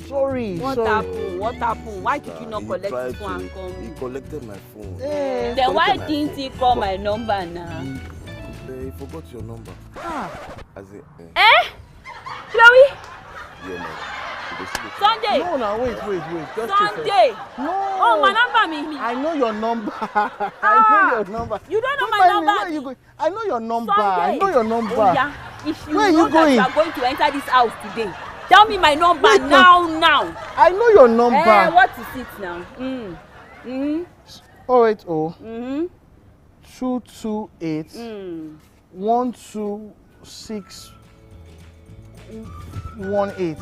sorry. What happened? What happened? Why did you not collect his phone and call me? He collected my phone. Then why didn't he call my number now? He forgot your number. As it, Chloe? Yeah, man. Sunday. No, wait. Just Sunday. No. Oh, my number, me. I know your number. I know your number. You don't know my number. Where are you going? I know your number. Sunday. I know your number. Oh, yeah. If you Where know are you going? that you are going to enter this house today, tell me my number now. I know your number. What is it now? 080 228 126 18.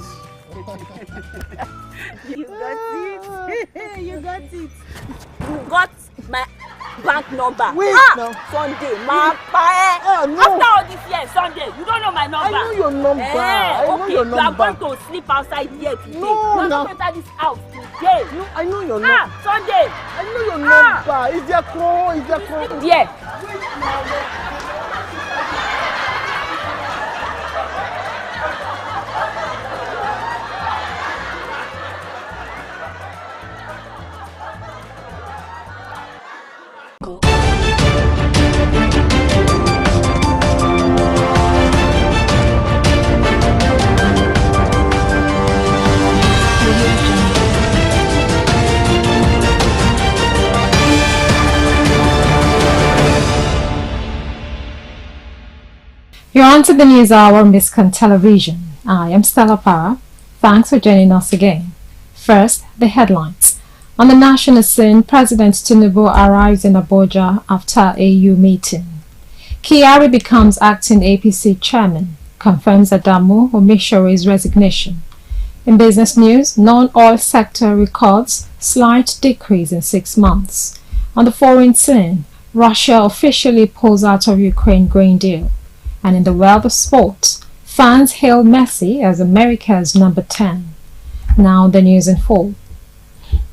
You got it. You got it. You got my bank number. Wait now. Sunday, no. After all this year, Sunday, you don't know my number. I know your number. I know your number. You are going to sleep outside here today. No, you are going to enter this house today. No, I know your number. Sunday. I know your number. Is there call? Is there call? Yeah. You're on to the news hour on Biscon Television. I am Stella Para. Thanks for joining us again. First, the headlines. On the national scene, President Tinubu arrives in Abuja after AU meeting. Kyari becomes acting APC chairman, confirms Adamu Omishore's resignation. In business news, non-oil sector records slight decrease in 6 months. On the foreign scene, Russia officially pulls out of Ukraine grain deal. And in the world of sports, fans hail Messi as America's number 10. Now the news in full.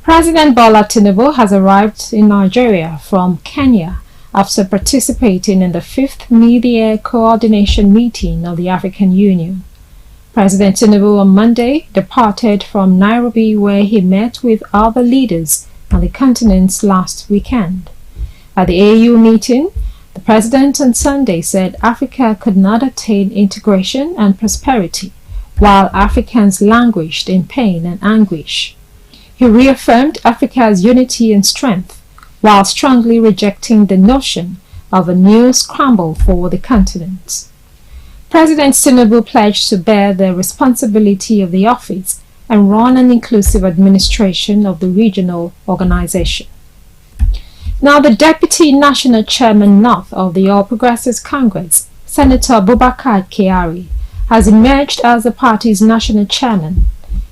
President Bola Tinubu has arrived in Nigeria from Kenya after participating in the 5th Mid-Year Coordination Meeting of the African Union. President Tinubu on Monday departed from Nairobi, where he met with other leaders on the continent's last weekend. At the AU meeting, the president on Sunday said Africa could not attain integration and prosperity while Africans languished in pain and anguish. He reaffirmed Africa's unity and strength while strongly rejecting the notion of a new scramble for the continent. President Tinubu pledged to bear the responsibility of the office and run an inclusive administration of the regional organization. Now, the Deputy National Chairman North of the All Progressives Congress, Senator Boubacar Kyari, has emerged as the party's national chairman.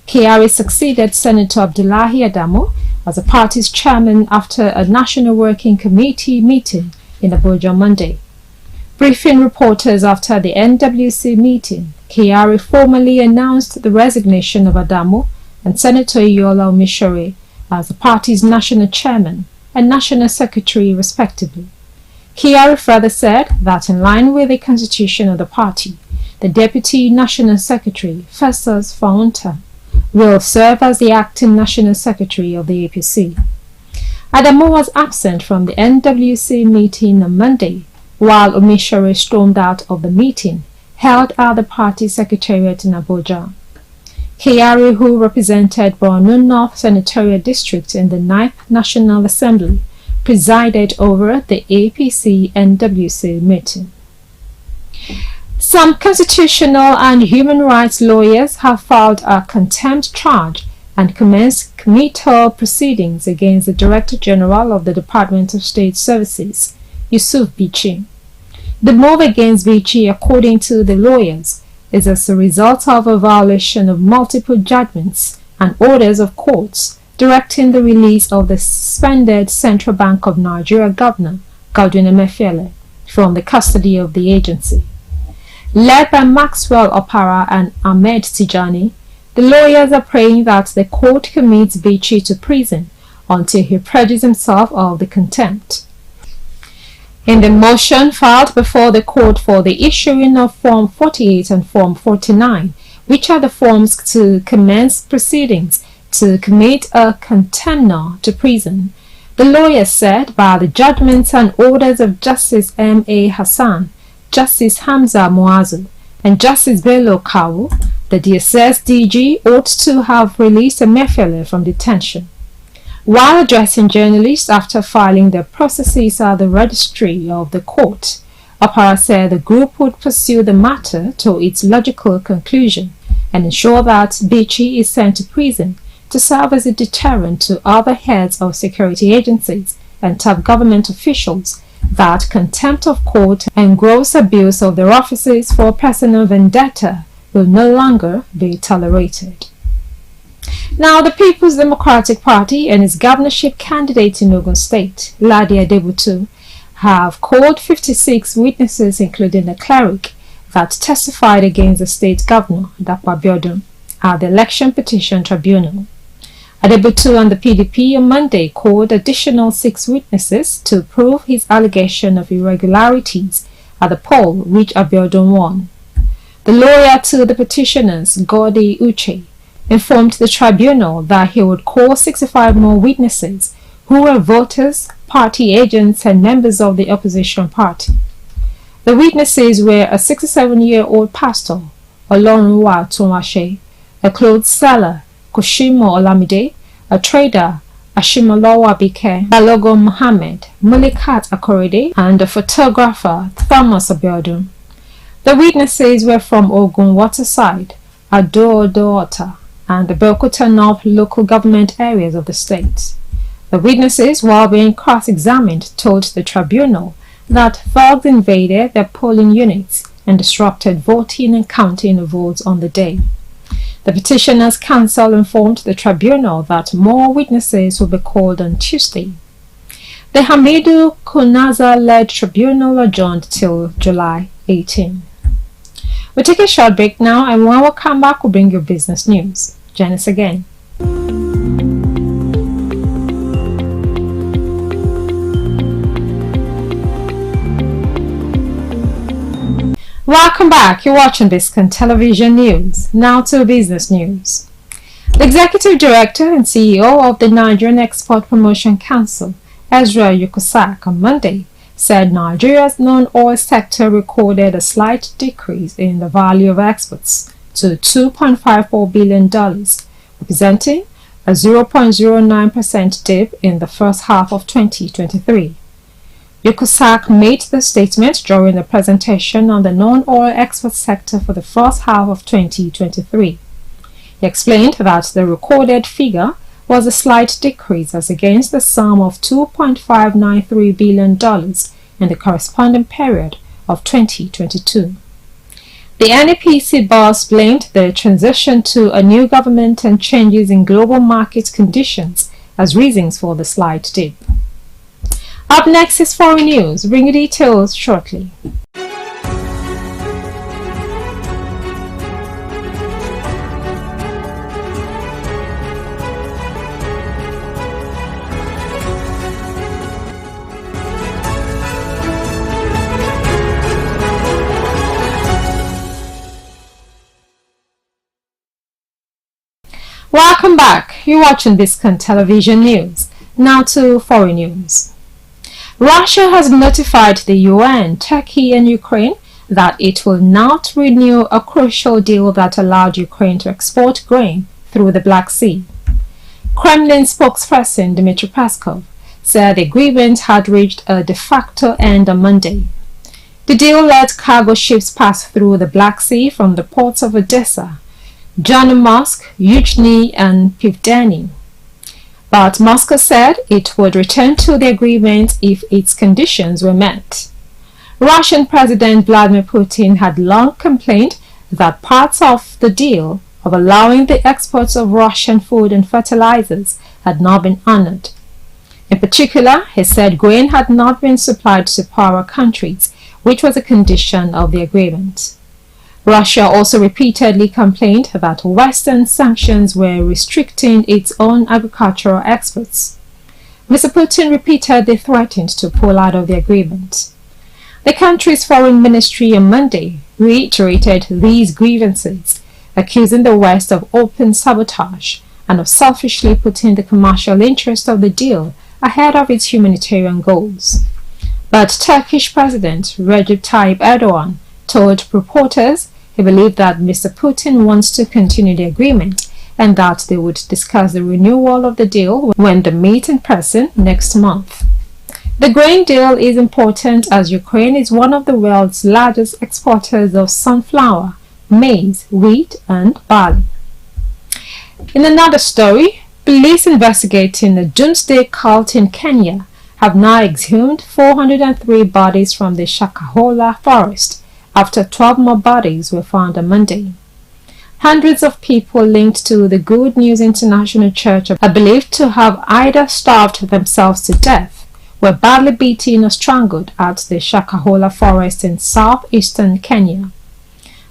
Kyari succeeded Senator Abdullahi Adamu as the party's chairman after a National Working Committee meeting in Abuja Monday. Briefing reporters after the NWC meeting, Kyari formally announced the resignation of Adamu and Senator Yola Omishore as the party's national chairman and national secretary respectively. Kyari further said that in line with the constitution of the party, the deputy national secretary, Festus Faunta, will serve as the acting national secretary of the APC. Adamu was absent from the NWC meeting on Monday, while Omishore stormed out of the meeting held at the party secretariat in Abuja. Kyari, who represented Borno North Senatorial District in the 9th National Assembly, presided over the APC NWC meeting. Some constitutional and human rights lawyers have filed a contempt charge and commenced committal proceedings against the Director General of the Department of State Services, Yusuf Bichi. The move against Bichi, according to the lawyers, is as a result of a violation of multiple judgments and orders of courts directing the release of the suspended Central Bank of Nigeria Governor, Godwin Emefiele, from the custody of the agency. Led by Maxwell Opara and Ahmed Tijani, the lawyers are praying that the court commits Bichi to prison until he purges himself of the contempt. In the motion filed before the court for the issuing of Form 48 and Form 49, which are the forms to commence proceedings to commit a contemner to prison. The lawyer said by the judgments and orders of Justice M.A. Hassan, Justice Hamza Muazu, and Justice Bello Kawu, the DSS DG ought to have released Emefiele from detention. While addressing journalists after filing their processes at the registry of the court, Opara said the group would pursue the matter to its logical conclusion and ensure that Bichi is sent to prison to serve as a deterrent to other heads of security agencies and top government officials that contempt of court and gross abuse of their offices for personal vendetta will no longer be tolerated. Now, the People's Democratic Party and its governorship candidate in Ogun State, Ladi Adebutu, have called 56 witnesses, including a cleric, that testified against the state governor, Dapo Abiodun, at the Election Petition Tribunal. Adebutu and the PDP on Monday called additional 6 witnesses to prove his allegation of irregularities at the poll which Abiodun won. The lawyer to the petitioners, Godi Uche, informed the tribunal that he would call 65 more witnesses who were voters, party agents, and members of the opposition party. The witnesses were a 67-year-old pastor, Olorunwa Tunwase, a clothes seller, Kushimo Olamide, a trader, Ashimolowo Abike, Balogo Mohammed, Mulikat Akorede, and a photographer, Thomas Abiodun. The witnesses were from Ogun Waterside, Ado-Odo-Ota, and the Belkuta North local government areas of the state. The witnesses, while being cross-examined, told the tribunal that thugs invaded their polling units and disrupted voting and counting of votes on the day. The petitioners' counsel informed the tribunal that more witnesses will be called on Tuesday. The Hamidu Kunaza-led tribunal adjourned till July 18. We'll take a short break now, and when we come back, we'll bring you business news. Join us again. Welcome back. You're watching Biscon Television News. Now to business news. The Executive Director and CEO of the Nigerian Export Promotion Council, Ezra Yukosak, on Monday said Nigeria's non-oil sector recorded a slight decrease in the value of exports to $2.54 billion, representing a 0.09% dip in the first half of 2023. Yukosak made the statement during the presentation on the non-oil export sector for the first half of 2023. He explained that the recorded figure was a slight decrease as against the sum of $2.593 billion in the corresponding period of 2022. The NEPC boss blamed the transition to a new government and changes in global market conditions as reasons for the slight dip. Up next is foreign news. Bring you details shortly. Welcome back. You're watching Biscon Television News. Now to foreign news. Russia has notified the UN, Turkey and Ukraine that it will not renew a crucial deal that allowed Ukraine to export grain through the Black Sea. Kremlin spokesperson Dmitry Peskov said the agreement had reached a de facto end on Monday. The deal let cargo ships pass through the Black Sea from the ports of Odessa, Chernomorsk, Yuzhny and Pivdeny. But Moscow said it would return to the agreement if its conditions were met. Russian President Vladimir Putin had long complained that parts of the deal of allowing the exports of Russian food and fertilizers had not been honored. In particular, he said grain had not been supplied to poorer countries, which was a condition of the agreement. Russia also repeatedly complained that Western sanctions were restricting its own agricultural exports. Mr. Putin repeatedly threatened to pull out of the agreement. The country's foreign ministry on Monday reiterated these grievances accusing the West of open sabotage and of selfishly putting the commercial interest of the deal ahead of its humanitarian goals. But Turkish President Recep Tayyip Erdogan told reporters he believed that Mr. Putin wants to continue the agreement and that they would discuss the renewal of the deal when they meet in person next month. The grain deal is important as Ukraine is one of the world's largest exporters of sunflower, maize, wheat, and barley. In another story, police investigating a doomsday cult in Kenya have now exhumed 403 bodies from the Shakahola forest after 12 more bodies were found on Monday. Hundreds of people linked to the Good News International Church are believed to have either starved themselves to death, were badly beaten or strangled at the Shakahola forest in southeastern Kenya.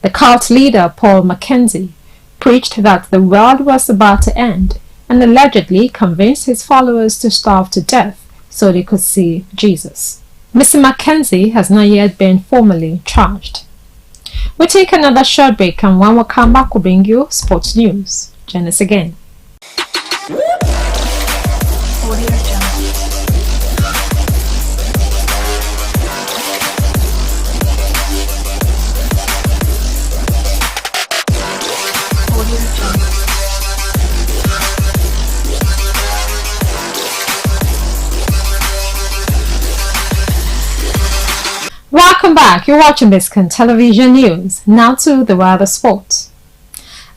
The cult leader, Paul Mackenzie, preached that the world was about to end and allegedly convinced his followers to starve to death so they could see Jesus. Mr. Mackenzie has not yet been formally charged. We'll take another short break, and when we come back, we'll bring you sports news. Join us again. Welcome back. You're watching Biscon Television News. Now to the weather sports.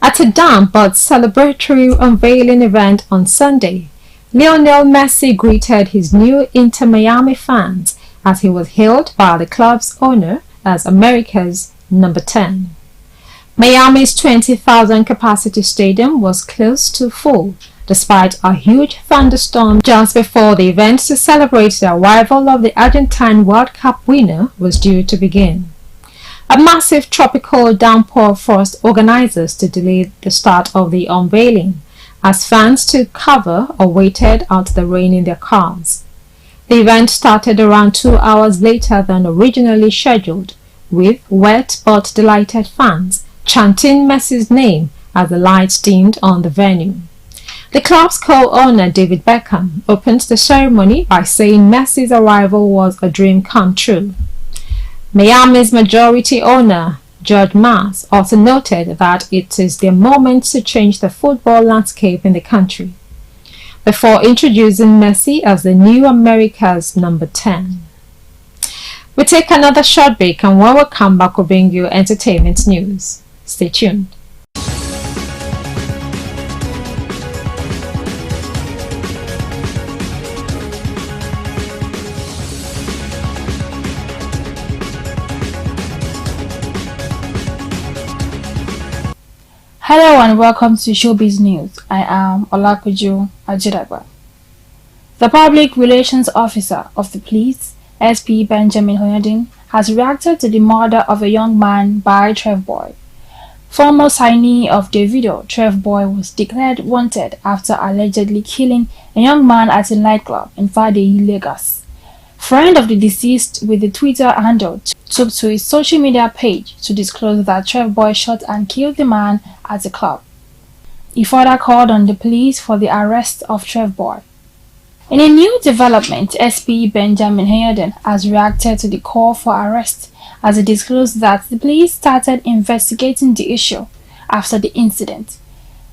At a damp but celebratory unveiling event on Sunday, Lionel Messi greeted his new Inter Miami fans as he was hailed by the club's owner as America's number 10. Miami's 20,000 capacity stadium was close to full, despite a huge thunderstorm just before the event to celebrate the arrival of the Argentine World Cup winner was due to begin. A massive tropical downpour forced organizers to delay the start of the unveiling, as fans took cover or waited out the rain in their cars. The event started around 2 hours later than originally scheduled, with wet but delighted fans chanting Messi's name as the lights dimmed on the venue. The club's co-owner David Beckham opened the ceremony by saying Messi's arrival was a dream come true. Miami's majority owner George Mas also noted that it is their moment to change the football landscape in the country, before introducing Messi as the new America's number 10. We take another short break, and when we come back, we'll bring you entertainment news. Stay tuned. Hello and welcome to Showbiz News. I am Olakuju Ajidagba. The Public Relations Officer of the Police, SP Benjamin Hoyadin, has reacted to the murder of a young man by Trevboy. Former signee of Davido, Trevboy was declared wanted after allegedly killing a young man at a nightclub in Fadeyi, Lagos. Friend of the deceased with the Twitter handle took to his social media page to disclose that Trevboy shot and killed the man at the club. He further called on the police for the arrest of Trevboy. In a new development, SP Benjamin Hayden has reacted to the call for arrest as he disclosed that the police started investigating the issue after the incident.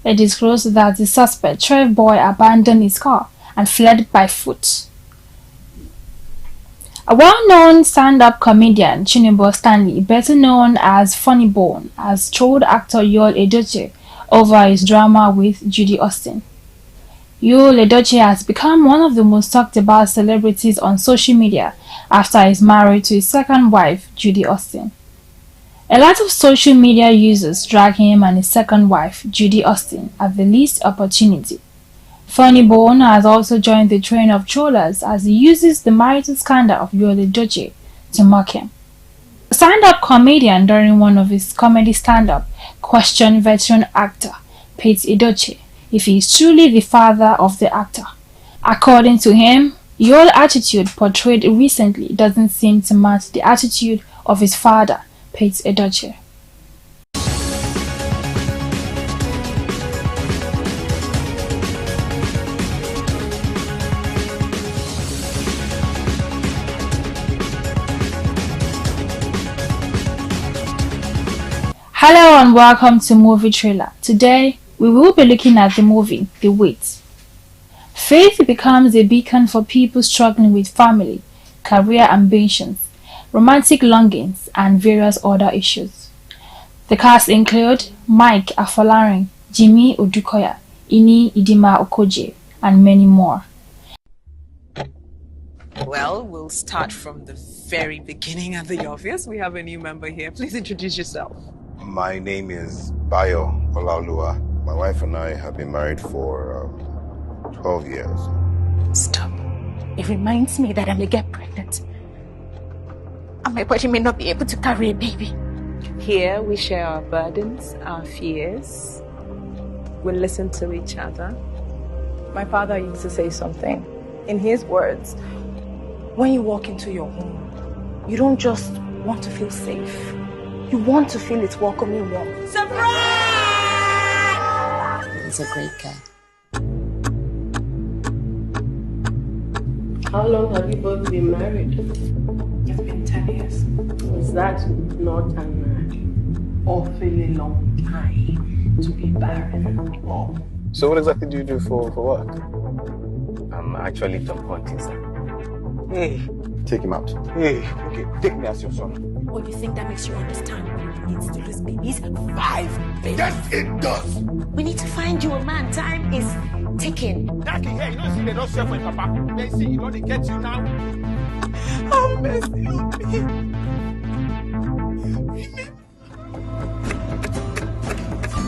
He disclosed that the suspect, Trevboy, abandoned his car and fled by foot. A well-known stand-up comedian, Chinebo Stanley, better known as Funny Bone, has trolled actor Yul Edochie over his drama with Judy Austin. Yul Edochie has become one of the most talked about celebrities on social media after he is married to his second wife, Judy Austin. A lot of social media users drag him and his second wife, Judy Austin, at the least opportunity. Funny Bone has also joined the train of trollers as he uses the marital scandal of Yul Edochie to mock him. A stand-up comedian, during one of his comedy stand-up, questioned veteran actor Pete Edochie if he is truly the father of the actor. According to him, Yul's attitude portrayed recently doesn't seem to match the attitude of his father, Pete Edochie. Hello and welcome to Movie Trailer. Today, we will be looking at the movie The Wait. Faith becomes a beacon for people struggling with family, career ambitions, romantic longings, and various other issues. The cast include Mike Afolarin, Jimmy Odukoya, Ini Idima Okoje, and many more. Well, we'll start from the very beginning of the obvious. We have a new member here. Please introduce yourself. My name is Bayo Olaoluwa. My wife and I have been married for 12 years. Stop. It reminds me that I may get pregnant. And my body may not be able to carry a baby. Here we share our burdens, our fears. We listen to each other. My father used to say something. In his words, when you walk into your home, you don't just want to feel safe. You want to feel its welcoming warmth. Surprise! He's a great guy. How long have you both been married? It's been 10 years. Is that not an awfully long time to be barren? Oh. So what exactly do you do for work? I'm actually top hunting, sir. Hey. Take him out. Hey, okay, take me as your son. Oh, you think that makes you understand what it means to lose babies? 5 babies. Yes, it does! We need to find you a man. Time is ticking. Jackie, hey, you don't see they don't serve for papa. They see, you know they get you now. Have mercy on me.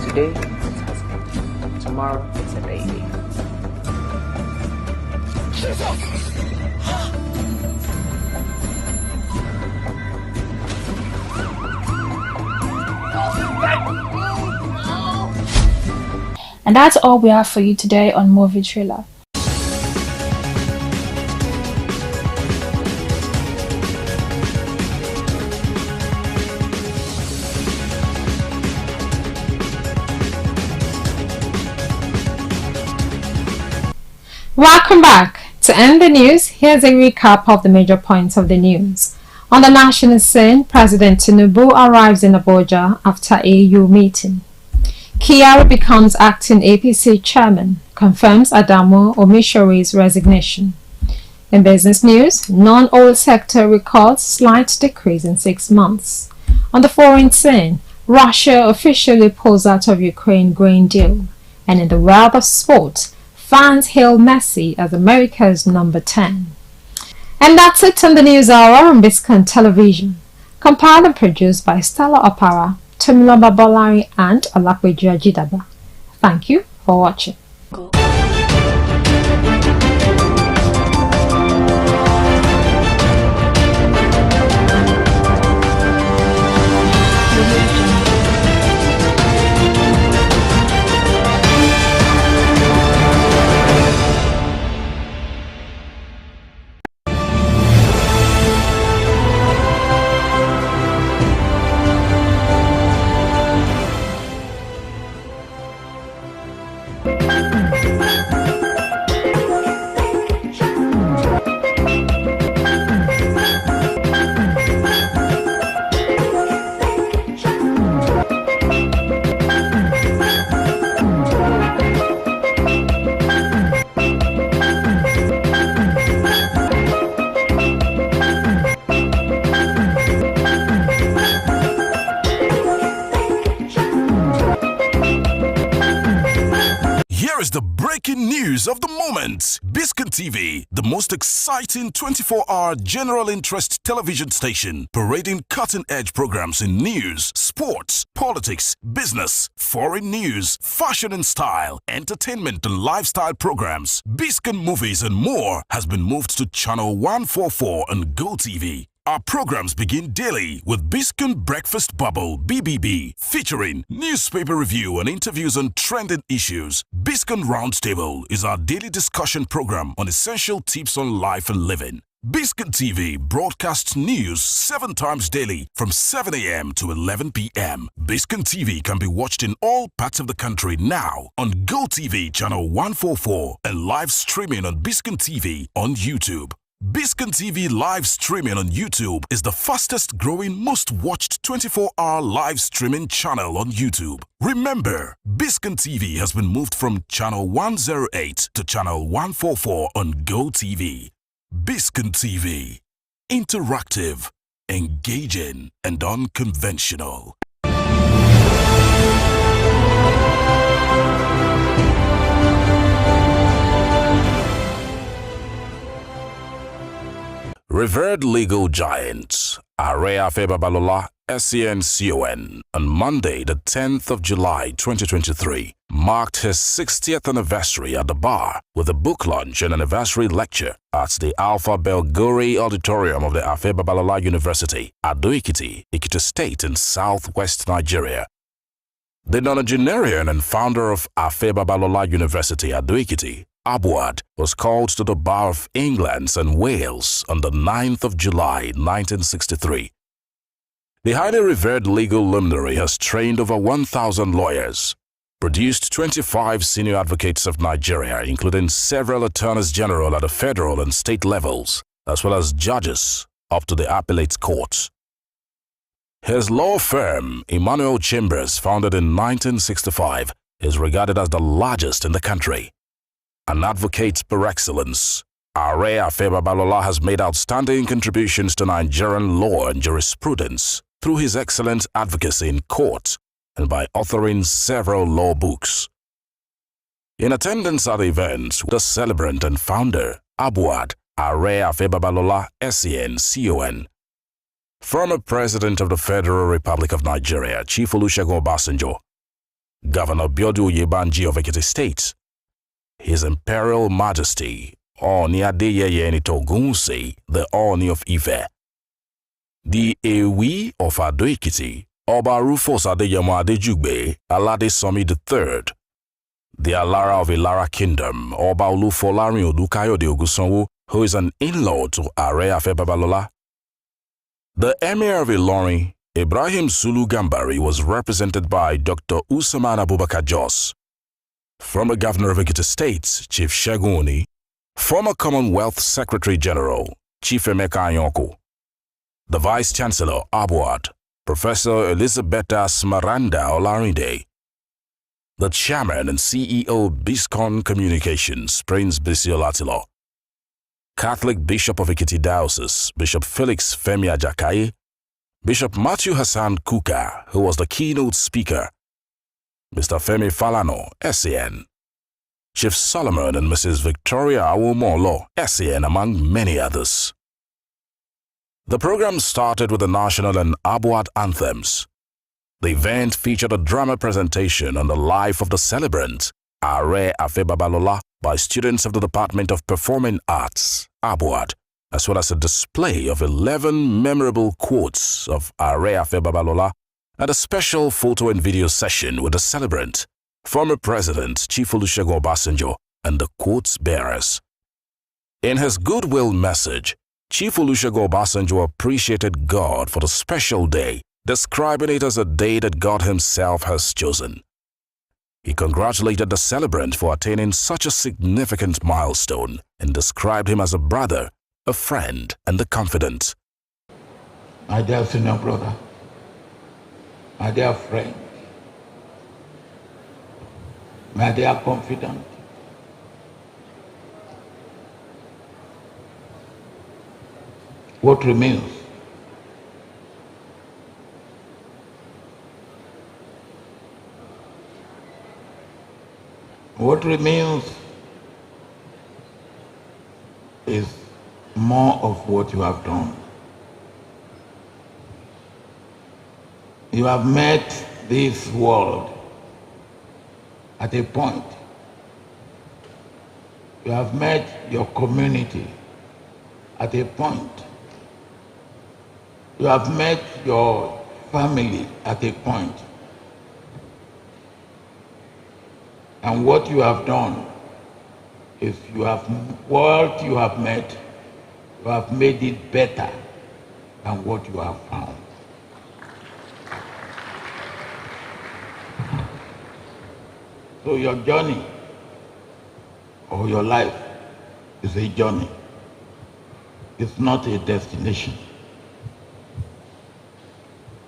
Today, it's husband. Tomorrow, it's a baby. And that's all we have for you today on Movie Trailer. Welcome back. To end the news, here's a recap of the major points of the news. On the national scene, President Tinubu arrives in Abuja after AU meeting. Kiara becomes acting APC chairman, confirms Adamu Omishori's resignation. In business news, non-oil sector records slight decrease in 6 months. On the foreign scene, Russia officially pulls out of Ukraine grain deal. And in the world of sports, fans hail Messi as America's number 10. And that's it on the News Hour on Biscon Television. Compiled and produced by Stella Opera, Tomiloba Bolari and Olakweju Ajidaba. Thank you for watching. Is the breaking news of the moment. Biscon TV, the most exciting 24-hour general interest television station, parading cutting-edge programs in news, sports, politics, business, foreign news, fashion and style, entertainment and lifestyle programs, Biscon movies and more, has been moved to channel 144 on GoTV. Our programs begin daily with Biscon Breakfast Bubble (BBB), featuring newspaper review and interviews on trending issues. Biscon Roundtable is our daily discussion program on essential tips on life and living. Biscon TV broadcasts news 7 times daily from 7 a.m. to 11 p.m. Biscon TV can be watched in all parts of the country now on GoTV channel 144 and live streaming on Biscon TV on YouTube. Biscon TV live streaming on YouTube is the fastest growing, most watched 24-hour live streaming channel on YouTube. Remember, Biscon TV has been moved from channel 108 to channel 144 on Go TV. Biscon TV. Interactive, engaging, and unconventional. Revered legal giants Are Afe Babalola, SCN on Monday, the 10th of July 2023, marked his 60th anniversary at the bar with a book launch and anniversary lecture at the Alpha Belgore Auditorium of the Afe Babalola University, Ado-Ekiti, Ekiti State in southwest Nigeria. The nonagenarian and founder of Afe Babalola University, Ado-Ekiti, Abuad, was called to the Bar of England and Wales on the 9th of July 1963. The highly revered legal luminary has trained over 1,000 lawyers, produced 25 senior advocates of Nigeria, including several attorneys general at the federal and state levels, as well as judges up to the appellate courts. His law firm, Emmanuel Chambers, founded in 1965, is regarded as the largest in the country. An advocate par excellence, Are Afe Babalola has made outstanding contributions to Nigerian law and jurisprudence through his excellent advocacy in court and by authoring several law books. In attendance at the event, the celebrant and founder, Abuad, Are Afe Babalola, SCN, former President of the Federal Republic of Nigeria, Chief Olusegun Obasanjo, Governor Biodun Oyebanji of Ekiti State, His Imperial Majesty, Oni Adeyeye Enitogunsi, the Oni of Ife, the Ewi of Ado-Ekiti, Oba Rufus Adeyemo Adejugbe, Aladesomi III, the Alara of Ilara Kingdom, Oba Olufolarin Odukayode Ogusanwo, who is an in-law to Are Afe Babalola. The Emir of Ilorin, Ibrahim Sulu Gambari, was represented by Dr. Usman Abubakar Jos, former Governor of Ekiti State, Chief Segun Oni, former Commonwealth Secretary General, Chief Emeka Anyoko, the Vice Chancellor, Abuad, Professor Elizabetta Smaranda Olarinde, the Chairman and CEO, Biscon Communications, Prince Bisi Olatilo, Catholic Bishop of Ekiti Diocese, Bishop Felix Femi Ajakaye, Bishop Matthew Hassan Kuka, who was the keynote speaker, Mr. Femi Falano, SCN, Chief Solomon and Mrs. Victoria Awomolo, SCN, among many others. The program started with the national and Abuad anthems. The event featured a drama presentation on the life of the celebrant, Are Afe Babalola, by students of the Department of Performing Arts, Abuad, as well as a display of 11 memorable quotes of Are Afe Babalola and a special photo and video session with the celebrant, former President Chief Olusegun Obasanjo, and the quotes bearers. In his goodwill message, Chief Olusegun Obasanjo appreciated God for the special day, describing it as a day that God himself has chosen. He congratulated the celebrant for attaining such a significant milestone and described him as a brother, a friend, and a confidant. My dear senior brother, my dear friend, my dear confidant, what remains? What remains is more of what you have done. You have met this world at a point. You have met your community at a point. You have met your family at a point. And what you have done is what you have met, you have made it better than what you have found. So your journey or your life is a journey. is not a destination.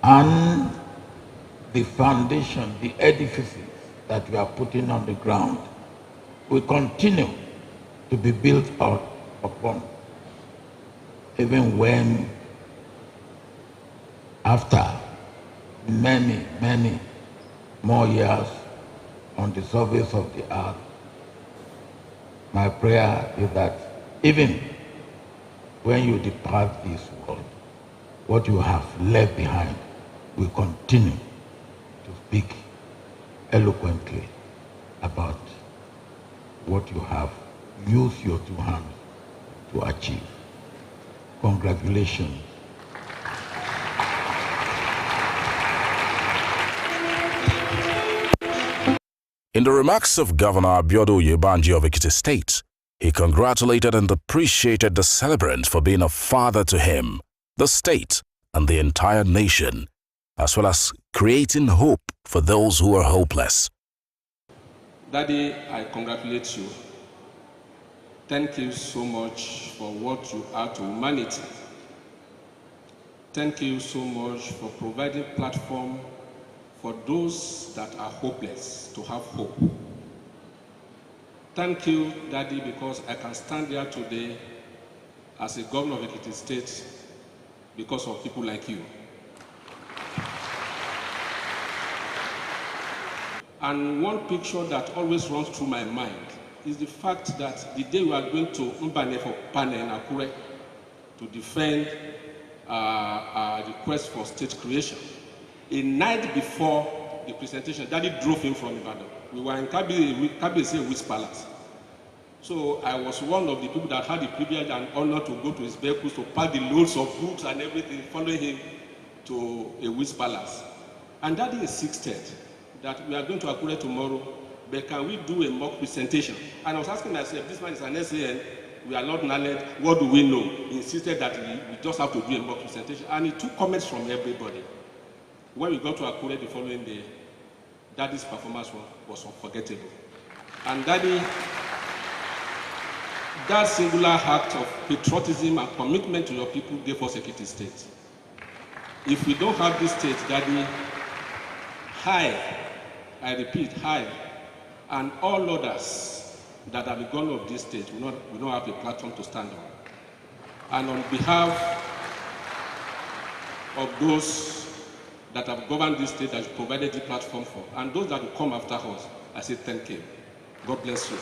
And the foundation, the edifices that we are putting on the ground will continue to be built out upon, even when, after many, many more years on the surface of the earth, my prayer is that even when you depart this world, what you have left behind will continue to speak eloquently about what you have used your two hands to achieve. Congratulations. In the remarks of Governor Abiodun Yebanji of Ekiti State, he congratulated and appreciated the celebrant for being a father to him, the state, and the entire nation, as well as creating hope for those who are hopeless. Daddy, I congratulate you. Thank you so much for what you are to humanity. Thank you so much for providing a platform for those that are hopeless to have hope. Thank you, Daddy, because I can stand here today as a governor of Ekiti State because of people like you. And one picture that always runs through my mind is the fact that the day we are going to Mbane for Pane in Akure to defend our request for state creation, a night before the presentation, Daddy drove him from Ibadan. We were in Kabiyesi Witch Palace. So I was one of the people that had the privilege and honor to go to his vehicles to pack the loads of books and everything, following him to a Witch Palace. And Daddy insisted that we are going to Akure tomorrow, but can we do a mock presentation? And I was asking myself, this man is an SAN, we are not knowledge, what do we know? He insisted that we just have to do a mock presentation, and he took comments from everybody. When we got to Akure the following day, Daddy's performance was unforgettable. And Daddy, that singular act of patriotism and commitment to your people gave us Ekiti State. If we don't have this state, Daddy, I repeat, and all others that are the governor of this state will not have a platform to stand on. And on behalf of those that have governed this state, that you provided the platform for, and those that will come after us, I say thank you. God bless you.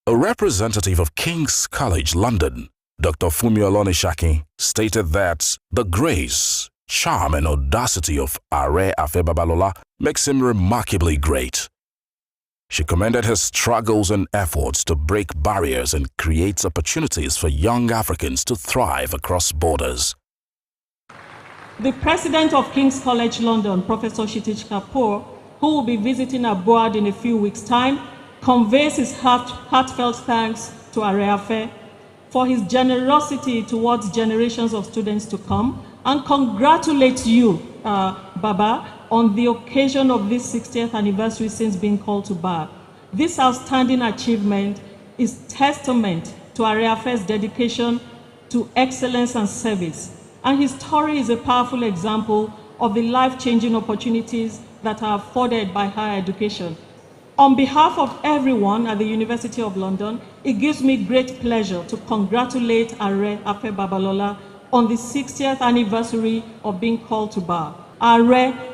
A representative of King's College London, Dr. Fumi Olonishaki, stated that the grace, charm and audacity of Are Afe Babalola makes him remarkably great. She commended his struggles and efforts to break barriers and create opportunities for young Africans to thrive across borders. The president of King's College London, Professor Kshitij Kapoor, who will be visiting abroad in a few weeks' time, conveys his heartfelt thanks to Are Afe for his generosity towards generations of students to come, and congratulates you, Baba, on the occasion of this 60th anniversary since being called to bar. This outstanding achievement is testament to Are Afe's dedication to excellence and service, and his story is a powerful example of the life-changing opportunities that are afforded by higher education. On behalf of everyone at the University of London, it gives me great pleasure to congratulate Are Afe Babalola on the 60th anniversary of being called to bar. Are,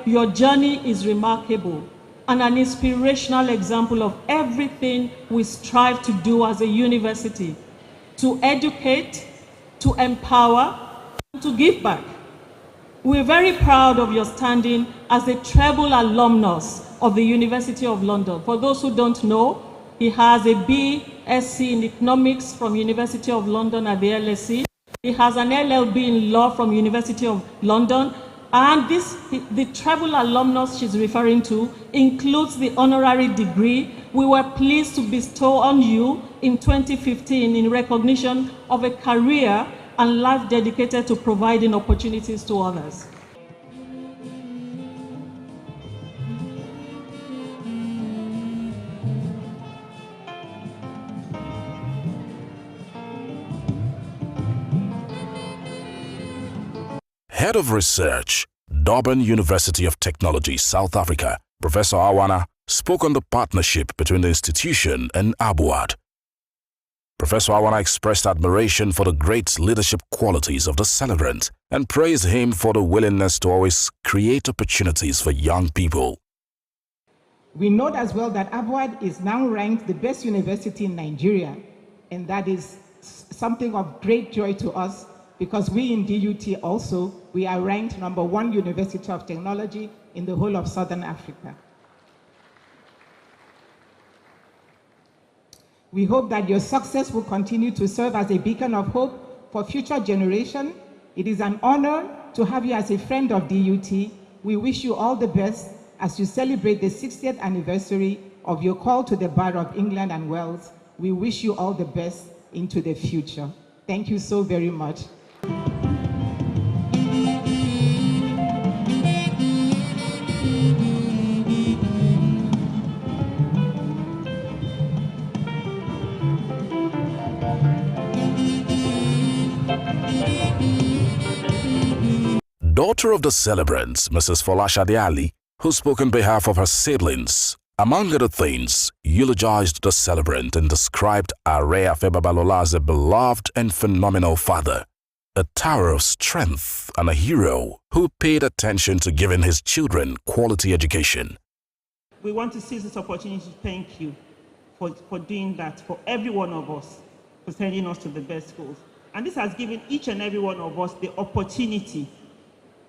your journey is remarkable and an inspirational example of everything we strive to do as a university: to educate, to empower, and to give back. We're very proud of your standing as a treble alumnus of the University of London. For those who don't know, he has a BSc in Economics from University of London at the LSE. He has an LLB in Law from University of London. And the treble alumnus she's referring to includes the honorary degree we were pleased to bestow on you in 2015 in recognition of a career and life dedicated to providing opportunities to others. Head of Research, Durban University of Technology, South Africa, Professor Awana, spoke on the partnership between the institution and ABUAD. Professor Awana expressed admiration for the great leadership qualities of the celebrant and praised him for the willingness to always create opportunities for young people. We note as well that ABUAD is now ranked the best university in Nigeria, and that is something of great joy to us because we in DUT also, we are ranked #1 University of Technology in the whole of Southern Africa. We hope that your success will continue to serve as a beacon of hope for future generations. It is an honor to have you as a friend of DUT. We wish you all the best as you celebrate the 60th anniversary of your call to the Bar of England and Wales. We wish you all the best into the future. Thank you so very much. Daughter of the celebrants, Mrs. Folashade Ali, who spoke on behalf of her siblings, among other things, eulogized the celebrant and described Are Afebabalola as a beloved and phenomenal father, a tower of strength and a hero who paid attention to giving his children quality education. We want to seize this opportunity to thank you for doing that, for every one of us, for sending us to the best schools. And this has given each and every one of us the opportunity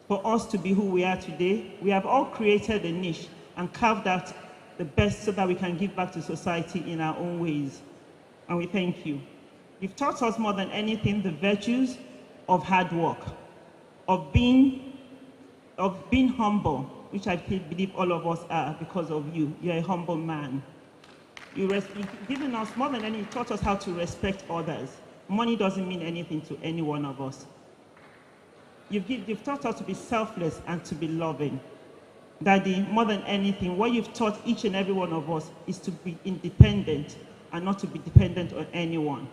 for us to be who we are today. We have all created a niche and carved out the best so that we can give back to society in our own ways. And we thank you. You've taught us more than anything the virtues of hard work, of being humble, which I believe all of us are because of you. You're a humble man. You've given us more than anything, taught us how to respect others. Money doesn't mean anything to any one of us. You've taught us to be selfless and to be loving. Daddy, more than anything, what you've taught each and every one of us is to be independent and not to be dependent on anyone.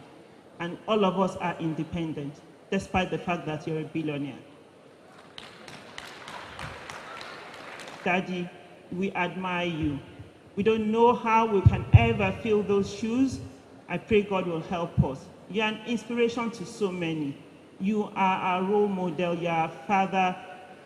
And all of us are independent, despite the fact that you're a billionaire. Daddy, we admire you. We don't know how we can ever fill those shoes. I pray God will help us. You're an inspiration to so many. You are our role model, you're our father.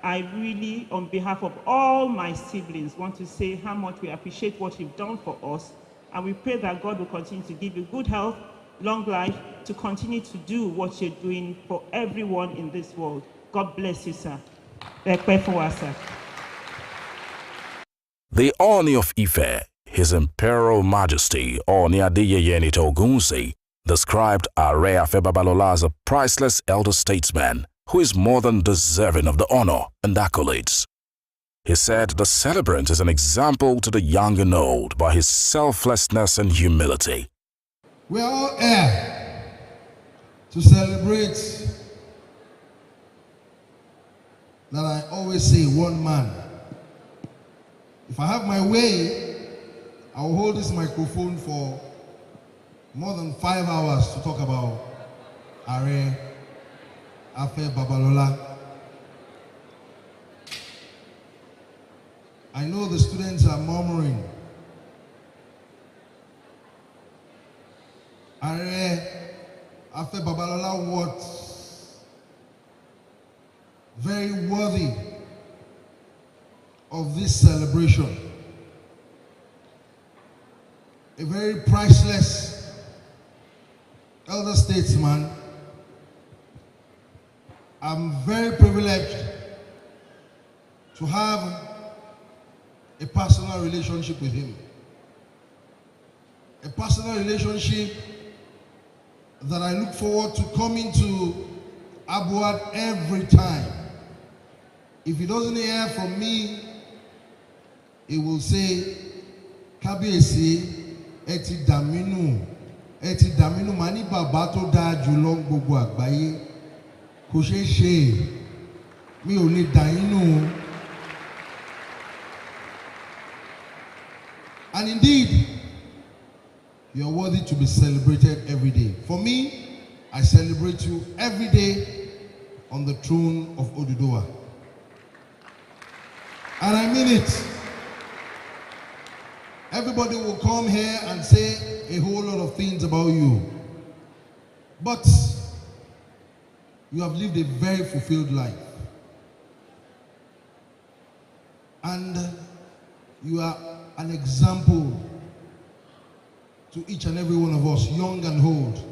I really, on behalf of all my siblings, want to say how much we appreciate what you've done for us. And we pray that God will continue to give you good health, long life, to continue to do what you're doing for everyone in this world. God bless you, sir. Sir. The Oni of Ife, His Imperial Majesty Oni Adeyeye Ogunwusi, described Are Afebabalola as a priceless elder statesman who is more than deserving of the honor and accolades. He said the celebrant is an example to the young and old by his selflessness and humility. We are all here to celebrate that I always say one man. If I have my way, I will hold this microphone for more than 5 hours to talk about Are Afebabalola. I know the students are murmuring. Are Afebabalola was very worthy of this celebration. A very priceless elder statesman. I'm very privileged to have a personal relationship with him. A personal relationship that I look forward to coming to ABUAD every time. If he doesn't hear from me, he will say, Kábíyèsí, eti daminu mani bàbá tó dáa jùlọ gbogbo àgbáyé. Kò ṣeé ṣe, mi ò lè dà yín nù. And indeed, you are worthy to be celebrated every day. For me, I celebrate you every day on the throne of Oduduwa. And I mean it. Everybody will come here and say a whole lot of things about you. But you have lived a very fulfilled life. And you are an example to each and every one of us, young and old.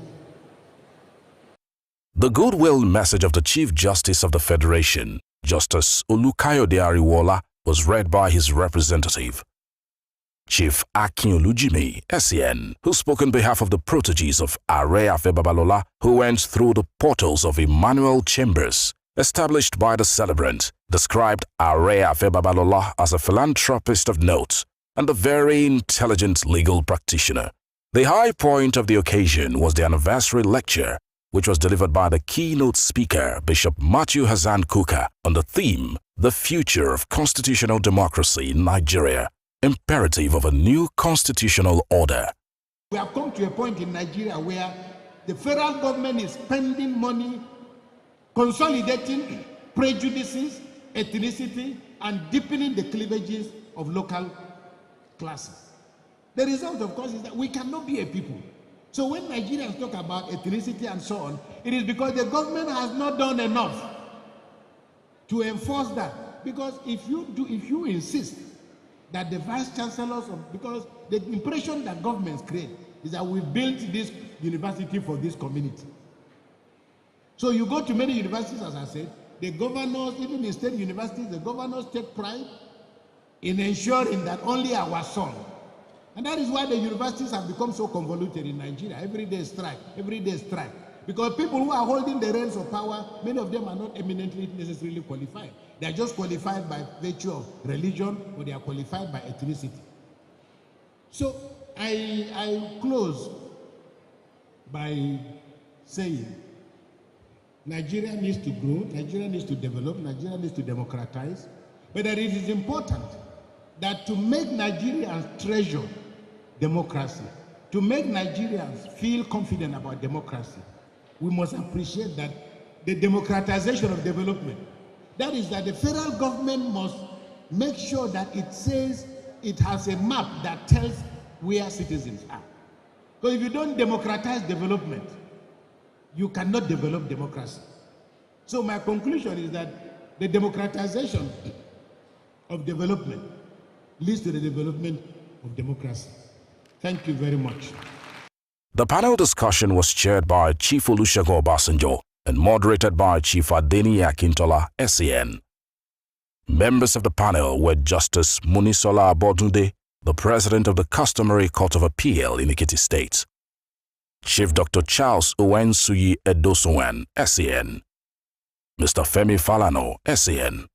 The goodwill message of the Chief Justice of the Federation, Justice Olukayode Ariwola, was read by his representative, Chief Akinolujimi, SEN, who spoke on behalf of the proteges of Are Afe Babalola, who went through the portals of Emmanuel Chambers, established by the celebrant, described Are Afe Babalola as a philanthropist of note and a very intelligent legal practitioner. The high point of the occasion was the anniversary lecture, which was delivered by the keynote speaker, Bishop Matthew Hassan Kuka, on the theme, The Future of Constitutional Democracy in Nigeria, Imperative of a New Constitutional Order. We have come to a point in Nigeria where the federal government is spending money, consolidating prejudices, ethnicity, and deepening the cleavages of local classes. The result, of course, is that we cannot be a people. So when Nigerians talk about ethnicity and so on, it is because the government has not done enough to enforce that. Because if you insist that the vice chancellors because the impression that governments create is that we built this university for this community. So you go to many universities, as I said, the governors, even in state universities, the governors take pride in ensuring that only our son. And that is why the universities have become so convoluted in Nigeria. Every day strike, every day strike. Because people who are holding the reins of power, many of them are not eminently necessarily qualified. They are just qualified by virtue of religion, or they are qualified by ethnicity. So I close by saying Nigeria needs to grow, Nigeria needs to develop, Nigeria needs to democratize. But that it is important that to make Nigerians treasure democracy, to make Nigerians feel confident about democracy, we must appreciate that the democratization of development, that is that the federal government must make sure that it says it has a map that tells where citizens are. Because if you don't democratize development, you cannot develop democracy. So my conclusion is that the democratization of development leads to the development of democracy. Thank you very much. The panel discussion was chaired by Chief Olusegun Obasanjo and moderated by Chief Adeni Akintola, SEN. Members of the panel were Justice Munisola Abodunde, the President of the Customary Court of Appeal in Ekiti State, Chief Dr. Charles Owensuyi Edosuwan, SEN, Mr. Femi Falano, SEN,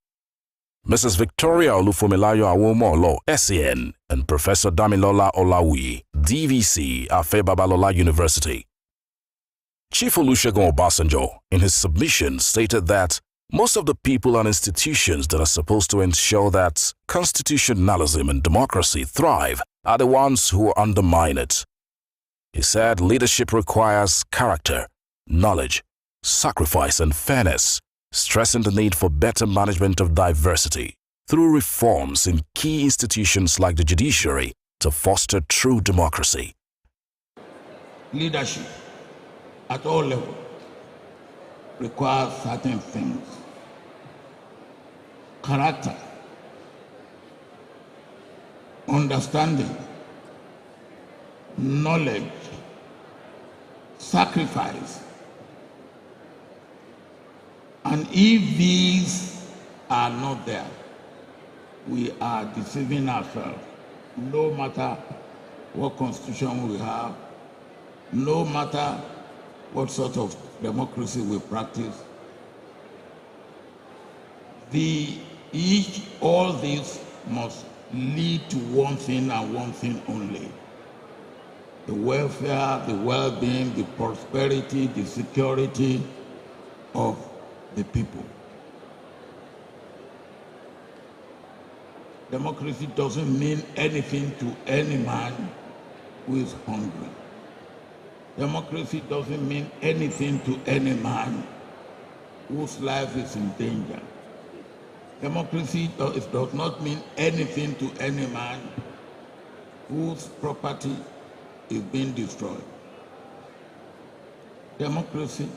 Mrs. Victoria Olufomilayo Awomolo, SEN, and Professor Damilola Olawi, DVC, Afe Babalola University. Chief Olusegun Obasanjo, in his submission, stated that most of the people and institutions that are supposed to ensure that constitutionalism and democracy thrive are the ones who undermine it. He said leadership requires character, knowledge, sacrifice, and fairness, stressing the need for better management of diversity through reforms in key institutions like the judiciary to foster true democracy. Leadership at all levels requires certain things. Character, understanding, knowledge, sacrifice. And if these are not there, we are deceiving ourselves. No matter what constitution we have, no matter what sort of democracy we practice, all these must lead to one thing and one thing only: the welfare, the well-being, the prosperity, the security of the people. Democracy doesn't mean anything to any man who is hungry. Democracy doesn't mean anything to any man whose life is in danger. Democracy does not mean anything to any man whose property is being destroyed. Democracy,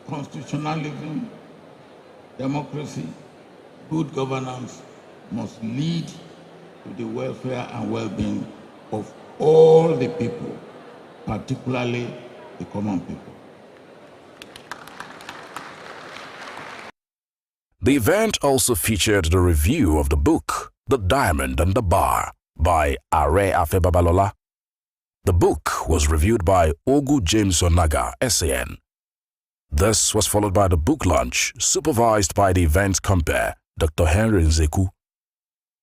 constitutionalism, democracy, good governance must lead to the welfare and well-being of all the people, particularly the common people. The event also featured the review of the book, The Diamond and the Bar, by Are Afe Babalola. The book was reviewed by Ogu James Onaga, SAN. This was followed by the book launch, supervised by the event compere, Dr. Henry Nzeku.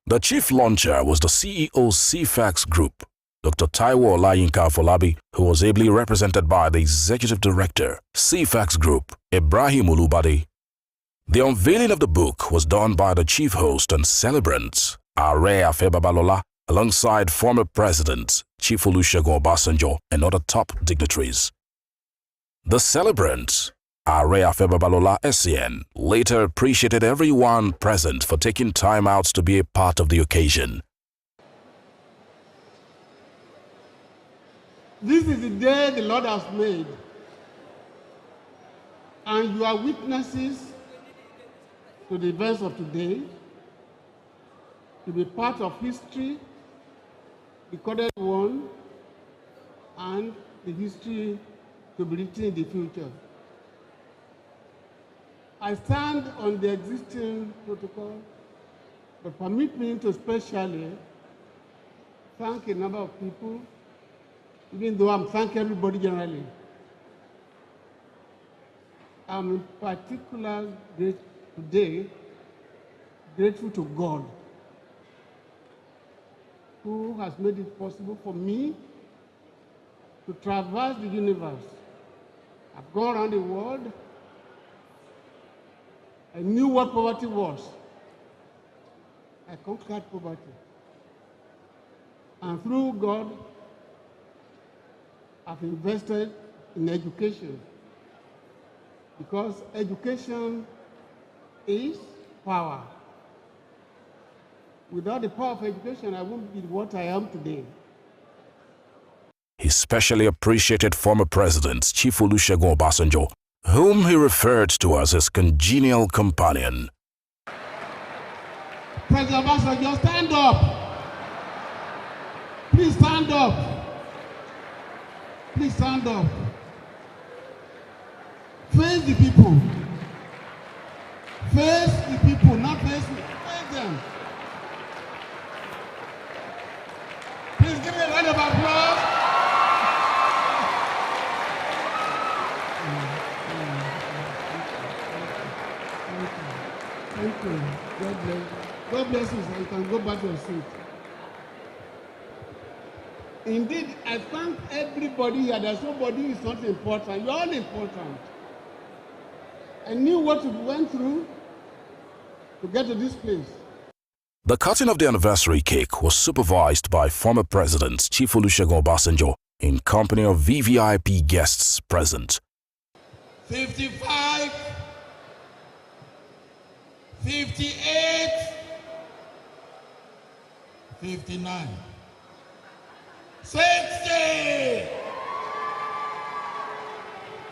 The chief launcher was the CEO CFAX Group, Dr. Taiwo Olayinka Afolabi, who was ably represented by the Executive Director, CFAX Group, Ibrahim Ulubade. The unveiling of the book was done by the chief host and celebrant, Are Afe Babalola, alongside former President Chief Olusegun Obasanjo and other top dignitaries. The celebrant, Are Afe Babalola SCN, later appreciated everyone present for taking time out to be a part of the occasion. This is the day the Lord has made, and you are witnesses to the events of today, to be part of history, recorded one, and the history to be written in the future. I stand on the existing protocol, but permit me to specially thank a number of people, even though I'm thanking everybody generally. I'm in particular today grateful to God, who has made it possible for me to traverse the universe. I've gone around the world. I knew what poverty was. I conquered poverty. And through God, I've invested in education, because education is power. Without the power of education, I wouldn't be what I am today. He specially appreciated former President Chief Olusegun Obasanjo, whom he referred to as his congenial companion. President Obasanjo, stand up. Please stand up. Please stand up. Face the people. Face the people, not face me. Face them. Please give me a round of applause. Thank you. God bless you. God bless you, sir. You can go back to your seat. Indeed, I thank everybody here. There's nobody who is not important. You're all important. I knew what you went through to get to this place. The cutting of the anniversary cake was supervised by former President Chief Olusegun Obasanjo in company of VVIP guests present. 55, 58, 59, 60.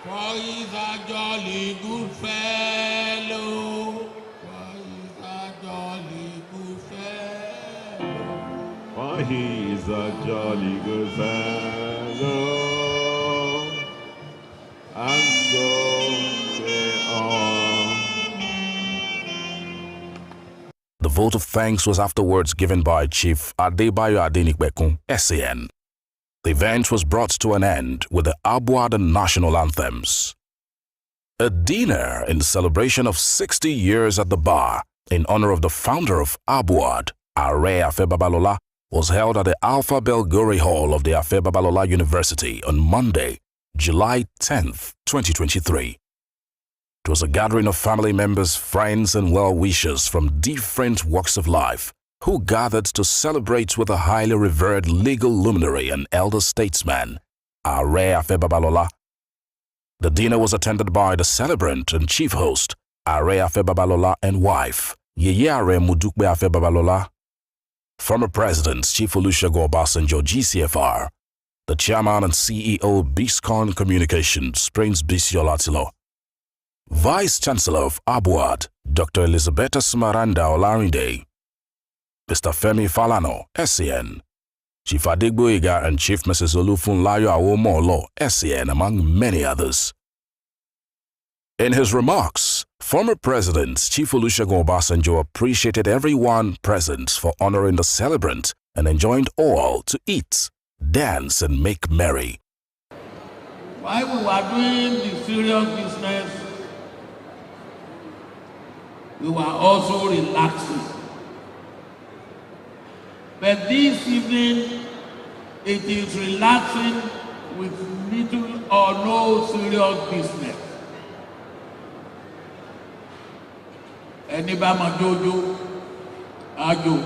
For he's a jolly good fellow. For he's a jolly good fellow. For he's a jolly good fellow. And so they are. The vote of thanks was afterwards given by Chief Adebayo Adenikbekun, SAN. The event was brought to an end with the Abuad national anthems. A dinner in celebration of 60 years at the bar in honor of the founder of Abuad, Are Afe Babalola, was held at the Alpha Belgore Hall of the Afe Babalola University on Monday, July 10th, 2023. It was a gathering of family members, friends, and well-wishers from different walks of life who gathered to celebrate with a highly revered legal luminary and elder statesman, Are Afe Babalola. The dinner was attended by the celebrant and chief host, Are Afe Babalola and wife, Yeye Are Mudukbe Afe Babalola, former President Chief Olusegun Obasanjo GCFR, the Chairman and CEO Biscon Communications, Prince Bisi Olatilo, Vice Chancellor of Abuad, Dr. Elizabeth Smaranda Olarinde, Mr. Femi Falano, SCN, Chief Adegboyega and Chief Mrs. Olufunlayo Awomolo, SCN, among many others. In his remarks, former President Chief Olusegun Obasanjo appreciated everyone present for honoring the celebrant and enjoined all to eat, dance, and make merry. While we were doing the serious business, we were also relaxing. But this evening, it is relaxing with little or no serious business. Ẹni bá mọ jójó, á jó.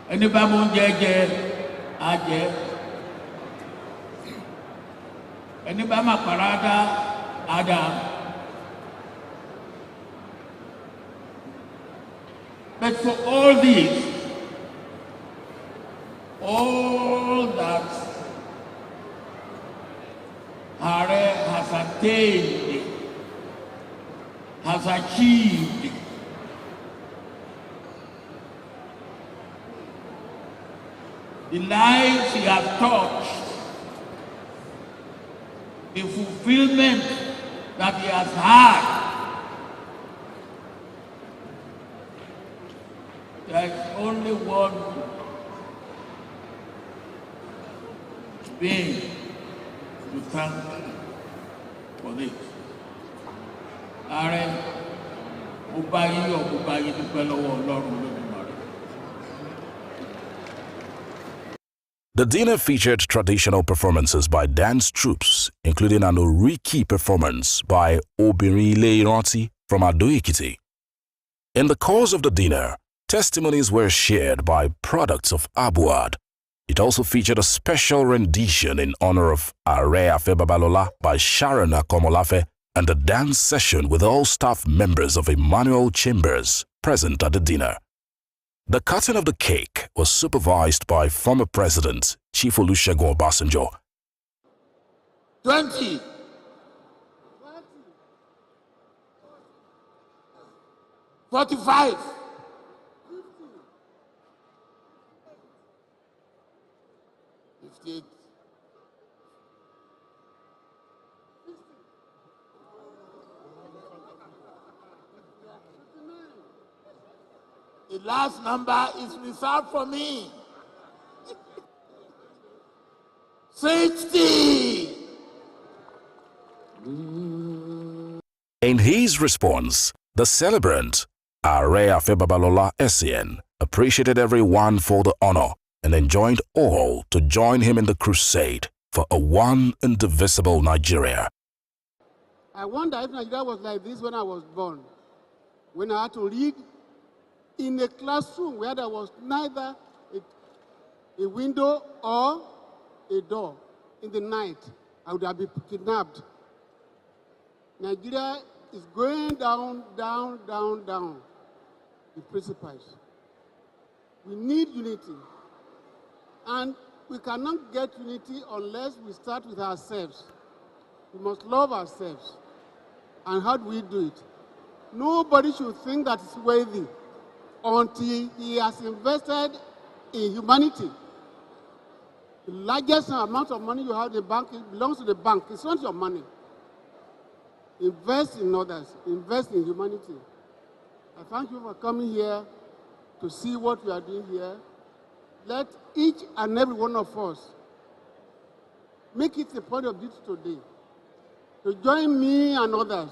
Ẹni bá mọ oúnjẹ jẹ, á jẹ. Ẹni bá mọ àpárádá, á dá. But for all this, all that Ààrẹ has attained, has achieved, the lives he has touched, the fulfillment that he has had, there is only one being to thank for this. Ààrẹ, mo bá yín yọ̀, mo bá yín dúpẹ́ lọ́wọ́ Ọlọ́run Olódùmarè. The dinner featured traditional performances by dance troupes, including an Oriki performance by Obìnrin Ilé Ìrántí from Ado Ekiti. In the course of the dinner, testimonies were shared by products of Abuad. It also featured a special rendition in honor of Are Afe Babalola by Sharon Akomolafe and a dance session with all staff members of Emmanuel Chambers present at the dinner. The cutting of the cake was supervised by former President Chief Olusegun Obasanjo. 20. $45. $58. The last number is reserved for me. 60. In his response, the celebrant, Are Afe Babalola SCN, appreciated everyone for the honor and enjoined all to join him in the crusade for a one indivisible Nigeria. I wonder if Nigeria was like this when I was born, when I had to read in a classroom where there was neither a window or a door. In the night, I would have been kidnapped. Nigeria is going down, down, down, down. The principles. We need unity. And we cannot get unity unless we start with ourselves. We must love ourselves. And how do we do it? Nobody should think that it's worthy until he has invested in humanity. The largest amount of money you have in the bank, it belongs to the bank. It's not your money. Invest in others. Invest in humanity. I thank you for coming here to see what we are doing here. Let each and every one of us make it a point of duty today to join me and others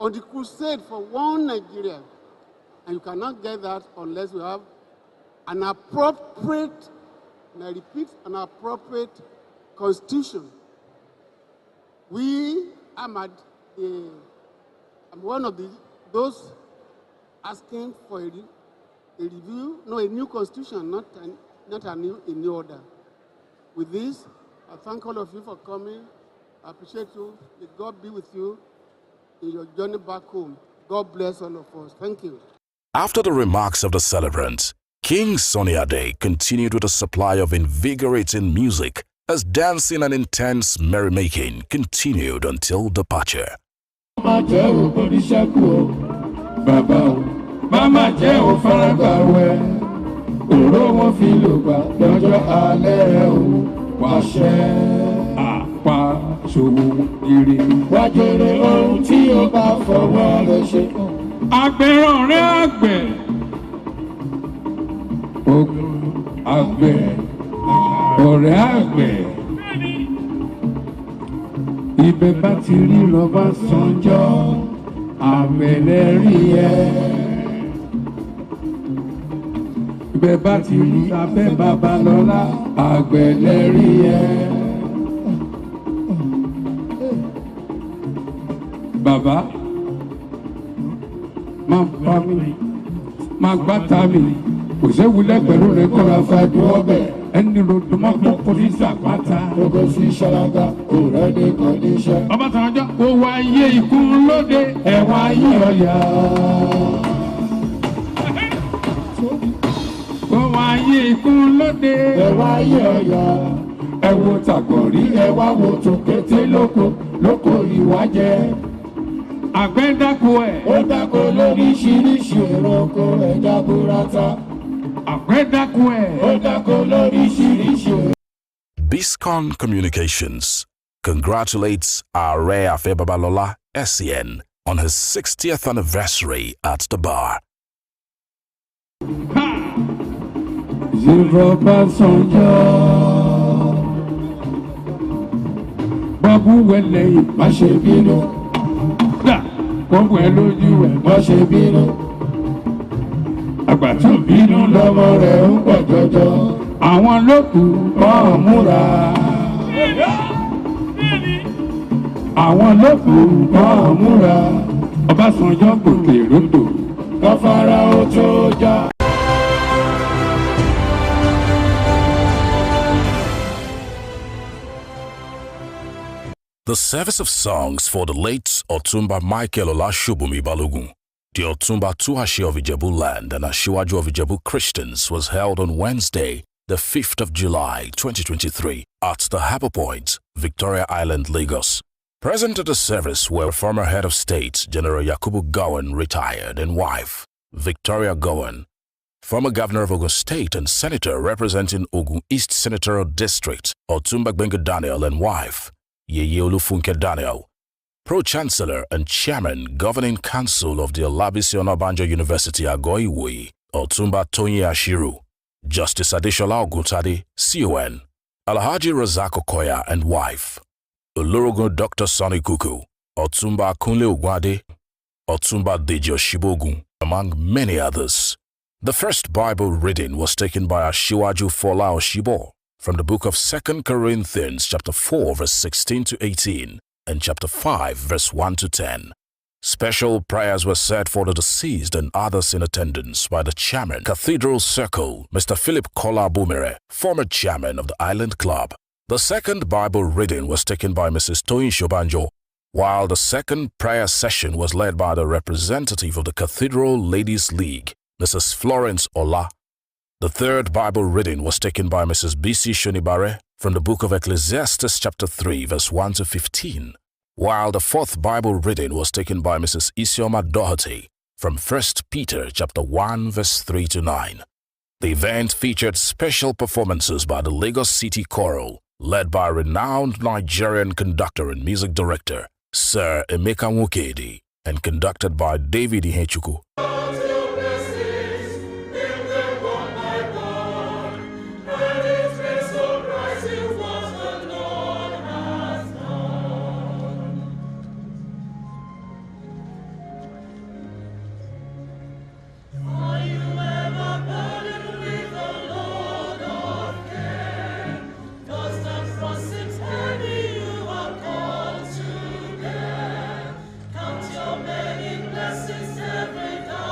on the crusade for one Nigeria. And you cannot get that unless you have an appropriate, and I repeat, an appropriate constitution. I'm one of those asking for a review, no, a new constitution, not a new order. With this, I thank all of you for coming. I appreciate you. May God be with you. in your journey back home. God bless all of us. Thank you. After the remarks of the celebrants, King Sunny Ade continued with a supply of invigorating music as dancing and intense merrymaking continued until departure. Ibẹ̀ bá ti rí lọ́ba sanjọ́ àgbẹ̀lẹ̀ rí ẹ̀. Ibẹ̀ bá ti rí abẹ́ Babalọ́lá àgbẹ̀lẹ̀ rí ẹ̀. Bàbá máa pa mí máa gbá ta mi kò séwu lẹ́gbẹ̀rún rẹ̀ kọ́ra fàájú ọbẹ̀. Ẹni ròdò máa kó polisi àpáta. Gbogbo sí ṣáláńgá, òrẹ́ ní kọ́ndíṣẹ́. Ọbásanjọ́ kò wá iye ikú lóde. Ẹ̀wọ̀n ayé ọ̀yà. Kò wá iye ikú lóde. Ẹ̀wọ̀n ayé ọ̀yà. Ẹ wo tàkọ̀rí, ẹ wá wo tó kété lóko ìwájẹ. Àgbẹ̀ dáko ẹ̀. Ó dáko lóríṣiríṣi èrò oko ẹja burata. Biscon Communications congratulates Are Afe Babalola SCN on his 60th anniversary at the bar. Babu wẹlẹ má ṣe bínú, wọ́n wẹ̀ lójú ẹ̀ má ṣe bínú. Àgbà tó bínú lọ́mọ rẹ̀ ń pọ̀ jọjọ. Àwọn lókù kọ́ múra. Àwọn lókù kọ́ múra. Ọbásanjọ́ gòkè ròdò. Kọ́fárá ó tó já. The service of songs for the late Otumba Michael Olashubumi Balogun, the Otumba Tuhashi of Ijebu land and Ashiwaju of Ijebu Christians was held on Wednesday, the 5th of July 2023 at the Harbour Point, Victoria Island, Lagos. Present at the service were former head of state General Yakubu Gowon, retired, and wife, Victoria Gowon, former governor of Ogun State and senator representing Ogun East Senatorial District, Otumba Benga Daniel, and wife, Yeye Olufunke Daniel, Pro-Chancellor and Chairman Governing Council of the Olabisi Onabanjo University Agoiwui, Otumba Tony Ashiru, Justice Adeshola Oguntade, CON, Alhaji Razak Okoya and wife, Olorogun Dr. Sonny Kuku, Otumba Kunle Ugwade, Otumba Deji Oshibogun, among many others. The first Bible reading was taken by Ashiwaju Fola Oshibo from the book of 2 Corinthians chapter 4 verse 16 to 18 and chapter 5 verse 1 to 10. Special prayers were said for the deceased and others in attendance by the chairman, Cathedral Circle, Mr. Philip Kola Bumere, former chairman of the Island Club. The second Bible reading was taken by Mrs. Toyin Shobanjo, while the second prayer session was led by the representative of the Cathedral Ladies League, Mrs. Florence Ola. The third Bible reading was taken by Mrs. B.C. Shonibare from the book of Ecclesiastes chapter 3 verse 1 to 15, while the fourth Bible reading was taken by Mrs. Isioma Doherty from 1 Peter chapter 1 verse 3 to 9. The event featured special performances by the Lagos City Choral, led by renowned Nigerian conductor and music director, Sir Emeka Nwokedi, and conducted by David Ihechukwu. Count your many blessings every day.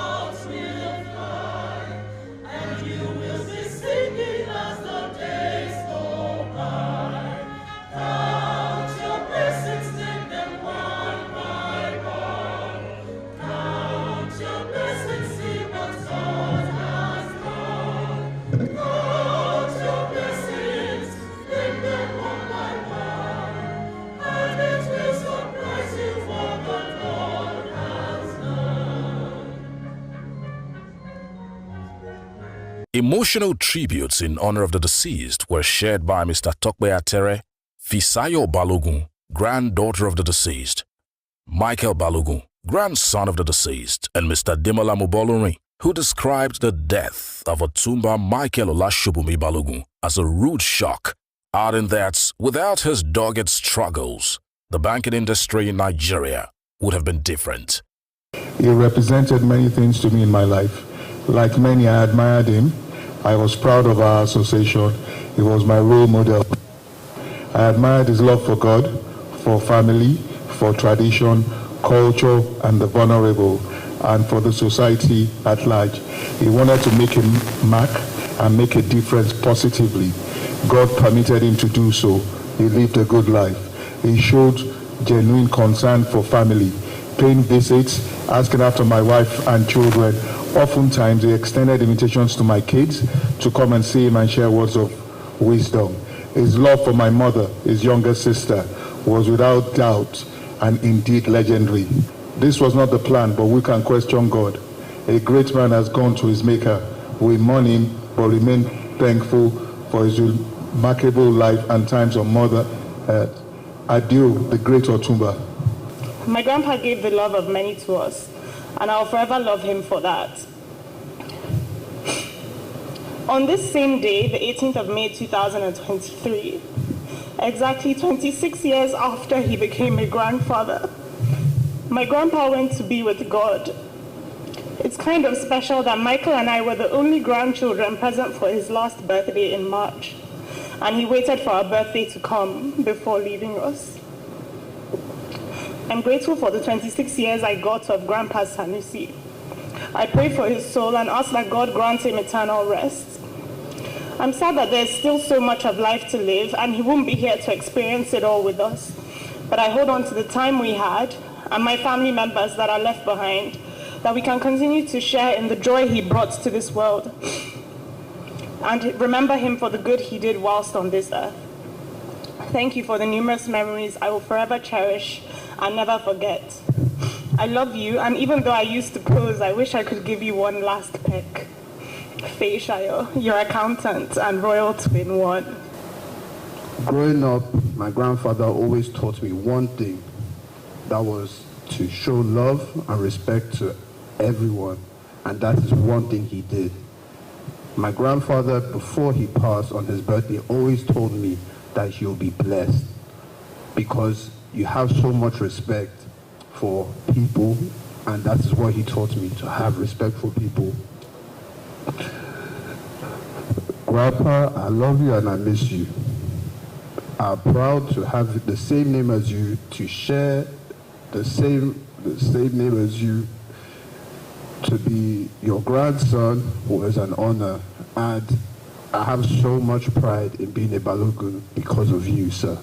Emotional tributes in honor of the deceased were shared by Mr. Tokbe Atere, Fisayo Balogun, granddaughter of the deceased, Michael Balogun, grandson of the deceased, and Mr. Demola Mubolori, who described the death of Otumba Michael Olashubumi Balogun as a rude shock, adding that without his dogged struggles, the banking industry in Nigeria would have been different. He represented many things to me in my life. Like many, I admired him. I was proud of our association. He was my role model. I admired his love for God, for family, for tradition, culture, and the vulnerable, and for the society at large. He wanted to make a mark and make a difference positively. God permitted him to do so. He lived a good life. He showed genuine concern for family, paying visits, asking after my wife and children. Oftentimes, he extended invitations to my kids to come and see him and share words of wisdom. His love for my mother, his younger sister, was without doubt and indeed legendary. This was not the plan, but we can question God. A great man has gone to his maker. We mourn him, but remain thankful for his remarkable life and times of mother. Adieu, the great Otumba. My grandpa gave the love of many to us, and I'll forever love him for that. On this same day, the 18th of May 2023, exactly 26 years after he became a grandfather, my grandpa went to be with God. It's kind of special that Michael and I were the only grandchildren present for his last birthday in March, and he waited for our birthday to come before leaving us. I'm grateful for the 26 years I got of Grandpa's Sanusi. I pray for his soul and ask that God grant him eternal rest. I'm sad that there's still so much of life to live and he won't be here to experience it all with us. But I hold on to the time we had and my family members that are left behind, that we can continue to share in the joy he brought to this world and remember him for the good he did whilst on this earth. Thank you for the numerous memories I will forever cherish and never forget. I love you, and even though I used to pose, I wish I could give you one last peck. Faye Shayo, your accountant and royal twin one. Growing up, my grandfather always taught me one thing, that was to show love and respect to everyone, and that is one thing he did. My grandfather, before he passed on his birthday, always told me that you'll be blessed because you have so much respect for people, and that is what he taught me, to have respect for people. Grandpa, I love you and I miss you. I'm proud to have the same name as you, to share the same name as you, to be your grandson was an honor, and I have so much pride in being a Balogun because of you, sir.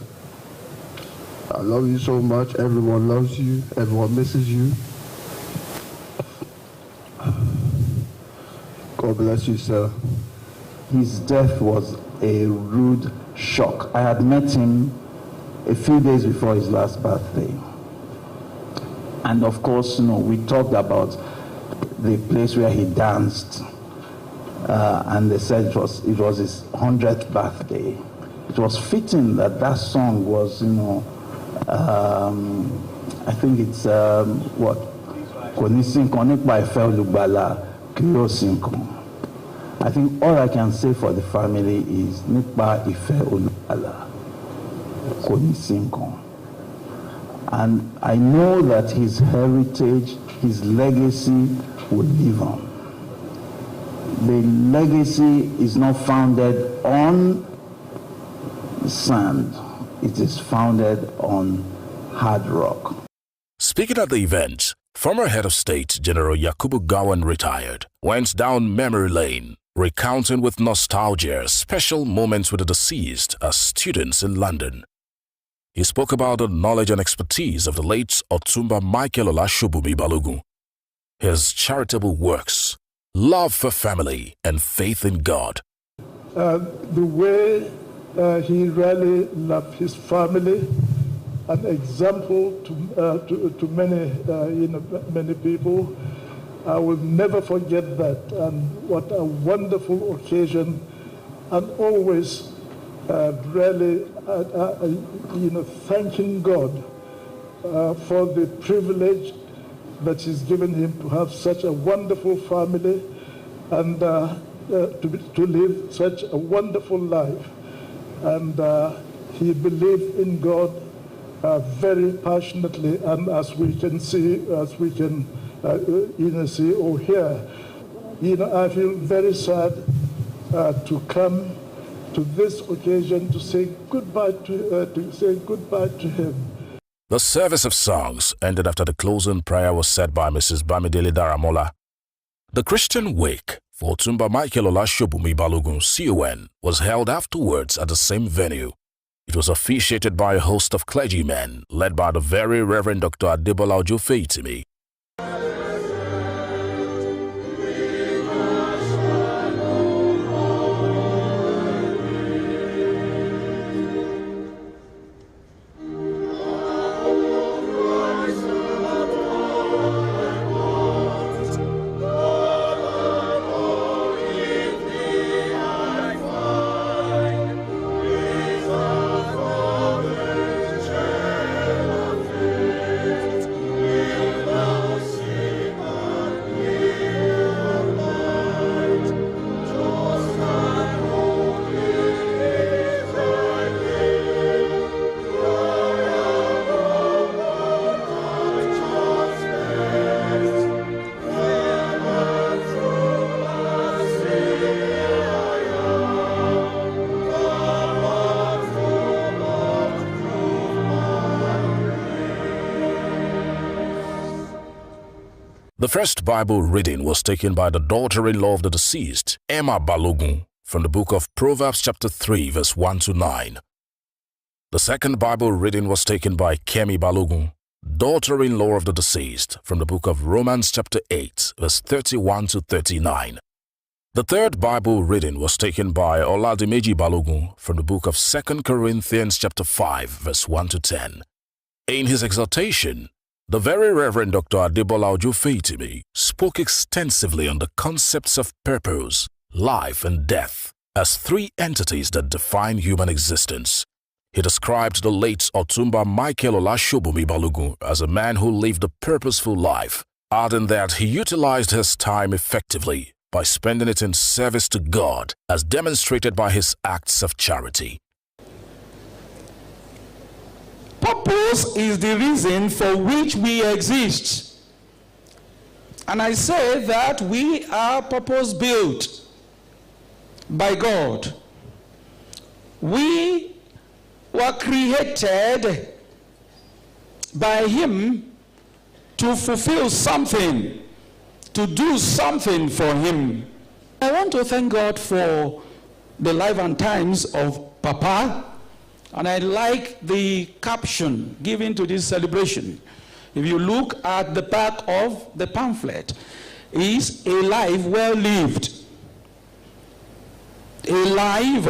I love you so much. Everyone loves you. Everyone misses you. God bless you, sir. His death was a rude shock. I had met him a few days before his last birthday. And of course, we talked about the place where he danced. And they said it was his 100th birthday. It was fitting that that song was, I think it's what? I think all I can say for the family is Nipa Ife Olubala Konisinko. And I know that his heritage, his legacy will live on. The legacy is not founded on sand. It is founded on hard rock. Speaking at the event, former head of state General Yakubu Gowon retired, went down memory lane, recounting with nostalgia special moments with the deceased as students in London. He spoke about the knowledge and expertise of the late Otumba Michael Olashubumi Balogun, his charitable works, love for family, and faith in God. The way he really loved his family, an example to many, many people. I will never forget that. And what a wonderful occasion, and always really, thanking God for the privilege that He's given him to have such a wonderful family and to live such a wonderful life. And he believed in God very passionately, and as we can see, see or hear, I feel very sad to come to this occasion to say goodbye to him. The service of songs ended after the closing prayer was said by Mrs. Bamidele Daramola. The Christian wake for Otumba Michael Olashobumi Balogun CON was held afterwards at the same venue. It was officiated by a host of clergymen led by the Very Reverend Dr. Adebola Ojofeitimi. The first Bible reading was taken by the daughter-in-law of the deceased, Emma Balogun, from the book of Proverbs chapter 3 verse 1 to 9. The second Bible reading was taken by Kemi Balogun, daughter-in-law of the deceased, from the book of Romans chapter 8 verse 31 to 39. The third Bible reading was taken by Oladimeji Balogun from the book of 2 Corinthians chapter 5 verse 1 to 10. In his exhortation, the Very Reverend Dr. Adebola Ojofeitimi spoke extensively on the concepts of purpose, life, and death as three entities that define human existence. He described the late Otumba Michael Olashobumi Balogun as a man who lived a purposeful life, adding that he utilized his time effectively by spending it in service to God, as demonstrated by his acts of charity. Purpose is the reason for which we exist. And I say that we are purpose-built by God. We were created by Him to fulfill something, to do something for Him. I want to thank God for the life and times of Papa. And I like the caption given to this celebration. If you look at the back of the pamphlet, is a life well lived. A life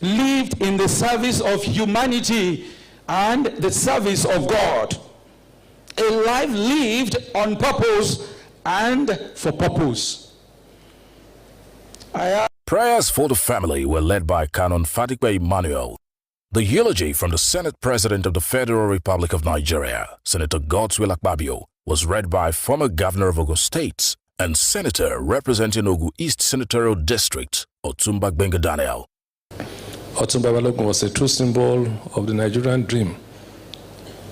lived in the service of humanity and the service of God. A life lived on purpose and for purpose. Prayers for the family were led by Canon Fatikwe Emmanuel. The eulogy from the Senate President of the Federal Republic of Nigeria, Senator Godswill Akpabio, was read by former Governor of Ogun State and Senator representing Ogun East Senatorial District, Otumba Gbenga Daniel. Otumba Balogun was a true symbol of the Nigerian dream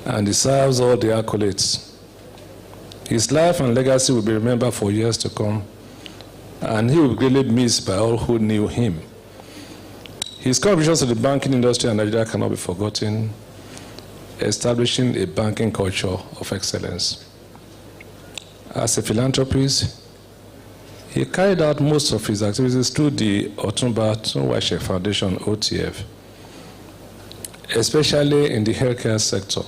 and deserves all the accolades. His life and legacy will be remembered for years to come, and he will be greatly missed by all who knew him. His contributions to the banking industry in Nigeria cannot be forgotten, establishing a banking culture of excellence. As a philanthropist, he carried out most of his activities through the Otumba Tunwaishe Foundation, OTF, especially in the healthcare sector.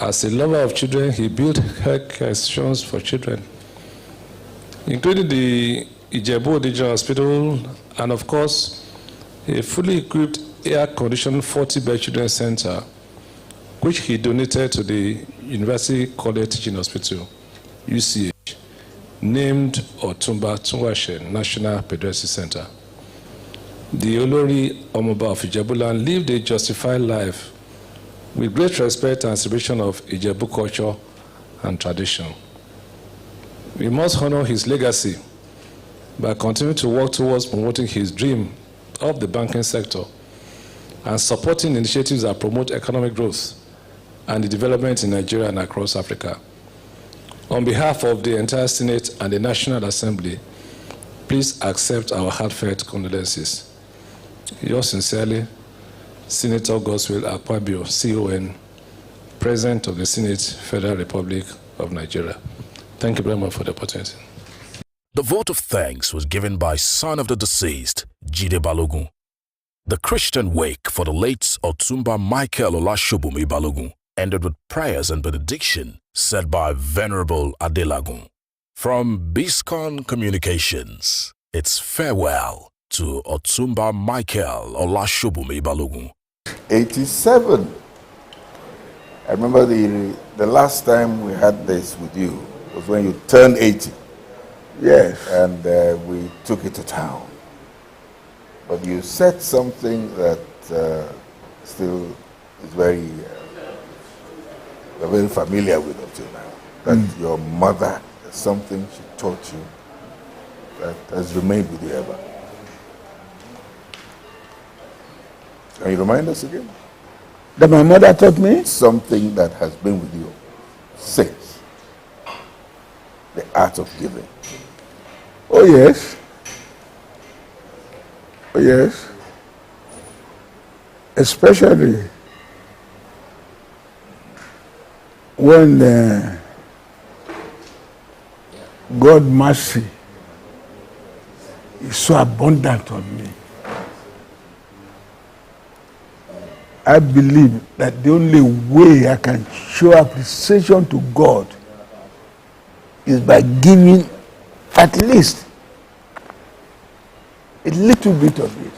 As a lover of children, he built healthcare institutions for children, including the Ijebu Digital Hospital, and of course, a fully equipped air-conditioned 40-bed children's center, which he donated to the University College Teaching Hospital. UCH, named Otumba Tunwashe National Pediatric Center. The Olori Omoba of Ijebuland lived a justified life with great respect and celebration of Ijebu culture and tradition. We must honor his legacy by continuing to work towards promoting his dream of the banking sector and supporting initiatives that promote economic growth and the development in Nigeria and across Africa. On behalf of the entire Senate and the National Assembly, please accept our heartfelt condolences. Yours sincerely, Senator Godswill Akpabio, CON, President of the Senate, Federal Republic of Nigeria. Thank you very much for the opportunity. The vote of thanks was given by son of the deceased, Jide Balogun. The Christian wake for the late Otumba Michael Olashobumi Balogun ended with prayers and benediction said by Venerable Adelagun. From Biscon Communications, it's farewell to Otumba Michael Olashobumi Balogun. 87. I remember the last time we had this with you was when you turned 80. Yes. And we took it to town. But you said something that still is very, we're very familiar with up till now. That your mother, something she taught you that has remained with you ever. Can you remind us again? That my mother taught me? Something that has been with you since. The art of giving. Oh, yes. Oh, yes. Especially when God's mercy is so abundant on me. I believe that the only way I can show appreciation to God is by giving at least a little bit of it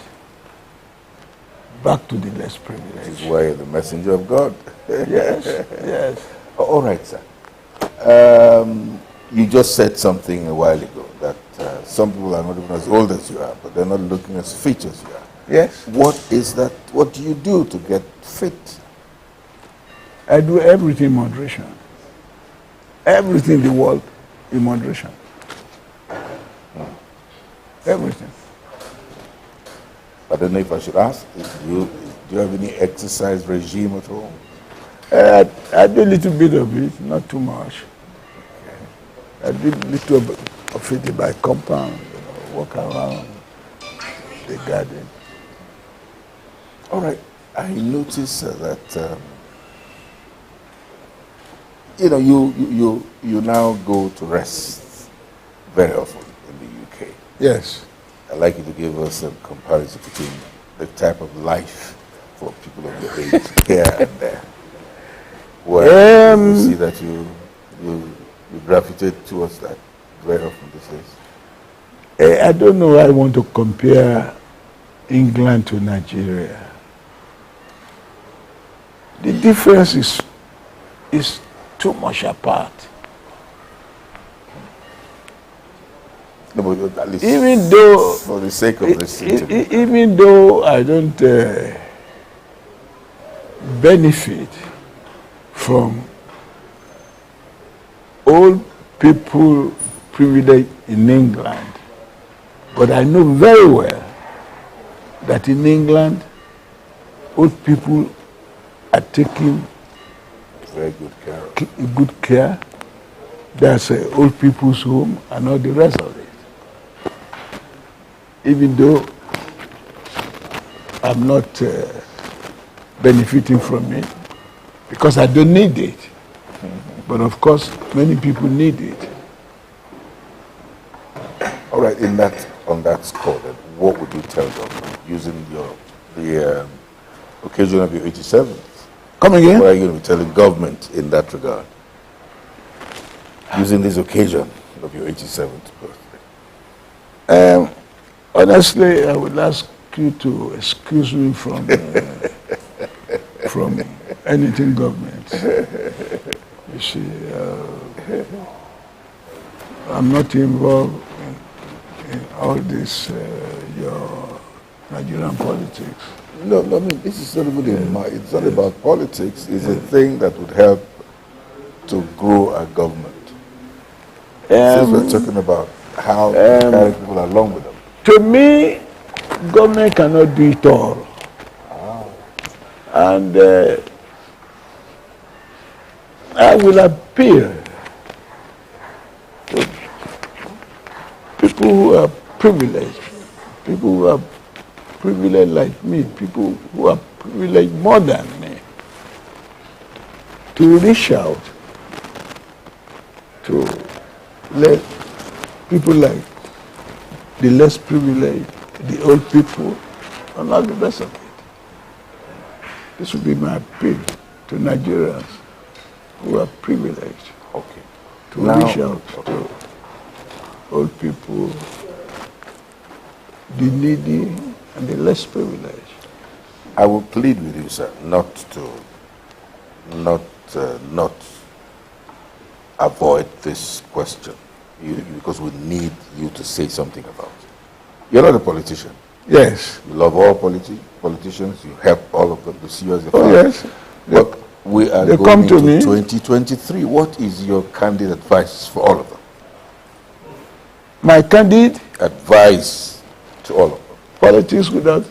back to the less privileged. This is why you're the messenger of God. Yes, yes. All right, sir. You just said something a while ago that some people are not even as old as you are, but they're not looking as fit as you are. Yes. What is that? What do you do to get fit? I do everything in moderation. Everything in the world in moderation. Everything. I don't know if I should ask, do you have any exercise regime at all? I do a little bit of it, not too much. I do a little of it by compound, walk around the garden. All right. I notice that you now go to rest very often in the UK. Yes. I'd like you to give us a comparison between the type of life for people of your age here and there. Where you see that you gravitate towards that very often these days. I don't know. I want to compare England to Nigeria. The difference is too much apart. No, but at least even though, for the sake of this, even though I don't benefit from old people privilege in England, but I know very well that in England, old people are taking very good care. There's old people's home and all the rest of it. Even though I'm not benefiting from it, because I don't need it. But of course, many people need it. All right, on that score, then, what would you tell them using the occasion of your 87th? Come again? What are you going to be telling government in that regard? Using this occasion of your 87th birthday. Honestly, I would ask you to excuse me from anything government. You see, I'm not involved in all this, your Nigerian politics. No, I mean, this is not even it's not about politics. It's a thing that would help to grow a government. Since we're talking about how to carry people along with them. To me, government cannot do it all. And I will appeal to people who are privileged, people who are privileged like me, people who are privileged more than me, to reach out to let people like the less privileged, the old people, and all the rest of it. This would be my appeal to Nigerians who are privileged. Okay. To reach out to old people, the needy, and the less privileged. I will plead with you, sir, not avoid this question, because we need you to say something about it. You're not a politician. Yes. You love all politicians. You help all of them to see you as a father. Yes. But we are going into 2023. What is your candid advice for all of them? My candid advice to all of them. Politics without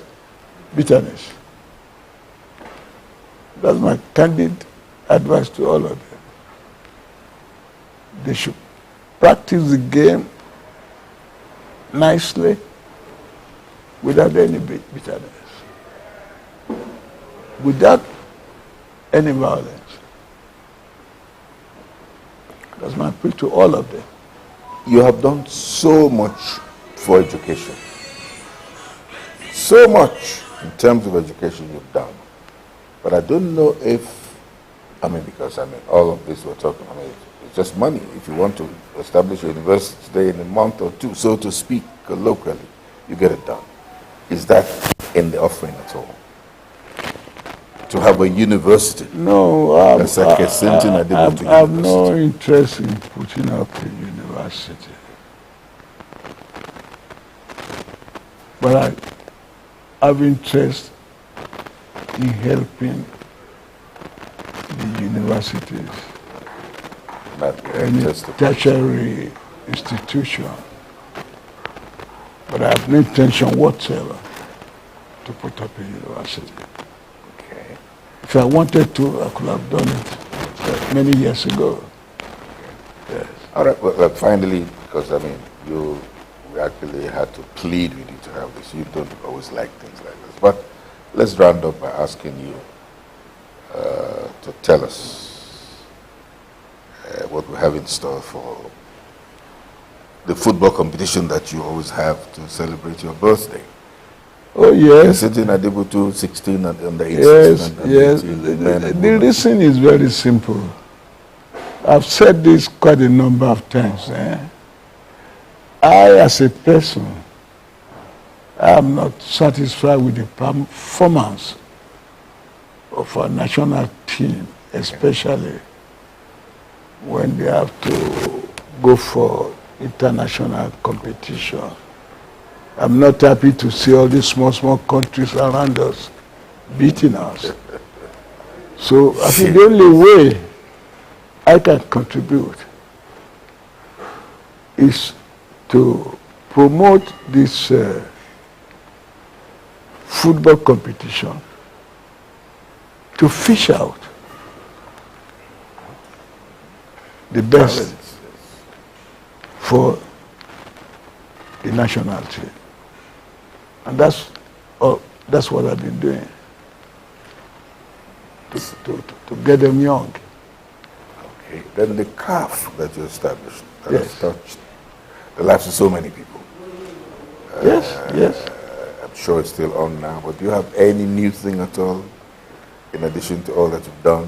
bitterness. That's my candid advice to all of them. They should practice the game nicely without any bitterness, without any violence. That's my appeal to all of them. You have done so much for education. So much in terms of education you've done. But I don't know if, because all of this we're talking, it's just money. If you want to establish a university today in a month or two, so to speak, locally, you get it done. Is that in the offering at all? To have a university? No, I have no interest in putting up a university. But I have interest in helping the universities, any tertiary institution. But I have no intention whatsoever to put up a university. Okay. If I wanted to, I could have done it many years ago. Yes. All right, well, finally, because we actually had to plead with you to have this. You don't always like things like this. But let's round up by asking you to tell us what we have in store for the football competition that you always have to celebrate your birthday. Oh, yes. You're sitting at Debut 16 and under 18. Yes. The reason is very simple. I've said this quite a number of times. I, as a person, am not satisfied with the performance of our national team, especially when they have to go for international competition. I'm not happy to see all these small countries around us beating us. So I think the only way I can contribute is to promote this football competition, to fish out the best for the national team. And that's what I've been doing, to get them young. Okay, then the CAF that you established, that has touched the lives of so many people. Yes. I'm sure it's still on now, but do you have any new thing at all, in addition to all that you've done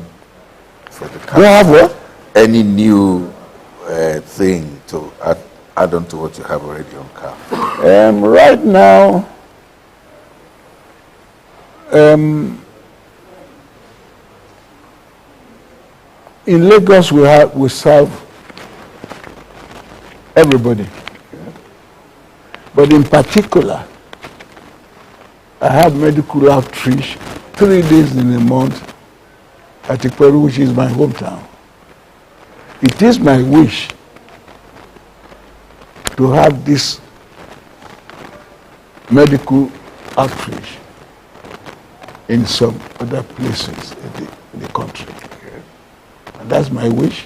for the CAF? Do I have what? Any new thing to add on to what you have already on CAF? Right now, in Lagos we serve everybody. But in particular, I have medical outreach 3 days in a month at Ikperu, which is my hometown. It is my wish to have this medical outreach in some other places in the country. And that's my wish,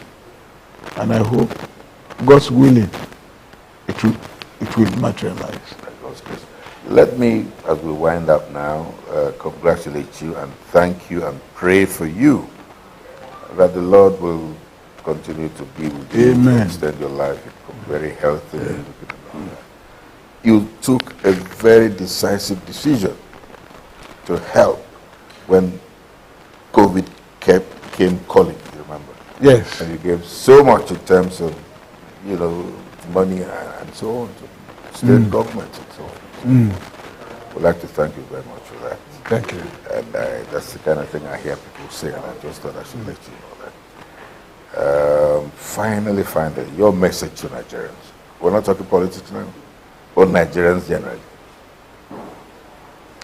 and I hope, God's willing, it will materialize. Let me, as we wind up now, congratulate you and thank you and pray for you that the Lord will continue to be with you, Amen. to extend your life, become very healthy. You took a very decisive decision to help when COVID came calling, you remember? Yes. And you gave so much in terms of, money and so on to state governments and so on. We'd like to thank you very much for that. Thank you. And that's the kind of thing I hear people say, and I just thought I should let you know that. Finally, your message to Nigerians. We're not talking politics now, or Nigerians generally.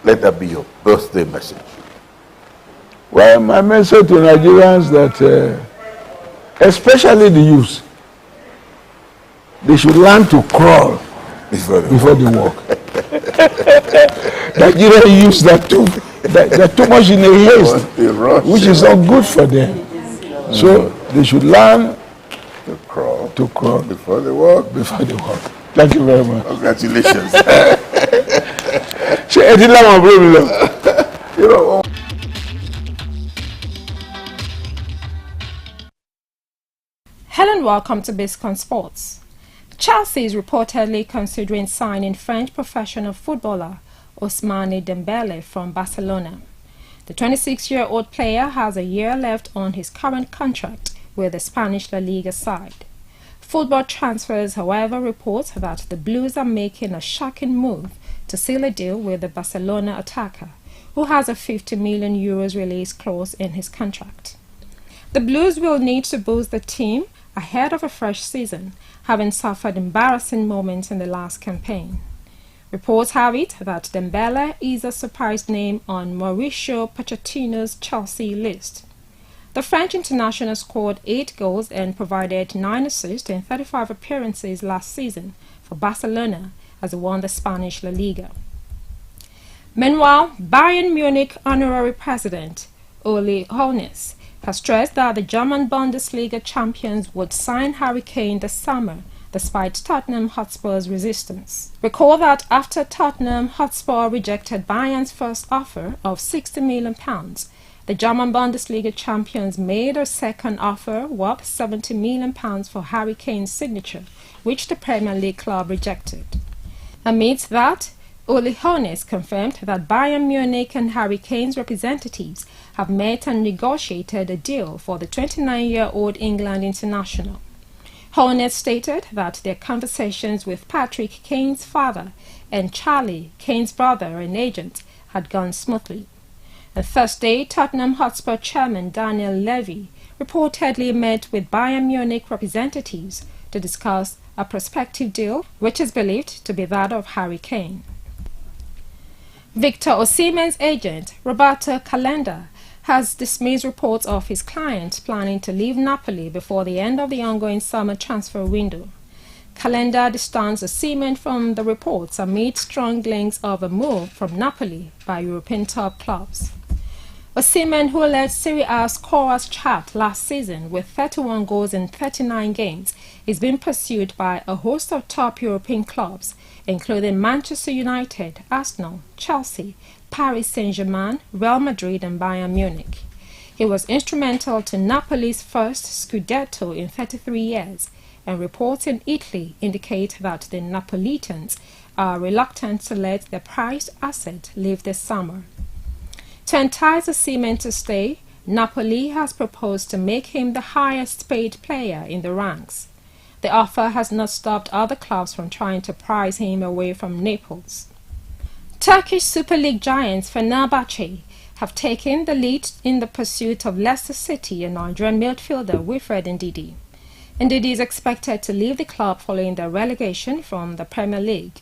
Let that be your birthday message. Well, my message to Nigerians that, especially the youth, they should learn to crawl before they walk. Nigerian youth that they're too much in a haste, which is not good for them. So they should learn to crawl before they walk. Thank you very much. Congratulations. Hello and welcome to Biscon Sports. Chelsea is reportedly considering signing French professional footballer Ousmane Dembele from Barcelona. The 26-year-old player has a year left on his current contract with the Spanish La Liga side. Football Transfers, however, reports that the Blues are making a shocking move to seal a deal with the Barcelona attacker, who has a €50 million release clause in his contract. The Blues will need to boost the team ahead of a fresh season, having suffered embarrassing moments in the last campaign. Reports have it that Dembele is a surprise name on Mauricio Pochettino's Chelsea list. The French international scored 8 goals and provided 9 assists in 35 appearances last season for Barcelona as they won the Spanish La Liga. Meanwhile, Bayern Munich honorary president Uli Hoeneß has stressed that the German Bundesliga champions would sign Harry Kane this summer despite Tottenham Hotspur's resistance. Recall that after Tottenham Hotspur rejected Bayern's first offer of £60 million, the German Bundesliga champions made a second offer worth £70 million for Harry Kane's signature, which the Premier League club rejected. Amidst that, Uli Hoeneß confirmed that Bayern Munich and Harry Kane's representatives have met and negotiated a deal for the 29-year-old England international. Hoeneß stated that their conversations with Patrick Kane's father and Charlie, Kane's brother and agent, had gone smoothly. On Thursday, Tottenham Hotspur chairman Daniel Levy reportedly met with Bayern Munich representatives to discuss a prospective deal, which is believed to be that of Harry Kane. Victor Osimhen's agent, Roberto Calenda, has dismissed reports of his client planning to leave Napoli before the end of the ongoing summer transfer window. Calenda distanced Osimhen from the reports amid strong links of a move from Napoli by European top clubs. Osimhen, who led Serie A scorers chart last season with 31 goals in 39 games, is being pursued by a host of top European clubs, including Manchester United, Arsenal, Chelsea, Paris Saint-Germain, Real Madrid and Bayern Munich. He was instrumental to Napoli's first Scudetto in 33 years, and reports in Italy indicate that the Neapolitans are reluctant to let their prized asset leave this summer. To entice Osimhen to stay, Napoli has proposed to make him the highest paid player in the ranks. The offer has not stopped other clubs from trying to prize him away from Naples. Turkish Super League giants Fenerbahce have taken the lead in the pursuit of Leicester City and Nigerian midfielder Wilfred Ndidi. Ndidi is expected to leave the club following the relegation from the Premier League.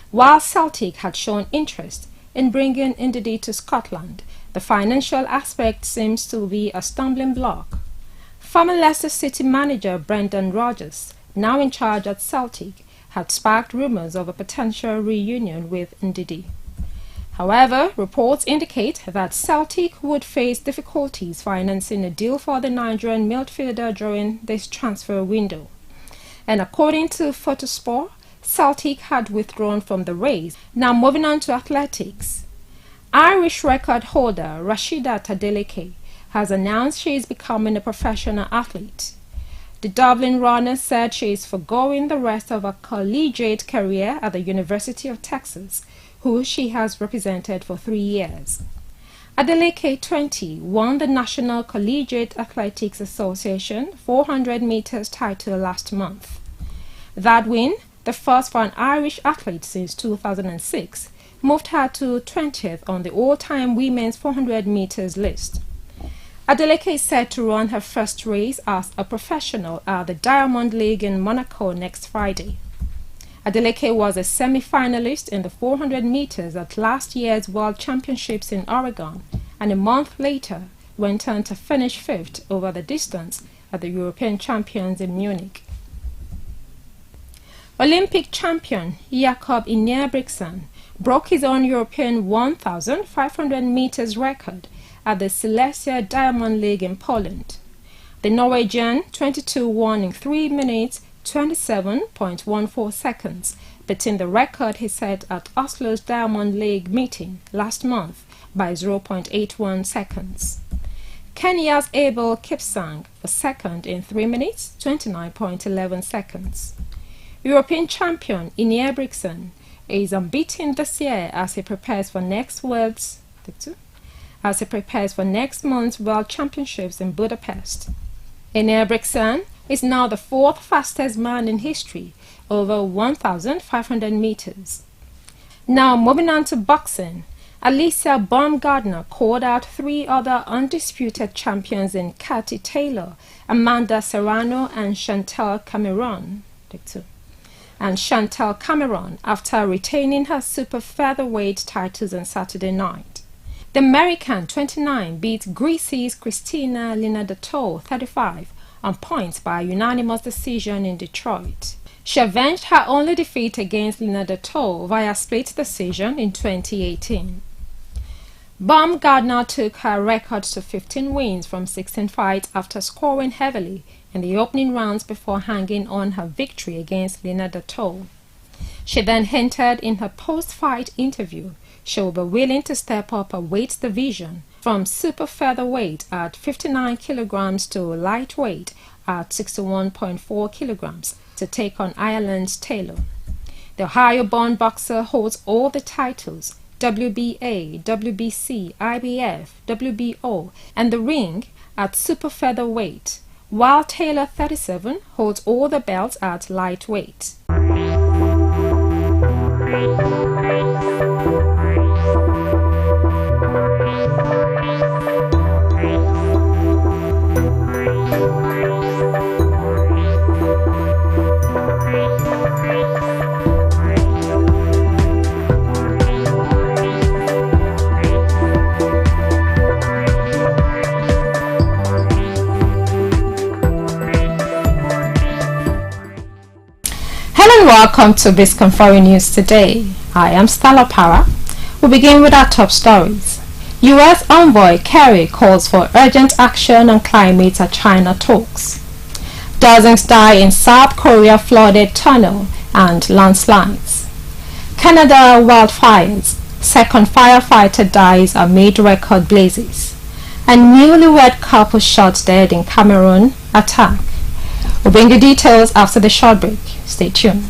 While Celtic had shown interest in bringing Ndidi to Scotland, the financial aspect seems to be a stumbling block. Former Leicester City manager Brendan Rodgers, now in charge at Celtic, had sparked rumours of a potential reunion with Ndidi. However, reports indicate that Celtic would face difficulties financing a deal for the Nigerian midfielder during this transfer window. And according to Photosport, Celtic had withdrawn from the race. Now moving on to athletics. Irish record holder Rashida Adeleke has announced she is becoming a professional athlete. The Dublin runner said she is foregoing the rest of her collegiate career at the University of Texas, who she has represented for 3 years. Adeleke, 20, won the National Collegiate Athletics Association 400 meters title last month. That win, the first for an Irish athlete since 2006, moved her to 20th on the all-time women's 400 meters list. Adeleke is set to run her first race as a professional at the Diamond League in Monaco next Friday. Adeleke was a semi-finalist in the 400 meters at last year's World Championships in Oregon, and a month later went on to finish 5th over the distance at the European Champions in Munich. Olympic champion Jakob Ingebrigtsen broke his own European 1,500 meters record at the Silesia Diamond League in Poland. The Norwegian 22 won in 3 minutes 27.14 seconds, beating the record he set at Oslo's Diamond League meeting last month by 0.81 seconds. Kenya's Abel Kipsang was second in 3 minutes 29.11 seconds. European champion Ingebrigtsen is unbeaten this year as he prepares for next month's World Championships in Budapest. Ingebrigtsen is now the 4th fastest man in history over 1,500 meters. Now moving on to boxing, Alicia Baumgardner called out 3 other undisputed champions in Katie Taylor, Amanda Serrano and Chantal Cameron. After retaining her super featherweight titles on Saturday night. The American 29 beat Greece's Christina Linardatou 35 on points by unanimous decision in Detroit. She avenged her only defeat against Linardatou via split decision in 2018. Baumgardner took her record to 15 wins from 16 fights after scoring heavily in the opening rounds before hanging on her victory against Linardatou. She then hinted in her post-fight interview she will be willing to step up her weight division from super featherweight at 59 kilograms to lightweight at 61.4 kilograms to take on Ireland's Taylor. The Ohio-born boxer holds all the titles, WBA, WBC, IBF, WBO, and the ring at super featherweight, while Taylor, 37, holds all the belts at lightweight. Welcome to Biscon Foreign News today. I am Stella Para. We begin with our top stories. U.S. envoy Kerry calls for urgent action on climate at China talks. Dozens die in South Korea flooded tunnel and landslides. Canada wildfires. Second firefighter dies amid record blazes. And newlywed couple shot dead in Cameroon attack. We'll bring you details after the short break. Stay tuned.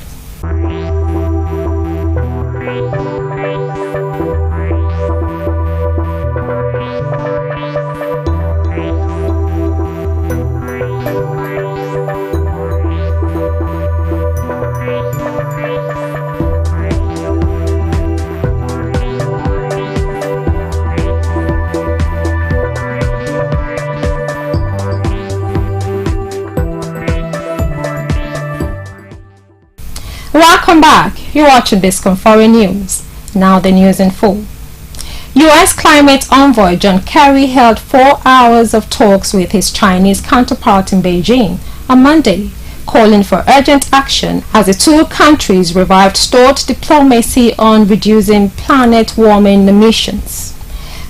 Welcome back. You're watching Biscon Foreign News. Now the news in full. U.S. climate envoy John Kerry held 4 hours of talks with his Chinese counterpart in Beijing on Monday, calling for urgent action as the two countries revived stored diplomacy on reducing planet warming emissions.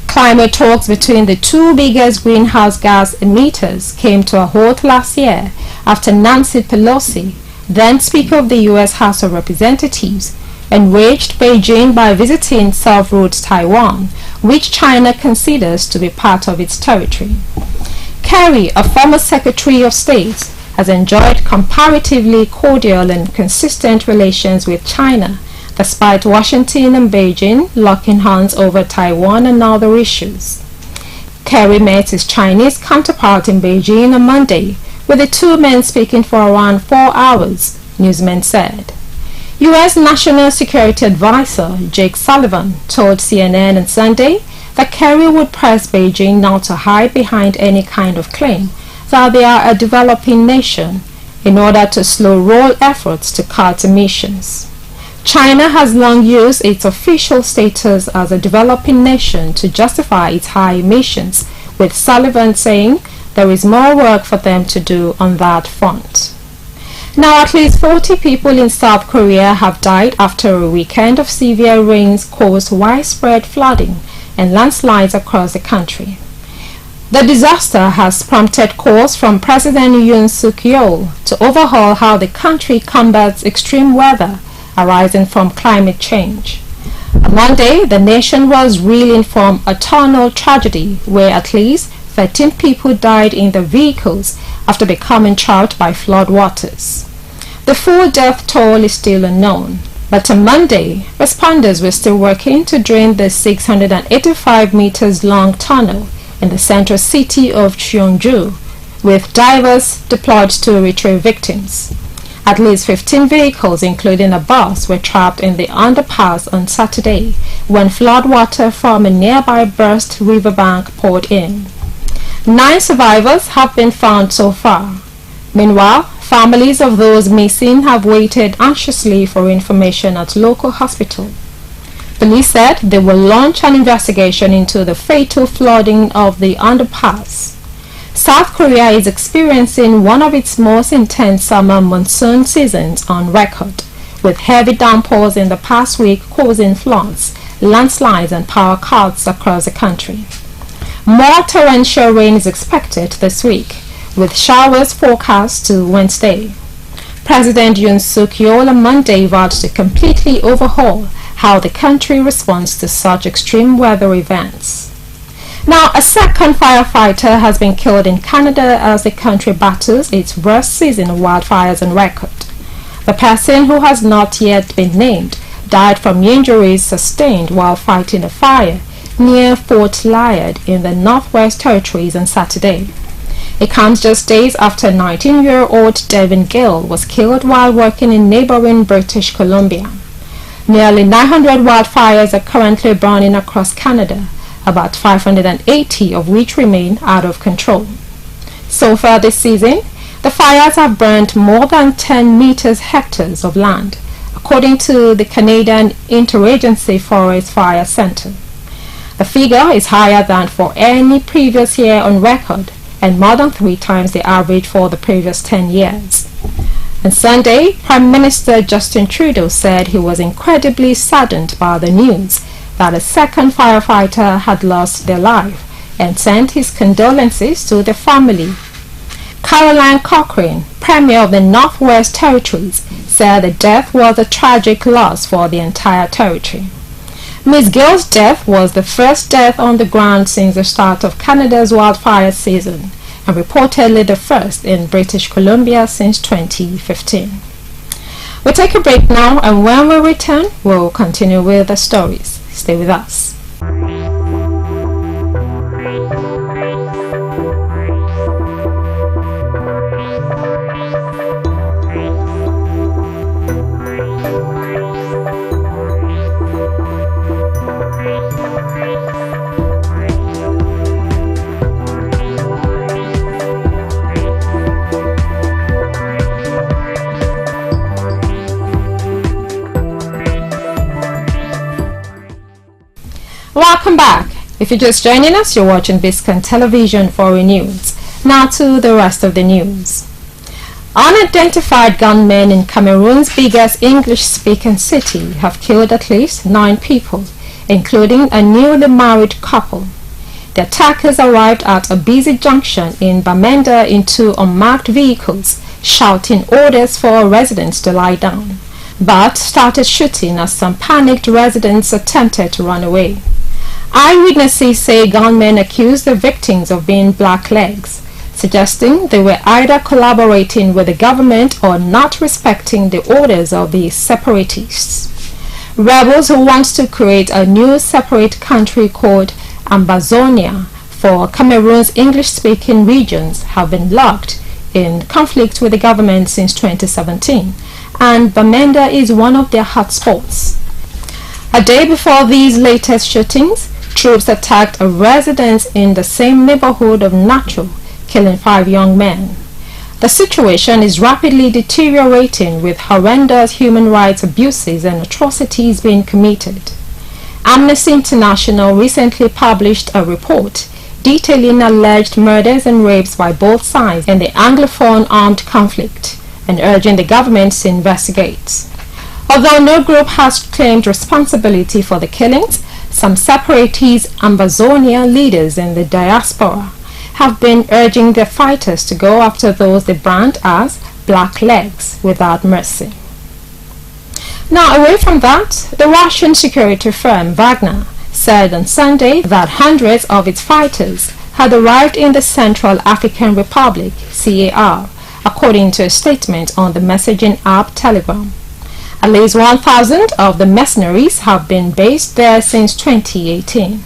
Climate talks between the two biggest greenhouse gas emitters came to a halt last year after Nancy Pelosi, then Speaker of the U.S. House of Representatives, enraged Beijing by visiting self-ruled Taiwan, which China considers to be part of its territory. Kerry, a former Secretary of State, has enjoyed comparatively cordial and consistent relations with China, despite Washington and Beijing locking hands over Taiwan and other issues. Kerry met his Chinese counterpart in Beijing on Monday, with the two men speaking for around 4 hours, newsmen said. U.S. National Security Advisor Jake Sullivan told CNN on Sunday that Kerry would press Beijing not to hide behind any kind of claim that they are a developing nation in order to slow-roll efforts to cut emissions. China has long used its official status as a developing nation to justify its high emissions, with Sullivan saying there is more work for them to do on that front. Now, at least 40 people in South Korea have died after a weekend of severe rains caused widespread flooding and landslides across the country. The disaster has prompted calls from President Yoon Suk-yeol to overhaul how the country combats extreme weather arising from climate change. On Monday, the nation was reeling from a tornado tragedy where at least 13 people died in their vehicles after becoming trapped by flood waters. The full death toll is still unknown, but on Monday, responders were still working to drain the 685 meters long tunnel in the central city of Cheongju, with divers deployed to retrieve victims. At least 15 vehicles, including a bus, were trapped in the underpass on Saturday when floodwater from a nearby burst riverbank poured in. 9 survivors have been found so far. Meanwhile, families of those missing have waited anxiously for information at local hospital. Police said they will launch an investigation into the fatal flooding of the underpass. South Korea is experiencing one of its most intense summer monsoon seasons on record, with heavy downpours in the past week causing floods, landslides and power cuts across the country. More torrential rain is expected this week, with showers forecast to Wednesday. President Yoon Suk-yeol on Monday vowed to completely overhaul how the country responds to such extreme weather events. Now, a second firefighter has been killed in Canada as the country battles its worst season of wildfires on record. The person, who has not yet been named, died from injuries sustained while fighting a fire near Fort Liard in the Northwest Territories on Saturday. It comes just days after 19-year-old Devin Gill was killed while working in neighboring British Columbia. Nearly 900 wildfires are currently burning across Canada, about 580 of which remain out of control. So far this season, the fires have burned more than 10 hectares of land, according to the Canadian Interagency Forest Fire Centre. The figure is higher than for any previous year on record and more than 3 times the average for the previous 10 years. On Sunday, Prime Minister Justin Trudeau said he was incredibly saddened by the news that a second firefighter had lost their life and sent his condolences to the family. Caroline Cochrane, Premier of the Northwest Territories, said the death was a tragic loss for the entire territory. Ms. Gill's death was the first death on the ground since the start of Canada's wildfire season, and reportedly the first in British Columbia since 2015. We'll take a break now, and when we return, we'll continue with the stories. Stay with us. Welcome back. If you're just joining us, you're watching Biscon Television Foreign News. Now to the rest of the news. Unidentified gunmen in Cameroon's biggest English-speaking city have killed at least 9 people, including a newly married couple. The attackers arrived at a busy junction in Bamenda in 2 unmarked vehicles, shouting orders for residents to lie down, but started shooting as some panicked residents attempted to run away. Eyewitnesses say gunmen accused the victims of being blacklegs, suggesting they were either collaborating with the government or not respecting the orders of the separatists. Rebels who want to create a new separate country called Ambazonia for Cameroon's English-speaking regions have been locked in conflict with the government since 2017, and Bamenda is one of their hotspots. A day before these latest shootings, troops attacked a residence in the same neighborhood of Nacho, killing 5 young men. The situation is rapidly deteriorating, with horrendous human rights abuses and atrocities being committed. Amnesty International recently published a report detailing alleged murders and rapes by both sides in the Anglophone armed conflict and urging the government to investigate. Although no group has claimed responsibility for the killings, some separatist Ambazonia leaders in the diaspora have been urging their fighters to go after those they brand as blacklegs without mercy. Now, away from that, the Russian security firm Wagner said on Sunday that hundreds of its fighters had arrived in the Central African Republic, CAR, according to a statement on the messaging app Telegram. At least 1,000 of the mercenaries have been based there since 2018.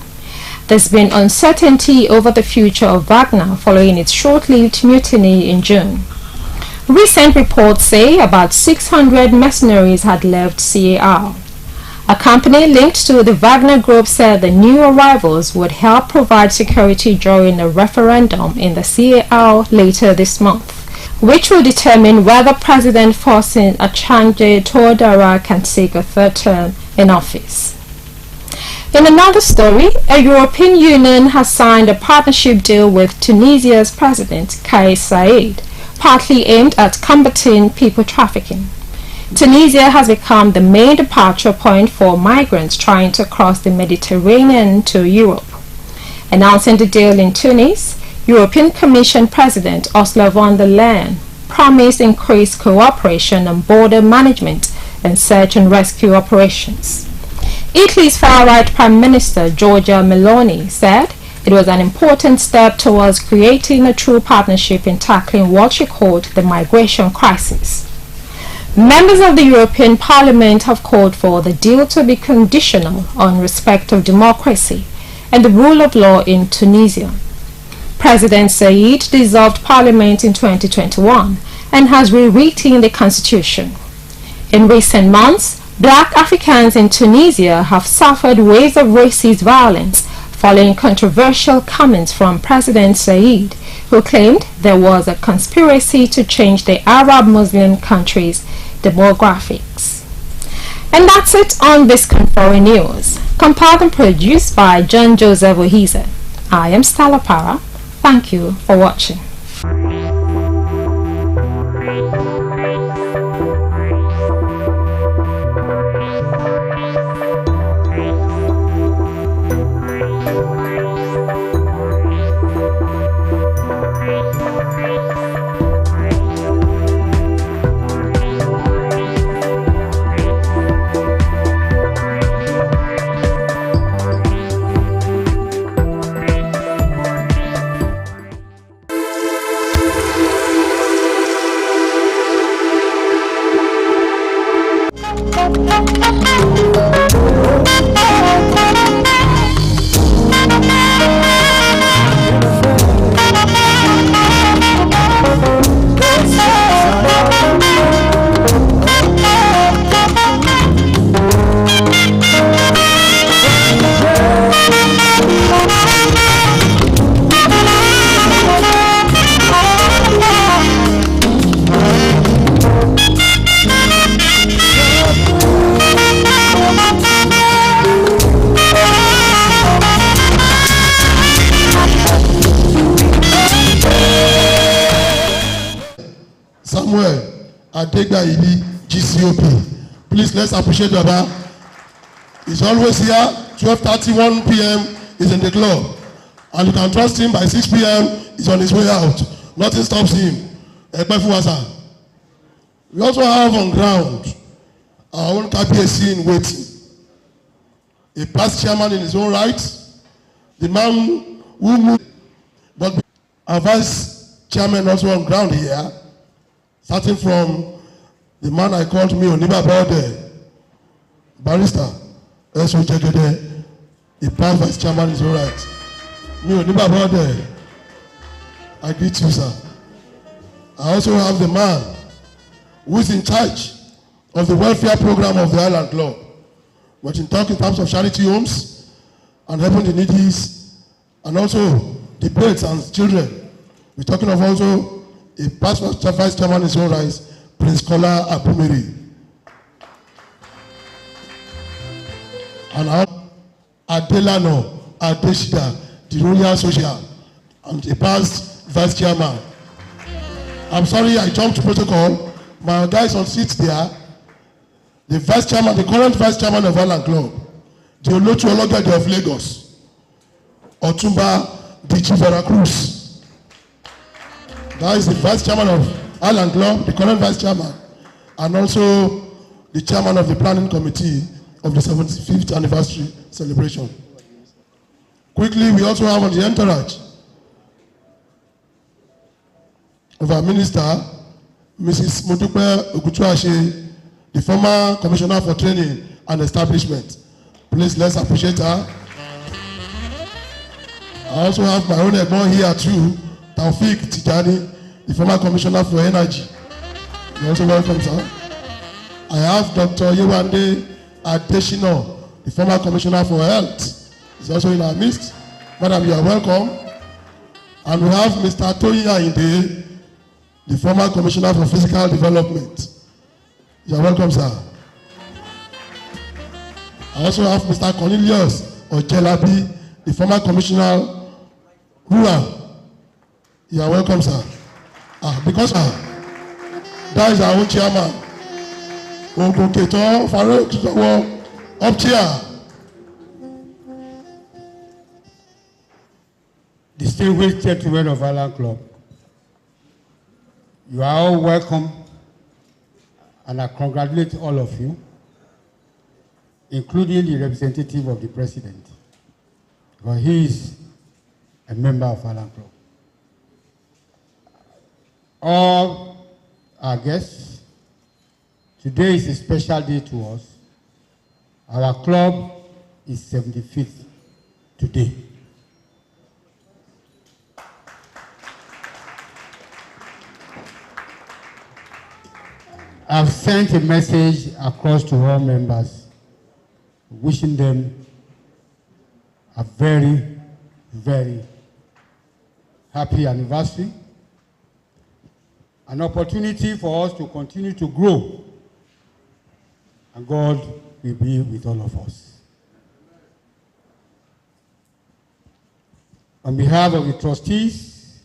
There's been uncertainty over the future of Wagner following its short-lived mutiny in June. Recent reports say about 600 mercenaries had left CAR. A company linked to the Wagner Group said the new arrivals would help provide security during a referendum in the CAR later this month, which will determine whether President Faustin Archange Touadéra can seek a 3rd term in office. In another story, a European Union has signed a partnership deal with Tunisia's President Kais Saied, partly aimed at combating people trafficking. Tunisia has become the main departure point for migrants trying to cross the Mediterranean to Europe. Announcing the deal in Tunis, European Commission President Ursula von der Leyen promised increased cooperation on border management and search and rescue operations. Italy's far-right Prime Minister Giorgia Meloni said it was an important step towards creating a true partnership in tackling what she called the migration crisis. Members of the European Parliament have called for the deal to be conditional on respect of democracy and the rule of law in Tunisia. President Saied dissolved Parliament in 2021 and has rewritten the constitution. In recent months, Black Africans in Tunisia have suffered waves of racist violence following controversial comments from President Saied, who claimed there was a conspiracy to change the Arab Muslim country's demographics. And that's it on Biscon Foreign News, compiled and produced by John Joseph Ohize. I am Stella Para. Thank you for watching. Adegbayi, GCOP. Please, let's appreciate Baba. He's always here. 12:31 p.m. is in the club. And you can trust him by 6 p.m. he's on his way out. Nothing stops him. We also have on ground our own KPAC in waiting. A past chairman in his own right, the man who moved, but our vice chairman also on ground here, starting from the man I called me Oniba Bode, barrister, S.O. Jegede, the past vice chairman in his own right. Me Oniba Bode, I greet you, sir. I also have the man who is in charge of the welfare program of the Island Club. But in talk in terms of charity homes and helping the needy and also the parents and children. We're talking of also a past vice chairman in his own right, Prince Kola Abumeri. And Adelano Adeshida, the Royal Social, and a past vice chairman. I'm sorry I jumped protocol. My guys on seats there. The vice chairman, the current vice chairman of Island Club, the Olotu Ologade of Lagos, Otumba Dichi Veracruz. That is the vice chairman of Island Club, the current vice chairman, and also the chairman of the planning committee of the 75th anniversary celebration. Quickly, we also have on the entourage of our minister, Mrs. Modupe Ogutuashe, the former commissioner for training and establishment. Please, let's appreciate her. I also have my own Egbon here too, Taufik Tijani, the former commissioner for energy. You're also welcome, sir. I have Dr. Yewande Adeshino, the former commissioner for health. He's also in our midst. Madam, you are welcome. And we have Mr. Toya Inde, the former commissioner for physical development. You're welcome, sir. I also have Mr. Cornelius Ojelabi, the former commissioner, rural. You're welcome, sir. Because that is our own chairman. Up here. Distinguished gentlemen of Island Club, you are all welcome. And I congratulate all of you, including the representative of the president, because he is a member of Island Club. All our guests, today is a special day to us. Our club is 75th today. I've sent a message across to all members, wishing them a very, very happy anniversary, an opportunity for us to continue to grow, and God will be with all of us. On behalf of the trustees,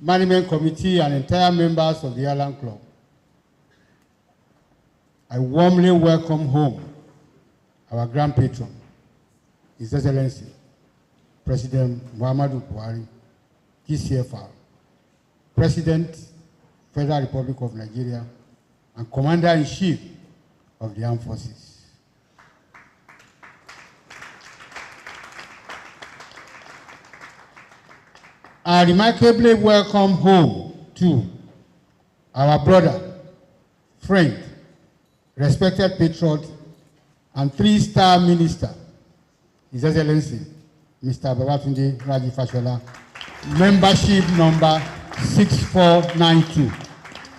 management committee, and entire members of the Island Club, I warmly welcome home our Grand Patron, His Excellency, President Muhammadu Buhari, TCFR, President, Federal Republic of Nigeria, and Commander-in-Chief of the Armed Forces. I remarkably welcome home to our brother, friend, respected patron, and three-star minister, His Excellency, Mr. Babatunde Raji Fashola, membership number 6492,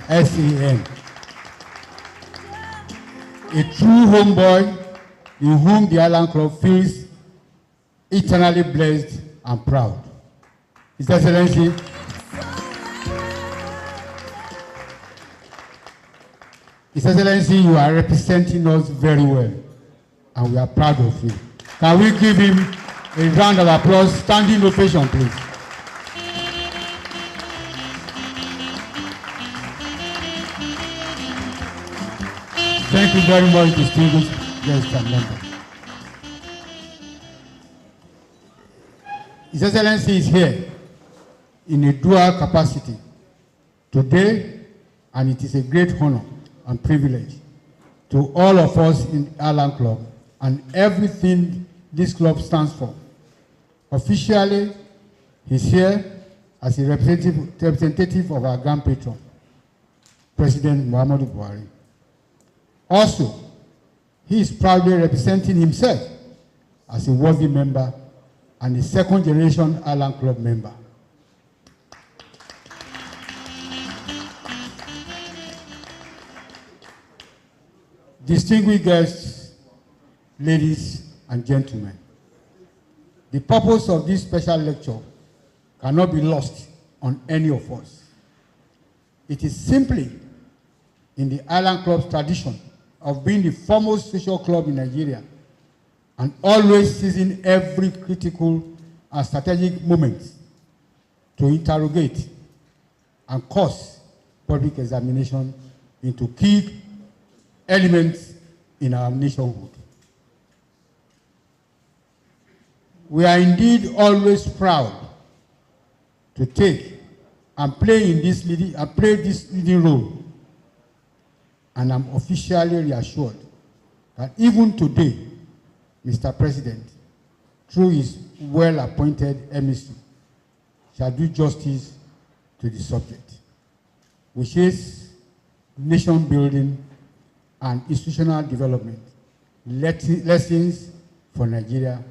SAN. A true homeboy in whom the Island Club feels eternally blessed and proud. His Excellency, His Excellency, you are representing us very well, and we are proud of you. Can we give him a round of applause, standing ovation, please? Thank you very much, distinguished guests and members. His Excellency is here in a dual capacity today, and it is a great honor and privilege to all of us in the Island Club and everything this club stands for. Officially, he's here as a representative of our grand patron, President Muhammadu Buhari. Also, he is proudly representing himself as a worthy member and a second-generation Island Club member. Distinguished guests, ladies and gentlemen, the purpose of this special lecture cannot be lost on any of us. It is simply in the Island Club's tradition of being the foremost social club in Nigeria and always seizing every critical and strategic moment to interrogate and cause public examination into key elements in our nationhood. We are indeed always proud to take and play this leading role, and I'm officially reassured that even today, Mr. President, through his well-appointed emissary, shall do justice to the subject, which is nation building and institutional development, lessons for Nigeria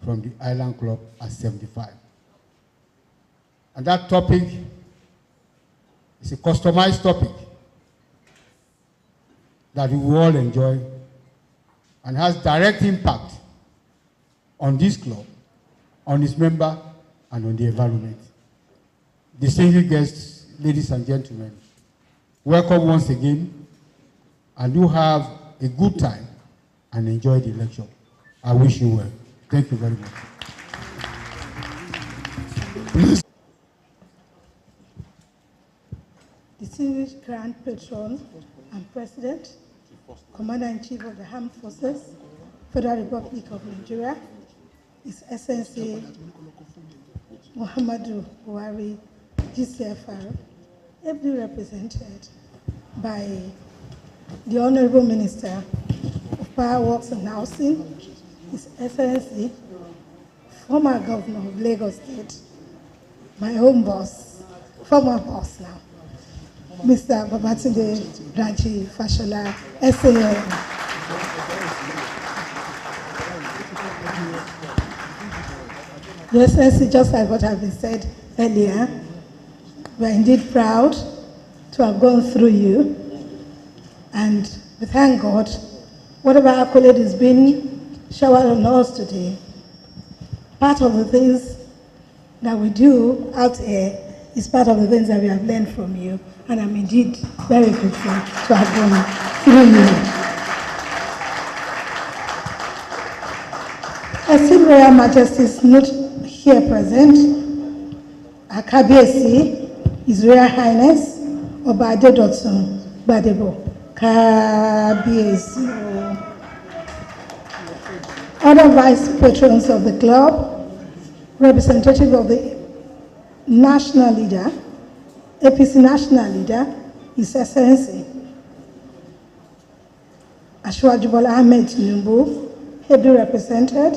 from the Island Club at 75. And that topic is a customized topic that we will all enjoy and has direct impact on this club, on its member, and on the environment. Distinguished guests, ladies and gentlemen, welcome once again, and do have a good time and enjoy the lecture. I wish you well. Thank you very much. Please. Distinguished Grand Patron and President, Commander-in-Chief of the Armed Forces, Federal Republic of Nigeria, His Excellency Muhammadu Buhari, GCFR, ably represented by the Honorable Minister of Power Works and Housing, His Excellency, former Governor of Lagos State, my own boss, former boss now, Mr. Babatunde Raji Fashola, SAN. Your Excellency, just like what has been said earlier, we are indeed proud to have gone through you, and we thank God, whatever accolade is being showered on us today, part of the things that we do out here is part of the things that we have learned from you, and I'm indeed very grateful to have gone through you. Esteemed Royal Majesties, not here present, Akabiesi, His Royal Highness, Oba Adedotun Gbadebo, Kabiesi. Other vice patrons of the club, representative of the national leader, APC national leader, His Excellency Asiwaju Bola Ahmed Tinubu, ably represented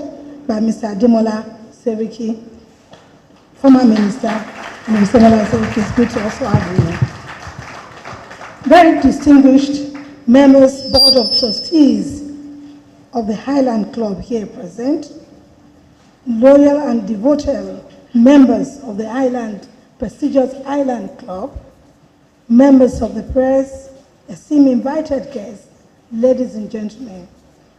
by Mr. Ademola Seriki, former minister, and Mr. Ademola Seriki. It's good to also have you. Very distinguished members, Board of Trustees of the Highland Club here present, loyal and devoted members of the prestigious Island Club, members of the press, esteemed invited guests, ladies and gentlemen.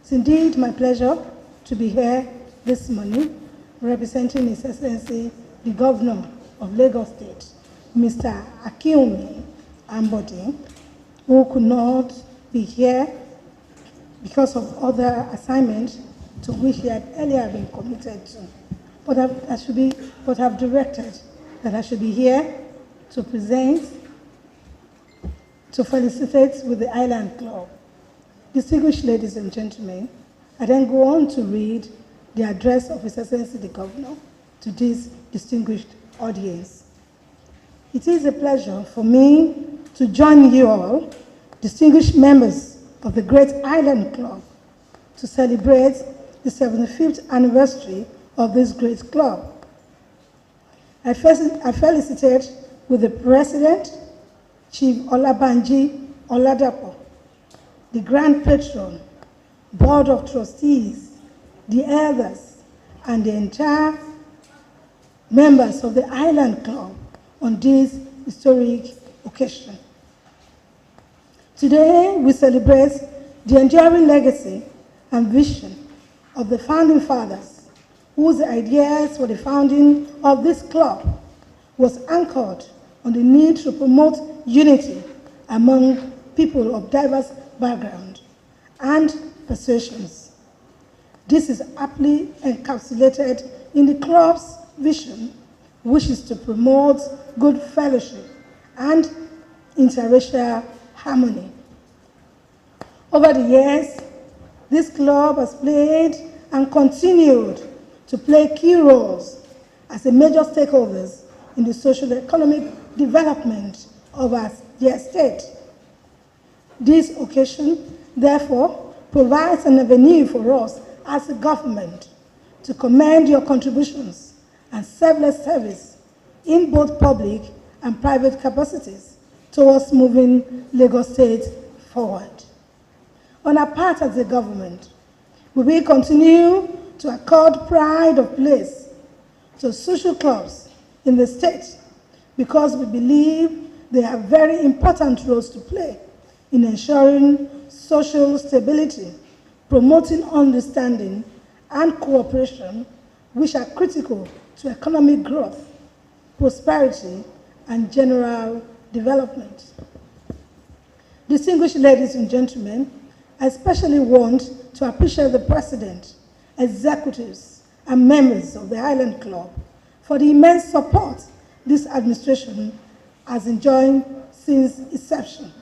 It's indeed my pleasure to be here this morning representing His Excellency, the Governor of Lagos State, Mr. Akinwumi Ambode, who could not be here because of other assignments to which he had earlier been committed to. But I've directed that I should be here to present, to felicitate with the Island Club. Distinguished ladies and gentlemen, I then go on to read the address of His Excellency the Governor to this distinguished audience. It is a pleasure for me to join you all, distinguished members of the Great Island Club, to celebrate the 75th anniversary of this great club. I felicitate with the President, Chief Olabanji Oladapo, the Grand Patron, Board of Trustees, the elders, and the entire members of the Island Club on this historic occasion. Today, we celebrate the enduring legacy and vision of the founding fathers, whose ideas for the founding of this club was anchored on the need to promote unity among people of diverse background and persuasions. This is aptly encapsulated in the club's vision, which is to promote good fellowship and interracial harmony. Over the years, this club has played and continued to play key roles as a major stakeholder in the social economic development of our dear state. This occasion, therefore, provides an avenue for us as a government to commend your contributions and selfless service in both public and private capacities towards moving Lagos State forward. On our part as a government, we will continue to accord pride of place to social clubs in the state because we believe they have very important roles to play in ensuring social stability, promoting understanding and cooperation, which are critical to economic growth, prosperity, and general development. Distinguished ladies and gentlemen, I especially want to appreciate the President, executives, and members of the Island Club for the immense support this administration has enjoyed since inception.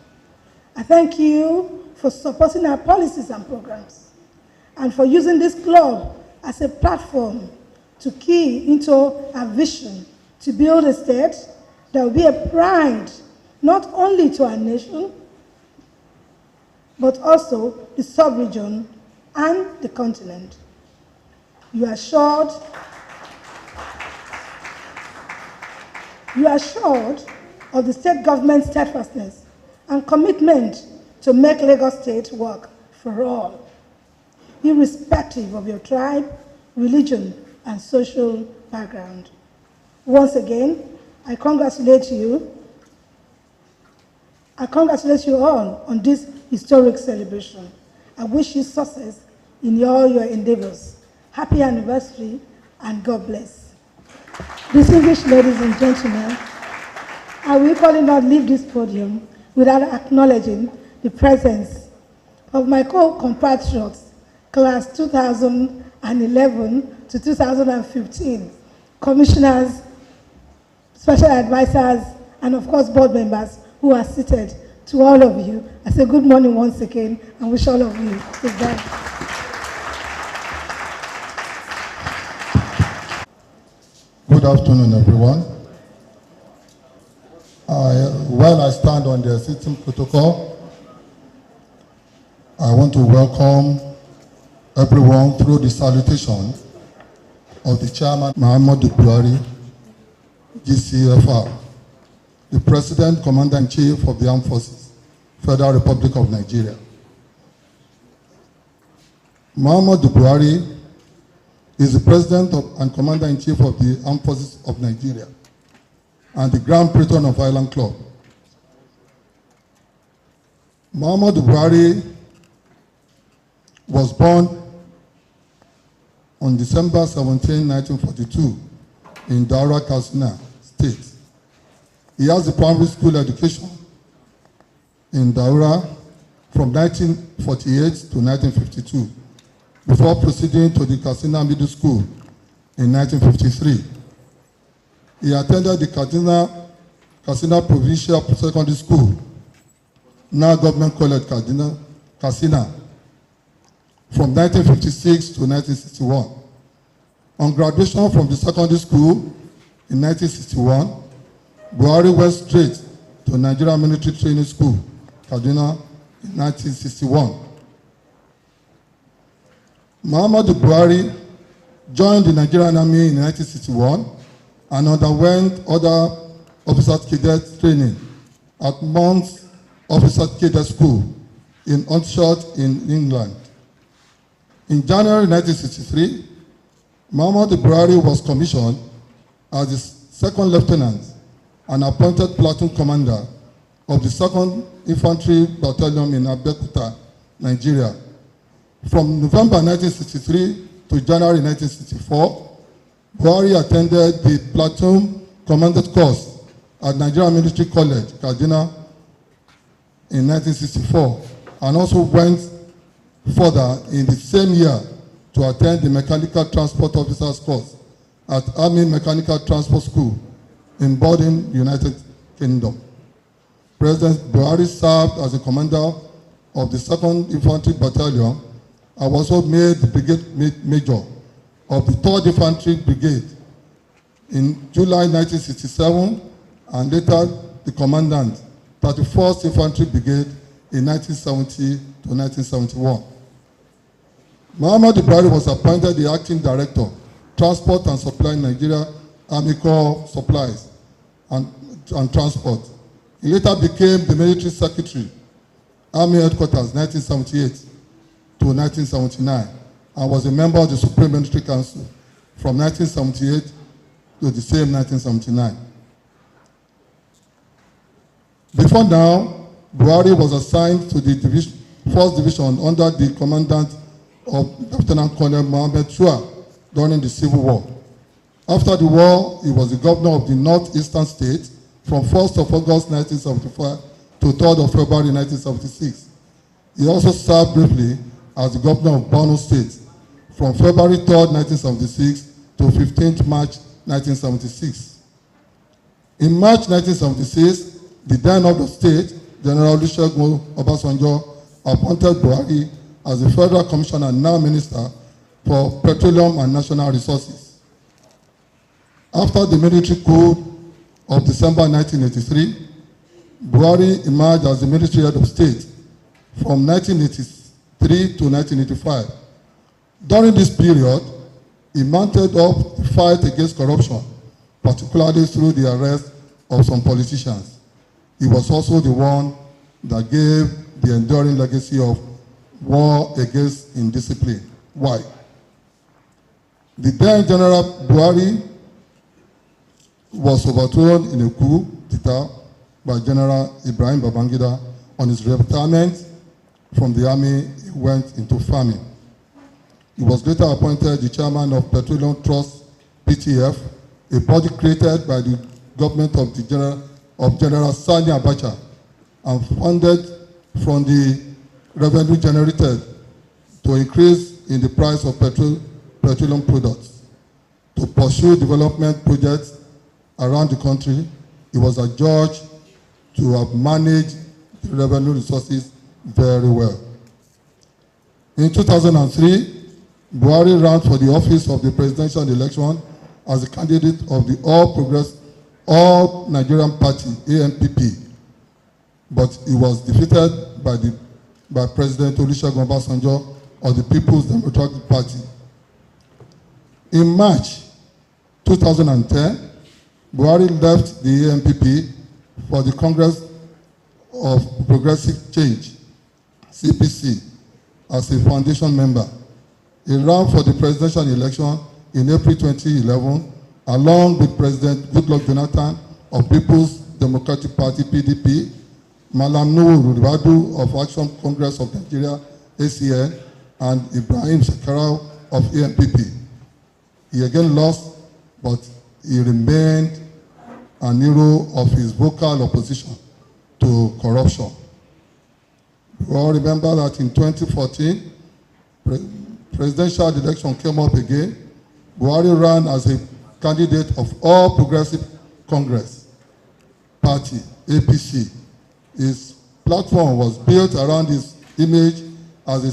I thank you for supporting our policies and programs and for using this club as a platform to key into our vision to build a state that will be a pride not only to our nation, but also the sub-region and the continent. You are assured of the state government's steadfastness and commitment to make Lagos State work for all, irrespective of your tribe, religion, and social background. Once again, I congratulate you all on this historic celebration. I wish you success in all your endeavors. Happy anniversary and God bless. Distinguished ladies and gentlemen, I will equally not leave this podium without acknowledging the presence of my co-compatriots, class 2011 to 2015, commissioners, special advisors, and of course board members who are seated. To all of you, I say good morning once again and wish all of you the best. Good afternoon, everyone. While I stand on the existing protocol, I want to welcome everyone through the salutation of the Chairman, Muhammadu Buhari, GCFR, the President, Commander-in-Chief of the Armed Forces, Federal Republic of Nigeria. Muhammadu Buhari is the President and Commander-in-Chief of the Armed Forces of Nigeria and the Grand Patron of Island Club. Muhammadu Buhari was born on December 17, 1942 in Daura, Katsina State. He has a primary school education in Daura from 1948 to 1952 before proceeding to the Katsina Middle School in 1953. He attended the Katsina Provincial Secondary School, now Government College Katsina, from 1956 to 1961. On graduation from the secondary school in 1961, Buhari went straight to Nigerian Military Training School, Kaduna, in 1961. Muhammadu Buhari joined the Nigerian Army in 1961 and underwent other officer cadet training at Mount Officer Cadet School in Oxford in England. In January 1963, Muhammadu Buhari was commissioned as the second lieutenant and appointed platoon commander of the 2nd Infantry Battalion in Abeokuta, Nigeria. From November 1963 to January 1964, Buhari attended the platoon commanded course at Nigerian Military College, Kaduna, in 1964, and also went further in the same year to attend the Mechanical Transport Officers course at Army Mechanical Transport School in Borden, United Kingdom. President Buhari served as the commander of the 2nd Infantry Battalion and was also made the brigade major of the 3rd Infantry Brigade in July 1967 and later the commandant, 31st Infantry Brigade in 1970 to 1971. Muhammadu Buhari was appointed the acting director, Transport and Supply Nigeria Army Corps Supplies and Transport. He later became the military secretary, Army Headquarters, 1978 to 1979, and was a member of the Supreme Military Council from 1978 to the same 1979. Before now, Buhari was assigned to the 1st Division under the commandant of Lieutenant Colonel Mohammed Chua during the Civil War. After the war, he was the governor of the northeastern state from 1st of August 1975 to 3rd of February 1976. He also served briefly as the governor of Borno State from February 3rd, 1976 to 15th March 1976. In March 1976, the then of the state, General Olusegun Obasanjo, appointed Buhari as the Federal Commissioner and now Minister for Petroleum and National Resources. After the military coup of December 1983, Buhari emerged as the military head of state from 1983 to 1985. During this period, he mounted up the fight against corruption, particularly through the arrest of some politicians. He was also the one that gave the enduring legacy of war against indiscipline. Why? The then General Buhari was overthrown in a coup d'etat by General Ibrahim Babangida. On his retirement from the army, he went into farming. He was later appointed the chairman of Petroleum Trust, PTF, a body created by the government of General Sani Abacha and funded from the revenue generated to increase in the price of petroleum products. To pursue development projects around the country, he was adjudged to have managed the revenue resources very well. In 2003, Buhari ran for the office of the presidential election as a candidate of the All Nigerian Party, ANPP, but he was defeated by President Olusegun Obasanjo of the People's Democratic Party. In March 2010, Buhari left the ANPP for the Congress of Progressive Change, CPC, as a foundation member. He ran for the presidential election in April 2011, along with President Goodluck Jonathan of People's Democratic Party, PDP, Malam Nuhu Ribadu of Action Congress of Nigeria, ACN, and Ibrahim Shekarau of ANPP. He again lost, but he remained an hero of his vocal opposition to corruption. We all remember that in 2014, presidential election came up again. Buhari ran as a candidate of All Progressive Congress Party, APC. His platform was built around his image as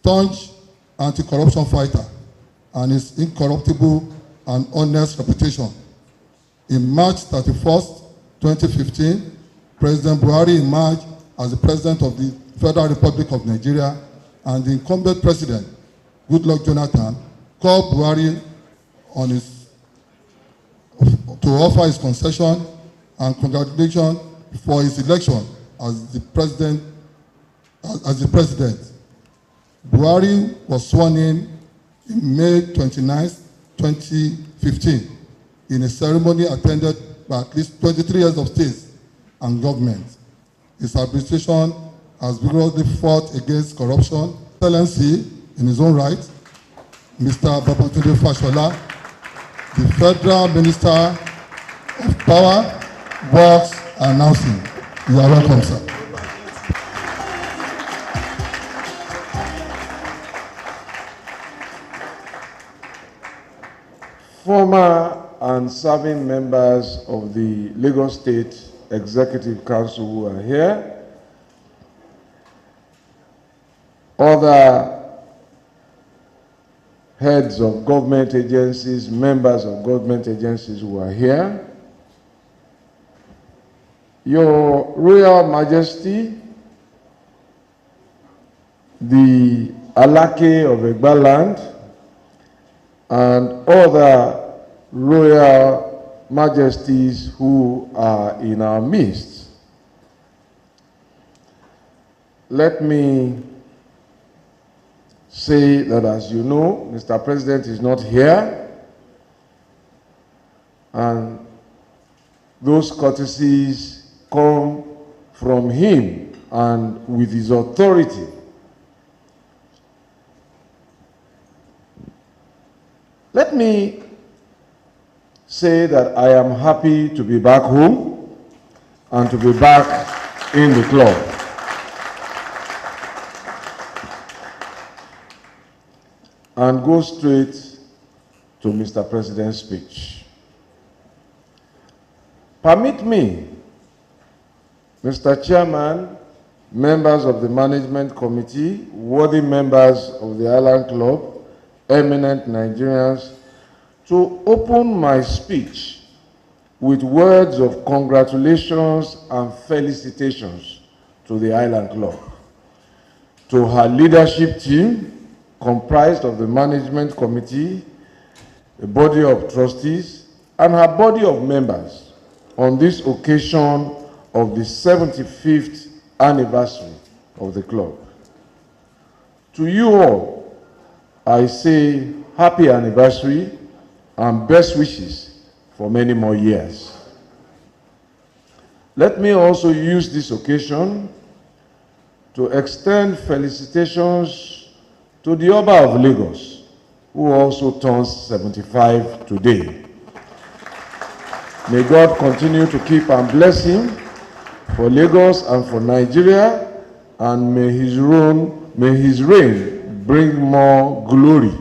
staunch anti-corruption fighter, and his incorruptible and honest reputation. In March 31st, 2015, President Buhari emerged as the President of the Federal Republic of Nigeria, and the incumbent President, Goodluck Jonathan, called Buhari on to offer his concession and congratulations for his election as the President. Buhari was sworn in May 29, 2015, in a ceremony attended by at least 23 heads of state and government. His administration has vigorously fought against corruption. Excellency, in his own right, Mr. Babatunde Fashola, the Federal Minister of Power, Works and Housing. You are welcome, sir. Former and serving members of the Lagos State Executive Council who are here, other heads of government agencies, members of government agencies who are here, Your Royal Majesty, the Alake of Egbaland, and other royal majesties who are in our midst. Let me say that, as you know, Mr. President is not here, and those courtesies come from him and with his authority. Let me say that I am happy to be back home and to be back in the club. And go straight to Mr. President's speech. Permit me, Mr. Chairman, members of the Management Committee, worthy members of the Island Club, eminent Nigerians, to open my speech with words of congratulations and felicitations to the Island Club, to her leadership team, comprised of the Management Committee, a body of trustees, and her body of members on this occasion of the 75th anniversary of the club. To you all, I say happy anniversary and best wishes for many more years. Let me also use this occasion to extend felicitations to the Oba of Lagos, who also turns 75 today. May God continue to keep and bless him for Lagos and for Nigeria, and may his reign bring more glory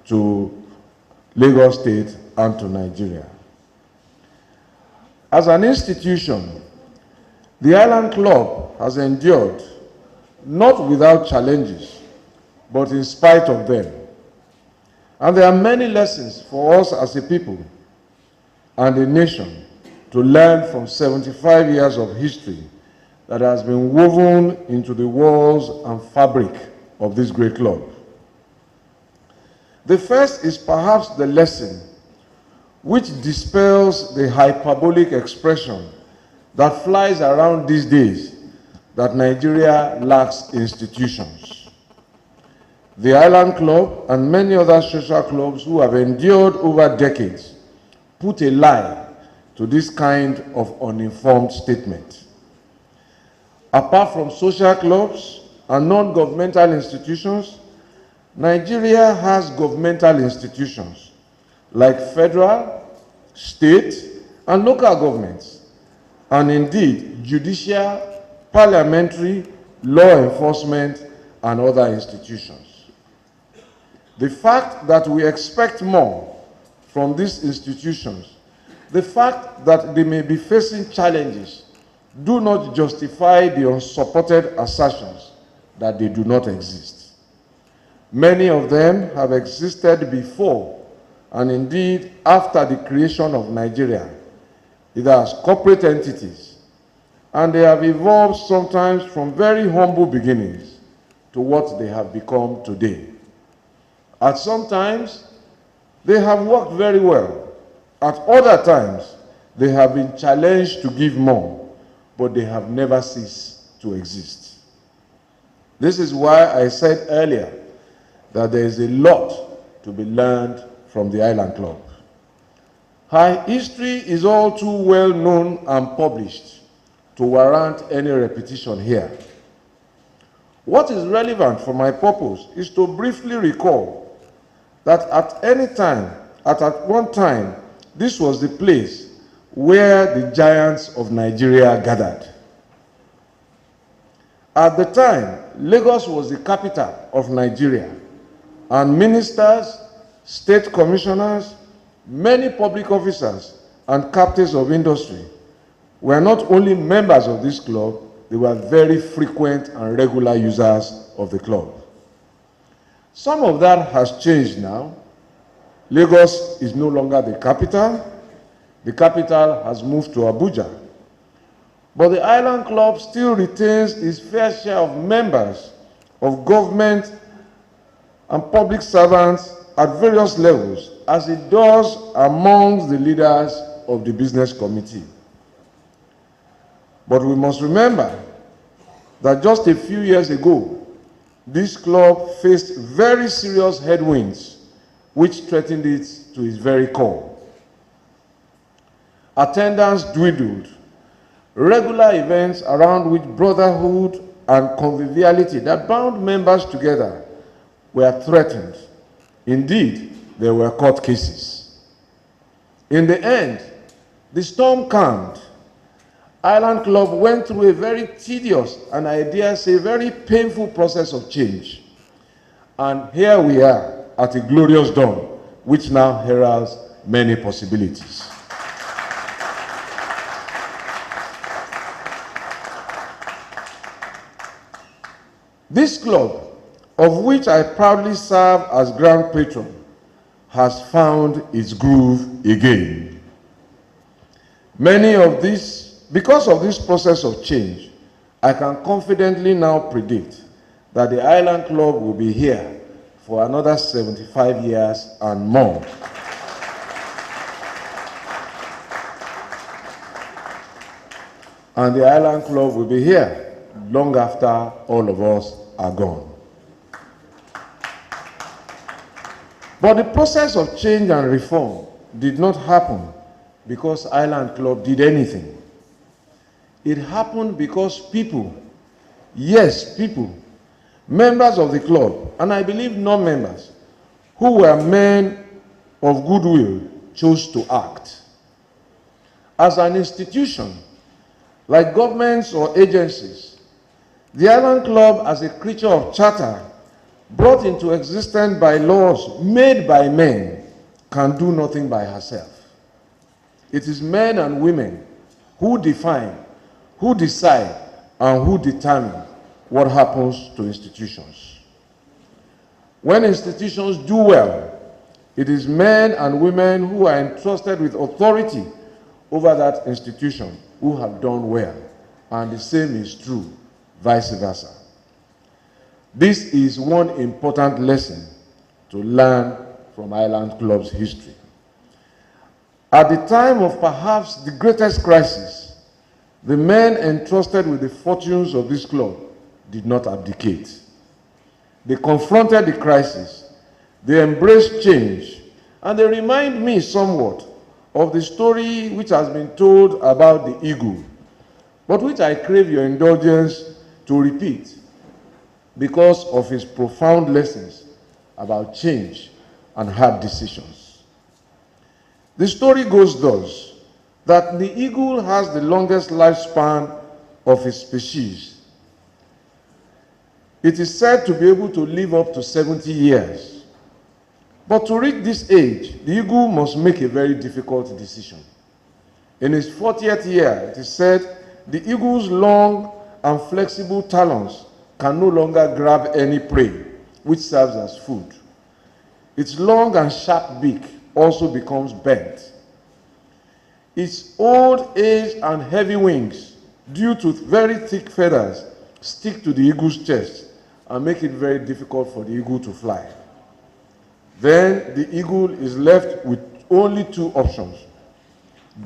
to Lagos State and to Nigeria. As an institution, the Island Club has endured, not without challenges, but in spite of them. And there are many lessons for us as a people and a nation to learn from 75 years of history that has been woven into the walls and fabric of this great club. The first is perhaps the lesson which dispels the hyperbolic expression that flies around these days that Nigeria lacks institutions. The Island Club and many other social clubs who have endured over decades put a lie to this kind of uninformed statement. Apart from social clubs and non-governmental institutions, Nigeria has governmental institutions like federal, state, and local governments, and indeed judicial, parliamentary, law enforcement, and other institutions. The fact that we expect more from these institutions, the fact that they may be facing challenges, do not justify the unsupported assertions that they do not exist. Many of them have existed before and indeed after the creation of Nigeria, either as corporate entities, and they have evolved sometimes from very humble beginnings to what they have become today. At some times, they have worked very well. At other times, they have been challenged to give more, but they have never ceased to exist. This is why I said earlier that there is a lot to be learned from the Island Club. Her history is all too well known and published to warrant any repetition here. What is relevant for my purpose is to briefly recall that at one time, this was the place where the giants of Nigeria gathered. At the time, Lagos was the capital of Nigeria, and ministers, state commissioners, many public officers, and captains of industry were not only members of this club, they were very frequent and regular users of the club. Some of that has changed now. Lagos is no longer the capital. The capital has moved to Abuja. But the Island Club still retains its fair share of members of government and public servants at various levels, as it does amongst the leaders of the business committee. But we must remember that just a few years ago, this club faced very serious headwinds which threatened it to its very core. Attendance dwindled. Regular events around which brotherhood and conviviality that bound members together were threatened. Indeed, there were court cases. In the end, the storm calmed. Island Club went through a very tedious and I dare say very painful process of change. And here we are at a glorious dawn, which now heralds many possibilities. This club, of which I proudly serve as Grand Patron, has found its groove again. Because of this process of change, I can confidently now predict that the Island Club will be here for another 75 years and more. And the Island Club will be here long after all of us are gone. But the process of change and reform did not happen because Island Club did anything. It happened because people, yes, people, members of the club, and I believe non-members, who were men of goodwill, chose to act. As an institution, like governments or agencies, the Island Club, as a creature of charter, brought into existence by laws made by men, can do nothing by herself. It is men and women who define, who decide, and who determine what happens to institutions. When institutions do well, it is men and women who are entrusted with authority over that institution who have done well, and the same is true vice versa. This is one important lesson to learn from Island Club's history. At the time of perhaps the greatest crisis, the men entrusted with the fortunes of this club did not abdicate. They confronted the crisis, they embraced change, and they remind me somewhat of the story which has been told about the eagle, but which I crave your indulgence to repeat because of his profound lessons about change and hard decisions. The story goes thus, that the eagle has the longest lifespan of his species. It is said to be able to live up to 70 years. But to reach this age, the eagle must make a very difficult decision. In his 40th year, it is said, the eagle's long and flexible talons can no longer grab any prey, which serves as food. Its long and sharp beak also becomes bent. Its old age and heavy wings, due to very thick feathers, stick to the eagle's chest and make it very difficult for the eagle to fly. Then the eagle is left with only two options: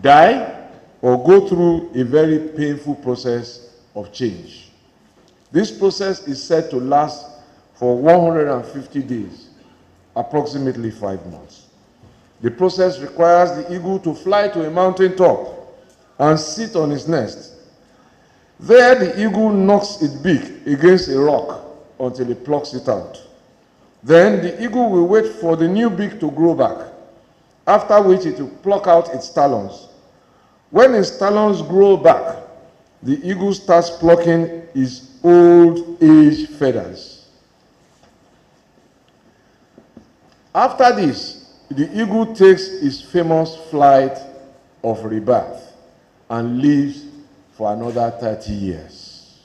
die or go through a very painful process of change. This process is said to last for 150 days, approximately 5 months. The process requires the eagle to fly to a mountain top and sit on its nest. There the eagle knocks its beak against a rock until it plucks it out. Then the eagle will wait for the new beak to grow back, after which it will pluck out its talons. When its talons grow back, the eagle starts plucking its old age feathers. After this, the eagle takes its famous flight of rebirth and lives for another 30 years.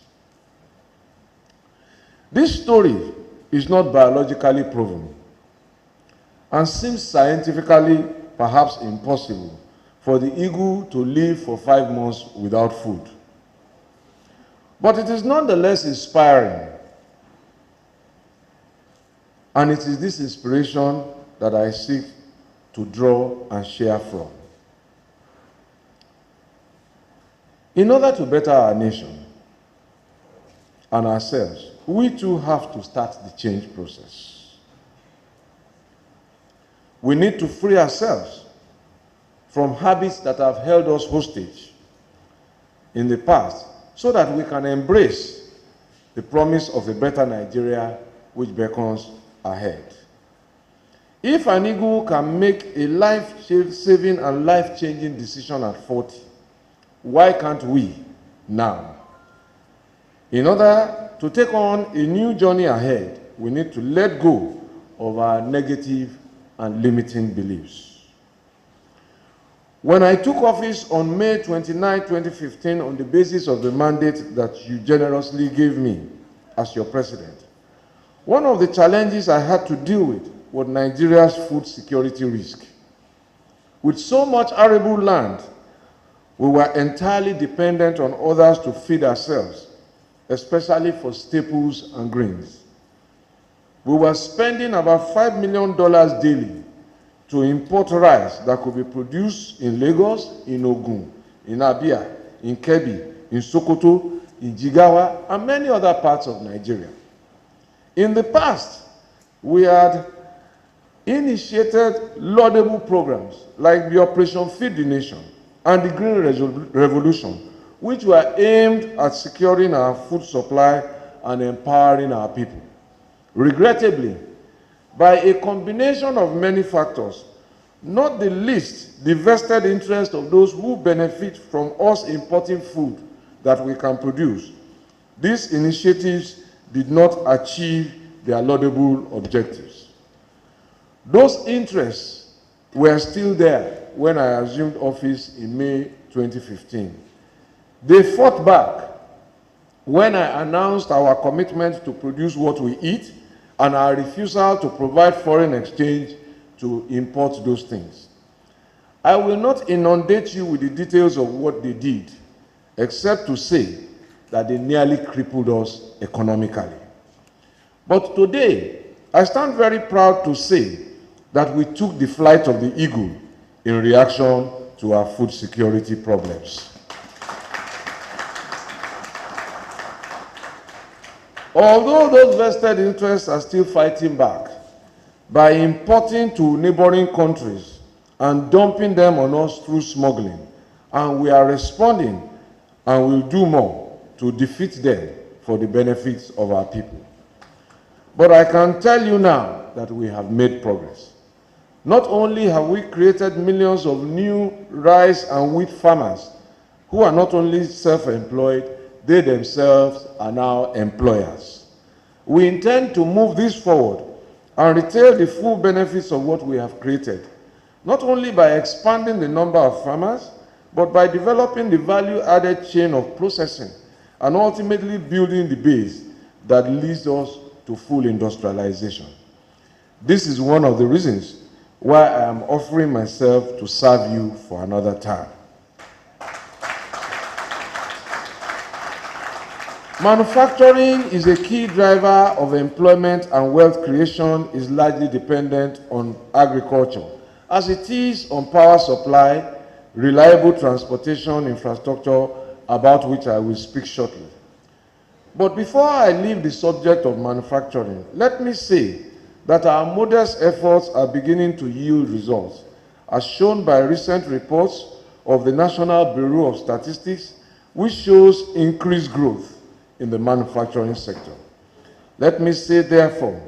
This story is not biologically proven and seems scientifically perhaps impossible for the eagle to live for 5 months without food. But it is nonetheless inspiring, and it is this inspiration that I seek to draw and share from. In order to better our nation and ourselves, we too have to start the change process. We need to free ourselves from habits that have held us hostage in the past, so that we can embrace the promise of a better Nigeria which beckons ahead. If an eagle can make a life-saving and life-changing decision at 40, why can't we now? In order to take on a new journey ahead, we need to let go of our negative and limiting beliefs. When I took office on May 29, 2015, on the basis of the mandate that you generously gave me as your president, one of the challenges I had to deal with was Nigeria's food security risk. With so much arable land, we were entirely dependent on others to feed ourselves, especially for staples and grains. We were spending about $5 million daily to import rice that could be produced in Lagos, in Ogun, in Abia, in Kebbi, in Sokoto, in Jigawa, and many other parts of Nigeria. In the past, we had initiated laudable programs like the Operation Feed the Nation and the Green Revolution, which were aimed at securing our food supply and empowering our people. Regrettably, by a combination of many factors, not the least the vested interest of those who benefit from us importing food that we can produce, these initiatives did not achieve their laudable objectives. Those interests were still there when I assumed office in May 2015. They fought back when I announced our commitment to produce what we eat and our refusal to provide foreign exchange to import those things. I will not inundate you with the details of what they did, except to say that they nearly crippled us economically. But today, I stand very proud to say that we took the flight of the eagle in reaction to our food security problems. Although those vested interests are still fighting back by importing to neighboring countries and dumping them on us through smuggling, and we are responding and will do more to defeat them for the benefits of our people. But I can tell you now that we have made progress. Not only have we created millions of new rice and wheat farmers who are not only self-employed, they themselves are now employers. We intend to move this forward and retain the full benefits of what we have created, not only by expanding the number of farmers, but by developing the value-added chain of processing and ultimately building the base that leads us to full industrialization. This is one of the reasons why I am offering myself to serve you for another term. Manufacturing is a key driver of employment, and wealth creation is largely dependent on agriculture, as it is on power supply, reliable transportation infrastructure, about which I will speak shortly. But before I leave the subject of manufacturing, let me say that our modest efforts are beginning to yield results, as shown by recent reports of the National Bureau of Statistics, which shows increased growth in the manufacturing sector. Let me say, therefore,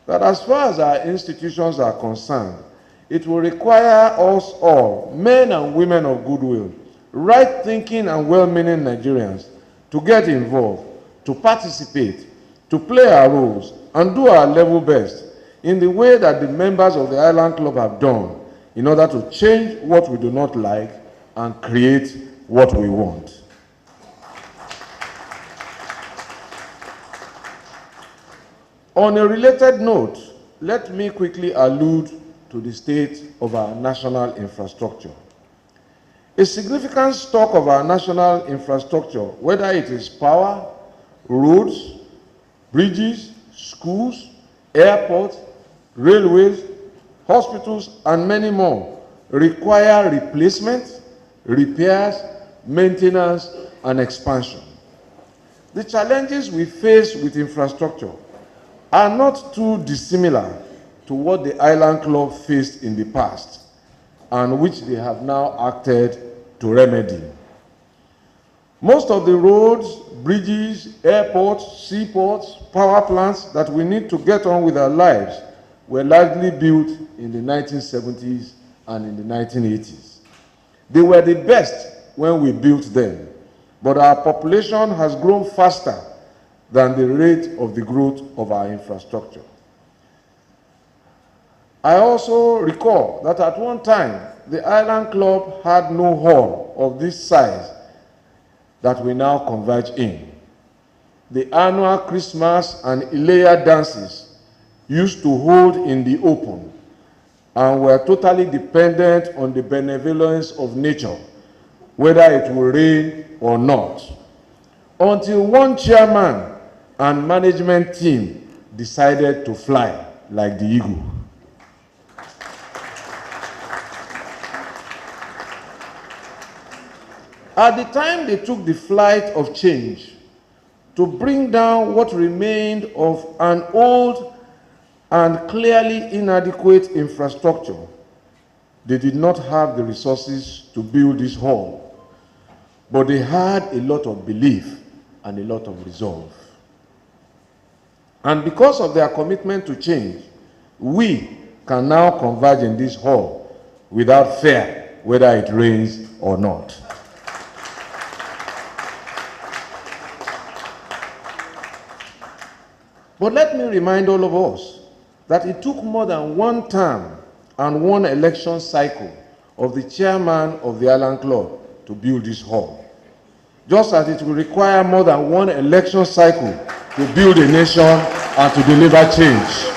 that as far as our institutions are concerned, it will require us all, men and women of goodwill, right-thinking and well-meaning Nigerians, to get involved, to participate, to play our roles, and do our level best in the way that the members of the Island Club have done, in order to change what we do not like and create what we want. On a related note, let me quickly allude to the state of our national infrastructure. A significant stock of our national infrastructure, whether it is power, roads, bridges, schools, airports, railways, hospitals, and many more, require replacement, repairs, maintenance, and expansion. The challenges we face with infrastructure are not too dissimilar to what the Island Club faced in the past, and which they have now acted to remedy. Most of the roads, bridges, airports, seaports, power plants that we need to get on with our lives were largely built in the 1970s and in the 1980s. They were the best when we built them, but our population has grown faster than the rate of the growth of our infrastructure. I also recall that at one time, the Island Club had no hall of this size that we now converge in. The annual Christmas and Ileya dances used to hold in the open and were totally dependent on the benevolence of nature, whether it will rain or not, until one chairman and management team decided to fly like the eagle. At the time they took the flight of change to bring down what remained of an old and clearly inadequate infrastructure, they did not have the resources to build this hall, but they had a lot of belief and a lot of resolve. And because of their commitment to change, we can now converge in this hall without fear, whether it rains or not. But let me remind all of us that it took more than one term and one election cycle of the chairman of the Island Club to build this hall, just as it will require more than one election cycle to build a nation and to deliver change.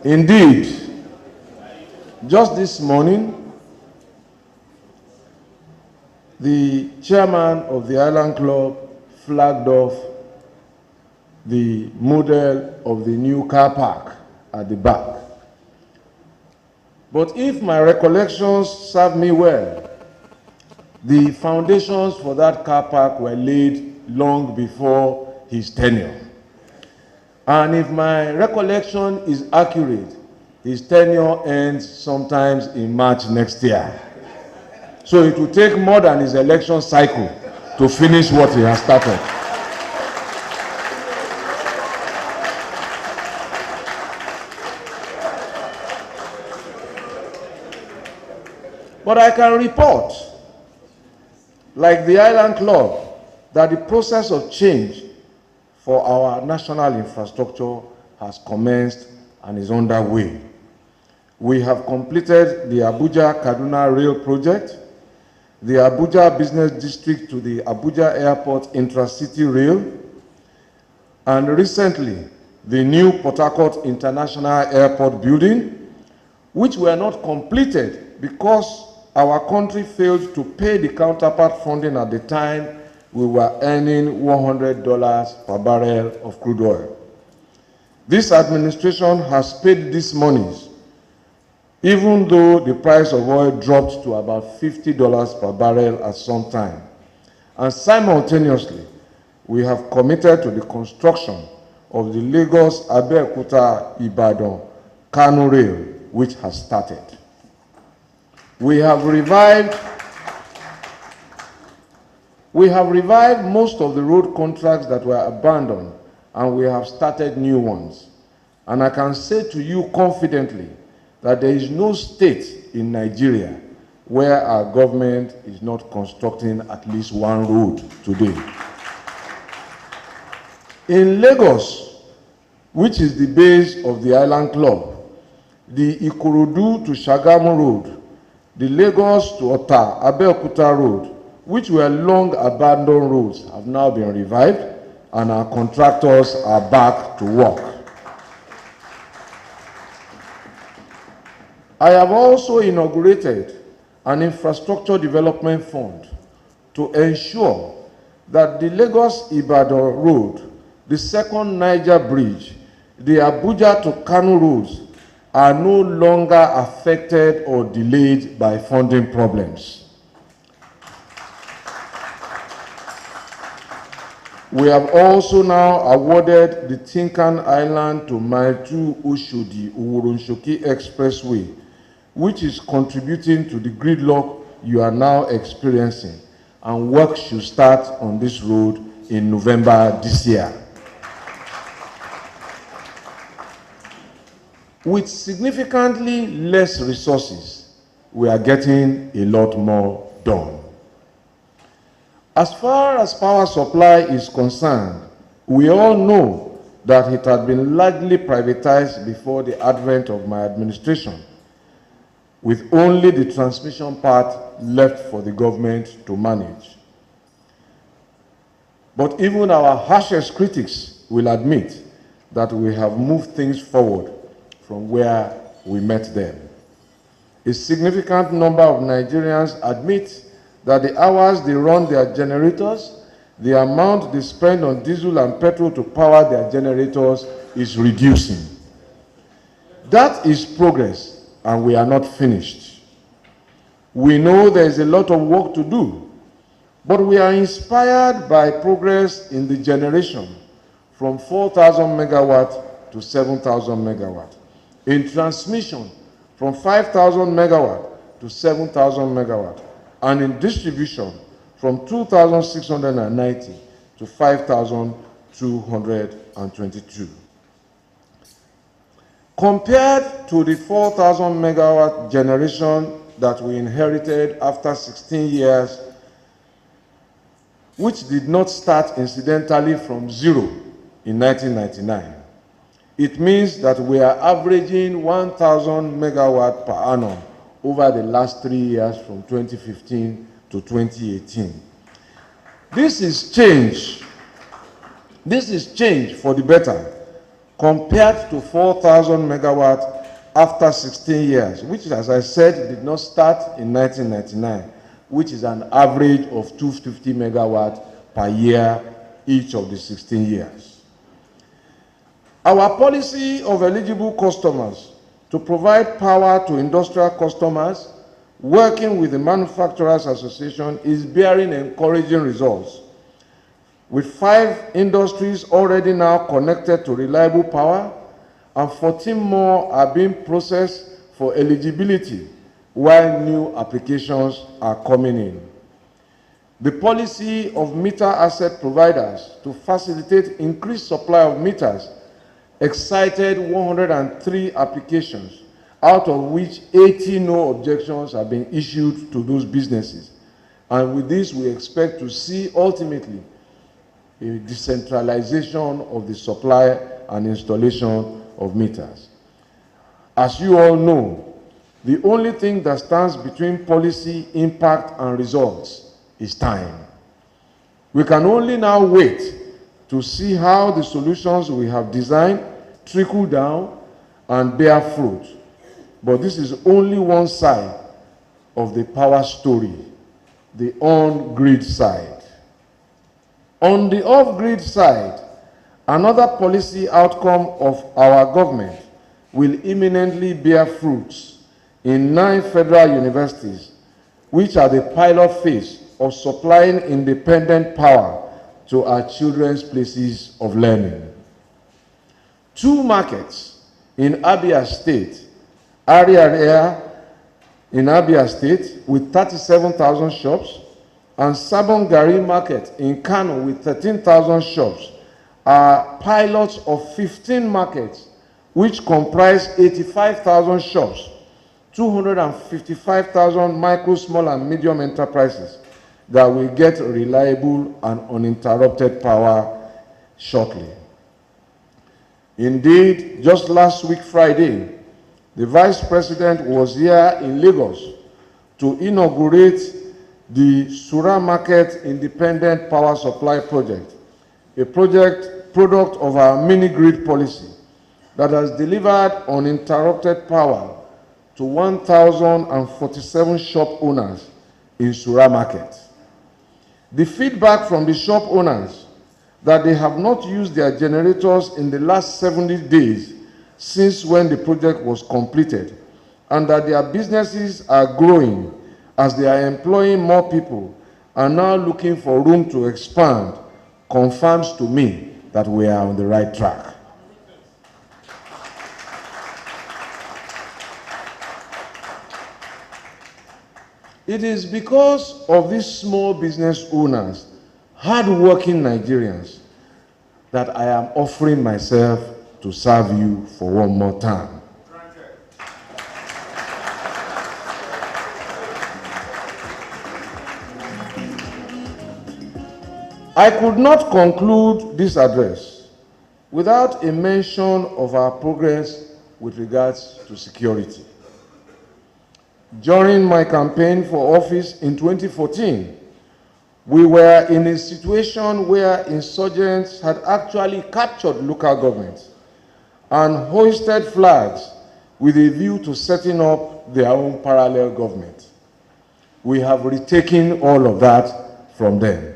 Indeed, just this morning, the chairman of the Island Club flagged off the model of the new car park at the back. But if my recollections serve me well, the foundations for that car park were laid long before his tenure. And if my recollection is accurate, his tenure ends sometimes in March next year. So it will take more than his election cycle to finish what he has started. But I can report, like the Island Club, that the process of change for our national infrastructure has commenced and is underway. We have completed the Abuja-Kaduna Rail project, the Abuja Business District to the Abuja Airport Intra-City Rail, and recently the new Port Harcourt International Airport building, which were not completed because our country failed to pay the counterpart funding at the time we were earning $100 per barrel of crude oil. This administration has paid these monies, even though the price of oil dropped to about $50 per barrel at some time. And simultaneously, we have committed to the construction of the Lagos-Abeokuta-Ibadan-Kano Rail, which has started. We have revived most of the road contracts that were abandoned, and we have started new ones. And I can say to you confidently that there is no state in Nigeria where our government is not constructing at least one road today. In Lagos, which is the base of the Island Club, the Ikorodu to Shagamu Road, the Lagos to Ota Abeokuta Road, which were long abandoned roads, have now been revived, and our contractors are back to work. I have also inaugurated an infrastructure development fund to ensure that the Lagos-Ibadan Road, the second Niger Bridge, the Abuja to Kano roads are no longer affected or delayed by funding problems. We have also now awarded the Tinkan Island to Mile 2 Oshodi Uwuronshoki Expressway, which is contributing to the gridlock you are now experiencing, and work should start on this road in November this year. With significantly less resources, we are getting a lot more done. As far as power supply is concerned, we all know that it had been largely privatized before the advent of my administration, with only the transmission part left for the government to manage. But even our harshest critics will admit that we have moved things forward from where we met them. A significant number of Nigerians admit that the hours they run their generators, the amount they spend on diesel and petrol to power their generators is reducing. That is progress, and we are not finished. We know there is a lot of work to do, but we are inspired by progress in the generation from 4,000 megawatt to 7,000 megawatt. In transmission, from 5,000 megawatt to 7,000 megawatt. And in distribution, from 2,690 to 5,222. Compared to the 4,000 megawatt generation that we inherited after 16 years, which did not start incidentally from zero in 1999, it means that we are averaging 1,000 megawatt per annum over the last 3 years from 2015 to 2018. This is change. This is change for the better compared to 4,000 megawatt after 16 years, which, as I said, did not start in 1999, which is an average of 250 megawatt per year each of the 16 years. Our policy of eligible customers to provide power to industrial customers, working with the Manufacturers Association, is bearing encouraging results. With 5 industries already now connected to reliable power, and 14 more are being processed for eligibility, while new applications are coming in. The policy of meter asset providers to facilitate increased supply of meters excited 103 applications, out of which 80 no objections have been issued to those businesses. And with this, we expect to see ultimately a decentralization of the supply and installation of meters. As you all know, the only thing that stands between policy, impact, and results is time. We can only now wait to see how the solutions we have designed trickle down and bear fruit. But this is only one side of the power story, the on-grid side. On the off-grid side, another policy outcome of our government will imminently bear fruits in 9 federal universities, which are the pilot phase of supplying independent power to our children's places of learning. 2 markets in Abia State, Ariaria in Abia State with 37,000 shops, and Sabon Gari Market in Kano with 13,000 shops, are pilots of 15 markets which comprise 85,000 shops, 255,000 micro, small, and medium enterprises that will get reliable and uninterrupted power shortly. Indeed, just last week, Friday, the Vice President was here in Lagos to inaugurate the Sura Market Independent Power Supply Project, a product of our mini-grid policy that has delivered uninterrupted power to 1,047 shop owners in Sura Market. The feedback from the shop owners that they have not used their generators in the last 70 days since when the project was completed, and that their businesses are growing as they are employing more people and now looking for room to expand, confirms to me that we are on the right track. It is because of these small business owners, hard-working Nigerians, that I am offering myself to serve you for one more time. I could not conclude this address without a mention of our progress with regards to security. During my campaign for office in 2014, we were in a situation where insurgents had actually captured local governments and hoisted flags with a view to setting up their own parallel government. We have retaken all of that from them.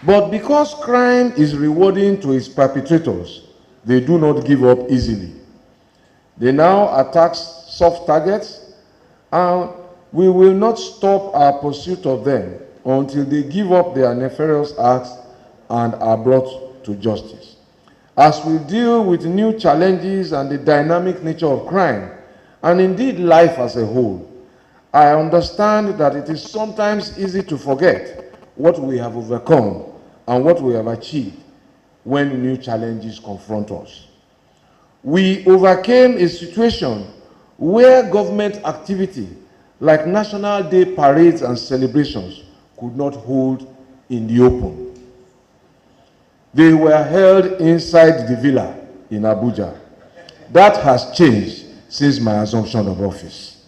But because crime is rewarding to its perpetrators, they do not give up easily. They now attack soft targets, and we will not stop our pursuit of them until they give up their nefarious acts and are brought to justice. As we deal with new challenges and the dynamic nature of crime, and indeed life as a whole, I understand that it is sometimes easy to forget what we have overcome and what we have achieved when new challenges confront us. We overcame a situation where government activity, like National Day parades and celebrations, could not hold in the open. They were held inside the villa in Abuja. That has changed since my assumption of office.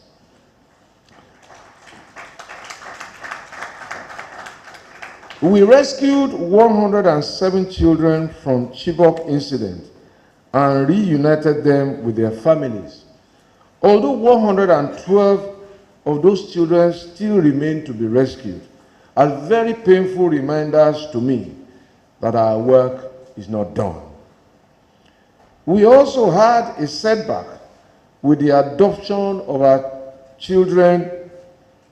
We rescued 107 children from Chibok incident and reunited them with their families. Although 112 of those children still remain to be rescued, are very painful reminders to me that our work is not done. We also had a setback with the adoption of our children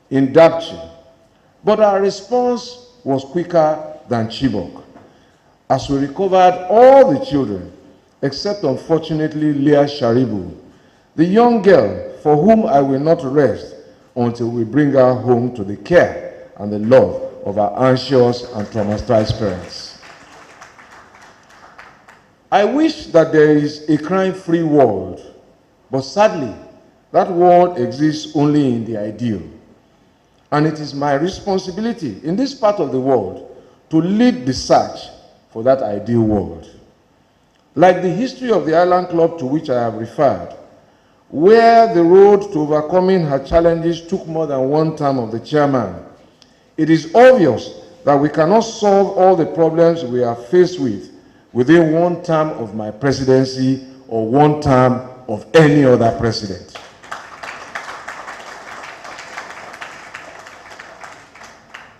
in Dapchi, but our response was quicker than Chibok, as we recovered all the children, except unfortunately Leah Sharibu, the young girl for whom I will not rest until we bring her home to the care and the love of our anxious and traumatized parents. I wish that there is a crime-free world, but sadly, that world exists only in the ideal. And it is my responsibility in this part of the world to lead the search for that ideal world. Like the history of the Island Club to which I have referred, where the road to overcoming her challenges took more than one term of the chairman, it is obvious that we cannot solve all the problems we are faced with within one term of my presidency or one term of any other president.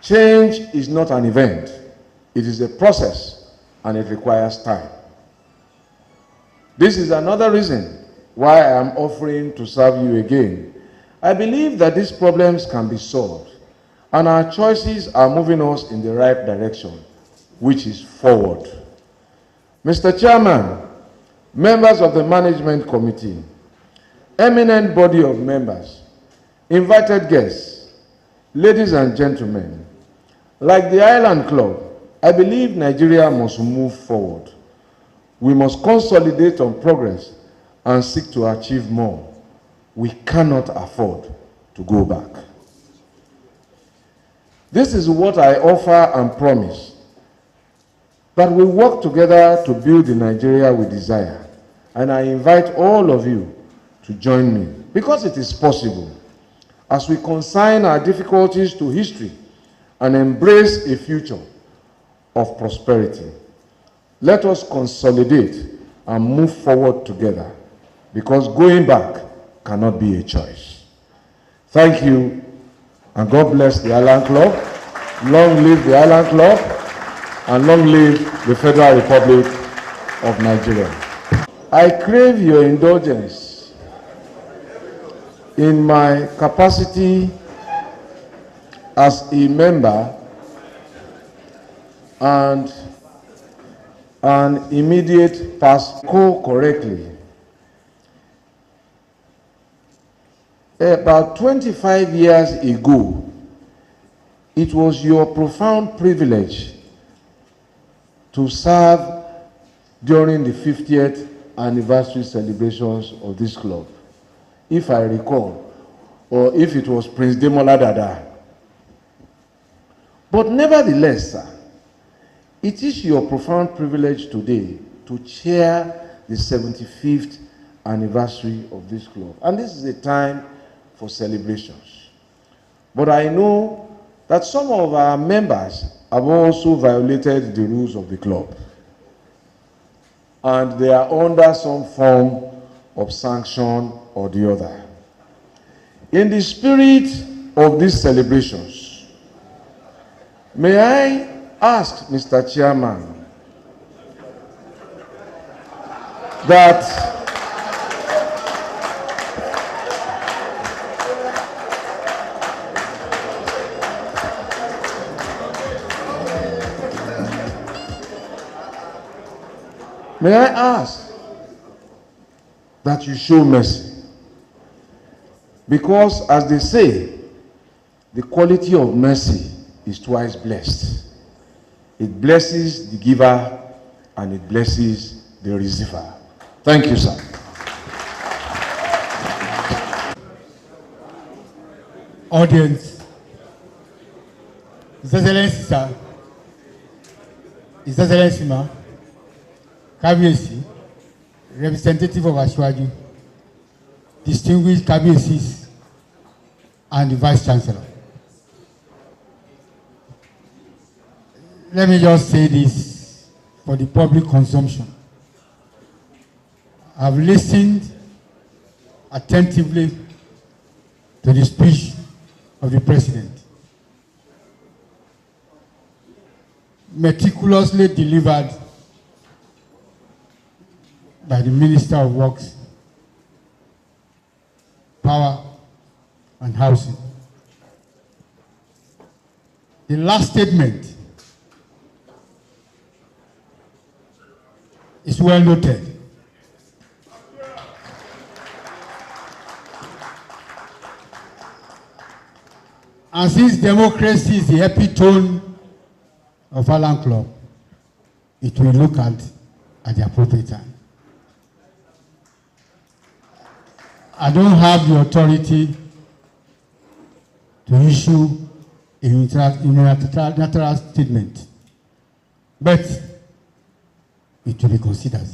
Change is not an event. It is a process, and it requires time. This is another reason why I am offering to serve you again. I believe that these problems can be solved, and our choices are moving us in the right direction, which is forward. Mr. Chairman, members of the Management Committee, eminent body of members, invited guests, ladies and gentlemen, like the Island Club, I believe Nigeria must move forward. We must consolidate on progress and seek to achieve more. We cannot afford to go back. This is what I offer and promise, that we work together to build the Nigeria we desire. And I invite all of you to join me, because it is possible, as we consign our difficulties to history and embrace a future of prosperity. Let us consolidate and move forward together, because going back cannot be a choice. Thank you, and God bless the Island Club. Long live the Island Club, and long live the Federal Republic of Nigeria. I crave your indulgence in my capacity as a member and an immediate past correctly. About 25 years ago, it was your profound privilege to serve during the 50th anniversary celebrations of this club, if I recall, or if it was Prince Demola Dada. But nevertheless, sir, it is your profound privilege today to chair the 75th anniversary of this club. And this is a time for celebrations. But I know that some of our members have also violated the rules of the club, and they are under some form of sanction or the other. In the spirit of these celebrations, may I ask Mr. Chairman that may I ask that you show mercy, because as they say, the quality of mercy is twice blessed. It blesses the giver and it blesses the receiver. Thank you, sir. Audience, His Excellency, sir, His Excellency, ma, Kabiyesi, representative of Ashwaju, distinguished Kabiyesis, and the Vice Chancellor. Let me just say this for the public consumption. I've listened attentively to the speech of the President, meticulously delivered by the Minister of Works, Power and Housing. The last statement is well noted. And since democracy is the epitome of Island Club, it will look at the appropriate time. I don't have the authority to issue a unilateral statement, but it will be considered.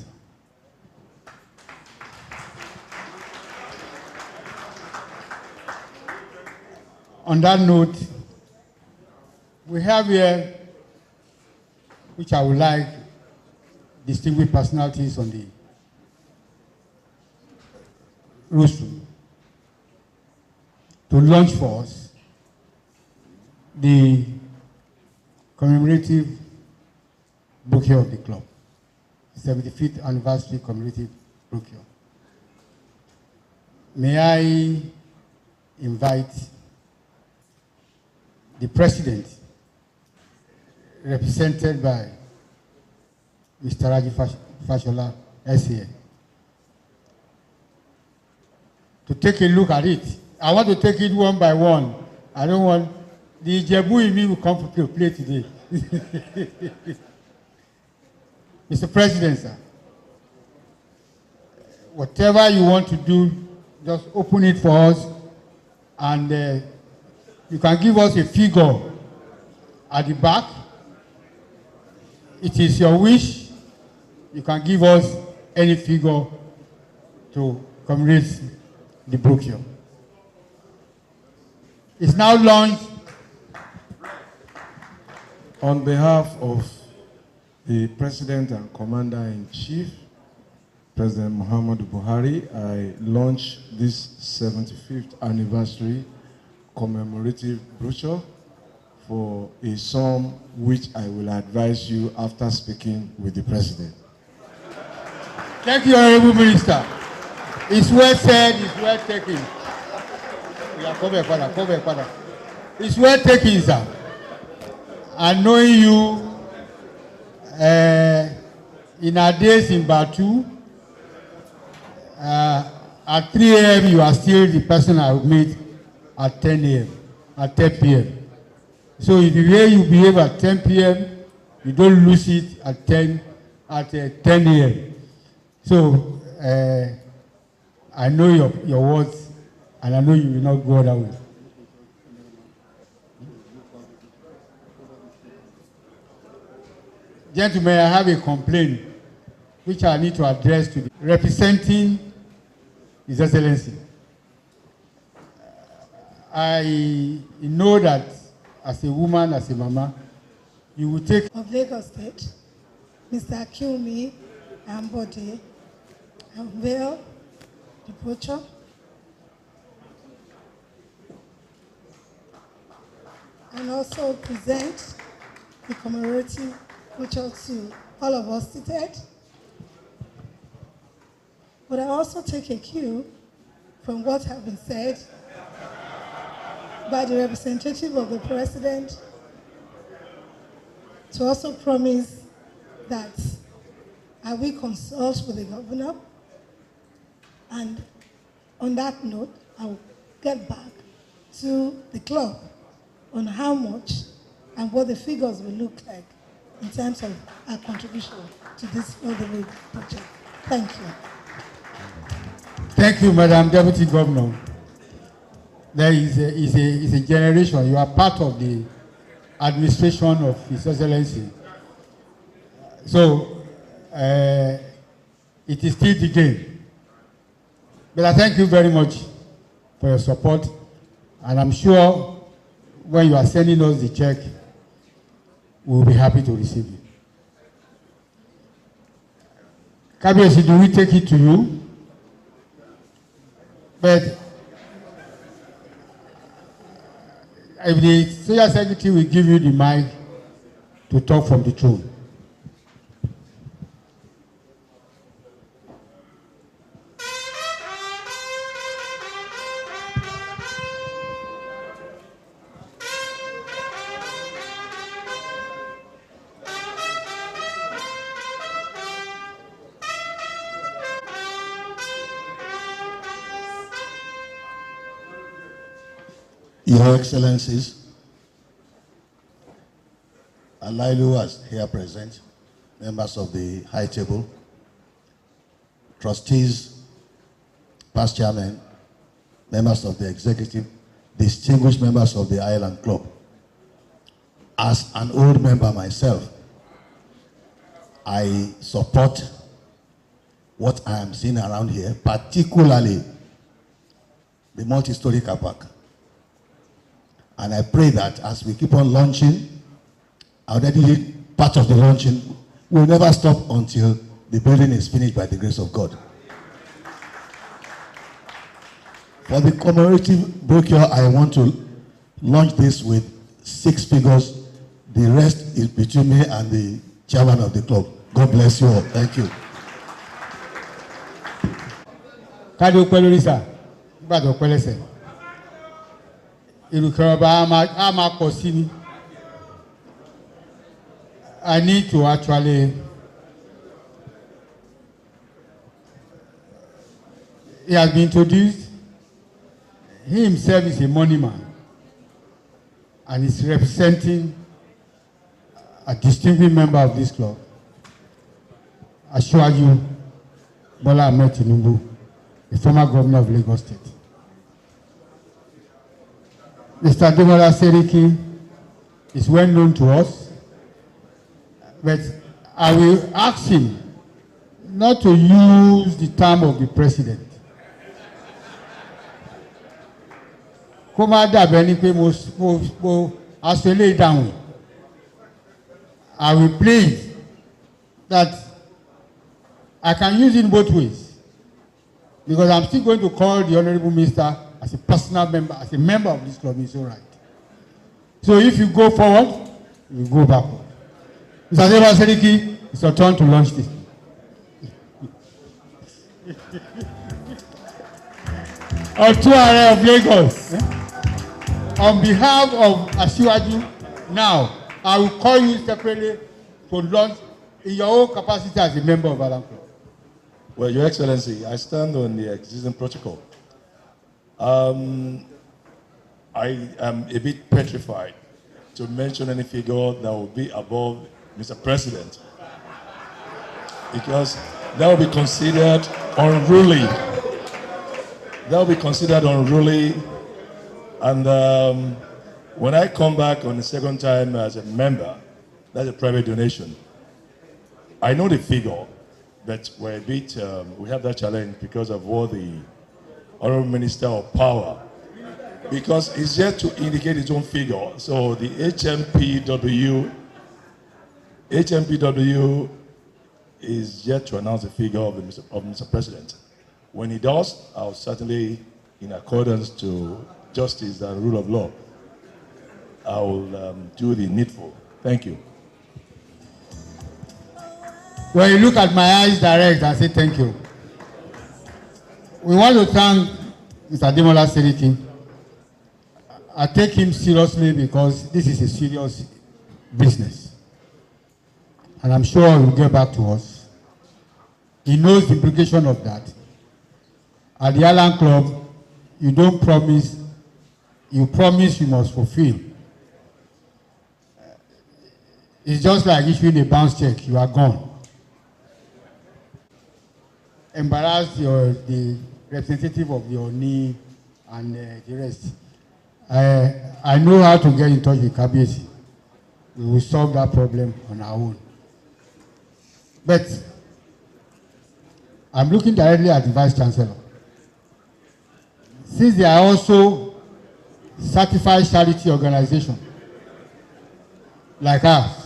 On that note, we have here, which I would like distinguished personalities on the rostrum to launch for us the commemorative bouquet of the club, 75th anniversary commemorative bouquet. May I invite the president, represented by Mr. Raji Fashola, SAN, to take a look at it. I want to take it one by one. I don't want the Jebu in me will come to play today. Mr. President, sir, whatever you want to do, just open it for us, and you can give us a figure at the back. It is your wish. You can give us any figure to commemorate the bouquet. It's now launched. On behalf of the President and Commander-in-Chief, President Muhammadu Buhari, I launch this 75th anniversary commemorative brochure for a sum which I will advise you after speaking with the President. Thank you, Honorable Minister. It's well said, it's well taken. Come back, Father. It's well taken, sir. And knowing you, in our days in Batu, at 3 a.m. you are still the person I would meet at 10 a.m., at 10 p.m. So if the way you behave at 10 p.m., you don't lose it at 10 a.m. So I know your words, and I know you will not go that way. Gentlemen, I have a complaint which I need to address to the representing His Excellency. I know that as a woman, as a mama, you will take of Lagos State, Mr. Akumi Ambode, unveil the brochure and also present the commemorative brochure to all of us seated. But I also take a cue from what has been said by the representative of the President to also promise that I will consult with the governor, and on that note, I will get back to the club on how much and what the figures will look like in terms of our contribution to this all-the-way project. Thank you. Thank you, Madam Deputy Governor. There is a generation. You are part of the administration of His Excellency. So it is still the game. But I thank you very much for your support, and I'm sure when you are sending us the check, we will be happy to receive it. Kabiyesi, do we take it to you? But if the Social Secretary will give you the mic to talk from the throne. Your Excellencies, Alailu as here present, members of the High Table, trustees, past chairmen, members of the executive, distinguished members of the Island Club. As an old member myself, I support what I am seeing around here, particularly the multi-story car park. And I pray that as we keep on launching, I already did part of the launching. We'll never stop until the building is finished by the grace of God. For the commemorative brochure, I want to launch this with 6 figures. The rest is between me and the chairman of the club. God bless you all. Thank you. Kado Pelorisa, Bado Pelese. Ama Kosini. I need to actually. He has been introduced. He himself is a money man and is representing a distinguished member of this club, Asiwaju Bola Ahmed Tinubu, the former governor of Lagos State. Mr. Ademola Seriki is well known to us, but I will ask him not to use the term of the president. I will plead that I can use it both ways, because I'm still going to call the Honorable Minister as a personal member, as a member of this club, it's all right. So if you go forward, you go backward. Mr. Ademola Seriki, it's your turn to launch this. Otuare of Lagos. On behalf of Asiwaju, now, I will call you separately to launch in your own capacity as a member of Alan Club. Well, Your Excellency, I stand on the existing protocol. I am a bit petrified to mention any figure that will be above Mr. President, because that will be considered unruly. That will be considered unruly. And when I come back on the second time as a member, that's a private donation. I know the figure, but we're a bit, we have that challenge because of what the Honorable Minister of Power, because he's yet to indicate his own figure. So the HMPW is yet to announce the figure of Mr. President. When he does, I'll certainly, in accordance to justice and rule of law, I will do the needful. Thank you. When you look at my eyes direct, I say thank you. We want to thank Mr. Ademola Seriki. I take him seriously because this is a serious business. And I'm sure he will get back to us. He knows the implication of that. At the Alan Club, you don't promise, you promise, you must fulfill. It's just like issuing a bounce check, you are gone. Embarrass the representative of your knee and the rest. I know how to get in touch with Kabiyesi. We will solve that problem on our own. But I'm looking directly at the Vice Chancellor. Since they are also certified charity organization, like us,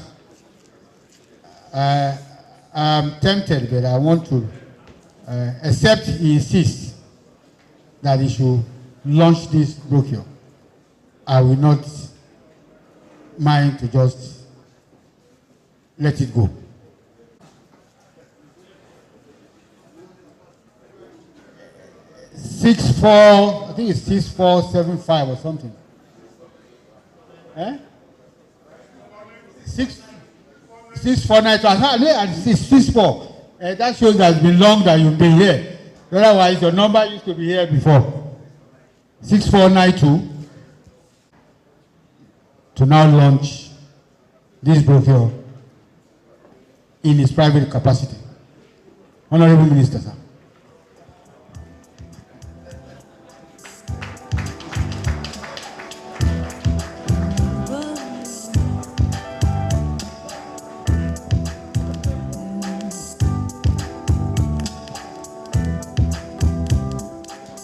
I'm tempted, but I want to, except he insists that he should launch this brochure, I will not mind to just let it go. I think it's 6475 or something. 6492 and 664. That shows that it's been long that you've been here. Otherwise, your number used to be here before. 6492 to now launch this brochure in his private capacity. Honorable Minister, sir.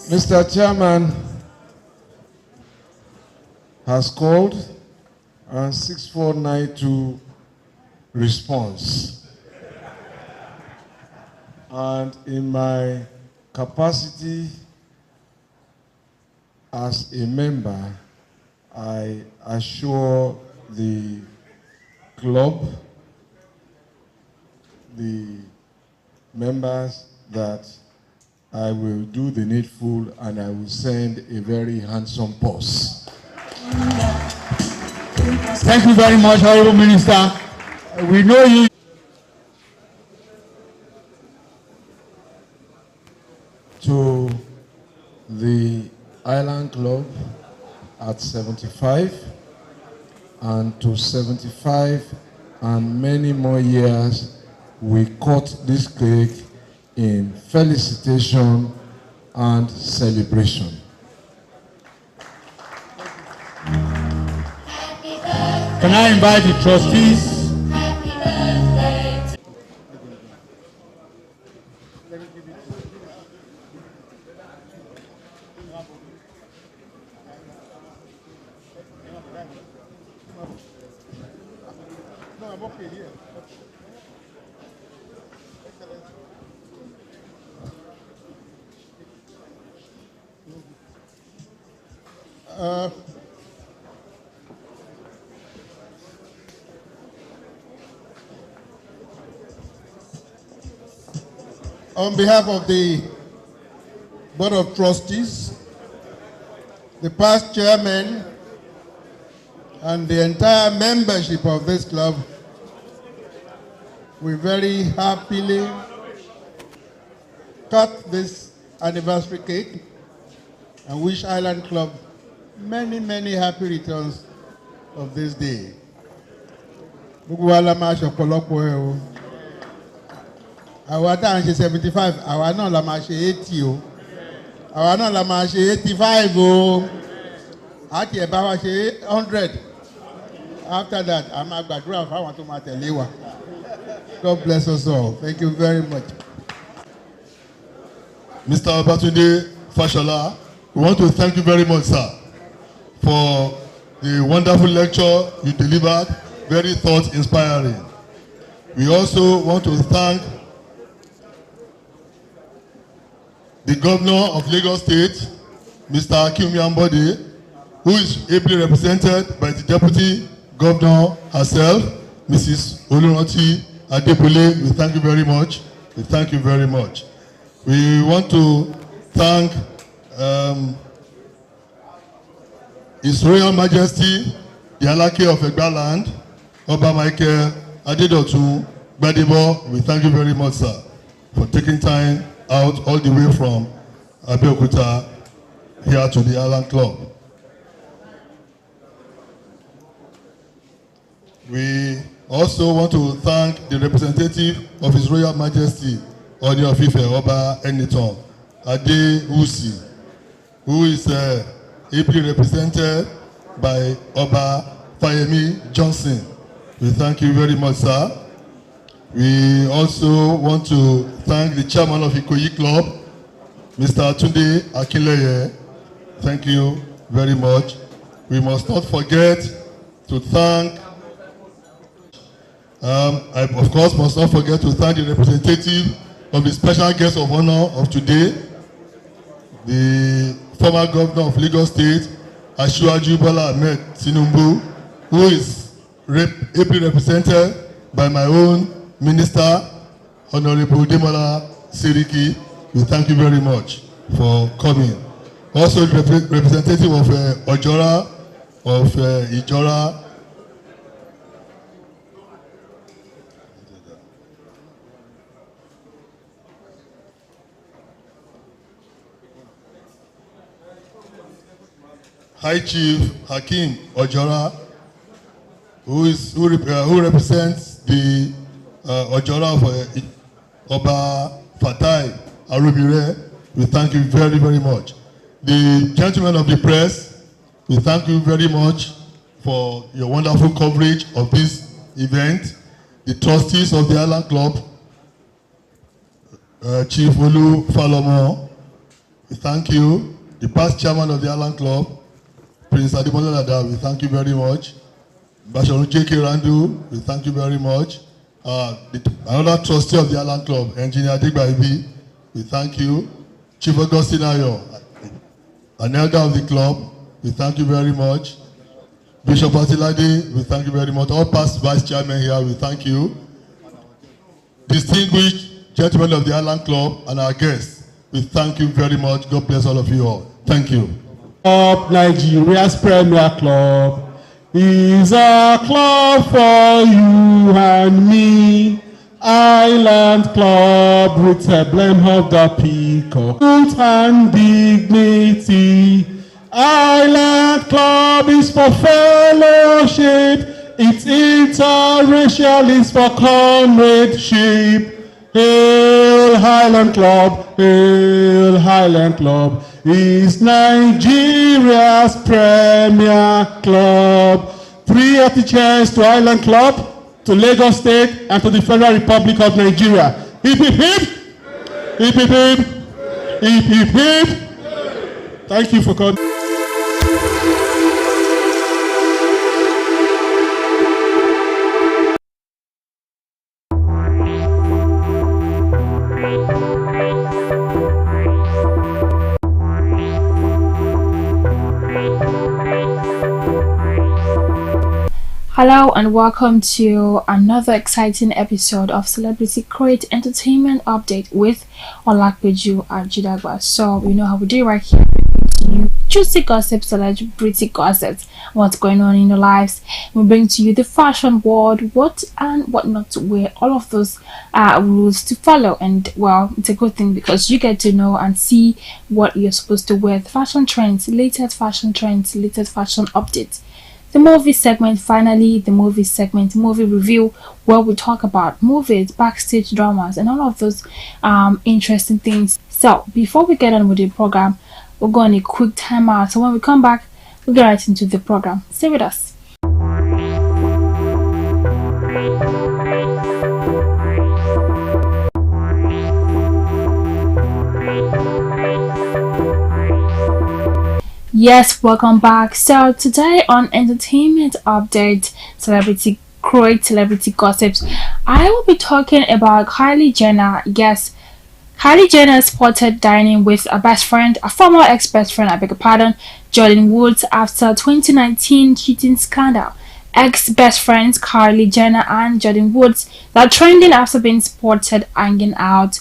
Mr. Chairman, has called and 6492 response. And in my capacity as a member, I assure the club, the members, that I will do the needful and I will send a very handsome purse. Thank you very much, Honorable Minister. We know you. To the Island Club at 75, and to 75 and many more years, we cut this cake in felicitation and celebration. Can I invite the trustees? On behalf of the Board of Trustees, the past chairman, and the entire membership of this club, we very happily cut this anniversary cake and wish Island Club many, many happy returns of this day. Àwa tá à ń ṣe 75, àwa náà la máa ṣe 80 o. Àwa náà la máa ṣe 85 o. Àti ẹ̀ bá wa ṣe 100. After that, a máa gbàdúrà fáwọn tó máa tẹ̀lé wa. God bless us all. Thank you very much. Mr. Babatunde Fashola, we want to thank you very much, sir, for the wonderful lecture you delivered, very thought-inspiring. We also want to thank the Governor of Lagos State, Mr. Akinwumi Ambode, who is ably represented by the Deputy Governor herself, Mrs. Oluranti Adebule. We thank you very much. We thank you very much. We want to thank His Royal Majesty, the Alake of Egbaland, Oba Michael Adedotun Gbadebo. We thank you very much, sir, for taking time out all the way from Abeokuta here to the Island Club. We also want to thank the representative of His Royal Majesty, Oni of Ife Oba Eniton Adewusi, who is ably represented by Oba Fayemi Johnson. We thank you very much, sir. We also want to thank the chairman of Ikoyi Club, Mr. Tunde Akinleye. Thank you very much. We must not forget to thank, I of course must not forget to thank the representative of the special guest of honor of today, the former governor of Lagos State, Asiwaju Bola Ahmed Tinubu, who is ably represented by my own Minister, Honorable Demola Seriki. We thank you very much for coming. Also, the representative of Ojora, of Ijora, High Chief Hakim Ojora, who represents the Ojora of Oba Fatai Arubire. We thank you very, very much. The gentlemen of the press, we thank you very much for your wonderful coverage of this event. The trustees of the Island Club, Chief Olu Falomo, we thank you. The past chairman of the Island Club, Prince Ademola, we thank you very much. Bashorun J.K. Randu, we thank you very much. Another trustee of the Island Club, Engineer Adegbaibi, we thank you. Chief Augustine Ayo, an elder of the club, we thank you very much. Bishop Atilade, we thank you very much. All past vice chairmen here, we thank you. Distinguished gentlemen of the Island Club and our guests, we thank you very much. God bless all of you all. Thank you. Nigeria's Premier Club is a club for you and me. Island Club with a blend of the peacock, truth and dignity. Island Club is for fellowship. It's interracial, it's for comradeship. Hail Highland Club, Hail Highland Club is Nigeria's Premier Club. 3 happy cheers to Highland Club, to Lagos State, and to the Federal Republic of Nigeria. Hip hip hip! Hip hip hip! Hip hip hip! Thank you for coming. Hello and welcome to another exciting episode of Celebrity Crate Entertainment Update with Olakpeju Ajidagba. So you know how we do right here. You juicy gossip, celebrity gossips, what's going on in your lives. We bring to you the fashion world, what and what not to wear, all of those rules to follow. And well, it's a good thing because you get to know and see what you're supposed to wear, the fashion trends, latest fashion updates. The movie segment, finally, the movie segment, movie review, where we talk about movies, backstage dramas, and all of those interesting things. So, before we get on with the program, we'll go on a quick time out. So, when we come back, we'll get right into the program. Stay with us. Yes, welcome back. So today on Entertainment Update, Celebrity Crate, Celebrity Gossips, I will be talking about Kylie Jenner. Yes, Kylie Jenner spotted dining with a best friend, a former ex-best friend, I beg your pardon, Jordyn Woods, after 2019 cheating scandal. Ex-best friends Kylie Jenner and Jordyn Woods are trending after being spotted hanging out.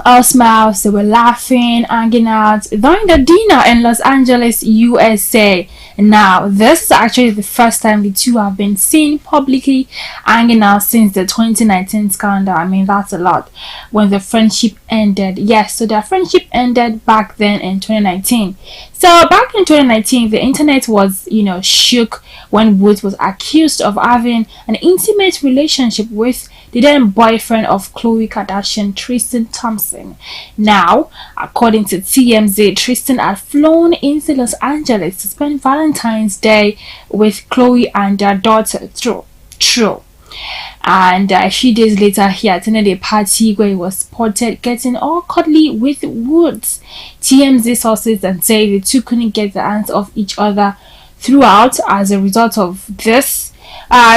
All smiles, they were laughing, hanging out during the dinner in Los Angeles, USA. Now, this is actually the first time the two have been seen publicly hanging out since the 2019 scandal. I mean, that's a lot. When the friendship ended. Yes, so their friendship ended back then in 2019. So back in 2019, the internet was, shook when Woods was accused of having an intimate relationship with the then boyfriend of Khloe Kardashian, Tristan Thompson. Now, according to TMZ, Tristan had flown into Los Angeles to spend Valentine's Day with Khloe and their daughter, True. And a few days later, he attended a party where he was spotted getting all cuddly with Woods. TMZ sources and say the two couldn't get the hands of each other throughout as a result of this.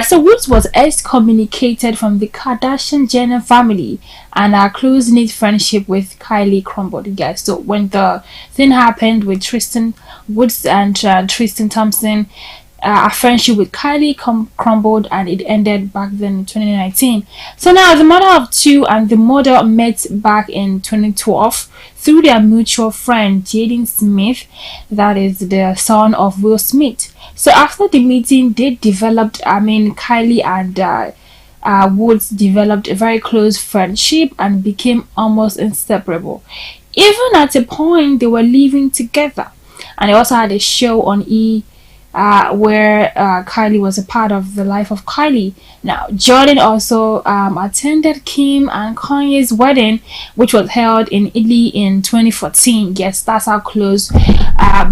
So Woods was excommunicated from the Kardashian-Jenner family, and our close-knit friendship with Kylie crumbled. Yes, so when the thing happened with Tristan Woods and Tristan Thompson, our friendship with Kylie crumbled, and it ended back then in 2019. So now the mother of two and the model met back in 2012 through their mutual friend Jaden Smith, that is the son of Will Smith. So after the meeting, they developed, Kylie and Woods developed a very close friendship and became almost inseparable. Even at a point, they were living together, and they also had a show on E! Where Kylie was a part of the life of Kylie. Now, Jordyn also attended Kim and Kanye's wedding, which was held in Italy in 2014. Yes, that's how close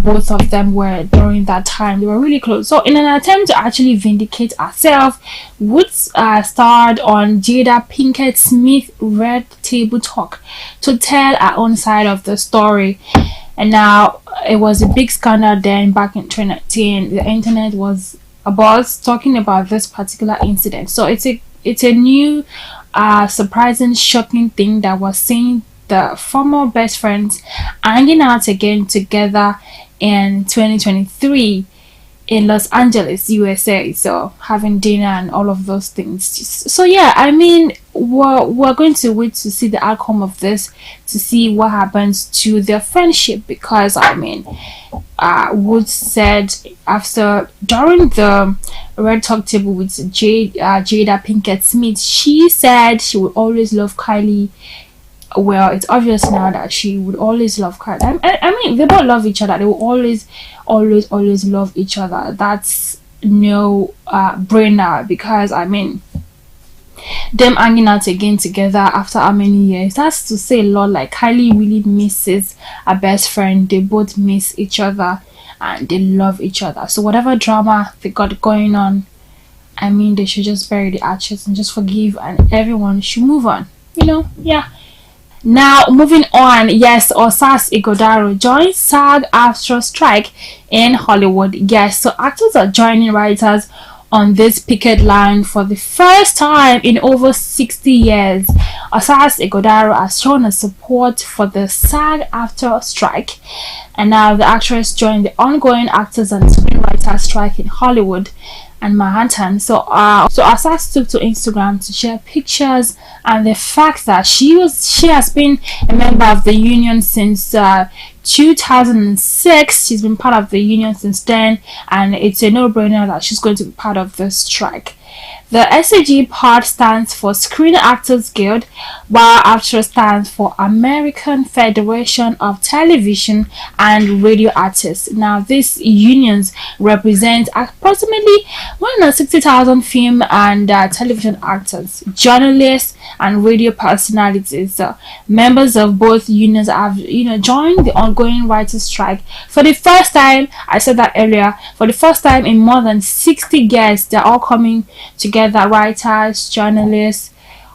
both of them were during that time. They were really close. So, in an attempt to actually vindicate herself, Woods starred on Jada Pinkett Smith's Red Table Talk to tell her own side of the story. And now it was a big scandal then back in 2019. The internet was about talking about this particular incident. So it's a new surprising, shocking thing that was seeing the former best friends hanging out again together in 2023 in Los Angeles, USA. So having dinner and all of those things. So yeah, I mean, we're going to wait to see the outcome of this, to see what happens to their friendship, because I mean, Woods said during the Red Talk table with Jada Pinkett Smith, she said she would always love Kylie. Well, it's obvious now that she would always love Kylie. I mean, they both love each other. They will always love each other. That's no brainer, because I mean, them hanging out again together after how many years, that's to say a lot. Like, Kylie really misses her best friend. They both miss each other and they love each other. So whatever drama they got going on, I mean, they should just bury the ashes and just forgive, and everyone should move on, yeah. Now, moving on, yes, Osas Ighodaro joins SAG-AFTRA strike in Hollywood. Yes, so actors are joining writers on this picket line for the first time in over 60 years. Osas Ighodaro has shown her support for the SAG-AFTRA strike, and now the actress joined the ongoing actors and screenwriters strike in Hollywood and Manhattan. So Osas took to Instagram to share pictures and the fact that she has been a member of the union since 2006. She's been part of the union since then, and it's a no-brainer that she's going to be part of this strike. The SAG part stands for Screen Actors Guild, while AFTRA stands for American Federation of Television and Radio Artists. Now, these unions represent approximately 160,000 film and television actors, journalists, and radio personalities. Members of both unions have, joined the ongoing writers' strike for the first time. I said that earlier. For the first time in more than 60 years, they're all coming together. Writers, journalists,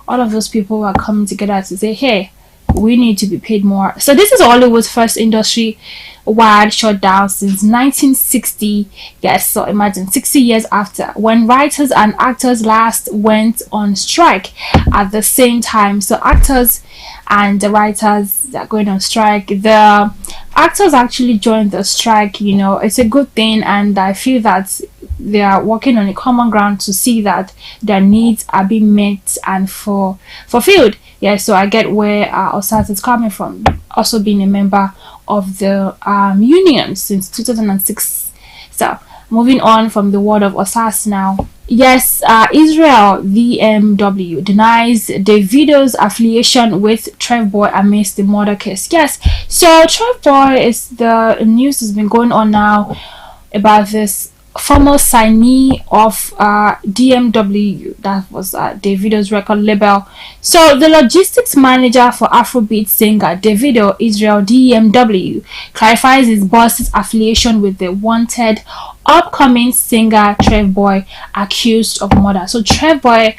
all of those people are coming together to say, hey, we need to be paid more. So this is Hollywood's first industry-wide shutdown since 1960. Yes, so imagine 60 years after, when writers and actors last went on strike at the same time. So actors and the writers are going on strike. The actors actually joined the strike. It's a good thing, and I feel that they are working on a common ground to see that their needs are being met and fulfilled. Yeah, so I get where Osas is coming from, also being a member of the union since 2006. So moving on from the word of Osas now. Yes, Israel DMW denies Davido's affiliation with Trevboy amidst the murder case. Yes, so Trevboy the news has been going on now about this former signee of DMW, that was Davido's record label. So the logistics manager for Afrobeat singer Davido, Israel DMW, clarifies his boss's affiliation with the wanted upcoming singer Trevboy, accused of murder. So Trevboy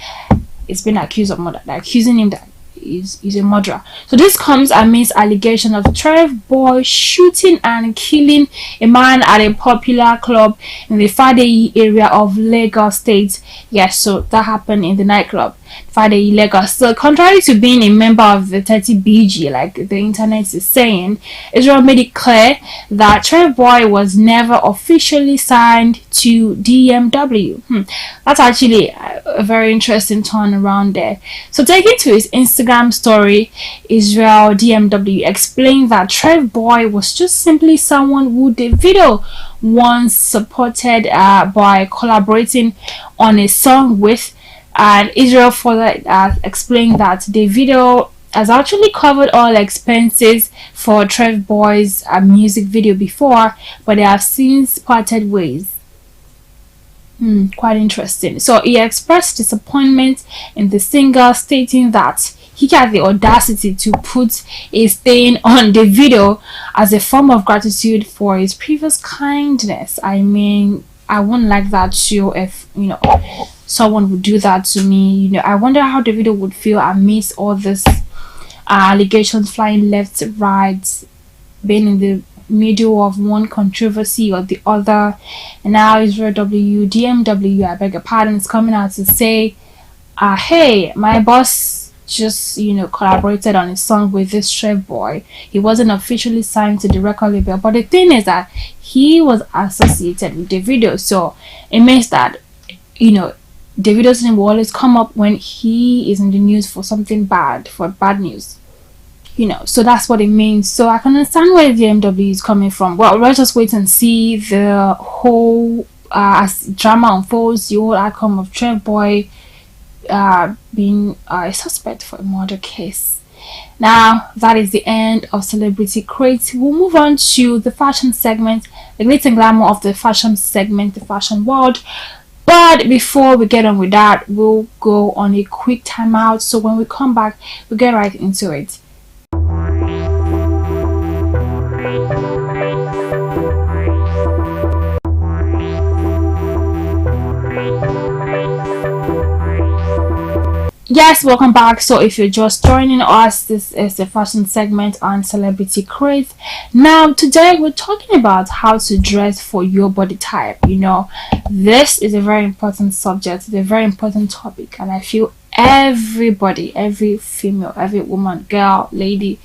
is being accused of murder. They're accusing him that he's a murderer. So this comes amidst allegations of Trevboy shooting and killing a man at a popular club in the Fadeyi area of Lagos State. Yes, so that happened in the nightclub Fadeyi, Lagos. So contrary to being a member of the 30BG, like the internet is saying, Israel made it clear that Trevboy was never officially signed to DMW. That's actually a very interesting turn around there. So taking to his Instagram story, Israel DMW explained that Trevboy was just simply someone who Davido once supported by collaborating on a song with. And Israel further explained that Davido has actually covered all expenses for Trevboy's music video before, but they have since parted ways. Quite interesting. So he expressed disappointment in the singer, stating that he had the audacity to put a stain on the video as a form of gratitude for his previous kindness. I mean, I wouldn't like that too if someone would do that to me. I wonder how Davido would feel amidst all this allegations flying left, right, being in the middle of one controversy or the other, and now Israel DMW, I beg your pardon, is coming out to say, hey, my boss just collaborated on a song with this Trev boy. He wasn't officially signed to the record label, but the thing is that he was associated with Davido, so it means that Davido's name will always come up when he is in the news for something bad, for bad news. So that's what it means. So I can understand where the MW is coming from. Well, let's just wait and see the whole as drama unfolds, the whole outcome of Trev boy being a suspect for a murder case. Now that is the end of Celebrity Crate. We'll move on to the fashion segment, the glitz and glamour of the fashion segment, the fashion world. But before we get on with that, we'll go on a quick timeout. So when we come back, we'll get right into it. Yes, welcome back. So if you're just joining us, this is the fashion segment on Celebrity Crate. Now today we're talking about how to dress for your body type. This is a very important subject, it's a very important topic, and I feel everybody, every female, every woman, girl, lady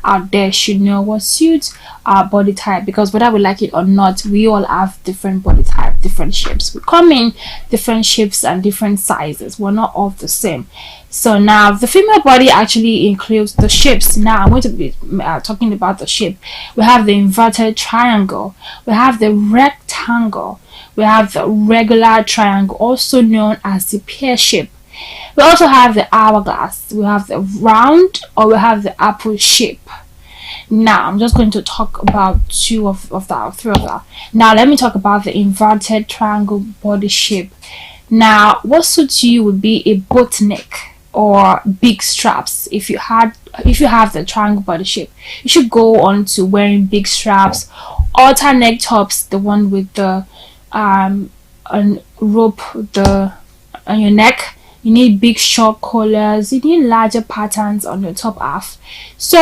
out there should know what suits our body type, because whether we like it or not, we all have different body type, different shapes. We come in different shapes and different sizes. We're not all the same. So now the female body actually includes the shapes. Now I'm going to be talking about the shape. We have the inverted triangle, we have the rectangle, we have the regular triangle, also known as the pear shape. We also have the hourglass, we have the round, or we have the apple shape. Now I'm just going to talk about three of that. Now let me talk about the inverted triangle body shape. Now what suits you would be a boat neck or big straps. If you have the triangle body shape, you should go on to wearing big straps, halter neck tops, the one with the rope on your neck. You need big short collars, you need larger patterns on your top half. So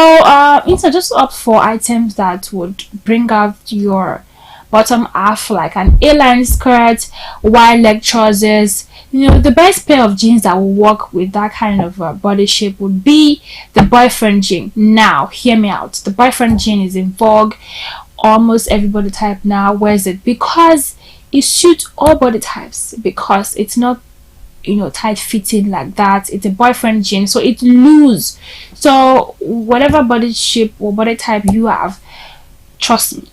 instead, just opt for items that would bring out your bottom half, like an A-line skirt, wide leg trousers. The best pair of jeans that will work with that kind of body shape would be the boyfriend jean. Now hear me out, the boyfriend jean is in vogue. Almost every body type now wears it because it suits all body types, because it's not tight fitting like that. It's a boyfriend jean, so it's loose. So whatever body shape or body type you have, trust me,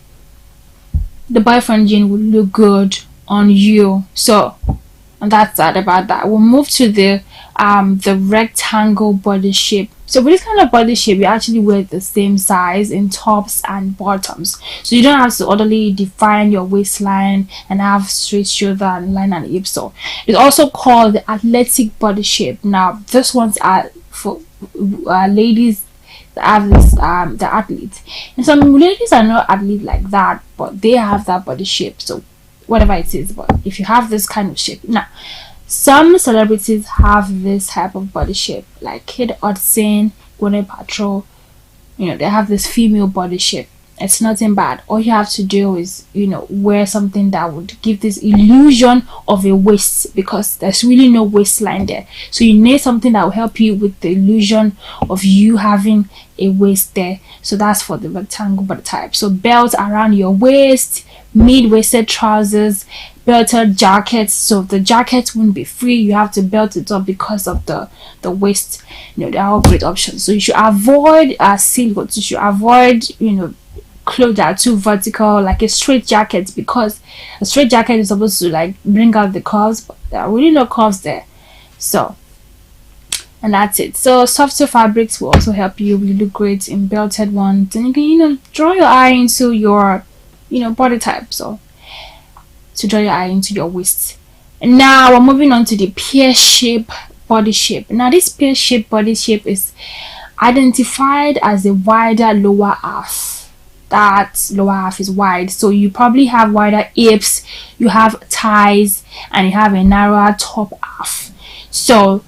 the boyfriend jean will look good on you. So and that's that about that. We'll move to the rectangle body shape. So with this kind of body shape, you actually wear the same size in tops and bottoms, so you don't have to orderly define your waistline and have straight shoulder and line and hip. So it's also called the athletic body shape. Now this one's are for ladies that have this the athletes, and some ladies are not athlete like that, but they have that body shape. So whatever it is, but if you have this kind of shape. Now some celebrities have this type of body shape, like Kate Hudson, Gwyneth Paltrow. They have this female body shape. It's nothing bad. All you have to do is wear something that would give this illusion of a waist, because there's really no waistline there. So you need something that will help you with the illusion of you having a waist there. So that's for the rectangle body type. So belt around your waist, mid-waisted trousers, belted jackets. So the jacket won't be free, you have to belt it up because of the waist. They are all great options. So you should avoid silhouettes. You should avoid clothes that are too vertical, like a straight jacket, because a straight jacket is supposed to like bring out the curves, but there are really no curves there. So and that's it. So softer fabrics will also help you. You look great in belted ones, and you can draw your eye into your body type. So to draw your eye into your waist. And now we're moving on to the pear shape body shape. Now this pear shape body shape is identified as a wider lower half. That lower half is wide, so you probably have wider hips, you have thighs, and you have a narrower top half. So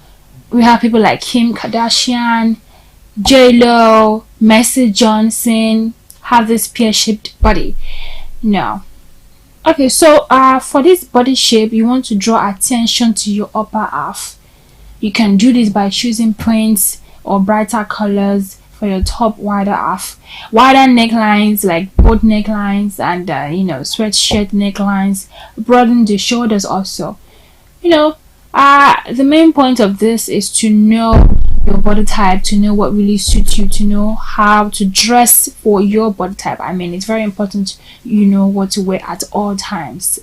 we have people like Kim Kardashian, J-Lo, Mercy Johnson, have this pear-shaped body. No. Okay, so for this body shape, you want to draw attention to your upper half. You can do this by choosing prints or brighter colors for your top wider half. Wider necklines like boat necklines and sweatshirt necklines. Broaden the shoulders also. The main point of this is to know your body type, to know what really suits you, to know how to dress for your body type. I mean, it's very important you know what to wear at all times.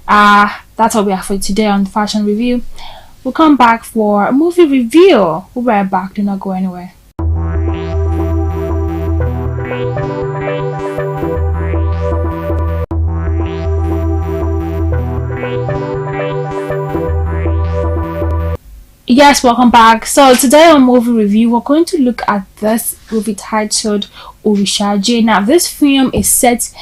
That's all we have for today on the fashion review. We'll come back for a movie review. We'll be right back. Do not go anywhere. Yes, welcome back. So today on movie review, we're going to look at this movie titled Orishaje. Now, this film is set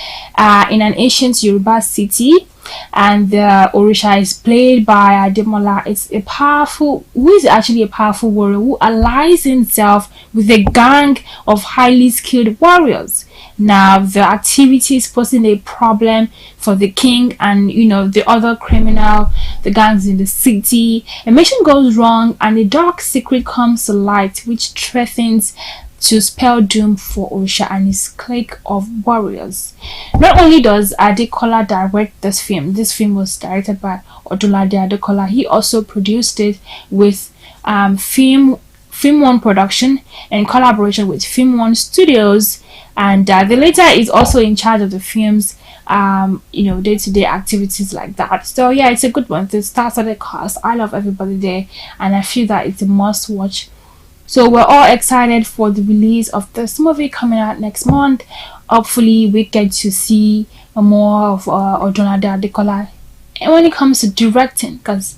in an ancient Yoruba city, and the Orisha is played by Ademola. It's a powerful warrior who allies himself with a gang of highly skilled warriors. Now, the activity is posing a problem for the king and the other the gangs in the city. A mission goes wrong and a dark secret comes to light which threatens to spell doom for Orisha and his clique of warriors. Not only does Adekola direct this film was directed by Odunlade Adekola. He also produced it with Film One Production in collaboration with Film One Studios, and the latter is also in charge of the film's day-to-day activities like that. So yeah, it's a good one. The stars of the cast, I love everybody there, and I feel that it's a must watch. So we're all excited for the release of this movie coming out next month. Hopefully we get to see more of Odunlade Adekola when it comes to directing, because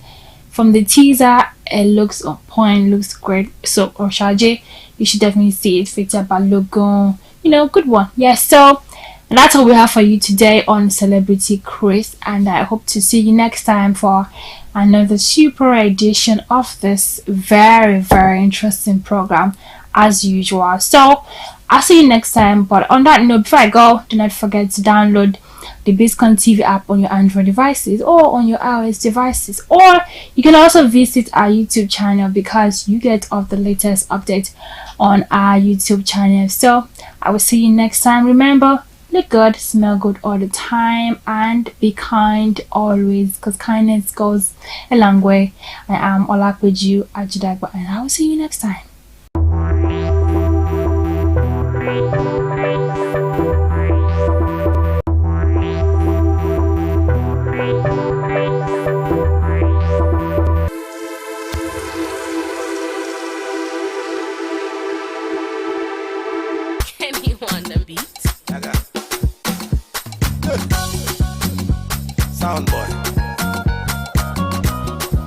from the teaser it looks on point, looks great. So Orishaje, you should definitely see it. Featured by Logan, good one. Yes, so that's all we have for you today on Celebrity Craze, and I hope to see you next time for another super edition of this very, very interesting program as usual. So I'll see you next time, but on that note, before I go, do not forget to download the Biscon TV app on your Android devices or on your iOS devices, or you can also visit our YouTube channel because you get all the latest updates on our YouTube channel. So I will see you next time. Remember, look good, smell good all the time, and be kind always, because kindness goes a long way. I am Olakweju Ajidagba, and I will see you next time. Sound boy.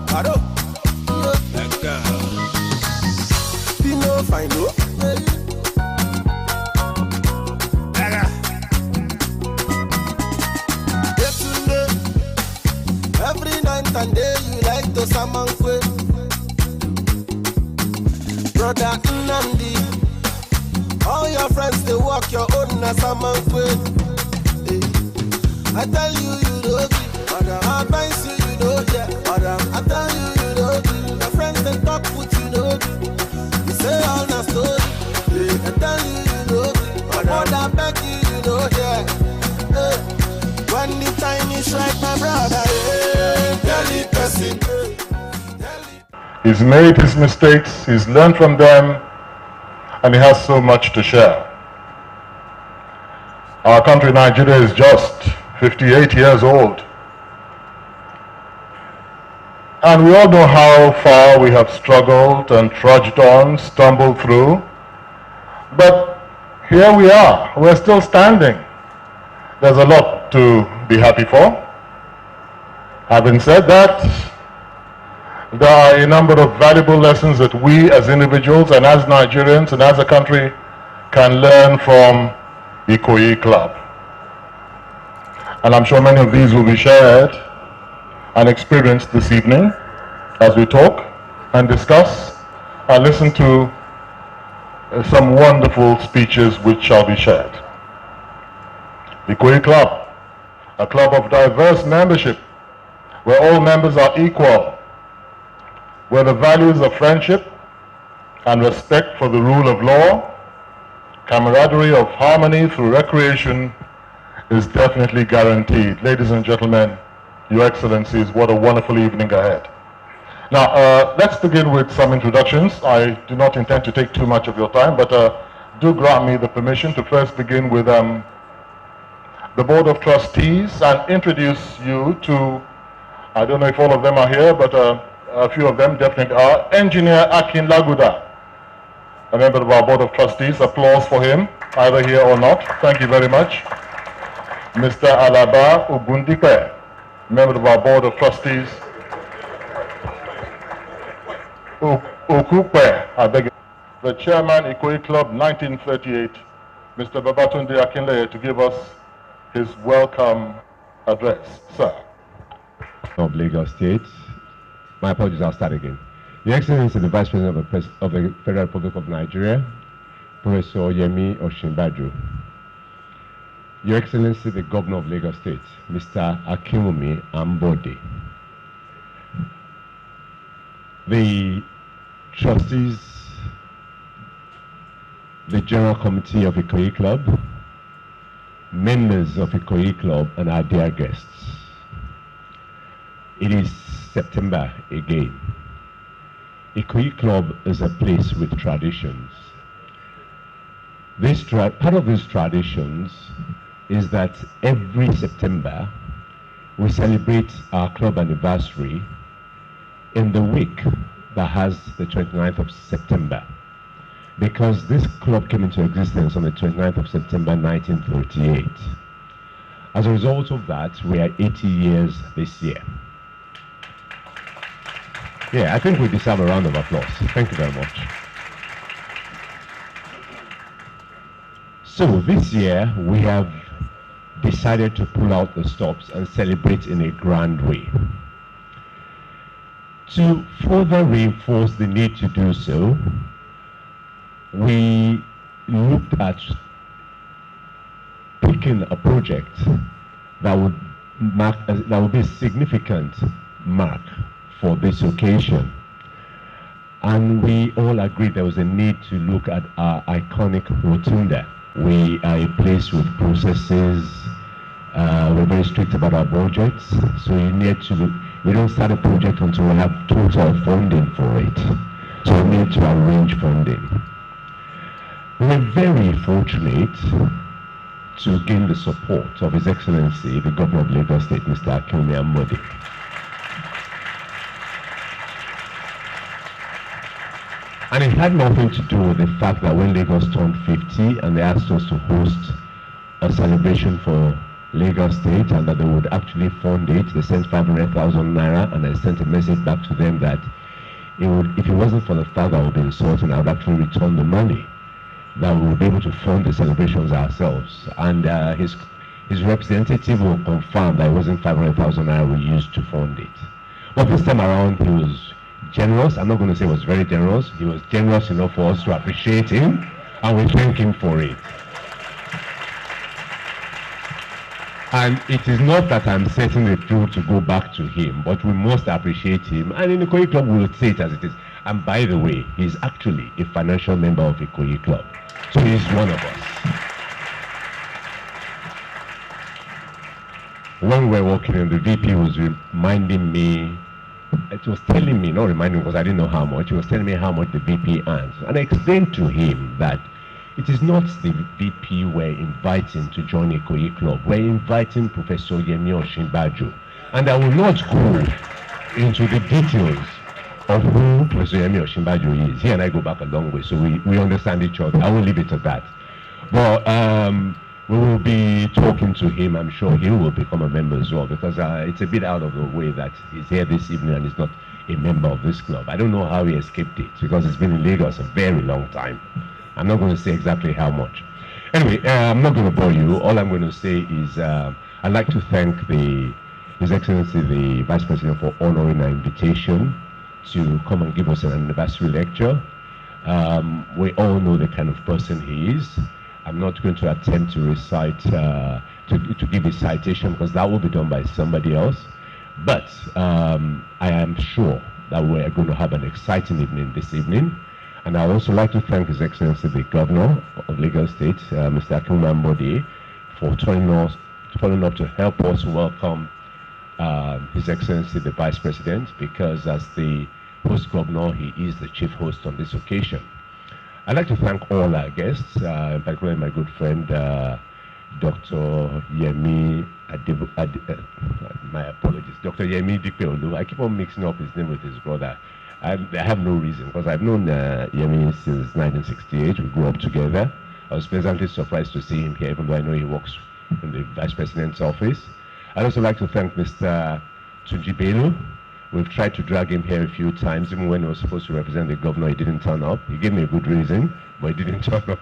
Hello. You know, fine, no? Every night and day you like to summon quick. Brother Nnamdi, all your friends they walk your own as summon quick. I tell you, you know, I advise you, you know, yeah. I tell you, you know, your friends they talk with you know. You say all the story. I tell you, you know, I beg you, you know, yeah. When the time is right, my brother, tell it person. He's made his mistakes, he's learned from them, and he has so much to share. Our country, Nigeria, is just 58 years old. And we all know how far we have struggled and trudged on, stumbled through. But here we are, we're still standing. There's a lot to be happy for. Having said that, there are a number of valuable lessons that we as individuals and as Nigerians and as a country can learn from Ikoyi Club. And I'm sure many of these will be shared and experienced this evening as we talk and discuss and listen to some wonderful speeches which shall be shared. The Ikoyi Club, a club of diverse membership, where all members are equal, where the values of friendship and respect for the rule of law, camaraderie of harmony through recreation is definitely guaranteed. Ladies and gentlemen, Your Excellencies, what a wonderful evening ahead. Now, let's begin with some introductions. I do not intend to take too much of your time, but do grant me the permission to first begin with the Board of Trustees and introduce you to, I don't know if all of them are here, but a few of them definitely are. Engineer Akin Laguda, a member of our Board of Trustees. Applause for him, either here or not. Thank you very much. Mr. Alaba Ogundipe, member of our Board of Trustees. Okupe, I beg you. The Chairman, Ikoyi Club 1938, Mr. Babatunde Akinleye, to give us his welcome address. Sir. Of Lagos State. My apologies, I'll start again. Your Excellency, the Vice President of the Federal Republic of Nigeria, Professor Yemi Osinbajo. Your Excellency, the Governor of Lagos State, Mr. Akinwumi Ambode. The trustees, the General Committee of Ikoyi Club, members of Ikoyi Club, and our dear guests. It is September again. Ikoyi Club is a place with traditions. Part of these traditions is that every September we celebrate our club anniversary in the week that has the 29th of September, because this club came into existence on the 29th of September 1938. As a result of that, we are 80 years this year. Yeah, I think we deserve a round of applause. Thank you very much. So this year, we have decided to pull out the stops and celebrate in a grand way. To further reinforce the need to do so, we looked at picking a project that would be a significant mark for this occasion. And we all agreed there was a need to look at our iconic rotunda. We are a place with processes. We're very strict about our budgets, so we don't start a project until we have total funding for it. So we need to arrange funding. We're very fortunate to gain the support of His Excellency, the Governor of Lagos State, Mr. Akinwumi Ambode. And it had nothing to do with the fact that when Lagos turned 50 and they asked us to host a celebration for Lagos State and that they would actually fund it, they sent 500,000 naira, and I sent a message back to them that if it wasn't for the fact that I would be insulting, I would actually return the money, that we would be able to fund the celebrations ourselves. And his representative will confirm that it wasn't 500,000 naira we used to fund it. But this time around, he was generous. I'm not going to say he was very generous. He was generous enough for us to appreciate him, and we thank him for it. And it is not that I'm setting the truth to go back to him, but we must appreciate him. And in the Ikoyi Club, we'll say it as it is. And by the way, he's actually a financial member of the Ikoyi Club. So he's one of us. When we were walking in, the VP was reminding me, it was telling me, not reminding me because I didn't know how much, he was telling me how much the VP earns. And I explained to him that it is not the VP we're inviting to join Ikoyi Club. We're inviting Professor Yemi Osinbajo. And I will not go into the details of who Professor Yemi Osinbajo is. He and I go back a long way, so we understand each other. I will leave it at that. But we will be talking to him. I'm sure he will become a member as well, because it's a bit out of the way that he's here this evening and he's not a member of this club. I don't know how he escaped it, because he's been in Lagos a very long time. I'm not going to say exactly how much. Anyway, I'm not going to bore you. All I'm going to say is I'd like to thank His Excellency, the Vice President, for honoring our invitation to come and give us an anniversary lecture. We all know the kind of person he is. I'm not going to attempt to recite to give a citation, because that will be done by somebody else. But I am sure that we're going to have an exciting evening this evening. And I would also like to thank His Excellency the Governor of Lagos State, Mr. Akinwumi Ambode, for turning up to help us welcome His Excellency the Vice President, because as the host governor, he is the chief host on this occasion. I'd like to thank all our guests, in particular my good friend, Dr. Yemi my apologies, Dr. Yemi Dikpeolu. I keep on mixing up his name with his brother. I have no reason, because I've known Yemi since 1968. We grew up together. I was pleasantly surprised to see him here, even though I know he works in the Vice President's office. I'd also like to thank Mr. Tunji Bello. We've tried to drag him here a few times. Even when he was supposed to represent the governor, he didn't turn up. He gave me a good reason, but he didn't turn up.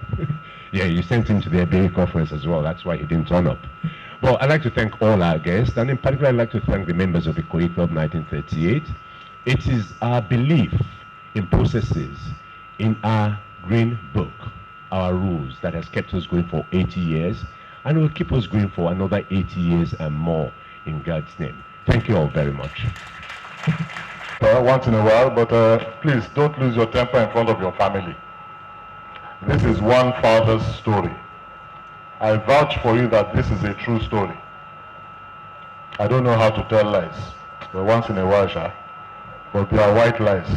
Yeah, you sent him to the ABA conference as well. That's why he didn't turn up. Well, I'd like to thank all our guests, and in particular, I'd like to thank the members of the Ikoyi Club 1938. It is our belief in processes, in our green book, our rules, that has kept us going for 80 years, and will keep us going for another 80 years and more in God's name. Thank you all very much. Once in a while, but please don't lose your temper in front of your family. This is one father's story. I vouch for you that this is a true story. I don't know how to tell lies, but once in a while, but they are white lies.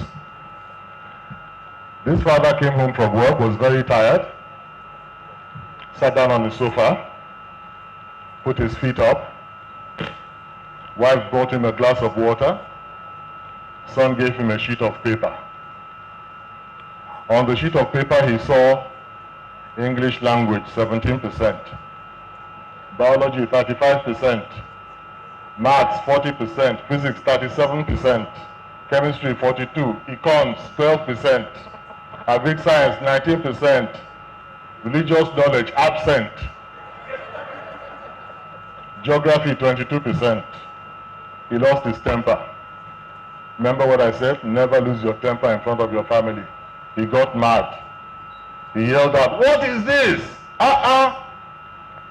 This father came home from work, was very tired, sat down on the sofa, put his feet up. Wife brought him a glass of water. Son gave him a sheet of paper. On the sheet of paper, he saw English language, 17%, biology, 35%, maths, 40%, physics, 37%, chemistry, 42%, econs, 12%, agric science, 19%, religious knowledge, absent, geography, 22%. He lost his temper. Remember what I said? Never lose your temper in front of your family. He got mad. He yelled out, "What is this?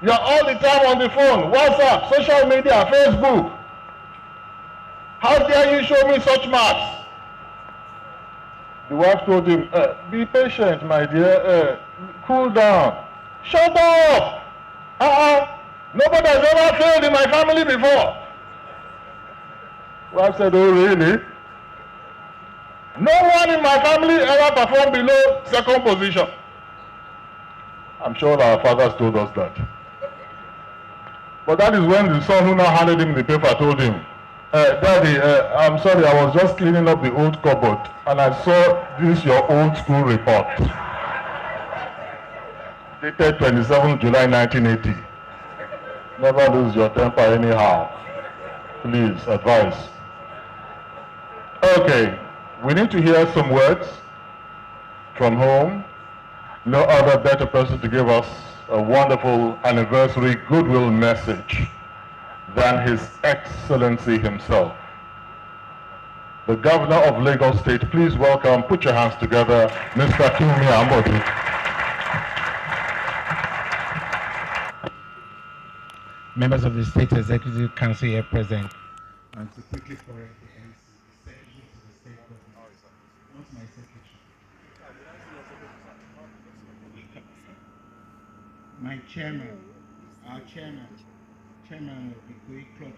You're all the time on the phone, WhatsApp, social media, Facebook. How dare you show me such marks?" The wife told him, "Be patient, my dear. Cool down. Shut up. Nobody has ever failed in my family before." Wife said, "Oh, really? No one in my family ever performed below second position." I'm sure our fathers told us that. But that is when the son who now handed him the paper told him, "Daddy, I'm sorry, I was just cleaning up the old cupboard and I saw this your old school report. Dated 27 July 1980. Never lose your temper anyhow. Please, advise." Okay, we need to hear some words from home. No other better person to give us a wonderful anniversary goodwill message than His Excellency himself. The Governor of Lagos State, please welcome, put your hands together, Mr. Akinwumi Ambode. Members of the State Executive Council here present. And to quickly correct the MC, the Secretary to the State Government, not my secretary. My chairman, our chairman of the Ikoyi Club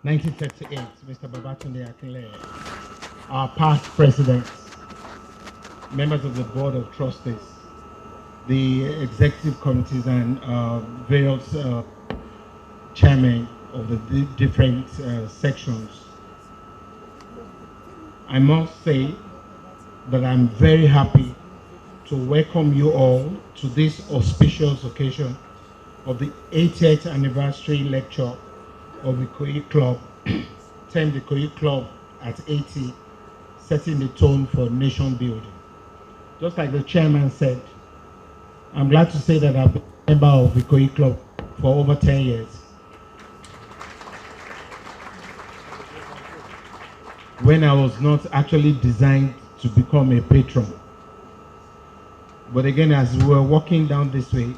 1938, Mr. Babatunde Akinleye, our past presidents, members of the Board of Trustees, the executive committees and various chairmen of the different sections. I must say that I'm very happy to welcome you all to this auspicious occasion of the 80th anniversary lecture of the Ikoyi Club, termed the Ikoyi Club at 80, setting the tone for nation building. Just like the chairman said, I'm glad to say that I've been a member of the Ikoyi Club for over 10 years. When I was not actually designed to become a patron. But again, as we were walking down this way,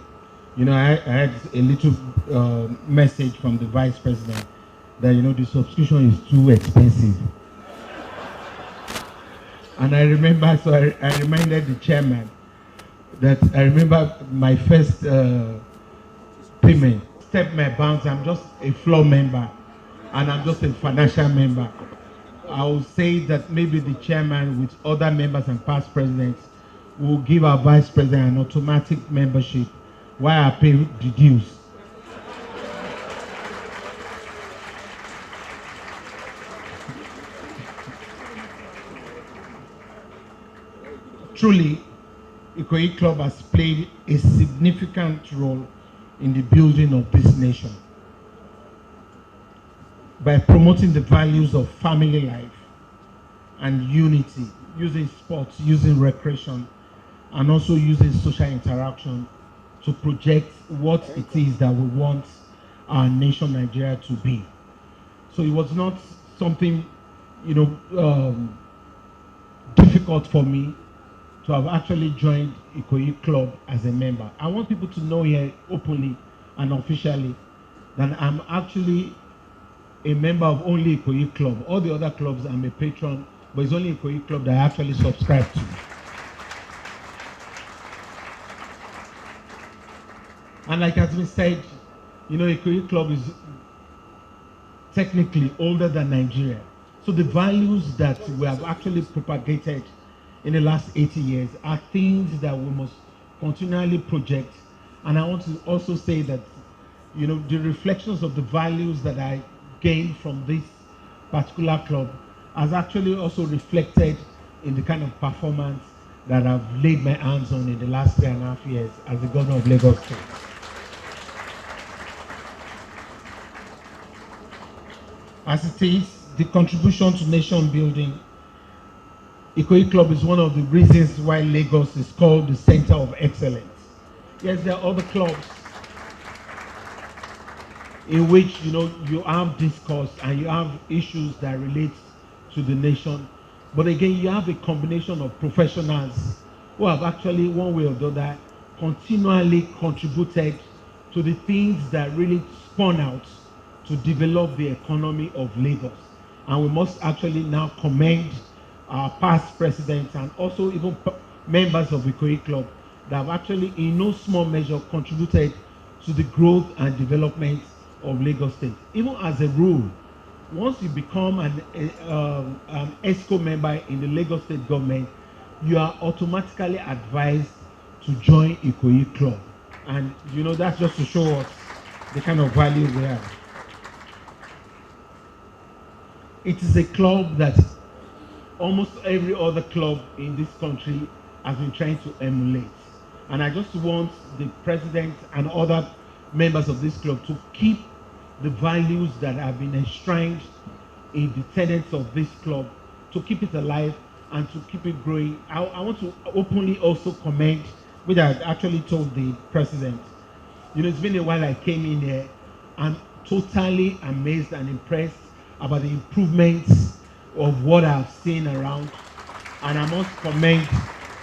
You know, I had a little message from the vice president that, you know, the subscription is too expensive. And I remember, so I reminded the chairman that I remember my first payment. Step my bounds, I'm just a floor member and I'm just a financial member. I will say that maybe the chairman with other members and past presidents will give our vice president an automatic membership while I pay the dues. Truly, Ikoyi Club has played a significant role in the building of this nation by promoting the values of family life and unity, using sports, using recreation, and also using social interaction to project what it is that we want our nation, Nigeria, to be. So it was not something, you know, difficult for me to have actually joined Ikoyi Club as a member. I want people to know here openly and officially that I'm actually a member of only Ikoyi Club. All the other clubs I'm a patron, but it's only Ikoyi Club that I actually subscribe to. And like has been said, you know, Ikoyi Club is technically older than Nigeria. So the values that we have actually propagated in the last 80 years are things that we must continually project. And I want to also say that, you know, the reflections of the values that I gained from this particular club has actually also reflected in the kind of performance that I've laid my hands on in the last 3.5 years as the governor of Lagos State. As it is, the contribution to nation building, Ikoyi Club is one of the reasons why Lagos is called the center of excellence. Yes, there are other clubs in which, you know, you have discourse and you have issues that relate to the nation. But again, you have a combination of professionals who have actually, one way or the other, continually contributed to the things that really spun out to develop the economy of Lagos. And we must actually now commend our past presidents and also even members of the Ikoyi Club that have actually in no small measure contributed to the growth and development of Lagos State. Even as a rule, once you become an ESCO member in the Lagos State government, you are automatically advised to join Ikoyi Club. And you know, that's just to show us the kind of value we have. It is a club that almost every other club in this country has been trying to emulate. And I just want the president and other members of this club to keep the values that have been enshrined in the tenets of this club, to keep it alive and to keep it growing. I want to openly also commend, which I actually told the president, you know, it's been a while I came in here. I'm totally amazed and impressed about the improvements of what I've seen around. And I must commend,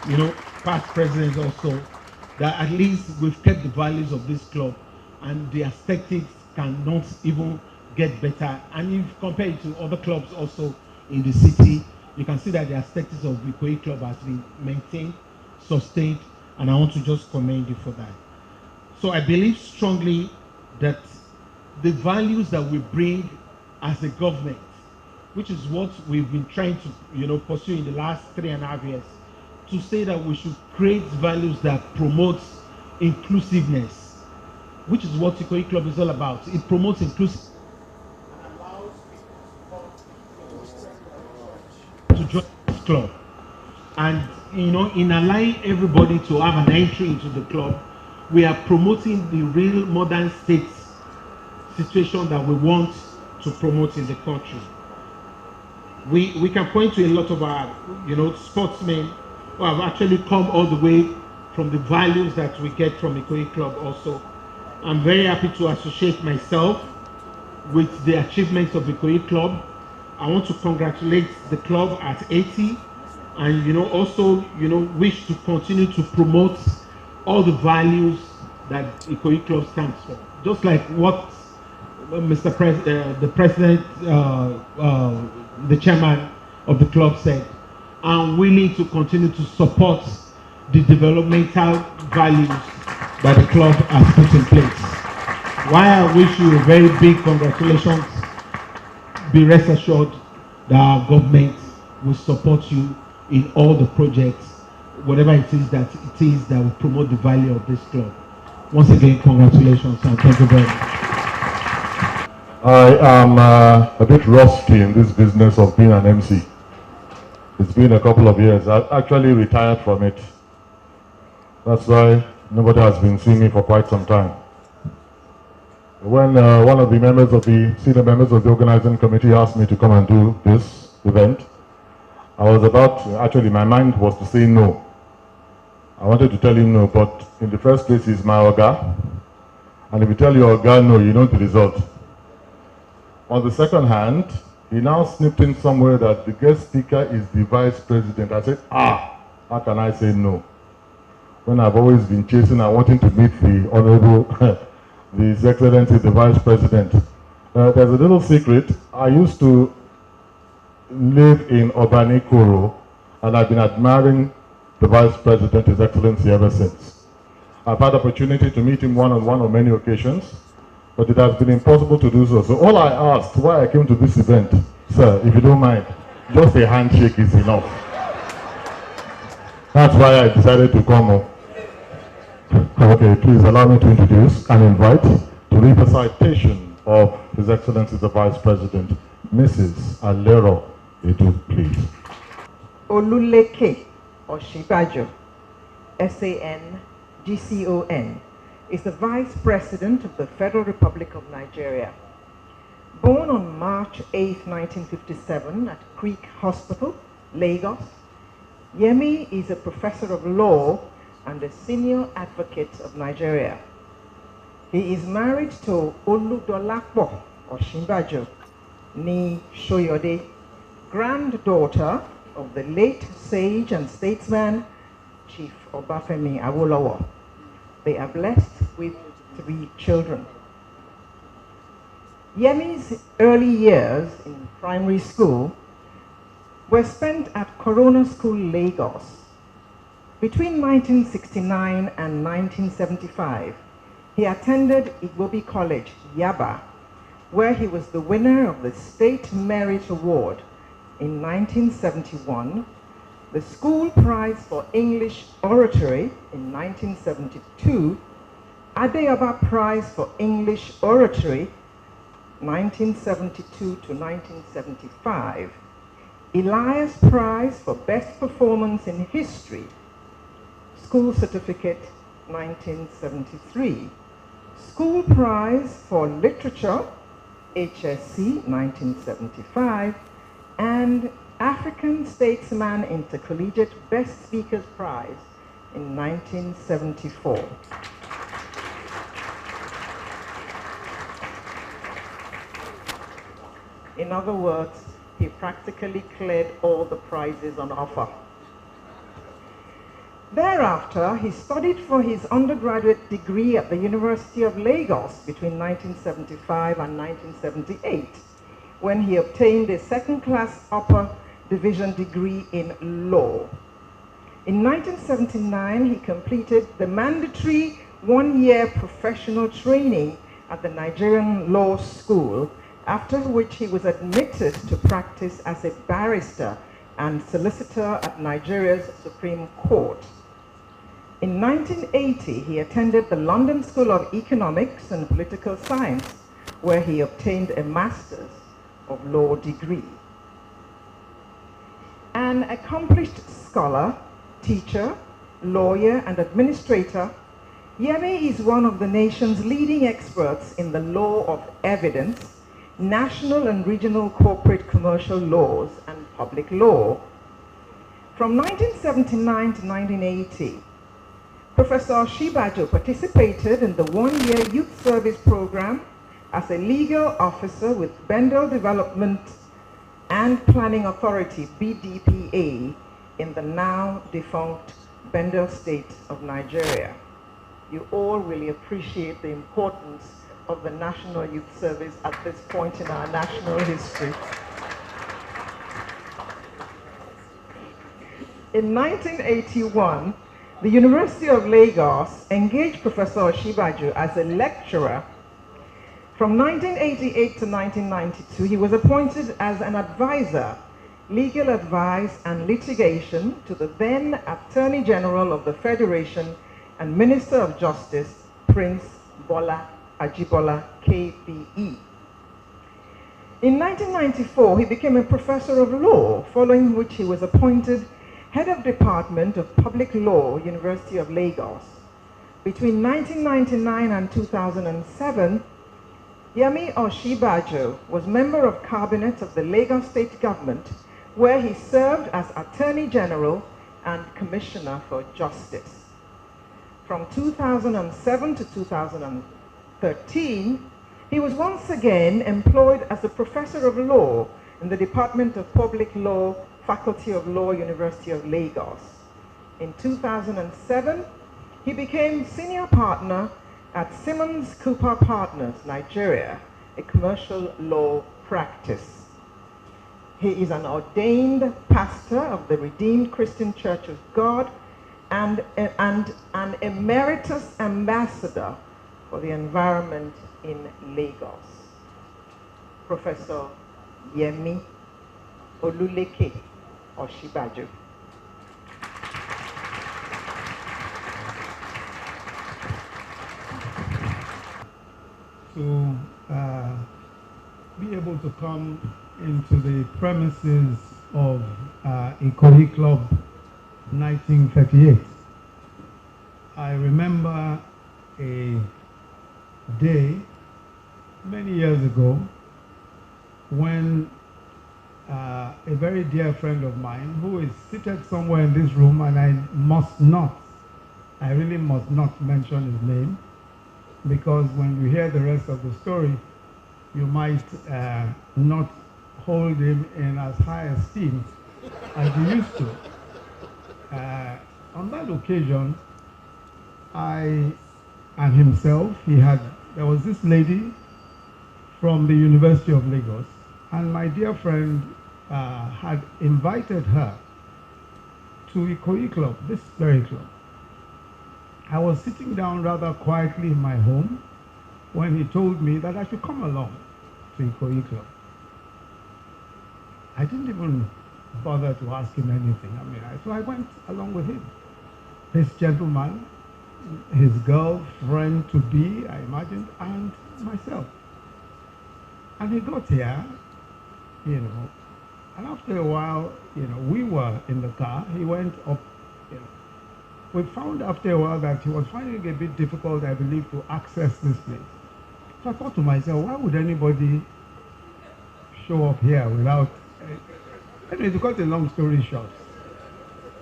you know, past presidents also, that at least we've kept the values of this club and the aesthetics cannot even get better. And if you compare it to other clubs also in the city, you can see that the aesthetics of the Ikoyi Club has been maintained, sustained, and I want to just commend you for that. So I believe strongly that the values that we bring as a government, which is what we've been trying to, you know, pursue in the last 3.5 years, to say that we should create values that promote inclusiveness, which is what Ikoyi Club is all about. It promotes inclusiveness and allows people to join this club. And, you know, in allowing everybody to have an entry into the club, we are promoting the real modern state situation that we want to promote in the country. We can point to a lot of our, you know, sportsmen who have actually come all the way from the values that we get from Ikoyi Club also. I'm very happy to associate myself with the achievements of Ikoyi Club. I want to congratulate the club at 80 and, you know, also, you know, wish to continue to promote all the values that Ikoyi Club stands for. Just like what the president, the chairman of the club said, I'm willing to continue to support the developmental values that the club has put in place. While I wish you a very big congratulations, be rest assured that our government will support you in all the projects, whatever it is that will promote the value of this club. Once again, congratulations and thank you very much. I am a bit rusty in this business of being an MC. It's been a couple of years. I've actually retired from it. That's why nobody has been seeing me for quite some time. When one of the senior members of the organizing committee asked me to come and do this event, I was actually my mind was to say no. I wanted to tell him no, but in the first place he's my Oga. And if you tell your Oga no, you know the result. On the second hand, he now snipped in somewhere that the guest speaker is the vice president. I said, how can I say no? When I've always been chasing and wanting to meet the Honorable, His Excellency, the Vice President. There's a little secret. I used to live in Obanikoro, and I've been admiring the Vice President, His Excellency, ever since. I've had opportunity to meet him one-on-one on many occasions, but it has been impossible to do so. So all I asked, why I came to this event, sir, if you don't mind, just a handshake is enough. That's why I decided to come. Okay, please allow me to introduce and invite to read the citation of His Excellency the Vice President, Mrs. Alero Edu, please. Oluleke Oshibajo, SAN-GCON, is the Vice President of the Federal Republic of Nigeria. Born on March 8, 1957 at Creek Hospital, Lagos, Yemi is a professor of law and a senior advocate of Nigeria. He is married to Oludolapo Oshimbajo Ni Shoyode, granddaughter of the late sage and statesman Chief Obafemi Awolowo. They are blessed with 3 children. Yemi's early years in primary school were spent at Corona School, Lagos. Between 1969 and 1975, he attended Igbobi College, Yaba, where he was the winner of the State Merit Award in 1971, the School Prize for English Oratory in 1972, Adeoba Prize for English Oratory 1972 to 1975, Elias Prize for Best Performance in History, School Certificate 1973, School Prize for Literature, HSC 1975, and African Statesman Intercollegiate Best Speakers Prize in 1974. In other words, he practically cleared all the prizes on offer. Thereafter, he studied for his undergraduate degree at the University of Lagos between 1975 and 1978, when he obtained a second-class upper division degree in law. In 1979, he completed the mandatory one-year professional training at the Nigerian Law School, after which he was admitted to practice as a barrister and solicitor at Nigeria's Supreme Court. In 1980, he attended the London School of Economics and Political Science, where he obtained a Master's of Law degree. An accomplished scholar, teacher, lawyer, and administrator, Yemi is one of the nation's leading experts in the law of evidence, national and regional corporate commercial laws, and public law. From 1979 to 1980, Professor Oshibajo participated in the one-year youth service program as a legal officer with Bendel Development and Planning Authority, BDPA, in the now defunct Bendel State of Nigeria. you all really appreciate the importance of the National Youth Service at this point in our national history. In 1981, the University of Lagos engaged Professor Oshibaju as a lecturer. From 1988 to 1992, he was appointed as an advisor, legal advice and litigation to the then Attorney General of the Federation and Minister of Justice, Prince Bola Ajibola, KBE. In 1994, he became a professor of law, following which he was appointed Head of Department of Public Law, University of Lagos. Between 1999 and 2007, Yemi Osinbajo was member of Cabinet of the Lagos State Government, where he served as Attorney General and Commissioner for Justice. From 2007 to 2013, he was once again employed as a professor of law in the Department of Public Law, Faculty of Law, University of Lagos. In 2007, he became senior partner at Simmons Cooper Partners, Nigeria, a commercial law practice. He is an ordained pastor of the Redeemed Christian Church of God and an emeritus ambassador for the environment in Lagos. Professor Yemi Oluleke Osinbajo. To be able to come into the premises of Ikoyi Club 1938. I remember a day many years ago when a very dear friend of mine, who is seated somewhere in this room, and I really must not mention his name, because when you hear the rest of the story, you might not hold him in as high esteem as you used to. On that occasion, I and himself, there was this lady from the University of Lagos, and my dear friend had invited her to Ikoyi Club, this very club. I was sitting down rather quietly in my home when he told me that I should come along to Ikoyi Club. I didn't even bother to ask him anything. So I went along with him. This gentleman, his girlfriend to be, I imagined, and myself. And he got here, and after a while, we were in the car. He went up, We found after a while that he was finding it a bit difficult, I believe, to access this place. So I thought to myself, why would anybody show up here without... Anyway, to cut a long story short,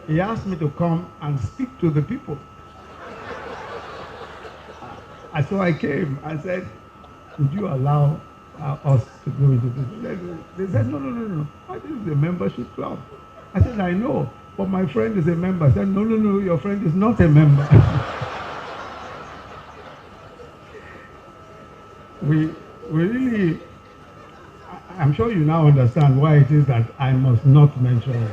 he asked me to come and speak to the people. And so I came and said, would you allow us to go into this? They said, no. This is a membership club. I said, I know, but my friend is a member. I said, no, your friend is not a member. we really, I'm sure you now understand why it is that I must not mention it.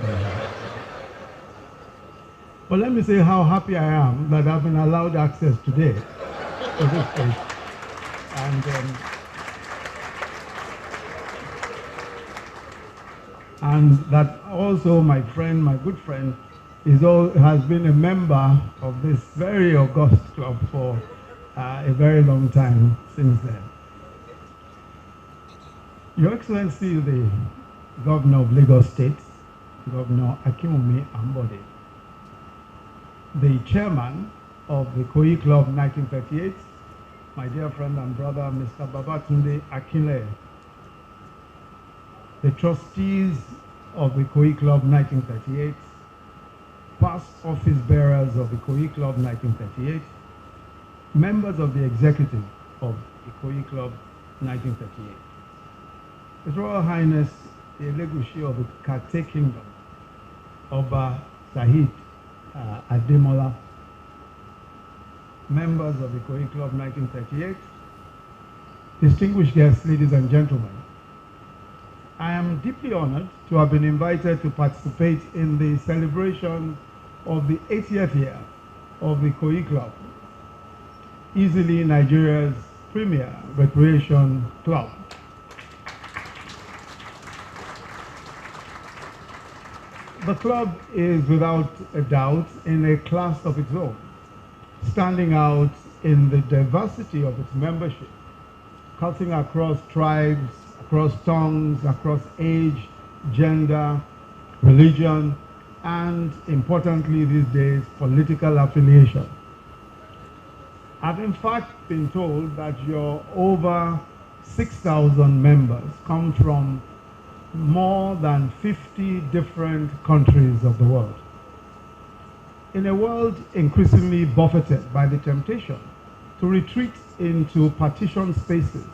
But let me say how happy I am that I've been allowed access today to this place. And that also my friend, my good friend, has been a member of this very august club for a very long time since then. Your Excellency, the Governor of Lagos State, Governor Akinwumi Ambode, the chairman of the Ikoyi Club 1938, my dear friend and brother, Mr. Babatunde Akinle, the trustees of the Ikoyi Club 1938, past office bearers of the Ikoyi Club 1938, members of the executive of the Ikoyi Club 1938. His Royal Highness, the Elegushi of the Kate Kingdom, Oba Sahid Ademola, members of the Ikoyi Club 1938, distinguished guests, ladies and gentlemen, I am deeply honored to have been invited to participate in the celebration of the 80th year of the Ikoyi Club, easily Nigeria's premier recreation club. The club is without a doubt in a class of its own, standing out in the diversity of its membership, cutting across tribes, across tongues, across age, gender, religion, and importantly these days, political affiliation. I've in fact been told that your over 6,000 members come from more than 50 different countries of the world. In a world increasingly buffeted by the temptation to retreat into partition spaces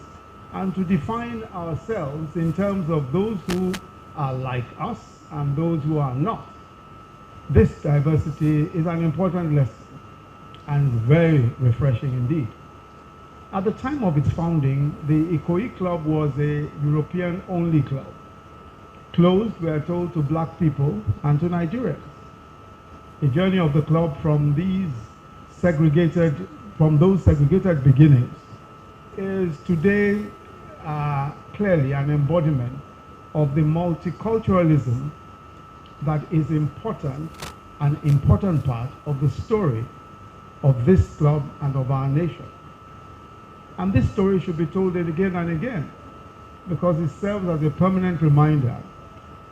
and to define ourselves in terms of those who are like us and those who are not, this diversity is an important lesson and very refreshing indeed. At the time of its founding, the Ikoyi Club was a European-only club, closed, we are told, to black people and to Nigerians. The journey of the club from those segregated beginnings is today clearly an embodiment of the multiculturalism that is an important part of the story of this club and of our nation. And this story should be told again and again because it serves as a permanent reminder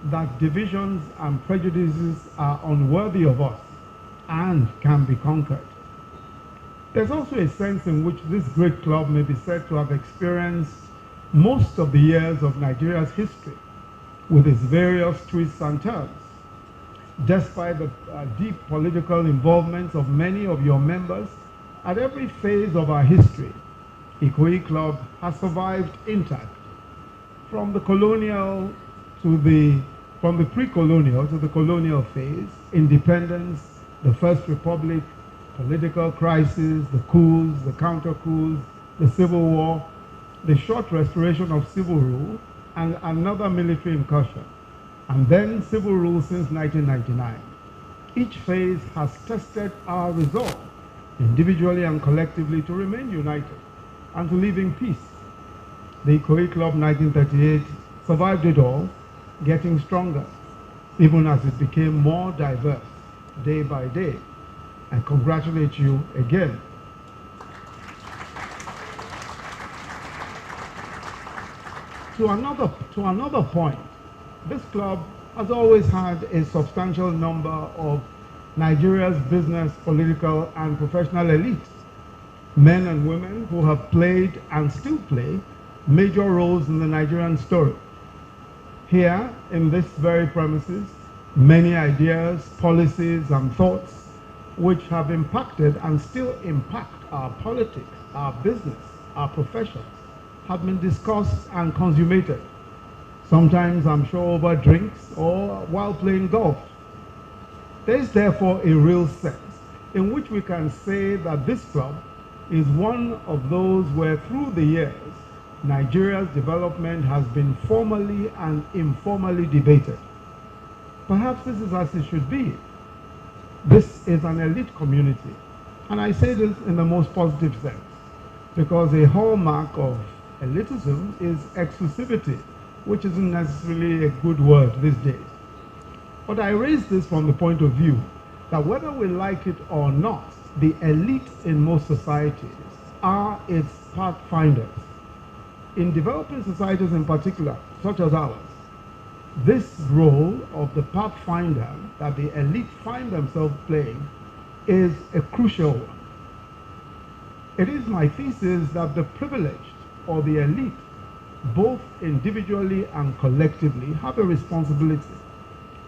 that divisions and prejudices are unworthy of us and can be conquered. There's also a sense in which this great club may be said to have experienced most of the years of Nigeria's history with its various twists and turns. Despite the deep political involvement of many of your members, at every phase of our history, Ikoyi Club has survived intact. From the pre-colonial to the colonial phase, independence, the First Republic, political crisis, the coups, the counter-coups, the Civil War, the short restoration of civil rule, and another military incursion, and then civil rule since 1999. Each phase has tested our resolve, individually and collectively, to remain united and to live in peace. The Ikoyi Club 1938 survived it all, getting stronger, even as it became more diverse day by day. I congratulate you again. To another point, this club has always had a substantial number of Nigeria's business, political, and professional elites, men and women who have played and still play major roles in the Nigerian story. Here, in this very premises, many ideas, policies, and thoughts which have impacted and still impact our politics, our business, our professions, have been discussed and consummated. Sometimes, I'm sure, over drinks or while playing golf. There is therefore a real sense in which we can say that this club is one of those where through the years, Nigeria's development has been formally and informally debated. Perhaps this is as it should be. This is an elite community, and I say this in the most positive sense, because a hallmark of elitism is exclusivity, which isn't necessarily a good word these days. But I raise this from the point of view that whether we like it or not, the elite in most societies are its pathfinders. In developing societies in particular, such as ours, this role of the pathfinder that the elite find themselves playing is a crucial one. It is my thesis that the privileged or the elite, both individually and collectively, have a responsibility,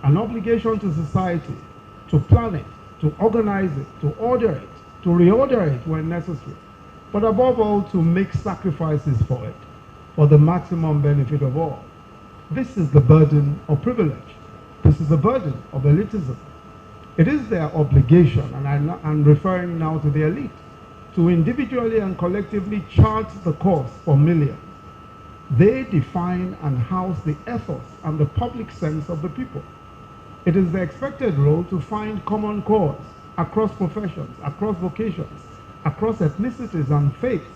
an obligation to society to plan it, to organize it, to order it, to reorder it when necessary, but above all to make sacrifices for it, for the maximum benefit of all. This is the burden of privilege. This is the burden of elitism. It is their obligation, and I'm referring now to the elite, to individually and collectively chart the course for millions. They define and house the ethos and the public sense of the people. It is the expected role to find common cause across professions, across vocations, across ethnicities and faiths,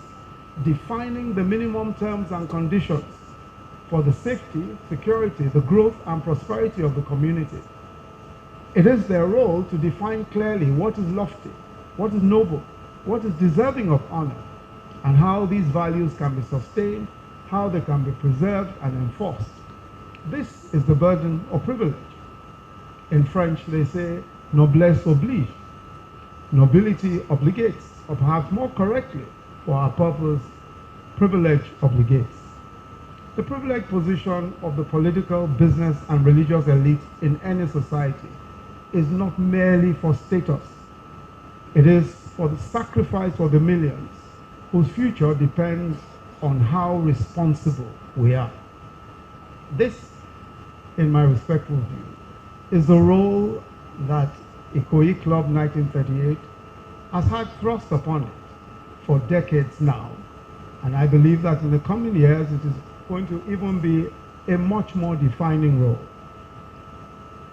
defining the minimum terms and conditions for the safety, security, the growth and prosperity of the community. It is their role to define clearly what is lofty, what is noble, what is deserving of honor, and how these values can be sustained, how they can be preserved and enforced. This is the burden of privilege. In French, they say, noblesse oblige. Nobility obligates, or perhaps more correctly, for our purpose, privilege obligates. The privileged position of the political, business, and religious elite in any society is not merely for status. It is for the sacrifice of the millions whose future depends on how responsible we are. This, in my respectful view, is the role that Ikoyi Club 1938 has had thrust upon it for decades now, and I believe that in the coming years it is going to even be a much more defining role.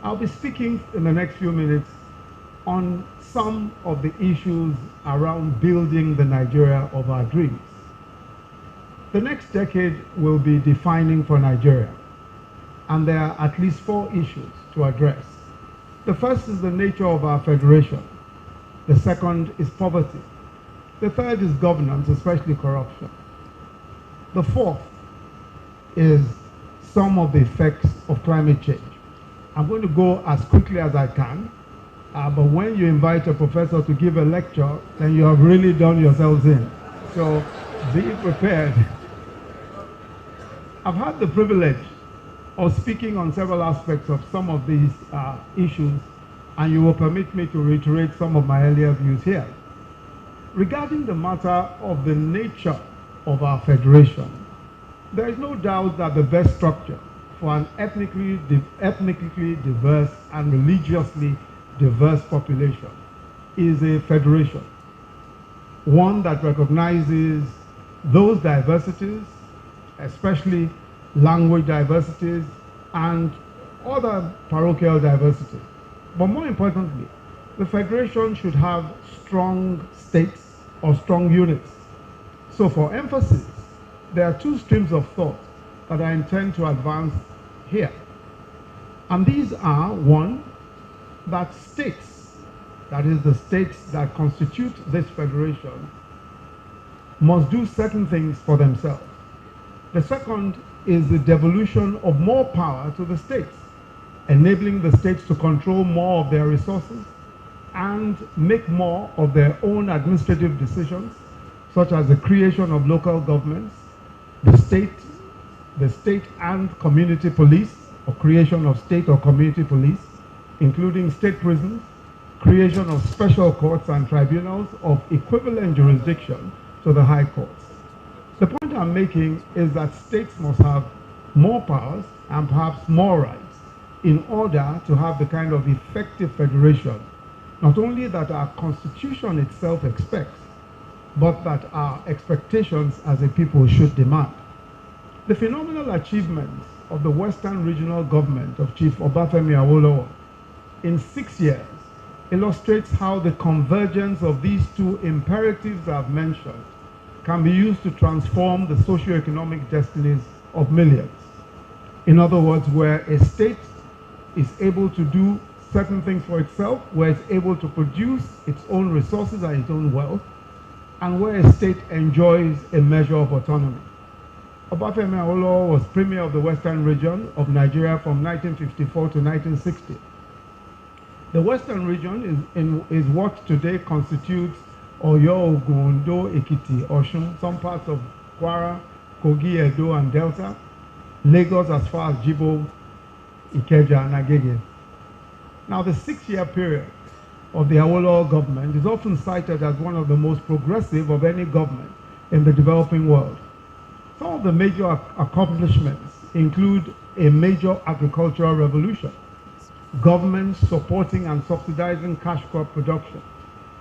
I'll be speaking in the next few minutes on some of the issues around building the Nigeria of our dreams. The next decade will be defining for Nigeria, and there are at least 4 issues to address. The first is the nature of our federation. The second is poverty. The third is governance, especially corruption. The fourth is some of the effects of climate change. I'm going to go as quickly as I can, but when you invite a professor to give a lecture, then you have really done yourselves in. So be prepared. I've had the privilege of speaking on several aspects of some of these issues, and you will permit me to reiterate some of my earlier views here. Regarding the matter of the nature of our federation, there is no doubt that the best structure for an ethnically diverse and religiously diverse population is a federation, one that recognizes those diversities, especially language diversities and other parochial diversities. But more importantly, the federation should have strong states or strong units. So for emphasis, there are 2 streams of thought that I intend to advance here. And these are, 1, that states, that is the states that constitute this federation, must do certain things for themselves. The second is the devolution of more power to the states, enabling the states to control more of their resources and make more of their own administrative decisions, such as the creation of local governments, the state and community police, or creation of state or community police, including state prisons, creation of special courts and tribunals of equivalent jurisdiction to the high courts. The point I'm making is that states must have more powers and perhaps more rights in order to have the kind of effective federation, not only that our constitution itself expects, but that our expectations as a people should demand. The phenomenal achievements of the Western Regional Government of Chief Obafemi Awolowo in 6 years illustrates how the convergence of these 2 imperatives I've mentioned can be used to transform the socio-economic destinies of millions. In other words, where a state is able to do certain things for itself, where it's able to produce its own resources and its own wealth, and where a state enjoys a measure of autonomy. Obafemi Awolowo was Premier of the Western region of Nigeria from 1954 to 1960. The Western region is what today constitutes Oyo, Ogun, Ondo, Ekiti, Osun, some parts of Kwara, Kogi, Edo, and Delta, Lagos as far as Jibo, Ikeja, and Agege. Now, the 6-year period of the Awolowo government is often cited as one of the most progressive of any government in the developing world. Some of the major accomplishments include a major agricultural revolution, government supporting and subsidizing cash crop production,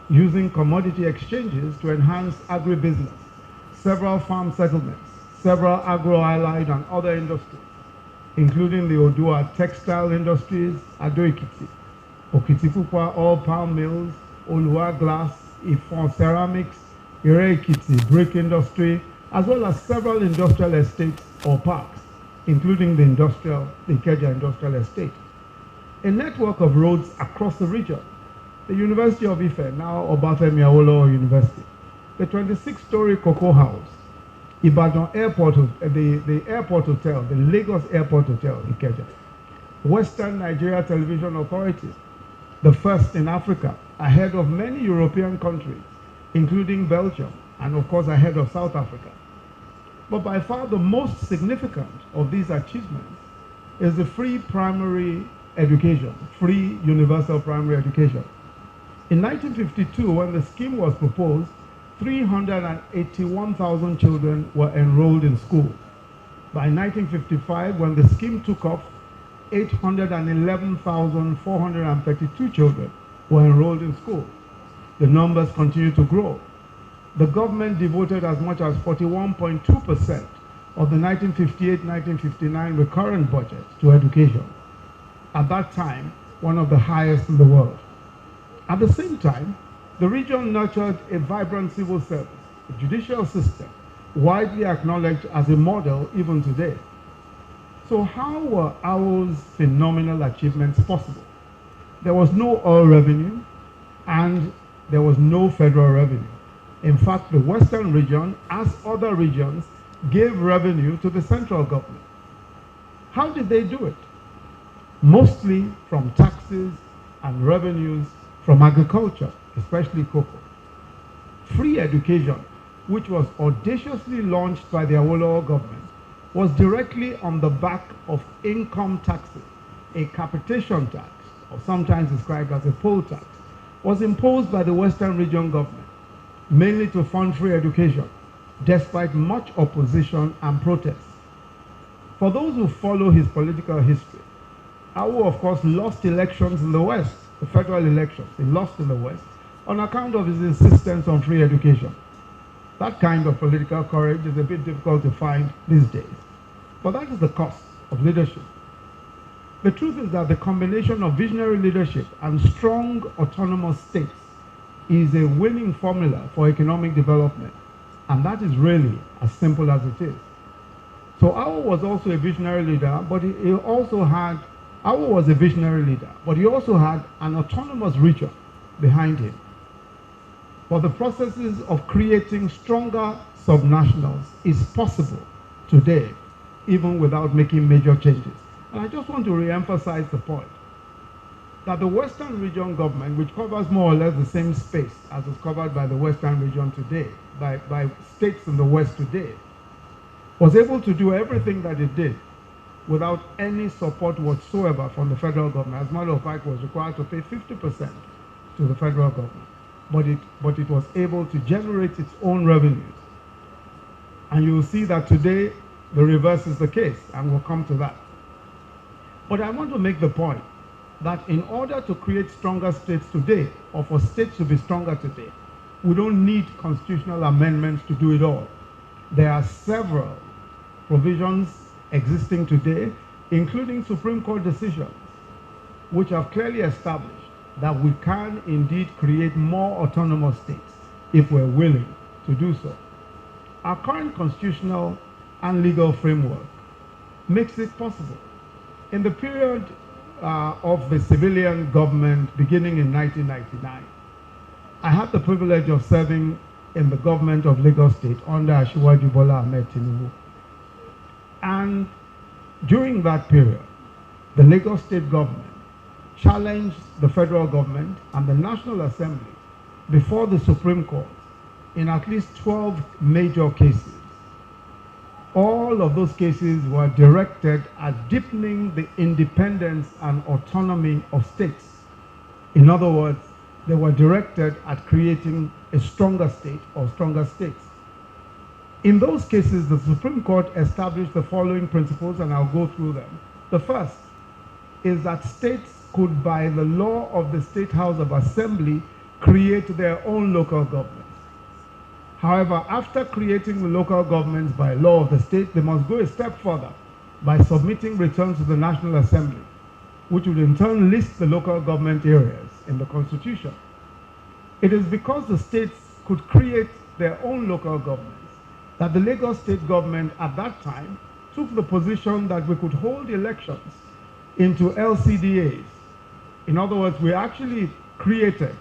using commodity exchanges to enhance agribusiness, several farm settlements, several agro-allied and other industries, including the Odua textile industries, Ado-Ekiti, Okitipupa oil palm mills, Olua glass, Ifon ceramics, Ire-Ekiti brick industry, as well as several industrial estates or parks, including the Ikeja Industrial Estate. A network of roads across the region, the University of Ife, now Obafemi Awolowo University, the 26-story Cocoa House, Ibadan Airport, the Airport Hotel, the Lagos Airport Hotel, Ikeja, Western Nigeria Television Authority, the first in Africa, ahead of many European countries, including Belgium, and of course ahead of South Africa. But by far the most significant of these achievements is the free primary education, free universal primary education. In 1952, when the scheme was proposed, 381,000 children were enrolled in school. By 1955, when the scheme took off, 811,432 children were enrolled in school. The numbers continue to grow. The government devoted as much as 41.2% of the 1958-1959 recurrent budget to education. At that time, one of the highest in the world. At the same time, the region nurtured a vibrant civil service, a judicial system, widely acknowledged as a model even today. So how were AWO's phenomenal achievements possible? There was no oil revenue and there was no federal revenue. In fact, the Western region, as other regions, gave revenue to the central government. How did they do it? Mostly from taxes and revenues from agriculture, especially cocoa. Free education, which was audaciously launched by the Awolowo government, was directly on the back of income taxes. A capitation tax, or sometimes described as a poll tax, was imposed by the Western region government, mainly to fund free education, despite much opposition and protests. For those who follow his political history, Awo, of course, lost elections in the West, the federal elections. He lost in the West on account of his insistence on free education. That kind of political courage is a bit difficult to find these days. But that is the cost of leadership. The truth is that the combination of visionary leadership and strong autonomous states is a winning formula for economic development. And that is really as simple as it is. So Awo was also a visionary leader, but he also had, Awo was a visionary leader, but he also had an autonomous region behind him. For the processes of creating stronger subnationals is possible today, even without making major changes. And I just want to re-emphasize the point that the Western region government, which covers more or less the same space as is covered by the Western region today, by states in the West today, was able to do everything that it did without any support whatsoever from the federal government. As a matter of fact, was required to pay 50% to the federal government. But it was able to generate its own revenues. And you will see that today the reverse is the case, and we'll come to that. But I want to make the point that in order to create stronger states today, or for states to be stronger today, we don't need constitutional amendments to do it all. There are several provisions existing today, including Supreme Court decisions, which have clearly established that we can indeed create more autonomous states if we're willing to do so. Our current constitutional and legal framework makes it possible. In the period of the civilian government beginning in 1999, I had the privilege of serving in the government of Lagos State under Asiwaju Bola Ahmed Tinubu. And during that period, the Lagos State government challenged the federal government and the National Assembly before the Supreme Court in at least 12 major cases. All of those cases were directed at deepening the independence and autonomy of states. In other words, they were directed at creating a stronger state or stronger states. In those cases, the Supreme Court established the following principles, and I'll go through them. The first is that states could, by the law of the State House of Assembly, create their own local governments. However, after creating the local governments by law of the state, they must go a step further by submitting returns to the National Assembly, which would in turn list the local government areas in the Constitution. It is because the states could create their own local governments that the Lagos state government at that time took the position that we could hold elections into LCDAs. In other words, we actually created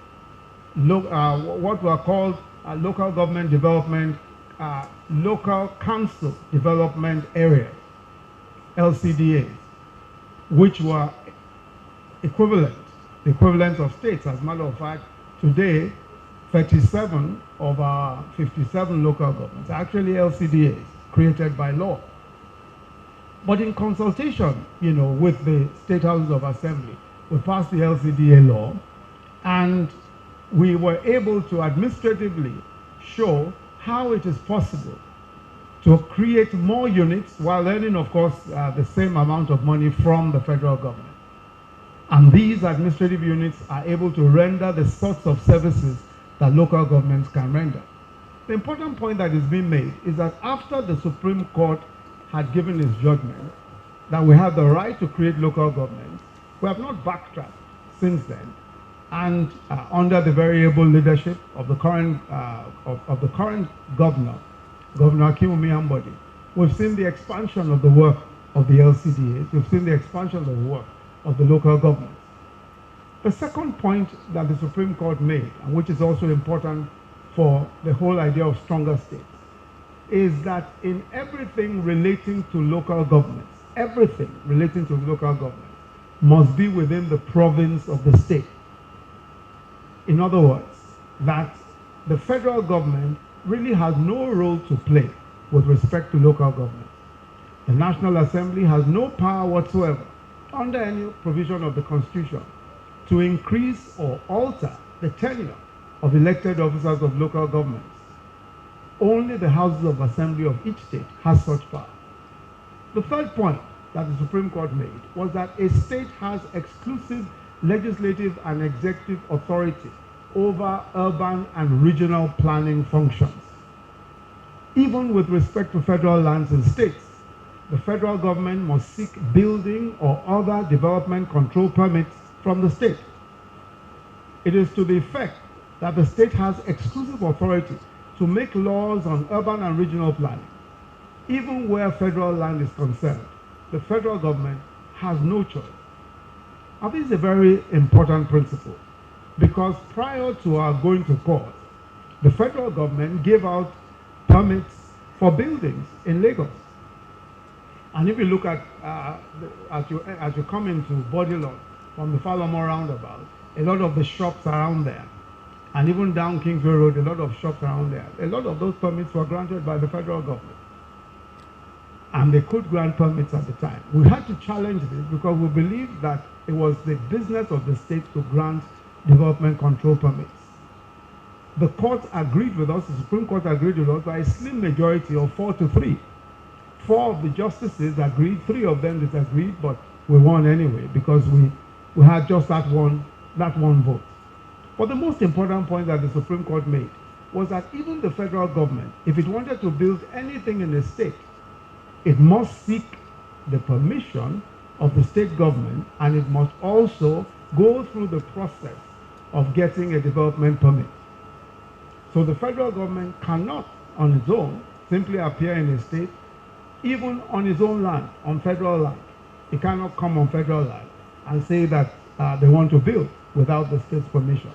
what were called local government development, local council development areas, LCDAs, which were the equivalent of states. As a matter of fact, today, 37 of our 57 local governments are actually LCDAs created by law. But in consultation, with the state houses of assembly, we passed the LCDA law, and we were able to administratively show how it is possible to create more units while earning, of course, the same amount of money from the federal government. And these administrative units are able to render the sorts of services that local governments can render. The important point that is being made is that after the Supreme Court had given its judgment that we have the right to create local governments, we have not backtracked since then. And under the very able leadership of the current governor, Governor Akinwumi Ambode, we've seen the expansion of the work of the LCDAs. We've seen the expansion of the work of the local governments. The second point that the Supreme Court made, and which is also important for the whole idea of stronger states, is that in everything relating to local governments, must be within the province of the state. In other words, that the federal government really has no role to play with respect to local government. The National Assembly has no power whatsoever, under any provision of the Constitution, to increase or alter the tenure of elected officers of local governments. Only the houses of assembly of each state has such power. The third point that the Supreme Court made was that a state has exclusive legislative and executive authority over urban and regional planning functions. Even with respect to federal lands and states, the federal government must seek building or other development control permits from the state. It is to the effect that the state has exclusive authority to make laws on urban and regional planning. Even where federal land is concerned, the federal government has no choice. Now, this is a very important principle, because prior to our going to court, the federal government gave out permits for buildings in Lagos. And if you look at, as you come into Bodilon from the Falomo roundabout, a lot of the shops around there, and even down Kingsway Road, a lot of shops around there, a lot of those permits were granted by the federal government. And they could grant permits at the time. We had to challenge this because we believed that it was the business of the state to grant development control permits. The court agreed with us, the Supreme Court agreed with us by a slim majority of 4-3. 4 of the justices agreed, 3 of them disagreed, but we won anyway because we had just that one vote. But the most important point that the Supreme Court made was that even the federal government, if it wanted to build anything in the state, it must seek the permission of the state government, and it must also go through the process of getting a development permit. So the federal government cannot, on its own, simply appear in a state, even on its own land, on federal land. It cannot come on federal land and say that they want to build without the state's permission.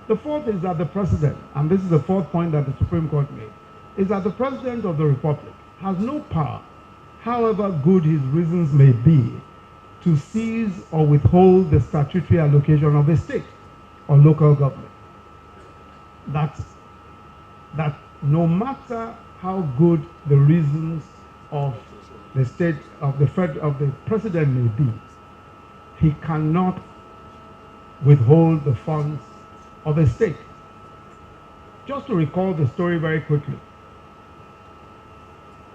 The fourth is that the president, and this is the fourth point that the Supreme Court made, is that the president of the republic has no power, however good his reasons may be, to seize or withhold the statutory allocation of a state or local government. That no matter how good the reasons of the state, of the president may be, he cannot withhold the funds of a state. Just to recall the story very quickly,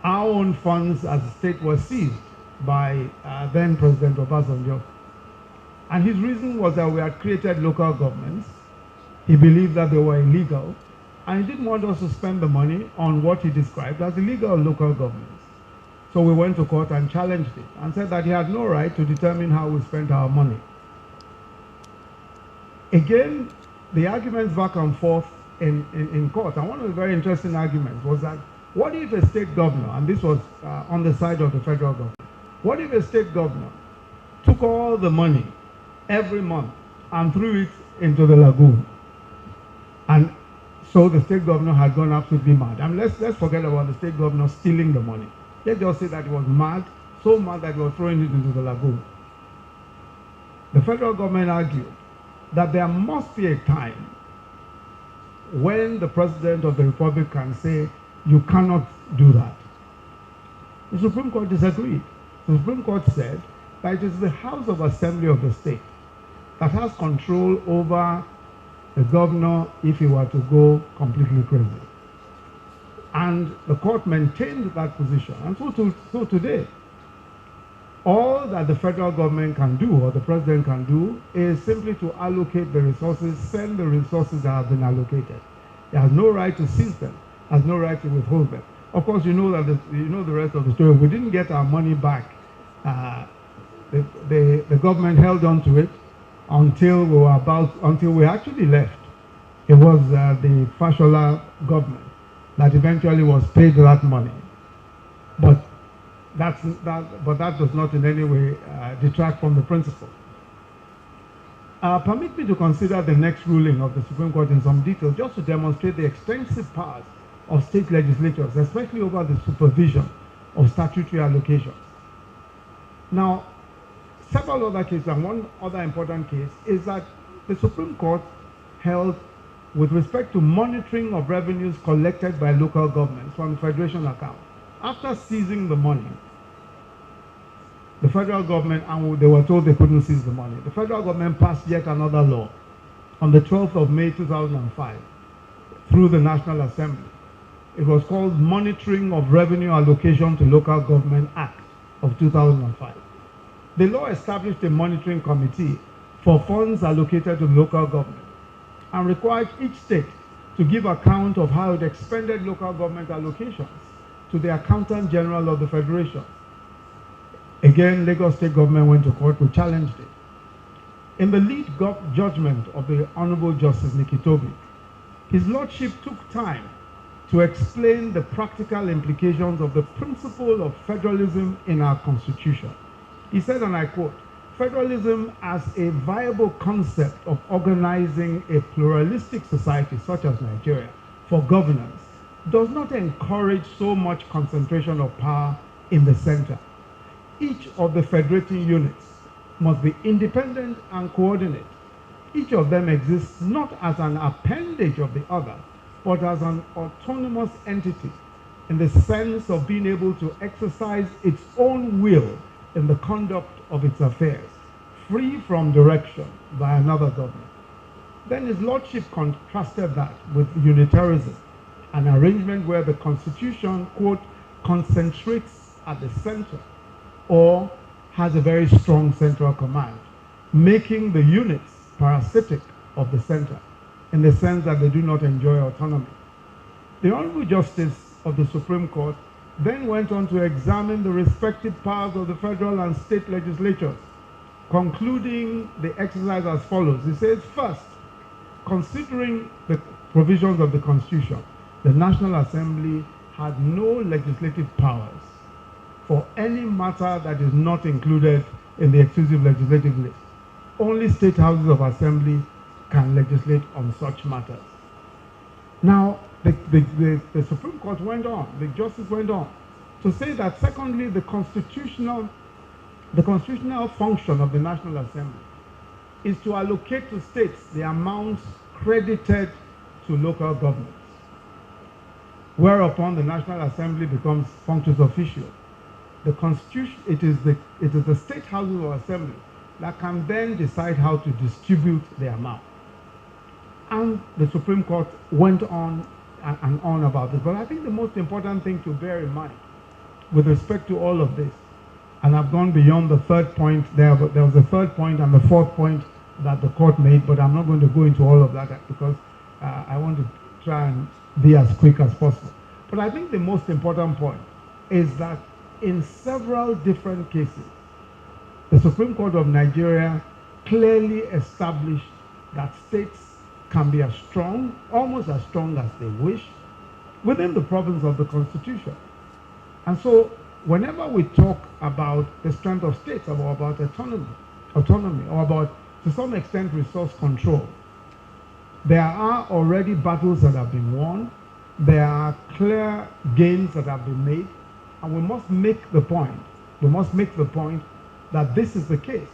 our own funds as a state were seized by then President Obasanjo. And his reason was that we had created local governments. He believed that they were illegal, and he didn't want us to spend the money on what he described as illegal local governments. So we went to court and challenged it and said that he had no right to determine how we spent our money. Again, the arguments back and forth in court, and one of the very interesting arguments was that what if a state governor, and this was on the side of the federal government, what if a state governor took all the money every month and threw it into the lagoon? And so the state governor had gone absolutely mad. I mean, let's forget about the state governor stealing the money. Let's just say that he was mad, so mad that he was throwing it into the lagoon. The federal government argued that there must be a time when the president of the republic can say, you cannot do that. The Supreme Court disagreed. The Supreme Court said that it is the House of Assembly of the state that has control over the governor if he were to go completely crazy. And the court maintained that position. And so today, all that the federal government can do, or the president can do, is simply to allocate the resources, send the resources that have been allocated. He has no right to seize them, has no right to withhold them. Of course, you know that the rest of the story. We didn't get our money back. The government held on to it until we actually left. It was the Fashola government that eventually was paid that money. But that does not in any way detract from the principle. Permit me to consider the next ruling of the Supreme Court in some detail, just to demonstrate the extensive powers of state legislatures, especially over the supervision of statutory allocations. Now, several other cases, and one other important case, is that the Supreme Court held with respect to monitoring of revenues collected by local governments from the Federation account. After seizing the money, the federal government, and they were told they couldn't seize the money, the federal government passed yet another law on the 12th of May 2005 through the National Assembly. It was called Monitoring of Revenue Allocation to Local Government Act of 2005. The law established a monitoring committee for funds allocated to local government and required each state to give account of how it expended local government allocations to the Accountant General of the Federation. Again, Lagos State government went to court, we challenged it. In the lead judgment of the Honorable Justice Nikitobi, his lordship took time to explain the practical implications of the principle of federalism in our constitution. He said, and I quote, "Federalism as a viable concept of organizing a pluralistic society such as Nigeria for governance does not encourage so much concentration of power in the center. Each of the federating units must be independent and coordinate. Each of them exists not as an appendage of the other, but as an autonomous entity in the sense of being able to exercise its own will in the conduct of its affairs, free from direction by another government." Then his lordship contrasted that with unitarism, an arrangement where the constitution, quote, "concentrates at the center," or has a very strong central command, making the units parasitic of the center, in the sense that they do not enjoy autonomy. The Honorable Justice of the Supreme Court then went on to examine the respective powers of the federal and state legislatures, concluding the exercise as follows. He says, first, considering the provisions of the Constitution, the National Assembly had no legislative powers for any matter that is not included in the exclusive legislative list. Only state houses of assembly can legislate on such matters. Now, the Supreme Court went on, the justice went on to say that, secondly, the constitutional function of the National Assembly is to allocate to states the amounts credited to local governments, whereupon the National Assembly becomes functus officio. The Constitution, it is the state houses of assembly that can then decide how to distribute the amount. And the Supreme Court went on and on about this. But I think the most important thing to bear in mind with respect to all of this, and I've gone beyond the third point there, but there was a third point and the fourth point that the court made, but I'm not going to go into all of that because I want to try and be as quick as possible. But I think the most important point is that in several different cases, the Supreme Court of Nigeria clearly established that states can be as strong, almost as strong as they wish, within the province of the Constitution. And so whenever we talk about the strength of states, about autonomy, or about, to some extent, resource control, there are already battles that have been won, there are clear gains that have been made, and we must make the point that this is the case,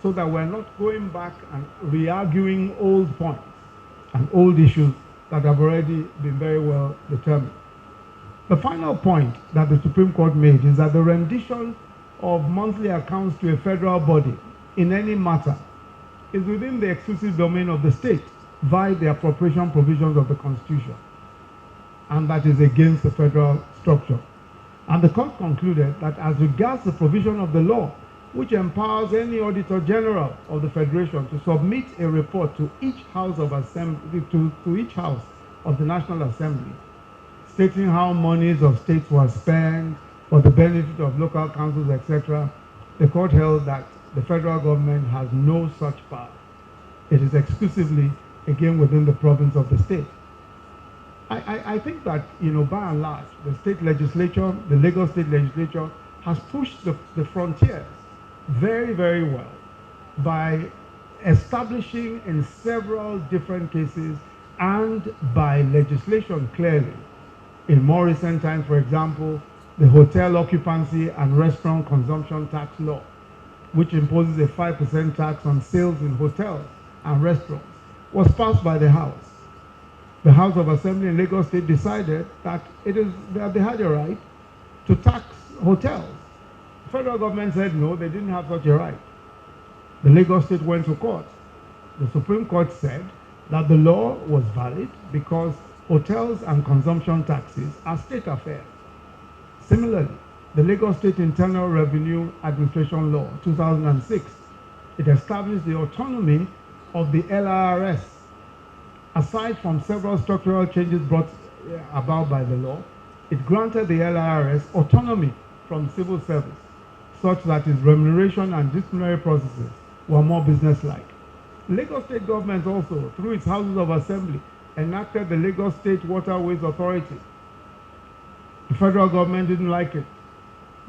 so that we're not going back and re-arguing old points and old issues that have already been very well determined. The final point that the Supreme Court made is that the rendition of monthly accounts to a federal body in any matter is within the exclusive domain of the state via the appropriation provisions of the Constitution, and that is against the federal structure. And the court concluded that as regards the provision of the law, which empowers any Auditor General of the Federation to submit a report to each House of Assembly, to each House of the National Assembly, stating how monies of states were spent for the benefit of local councils, etc., the court held that the federal government has no such power. It is exclusively, again, within the province of the state. I think that, by and large, the state legislature, the Lagos State Legislature, has pushed the frontiers very, very well by establishing in several different cases and by legislation clearly. In more recent times, for example, the Hotel Occupancy and Restaurant Consumption Tax Law, which imposes a 5% tax on sales in hotels and restaurants, was passed by the House. The House of Assembly in Lagos State decided that they had a right to tax hotels. The federal government said no, they didn't have such a right. The Lagos State went to court. The Supreme Court said that the law was valid because hotels and consumption taxes are state affairs. Similarly, the Lagos State Internal Revenue Administration Law, 2006, it established the autonomy of the LRS. Aside from several structural changes brought about by the law, it granted the LRS autonomy from civil service, such that its remuneration and disciplinary processes were more businesslike. Lagos State government also, through its Houses of Assembly, enacted the Lagos State Waterways Authority. The federal government didn't like it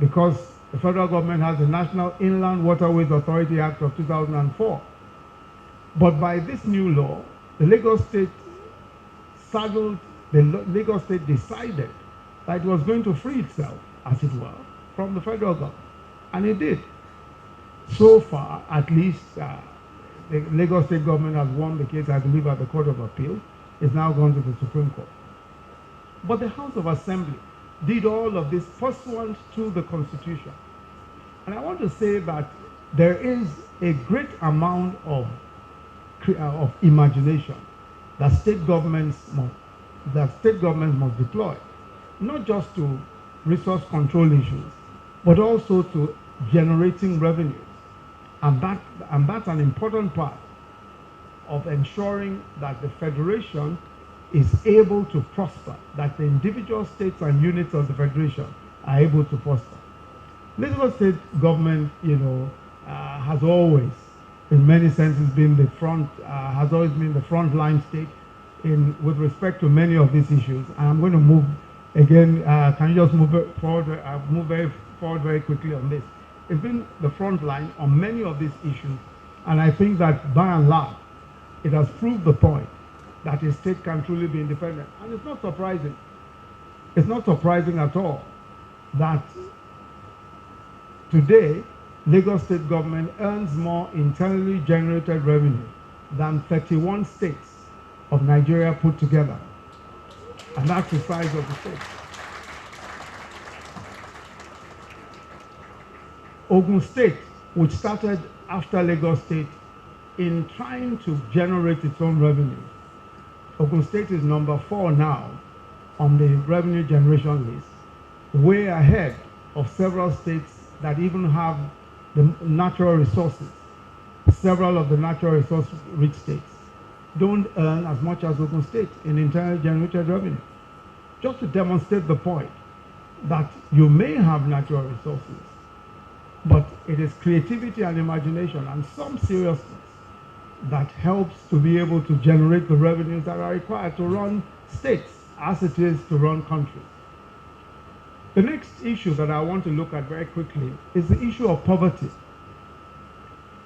because the federal government has the National Inland Waterways Authority Act of 2004. But by this new law, the Lagos State decided that it was going to free itself, as it were, from the federal government. And it did. So far, at least, the Lagos State government has won the case, I believe, at the Court of Appeal. It's now gone to the Supreme Court. But the House of Assembly did all of this pursuant to the Constitution. And I want to say that there is a great amount of imagination that state governments must deploy, not just to resource control issues, but also to generating revenues. And that's an important part of ensuring that the Federation is able to prosper, that the individual states and units of the Federation are able to prosper. Lagos State government, has always, in many senses, been the frontline state with respect to many of these issues. And I'm going to move again. Can you just move forward? Move forward very quickly on this. It's been the front line on many of these issues, and I think that by and large, it has proved the point that a state can truly be independent. And it's not surprising. It's not surprising at all that today, Lagos State government earns more internally generated revenue than 31 states of Nigeria put together. And that's the size of the state. Ogun State, which started after Lagos State in trying to generate its own revenue. Ogun State is number 4 now on the revenue generation list, way ahead of several states that even have the natural resources several of the natural resource-rich states don't earn as much as Ogun State in internally generated revenue. Just to demonstrate the point that you may have natural resources, but it is creativity and imagination and some seriousness that helps to be able to generate the revenues that are required to run states as it is to run countries. The next issue that I want to look at very quickly is the issue of poverty.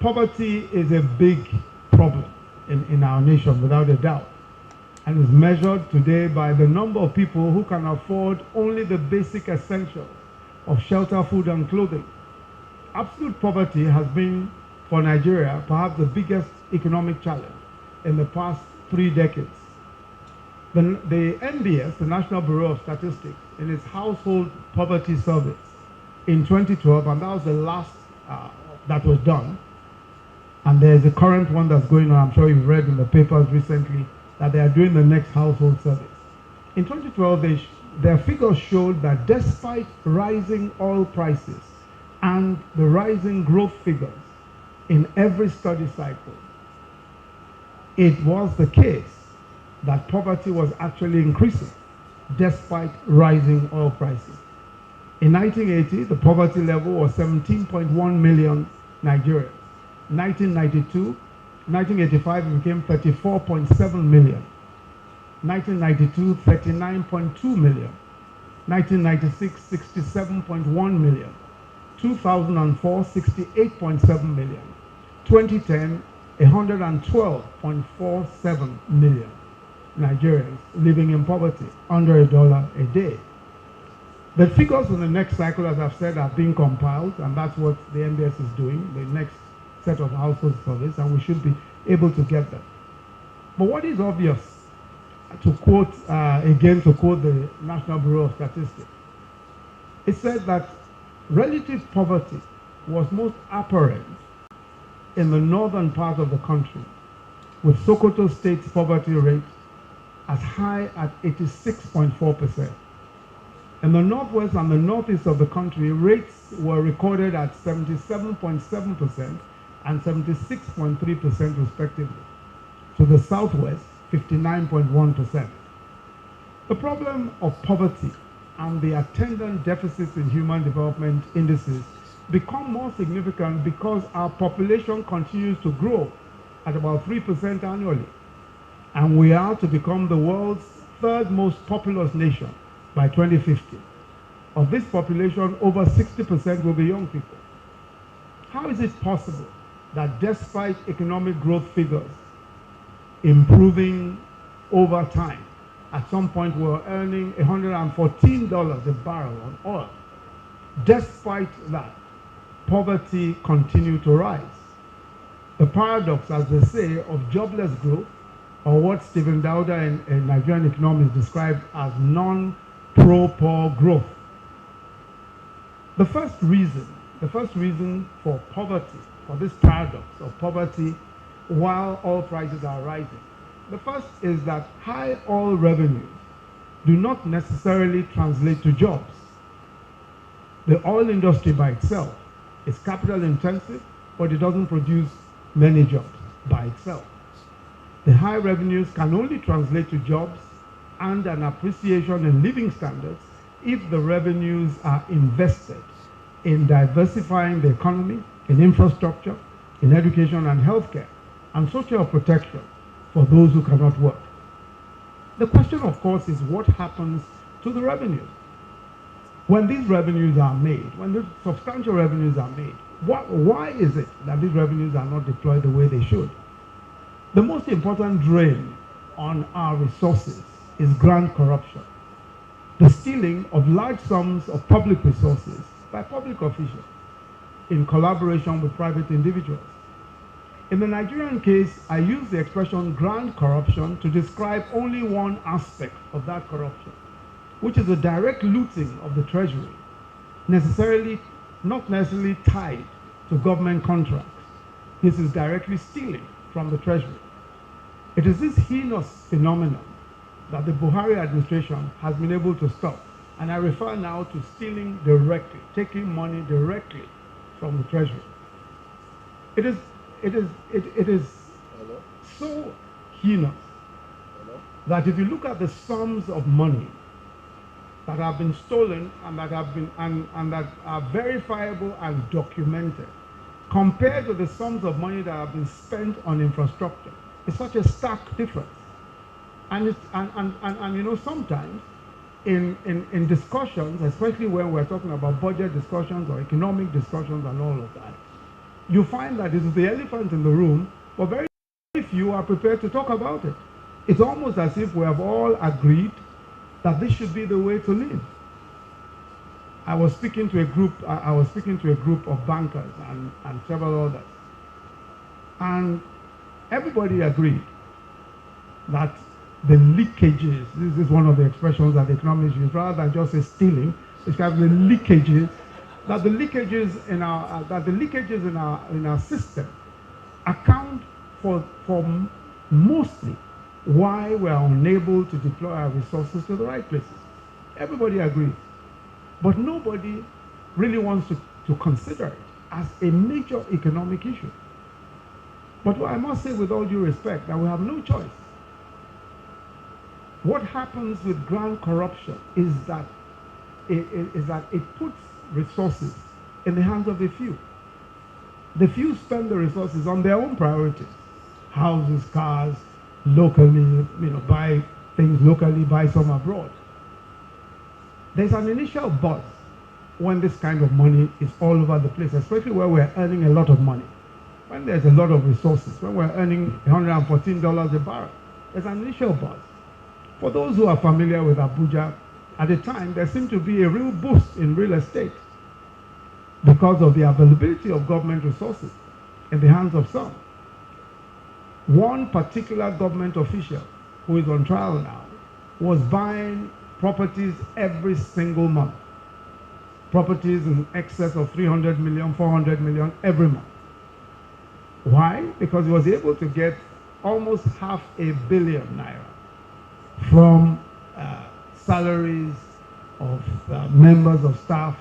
Poverty is a big problem in our nation, without a doubt, and is measured today by the number of people who can afford only the basic essentials of shelter, food, and clothing. Absolute poverty has been, for Nigeria, perhaps the biggest economic challenge in the past 3 decades. The NBS, the National Bureau of Statistics, in its household poverty survey in 2012, and that was the last that was done, and there's a current one that's going on. I'm sure you've read in the papers recently that they are doing the next household survey. In 2012, their figures showed that despite rising oil prices and the rising growth figures in every study cycle, it was the case that poverty was actually increasing despite rising oil prices. In 1980, the poverty level was 17.1 million Nigerians. 1985, it became 34.7 million. 1992, 39.2 million. 1996, 67.1 million. 2004, 68.7 million. 2010, 112.47 million Nigerians living in poverty, under $1 a day. The figures in the next cycle, as I've said, are being compiled, and that's what the NBS is doing, the next set of household surveys, and we should be able to get them. But what is obvious, to quote the National Bureau of Statistics, it said that relative poverty was most apparent in the northern part of the country, with Sokoto State's poverty rate as high as 86.4%. In the northwest and the northeast of the country, rates were recorded at 77.7% and 76.3% respectively. To the southwest, 59.1%. The problem of poverty and the attendant deficits in human development indices become more significant because our population continues to grow at about 3% annually. And we are to become the world's 3rd most populous nation by 2050. Of this population, over 60% will be young people. How is it possible that despite economic growth figures improving over time, at some point we were earning $114 a barrel on oil, despite that, poverty continued to rise? The paradox, as they say, of jobless growth, or what Stephen Dowder in Nigerian economics described as non-pro-poor growth. The first reason for poverty, for this paradox of poverty while oil prices are rising, the first is that high oil revenues do not necessarily translate to jobs. The oil industry by itself is capital intensive, but it doesn't produce many jobs by itself. The high revenues can only translate to jobs and an appreciation in living standards if the revenues are invested in diversifying the economy, in infrastructure, in education and healthcare, and social protection for those who cannot work. The question, of course, is what happens to the revenues? When these revenues are made, when the substantial revenues are made, why is it that these revenues are not deployed the way they should? The most important drain on our resources is grand corruption, the stealing of large sums of public resources by public officials in collaboration with private individuals. In the Nigerian case, I use the expression grand corruption to describe only one aspect of that corruption, which is the direct looting of the treasury, not necessarily tied to government contracts. This is directly stealing from the treasury. It is this heinous phenomenon that the Buhari administration has been able to stop. And I refer now to stealing directly, taking money directly from the treasury. It is it is so heinous that if you look at the sums of money that have been stolen and that have been and that are verifiable and documented, compared to the sums of money that have been spent on infrastructure, it's such a stark difference. And it's and you know, sometimes in discussions, especially when we're talking about budget discussions or economic discussions and all of that, you find that it is the elephant in the room, but very few are prepared to talk about it. It's almost as if we have all agreed that this should be the way to live. I was speaking to a group of bankers and several others, and everybody agreed that the leakages, this is one of the expressions that the economists use, rather than just say stealing, describe the leakages, that the leakages in our system account for mostly why we are unable to deploy our resources to the right places. Everybody agrees. But nobody really wants to consider it as a major economic issue. But I must say with all due respect that we have no choice. What happens with grand corruption is that it puts resources in the hands of a few. The few spend the resources on their own priorities. Houses, cars, locally, buy things locally, buy some abroad. There's an initial buzz when this kind of money is all over the place, especially where we're earning a lot of money. When there's a lot of resources, when we're earning $114 a barrel, there's an initial buzz. For those who are familiar with Abuja, at the time, there seemed to be a real boost in real estate because of the availability of government resources in the hands of some. One particular government official who is on trial now was buying properties every single month. Properties in excess of 300 million, 400 million every month. Why? Because he was able to get almost $500 million naira from salaries of members of staff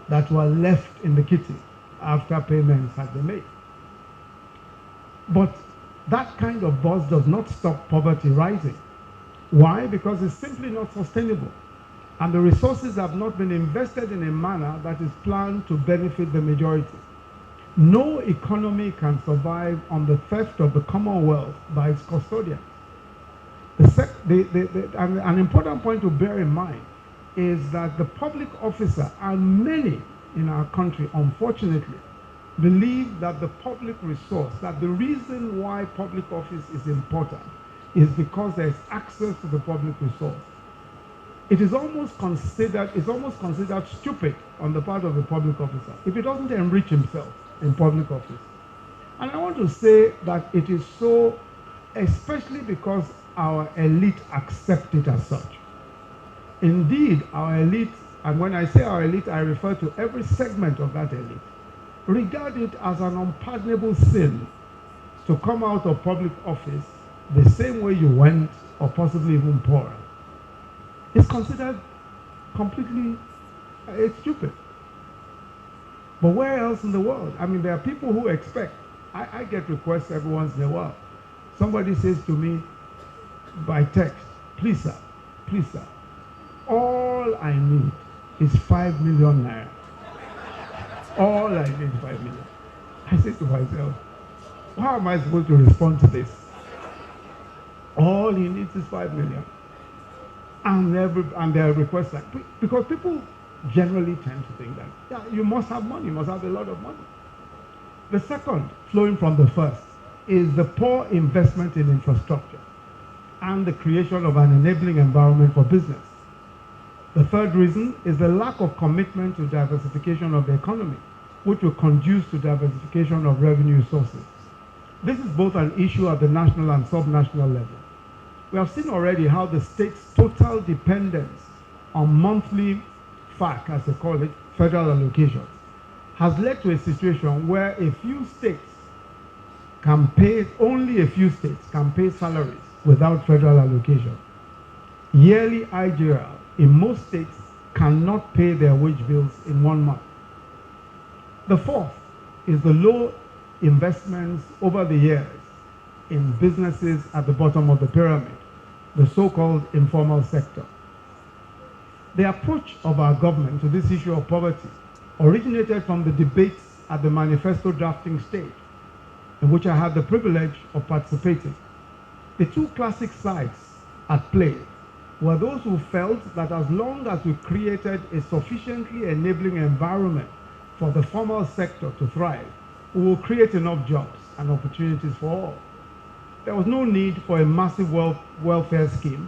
that were left in the kitty after payments had been made. But that kind of buzz does not stop poverty rising. Why? Because it's simply not sustainable. And the resources have not been invested in a manner that is planned to benefit the majority. No economy can survive on the theft of the Commonwealth by its custodians. An important point to bear in mind is that the public officer, and many in our country, unfortunately, believe that the public resource, that the reason why public office is important is because there is access to the public resource. It is almost considered stupid on the part of the public officer if he doesn't enrich himself in public office. And I want to say that it is so, especially because our elite accept it as such. Indeed, our elite, and when I say our elite, I refer to every segment of that elite, regard it as an unpardonable sin to come out of public office the same way you went, or possibly even poorer. It's considered completely stupid. But where else in the world? I mean, there are people who expect. I get requests every once in a while. Somebody says to me by text, please sir, all I need is 5 million naira. All I need is 5 million. I say to myself, how am I supposed to respond to this? All he needs is 5 million. And their requests, because people generally tend to think that, yeah, you must have money, you must have a lot of money. The second, flowing from the first, is the poor investment in infrastructure and the creation of an enabling environment for business. The third reason is the lack of commitment to diversification of the economy, which will conduce to diversification of revenue sources. This is both an issue at the national and subnational level. We have seen already how the state's total dependence on monthly FAC, as they call it, federal allocations, has led to a situation where only a few states can pay salaries without federal allocation. Yearly IGR in most states cannot pay their wage bills in 1 month. The fourth is the low investments over the years in businesses at the bottom of the pyramid, the so-called informal sector. The approach of our government to this issue of poverty originated from the debates at the manifesto drafting stage, in which I had the privilege of participating. The two classic sides at play were those who felt that as long as we created a sufficiently enabling environment for the formal sector to thrive, we will create enough jobs and opportunities for all. There was no need for a massive welfare scheme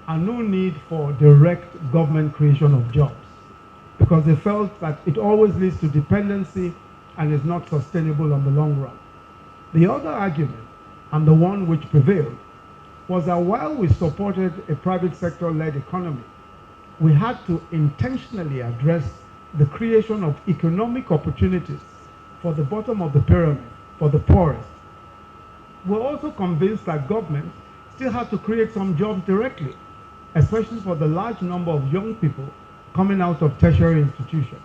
and no need for direct government creation of jobs, because they felt that it always leads to dependency and is not sustainable on the long run. The other argument, and the one which prevailed, was that while we supported a private sector-led economy, we had to intentionally address the creation of economic opportunities for the bottom of the pyramid, for the poorest. We're also convinced that government still had to create some jobs directly, especially for the large number of young people coming out of tertiary institutions.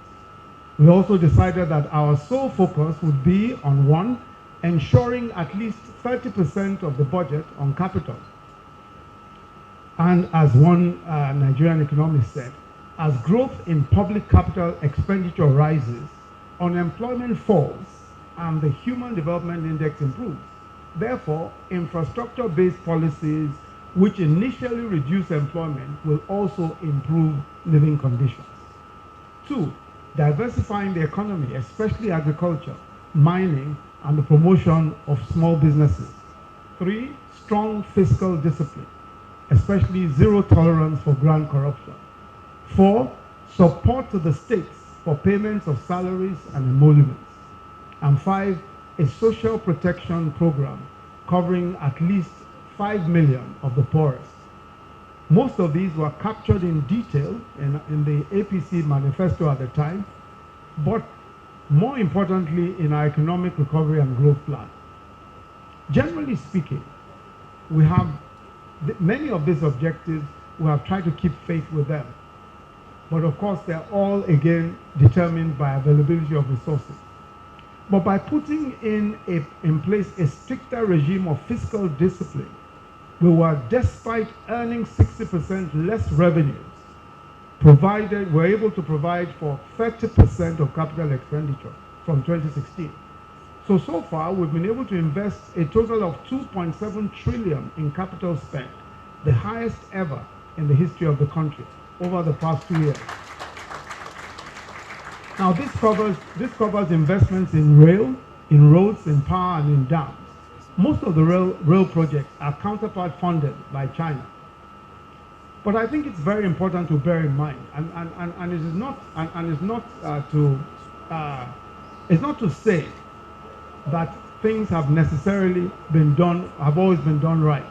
We also decided that our sole focus would be on, one, ensuring at least 30% of the budget on capital. And as one Nigerian economist said, as growth in public capital expenditure rises, unemployment falls and the Human Development Index improves. Therefore, infrastructure-based policies which initially reduce employment will also improve living conditions. Two, diversifying the economy, especially agriculture, mining, and the promotion of small businesses. Three, strong fiscal discipline, especially zero tolerance for grand corruption. Four, support to the states for payments of salaries and emoluments. And five, a social protection program covering at least 5 million of the poorest. Most of these were captured in detail in the APC manifesto at the time, but more importantly in our economic recovery and growth plan. Generally speaking, we have many of these objectives, we have tried to keep faith with them. But of course, they're all again determined by availability of resources. But by putting in place a stricter regime of fiscal discipline, we were, despite earning 60% less revenues, we're able to provide for 30% of capital expenditure from 2016. So far, we've been able to invest a total of 2.7 trillion in capital spend, the highest ever in the history of the country over the past 2 years. Now, this covers investments in rail, in roads, in power, and in dams. Most of the rail projects are counterpart funded by China. But I think it's very important to bear in mind, and it's not to say that things have necessarily been done, have always been done right.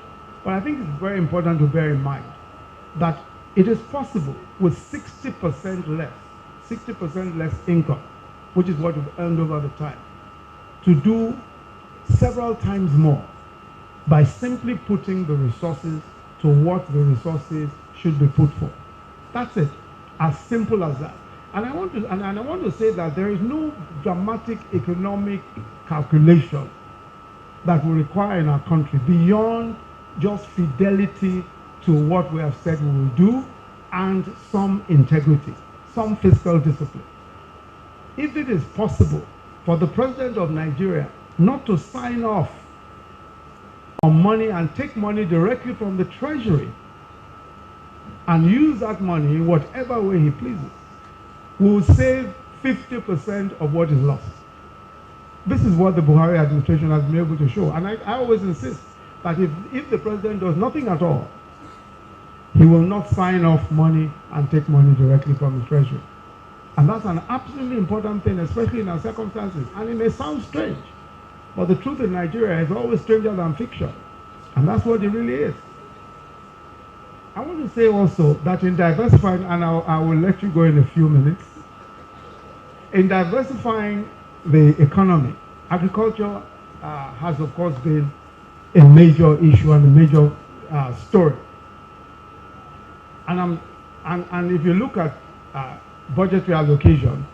But I think it's very important to bear in mind that it is possible with 60% less income, which is what we've earned over the time, to do several times more by simply putting the resources to what the resources should be put for. That's it, as simple as that. And I want to say that there is no dramatic economic calculation that we require in our country beyond just fidelity to what we have said we will do and some integrity, some fiscal discipline. If it is possible for the president of Nigeria not to sign off on money and take money directly from the treasury and use that money in whatever way he pleases, we will save 50% of what is lost. This is what the Buhari administration has been able to show. And I always insist that if the president does nothing at all, he will not sign off money and take money directly from the treasury. And that's an absolutely important thing, especially in our circumstances. And it may sound strange, but the truth in Nigeria is always stranger than fiction. And that's what it really is. I want to say also that in diversifying, and I will let you go in a few minutes, in diversifying the economy, agriculture has of course been a major issue and a major story. And if you look at budgetary allocation,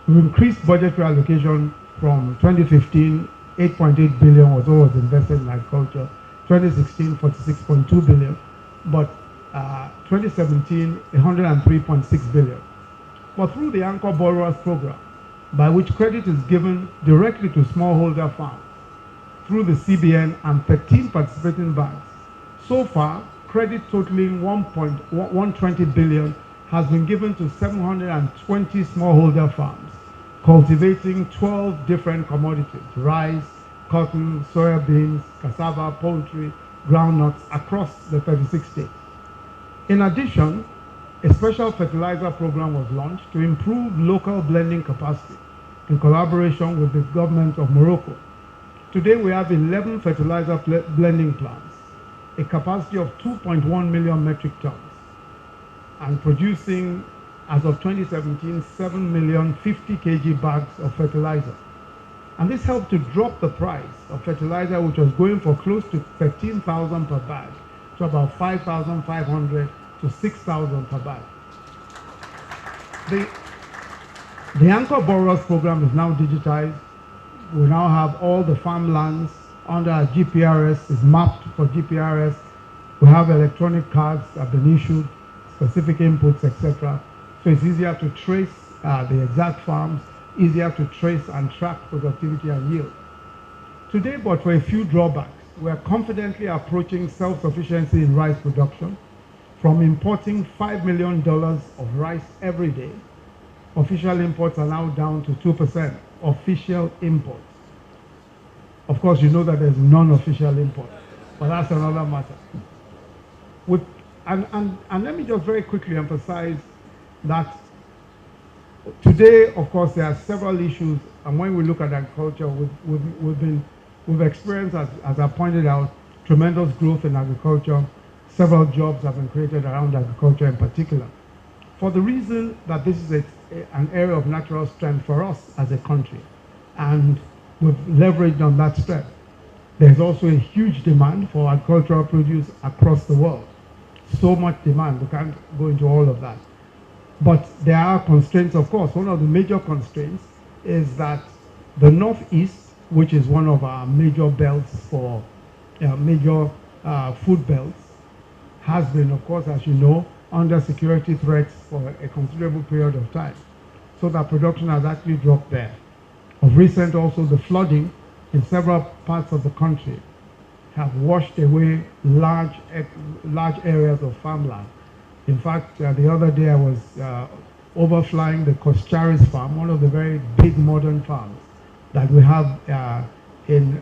we increased budgetary allocation from 2015 8.8 billion was what was invested in agriculture. 2016, 46.2 billion, but 2017, 103.6 billion. But through the Anchor Borrowers Program, by which credit is given directly to smallholder farms through the CBN and 13 participating banks, so far, credit totaling 120 billion has been given to 720 smallholder farms, cultivating 12 different commodities: rice, cotton, soya beans, cassava, poultry, groundnuts across the 36 states. In addition, a special fertilizer program was launched to improve local blending capacity in collaboration with the government of Morocco. Today we have 11 fertilizer blending plants, a capacity of 2.1 million metric tons, and producing, as of 2017, 7,050,000 kg bags of fertilizer. And this helped to drop the price of fertilizer, which was going for close to 13,000 per bag, to about 5,500 to 6,000 per bag. The Anchor Borrowers Program is now digitized. We now have all the farmlands under GPRS, is mapped for GPRS. We have electronic cards that have been issued, specific inputs, etc. So it's easier to trace the exact farms, easier to trace and track productivity and yield. Today, but for a few drawbacks, we are confidently approaching self-sufficiency in rice production. From importing $5 million of rice every day, official imports are now down to 2%, official imports. Of course, you know that there's non-official import, but that's another matter. And let me just very quickly emphasize that today, of course, there are several issues, and when we look at agriculture, we've experienced, as I pointed out, tremendous growth in agriculture. Several jobs have been created around agriculture in particular. For the reason that this is an area of natural strength for us as a country, and we've leveraged on that strength. There's also a huge demand for agricultural produce across the world. So much demand, we can't go into all of that. But there are constraints, of course. One of the major constraints is that the Northeast, which is one of our major belts for major food belts, has been, of course, as you know, under security threats for a considerable period of time. So that production has actually dropped there. Of recent, also, the flooding in several parts of the country have washed away large areas of farmland. In fact, the other day I was overflying the Coscharis farm, one of the very big modern farms that we have today in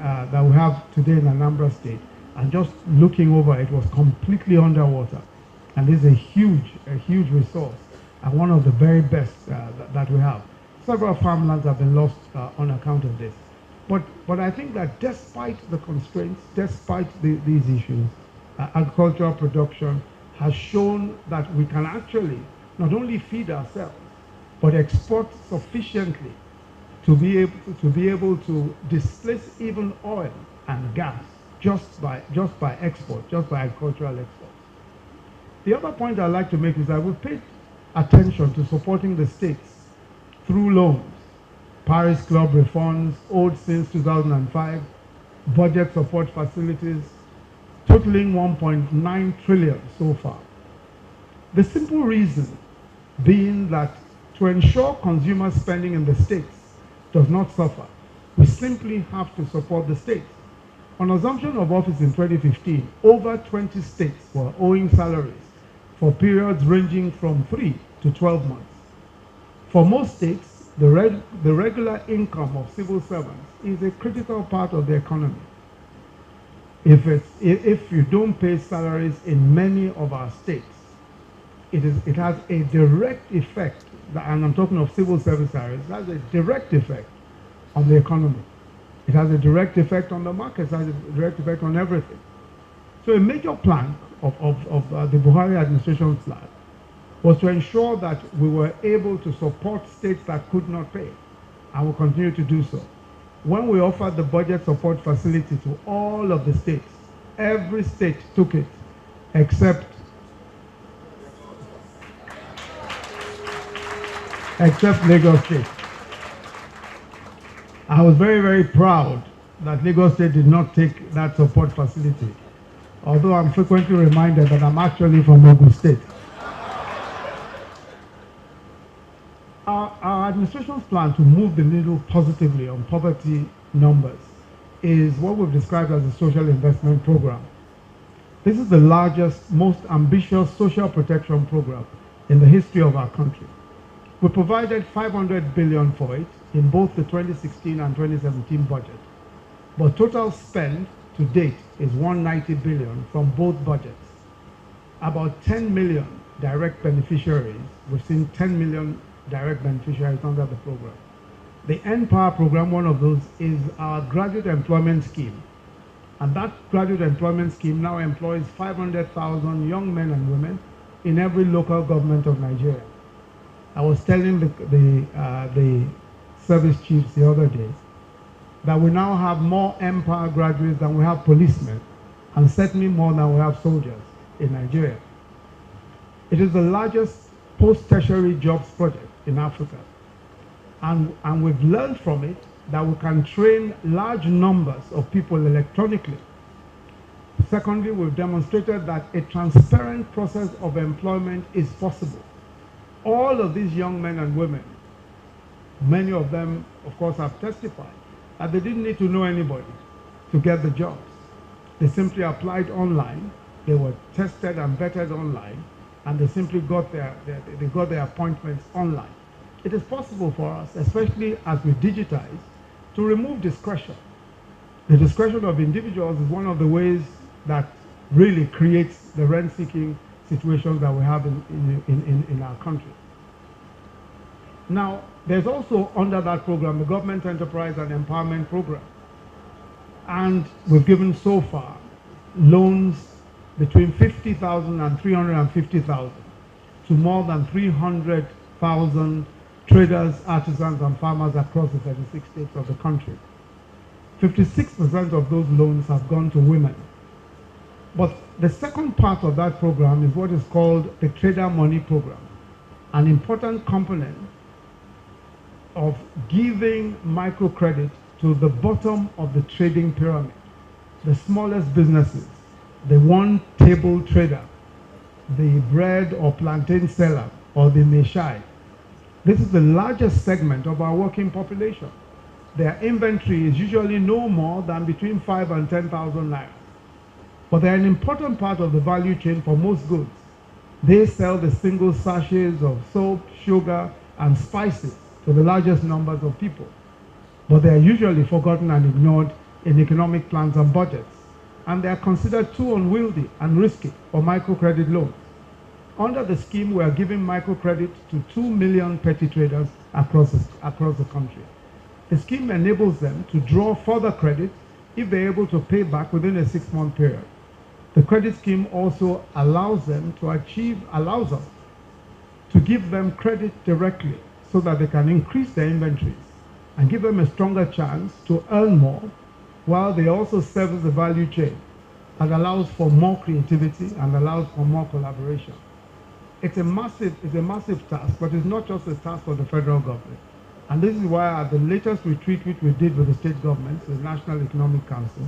Anambra State, and just looking over, it was completely underwater. And this is a huge resource, and one of the very best that we have. Several farmlands have been lost on account of this. But I think that despite the constraints, despite these issues, agricultural production has shown that we can actually not only feed ourselves, but export sufficiently to be able to displace even oil and gas just by export, just by agricultural exports. The other point I'd like to make is that we've paid attention to supporting the states through loans, Paris Club refunds, owed since 2005, budget support facilities, totaling 1.9 trillion so far. The simple reason being that to ensure consumer spending in the states does not suffer, we simply have to support the states. On assumption of office in 2015, over 20 states were owing salaries for periods ranging from 3 to 12 months. For most states, the regular income of civil servants is a critical part of the economy. If you don't pay salaries in many of our states, it has a direct effect, and I'm talking of civil service salaries, it has a direct effect on the economy. It has a direct effect on the markets, it has a direct effect on everything. So a major plank of the Buhari administration's plan was to ensure that we were able to support states that could not pay, and will continue to do so. When we offered the budget support facility to all of the states, every state took it except Lagos State. I was very, very proud that Lagos State did not take that support facility, although I'm frequently reminded that I'm actually from Ogun State. Our administration's plan to move the needle positively on poverty numbers is what we've described as a social investment program. This is the largest, most ambitious social protection program in the history of our country. We provided 500 billion for it in both the 2016 and 2017 budget. But total spend to date is 190 billion from both budgets. About 10 million direct beneficiaries. We've seen 10 million direct beneficiaries under the program. The N-Power program, one of those, is our graduate employment scheme. And that graduate employment scheme now employs 500,000 young men and women in every local government of Nigeria. I was telling the service chiefs the other day that we now have more N-Power graduates than we have policemen, and certainly more than we have soldiers in Nigeria. It is the largest post-tertiary jobs project in Africa. And we've learned from it that we can train large numbers of people electronically. Secondly, we've demonstrated that a transparent process of employment is possible. All of these young men and women, many of them, of course, have testified that they didn't need to know anybody to get the jobs. They simply applied online, they were tested and vetted online, and they simply got their appointments online. It is possible for us, especially as we digitize, to remove discretion. The discretion of individuals is one of the ways that really creates the rent-seeking situations that we have in our country. Now, there's also under that program the Government Enterprise and Empowerment Program. And we've given so far loans between 50,000 and 350,000 to more than 300,000 traders, artisans, and farmers across the 36 states of the country. 56% of those loans have gone to women. But the second part of that program is what is called the Trader Money Program, an important component of giving microcredit to the bottom of the trading pyramid, the smallest businesses, the one-table trader, the bread or plantain seller, or the meshai. This is the largest segment of our working population. Their inventory is usually no more than between 5,000 and 10,000 naira. But they're an important part of the value chain for most goods. They sell the single sachets of soap, sugar, and spices to the largest numbers of people. But they are usually forgotten and ignored in economic plans and budgets. And they are considered too unwieldy and risky for microcredit loans. Under the scheme, we are giving microcredit to 2 million petty traders across the country. The scheme enables them to draw further credit if they're able to pay back within a 6-month period. The credit scheme also allows us to give them credit directly so that they can increase their inventories and give them a stronger chance to earn more, while they also serve as a value chain that allows for more creativity and allows for more collaboration. It's a massive task, but it's not just a task for the federal government. And this is why at the latest retreat which we did with the state governments, the National Economic Council,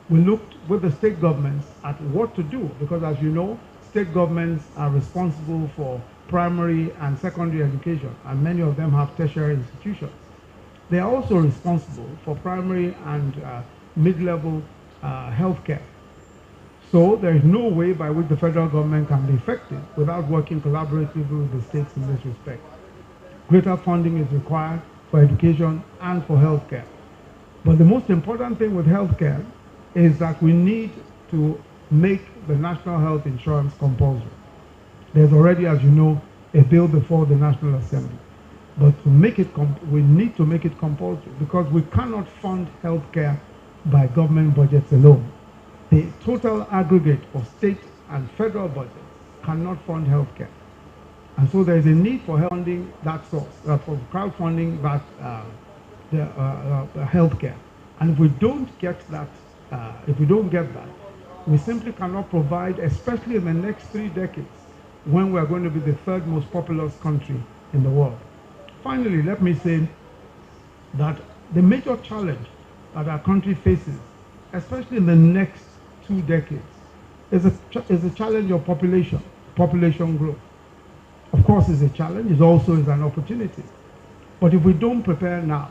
we looked with the state governments at what to do, because as you know, state governments are responsible for primary and secondary education, and many of them have tertiary institutions. They are also responsible for primary and mid-level healthcare. So there is no way by which the federal government can be effective without working collaboratively with the states in this respect. Greater funding is required for education and for healthcare. But the most important thing with healthcare is that we need to make the national health insurance compulsory. There's already, as you know, a bill before the National Assembly. But to make it, we need to make it compulsory, because we cannot fund healthcare by government budgets alone. The total aggregate of state and federal budgets cannot fund healthcare. And so there is a need for funding that source, for crowdfunding that healthcare. And if we don't get that, we simply cannot provide, especially in the next 3 decades, when we are going to be the 3rd most populous country in the world. Finally, let me say that the major challenge that our country faces, especially in the next 2 decades, is a challenge of population growth. Of course, it's a challenge. It also is an opportunity. But if we don't prepare now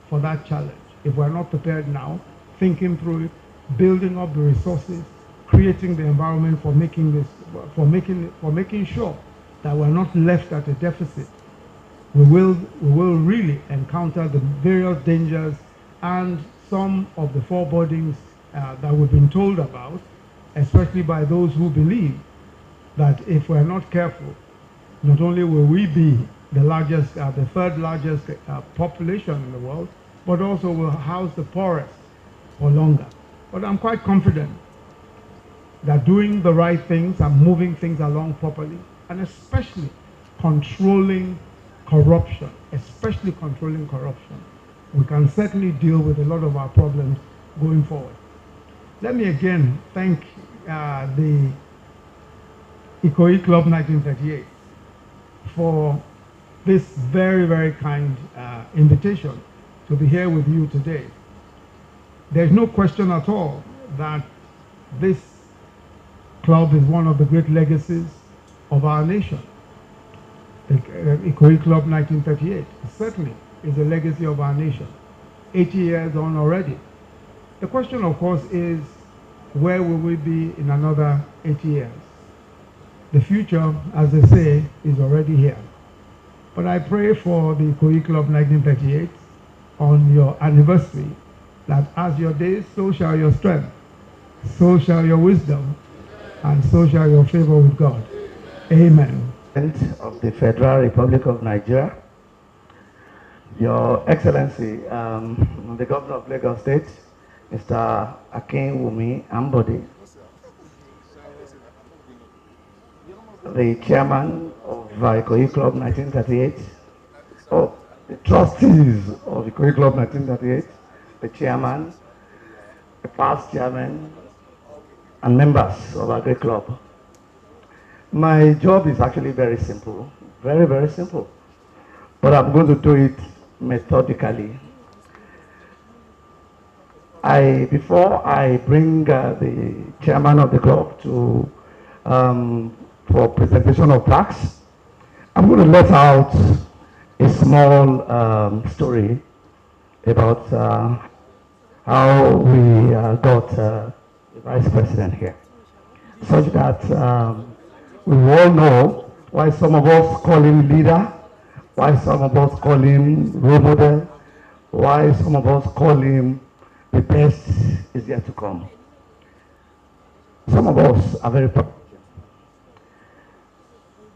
for that challenge, if we're not prepared now, thinking through it, building up the resources, creating the environment for making sure that we're not left at a deficit, we will really encounter the various dangers and some of the forebodings that we've been told about, especially by those who believe that if we're not careful, not only will we be the third largest population in the world, but also will house the poorest for longer. But I'm quite confident that doing the right things and moving things along properly, and especially controlling corruption, we can certainly deal with a lot of our problems going forward. Let me again thank the Ikoyi Club 1938 for this very, very kind invitation to be here with you today. There's no question at all that this club is one of the great legacies of our nation. The Ikoyi Club 1938 certainly is a legacy of our nation. 80 years on already. The question, of course, is where will we be in another 80 years? The future, as they say, is already here. But I pray for the Ikoyi Club 1938 on your anniversary, that as your days, so shall your strength, so shall your wisdom, and so shall your favor with God. Amen. Of the Federal Republic of Nigeria, Your Excellency, the Governor of Lagos State, Mr. Akinwumi Ambode, the Chairman of Ikoyi Club 1938, the trustees of Ikoyi Club 1938, the Chairman, the past Chairman, and members of our great club. My job is actually very simple, very, very simple. But I'm going to do it methodically. Before I bring the chairman of the club to for presentation of plaques, I'm going to let out a small story about how we got the vice president here, such that we all know why some of us call him leader, why some of us call him role model, why some of us call him the best is yet to come. Some of us are very proud.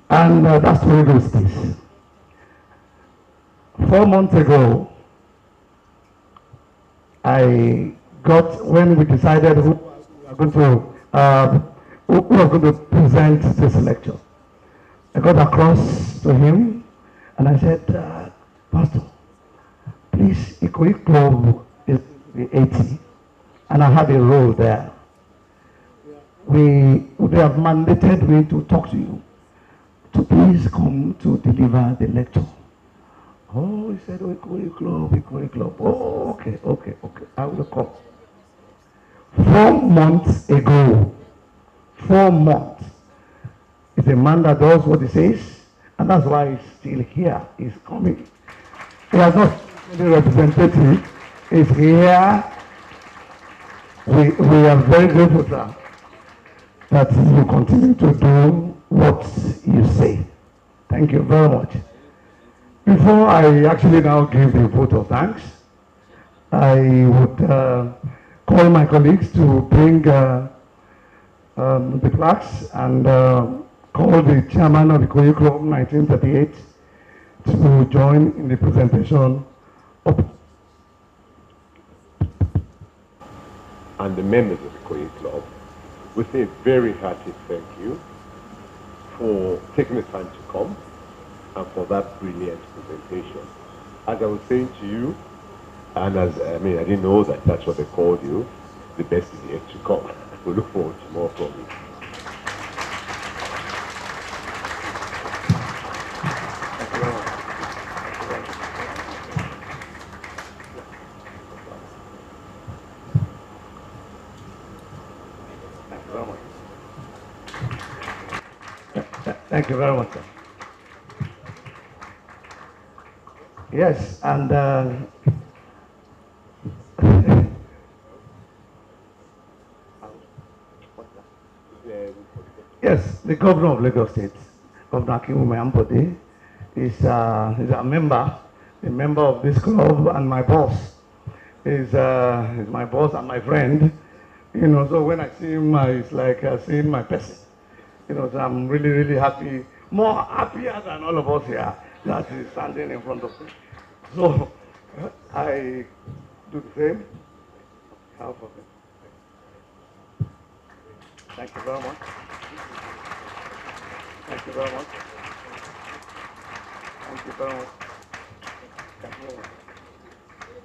And that's the way it goes this. 4 months ago, when we decided who was going to present this lecture, I got across to him and I said, Pastor, please, Ikoyi Club is 80, and I have a role there. They have mandated me to talk to you, to please come to deliver the lecture. Oh, he said, Ikoyi Club. Oh, okay, I will come. 4 months ago, 4 months, it's a man that does what he says, and that's why he's still here. He's coming. He has not been representative. He's here. We are very grateful, sir, that you continue to do what you say. Thank you very much. Before I actually now give the vote of thanks, I would call my colleagues to bring the plaques and call the chairman of the Ikoyi Club 1938 to join in the presentation of. And the members of the Ikoyi Club, we say a very hearty thank you for taking the time to come and for that brilliant presentation. As I was saying to you, and I didn't know that that's what they called you, the best is yet to come. We look forward to more from you. you very much. Thank you very much, sir. Yes, and yes, the governor of Lagos State, Governor Akinwumi Ambode, is a member of this club, and my boss is my boss and my friend. You know, so when I see him, it's like seeing my person. You know, so I'm really, really happy, more happier than all of us here that is standing in front of me. So I do the same. Half of it. Thank you very much. Thank you very much. Thank you very much. Thank you very much.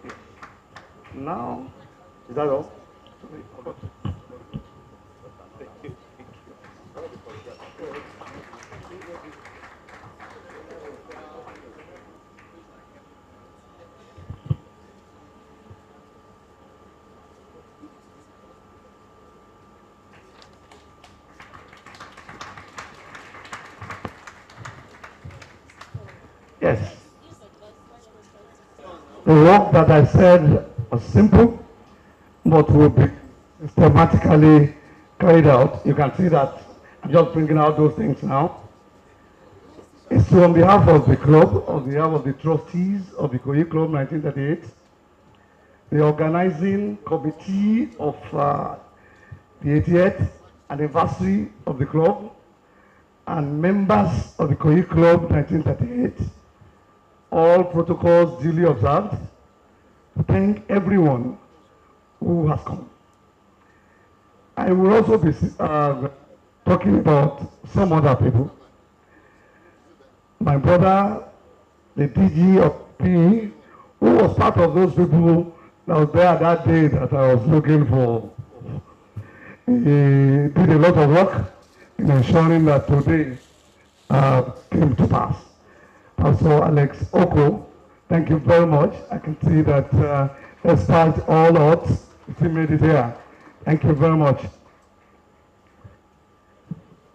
Yes. Now, is that all? Yes. The work that I said was simple, but will be systematically carried out. You can see that I'm just bringing out those things now. It's on behalf of the club, on behalf of the trustees of the Ikoyi Club 1938, the organizing committee of the 80th anniversary of the club, and members of the Ikoyi Club 1938, all protocols duly observed. Thank everyone who has come. I will also be talking about some other people. My brother, the DG of P, who was part of those people that was there that day that I was looking for. He did a lot of work in ensuring that today came to pass. Also, Alex Oko, thank you very much. I can see that despite all odds, he made it here. Thank you very much.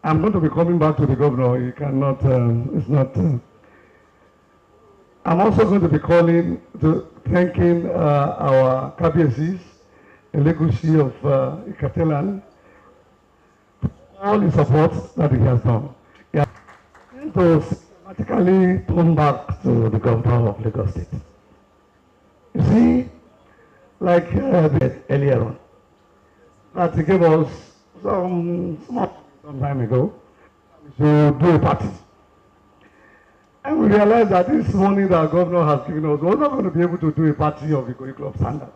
I'm going to be coming back to the governor. He cannot, it's not. I'm also going to be thanking our KBSCs, the legacy of Ikatelan, for all the support that he has done. Yeah. To systematically turn back to the governor of Lagos State. You see, like earlier on, that he gave us some time ago to do a party. And we realized that this money that governor has given us, we're not going to be able to do a party of the Ikoyi Club standard.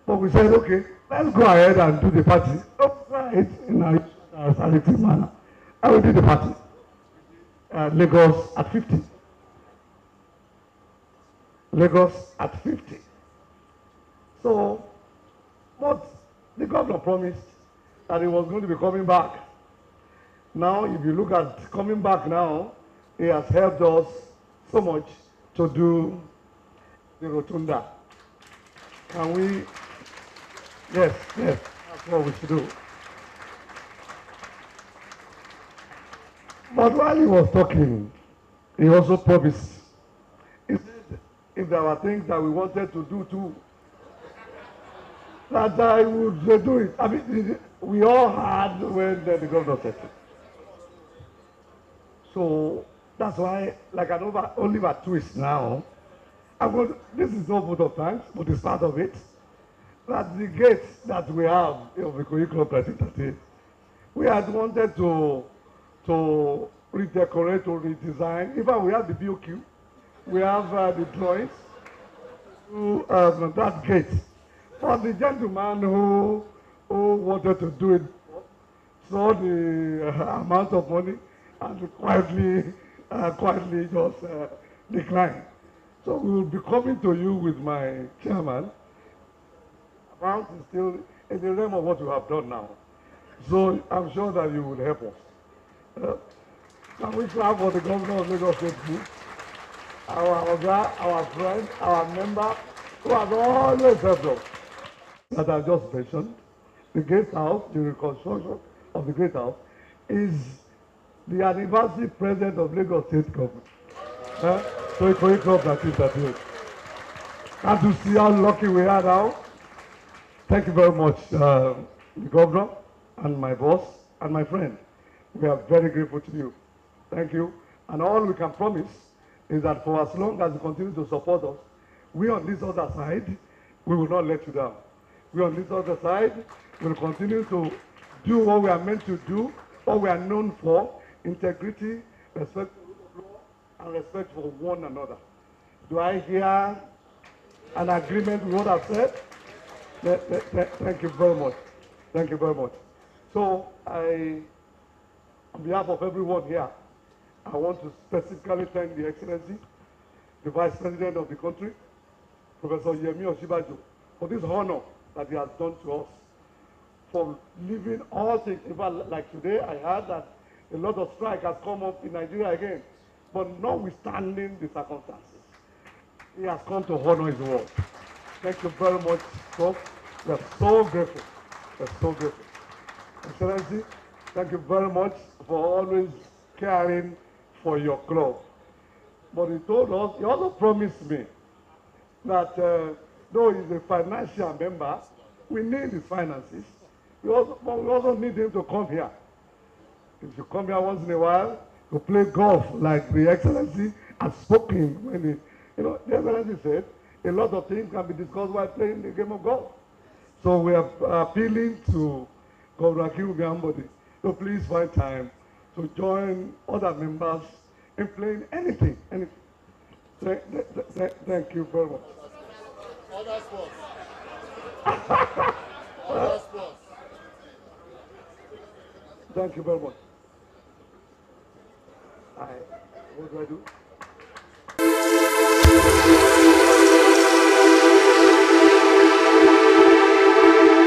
But we said, okay, let's go ahead and do the party. Right, in a sanitary manner. And we did the party. Lagos at 50. Lagos at 50. So, but the governor promised that he was going to be coming back. Now, if you look at coming back now, he has helped us so much to do the rotunda. Can we? Yes, that's what we should do. But while he was talking, he also promised, he said, if there were things that we wanted to do too, that I would do it. I mean, we all had when the governor said it. So that's why, like an Oliver twist now, this is no vote of thanks, but it's part of it. That the gate that we have of the Ikoyi Club 1938, we had wanted to redecorate or redesign. In fact, we have the BOQ, we have the drawings to that gate. For the gentleman who wanted to do it, saw the amount of money and quietly just declined. So we will be coming to you with my chairman. Amount is still in the realm of what you have done now. So I'm sure that you will help us. Can we clap for the governor of Lagos State, our friend, our member, who has always helped us, that I just mentioned, the guest house, the reconstruction of the guest house, is the anniversary present of Lagos State Government. So it's a club that is that way. And to see how lucky we are now. Thank you very much, the governor and my boss and my friend. We are very grateful to you. Thank you. And all we can promise is that for as long as you continue to support us, we on this other side, we will not let you down. We on this other side will continue to do what we are meant to do, what we are known for, integrity, respect for the rule of law, and respect for one another. Do I hear an agreement with what I've said? Thank you very much. Thank you very much. So on behalf of everyone here, I want to specifically thank the Excellency, the Vice President of the country, Professor Yemi Oshibajo, for this honor that he has done to us, for leaving all things. In fact, like today, I heard that a lot of strike has come up in Nigeria again, but notwithstanding the circumstances, he has come to honor his word. Thank you very much, Prof. We are so grateful. We are so grateful. Excellency, thank you very much for always caring for your club. But he told us, he also promised me that though he's a financial member, we need his finances. We also need him to come here. If you come here once in a while to play golf, like the Excellency has spoken when he, the Excellency said, a lot of things can be discussed while playing the game of golf. So we are appealing to Governor Akiwumi to please find time to join other members in playing anything. Thank you very much. Other sports. Other sports. Thank you very much. What do I do?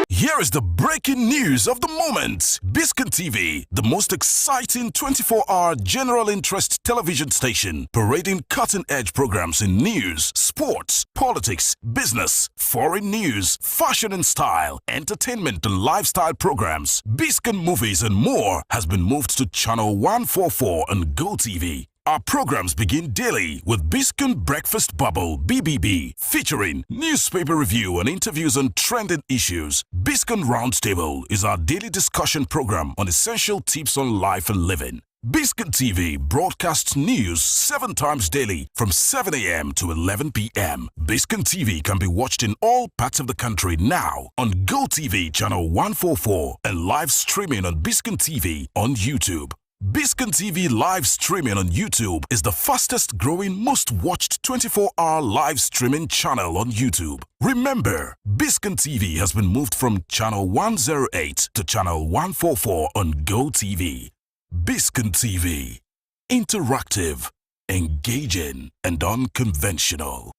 Here is the breaking news of the moment. Biscon TV, the most exciting 24-hour general interest television station, parading cutting-edge programs in news, sports, politics, business, foreign news, fashion and style, entertainment and lifestyle programs, Biscon movies and more, has been moved to channel 144 on GoTV. Our programs begin daily with Biscon Breakfast Bubble (BBB), featuring newspaper review and interviews on trending issues. Biscon Roundtable is our daily discussion program on essential tips on life and living. Biscon TV broadcasts news 7 times daily from 7 a.m. to 11 p.m. Biscon TV can be watched in all parts of the country now on GoTV channel 144 and live streaming on Biscon TV on YouTube. Biscon TV live streaming on YouTube is the fastest growing, most watched 24-hour live streaming channel on YouTube. Remember, Biscon TV has been moved from channel 108 to channel 144 on GoTV. Biscon TV. Interactive, engaging, and unconventional.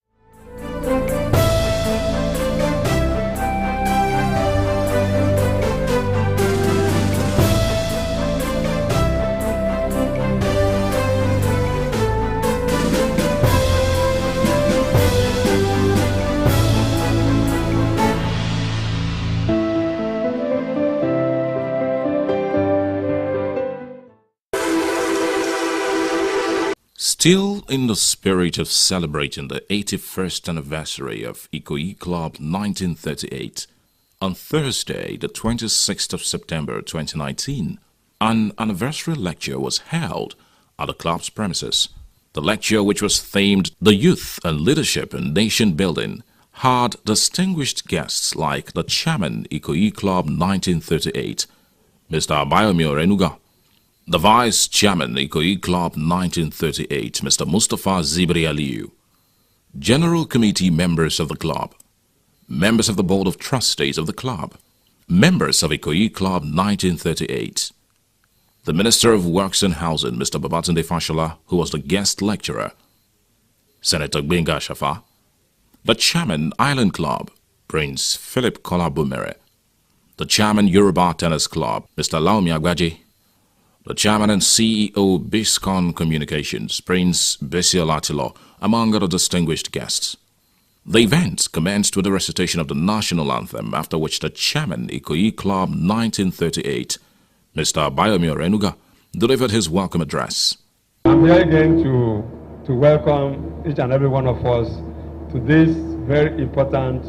Still in the spirit of celebrating the 81st anniversary of Ikoyi Club 1938, on Thursday, the 26th of September 2019, an anniversary lecture was held at the club's premises. The lecture, which was themed The Youth and Leadership in Nation Building, had distinguished guests like the chairman Ikoyi Club 1938, Mr. Abayomi Orenuga, the Vice Chairman, Ikoyi Club 1938, Mr. Mustafa Zibri Aliyu, General Committee members of the club, members of the Board of Trustees of the club, members of Ikoyi Club 1938, the Minister of Works and Housing, Mr. Babatunde Fashola, who was the guest lecturer, Senator Gbenga Shafa, the Chairman, Island Club, Prince Philip Kola Bumere, the Chairman, Yoruba Tennis Club, Mr. Laomi Agbaji, the Chairman and CEO, Biscon Communications, Prince Besi Olatilo, among other distinguished guests. The event commenced with the recitation of the national anthem, after which the chairman, Ikoyi Club 1938, Mr. Abayomi Orenuga, delivered his welcome address. I'm here again to welcome each and every one of us to this very important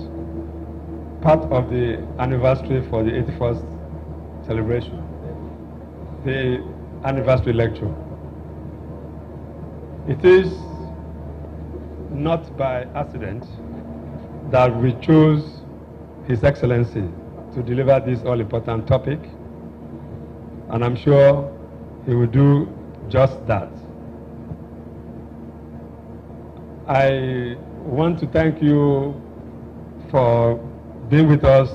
part of the anniversary for the 81st celebration, the anniversary lecture. It is not by accident that we chose His Excellency to deliver this all-important topic, and I'm sure he will do just that. I want to thank you for being with us,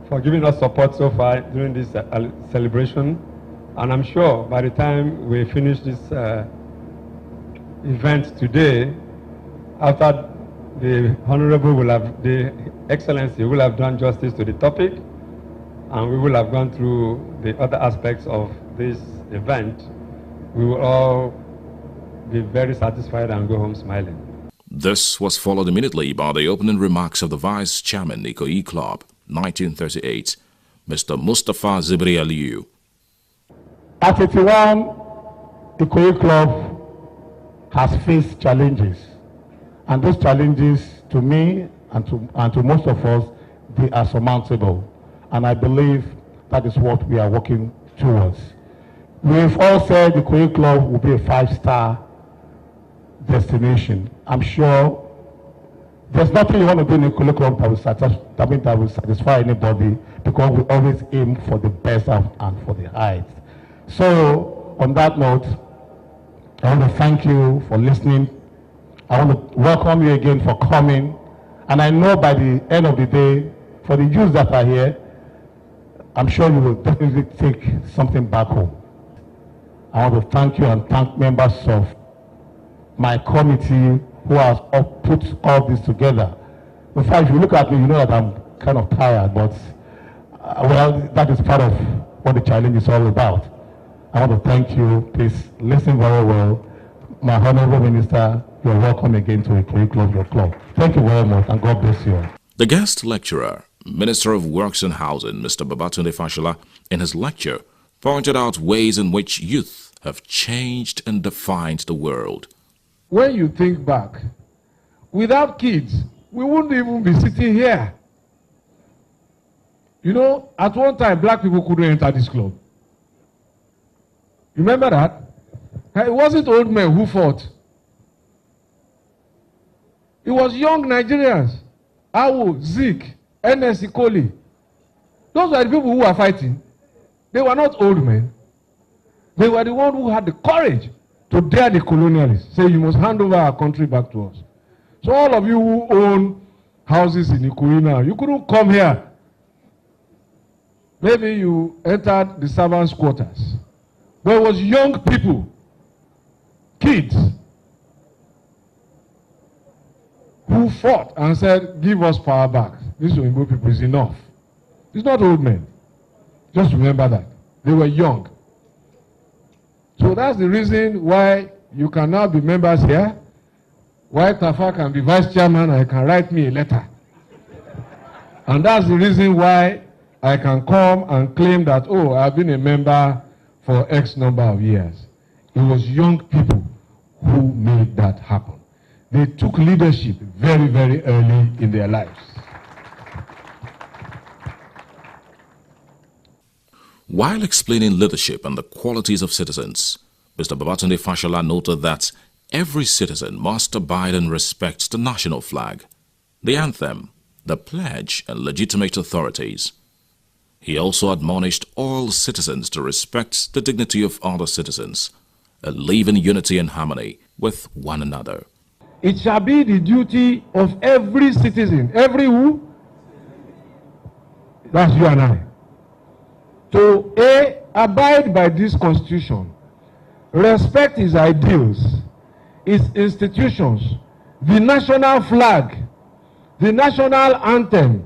for giving us support so far during this celebration, and I'm sure by the time we finish this event today, after the Honorable will have, the Excellency will have done justice to the topic, and we will have gone through the other aspects of this event, we will all be very satisfied and go home smiling. This was followed immediately by the opening remarks of the Vice Chairman, Ikoyi Club 1938, Mr. Mustafa Zibri Aliyu. At 81, Ikoyi Club has faced challenges. And those challenges, to me and to most of us, they are surmountable. And I believe that is what we are working towards. We've all said the Ikoyi Club will be a 5-star destination. I'm sure there's nothing you want to do in the Ikoyi Club that will satisfy anybody, because we always aim for the best and for the highest. So, on that note, I want to thank you for listening. I want to welcome you again for coming. And I know by the end of the day, for the youths that are here, I'm sure you will definitely take something back home. I want to thank you and thank members of my committee who has put all this together. In fact, if you look at me, you know that I'm kind of tired, but well, that is part of what the challenge is all about. I want to thank you. Please listen very well. My Honorable Minister, you're welcome again to Ikoyi Club, your club. Thank you very much, and God bless you. The guest lecturer, Minister of Works and Housing, Mr. Babatunde Fashola, in his lecture, pointed out ways in which youth have changed and defined the world. When you think back, without kids, we wouldn't even be sitting here. You know, at one time, black people couldn't enter this club. Remember that? It wasn't old men who fought. It was young Nigerians. Awo, Zik, N.S. Ikoli. Those were the people who were fighting. They were not old men. They were the ones who had the courage to dare the colonialists. Say, you must hand over our country back to us. So all of you who own houses in Ikoyi now, you couldn't come here. Maybe you entered the servants' quarters. But it was young people, kids, who fought and said, give us power back. This Oyinbo people is enough. It's not old men. Just remember that. They were young. So that's the reason why you can now be members here. Why Tafa can be vice chairman and can write me a letter. And that's the reason why I can come and claim that, oh, I've been a member for X number of years. It was young people who made that happen. They took leadership very, very early in their lives. While explaining leadership and the qualities of citizens, Mr. Babatunde Fashola noted that every citizen must abide and respect the national flag, the anthem, the pledge, and legitimate authorities. He also admonished all citizens to respect the dignity of other citizens and live in unity and harmony with one another. It shall be the duty of every citizen, every who? That's you and I. To A, abide by this constitution, respect its ideals, its institutions, the national flag, the national anthem,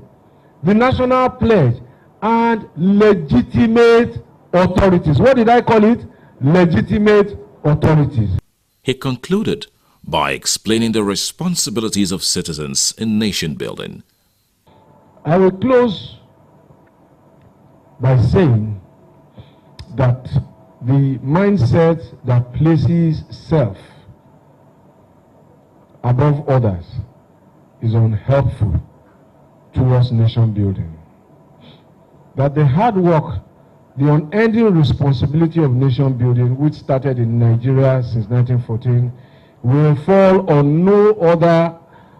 the national pledge, and legitimate authorities. What did I call it? Legitimate authorities. He concluded by explaining the responsibilities of citizens in nation building. I will close by saying that the mindset that places self above others is unhelpful towards nation building. That the hard work, the unending responsibility of nation building, which started in Nigeria since 1914, will fall on no other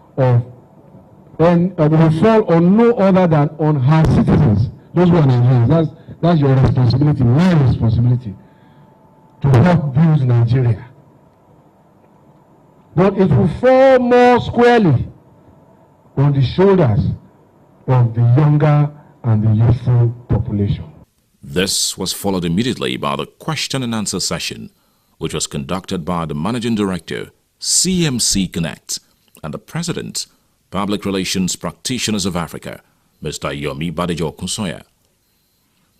than on her citizens, those who are Nigerians. That's your responsibility, my responsibility, to help build Nigeria. But it will fall more squarely on the shoulders of the younger and the youthful population. This was followed immediately by the question and answer session, which was conducted by the Managing Director, CMC Connect, and the President, Public Relations Practitioners of Africa, Mr. Yomi Badejo Kunsoya.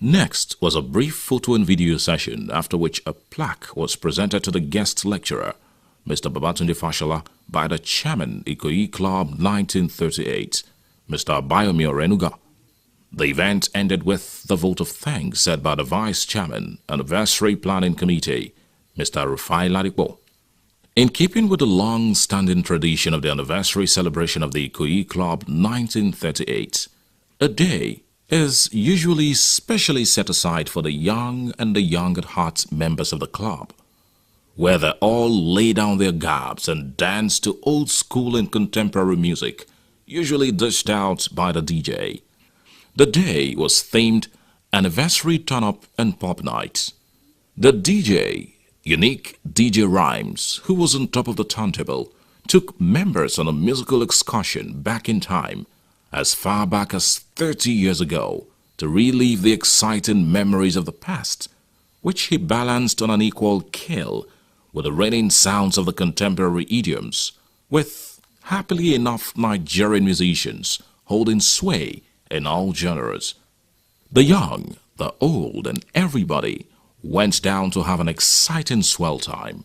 Next was a brief photo and video session, after which a plaque was presented to the guest lecturer, Mr. Babatunde Fashola, by the Chairman, Ikoyi Club 1938, Mr. Abayomi Orenuga. The event ended with the vote of thanks said by the Vice Chairman, Anniversary Planning Committee, Mr. Rufai Ladipo. In keeping with the long-standing tradition of the anniversary celebration of the Ikoyi Club 1938, a day is usually specially set aside for the young and the young at heart members of the club, where they all lay down their garbs and dance to old school and contemporary music, usually dished out by the DJ. The day was themed Anniversary Turn-Up and Pop Night. The DJ, Unique DJ Rhymes, who was on top of the turntable, took members on a musical excursion back in time, as far back as 30 years ago, to relive the exciting memories of the past, which he balanced on an equal keel with the reigning sounds of the contemporary idioms, with happily enough Nigerian musicians holding sway in all genres. The young, the old, and everybody went down to have an exciting swell time.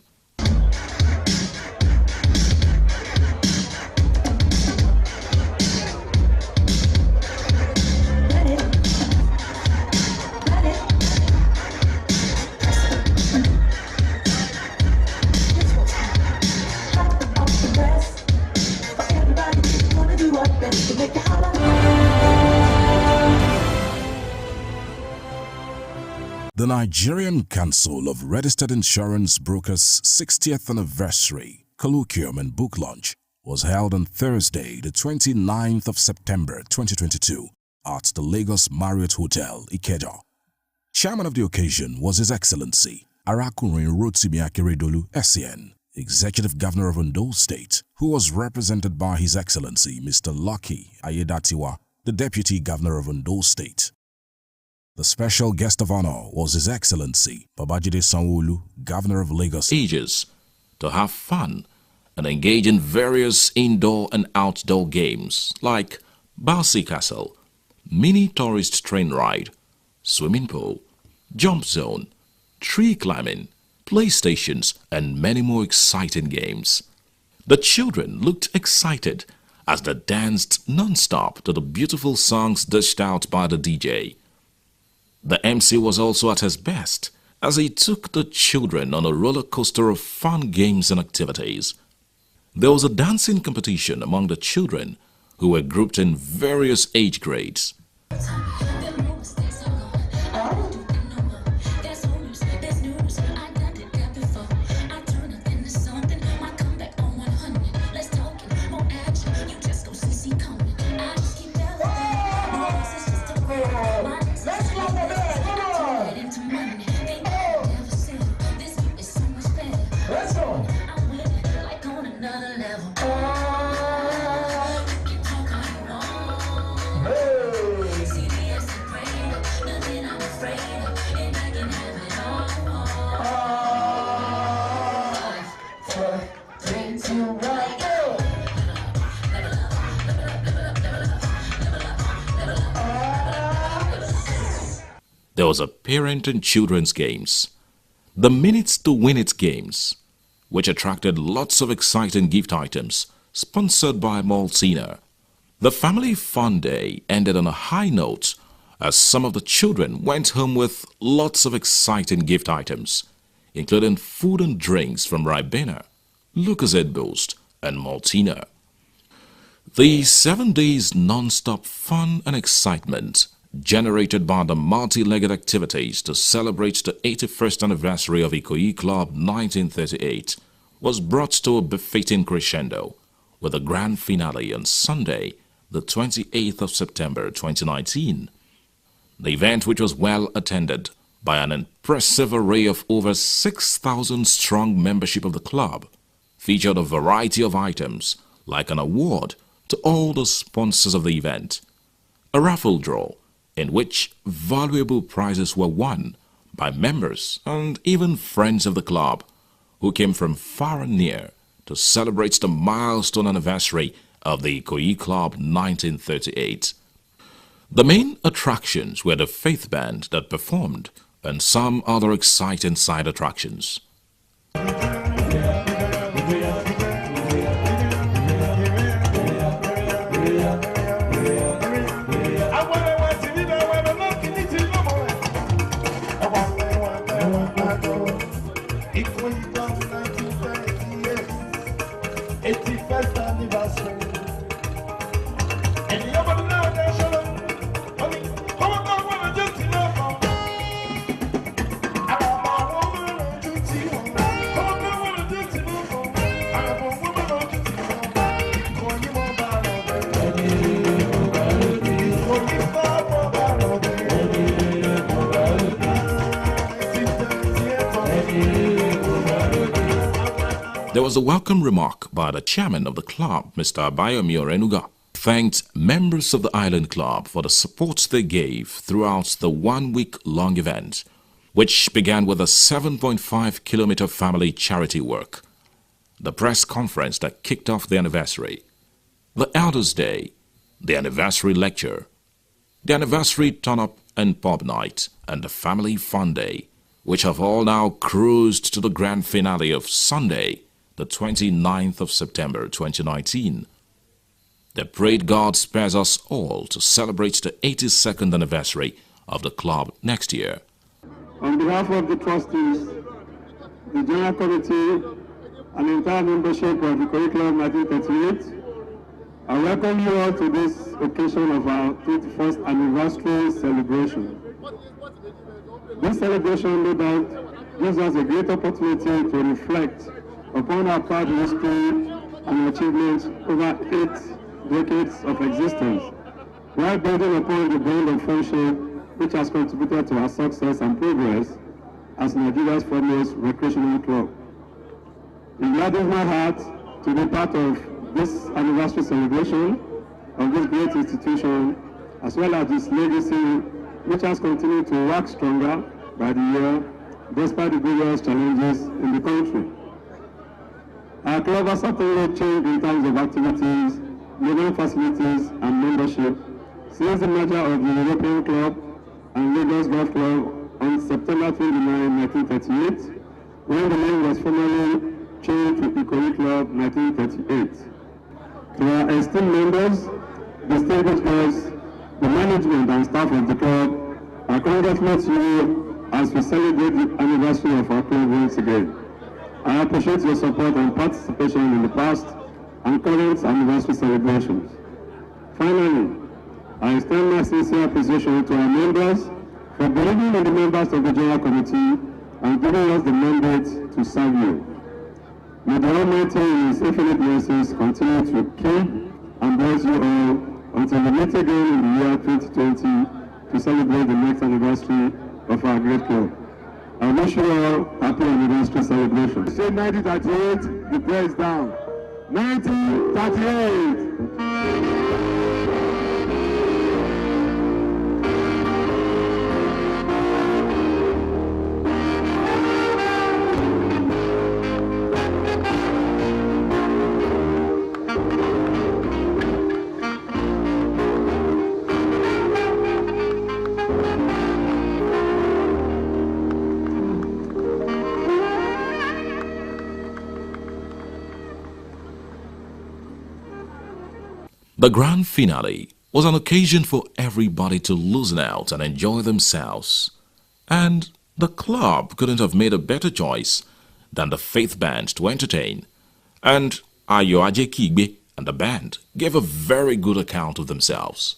The Nigerian Council of Registered Insurance Brokers' 60th Anniversary Colloquium and Book Launch was held on Thursday, the 29th of September 2022 at the Lagos Marriott Hotel, Ikeja. Chairman of the occasion was His Excellency Arakunrin Rotimi Akeredolu, SCN, Executive Governor of Ondo State, who was represented by His Excellency Mr. Lucky Ayedatiwa, the Deputy Governor of Ondo State. The special guest of honor was His Excellency Babajide Sanwo-Olu, Governor of Lagos. Ages to have fun and engage in various indoor and outdoor games like bouncy castle, mini tourist train ride, swimming pool, jump zone, tree climbing, playstations, and many more exciting games. The children looked excited as they danced non-stop to the beautiful songs dished out by the DJ. The MC was also at his best as he took the children on a roller coaster of fun games and activities. There was a dancing competition among the children who were grouped in various age grades. There was a parent and children's games, the Minutes to Win It games, which attracted lots of exciting gift items, sponsored by Maltina. The family fun day ended on a high note as some of the children went home with lots of exciting gift items, including food and drinks from Ribena, Lucozade Boost, and Maltina. The 7 days non-stop fun and excitement generated by the multi-legged activities to celebrate the 81st anniversary of Ikoyi Club 1938 was brought to a befitting crescendo with a grand finale on Sunday, the 28th of September 2019. The event, which was well attended by an impressive array of over 6,000 strong membership of the club, featured a variety of items like an award to all the sponsors of the event, a raffle draw in which valuable prizes were won by members and even friends of the club who came from far and near to celebrate the milestone anniversary of the Ikoyi Club 1938. The main attractions were the faith band that performed and some other exciting side attractions. There was a welcome remark by the chairman of the club, Mr. Abayomi Orenuga, thanked members of the Island Club for the support they gave throughout the 1-week-long event, which began with a 7.5-kilometer family charity work, the press conference that kicked off the anniversary, the Elders' Day, the anniversary lecture, the anniversary turn-up and pub night, and the family fun day, which have all now cruised to the grand finale of Sunday, the 29th of September 2019. They prayed God spares us all to celebrate the 82nd anniversary of the club next year. On behalf of the trustees, the General Committee, and the entire membership of the Ikoyi Club 1938, I welcome you all to this occasion of our 21st anniversary celebration. This celebration, no doubt, gives us a great opportunity to reflect upon our proud history and achievements over 8 decades of existence, while building upon the bond of friendship which has contributed to our success and progress as Nigeria's foremost recreational club. It gladdens my heart to be part of this anniversary celebration of this great institution, as well as its legacy, which has continued to wax stronger by the year, despite the various challenges in the country. Our club has certainly changed in terms of activities, living facilities, and membership since the merger of the European Club and Lagos Golf Club on September 29, 1938, when the name was formally changed to Ikoyi Club 1938. To our esteemed members, distinguished guests, the management and staff of the club, I congratulate you as we celebrate the anniversary of our club once again. I appreciate your support and participation in the past and current anniversary celebrations. Finally, I extend my sincere appreciation to our members for believing in the members of the General Committee and giving us the mandate to serve you. May the Almighty in His infinite mercies continue to keep and bless you all until we meet again in the year 2020 to celebrate the next anniversary of our great club. I wish you all happy anniversary celebration. Say 1938, the prayer is down. 1938! The grand finale was an occasion for everybody to loosen out and enjoy themselves. And the club couldn't have made a better choice than the Faith Band to entertain. And Ayo Aje Kigbe and the band gave a very good account of themselves.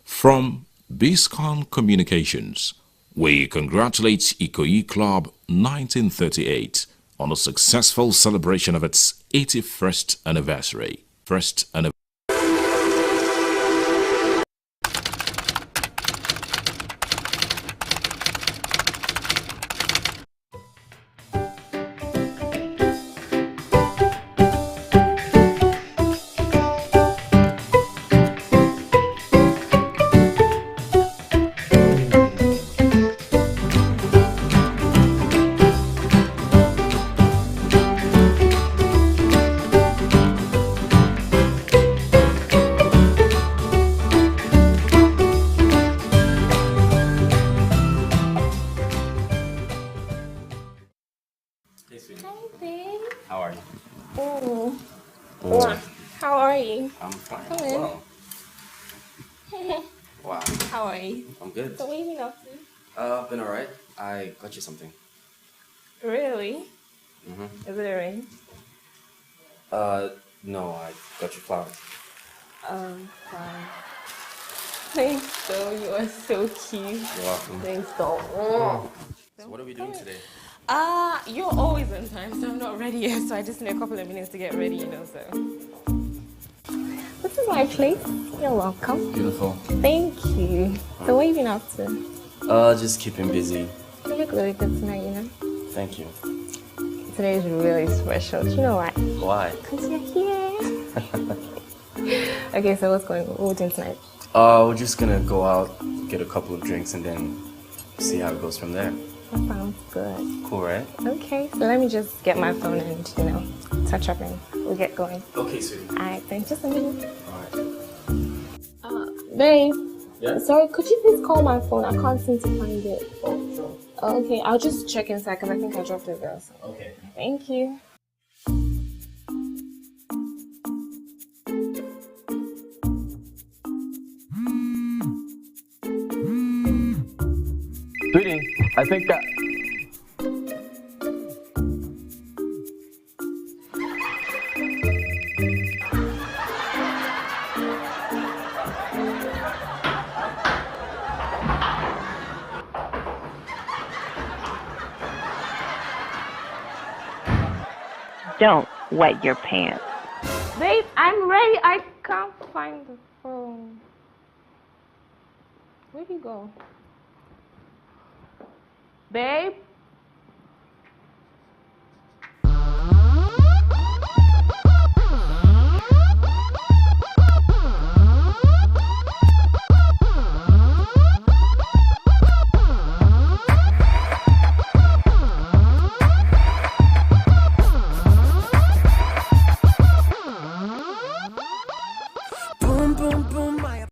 From Biscon Communications, we congratulate Ikoyi Club 1938 on a successful celebration of its 81st anniversary. How are you? Oh. Wow. How are you? I'm fine. Come in. Wow. Wow. How are you? I'm good. So what have you been up to? Been alright. I got you something. Really? Mm-hmm. Is it a ring? No, I got you flowers. Fine. Thanks, though. You are so cute. You're welcome. Thanks, though. So what are we doing today? You're always on time, so I'm not ready yet, so I just need a couple of minutes to get ready, so. This is my place. You're welcome. Beautiful. Thank you. So what have you been up to? Just keeping busy. You look really good tonight, Thank you. Today is really special. Do you know why? Why? Because you're here. Okay, so what we're doing tonight? We're just gonna go out, get a couple of drinks, and then see how it goes from there. That sounds good. Cool, right? Okay, so let me just get my phone and, touch up and we'll get going. Okay, sweetie. Alright, then just a minute. Alright. Babe. Yeah? Sorry, could you please call my phone? I can't seem to find it. Oh, sure. Okay, I'll just check inside because I think I dropped it there. So. Okay. Thank you. Sweetie, I think that... Don't wet your pants. Babe, I'm ready. I can't find the phone. Where'd you go? Babe? Boom, boom, boom, my...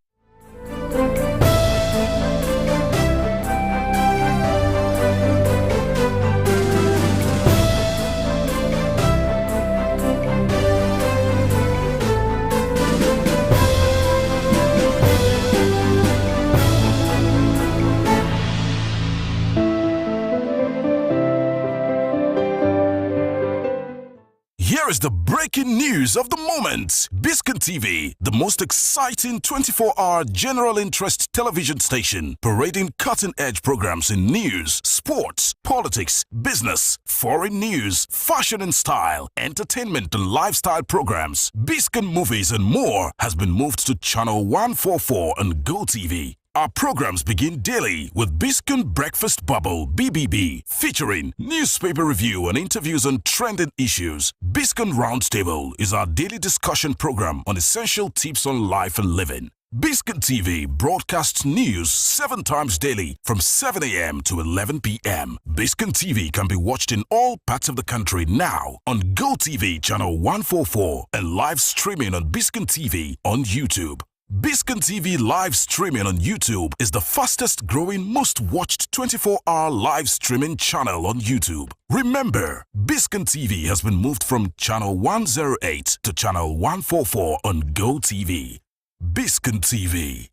Here is the break breaking news of the moment. Biscon TV, the most exciting 24-hour general interest television station, parading cutting-edge programs in news, sports, politics, business, foreign news, fashion and style, entertainment and lifestyle programs, Biscon movies and more has been moved to channel 144 on GoTV. Our programs begin daily with Biscon Breakfast Bubble (BBB), featuring newspaper review and interviews on trending issues. Biscon Roundtable is our daily discussion program on essential tips on life and living. Biscon TV broadcasts news 7 times daily from 7 a.m. to 11 p.m. Biscon TV can be watched in all parts of the country now on GoTV channel 144 and live streaming on Biscon TV on YouTube. Biscon TV live streaming on YouTube is the fastest growing, most watched 24-hour live streaming channel on YouTube. Remember, Biscon TV has been moved from channel 108 to channel 144 on GoTV. Biscon TV,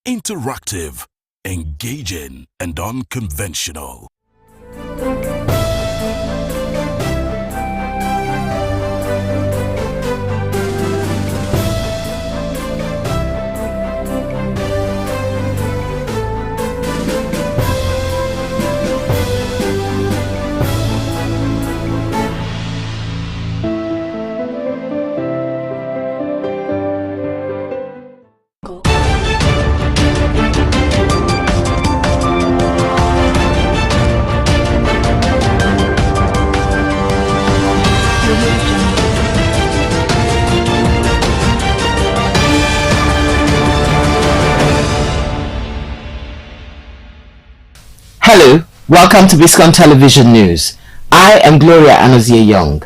interactive, engaging, and unconventional. Hello, welcome to Biscon Television News. I am Gloria Anozie Young.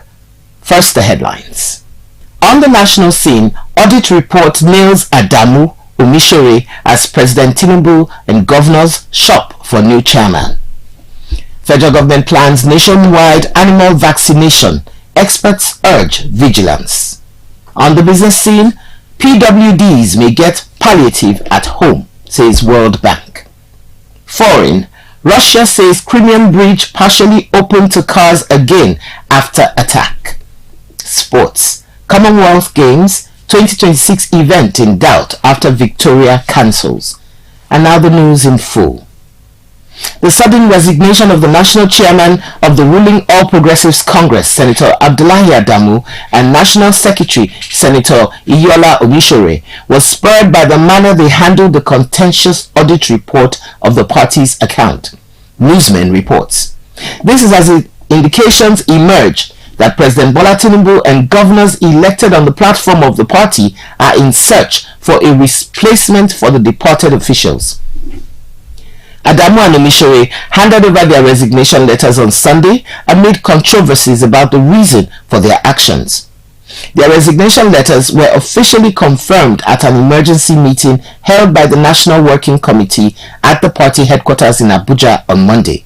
First, the headlines. On the national scene, audit report nails Adamu Omisore as President Tinubu and governors shop for new chairman. Federal government plans nationwide animal vaccination. Experts urge vigilance. On the business scene, PWDs may get palliative at home, says World Bank. Foreign, Russia says Crimean bridge partially open to cars again after attack. Sports, Commonwealth Games 2026 event in doubt after Victoria cancels. And now the news in full. The sudden resignation of the national chairman of the ruling All Progressives Congress, Senator Abdullahi Adamu, and National Secretary, Senator Iyiola Omisore, was spurred by the manner they handled the contentious audit report of the party's account. Newsman reports. This is as indications emerge that President Bola Tinubu and governors elected on the platform of the party are in search for a replacement for the departed officials. Adamu and Omisore handed over their resignation letters on Sunday amid controversies about the reason for their actions. Their resignation letters were officially confirmed at an emergency meeting held by the National Working Committee at the party headquarters in Abuja on Monday.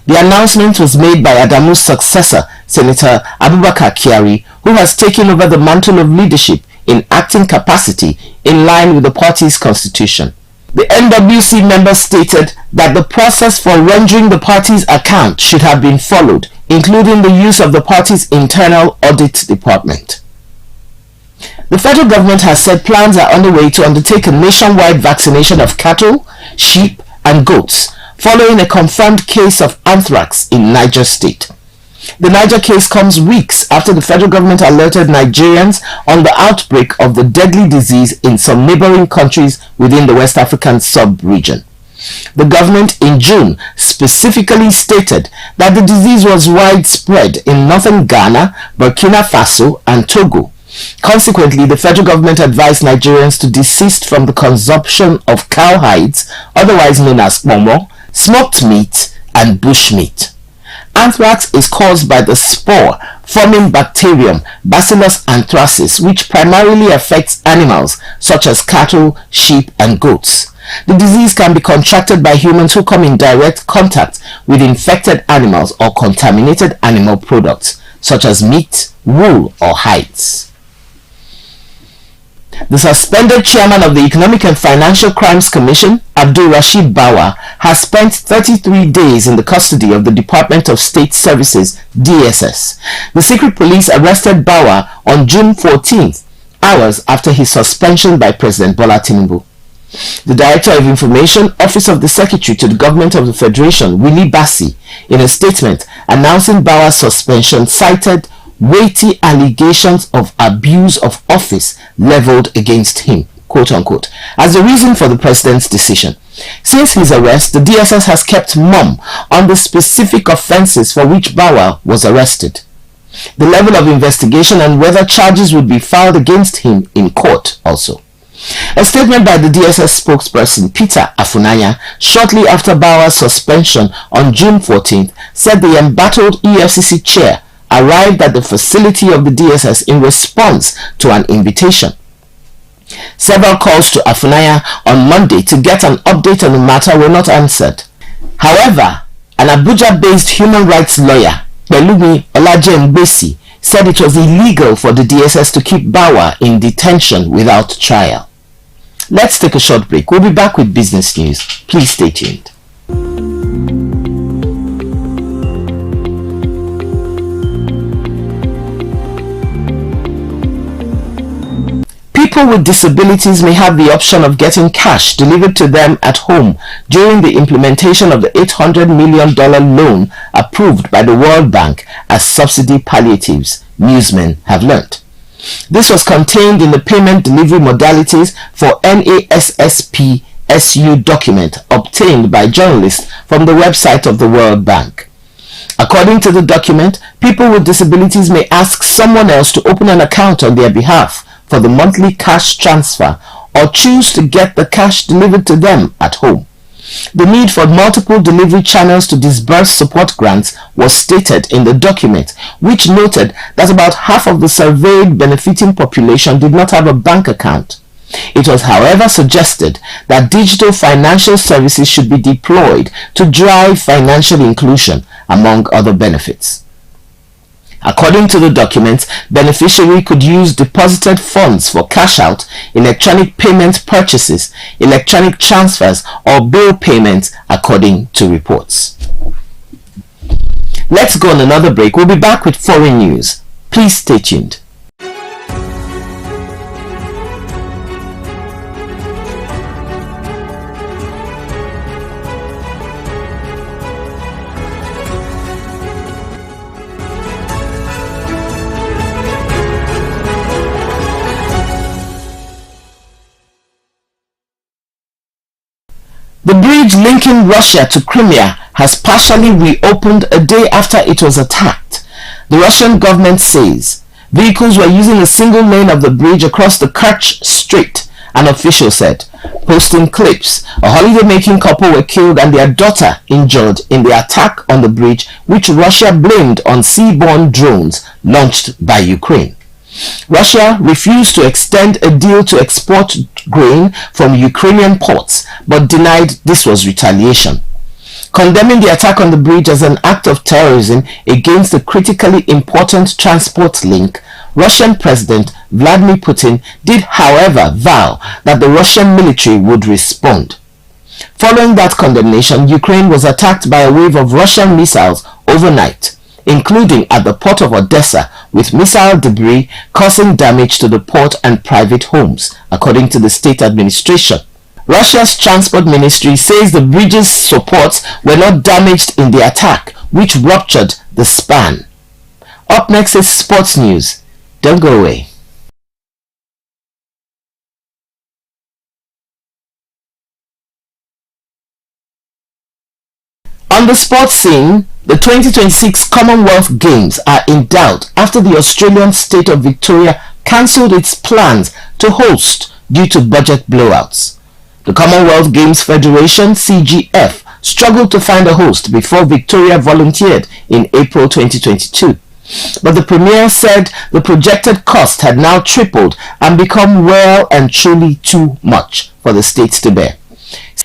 The announcement was made by Adamu's successor, Senator Abubakar Kyari, who has taken over the mantle of leadership in acting capacity in line with the party's constitution. The NWC member stated that the process for rendering the party's account should have been followed, including the use of the party's internal audit department. The federal government has said plans are underway to undertake a nationwide vaccination of cattle, sheep, and goats, following a confirmed case of anthrax in Niger State. The Niger case comes weeks after the federal government alerted Nigerians on the outbreak of the deadly disease in some neighboring countries within the West African sub-region. The government in June specifically stated that the disease was widespread in northern Ghana, Burkina Faso, and Togo. Consequently, the federal government advised Nigerians to desist from the consumption of cow hides, otherwise known as momo, smoked meat, and bushmeat. Anthrax is caused by the spore-forming bacterium Bacillus anthracis, which primarily affects animals such as cattle, sheep, and goats. The disease can be contracted by humans who come in direct contact with infected animals or contaminated animal products, such as meat, wool, or hides. The suspended chairman of the Economic and Financial Crimes Commission, Abdul Rashid Bawa, has spent 33 days in the custody of the Department of State Services, DSS. The secret police arrested Bawa on June 14th, hours after his suspension by President Bola Tinubu. The Director of Information, Office of the Secretary to the Government of the Federation, Willie Bassi, in a statement announcing Bawa's suspension, cited weighty allegations of abuse of office leveled against him, quote unquote, as the reason for the president's decision. Since his arrest, the DSS has kept mum on the specific offences for which Bawa was arrested, the level of investigation, and whether charges would be filed against him in court also. A statement by the DSS spokesperson Peter Afunanya shortly after Bawa's suspension on June 14th said the embattled EFCC chair arrived at the facility of the DSS in response to an invitation. Several calls to Afunanya on Monday to get an update on the matter were not answered. However, an Abuja-based human rights lawyer, Belumi Olajengbesi, said it was illegal for the DSS to keep Bawa in detention without trial. Let's take a short break. We'll be back with business news. Please stay tuned. People with disabilities may have the option of getting cash delivered to them at home during the implementation of the $800 million loan approved by the World Bank as subsidy palliatives, newsmen have learnt. This was contained in the payment delivery modalities for NASSP-SU document obtained by journalists from the website of the World Bank. According to the document, people with disabilities may ask someone else to open an account on their behalf for the monthly cash transfer or choose to get the cash delivered to them at home. The need for multiple delivery channels to disburse support grants was stated in the document, which noted that about half of the surveyed benefiting population did not have a bank account. It was, however, suggested that digital financial services should be deployed to drive financial inclusion, among other benefits. According to the document, beneficiary could use deposited funds for cash out, electronic payment purchases, electronic transfers, or bill payments, according to reports. Let's go on another break. We'll be back with foreign news. Please stay tuned. The bridge linking Russia to Crimea has partially reopened a day after it was attacked. The Russian government says vehicles were using a single lane of the bridge across the Kerch Strait, an official said, posting clips. A holiday-making couple were killed and their daughter injured in the attack on the bridge, which Russia blamed on seaborne drones launched by Ukraine. Russia refused to extend a deal to export grain from Ukrainian ports, but denied this was retaliation. Condemning the attack on the bridge as an act of terrorism against a critically important transport link, Russian President Vladimir Putin did, however, vow that the Russian military would respond. Following that condemnation, Ukraine was attacked by a wave of Russian missiles overnight, including at the port of Odessa, with missile debris causing damage to the port and private homes, according to the state administration. Russia's transport ministry says the bridge's supports were not damaged in the attack, which ruptured the span. Up next is sports news. Don't go away. On the sports scene, the 2026 Commonwealth Games are in doubt after the Australian state of Victoria cancelled its plans to host due to budget blowouts. The Commonwealth Games Federation, CGF, struggled to find a host before Victoria volunteered in April 2022. But the Premier said the projected cost had now tripled and become well and truly too much for the states to bear.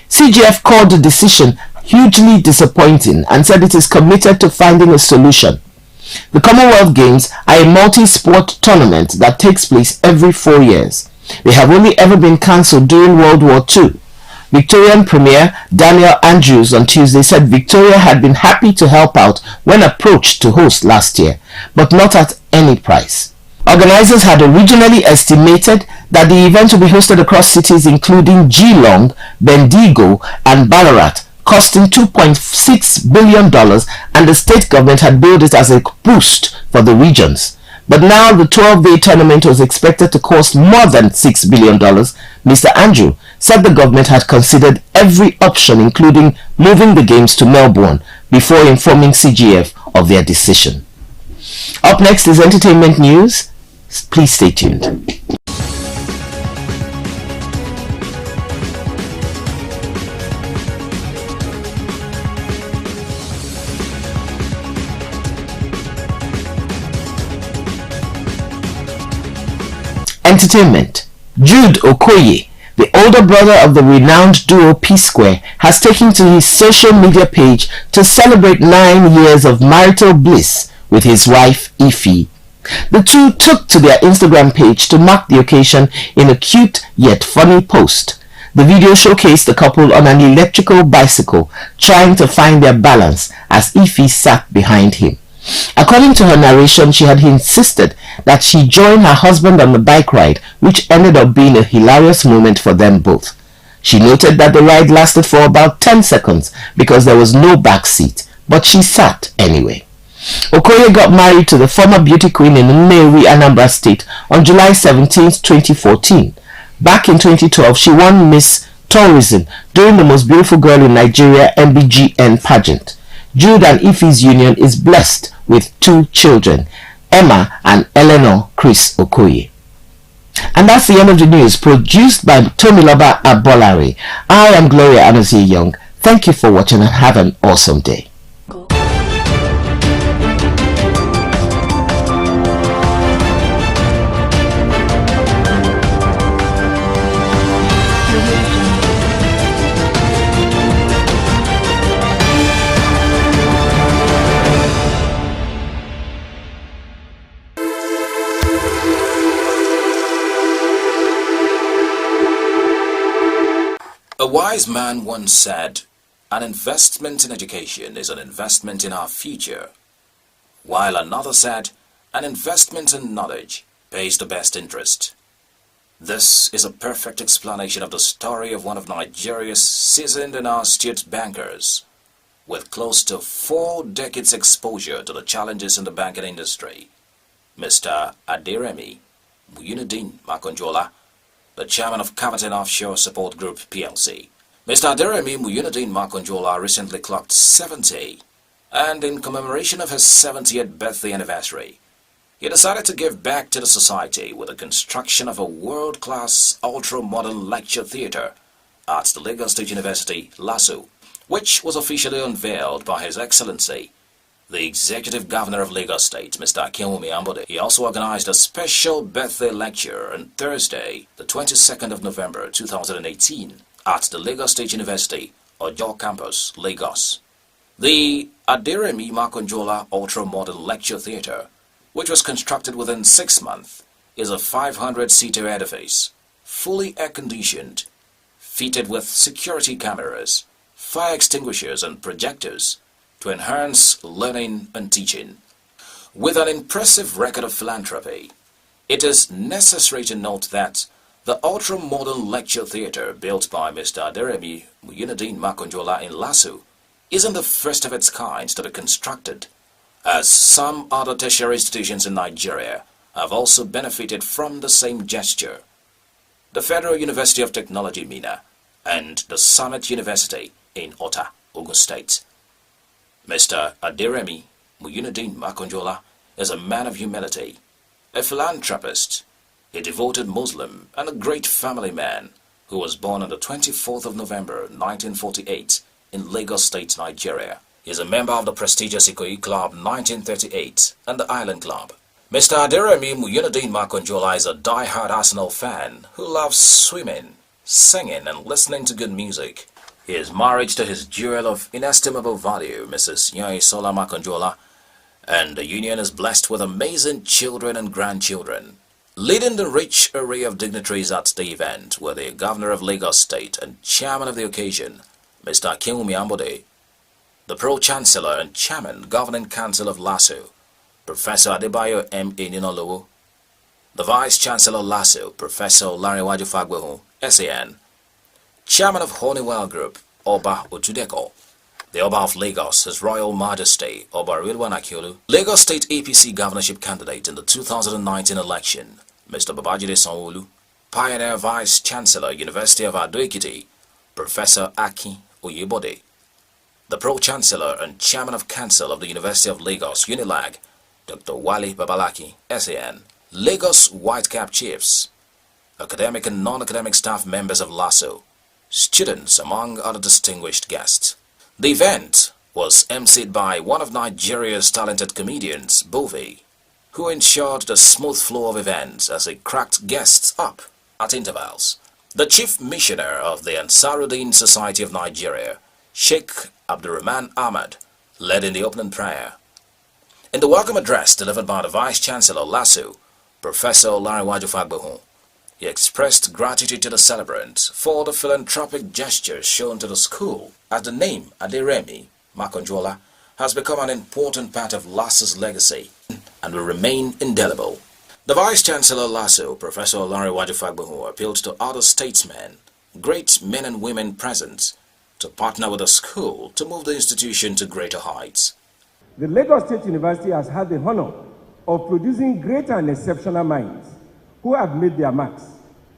CGF called the decision hugely disappointing and said it is committed to finding a solution. The Commonwealth Games are a multi-sport tournament that takes place every 4 years. They have only ever been cancelled during World War II. Victorian Premier Daniel Andrews on Tuesday said Victoria had been happy to help out when approached to host last year, but not at any price. Organizers had originally estimated that the event will be hosted across cities including Geelong, Bendigo and Ballarat, costing $2.6 billion, and the state government had billed it as a boost for the regions. But now the 12-day tournament was expected to cost more than $6 billion. Mr. Andrew said the government had considered every option, including moving the games to Melbourne, before informing CGF of their decision. Up next is entertainment news. Please stay tuned. Entertainment. Jude Okoye, the older brother of the renowned duo P-Square, has taken to his social media page to celebrate 9 years of marital bliss with his wife Ify. The two took to their Instagram page to mark the occasion in a cute yet funny post. The video showcased the couple on an electrical bicycle trying to find their balance as Ify sat behind him. According to her narration, she had insisted that she join her husband on the bike ride, which ended up being a hilarious moment for them both. She noted that the ride lasted for about 10 seconds because there was no back seat, but she sat anyway. Okoye got married to the former beauty queen in Nnewi, Anambra State on July 17, 2014. Back in 2012, she won Miss Tourism during the Most Beautiful Girl in Nigeria MBGN pageant. Jude and Ify's union is blessed with 2 children, Emma and Eleanor Chris Okoye. And that's the end of the news, produced by Tomiloba Abolari. I am Gloria Anozie Young. Thank you for watching and have an awesome day. A wise man once said, "An investment in education is an investment in our future," while another said, "An investment in knowledge pays the best interest." This is a perfect explanation of the story of one of Nigeria's seasoned and astute bankers, with close to 4 decades exposure to the challenges in the banking industry, Mr. Aderemi Muyunideen Makonjola, the chairman of Caverton Offshore Support Group PLC. Mr. Aderemi Muyunideen Makonjola recently clocked 70, and in commemoration of his 70th birthday anniversary, he decided to give back to the society with the construction of a world-class ultra-modern lecture theatre at the Lagos State University, LASU, which was officially unveiled by His Excellency, the Executive Governor of Lagos State, Mr. Akinwumi Ambode. He also organized a special birthday lecture on Thursday, the 22nd of November 2018, at the Lagos State University, Ojo Campus, Lagos. The Aderemi Makonjola Ultra-Modern Lecture Theatre, which was constructed within 6 months, is a 500-seater edifice, fully air-conditioned, fitted with security cameras, fire extinguishers and projectors, to enhance learning and teaching. With an impressive record of philanthropy, it is necessary to note that the ultra-modern lecture theatre built by Mr. Aderemi Muyunideen Makonjola in LASU isn't the first of its kind to be constructed, as some other tertiary institutions in Nigeria have also benefited from the same gesture. The Federal University of Technology, Mina, and the Summit University in Ota, Ogun State. Mr. Aderemi Muyunideen Makonjola is a man of humility, a philanthropist, a devoted Muslim, and a great family man who was born on the 24th of November 1948 in Lagos State, Nigeria. He is a member of the prestigious Ikoyi Club 1938 and the Island Club. Mr. Aderemi Muyunideen Makonjola is a die-hard Arsenal fan who loves swimming, singing, and listening to good music. He is married to his jewel of inestimable value, Mrs. Nyoisola Makonjola, and the union is blessed with amazing children and grandchildren. Leading the rich array of dignitaries at the event were the Governor of Lagos State and Chairman of the occasion, Mr. Akinwumi Ambode, the Pro-Chancellor and Chairman, Governing Council of LASU, Professor Adebayo M. Eninolowo, the Vice-Chancellor LASU, Professor Olaniwaju Fagbehu, SAN, Chairman of Honeywell Group, Oba Otudeko, the Oba of Lagos, His Royal Majesty, Oba Rilwan Akiolu, Lagos State APC governorship candidate in the 2019 election, Mr. Babajide Sanwo-Olu, Pioneer Vice-Chancellor, University of Ado-Ekiti, Professor Aki Oyebode, the Pro-Chancellor and Chairman of Council of the University of Lagos, UNILAG, Dr. Wale Babalaki, SAN, Lagos White-Cap Chiefs, academic and non-academic staff members of LASU, students, among other distinguished guests. The event was emceed by one of Nigeria's talented comedians, Bove, who ensured the smooth flow of events as he cracked guests up at intervals. The Chief Missioner of the Ansaruddin Society of Nigeria, Sheikh Abdurrahman Ahmad, led in the opening prayer. In the welcome address delivered by the Vice-Chancellor LASU, Professor Olaniwaju Fagbehu, he expressed gratitude to the celebrant for the philanthropic gestures shown to the school, as the name Aderemi Makonjola has become an important part of LASU's legacy and will remain indelible. The Vice-Chancellor LASU, Professor Olaniwaju Fagbehu, appealed to other statesmen, great men and women present, to partner with the school to move the institution to greater heights. The Lagos State University has had the honor of producing great and exceptional minds who have made their marks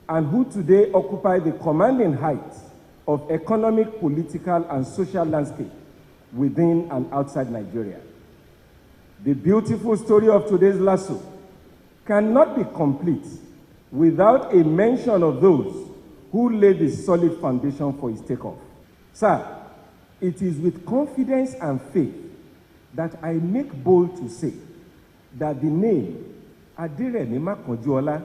and who today occupy the commanding heights of economic, political, and social landscape within and outside Nigeria. The beautiful story of today's LASU cannot be complete without a mention of those who laid the solid foundation for its takeoff. Sir, it is with confidence and faith that I make bold to say that the name Aderemi Makonjola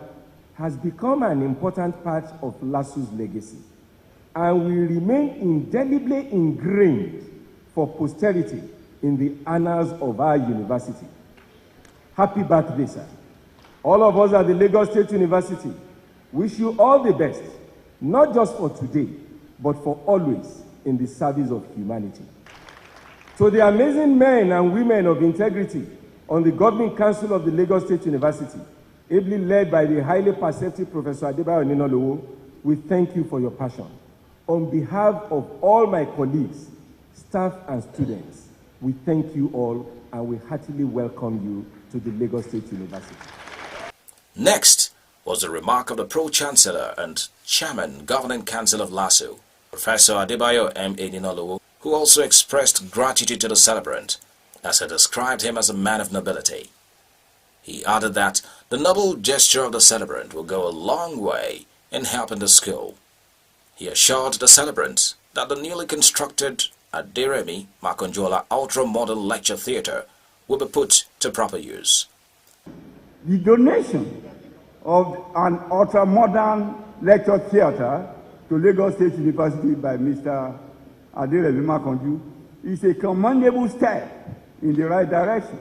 has become an important part of LASU's legacy and will remain indelibly ingrained for posterity in the annals of our university. Happy birthday, sir. All of us at the Lagos State University wish you all the best, not just for today, but for always in the service of humanity. To the amazing men and women of integrity on the Governing Council of the Lagos State University, ably led by the highly perceptive Professor Adebayo Eninolowo, we thank you for your passion. On behalf of all my colleagues, staff and students, we thank you all and we heartily welcome you to the Lagos State University. Next was the remark of the Pro-Chancellor and Chairman Governing Council of LASU, Professor Adebayo M. Eninolowo, who also expressed gratitude to the celebrant as he described him as a man of nobility. He added that the noble gesture of the celebrant will go a long way in helping the school. He assured the celebrant that the newly constructed Aderemi Makonjola ultra-modern lecture theatre will be put to proper use. The donation of an ultra-modern lecture theatre to Lagos State University by Mr. Aderemi Makonjola is a commendable step in the right direction.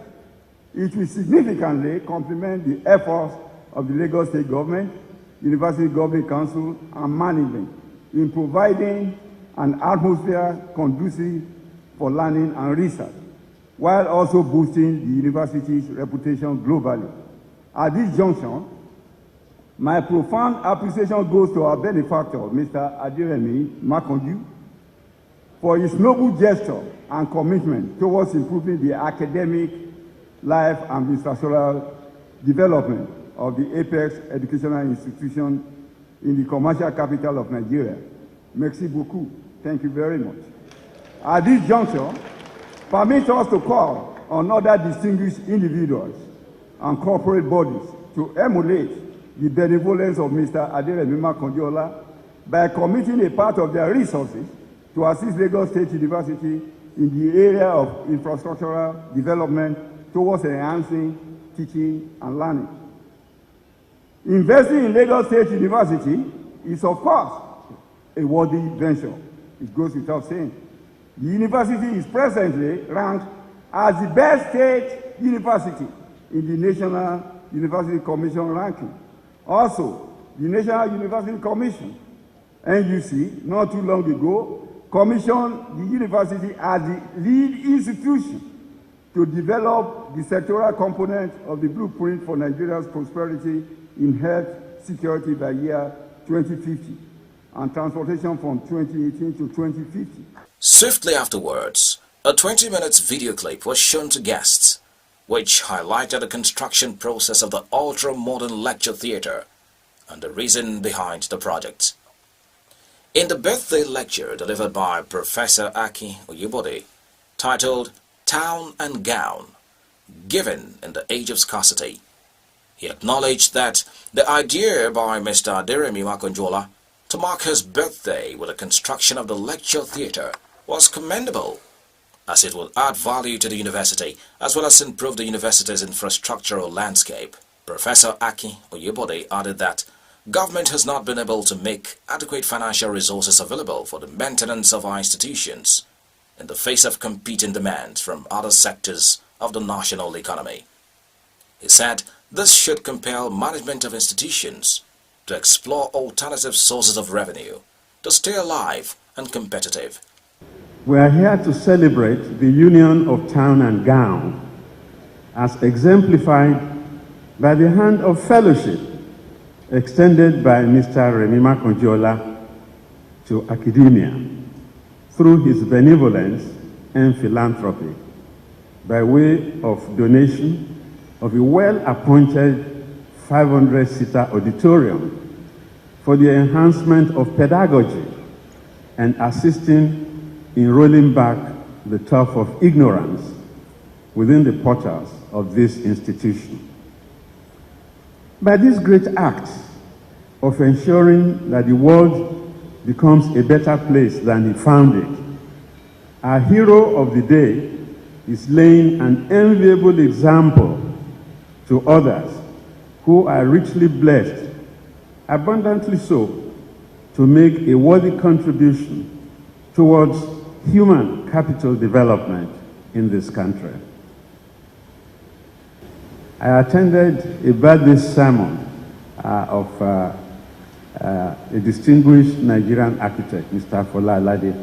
It will significantly complement the efforts of the Lagos State Government, University Governing Council, and management in providing an atmosphere conducive for learning and research, while also boosting the university's reputation globally. At this junction, my profound appreciation goes to our benefactor, Mr. Aderemi Makonjola, for his noble gesture and commitment towards improving the academic life and infrastructural development of the apex educational institution in the commercial capital of Nigeria. Merci beaucoup. Thank you very much. At this juncture, permit us to call on other distinguished individuals and corporate bodies to emulate the benevolence of Mr. Aderemi Makonjola by committing a part of their resources to assist Lagos State University in the area of infrastructural development towards enhancing teaching and learning. Investing in Lagos State University is, of course, a worthy venture. It goes without saying. The university is presently ranked as the best state university in the National University Commission ranking Also, the National University Commission, NUC, not too long ago, commissioned the university as the lead institution to develop the sectoral component of the blueprint for Nigeria's prosperity in health security by year 2050 and transportation from 2018 to 2050. Swiftly afterwards, a 20-minute video clip was shown to guests, which highlighted the construction process of the ultra-modern lecture theatre and the reason behind the project. In the birthday lecture delivered by Professor Aki Oyebode, titled Town and Gown, Given in the Age of Scarcity, he acknowledged that the idea by Mr. Aderemi Makonjola to mark his birthday with the construction of the lecture theatre was commendable, as it will add value to the university as well as improve the university's infrastructural landscape. Professor Aki Oyebode added that government has not been able to make adequate financial resources available for the maintenance of our institutions in the face of competing demands from other sectors of the national economy. He said this should compel management of institutions to explore alternative sources of revenue to stay alive and competitive. We are here to celebrate the union of town and gown as exemplified by the hand of fellowship extended by Mr. Remi Makonjola to academia through his benevolence and philanthropy by way of donation of a well-appointed 500-seater auditorium for the enhancement of pedagogy and assisting in rolling back the turf of ignorance within the portals of this institution. By this great act of ensuring that the world becomes a better place than he found it, our hero of the day is laying an enviable example to others who are richly blessed, abundantly so, to make a worthy contribution towards human capital development in this country. I attended a birthday sermon of a distinguished Nigerian architect, Mr. Fola Alade,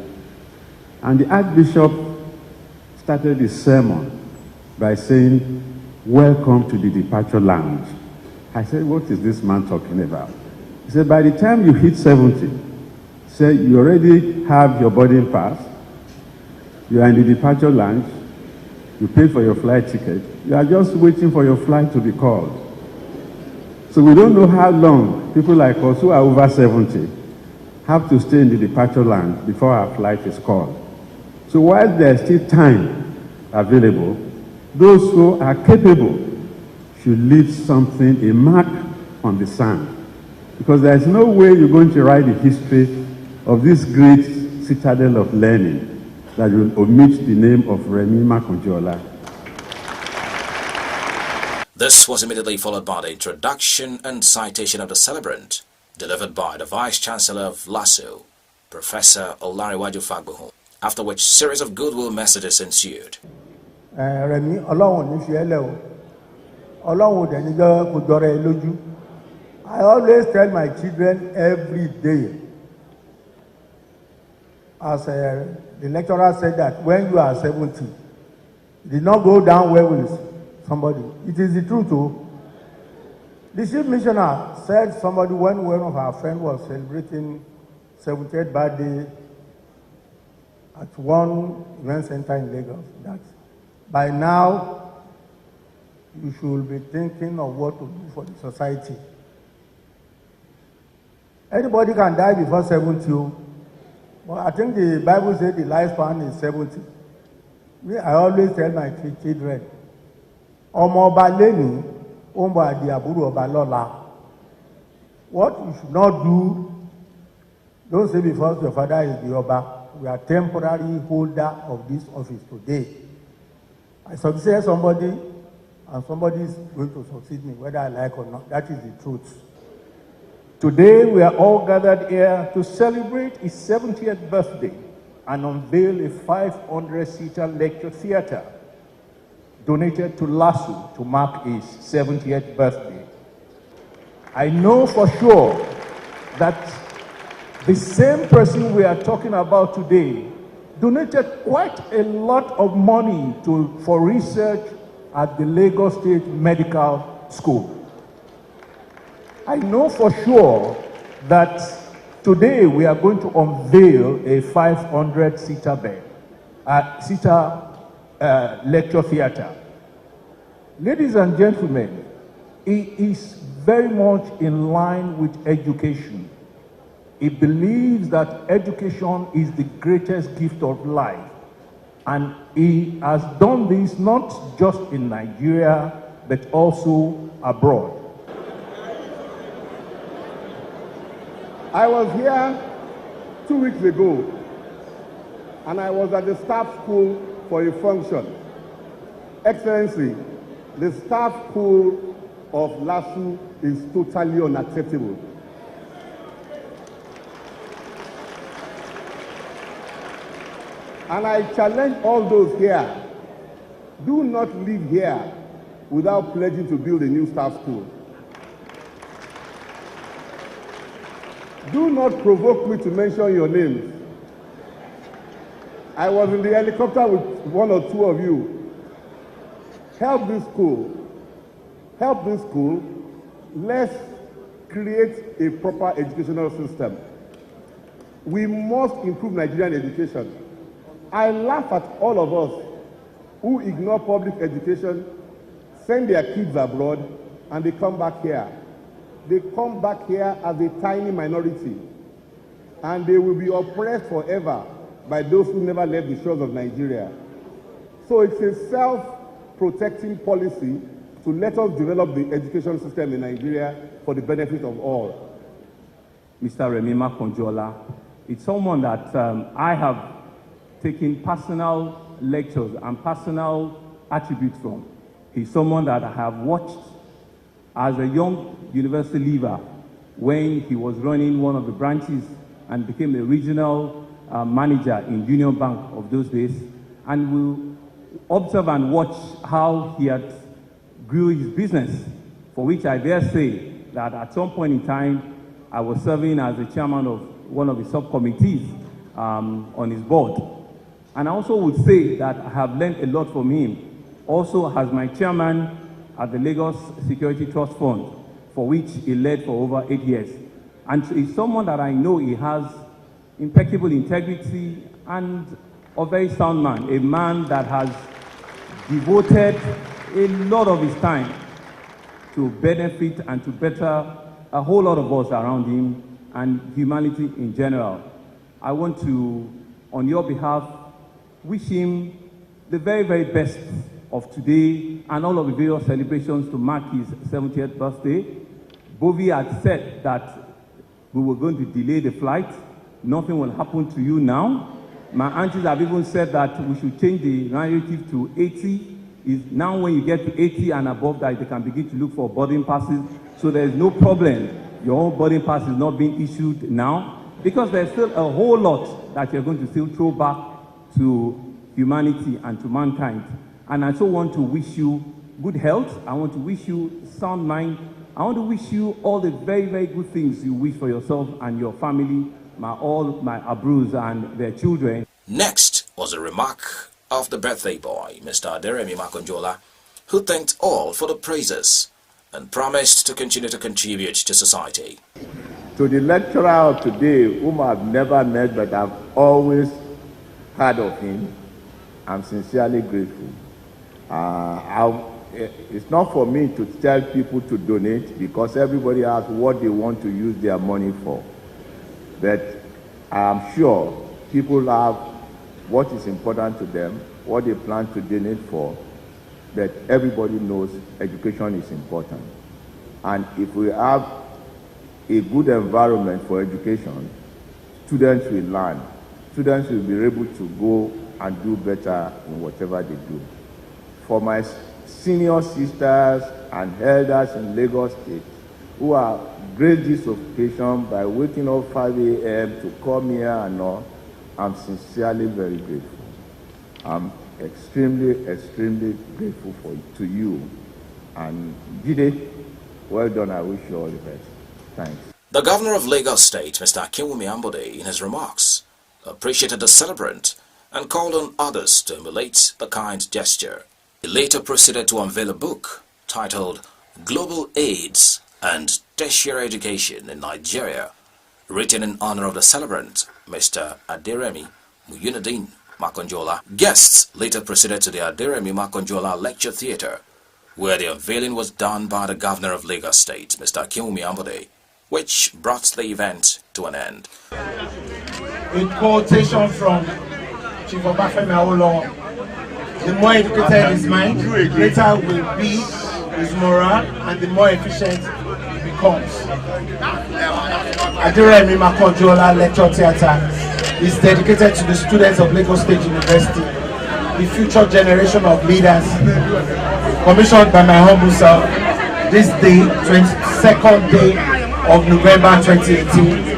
and the Archbishop started his sermon by saying, "Welcome to the departure lounge." I said, what is this man talking about? He said, by the time you hit 70, say you already have your boarding pass, you are in the departure lounge, you paid for your flight ticket, you are just waiting for your flight to be called. So we don't know how long people like us who are over 70 have to stay in the departure lounge before our flight is called. So while there is still time available, those who are capable should leave something, a mark on the sand. Because there is no way you're going to write the history of this great citadel of learning that will omit the name of Remi Makonjola. This was immediately followed by the introduction and citation of the celebrant, delivered by the Vice-Chancellor of LASU, Professor Olariwaju Fagbohun, after which series of goodwill messages ensued. Remi, Ọlọ́run ní fi ẹ́ lẹ̀ o. Ọlọ́run dẹ̀ ní jẹ́ kó jọra ẹ lójú. I always tell my children every day, as the lecturer said, that when you are 70, it did not go down well with somebody. It is the truth too. The chief missioner said somebody, when one of our friends was celebrating 70th birthday at one event center in Lagos, that by now you should be thinking of what to do for the society. Anybody can die before 70, but I think the Bible says the lifespan is 70. Me, I always tell my children, ọmọ ọba lẹ́ni, ó ń bọ̀ àdì àbúrò ọba lọ́la. What you should not do, don't say because your father is the Oba, we are temporary holder of this office today. I succeed somebody, and somebody is going to succeed me, whether I like or not. That is the truth. Today, we are all gathered here to celebrate his 70th birthday and unveil a 500-seater lecture theatre donated to LASU to mark his 70th birthday. I know for sure that the same person we are talking about today donated quite a lot of money for research at the Lagos State Medical School. I know for sure that today we are going to unveil a 500-seater lecture theater. Ladies and gentlemen, it is very much in line with education. He believes that education is the greatest gift of life. And he has done this not just in Nigeria, but also abroad. I was here 2 weeks ago, and I was at the staff school for a function. Excellency, the staff school of LASU is totally unacceptable. And I challenge all those here, do not leave here without pledging to build a new staff school. Do not provoke me to mention your names. I was in the helicopter with one or two of you. Help this school. Help this school. Let's create a proper educational system. We must improve Nigerian education. I laugh at all of us who ignore public education, send their kids abroad, and they come back here. They come back here as a tiny minority, and they will be oppressed forever by those who never left the shores of Nigeria. So it's a self-protecting policy to let us develop the education system in Nigeria for the benefit of all. Mr. Remima Konjola, it's someone that I have taken personal lectures and personal attributes from. He's someone that I have watched as a young university leaver when he was running one of the branches and became a regional manager in Union Bank of those days, and will observe and watch how he had grew his business, for which I dare say that at some point in time I was serving as the chairman of one of the subcommittees on his board. And I also would say that I have learned a lot from him, also as my chairman at the Lagos Security Trust Fund, for which he led for over 8 years. And he's someone that I know he has impeccable integrity and a very sound man, a man that has devoted a lot of his time to benefit and to better a whole lot of us around him and humanity in general. I want to, on your behalf, wish him the very, very best of today and all of the various celebrations to mark his 70th birthday. Bovi had said that we were going to delay the flight. Nothing will happen to you now. My aunties have even said that we should change the narrative to 80. Is now when you get to 80 and above that, they can begin to look for boarding passes. So there is no problem. Your own boarding pass is not being issued now, because there's still a whole lot that you're going to still throw back to humanity and to mankind. And I also want to wish you good health. I want to wish you sound mind. I want to wish you all the very, very good things you wish for yourself and your family, all my Abrus and their children. Next was a remark of the birthday boy, Mr. Aderemi Makonjola, who thanked all for the praises and promised to continue to contribute to society. To the lecturer of today, whom I've never met but I've always heard of him, I'm sincerely grateful. It's not for me to tell people to donate, because everybody has what they want to use their money for. But I'm sure people have what is important to them, what they plan to donate for, but everybody knows education is important. And if we have a good environment for education, students will learn. Students will be able to go and do better in whatever they do. For my senior sisters and elders in Lagos State, who are graced this occasion by waking up 5 a.m. to come here and all, I'm sincerely very grateful. I'm extremely, extremely grateful to you. And Jide, Well done. I wish you all the best. Thanks. The Governor of Lagos State, Mr. Akinwumi Ambode, in his remarks, appreciated the celebrant and called on others to emulate the kind gesture. He later proceeded to unveil a book titled Global AIDS and Tertiary Education in Nigeria, written in honor of the celebrant, Mr. Aderemi Muyunadin Makonjola. Guests later proceeded to the Aderemi Makonjola Lecture Theatre, where the unveiling was done by the Governor of Lagos State, Mr. Akinwumi Ambode, which brought the event to an end. A quotation from Chief Obafemi Awolowo: the more educated his mind, the greater will be his morale, and the more efficient he becomes. Aderemi Makonjola Lecture Theatre is dedicated to the students of Lagos State University, the future generation of leaders, commissioned by my humble self this day, 22nd day of November 2018.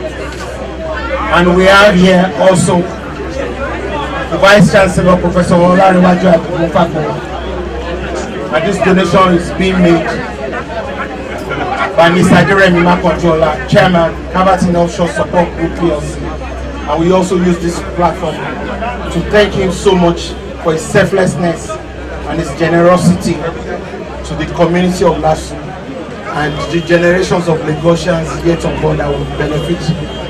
And we have here also the Vice Chancellor, Professor Olariwaju Ademofapo. And this donation is being made by Mr. Aderemi Makonjola, Chairman, Caverton Offshore Support Group PLC. And we also use this platform to thank him so much for his selflessness and his generosity to the community of LASU and the generations of Lagosians yet unborn that will benefit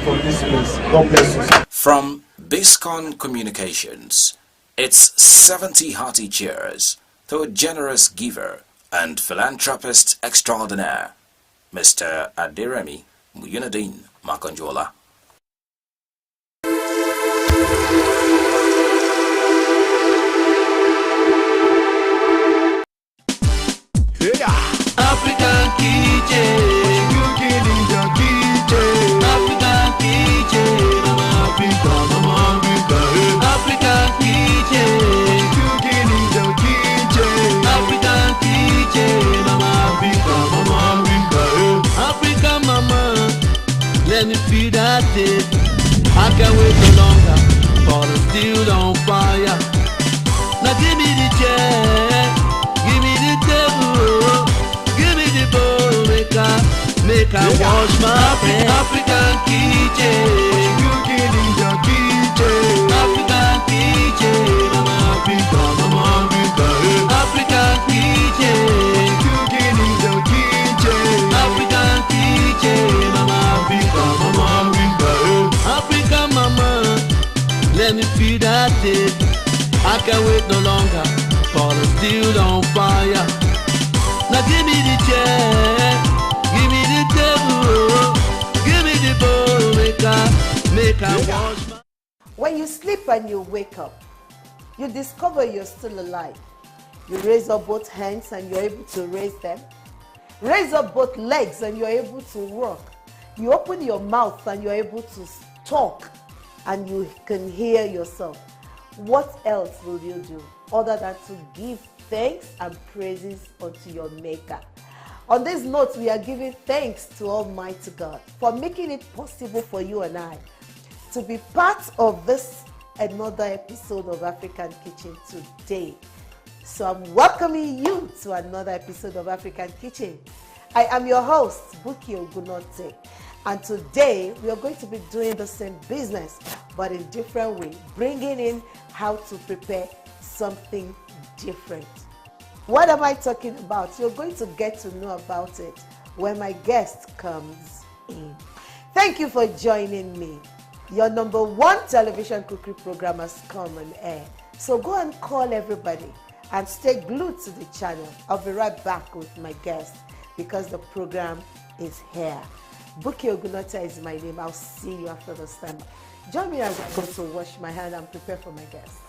from this place. God bless you. From Biscon Communications, it's 70 hearty cheers to a generous giver and philanthropist extraordinaire, Mr. Aderemi Muyunadin Makonjola. African kitchen, cooking in the kitchen. African kitchen, Mama Africa. African kitchen, cooking in the kitchen. African kitchen, Mama Africa. African mama, let me feed that day. I can't wait no longer for the steel on fire. Now give me the chair, give me the table, give me the bowl, make I wash my hands. African kitchen, cooking in the kitchen. African kitchen, Mama Africa. African kitchen, cooking in the kitchen. African kitchen, Mama Africa. African mama, let me feed that day. I can't wait no longer for the steel on fire. Now give me the chair, give me the table, give me the bowl, make I wash my... When you sleep and you wake up, you discover you're still alive. You raise up both hands and you're able to raise them. Raise up both legs and you're able to walk. You open your mouth and you're able to talk and you can hear yourself. What else will you do other than to give thanks and praises unto your Maker? On this note, we are giving thanks to Almighty God for making it possible for you and I to be part of this another episode of African Kitchen today. So I'm welcoming you to another episode of African Kitchen. I am your host, Buki Ogunote, and today we are going to be doing the same business but in different way, bringing in how to prepare something different. What am I talking about? You're going to get to know about it when my guest comes in. Thank you for joining me. Your #1 television cookery program has come on air. So go and call everybody and stay glued to the channel. I'll be right back with my guest because the program is here. Buki Ogunota is my name. I'll see you after this time. Join me as I go to wash my hand and prepare for my guests.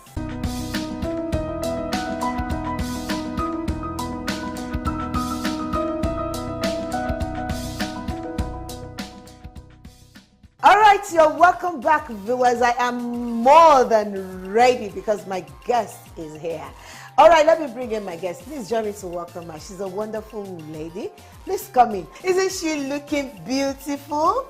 All right, you're welcome back, viewers. I am more than ready because my guest is here. All right, let me bring in my guest. Please join me to welcome her. She's a wonderful lady. Please come in. Isn't she looking beautiful?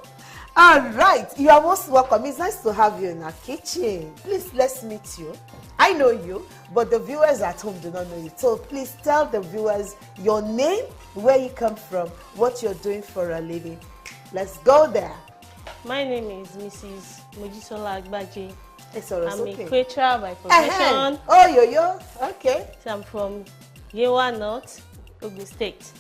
All right, you are most welcome. It's nice to have you in our kitchen. Please, let's meet you. I know you, but the viewers at home do not know you. So please tell the viewers your name, where you come from, what you're doing for a living. Let's go there. My name is Mrs. Mojisola Agbaje. I'm okay. a caterer by profession. Oh, yo. Okay. So I'm from Yewa North, Ogun State.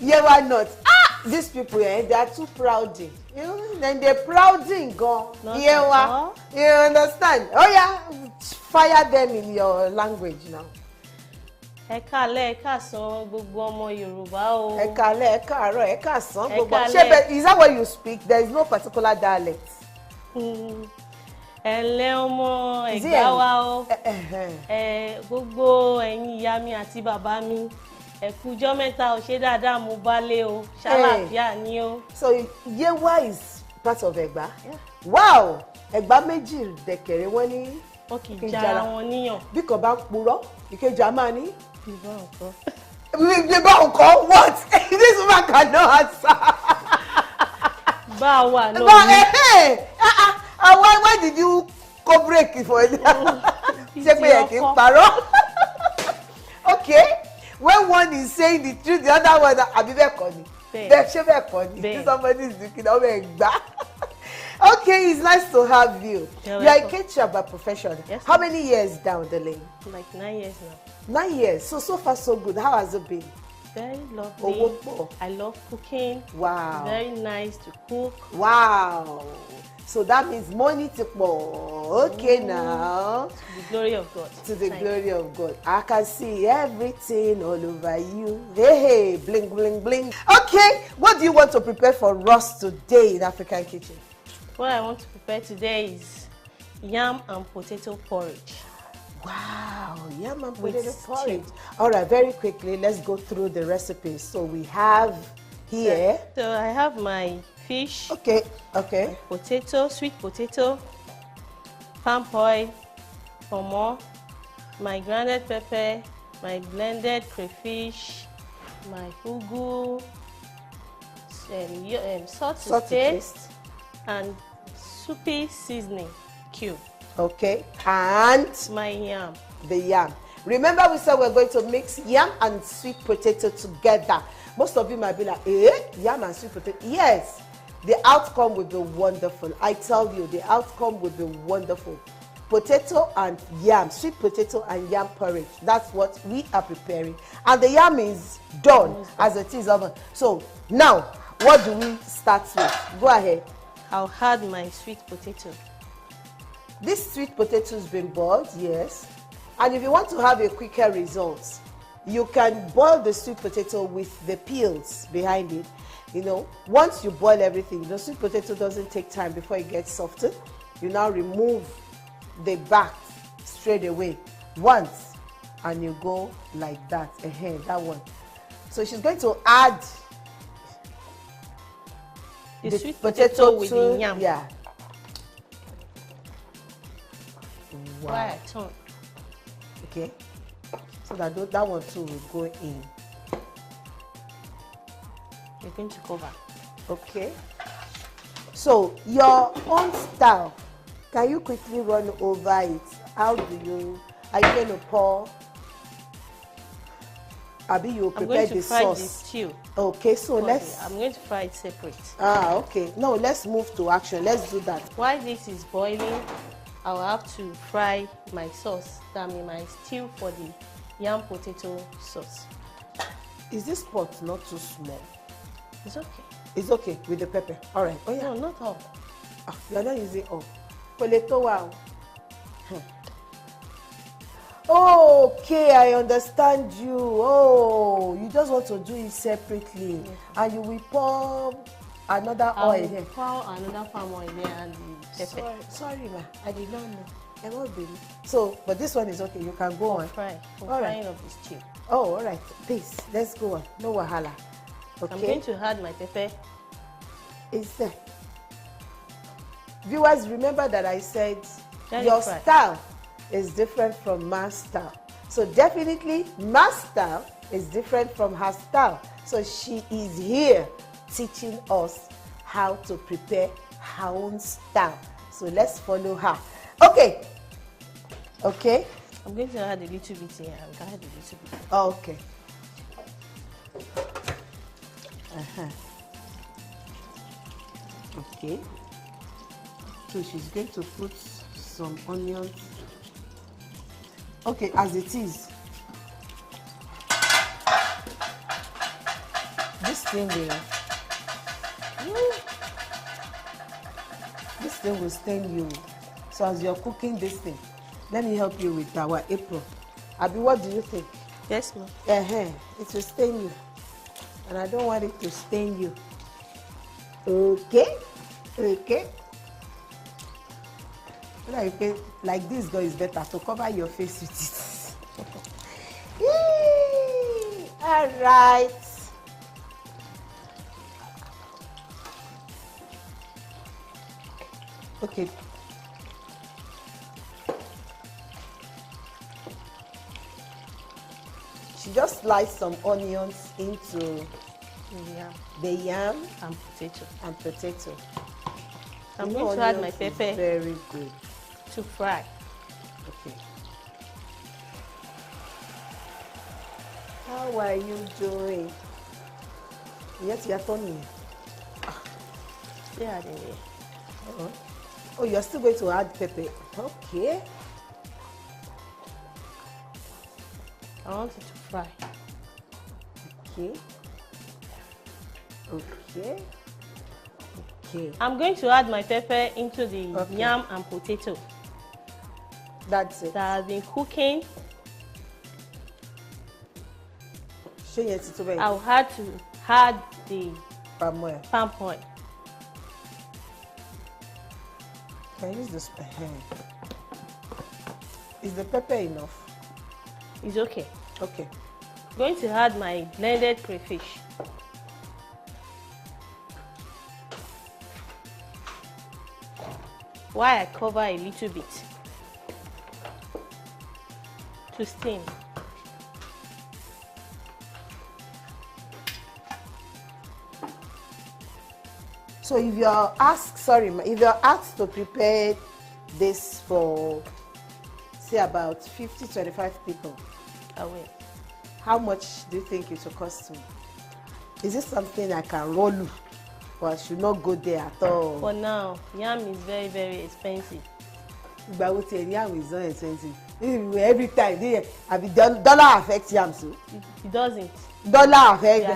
Yewa North. These people, they are too proud. You know, then they're proud in go. Yewa. You understand? Oh yeah, fire them in your language now. Ẹ káalẹ́, ẹ káàsán gbogbo ọmọ Yorùbá o. Ẹ káalẹ́, ẹ káàárọ̀, ẹ káàsán gbogbo. Is that what you speak? There is no particular dialect. Ẹ̀lẹ́ ọmọ Ẹ̀gbá wa o. Gbogbo ẹ̀yin ìyá mi àti bàbá mi. Ẹ kújọ́ mẹ́ta ò ṣe dáadáa mo bálé o. Ṣàlàáfíà ni o. So Yewa is part of Ẹ̀gbá. Yeah. Wow! Ẹ̀gbá méjì dẹ̀kẹ̀rẹ̀ wọ́n ní. Wọ́n kì í já wọn níyàn. Bí kan bá purọ́, ìkejì á máa ní. What? This woman cannot answer. No. Why did you go break it for it? Okay. When one is saying the truth, the other one somebody is looking at. Okay, it's nice to have you. You are a caterer by profession. Yes, how many years down the lane? Like 9 years now. 9 years. So far so good. How has it been? Very lovely. I love cooking. Wow. Very nice to cook. Wow. So that means money to okay now. To the glory of God. To the glory of God. I can see everything all over you. Hey, bling, bling, bling. Okay, what do you want to prepare for us today in African Kitchen? What I want to prepare today is yam and potato porridge. Wow, yam and potato porridge. All right, very quickly, let's go through the recipes. So we have here. So I have my fish. Okay. Potato, sweet potato, palm oil, pomo, my grounded pepper, my blended crayfish, my ugu, salt to taste, and soupy seasoning cube. Okay, and my yam. The yam. Remember we said we're going to mix yam and sweet potato together. Most of you might be like, yam and sweet potato. Yes, the outcome will be wonderful. I tell you, the outcome will be wonderful. Potato and yam, sweet potato and yam porridge. That's what we are preparing. And the yam is done as it is. So now, what do we start with? Go ahead. I'll add my sweet potato. This sweet potato has been boiled, yes. And if you want to have a quicker result, you can boil the sweet potato with the peels behind it. You know, once you boil everything, the sweet potato doesn't take time before it gets softened. You now remove the back straight away once, and you go like that. That one. So she's going to add the sweet potato with the yam. Yeah. Wow. Why I turn? Okay. So that one too will go in. You're going to cover. Okay. So your own style, can you quickly run over it? How do you? Are you going to pour? Abi, you prepare the sauce. I'm going to fry the stew. Okay, so let's. I'm going to fry it separate. Okay. No, let's move to action. Let's do that. While this is boiling, I'll have to fry my sauce. That means my stew for the yam potato sauce. Is this pot not too small? It's okay. It's okay with the pepper. All right. Oh yeah. No, not all. You're not using all. Potato, wow. Okay, I understand you. Oh, you just want to do it separately, and you will pour another oil here. Pour another palm oil there and the pepper. Sorry, ma. I did not know. I won't be. So, but this one is okay. You can go on. Frying of the stew. Oh, all right. This. Let's go on. No wahala. Okay. I'm going to add my pepper. Is there? Viewers, remember that I said your style is different from my style. So definitely my style is different from her style. So she is here teaching us how to prepare her own style. So let's follow her. Okay. Okay. I'm going to add a little bit here. I'm going to add a little bit. Oh, okay. Okay. So she's going to put some onions. Okay, as it is. This thing will stain you. So as you're cooking this thing, let me help you with our apron. Abi, what do you think? Yes, ma'am. It will stain you. And I don't want it to stain you. Okay? Okay? Like this girl is better to cover your face with it. All right. Okay. She just sliced some onions into the yam and potato. I'm going to add my pepper. Very good. To fry. Okay. How are you doing? Yes, you're turning. Yeah, Oh, you're still going to add pepper. Okay. I want it to fry. Okay. Okay. Okay. I'm going to add my pepper into the yam and potato. That's it. That has been cooking. I'll have to add the palm oil. Palm oil. Can I use this pen? Is the pepper enough? It's okay. Okay. I'm going to add my blended crayfish. While I cover a little bit to steam. So if you're asked to prepare this for say about 50-25 people, how much do you think it will cost me? Is this something I can roll, or I should not go there at all? For now, yam is very, very expensive. But yam is not expensive. Every time, dollar affects yam, so it doesn't. Dollar affects.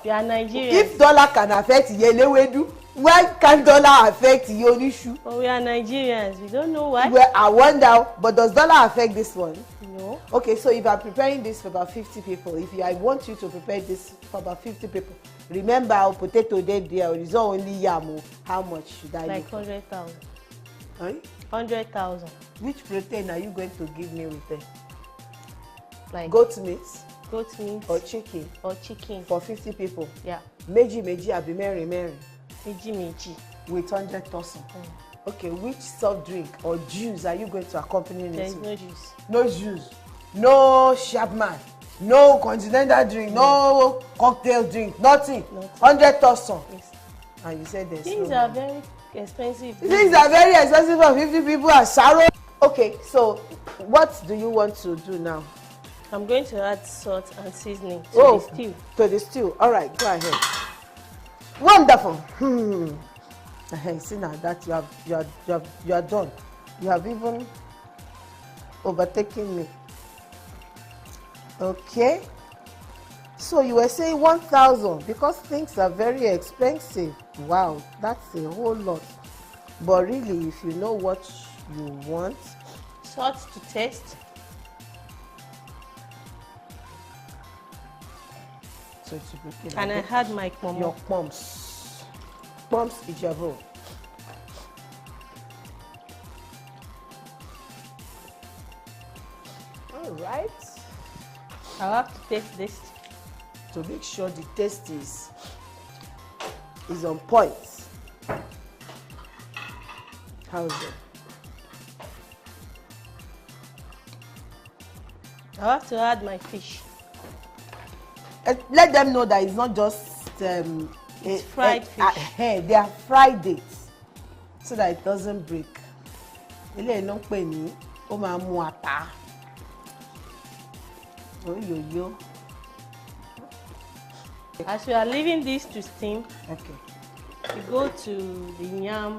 We are Nigerians. If dollar can affect yelewedu, why can't dollar affect yonishu? But we are Nigerians. We don't know why. Well, I wonder. But does dollar affect this one? No. Okay, so if I'm preparing this for about 50 people, I want you to prepare this for about 50 people, remember our potato there, it's not only yam. How much should I? Like 100,000. Huh? 100,000. Which protein are you going to give me with it? Like goat meat or chicken for 50 people. Yeah. Meji abi meri. Meji with 100,000. Okay, which soft drink or juice are you going to accompany it? There is with? no juice. No juice. No Chapman. No continental drink. No cocktail drink. Nothing. 100,000. Yes. And you said there's things are very expensive. Things are very expensive for 50 people at Saro. Okay, so what do you want to do now? I'm going to add salt and seasoning to the stew. To the stew. All right, go ahead. Wonderful. See now that you are done. You have even overtaken me. Okay. So you were saying 1,000 because things are very expensive. Wow, that's a whole lot. But really, if you know what you want, salt to taste. So it's okay. And I had my pomo. Your pumps Ijabo. All right. I have to taste this to make sure the taste is on point. How's it? I have to add my fish. Let them know that it's not just it's fried fish. They are fried it. so that it doesn't break. Eléyìí ló ń pè ní ó máa mú ata. Oyoyo. As we are leaving this to steam, okay, we go to the yam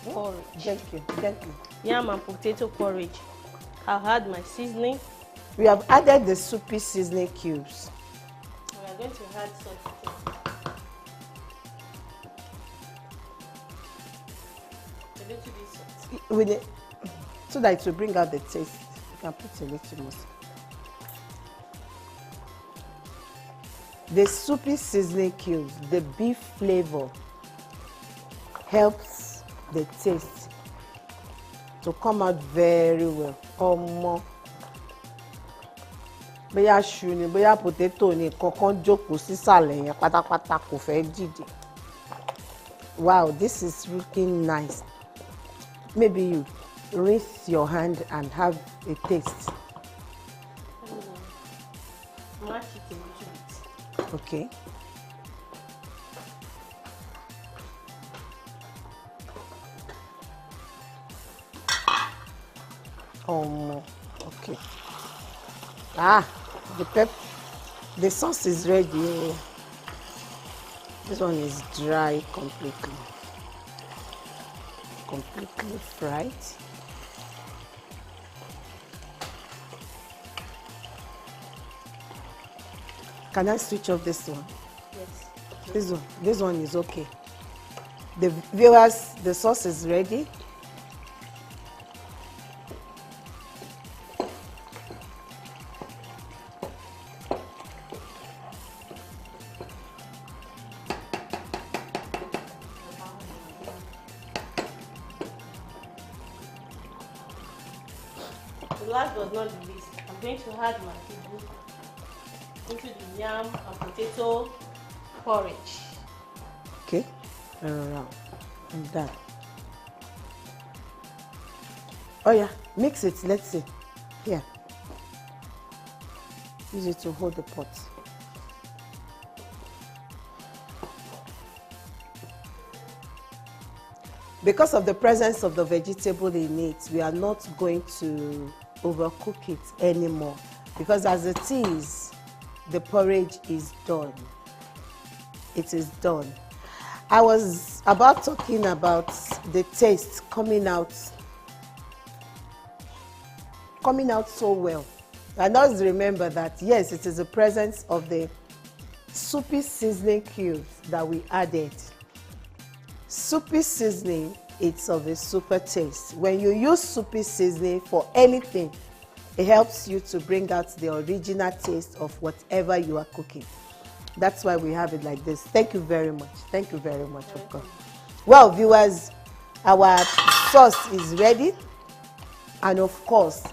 porridge. Thank you. Yam and potato porridge. I've had my seasoning. We have added the soupy seasoning cubes. We are going to add salt. A little bit salt. With it, so that it will bring out the taste. You can put a little more. The soupy seasoning cubes, the beef flavor helps the taste to come out very well. More. Bóyá ṣu ni, bóyá potato ni, kankan jókòó sísàlẹ̀ yẹn pátápátá kò fẹ́ dìde. Wow, this is looking nice. Maybe you rinse your hand and have a taste. Mash it a little bit. Okay. Okay. The sauce is ready. This one is dry completely. Completely fried. Can I switch off this one? Yes. This one is okay. The viewers, the sauce is ready. Last but not least, I'm going to add my fufu into the yam and potato porridge. Okay, around and that. Oh yeah, mix it. Let's see. Here, use it to hold the pot. Because of the presence of the vegetable in it, we are not going to overcook it anymore, because as it is, the porridge is done. It is done. I was about talking about the taste coming out so well. And always remember that yes, it is the presence of the soupy seasoning cubes that we added. Soupy seasoning, it's of a super taste. When you use soupy seasoning for anything, it helps you to bring out the original taste of whatever you are cooking. That's why we have it like this. Thank you very much. Thank you very much, of course. Well, viewers, our sauce is ready. And of course,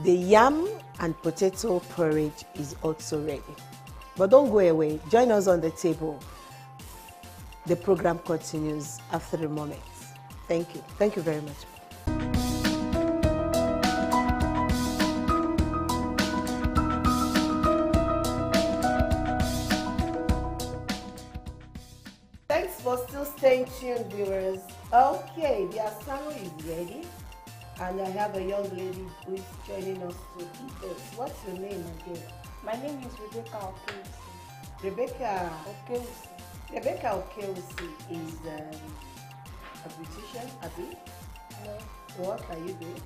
the yam and potato porridge is also ready. But don't go away. Join us on the table. The program continues after a moment. Thank you. Thank you very much. Thanks for still staying tuned, viewers. Okay, the asaro is ready. And I have a young lady who is joining us to eat this. What's your name again? My name is Rebecca Okeusi. Rebecca Okeusi. Rebecca Okeusi is a beautician, Abi? No. So what are you doing?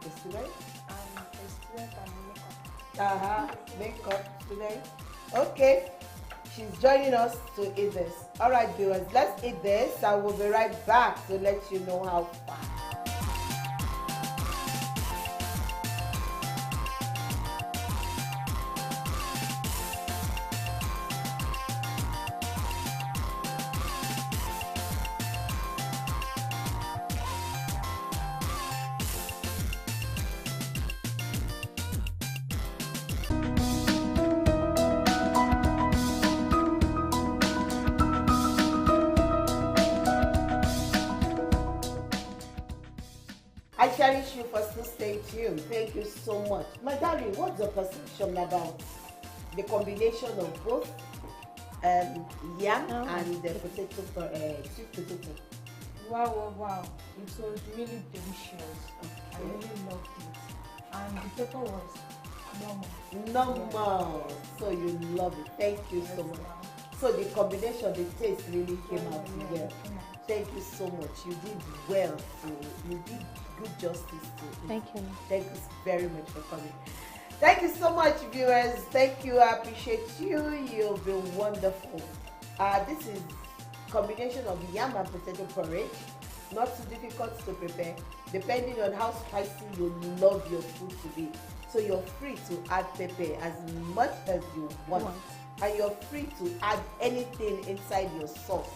A student? I'm a student and makeup. Makeup student. Okay. She's joining us to eat this. All right, viewers, let's eat this. I will be right back to let you know how far. I cherish you for still staying tuned. Thank you so much. My darling, what's your perception about the combination of both yam and the potato for sweet potato. Wow. It was really delicious. I really loved it. And the pepper was normal. So you love it. Thank you so much. So the combination, the taste really came out well. Thank you so much. You did well. You did good justice to it. Thank you. Thank you very much for coming. Thank you so much, viewers. Thank you. I appreciate you. You've been wonderful. This is combination of yam and potato porridge. Not too difficult to prepare, depending on how spicy you love your food to be. So you're free to add pepper as much as you want. And you're free to add anything inside your sauce.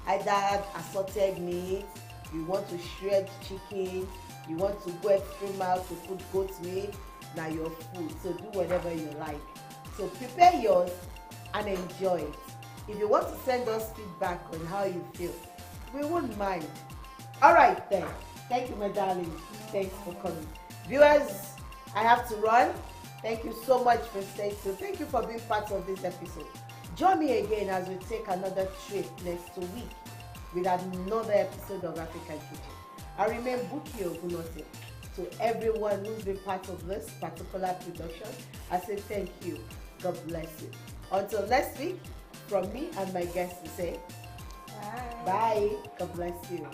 Either add assorted meat, you want to shred chicken, you want to go extreme out to put goat meat. Now your food, so do whatever you like. So prepare yours and enjoy it. If you want to send us feedback on how you feel, we wouldn't mind. All right then. Thank you, my darling. Thanks for coming. Viewers, I have to run. Thank you so much for staying. So thank you for being part of this episode. Join me again as we take another trip next week with another episode of African Kitchen. I remain Buki Ogunote. To everyone who's been part of this particular production, I say thank you. God bless you. Until next week, from me and my guests, we say bye. Bye. God bless you.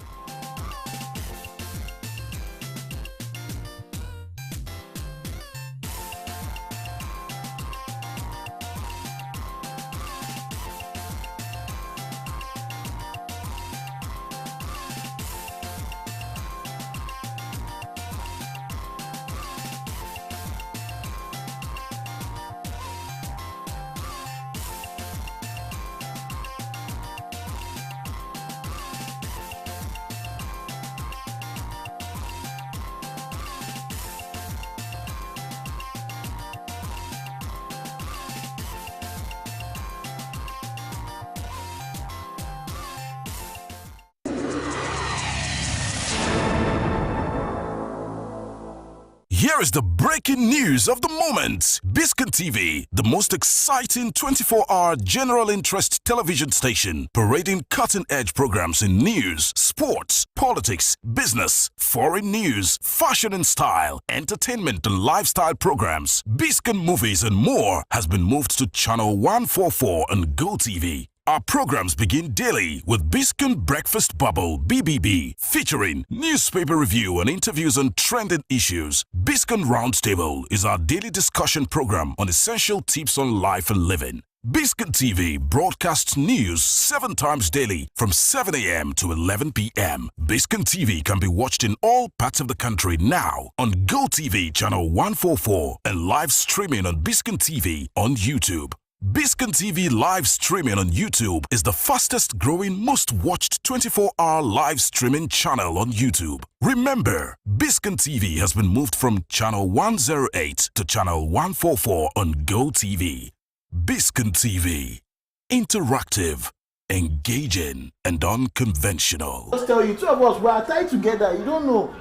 Here is the breaking news of the moment. Biscon TV, the most exciting 24-hour general interest television station, parading cutting-edge programs in news, sports, politics, business, foreign news, fashion and style, entertainment and lifestyle programs, Biscon movies and more, has been moved to channel 144 on GoTV. Our programs begin daily with Biscon Breakfast Bubble (BBB), featuring newspaper review and interviews on trending issues. Biscon Roundtable is our daily discussion program on essential tips on life and living. Biscon TV broadcasts news 7 times daily from 7 a.m. to 11 p.m. Biscon TV can be watched in all parts of the country now on GoTV channel 144 and live streaming on Biscon TV on YouTube. Biscon TV live streaming on YouTube is the fastest growing, most watched 24-hour live streaming channel on YouTube. Remember, Biscon TV has been moved from channel 108 to channel 144 on GoTV. Biscon TV. Interactive, engaging, and unconventional. Let's tell you, two of us, we are tied together. You don't know.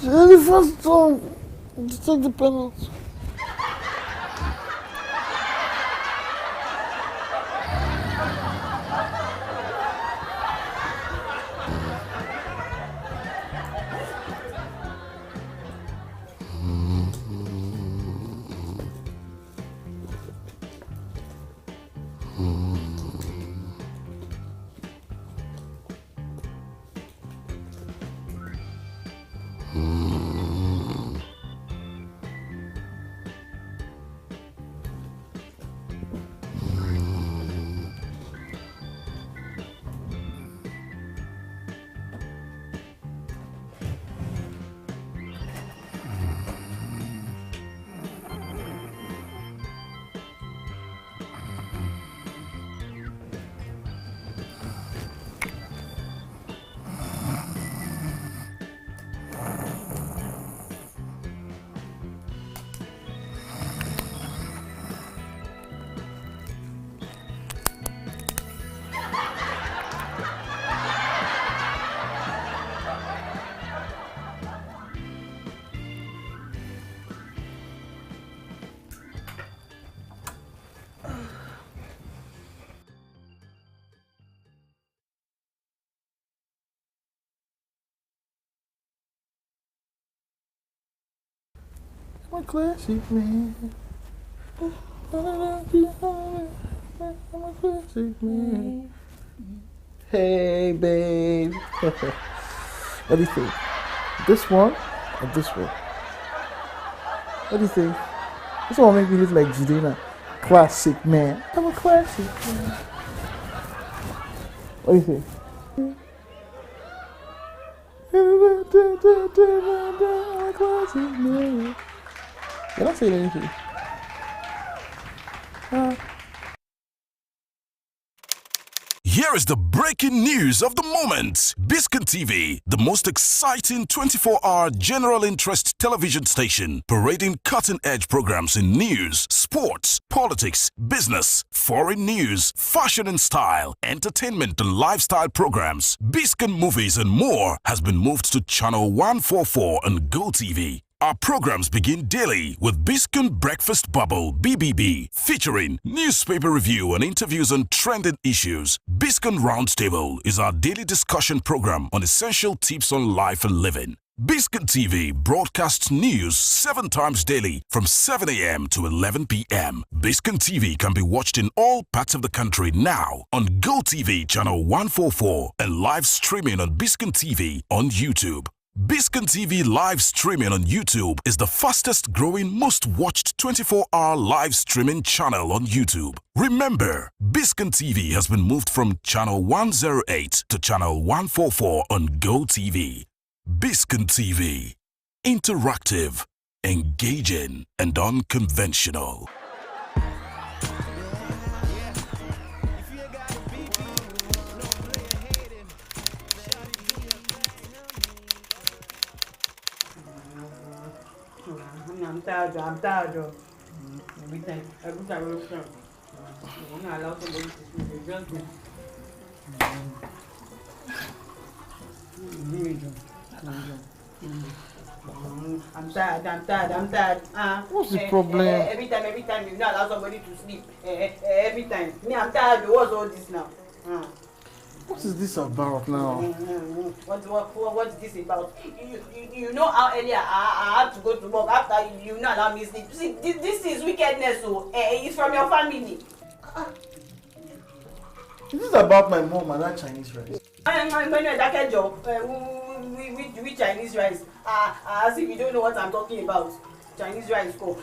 The first time to take the penalty. I'm a classic man. I'm a classic man. Hey, babe. What do you think? This one or this one? What do you think? This one make me look like Jidena. Classic man. I'm a classic man. What do you think? I'm a classic man. You're not saying anything. Here is the breaking news of the moment. Biscon TV, the most exciting 24-hour general interest television station, parading cutting-edge programs in news, sports, politics, business, foreign news, fashion and style, entertainment and lifestyle programs, Biscon movies and more, has been moved to channel 144 on Go TV. Our programs begin daily with Biscon Breakfast Bubble (BBB), featuring newspaper review and interviews on trending issues. Biscon Roundtable is our daily discussion program on essential tips on life and living. Biscon TV broadcasts news 7 times daily from 7 a.m. to 11 p.m. Biscon TV can be watched in all parts of the country now on Go TV channel 144 and live streaming on Biscon TV on YouTube. Biscon TV live streaming on YouTube is the fastest growing, most watched 24-hour live streaming channel on YouTube. Remember, Biscon TV has been moved from channel 108 to channel 144 on Go TV. Biscon TV. Interactive, engaging, and unconventional. I'm tired. Every time we come, we're not allowed somebody to sleep. They just go. I'm tired. What's the problem? Every time you not allow somebody to sleep. Every time. Me, I'm tired. What's all this now? What is this about now? What is this about? You know how earlier I had to go to work after you not allow me sleep. See, this is wickedness, so it's from your family. Is this about my mom and that Chinese rice? That job. With Chinese rice. As if you don't know what I'm talking about. Chinese rice go.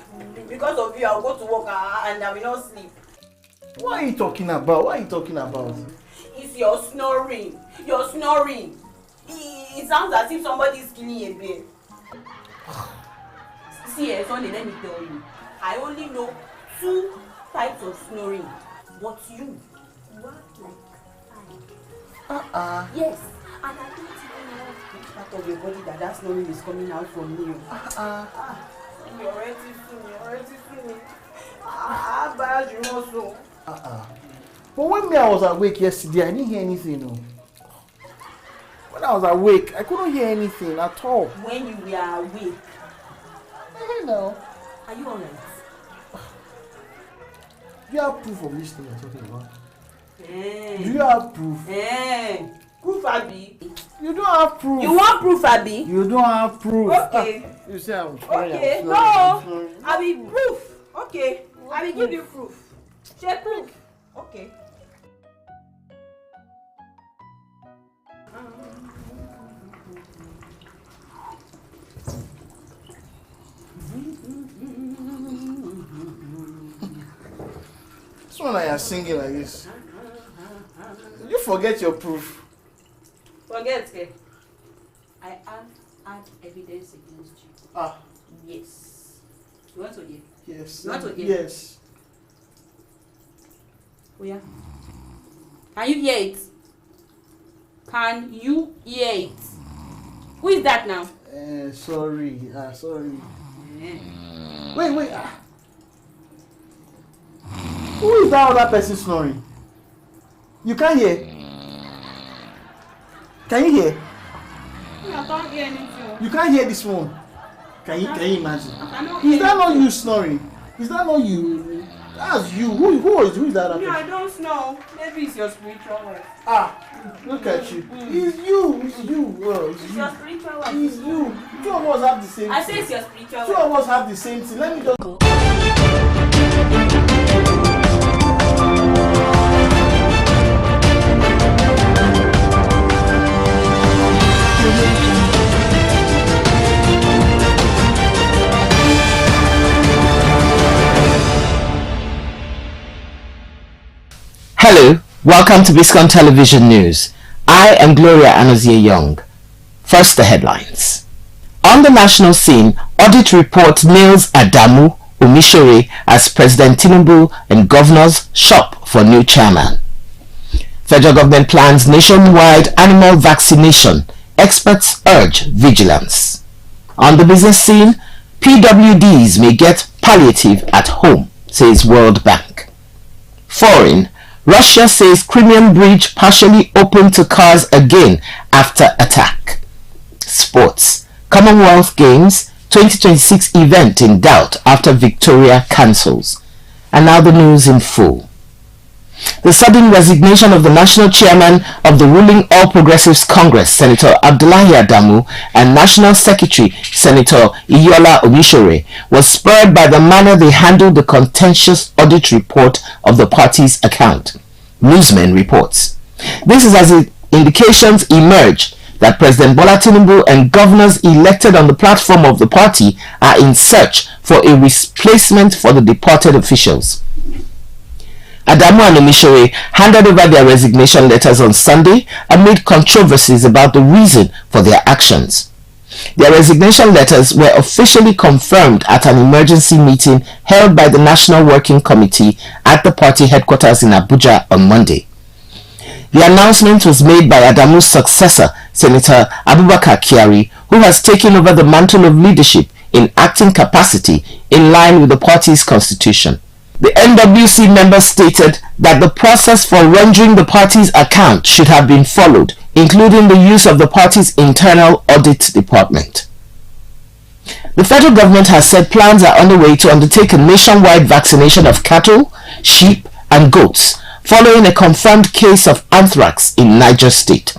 Because of you, I'll go to work and I will not sleep. What are you talking about? It's your snoring. It sounds as if somebody is killing a bear. See, Sunday, let me tell you. I only know 2 types of snoring. But you are like yes. And I don't even know which part of your body that snoring is coming out from you. You're already seen me. How bad you know so? But when I was awake yesterday, I didn't hear anything. No. When I was awake, I couldn't hear anything at all. When you were awake. I know. Are you alright? Do you have proof of this thing you're talking about? Do you have proof? Proof, Abi? You don't have proof. You want proof, Abi? You don't have proof. Okay. You say I'm sorry. Okay. No. Abi, proof. Okay. I will give you proof. Check proof. Okay. This one I are singing like this. You forget your proof. Forget, okay? I have evidence against you. Yes. You want to hear? Yes. You want to hear? Yes. Oh yeah. Can you hear it? Can you hear it? Who is that now? Sorry. Sorry. Wait. Who is that other person snoring? You can't hear? Can you hear? I can't hear anything. You can't hear this one. Can you imagine? Is that not you snoring? Is that not you? That's you. Who is that other person? I don't know. Maybe it's your spiritual wife. Look at you. It's you. It's you. It's your spiritual wife. It's you. Two of us have the same thing. I say it's your spiritual wife. Two of us have the same thing. Let me just go. Hello, welcome to Biscon Television News. I am Gloria Anozie Young. First, the headlines. On the national scene, audit report nails Adamu Omishore as President Tinubu and governors shop for new chairman. Federal government plans nationwide animal vaccination. Experts urge vigilance. On the business scene, PWDs may get palliative at home, says World Bank. Foreign, Russia says Crimean bridge partially open to cars again after attack. Sports, Commonwealth Games 2026 event in doubt after Victoria cancels. And now the news in full. The sudden resignation of the national chairman of the ruling All Progressives Congress, Senator Abdullahi Adamu, and National Secretary, Senator Iyola Omishore, was spurred by the manner they handled the contentious audit report of the party's account. Newsman reports. This is as indications emerge that President Bola Tinubu and governors elected on the platform of the party are in search for a replacement for the departed officials. Adamu and Omishore handed over their resignation letters on Sunday amid controversies about the reason for their actions. Their resignation letters were officially confirmed at an emergency meeting held by the National Working Committee at the party headquarters in Abuja on Monday. The announcement was made by Adamu's successor, Senator Abubakar Kyari, who has taken over the mantle of leadership in acting capacity in line with the party's constitution. The NWC member stated that the process for rendering the party's account should have been followed, including the use of the party's internal audit department. The federal government has said plans are underway to undertake a nationwide vaccination of cattle, sheep, and goats, following a confirmed case of anthrax in Niger State.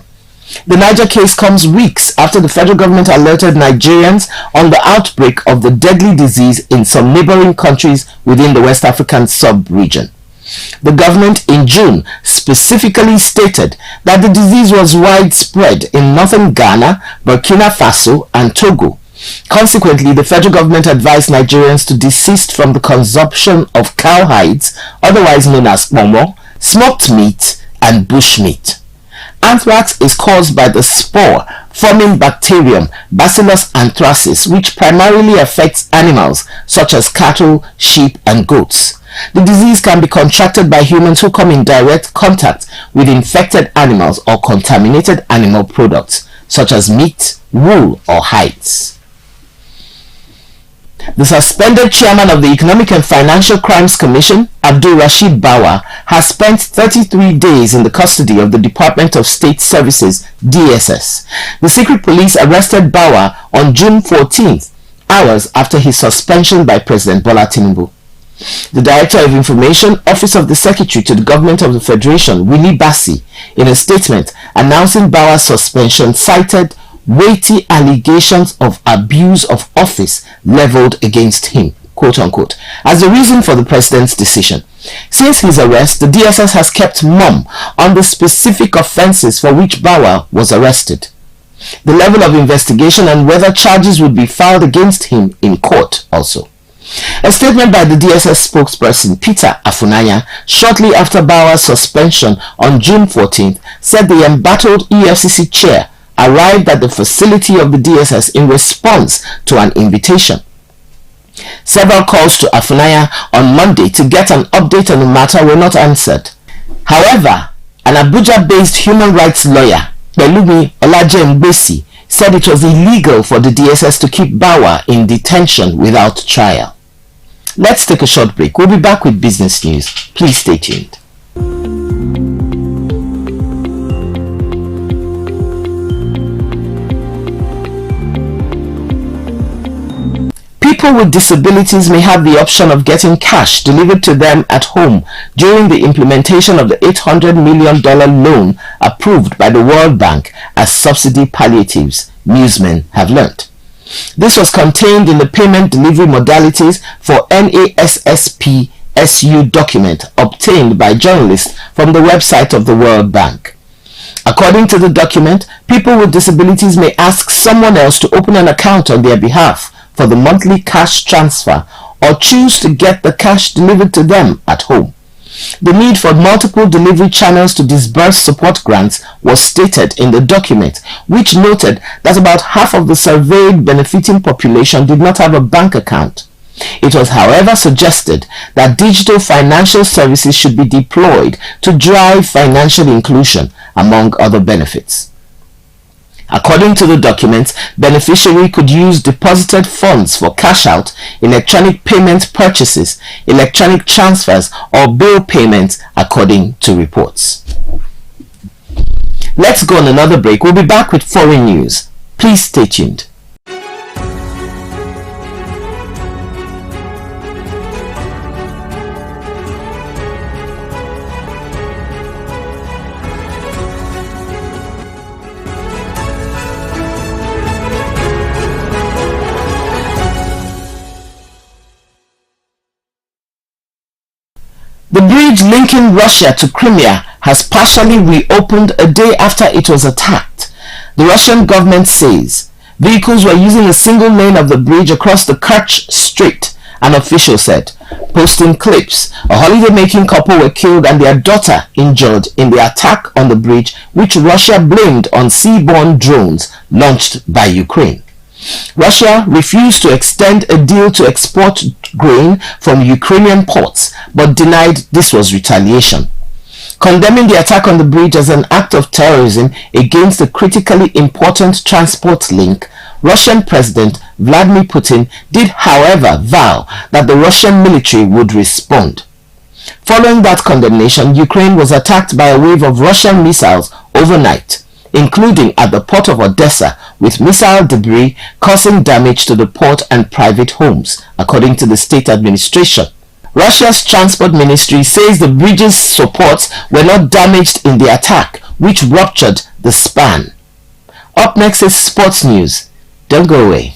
The Niger case comes weeks after the federal government alerted Nigerians on the outbreak of the deadly disease in some neighboring countries within the West African sub-region. The government in June specifically stated that the disease was widespread in northern Ghana, Burkina Faso, and Togo. Consequently, the federal government advised Nigerians to desist from the consumption of cow hides, otherwise known as momo, smoked meat, and bushmeat. Anthrax is caused by the spore-forming bacterium Bacillus anthracis, which primarily affects animals such as cattle, sheep, and goats. The disease can be contracted by humans who come in direct contact with infected animals or contaminated animal products, such as meat, wool, or hides. The suspended chairman of the Economic and Financial Crimes Commission, Abdul Rashid Bawa, has spent 33 days in the custody of the Department of State Services, DSS. The secret police arrested Bawa on June 14th, hours after his suspension by President Bola Tinubu. The Director of Information, Office of the Secretary to the Government of the Federation, Willie Bassi, in a statement announcing Bawa's suspension, cited weighty allegations of abuse of office leveled against him, quote unquote, as the reason for the president's decision. Since his arrest, the DSS has kept mum on the specific offences for which Bawa was arrested, the level of investigation, and whether charges would be filed against him in court also. A statement by the DSS spokesperson Peter Afunanya shortly after Bawa's suspension on June 14th said the embattled EFCC chair arrived at the facility of the DSS in response to an invitation. Several calls to Afunanya on Monday to get an update on the matter were not answered. However, an Abuja-based human rights lawyer, Pelumi Olajengbesi, said it was illegal for the DSS to keep Bawa in detention without trial. Let's take a short break. We'll be back with business news. Please stay tuned. People with disabilities may have the option of getting cash delivered to them at home during the implementation of the $800 million loan approved by the World Bank as subsidy palliatives, newsmen have learnt. This was contained in the payment delivery modalities for NASSP-SU document obtained by journalists from the website of the World Bank. According to the document, people with disabilities may ask someone else to open an account on their behalf for the monthly cash transfer or choose to get the cash delivered to them at home. The need for multiple delivery channels to disburse support grants was stated in the document, which noted that about half of the surveyed benefiting population did not have a bank account. It was, however, suggested that digital financial services should be deployed to drive financial inclusion, among other benefits. According to the documents, beneficiary could use deposited funds for cash out, electronic payment purchases, electronic transfers, or bill payments, according to reports. Let's go on another break. We'll be back with foreign news. Please stay tuned. The bridge linking Russia to Crimea has partially reopened a day after it was attacked. The Russian government says vehicles were using a single lane of the bridge across the Kerch Strait, an official said, posting clips. A holiday-making couple were killed and their daughter injured in the attack on the bridge, which Russia blamed on seaborne drones launched by Ukraine. Russia refused to extend a deal to export grain from Ukrainian ports, but denied this was retaliation. Condemning the attack on the bridge as an act of terrorism against a critically important transport link, Russian President Vladimir Putin did, however, vow that the Russian military would respond. Following that condemnation, Ukraine was attacked by a wave of Russian missiles overnight, including at the port of Odessa, with missile debris causing damage to the port and private homes, according to the state administration. Russia's transport ministry says the bridge's supports were not damaged in the attack, which ruptured the span. Up next is sports news. Don't go away.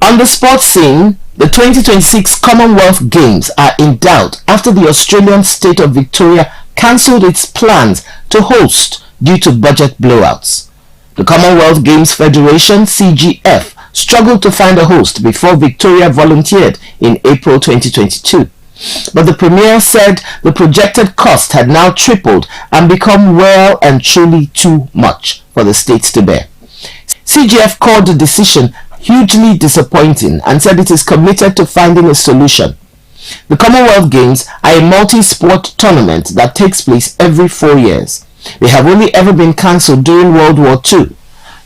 On the sports scene, the 2026 Commonwealth Games are in doubt after the Australian state of Victoria cancelled its plans to host due to budget blowouts. The Commonwealth Games Federation, CGF, struggled to find a host before Victoria volunteered in April 2022. But the Premier said the projected cost had now tripled and become well and truly too much for the states to bear. CGF called the decision hugely disappointing and said it is committed to finding a solution. The Commonwealth Games are a multi-sport tournament that takes place every 4 years. They have only ever been cancelled during World War II.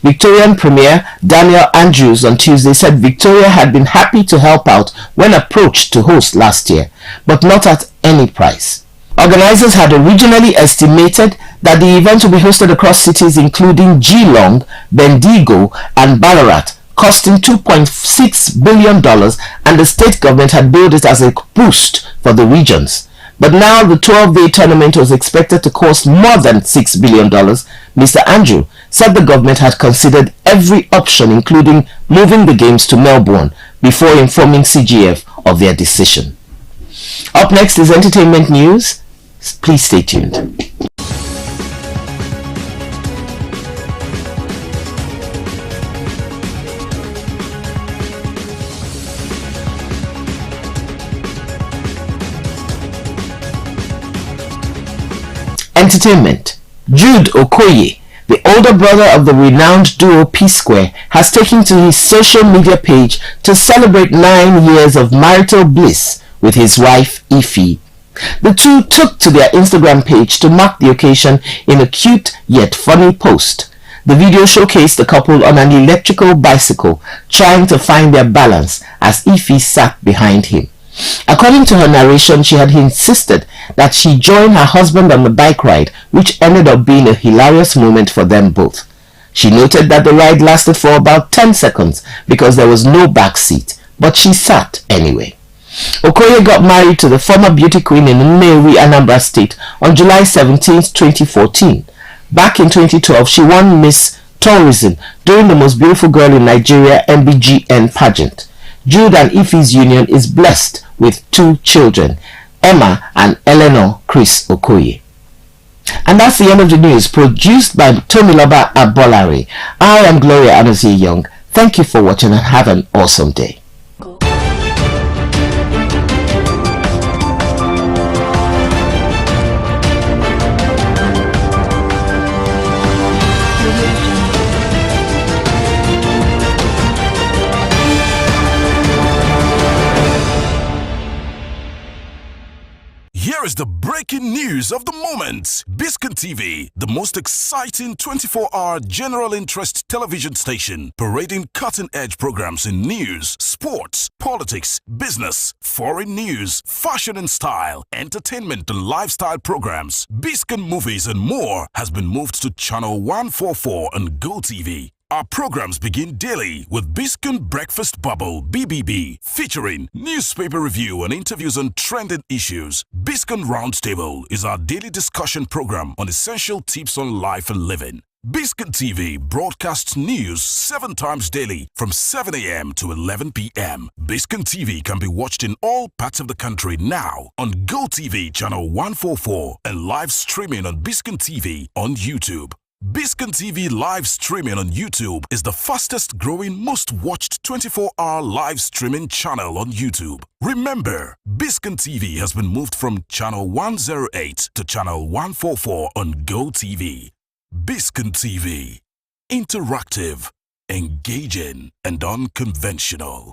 Victorian Premier Daniel Andrews on Tuesday said Victoria had been happy to help out when approached to host last year, but not at any price. Organizers had originally estimated that the event will be hosted across cities including Geelong, Bendigo and Ballarat, costing $2.6 billion, and the state government had billed it as a boost for the regions. But now the 12-day tournament was expected to cost more than $6 billion. Mr. Andrew said the government had considered every option, including moving the games to Melbourne, before informing CGF of their decision. Up next is entertainment news. Please stay tuned. Entertainment. Jude Okoye, the older brother of the renowned duo P-Square, has taken to his social media page to celebrate 9 years of marital bliss with his wife Ify. The two took to their Instagram page to mark the occasion in a cute yet funny post. The video showcased the couple on an electrical bicycle trying to find their balance as Ify sat behind him. According to her narration, she had insisted that she join her husband on the bike ride, which ended up being a hilarious moment for them both. She noted that the ride lasted for about 10 seconds because there was no back seat, but she sat anyway. Okoye got married to the former beauty queen in Nnewi, Anambra State on July 17, 2014. Back in 2012, she won Miss Tourism during the Most Beautiful Girl in Nigeria MBGN pageant. Jude and Ify's union is blessed with 2 children, Emma and Eleanor Chris Okoye. And that's the end of the news, produced by Tomiloba Abolari. I am Gloria Anozie Young. Thank you for watching and have an awesome day. Here is the breaking news of the moment. Biscon TV, the most exciting 24-hour general interest television station, parading cutting-edge programs in news, sports, politics, business, foreign news, fashion and style, entertainment and lifestyle programs, Biscon movies and more, has been moved to channel 144 on GoTV. Our programs begin daily with Biscon Breakfast Bubble BBB, featuring newspaper review and interviews on trending issues. Biscon Roundtable is our daily discussion program on essential tips on life and living. Biscon TV broadcasts news 7 times daily from 7 a.m. to 11 p.m. Biscon TV can be watched in all parts of the country now on GoTV channel 144 and live streaming on Biscon TV on YouTube. Biscon TV live streaming on YouTube is the fastest growing, most watched 24-hour live streaming channel on YouTube. Remember, Biscon TV has been moved from channel 108 to channel 144 on GoTV. Biscon TV. Interactive, engaging, and unconventional.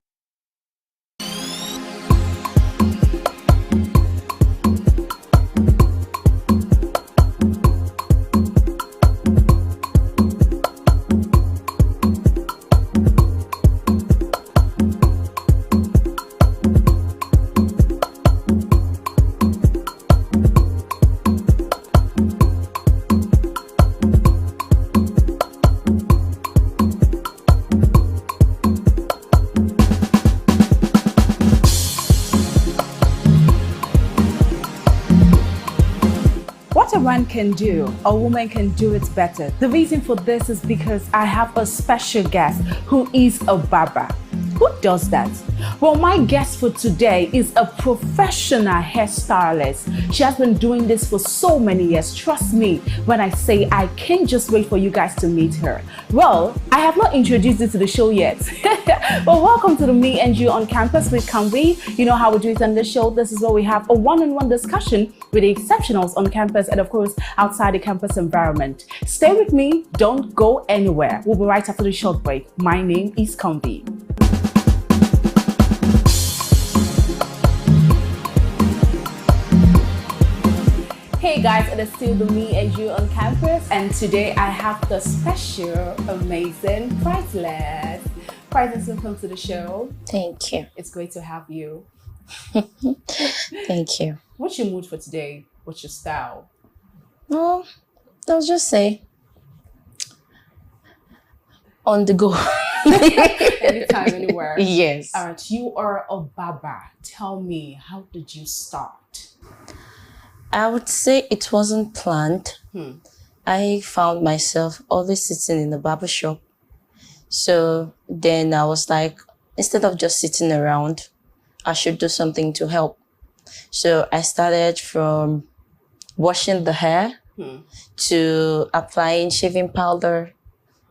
What a man can do, a woman can do it better. The reason for this is because I have a special guest who is a barber. Who does that? Well, my guest for today is a professional hairstylist. She has been doing this for so many years. Trust me when I say I can't just wait for you guys to meet her. Well, I have not introduced you to the show yet. Well, welcome to the Me and You on Campus with Kambi. You know how we do it on this show. This is where we have a one-on-one discussion with the exceptionals on campus and of course outside the campus environment. Stay with me, don't go anywhere. We'll be right after the short break. My name is Kambi. Hey guys, it is still the me and you on campus, and today I have the special, amazing, priceless. Priceless, welcome to the show. Thank you. It's great to have you. Thank you. What's your mood for today? What's your style? Well, I'll just say on the go. Anytime, anywhere. Yes. All right, you are a barber. Tell me, how did you start? I would say it wasn't planned. I found myself always sitting in the barber shop. So then I was like, instead of just sitting around, I should do something to help. So I started from washing the hair to applying shaving powder,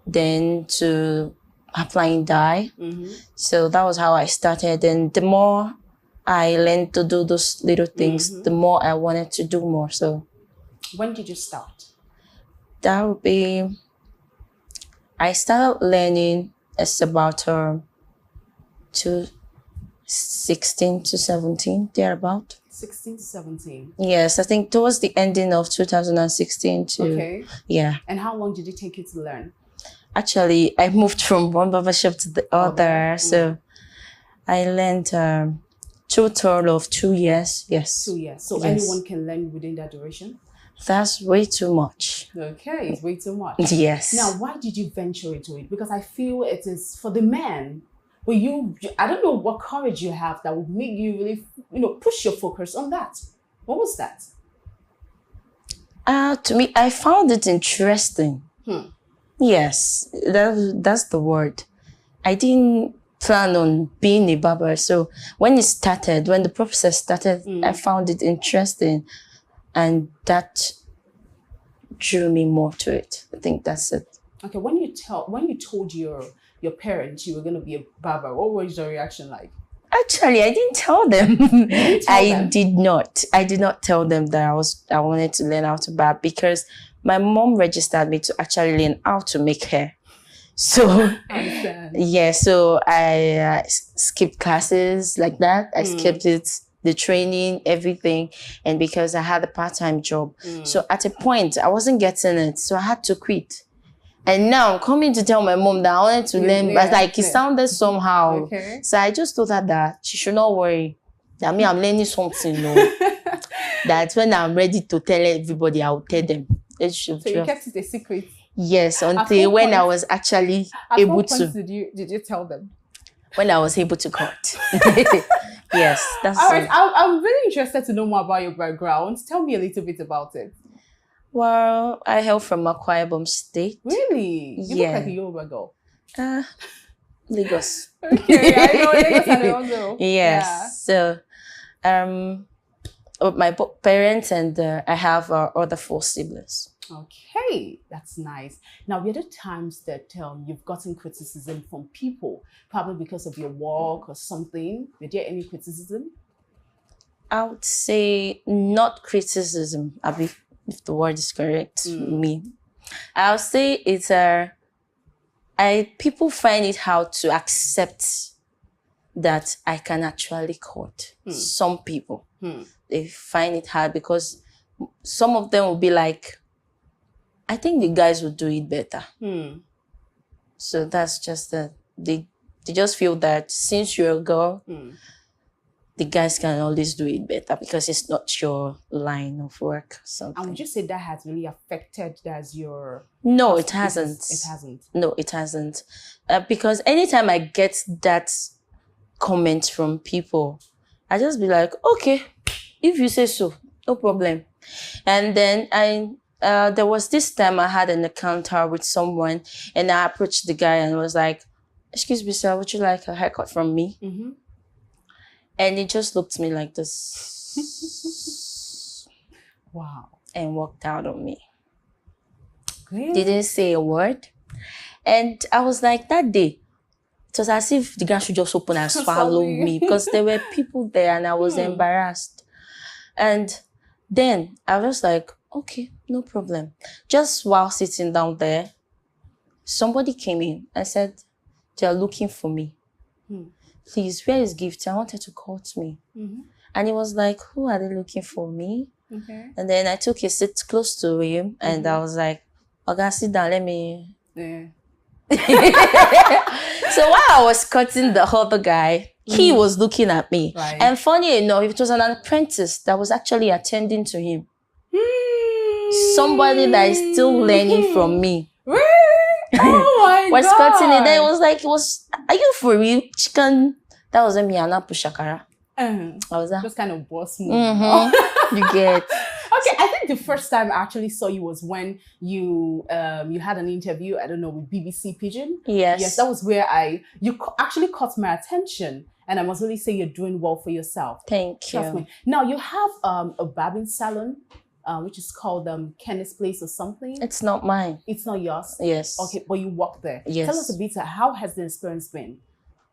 then to applying dye. So that was how I started. And the more I learned to do those little things, the more I wanted to do more. So when did you start? That would be, I started learning as about 16 to 17, thereabout. 16 to 17. Yes, I think towards the ending of 2016 to, Okay. yeah. And how long did it take you to learn? Actually, I moved from one barbershop to the other. So I learned total of 2 years. Yes. 2 years. So Yes. anyone can learn within that duration? That's way too much. Okay, it's way too much. Yes. Now, why did you venture into it? Because I feel it is for the men. But I don't know what courage you have that would make you really, push your focus on that. What was that? To me, I found it interesting. Yes, that's the word. I didn't plan on being a barber. So when the process started, I found it interesting. And that drew me more to it. I think that's it. Okay, when you told your parents you were going to be a barber, what was your reaction like? Actually, I didn't tell them. Did not. I did not tell them that I wanted to learn how to barb because my mom registered me to actually learn how to make hair. So yeah, so I skipped classes like that. I skipped it, the training, everything, and because I had a part-time job. So at a point, I wasn't getting it, so I had to quit. And now I'm coming to tell my mom that I wanted to learn, but it sounded somehow. Okay. So I just told her that she should not worry. That I'm learning something. That when I'm ready to tell everybody, I'll tell them. So you kept it a secret? Yes, until when I was actually able to. At what point did you tell them? When I was able to cut. Yes, that's all right. I'm really interested to know more about your background. Tell me a little bit about it. Well, I hail from Akwa Ibom State. Really? You look like a Yoruba girl. Lagos. Okay, I know Lagos and also. Yes. Yeah. So, my parents and I have other 4 siblings. Okay, that's nice. Now, were there times that you've gotten criticism from people, probably because of your work or something? Were there any criticism? I would say not criticism, if the word is correct. I'll say it's people find it hard to accept that I can actually cut. Some people, they find it hard because some of them will be like, I think the guys will do it better. So that's just they just feel that since you're a girl, the guys can always do it better because it's not your line of work. Something. And would you say that has really affected as your... No, it hasn't. It hasn't. No, it hasn't. Because anytime I get that comment from people, I just be like, okay, if you say so, no problem. And then there was this time I had an encounter with someone and I approached the guy and was like, excuse me, sir, would you like a haircut from me? And he just looked at me like this. Wow. And walked out on me. Really? Didn't say a word. And I was like, that day, it was as if the guy should just open and swallow me because there were people there and I was embarrassed. And then I was like, okay, no problem. Just while sitting down there, somebody came in and said, they're looking for me. Please, where is Gift? I wanted to cut me. And he was like, who are they looking for? Me? Okay. And then I took a seat close to him and I was like, okay, sit down, let me. Yeah. So while I was cutting the other guy, he was looking at me. Right. And funny enough, it was an apprentice that was actually attending to him. Somebody that is still learning from me. Really? Oh my was God. cutting it. Then it was like, are you for real? Chicken. That was a Miana Pushakara. I was that. Just kind of boss move. You get. Okay, I think the first time I actually saw you was when you you had an interview, I don't know, with BBC Pigeon. Yes. Yes, that was where actually caught my attention. And I must really say you're doing well for yourself. Thank you. Trust me. Now you have a barbing salon, which is called Kenneth's Place or something. It's not mine. It's not yours? Yes. Okay, but you work there. Yes. Tell us a bit, how has the experience been?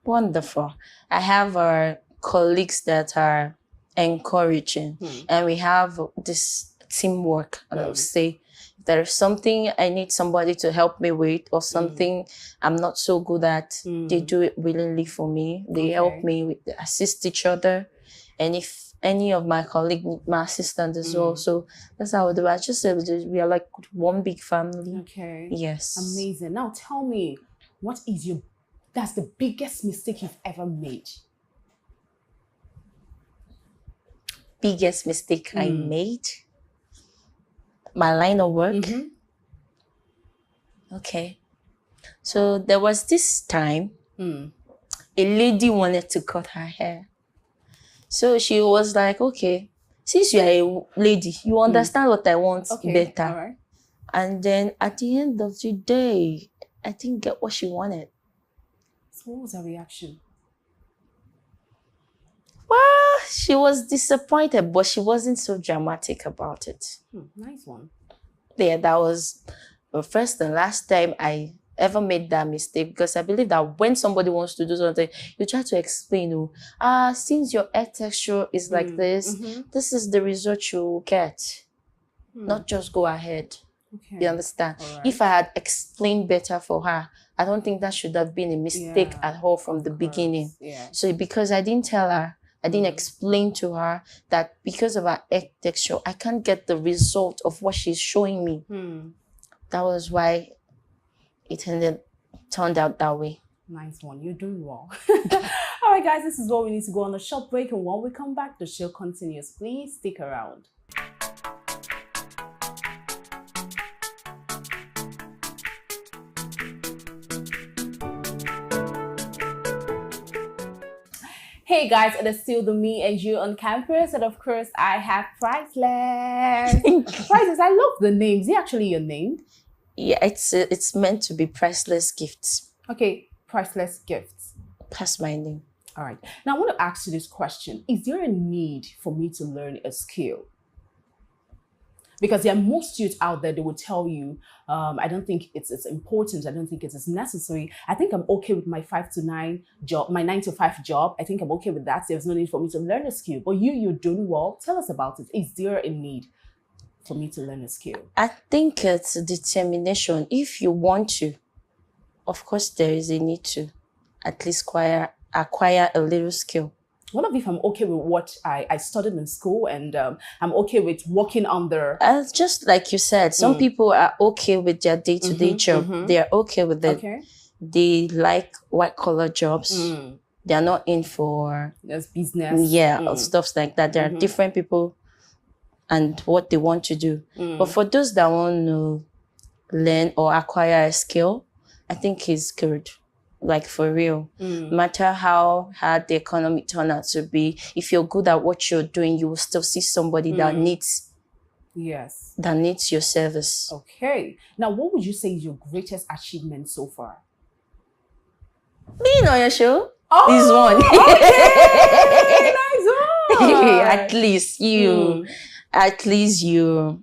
Wonderful. I have our colleagues that are encouraging and we have this teamwork. And I would say if there is something I need somebody to help me with or something I'm not so good at, they do it willingly for me. They help me with, assist each other. And if any of my colleagues need my assistance as well. So that's how I do it. I just say we are like one big family. Okay. Yes. Amazing. Now tell me, that's the biggest mistake you've ever made? Biggest mistake I made? My line of work? Okay. So there was this time a lady wanted to cut her hair. So she was like, okay, since you are a lady, you understand what I want better. All right. And then at the end of the day, I didn't get what she wanted. So what was her reaction? Well, she was disappointed, but she wasn't so dramatic about it. Nice one. Yeah, that was the first and last time I ever made that mistake, because I believe that when somebody wants to do something, you try to explain, since your hair texture is like this, this is the result you will get. Not just go ahead. Okay. You understand? Right. If I had explained better for her, I don't think that should have been a mistake at all from the beginning. Yeah. So because I didn't tell her, I didn't explain to her that because of her hair texture, I can't get the result of what she's showing me. That was why it turned out that way. Nice one. You're doing well. All right, guys, this is what we need to go on a short break. And when we come back, the show continues. Please stick around. Hey guys, it is still the me and you on campus, and of course I have Priceless. Priceless, I love the names. Is it actually your name? Yeah, it's meant to be Priceless Gifts. Okay, Priceless Gifts. That's my name. All right. Now I want to ask you this question: is there a need for me to learn a skill? Because there are most youth out there, they will tell you, I don't think it's important. I don't think it is necessary. I think I'm okay with my 5 to 9 job, my 9 to 5 job. I think I'm okay with that. There's no need for me to learn a skill. But you're doing well. Tell us about it. Is there a need for me to learn a skill? I think it's determination. If you want to, of course, there is a need to at least acquire a little skill. What if I'm okay with what I studied in school and I'm okay with working under? Just like you said, some people are okay with their day-to-day job. They are okay with it. Okay. They like white-collar jobs. They are not in for business. Yeah, stuff like that. There are different people and what they want to do. But for those that want to learn or acquire a skill, I think it's good. Like for real, no matter how hard the economy turn out to be, if you're good at what you're doing, you will still see somebody that needs your service. Okay. Now, what would you say is your greatest achievement so far? Being on your show is one. Okay, At least you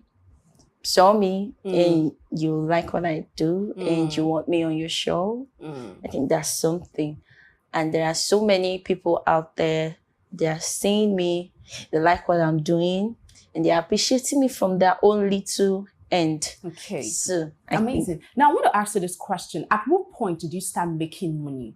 saw me and you like what I do and you want me on your show. I think that's something. And there are so many people out there, they are seeing me, they like what I'm doing, and they're appreciating me from their own little end. Okay. So amazing. Now I want to ask you this question. At what point did you start making money?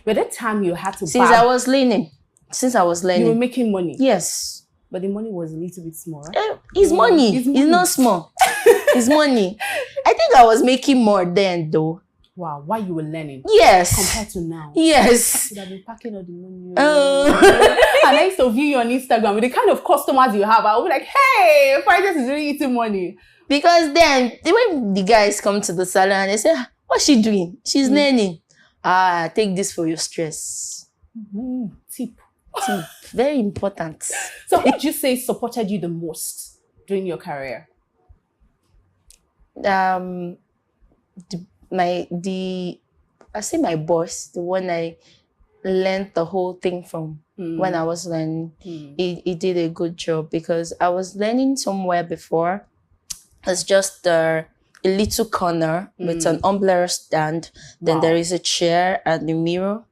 By that time you had to Since I was learning. You were making money? Yes. But the money was a little bit small. It's money. It's not small. It's money. I think I was making more then, though. Wow, while you were learning? Yes. Compared to now? Yes. You would have been packing all the money. And I used to view you on Instagram with the kind of customers you have. I would be like, hey, Princess is really eating money. Because then, when the guys come to the salon and they say, what's she doing? She's learning. Take this for your stress. Tip. Very important. So who would you say supported you the most during your career? I say my boss, the one I learned the whole thing from when I was learning. He did a good job because I was learning somewhere before. It's just a little corner with an umbrella stand. Then there is a chair and a mirror.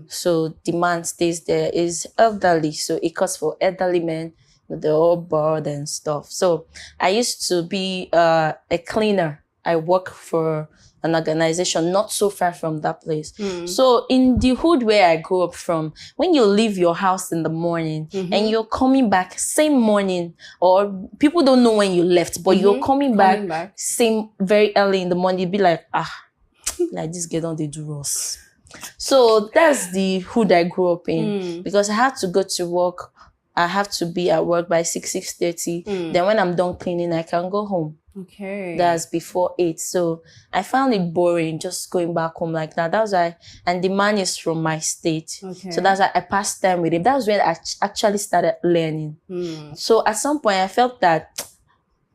So the man stays there. Is elderly, so it calls for elderly men. They're all bored and stuff. So I used to be a cleaner. I work for an organization not so far from that place. So in the hood where I grew up from, when you leave your house in the morning and you're coming back same morning, or people don't know when you left, but you're coming back same very early in the morning, you'd be like, like this get on the do us. So that's the hood I grew up in because I had to go to work. I have to be at work by 6:30. Then when I'm done cleaning, I can go home. Okay. That's before 8. So I found it boring just going back home like that. That's why, and the man is from my state. Okay. So that's why I passed time with him. That was when I actually started learning. So at some point I felt that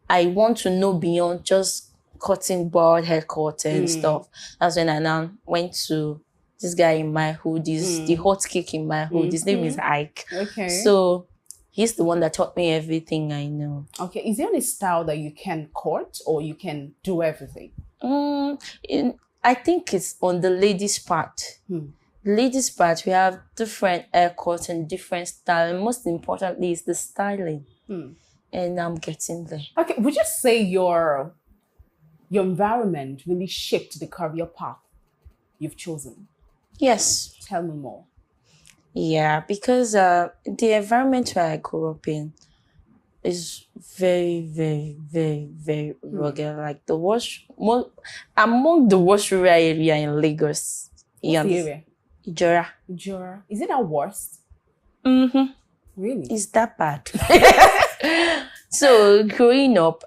I want to know beyond just cutting bald haircut and stuff. That's when I now went to this guy in my hood, is the hot kick in my hood. His name is Ike. Okay. So he's the one that taught me everything I know. Okay. Is there any style that you can cut or you can do everything? I think it's on the ladies' part. The ladies' part, we have different haircuts and different style. And most importantly is the styling. And I'm getting there. Okay. Would you say your environment really shaped the career path you've chosen? Yes. Tell me more. Yeah, because the environment where I grew up in is very, very, very, very rugged. Like the worst, among the worst rural area in Lagos. What's the area? Ijora. Ijora. Is it our worst? Really? It's that bad. So growing up,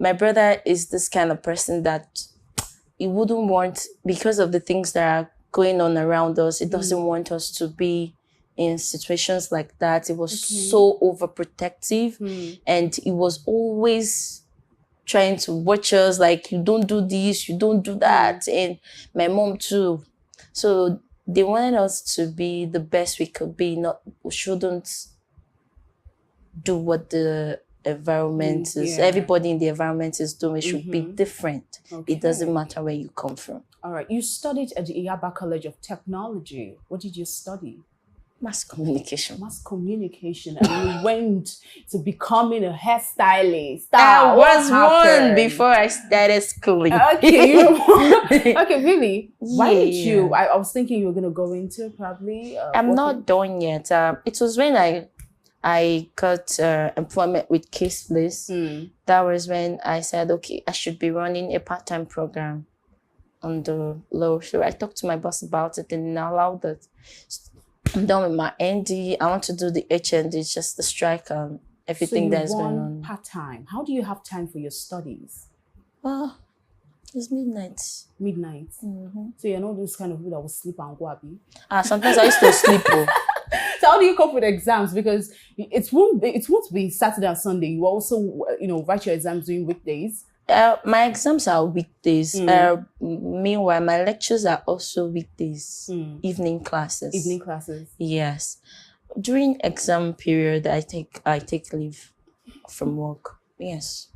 my brother is this kind of person that he wouldn't want, because of the things that are going on around us, it doesn't want us to be in situations like that. It was so overprotective, and he was always trying to watch us, like, you don't do this, you don't do that. And my mom too. So they wanted us to be the best we could be. We shouldn't do what the environment is. Everybody in the environment is doing. It should be different. It doesn't matter where you come from. All right. You studied at the Iyaba College of Technology. What did you study? Mass communication. Mass communication. And you went to becoming a hairstylist. I was one before I started schooling. Okay. Okay, really? Why did you? I was thinking you were going to go into probably. I'm not done yet. It was when I got employment with Case Place. That was when I said, okay, I should be running a part-time program on the low. So I talked to my boss about it and I allowed it. I'm done with my ND. I want to do the HND, just the strike and everything that's going on. Part-time. How do you have time for your studies? Well, it's midnight. Midnight? So you're not those kind of people that will sleep and go happy? Sometimes I used to sleep. So how do you cope with exams? Because it won't be Saturday and Sunday. You also, write your exams during weekdays. My exams are weekdays. Meanwhile, my lectures are also weekdays. Evening classes. Evening classes. Yes. During exam period, I take leave from work. Yes.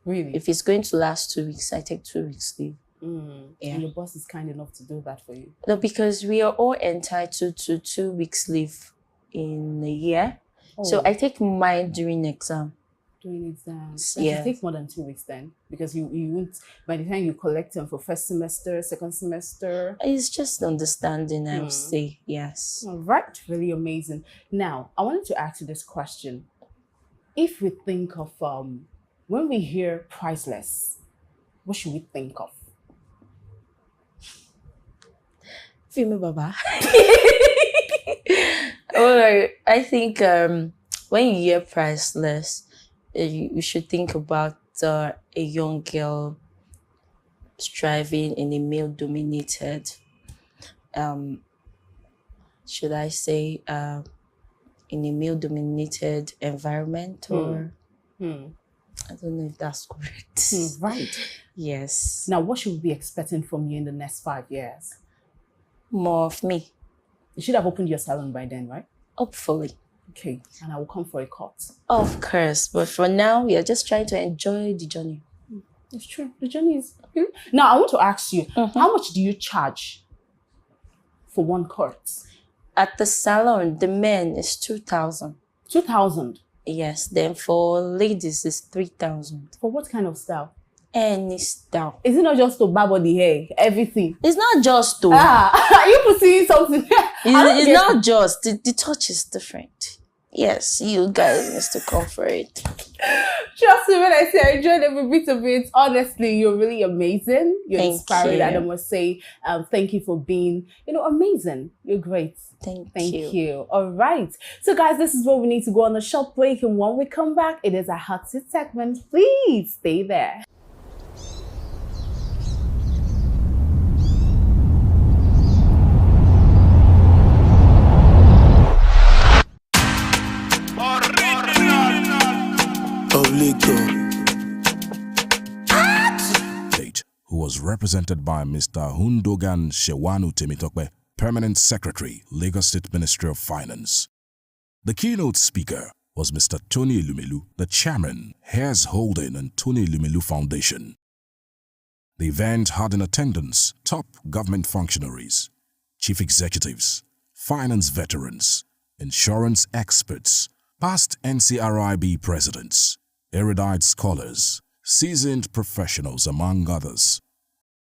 Really? If it's going to last 2 weeks, I take 2 weeks leave. Yeah. And your boss is kind enough to do that for you? No, because we are all entitled to 2 weeks leave in a year. So I take mine during exam. During exams? Yeah. You take more than 2 weeks then? Because you won't, by the time you collect them for first semester, second semester? It's just understanding, I would say, yes. All right, really amazing. Now, I wanted to ask you this question. if we think of, when we hear priceless, what should we think of? Fimi Baba. Well, I think when you hear priceless, you should think about a young girl striving in a male-dominated, should I say, in a male-dominated environment, or I don't know if that's correct. Right. Yes. Now, what should we be expecting from you in the next 5 years? More of me. You should have opened your salon by then, right? Hopefully. Okay, and I will come for a cut. Of course, but for now, we are just trying to enjoy the journey. It's true. The journey is... Now, I want to ask you, how much do you charge for one cut? At the salon, the men is 2,000. 2,000? Yes, then for ladies is 3,000. For what kind of style? Any style. Is it not just to barb the hair? Everything? It's not just to. Are you pursuing something? It's not just. The touch is different. Yes, you guys need to come for it. Trust me when I say I enjoyed every bit of it. Honestly, you're really amazing. You're inspiring, and I must say thank you for being, amazing. You're great. Thank you. All right. So guys, this is where we need to go on a short break, and when we come back, it is a hot seat segment. Please stay there. Who was represented by Mr. Hundogan Shewanu Temitokwe, Permanent Secretary, Lagos State Ministry of Finance. The keynote speaker was Mr. Tony Lumelu, the Chairman, Hares Holding and Tony Lumelu Foundation. The event had in attendance top government functionaries, chief executives, finance veterans, insurance experts, past NCRIB presidents, erudite scholars, seasoned professionals, among others.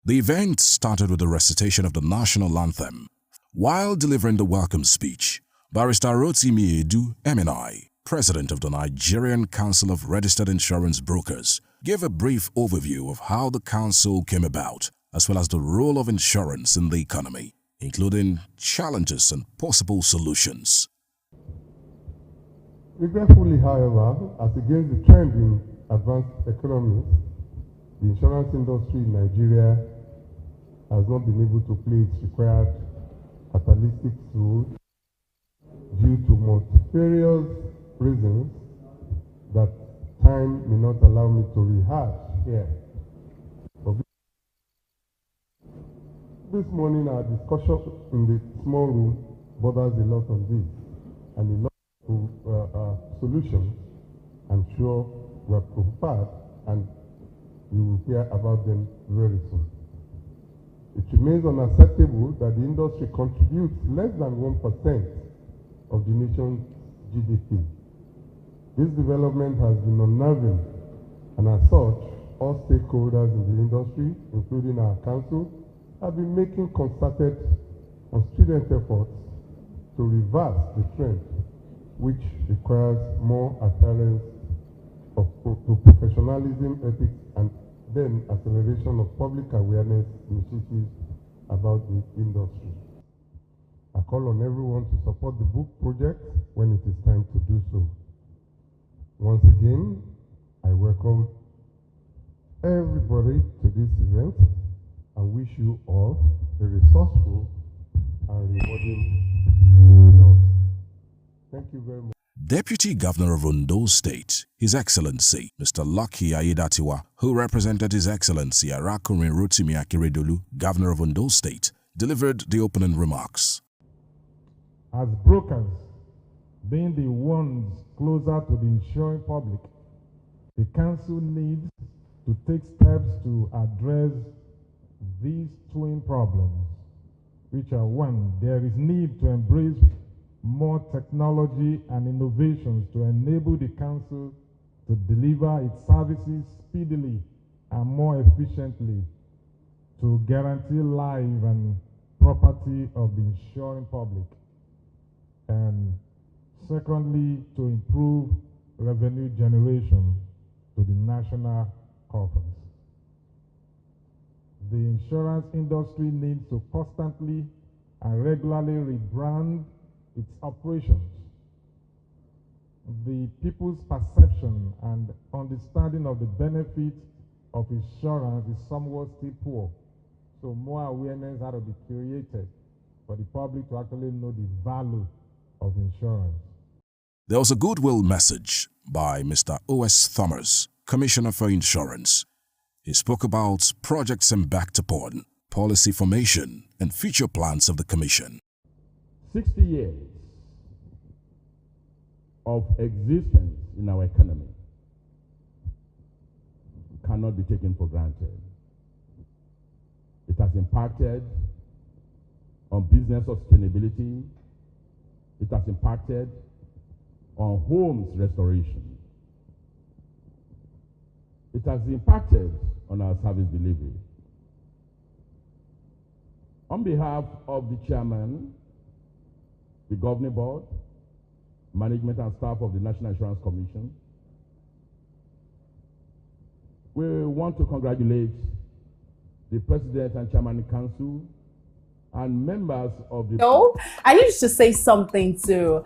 The event started with the recitation of the national anthem. While delivering the welcome speech, Barrister Rotimi Edu MNI, President of the Nigerian Council of Registered Insurance Brokers, gave a brief overview of how the council came about, as well as the role of insurance in the economy, including challenges and possible solutions. Regretfully, however, as against the trend in advanced economies, the insurance industry in Nigeria has not been able to play its required catalytic role due to multifarious reasons that time may not allow me to rehash here. But this morning, our discussion in the small room borders a lot on this, and a lot of solutions, I'm sure, were prepared, and you will hear about them very soon. It remains unacceptable that the industry contributes less than 1% of the nation's GDP. This development has been unnerving, and as such, all stakeholders in the industry, including our council, have been making concerted and stringent efforts to reverse the trend, which requires more adherence to professionalism, ethics, and then acceleration of public awareness initiatives about the industry. I call on everyone to support the book project when it is time to do so. Once again, I welcome everybody to this event and wish you all a resourceful and rewarding results. Thank you very much. Deputy Governor of Ondo State, His Excellency Mr. Lucky Ayedatiwa, who represented His Excellency Arakunrin Rotimi Akeredolu, Governor of Ondo State, delivered the opening remarks. As brokers, being the ones closer to the insuring public, the council needs to take steps to address these twin problems, which are: one, there is need to embrace more technology and innovations to enable the council to deliver its services speedily and more efficiently to guarantee life and property of the insuring public. And secondly, to improve revenue generation to the national coffers. The insurance industry needs to constantly and regularly rebrand its operations. The people's perception and understanding of the benefits of insurance is somewhat still poor. So more awareness has to be created for the public to actually know the value of insurance. There was a goodwill message by Mr. O.S. Thomas, Commissioner for Insurance. He spoke about projects embarked upon, policy formation, and future plans of the Commission. 60 years of existence in our economy cannot be taken for granted. It has impacted on business sustainability. It has impacted on homes restoration. It has impacted on our service delivery. On behalf of the chairman, the governing board, management and staff of the National Insurance Commission, we want to congratulate the president and chairman in council and members of the... No, I need you to say something to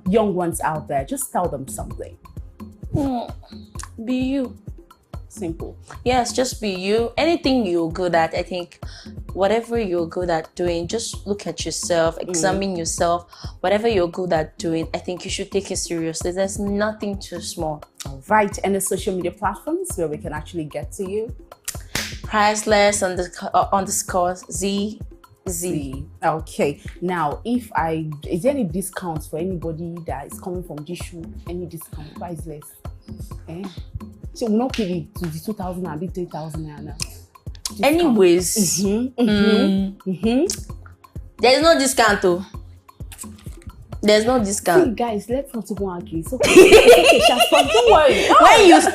young ones out there. Just tell them something. Be you. Simple. Yes, just be you. Anything you're good at, I think whatever you're good at doing, just look at yourself, examine yourself. Whatever you're good at doing, I think you should take it seriously. There's nothing too small. All right. And the social media platforms where we can actually get to you? Priceless underscore Z. Okay. Now, is there any discounts for anybody that is coming from this show? Any discount? Priceless. So we'll not pay it to the 2,000 and the 3,000 now. Anyways, there's no discount though. There's no discount. See, guys, let's not go argue. It's okay. It's okay, don't worry.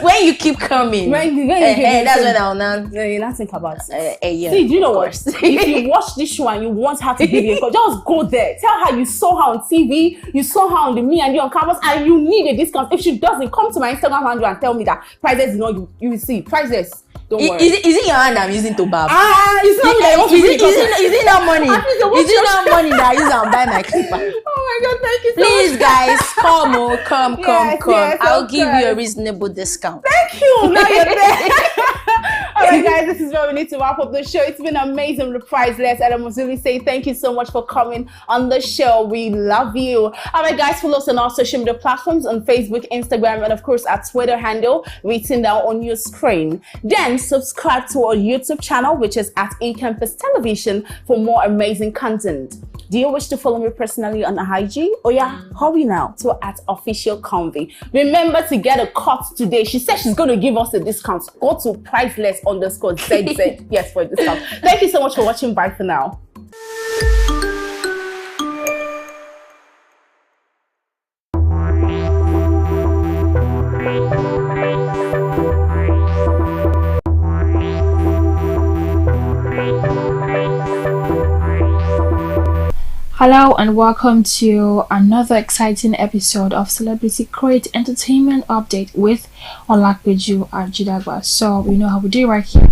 When you keep coming, that's when I'll now. You not think about it. Yeah, see, do you know what? If you watch this show and you want her to give you a call, just go there. Tell her you saw her on TV, you saw her on the Me and You on campus, and you need a discount. If she doesn't, come to my Instagram handle and tell me that prices is not you will see prices. Don't worry. Is it your hand I'm using to bab? It's not like is it not money? Is it not money that I use and buy my clipper? Oh my God, thank you so Please, much. guys, come. Yes, I'll give you a reasonable discount. Thank you. Now you're there. Alright guys, this is where we need to wrap up the show. It's been amazing, the priceless, and I must really say thank you so much for coming on the show. We love you. Alright guys, follow us on our social media platforms on Facebook, Instagram, and of course our Twitter handle written down on your screen. Then subscribe to our YouTube channel, which is at eCampus Television, for more amazing content. Do you wish to follow me personally on IG? Oh yeah, hurry now to @officialconvi. Remember to get a cut today. She said she's going to give us a discount. Go to priceless_ZZ. Yes, for a discount. Thank you so much for watching. Bye for now. Hello and welcome to another exciting episode of Celebrity Crate Entertainment Update with Olakpeju Ajidagba. So we know how we do right here.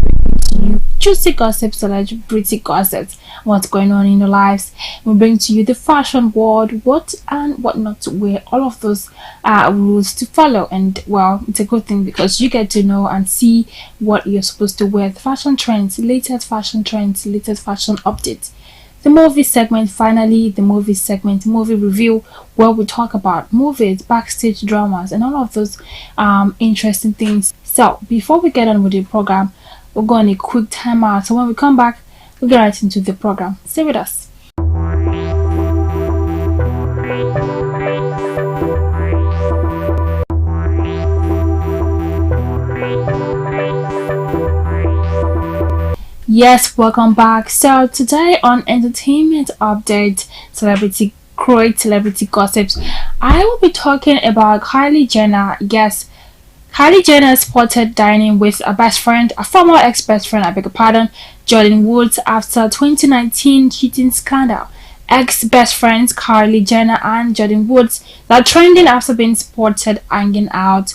Juicy gossip, celebrity gossips, what's going on in their lives. We bring to you the fashion world, what and what not to wear, all of those rules to follow. And well, it's a good thing because you get to know and see what you're supposed to wear, the fashion trends, latest fashion updates. The movie segment, finally, movie review, where we talk about movies, backstage dramas, and all of those interesting things. So, before we get on with the program, we'll go on a quick time out. So when we come back, we'll get right into the program. Stay with us. Yes, welcome back. So today on Entertainment Update, Celebrity Crate, Celebrity Gossips, I will be talking about Kylie Jenner. Yes, Kylie Jenner spotted dining with a former ex-best friend, Jordan Woods, after 2019 cheating scandal. ex-best friends Kylie Jenner and Jordan Woods that are trending after being spotted hanging out.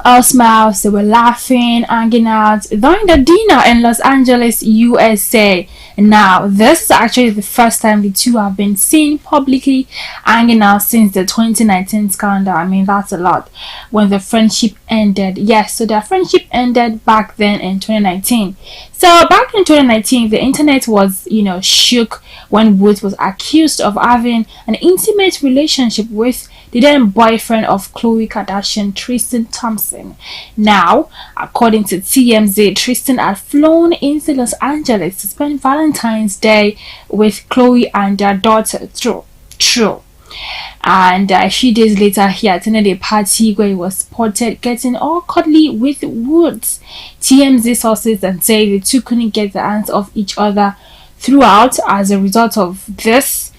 All smiles, they were laughing, hanging out during the dinner in Los Angeles, USA. Now, this is actually the first time the two have been seen publicly hanging out since the 2019 scandal. I mean, that's a lot. When the friendship ended. Yes, so their friendship ended back then in 2019. So back in 2019, the internet was, shook when Woods was accused of having an intimate relationship with the then boyfriend of Khloe Kardashian, Tristan Thompson. Now, according to TMZ, Tristan had flown into Los Angeles to spend Valentine's Day with Khloe and their daughter. True. And a few days later, he attended a party where he was spotted getting all cuddly with Woods. TMZ sources and say the two couldn't get the hands of each other throughout as a result of this.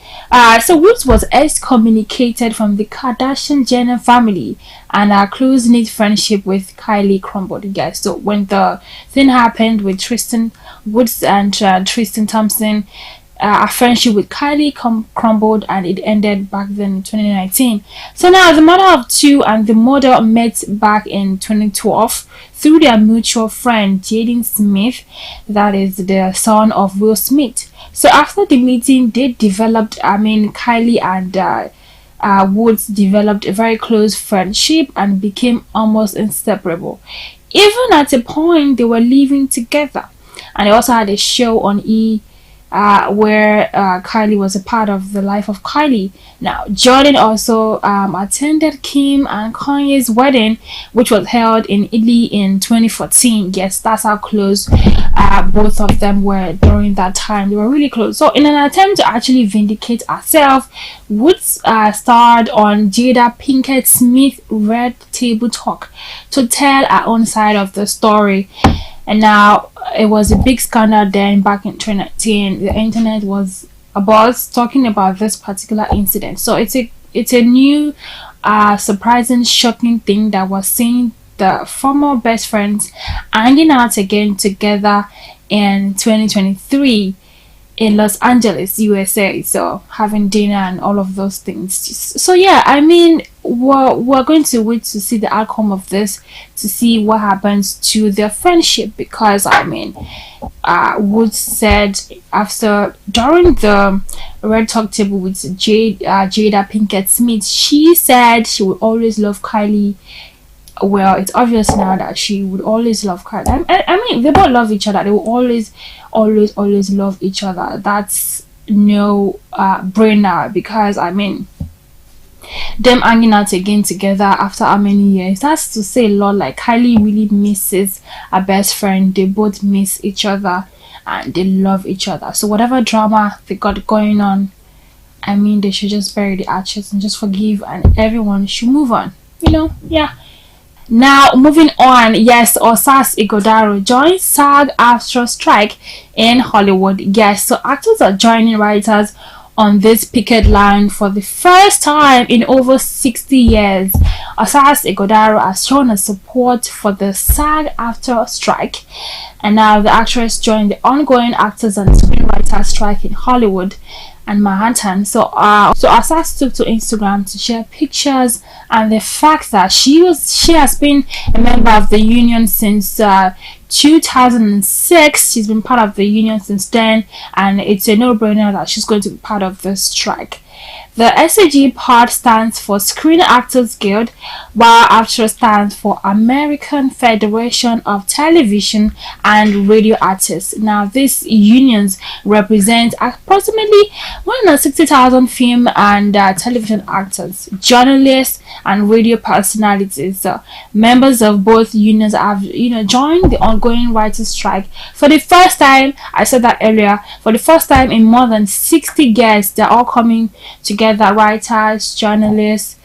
So Woods was excommunicated from the Kardashian-Jenner family, and our close-knit friendship with Kylie crumbled. Yes, so when the thing happened with Tristan Woods and Tristan Thompson, our friendship with Kylie crumbled, and it ended back then in 2019. So now the mother of two and the mother met back in 2012 through their mutual friend Jaden Smith, that is the son of Will Smith. So after the meeting, they developed, Kylie and Woods developed a very close friendship and became almost inseparable. Even at a point, they were living together. And they also had a show on E! Where Kylie was a part of the life of Kylie. Now, Jordan also attended Kim and Kanye's wedding, which was held in Italy in 2014. Yes, that's how close both of them were during that time. They were really close. So, in an attempt to actually vindicate herself, Woods starred on Jada Pinkett Smith's Red Table Talk to tell her own side of the story. And now it was a big scandal then back in 2019. The internet was abuzz talking about this particular incident. So it's a new, surprising, shocking thing that was seeing the former best friends hanging out again together in 2023 in Los Angeles, USA. So having dinner and all of those things. So yeah, we're going to wait to see the outcome of this, to see what happens to their friendship, because Woods said during the Red Talk table with Jada Pinkett Smith, she said she would always love Kylie. Well, it's obvious now that she would always love Kylie. They both love each other. They will always love each other. That's no brainer, because them hanging out again together after how many years, that's to say a lot. Like, Kylie really misses her best friend. They both miss each other and they love each other. So whatever drama they got going on, they should just bury the ashes and just forgive, and everyone should move on. Yeah. Now, moving on, yes, Osas Ighodaro joins SAG after strike in Hollywood. Yes, so actors are joining writers on this picket line for the first time in over 60 years. Osas Ighodaro has shown her support for the SAG after strike, and now the actress joined the ongoing actors and screenwriters strike in Hollywood and Manhattan. So Osas took to Instagram to share pictures and the fact that she has been a member of the union since 2006. She's been part of the union since then, and it's a no-brainer that she's going to be part of this strike. The SAG part stands for Screen Actors Guild, while AFTRA stands for American Federation of Television and Radio Artists. Now, these unions represent approximately 160,000 film and television actors, journalists, and radio personalities. Members of both unions have, joined the ongoing writers' strike for the first time. I said that earlier. For the first time in more than 60 years, they're all coming together. Writers, journalists,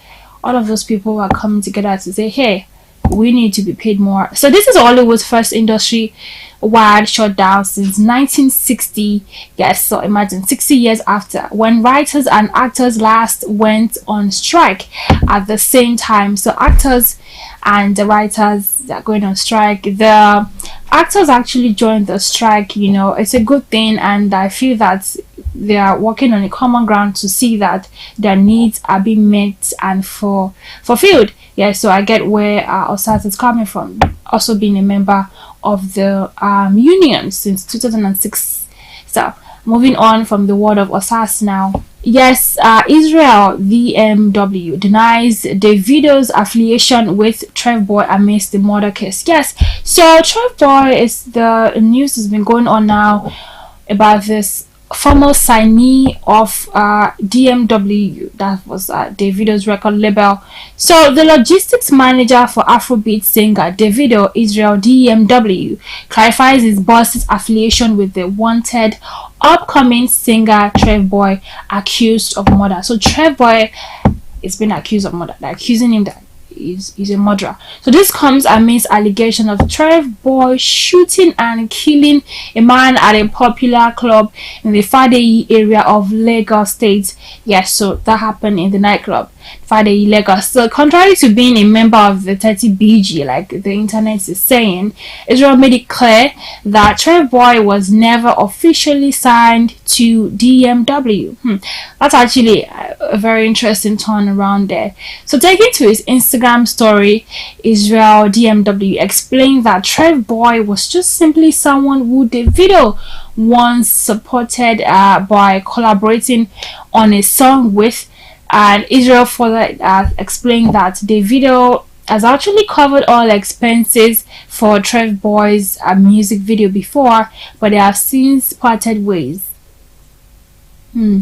all of those people are coming together to say, hey, we need to be paid more. So this is Hollywood's first industry-wide shutdown since 1960. Yes, so imagine 60 years after, when writers and actors last went on strike at the same time. So actors and the writers are going on strike. The actors actually joined the strike. It's a good thing, and I feel that they are working on a common ground to see that their needs are being met and fulfilled. Yeah, so I get where OSAS is coming from, also being a member of the union since 2006. So moving on from the word of OSAS now. Yes, Israel DMW denies Davido's affiliation with Trev Boy amidst the murder case. Yes, so Trev Boy is the news has been going on now about this former signee of DMW, that was Davido's record label. So the logistics manager for Afrobeat singer Davido, Israel DMW, clarifies his boss's affiliation with the wanted upcoming singer Trev Boy, accused of murder. So Trev Boy is being accused of murder. They're accusing him that he's a murderer. So this comes amidst allegation of Trev Boy shooting and killing a man at a popular club in the Fadeyi area of Lagos State. Yes, so that happened in the nightclub Fadeyi, Lagos. So contrary to being a member of the 30BG, like the internet is saying, Israel made it clear that Trev Boy was never officially signed to DMW. That's actually a very interesting turn around there. So taking to his Instagram story, Israel DMW explained that Trev Boy was just simply someone who Davido once supported by collaborating on a song with. And Israel further explained that Davido has actually covered all expenses for Trev Boy's music video before, but they have since parted ways.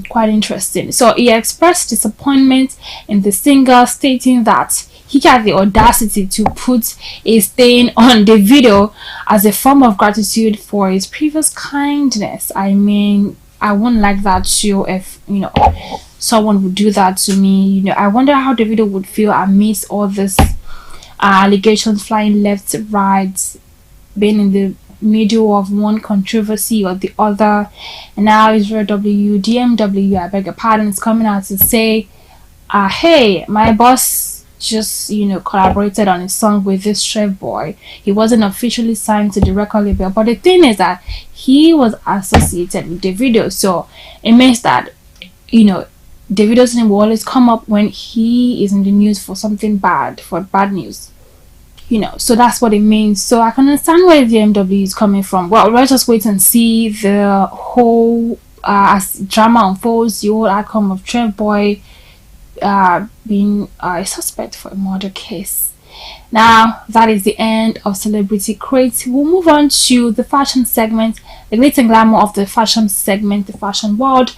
Quite interesting. So he expressed disappointment in the singer, stating that he had the audacity to put a stain on Davido as a form of gratitude for his previous kindness. I mean, I wouldn't like that too if, someone would do that to me. I wonder how Davido would feel amidst all this allegations flying left, right, being in the middle of one controversy or the other. And now Israel DMW, I beg your pardon, is coming out to say, hey, my boss just collaborated on a song with this Trev Boy. He wasn't officially signed to the record label, but the thing is that he was associated with Davido, so it means that Davido's name will always come up when he is in the news for something bad, for bad news. So that's what it means. So I can understand where the DMW is coming from. Well, let's just wait and see the whole as drama unfolds, the whole outcome of Trev Boy being a suspect for a murder case. Now that is the end of Celebrity Crate. We'll move on to the fashion segment, the glitz and glamour of the fashion segment, the fashion world.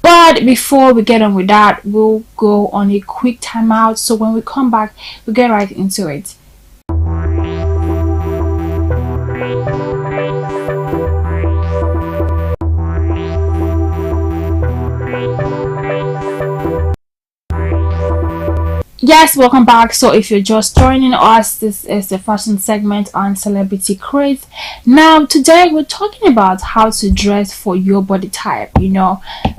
But before we get on with that, we'll go on a quick timeout. So when we come back, we'll get right into it. Yes, welcome back. So if you're just joining us, this is the fashion segment on Celebrity Crate. Now today we're talking about how to dress for your body type.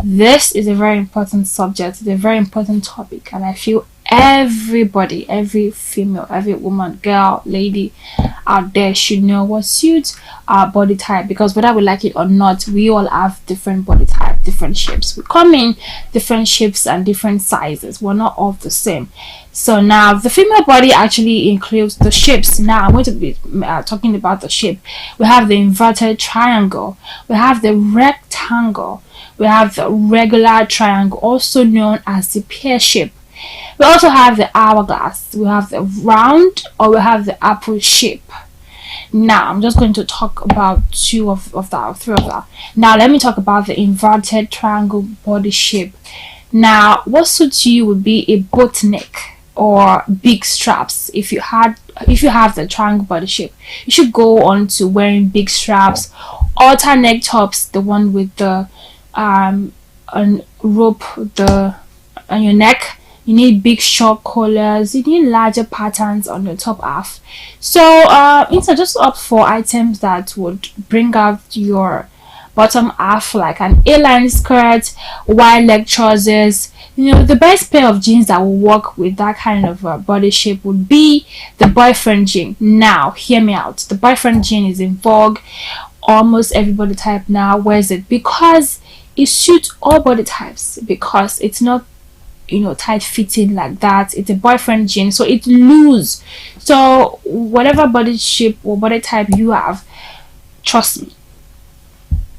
This is a very important subject, it's a very important topic, and I feel everybody, every female, every woman, girl, lady out there should know what suits our body type, because whether we like it or not, we all have different body type, different shapes. We come in different shapes and different sizes. We're not all the same. So now the female body actually includes the shapes. Now I'm going to be talking about the shape. We have the inverted triangle, we have the rectangle, we have the regular triangle, also known as the pear shape. We also have the hourglass, we have the round, or we have the apple shape. Now I'm just going to talk about three of that. Now let me talk about the inverted triangle body shape. Now what suits you would be a boat neck or big straps. If you have the triangle body shape, you should go on to wearing big straps, halter neck tops, the one with the rope on your neck. You need big short collars, you need larger patterns on your top half. So instead, just opt for items that would bring out your bottom half, like an A-line skirt, wide leg trousers. The best pair of jeans that will work with that kind of body shape would be the boyfriend jean. Now hear me out, the boyfriend jean is in vogue. Almost every body type now wears it because it suits all body types because it's not, tight fitting like that. It's a boyfriend jean, so it's loose. So whatever body shape or body type you have, trust me,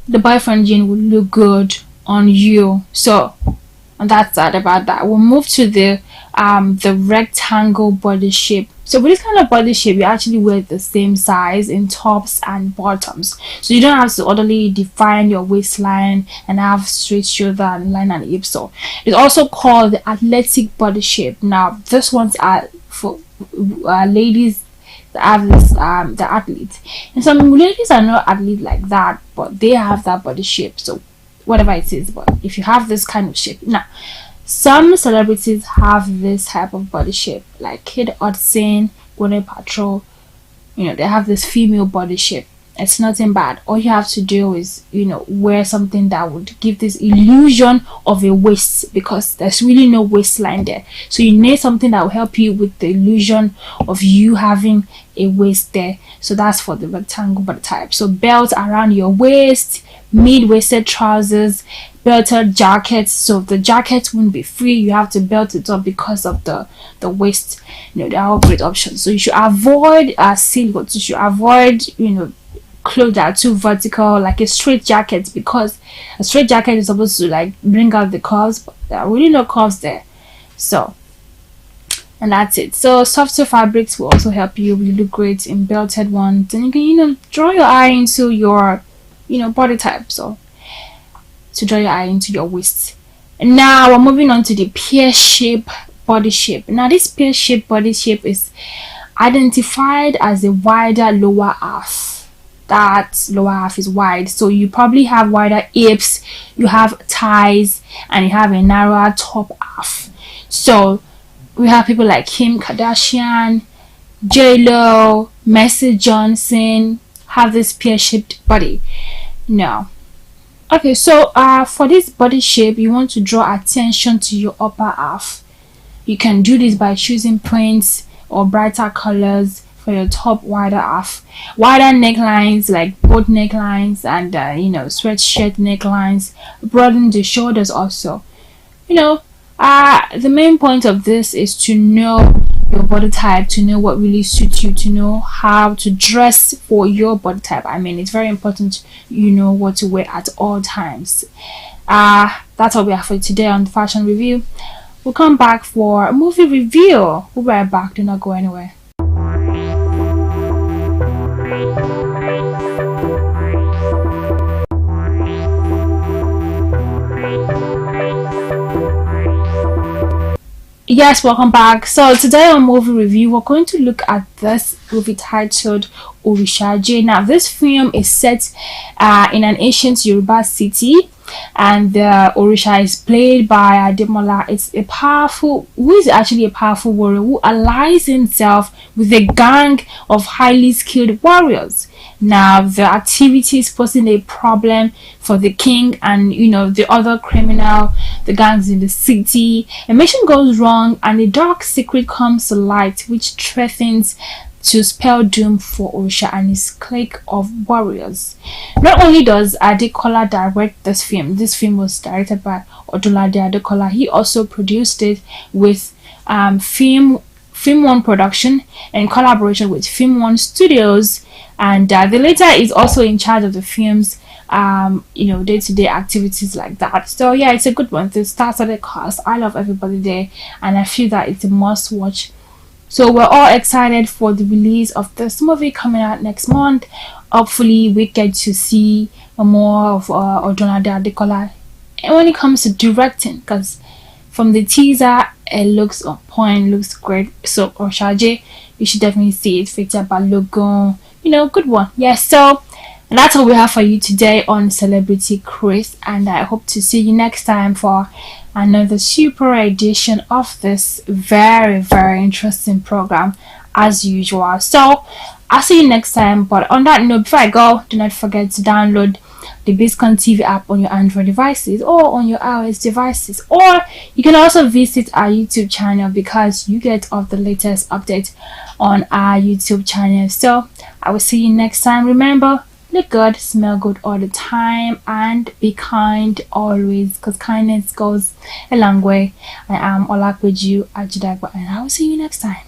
the boyfriend jean will look good on you. So, and that's that about that. We'll move to the rectangle body shape. So with this kind of body shape, you actually wear the same size in tops and bottoms, so you don't have to orderly define your waistline and have straight shoulder and line and hips. So it's also called the athletic body shape. Now this one's are for ladies that have this the athletes, and some ladies are not athlete like that, but they have that body shape. So whatever it is, but if you have this kind of shape, now some celebrities have this type of body shape, like Kid Hudson, Gwyneth Paltrow. They have this female body shape. It's nothing bad. All you have to do is, wear something that would give this illusion of a waist, because there's really no waistline there. So you need something that will help you with the illusion of you having a waist there. So that's for the rectangle body type. So belt around your waist, mid-waisted trousers, belted jackets. So the jacket won't be free, you have to belt it up because of the waist. They are all great options. So you should avoid silhouettes. You should avoid clothes that are too vertical, like a straight jacket, because a straight jacket is supposed to like bring out the curves, but there are really no curves there. So, and that's it. So softer fabrics will also help you. You look great in belted ones, and you can draw your eye into your body type. So to draw your eye into your waist. And now we're moving on to the pear shape body shape. Now this pear shape body shape is identified as a wider lower half. That lower half is wide, so you probably have wider hips, you have thighs, and you have a narrower top half. So we have people like Kim Kardashian, J-Lo, Messi Johnson have this pear-shaped body. Now, okay, so for this body shape, you want to draw attention to your upper half. You can do this by choosing prints or brighter colors for your top wider half. Wider necklines, like boat necklines and sweatshirt necklines, broaden the shoulders also. The main point of this is to know your body type, to know what really suits you, to know how to dress for your body type. I mean, it's very important you know what to wear at all times. That's all we have for today on the fashion review. We'll come back for a movie review. We'll be right back. Do not go anywhere. Yes, welcome back. So today on movie review, we're going to look at this movie titled Orishaje. Now this film is set in an ancient Yoruba city, and the Orisha is played by Ademola. It's a powerful warrior who allies himself with a gang of highly skilled warriors. Now the activities posing a problem for the king and the other the gangs in the city. A mission goes wrong and a dark secret comes to light which threatens to spell doom for Orisha and his clique of warriors. Not only does Adekola direct this film was directed by Odunlade Adekola. He also produced it with Film One Production in collaboration with Film One Studios, and the latter is also in charge of the film's day-to-day activities like that. So yeah, it's a good one. The stars of the cast, I love everybody there, and I feel that it's a must watch. So we're all excited for the release of this movie coming out next month. Hopefully we get to see more of Odunlade Adekola. And when it comes to directing, because from the teaser it looks on point, looks great. So Orishaje, you should definitely see it. Featured by Logan, good one. Yes, so that's all we have for you today on Celebrity Chris, and I hope to see you next time for another super edition of this very, very interesting program as usual. So I'll see you next time, but on that note, before I go, do not forget to download the Biscon TV app on your Android devices or on your iOS devices, or you can also visit our YouTube channel because you get all the latest updates on our YouTube channel. So I will see you next time. Remember, look good, smell good all the time, and be kind always, because kindness goes a long way. I am Olakweju Ajidagba, and I will see you next time.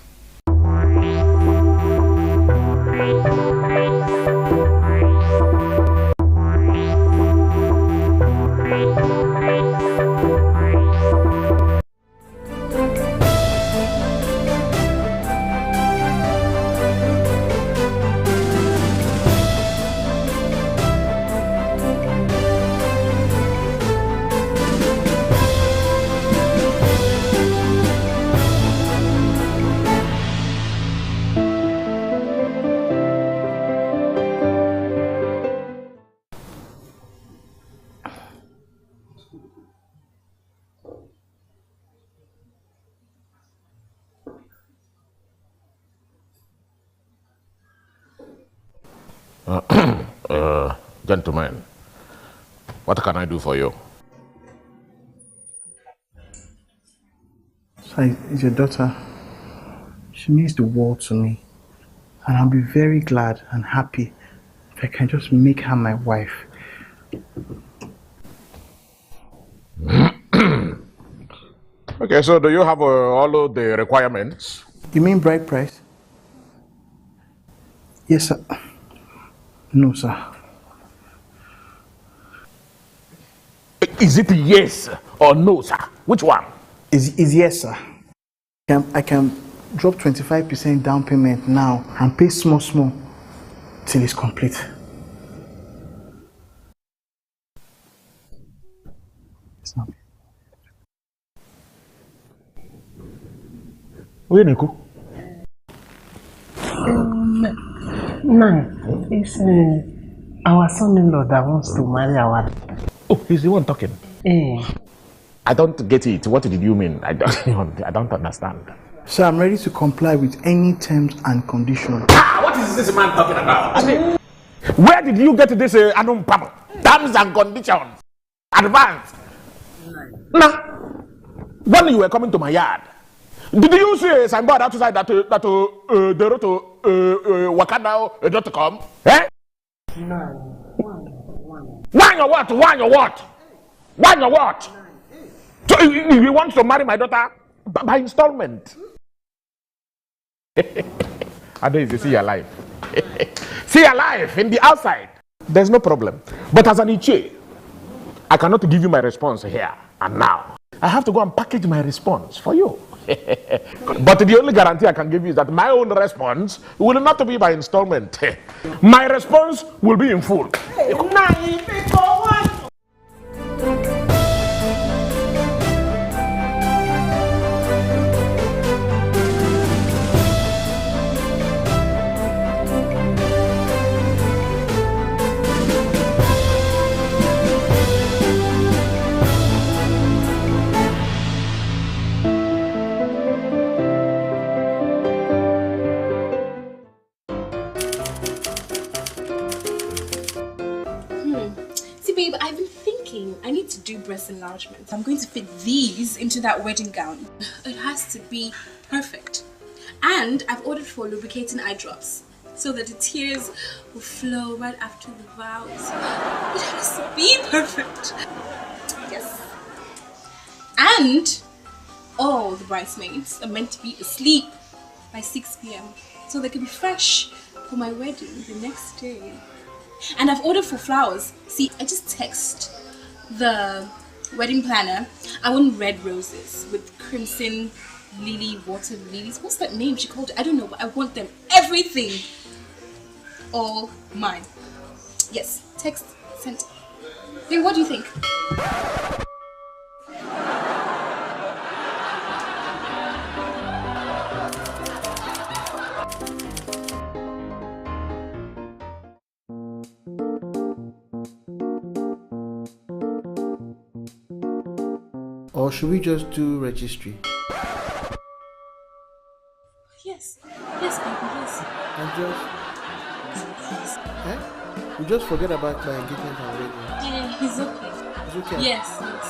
Gentlemen, what can I do for you? Sir, it's your daughter. She means the world to me. And I'll be very glad and happy if I can just make her my wife. Okay, so do you have all of the requirements? You mean bride price? Yes, sir. No, sir. Is it yes or no, sir? Which one? Is yes, sir. I can drop 25% down payment now and pay small till it's complete. It's not. Where do you go? No, it's our son-in-law that wants to marry our. Oh, he's the one talking. Eh. I don't get it. What did you mean? I don't understand. Sir, I'm ready to comply with any terms and conditions. What is this man talking about? I mean, where did you get this terms and conditions? Advance. Nah. When you were coming to my yard, did you see a signboard outside that the road to Wakanda.com? Eh? No. Why your what? Why your what? Why your what? So you want to marry my daughter by installment? I don't even see your life. See your life in the outside. There's no problem. But as an Iche, I cannot give you my response here and now. I have to go and package my response for you. But the only guarantee I can give you is that my own response will not be by installment. My response will be in full. Babe, I've been thinking I need to do breast enlargement. I'm going to fit these into that wedding gown. It has to be perfect. And I've ordered for lubricating eye drops so that the tears will flow right after the vows. It has to be perfect. Yes. And all the bridesmaids are meant to be asleep by 6 p.m. so they can be fresh for my wedding the next day. And I've ordered for flowers. See, I just text the wedding planner. I want red roses with crimson lily, water lilies. What's that name she called it? I don't know, but I want them. Everything. All mine. Yes, text sent. Hey, what do you think? Or should we just do registry? Yes. Yes, baby, yes. And just... Eh? We just forget about my engagement and wedding. Yeah, it's okay. It's okay? Yes, yes.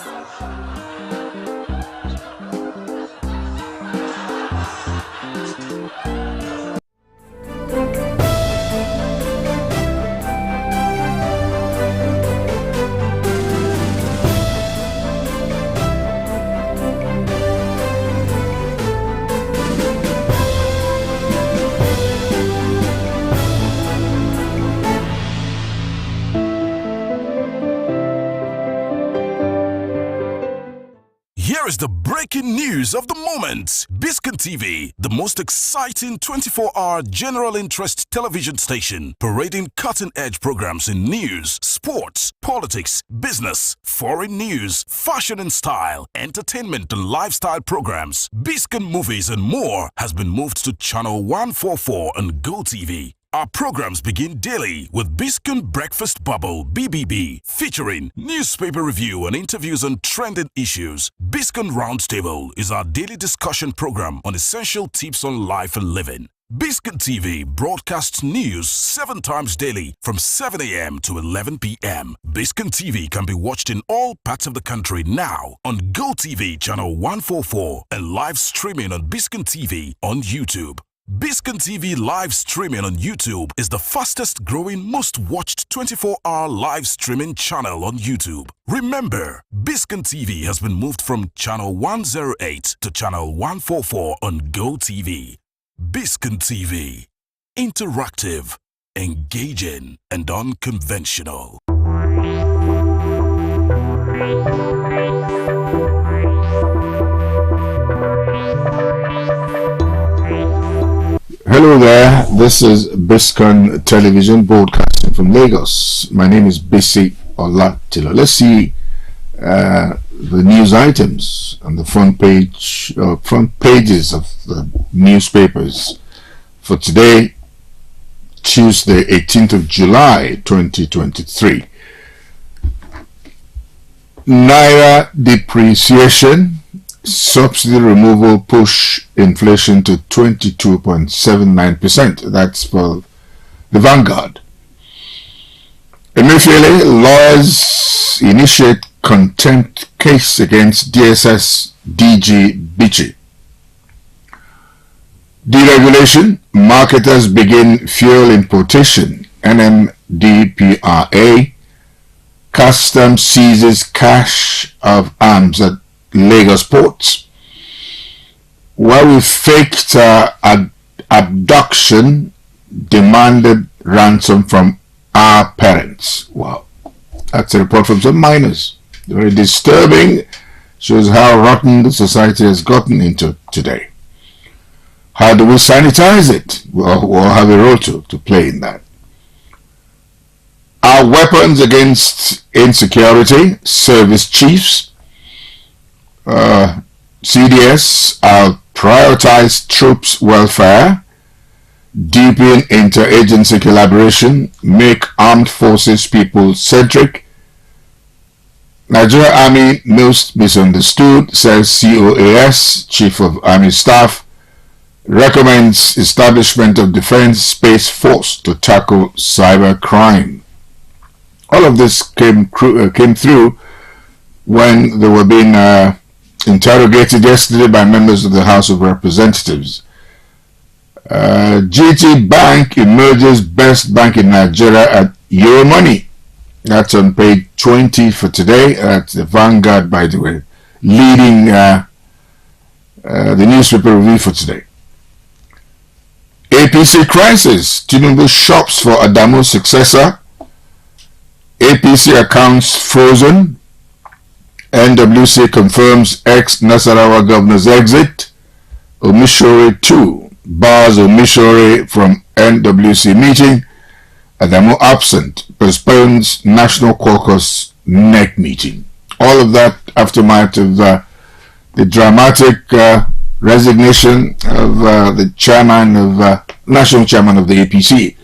breaking news of the moment. Biscon TV, the most exciting 24-hour general interest television station, parading cutting-edge programs in news, sports, politics, business, foreign news, fashion and style, entertainment and lifestyle programs, Biscon movies and more has been moved to channel 144 on Go TV. Our programs begin daily with Biscon Breakfast Bubble (BBB), featuring newspaper review and interviews on trending issues. Biscon Roundtable is our daily discussion program on essential tips on life and living. Biscon TV broadcasts news 7 times daily from 7 a.m. to 11 p.m. Biscon TV can be watched in all parts of the country now on Go TV channel 144 and live streaming on Biscon TV on YouTube. Biscon TV live streaming on YouTube is the fastest growing, most watched 24-hour live streaming channel on YouTube. Remember, Biscon TV has been moved from channel 108 to channel 144 on Go TV. Biscon TV. Interactive, engaging, and unconventional. Hello there, this is Biscon Television broadcasting from Lagos. My name is Bisi Olatilo. Let's see the news items on the front pages of the newspapers for today, Tuesday, 18th of July, 2023. Naira depreciation. Subsidy removal push inflation to 22.79%. That's for the Vanguard. Emefiele, lawyers initiate contempt case against DSS DG Bichi. Deregulation, marketers begin fuel importation. NMDPRA. Customs seizes cache of arms at Lagos ports. While we faked abduction, demanded ransom from our parents. Wow, that's a report from some miners. Very disturbing. Shows how rotten the society has gotten into today. How do we sanitize it? We'll have a role to play in that. Our weapons against insecurity, service chiefs. CDS, I'll prioritize troops' welfare, deepen interagency collaboration, make armed forces people-centric. Nigeria Army most misunderstood, says COAS, Chief of Army Staff, recommends establishment of Defense Space Force to tackle cyber crime. All of this came through when they were being interrogated yesterday by members of the House of Representatives. GT Bank emerges best bank in Nigeria at Euro money. That's on page 20 for today. That's the Vanguard, by the way, leading the newspaper review for today. APC crisis. Tinubu shops for Adamu's successor. APC accounts frozen. NWC confirms ex-Nasarawa governor's exit. Omishore 2 bars Omishore from NWC meeting. Adamu absent, postpones National Caucus NEC meeting. All of that aftermath of the dramatic resignation of the chairman of national chairman of the APC,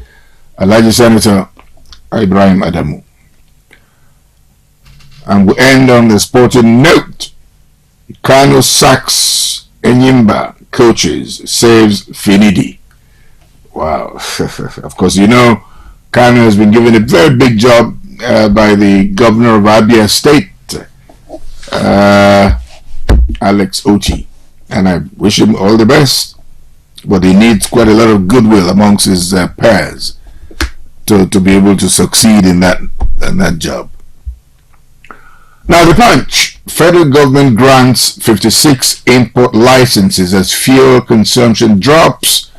Alhaji Senator Ibrahim Adamu. And we end on the sporting note. Kano sacks Enyimba coaches, saves Finidi. Wow. Of course, you know, Kano has been given a very big job by the governor of Abia State, Alex Oti. And I wish him all the best. But he needs quite a lot of goodwill amongst his peers to be able to succeed in that job. Now the Punch. Federal government grants 56 import licenses as fuel consumption drops.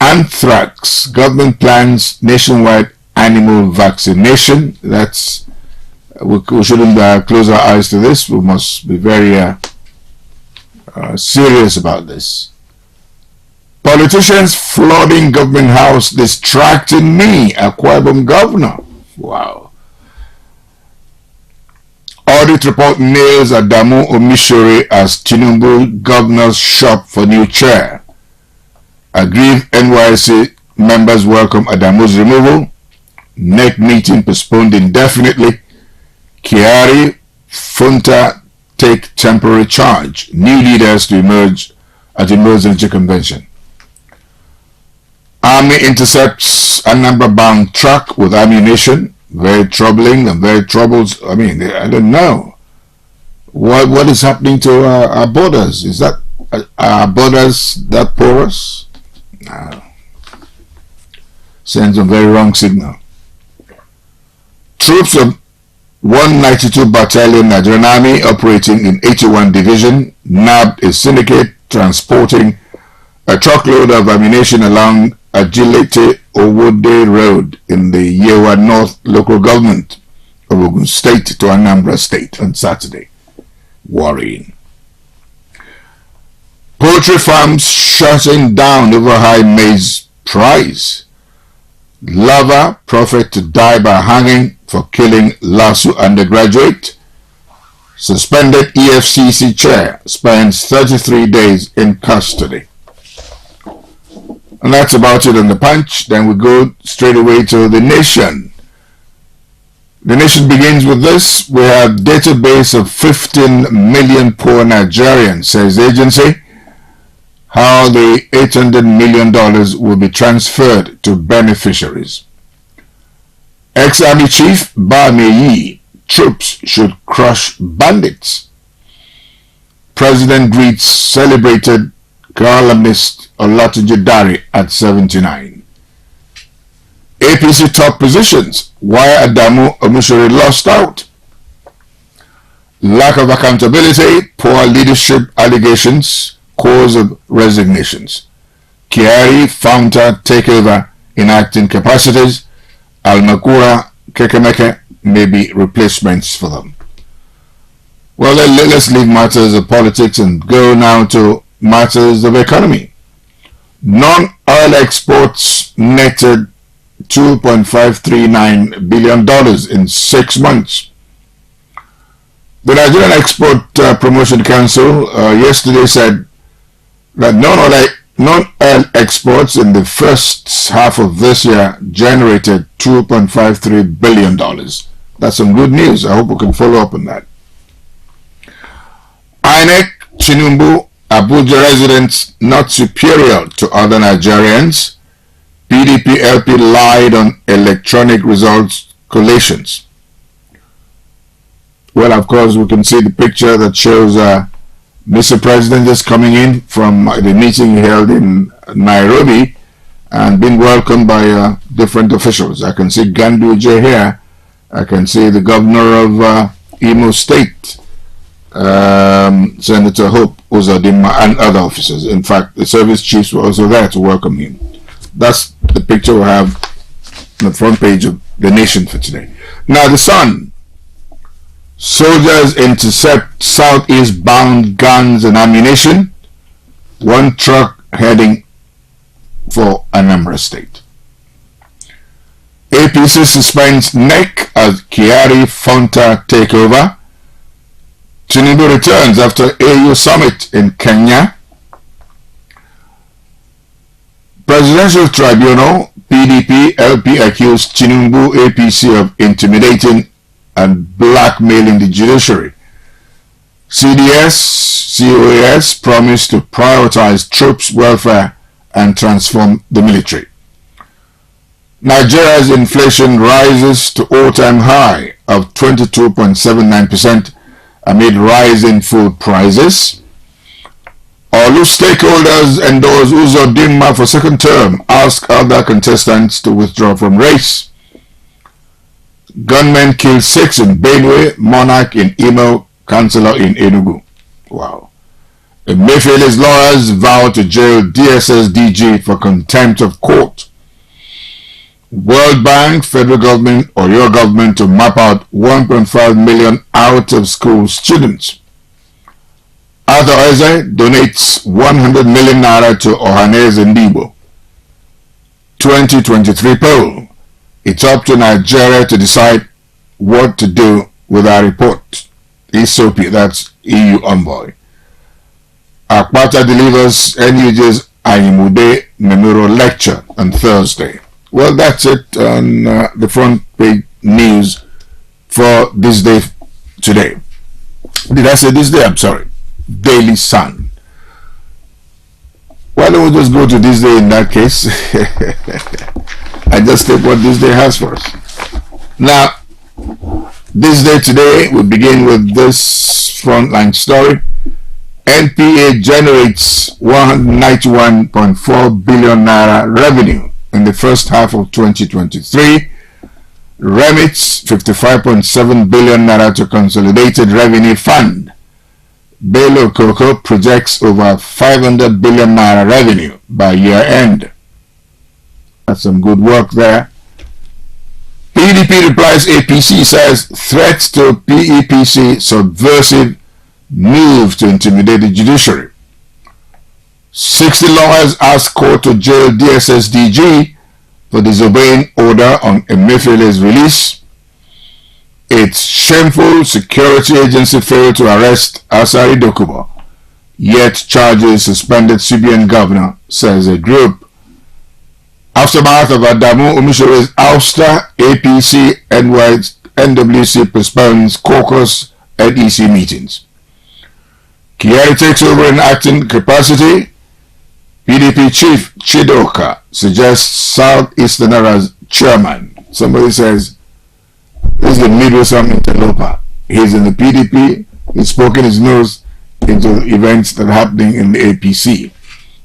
Anthrax. Government plans nationwide animal vaccination. That's we shouldn't close our eyes to this. We must be very serious about this. Politicians flooding government house distracting me, Akwa Ibom governor. Wow. Audit report nails Adamu Omishore as Tinubu governor's shop for new chair. Aggrieved NYC members welcome Adamu's removal. NEC meeting postponed indefinitely. Kyari, Funta take temporary charge. New leaders to emerge at emergency convention. Army intercepts Anambra-bound truck with ammunition. Very troubling and very troubled. I mean, I don't know. What is happening to our borders? Is that our borders that porous? No. Sends a very wrong signal. Troops of 192 Battalion Nigerian Army operating in 81 Division nabbed a syndicate transporting a truckload of ammunition along Agility Owode Road in the Yewa North local government of Ogun State to Anambra State on Saturday. Worrying. Poultry farms shutting down over high maize price. Lover prophet to die by hanging for killing LASU undergraduate. Suspended EFCC chair spends 33 days in custody. And that's about it on the Punch. Then we go straight away to The Nation. The Nation begins with this. We have database of 15 million poor Nigerians, says the agency. How the $800 million will be transferred to beneficiaries. Ex-Army Chief Bameyi, troops should crush bandits. President greets celebrated columnist Olatunji Dare at 79. APC top positions. Why Adamu Omishore lost out. Lack of accountability, poor leadership allegations, cause of resignations. Kyari, Founta takeover in acting capacities. Almakura, Kekemeke may be replacements for them. Well, let's leave matters of politics and go now to matters of economy. Non-oil exports netted $2.539 billion in 6 months. The Nigerian Export Promotion Council yesterday said that non-oil exports in the first half of this year generated $2.53 billion. That's some good news. I hope we can follow up on that. INEC, Tinubu, Abuja residents not superior to other Nigerians. PDP LP lied on electronic results collations. Well, of course, we can see the picture that shows Mr. President just coming in from the meeting held in Nairobi and being welcomed by different officials. I can see Ganduje here. I can see the governor of Imo State, Senator Hope Uzodinma, and other officers. In fact, the service chiefs were also there to welcome him. That's the picture we have on the front page of The Nation for today. Now, The Sun. Soldiers intercept southeast bound guns and ammunition. One truck heading for Anambra State. APC suspends NEC as Kyari Fonta takeover. Tinubu returns after AU summit in Kenya. Presidential Tribunal, PDP, LP accused Tinubu APC of intimidating and blackmailing the judiciary. CDS, COAS promised to prioritize troops' welfare and transform the military. Nigeria's inflation rises to all-time high of 22.79% amid rising food prices. Olu stakeholders endorse Uzodinma for second term, ask other contestants to withdraw from race. Gunmen kill 6 in Benue, monarch in Imo, councillor in Enugu. Wow. Emefiele's lawyers vow to jail DSS DG for contempt of court. World Bank, federal government or your government to map out 1.5 million out of school students. Arthur Eze donates 100 million naira to Ohaneze Ndibo. 2023 poll. It's up to Nigeria to decide what to do with our report. Ethiopia, that's EU envoy. Akpata delivers NUJ's Ayimude Memorial Lecture on Thursday. Well, that's it on the front page news for this day today. Did I say this day? I'm sorry. Daily Sun. Why don't we just go to this day in that case? I just take what this day has for us. Now, this day today, we begin with this frontline story. NPA generates 191.4 billion naira revenue in the first half of 2023, remits 55.7 billion naira to Consolidated Revenue Fund. Bello Coco projects over 500 billion naira revenue by year end. That's some good work there. PDP replies APC, says threats to PEPC subversive move to intimidate the judiciary. 60 lawyers ask court to jail DSS DG for disobeying order on Emefiele's release. It's shameful security agency failed to arrest Asari Dokubo, yet charges suspended CBN governor, says a group. Aftermath of Adamu Umishore's ouster, APC NWC postpones caucus NEC meetings. Kiari takes over in acting capacity. PDP chief Chidoka suggests Southeastern as chairman. Somebody says, this is the Midwestern interloper. He's in the PDP. He's poking his nose into events that are happening in the APC.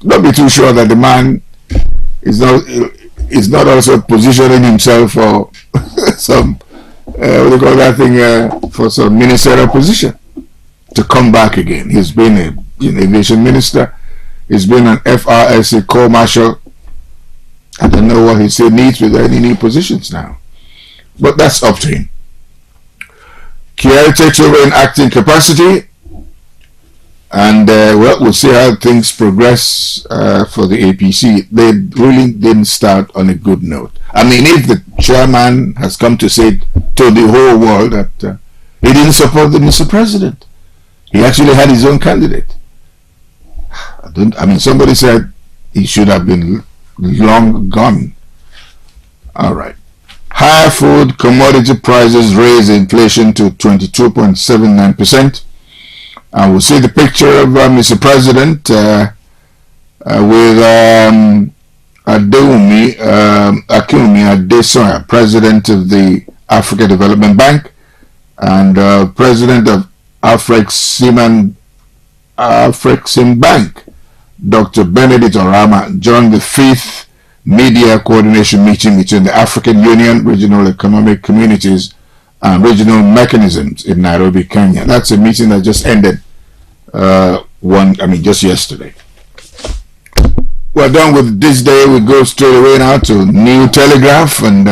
Don't be too sure that the man is not also positioning himself for some what do you call that thing, for some ministerial position to come back again. He's been an aviation minister. He's been an FRSA Corps Marshal. I don't know what he still needs with any new positions now, but that's up to him. Kiari takes over in acting capacity, and well, we'll see how things progress for the APC. They really didn't start on a good note. I mean, if the chairman has come to say to the whole world that he didn't support the Mr. President, he actually had his own candidate. I mean, somebody said he should have been long gone. All right. Higher food commodity prices raise inflation to 22.79%. And we'll see the picture of Mr. President with Akinwumi Adesoya, President of the Africa Development Bank, and President of Afrexim Bank, Dr. Benedict Orama, joined the 5th Media Coordination Meeting between the African Union, Regional Economic Communities, and Regional Mechanisms in Nairobi, Kenya. That's a meeting that just ended just yesterday. We're done with this day. We go straight away now to New Telegraph, and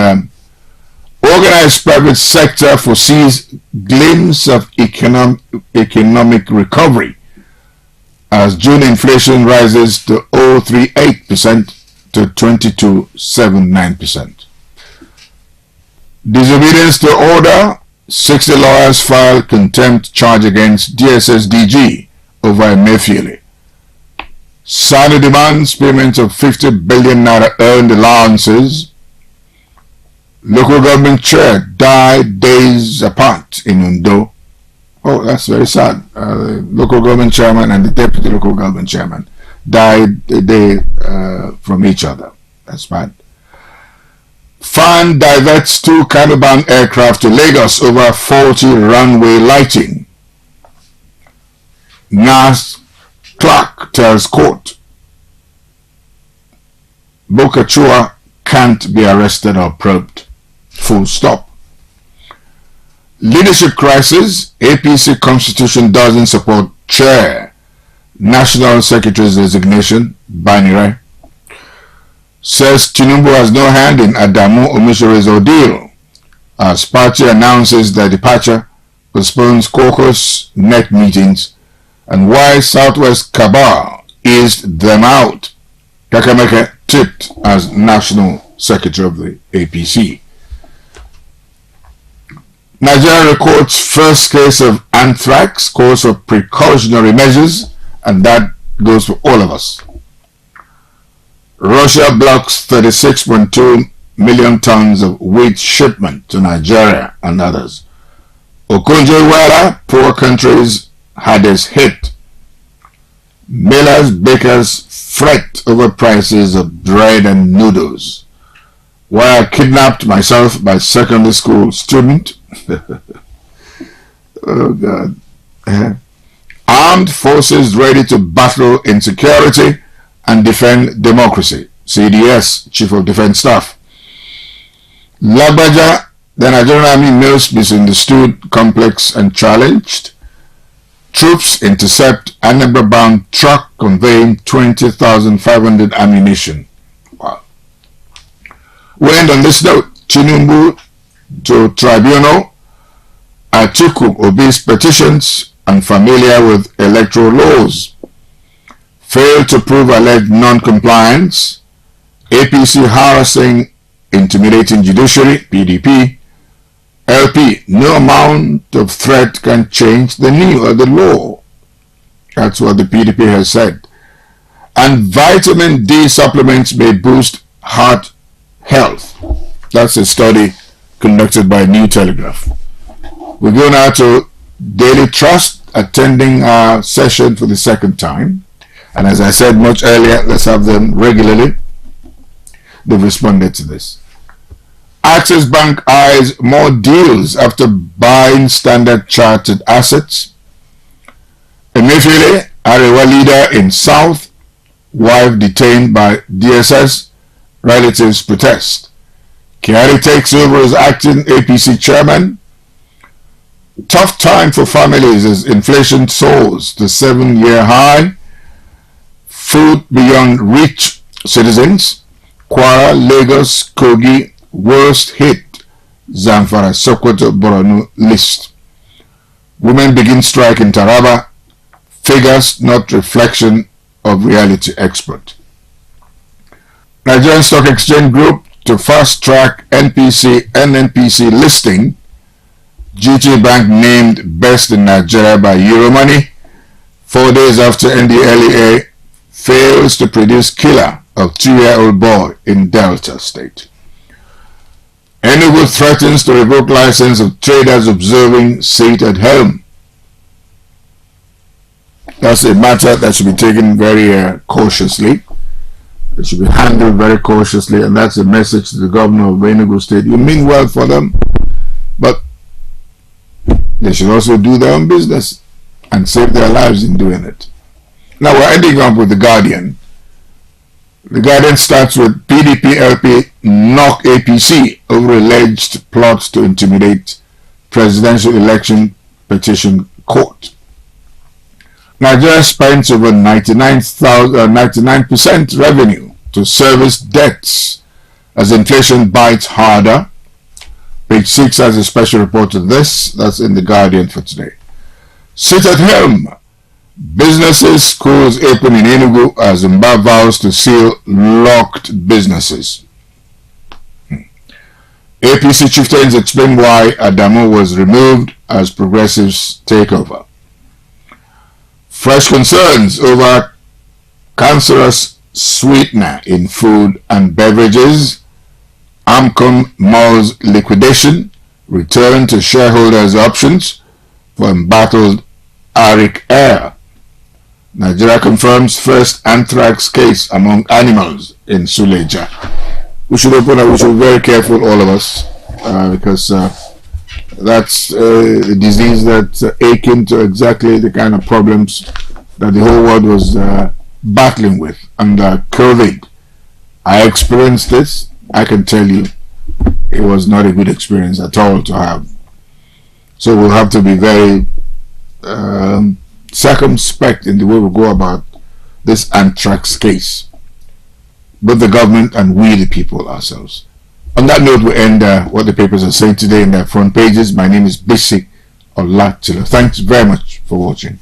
organized private sector foresees glimpse of economic recovery as June inflation rises to 0.38% to 22.79%. Disobedience to order, 60 lawyers file contempt charge against DSS DG over Emefiele. SANU demands payment of 50 billion naira earned allowances. Local government chair died days apart in Undo. Oh, that's very sad. The local government chairman and the deputy local government chairman died a day from each other. That's bad. FAN diverts 2 Canoban aircraft to Lagos over faulty runway lighting. NAS clerk tells court Bokachua can't be arrested or probed. Full stop. Leadership crisis. APC constitution doesn't support chair. National Secretary's resignation. Banire says Tinubu has no hand in Adamu Umishore's ordeal as party announces their departure, postpones caucus NEC meetings, and why Southwest Cabal eased them out. Kakamaka tipped as National Secretary of the APC. Nigeria records first case of anthrax, calls for precautionary measures, and that goes for all of us. Russia blocks 36.2 million tons of wheat shipment to Nigeria and others. Okonjo-Iweala, poor countries hardest hit. Millers, bakers fret over prices of bread and noodles. Why I kidnapped myself by secondary school student. Oh God. Armed forces ready to battle insecurity and defend democracy. CDS, Chief of Defense Staff. Lagbaja, the Nigerian Army most misunderstood, complex and challenged. Troops intercept Anambra-bound truck conveying 20,500 ammunition. Wow. We end on this note. Tinubu to tribunal. Atiku obeys petitions, unfamiliar with electoral laws. Failed to prove alleged non-compliance. APC harassing, intimidating judiciary. PDP. LP, no amount of threat can change the new or the law. That's what the PDP has said. And vitamin D supplements may boost heart health. That's a study conducted by New Telegraph. We go now to Daily Trust, attending our session for the second time. And as I said much earlier, let's have them regularly. They've responded to this. Access Bank eyes more deals after buying Standard Chartered assets. Emefiele, Arewa leader in South, wife detained by DSS, relatives protest. Kyari takes over as acting APC chairman. Tough time for families as inflation soars to 7-year high. Food beyond rich citizens. Kwara, Lagos, Kogi, worst hit. Zamfara, Sokoto, Borno list. Women begin strike in Taraba. Figures not reflection of reality expert. Nigerian Stock Exchange Group to fast track NNPC listing. GT Bank named best in Nigeria by Euromoney. 4 days after NDLEA fails to produce killer of 2-year-old boy in Delta State. Enugu threatens to revoke license of traders observing seat at helm. That's a matter that should be taken very cautiously. It should be handled very cautiously, and that's a message to the governor of Enugu State. You mean well for them, but they should also do their own business and save their lives in doing it. Now we're ending up with The Guardian. The Guardian starts with PDP LP knock APC over alleged plots to intimidate presidential election petition court. Nigeria spends over 99% revenue to service debts as inflation bites harder. Page 6 has a special report of this. That's in The Guardian for today. Sit at helm. Businesses, schools open in Enugu as Mba vows to seal locked businesses. APC chieftains explain why Adamu was removed as progressives take over. Fresh concerns over cancerous sweetener in food and beverages. Amcom malls liquidation. Return to shareholders' options for embattled Arik Air. Nigeria confirms first anthrax case among animals in Suleja. We should open up, we should be very careful, all of us, because that's a disease that's akin to exactly the kind of problems that the whole world was battling with under COVID. I experienced this. I can tell you it was not a good experience at all to have. So we'll have to be very circumspect in the way we go about this anthrax case, both the government and we the people ourselves. On that note, we end what the papers are saying today in their front pages. My name is Bisi Olatilo. Thanks very much for watching.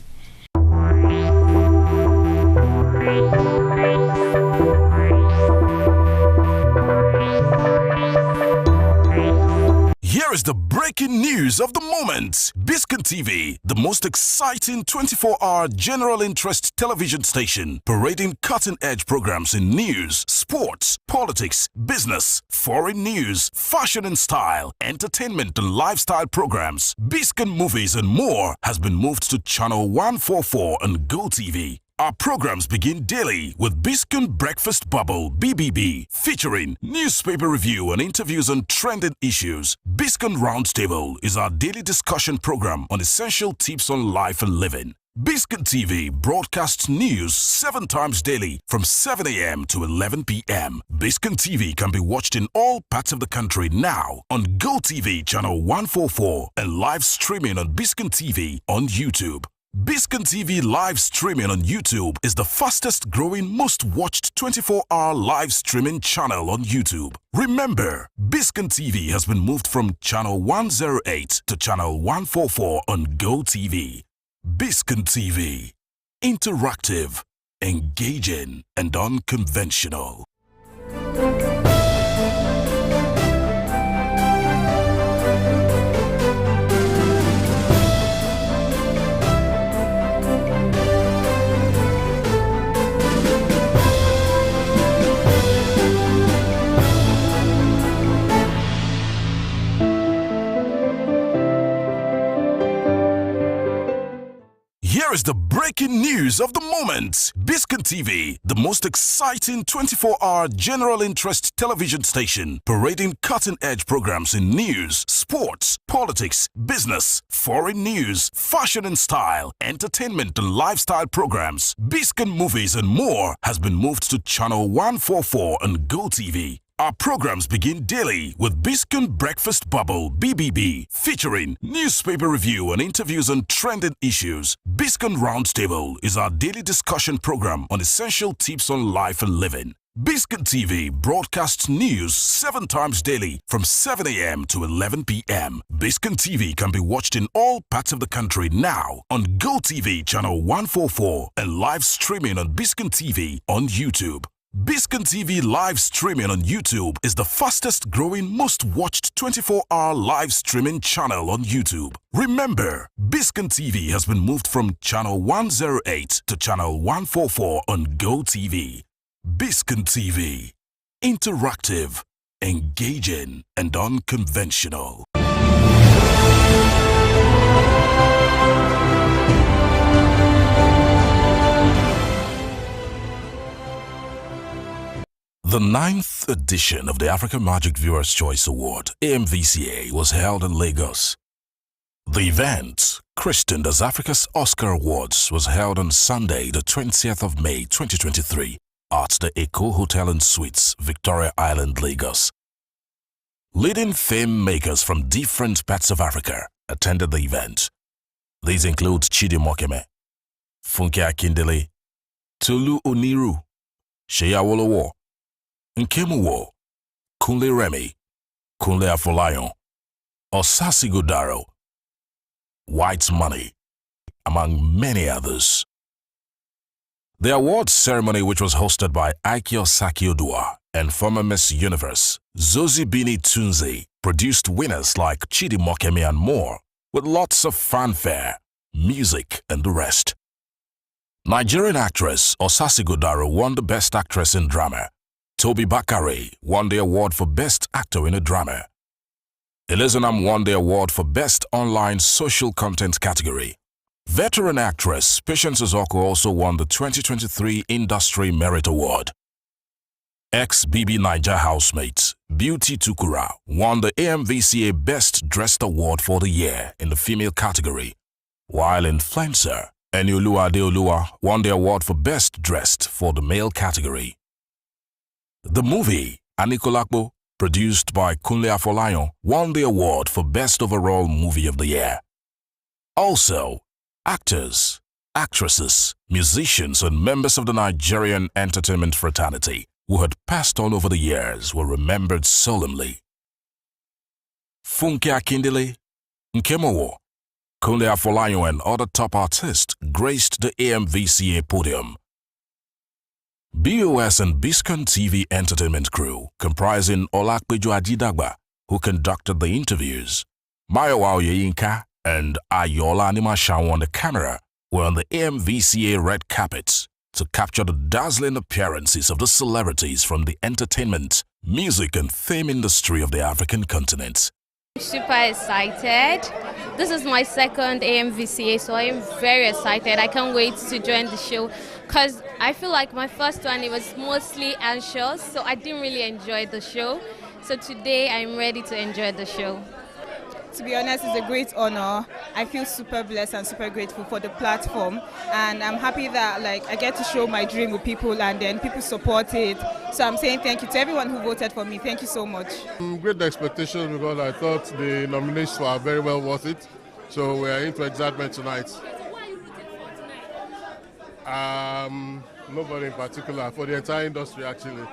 Here is the breaking news of the moment. Biscon TV, the most exciting 24-hour general interest television station, parading cutting-edge programs in news, sports, politics, business, foreign news, fashion and style, entertainment and lifestyle programs, Biscon movies and more, has been moved to channel 144 on Go TV. Our programs begin daily with Biscon Breakfast Bubble (BBB), featuring newspaper review and interviews on trending issues. Biscon Roundtable is our daily discussion program on essential tips on life and living. Biscon TV broadcasts news 7 times daily from 7 a.m. to 11 p.m. Biscon TV can be watched in all parts of the country now on Go TV channel 144 and live streaming on Biscon TV on YouTube. Biscon TV live streaming on YouTube is the fastest growing, most watched 24-hour live streaming channel on YouTube. Remember, Biscon TV has been moved from channel 108 to channel 144 on Go TV. Biscon TV, interactive, engaging, and unconventional. Here is the breaking news of the moment. Biscon TV, the most exciting 24-hour general interest television station, parading cutting-edge programs in news, sports, politics, business, foreign news, fashion and style, entertainment and lifestyle programs, Biscon movies and more, has been moved to channel 144 on Go TV. Our programs begin daily with Biscon Breakfast Bubble (BBB), featuring newspaper review and interviews on trending issues. Biscon Roundtable is our daily discussion program on essential tips on life and living. Biscon TV broadcasts news 7 times daily from 7 a.m. to 11 p.m. Biscon TV can be watched in all parts of the country now on Go TV channel 144 and live streaming on Biscon TV on YouTube. Biscon TV live streaming on YouTube is the fastest growing, most watched 24-hour live streaming channel on YouTube. Remember, Biscon TV has been moved from channel 108 to channel 144 on Go TV. Biscon TV, interactive, engaging, and unconventional. The 9th edition of the Africa Magic Viewers' Choice Award, AMVCA, was held in Lagos. The event, christened as Africa's Oscar Awards, was held on Sunday, the 20th of May 2023 at the Eco Hotel and Suites, Victoria Island, Lagos. Leading fame makers from different parts of Africa attended the event. These include Chidi Mokeme, Funke Akindele, Tolu Oniru, Sheya Wolowo, Nkemuwo, Kunle Remi, Kunle Afolayan, Osasi Godaro, White Money, among many others. The awards ceremony, which was hosted by Aiki Osaki Odua and former Miss Universe, Zozi Bini Tunzi, produced winners like Chidi Mokeme and more, with lots of fanfare, music, and the rest. Nigerian actress Osasi Godaro won the Best Actress in Drama. Toby Bakare won the award for Best Actor in a Drama. Elizanam won the award for Best Online Social Content category. Veteran actress Patience Ozoko also won the 2023 Industry Merit Award. Ex-BB Naija housemate Beauty Tukura won the AMVCA Best Dressed Award for the year in the female category, while influencer Enioluwa Adeoluwa won the award for Best Dressed for the male category. The movie, Anikolakbo, produced by Kunle Afolayan, won the award for Best Overall Movie of the Year. Also, actors, actresses, musicians, and members of the Nigerian entertainment fraternity who had passed on over the years were remembered solemnly. Funke Akindele, Nkemowo, Kunle Afolayan, and other top artists graced the AMVCA podium. BOS and Biscon TV entertainment crew, comprising Olakpeju Ajidagba, who conducted the interviews. Mayowa Oyeyinka and Ayola Animashawo on the camera were on the AMVCA red carpet to capture the dazzling appearances of the celebrities from the entertainment, music and fame industry of the African continent. Super excited. This is my second AMVCA, so I am very excited. I can't wait to join the show because I feel like my first one, it was mostly anxious, so I didn't really enjoy the show. So today I'm ready to enjoy the show. To be honest, it's a great honor. I feel super blessed and super grateful for the platform, and I'm happy that I get to show my dream with people and then people support it. So I'm saying thank you to everyone who voted for me. Thank you so much. Great expectation because I thought the nominations were very well worth it. So we are into excitement tonight. Nobody in particular, for the entire industry actually.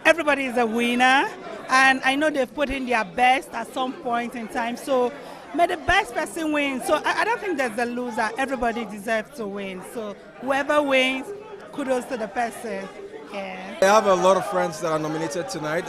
Everybody is a winner, and I know they've put in their best at some point in time. So may the best person win. So I don't think there's a loser. Everybody deserves to win. So whoever wins, kudos to the person. Yeah. I have a lot of friends that are nominated tonight.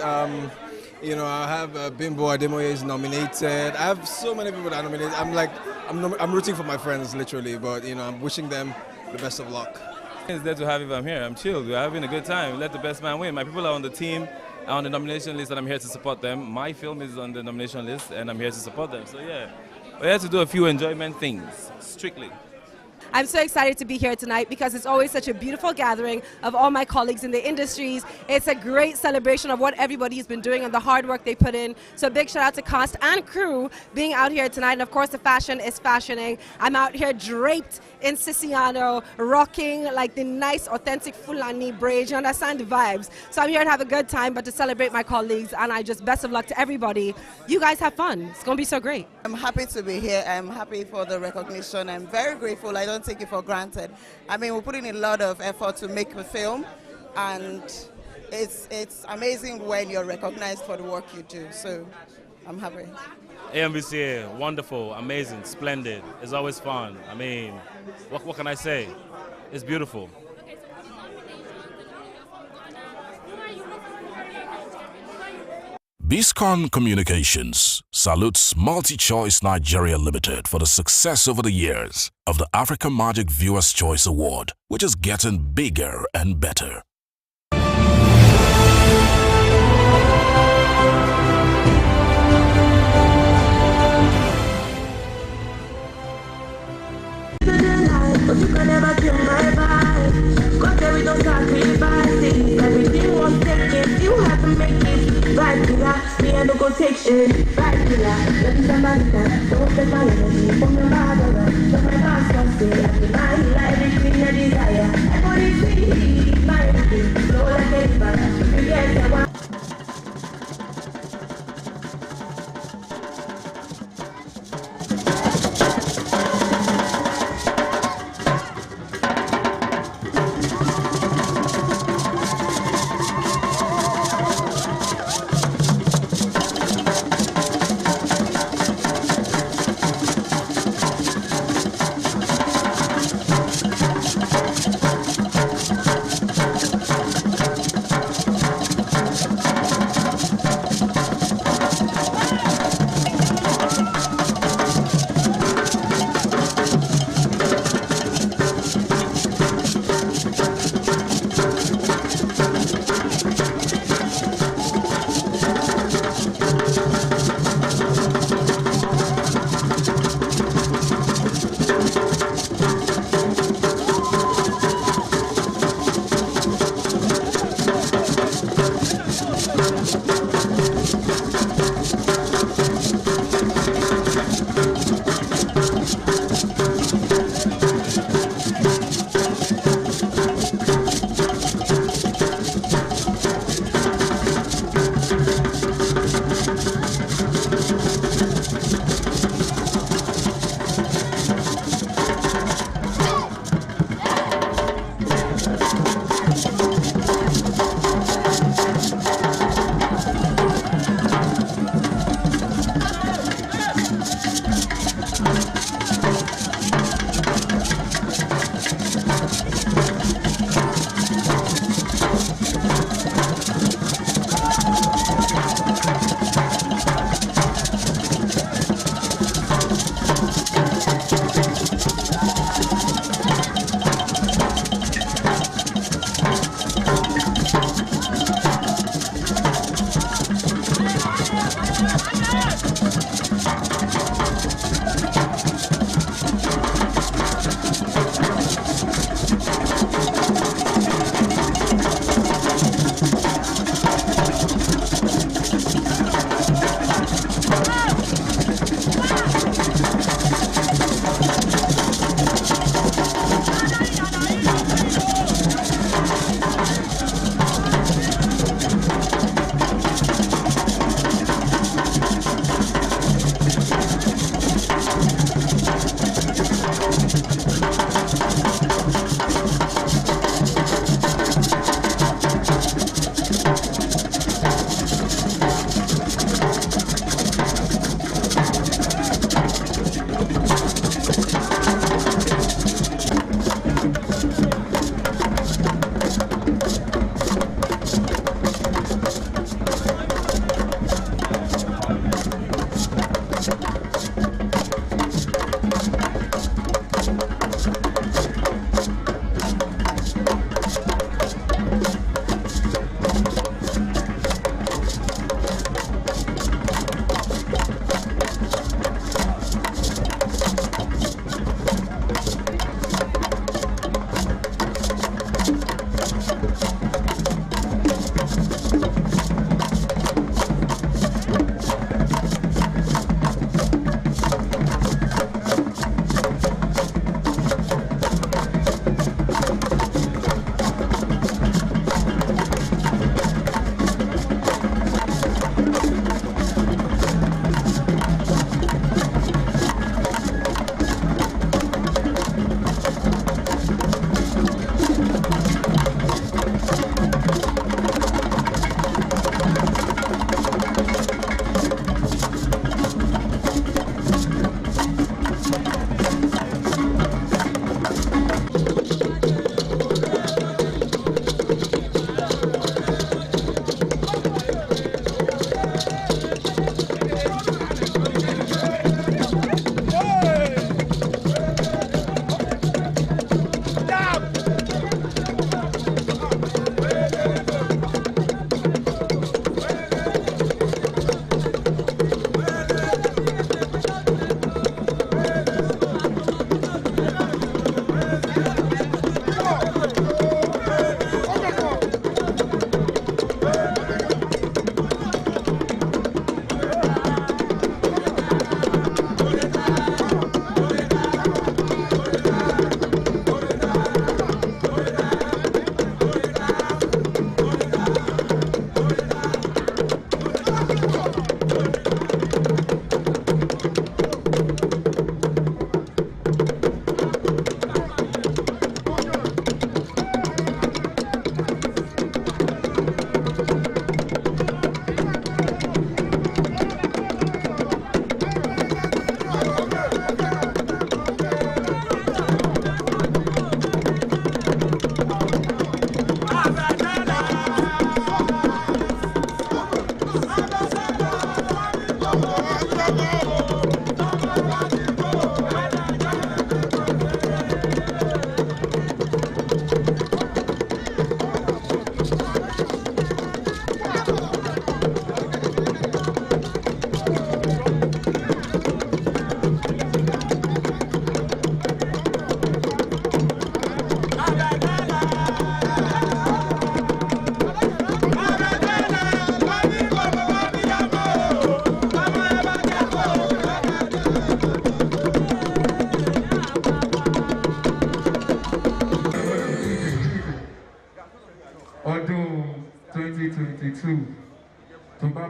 You know, I have Bimbo Ademoye is nominated. I have so many people that are nominated. I'm rooting for my friends literally, but you know, I'm wishing them the best of luck. It's there to have you. I'm here. I'm chilled. We're having a good time. Let the best man win. My people are on the team, are on the nomination list, and I'm here to support them. My film is on the nomination list, and I'm here to support them. So yeah, we're here to do a few enjoyment things, strictly. I'm so excited to be here tonight because it's always such a beautiful gathering of all my colleagues in the industries. It's a great celebration of what everybody's been doing and the hard work they put in. So big shout out to cast and crew being out here tonight. And of course the fashion is fashioning. I'm out here draped in Siciliano, rocking like the nice authentic Fulani braids. You understand the vibes. So I'm here to have a good time, but to celebrate my colleagues, and I just best of luck to everybody. You guys have fun. It's gonna be so great. I'm happy to be here. I'm happy for the recognition. I'm very grateful. I don't take it for granted. I mean, we're putting in a lot of effort to make a film, and it's amazing when you're recognized for the work you do. So I'm happy. AMVCA, wonderful, amazing, splendid. It's always fun. I mean, what can I say? It's beautiful. Biscon Communications salutes Multi-Choice Nigeria Limited for the success over the years of the Africa Magic Viewers' Choice Award, which is getting bigger and better. But you can never kill my vibe. Got there with no sacrifices. Everything was taken, you have to make it right, killer. Me and don't go take shit, right, killer. Let me somebody that don't take my energy from your mother. So my boss can stay at the mind, like everything I desire. I want it to my everything, so like anybody. You get that one.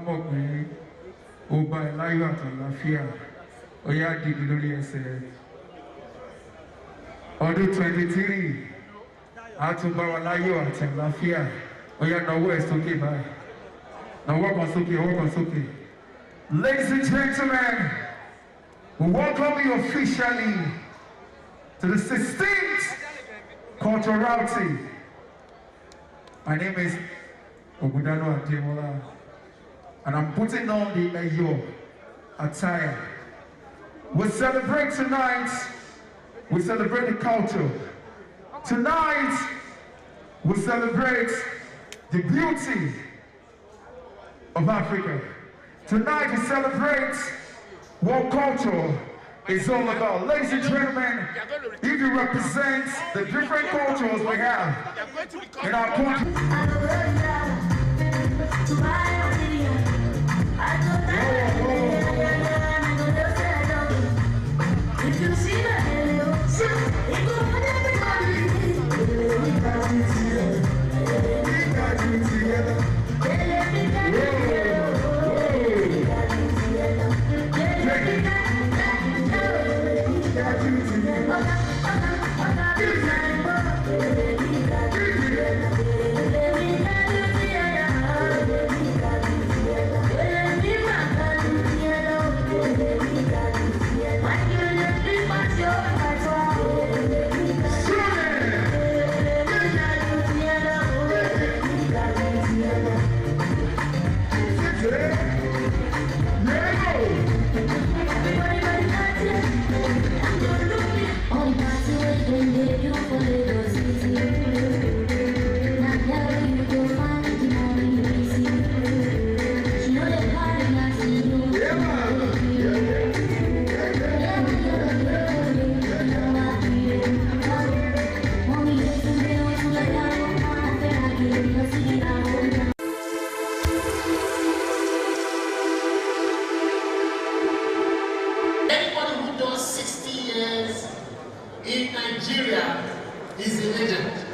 mọ̀ pé ó bá ẹ láyọ̀ àtàlàáfíà ó yá dìde lórí ẹsẹ̀. Ọdún 23 á tún bá wa láyọ̀ àtàlàáfíà ó yá nawọ́ ẹ̀ sókè báyìí. Nawọ́ kan sókè, ọwọ́ kan sókè. Ladies and gentlemen, we welcome you officially to the 16th culturality. My name is Ogudano Ademola, and I'm putting on the Eyo attire. We celebrate tonight, we celebrate the culture. Tonight, we celebrate the beauty of Africa. Tonight, we celebrate what culture is all about. Ladies and gentlemen, if you represent the different cultures we have in our country. If you see the in Nigeria is a legend.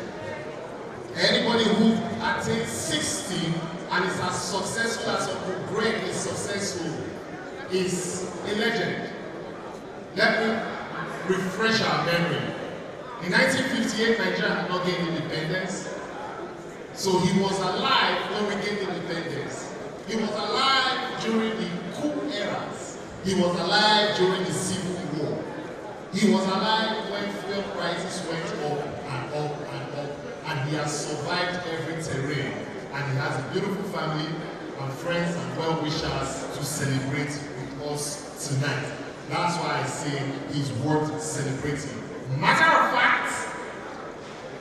Anybody who attains 60 and is as successful as Uncle Greg is successful is a legend. Let me refresh our memory. In 1958, Nigeria had not gained independence. So he was alive when we gained independence. He was alive during the coup eras. He was alive during the Civil War. He was alive when fuel prices went up and up and up, and he has survived every terrain. And he has a beautiful family and friends and well-wishers to celebrate with us tonight. That's why I say he's worth celebrating. Matter of fact,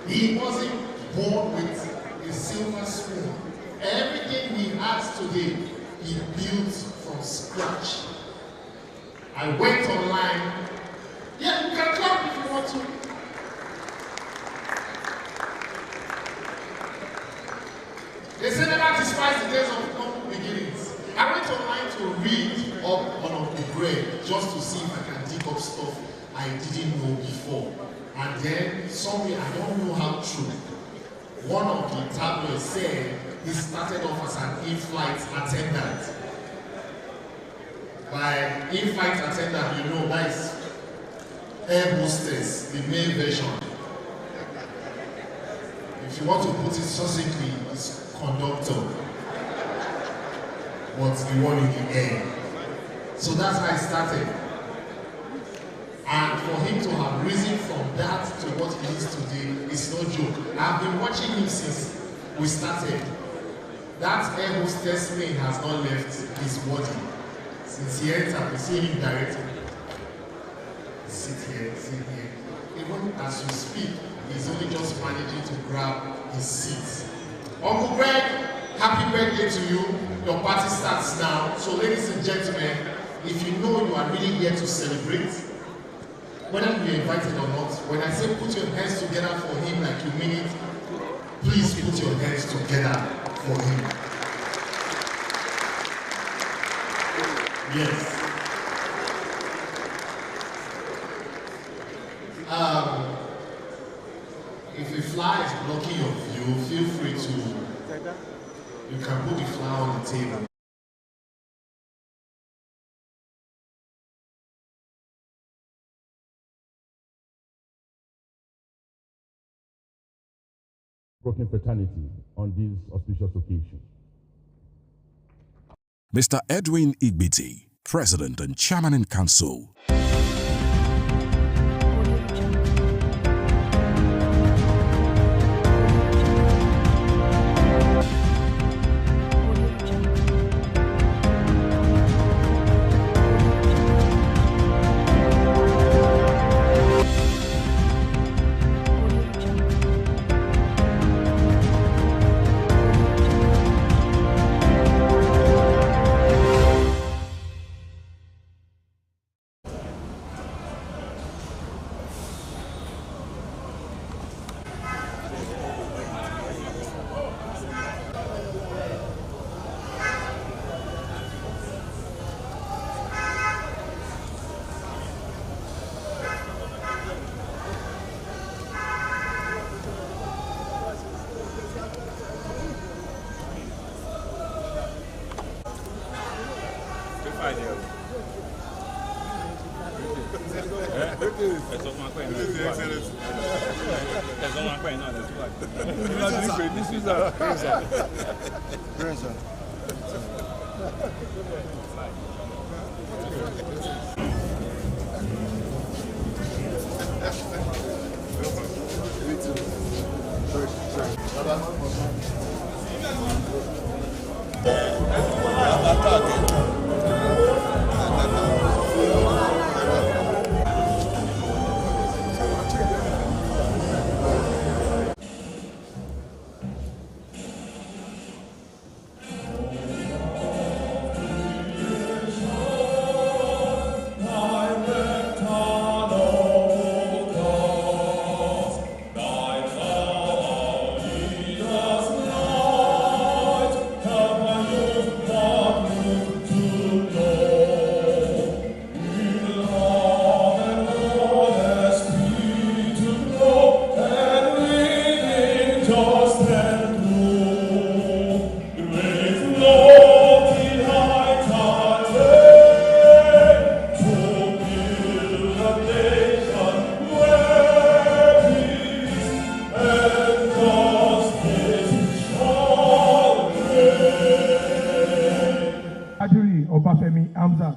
he wasn't born with a silver spoon. Everything he has today, he built from scratch. I went online. Yeah, you can clap if you want to. They say never despise the days of humble beginnings. I went online to read up on the grade just to see if I can dig up stuff I didn't know before. And then somewhere, I don't know how true, one of the tabloids said he started off as an in-flight attendant. By in-flight attendant, you know, that is air hostess, the male version. If you want to put it succinctly, it's conductor. But the one in the air. So that's how it started. And for him to have risen from that to what he is today is no joke. I've been watching him since we started. That air hostess man has not left his body. Since he entered, we see him directly. Sit here. Even as you speak, he's only just managing to grab his seat. Uncle Greg, happy birthday to you. Your party starts now. So ladies and gentlemen, if you know you are really here to celebrate, whether you're invited or not, when I say put your hands together for him like you mean it, please put your hands together for him. Yes. If a fly is blocking your view, feel free to, you can put the flower on the table. working fraternity on this auspicious occasion. Mr. Edwin Igbiti, President and Chairman in Council.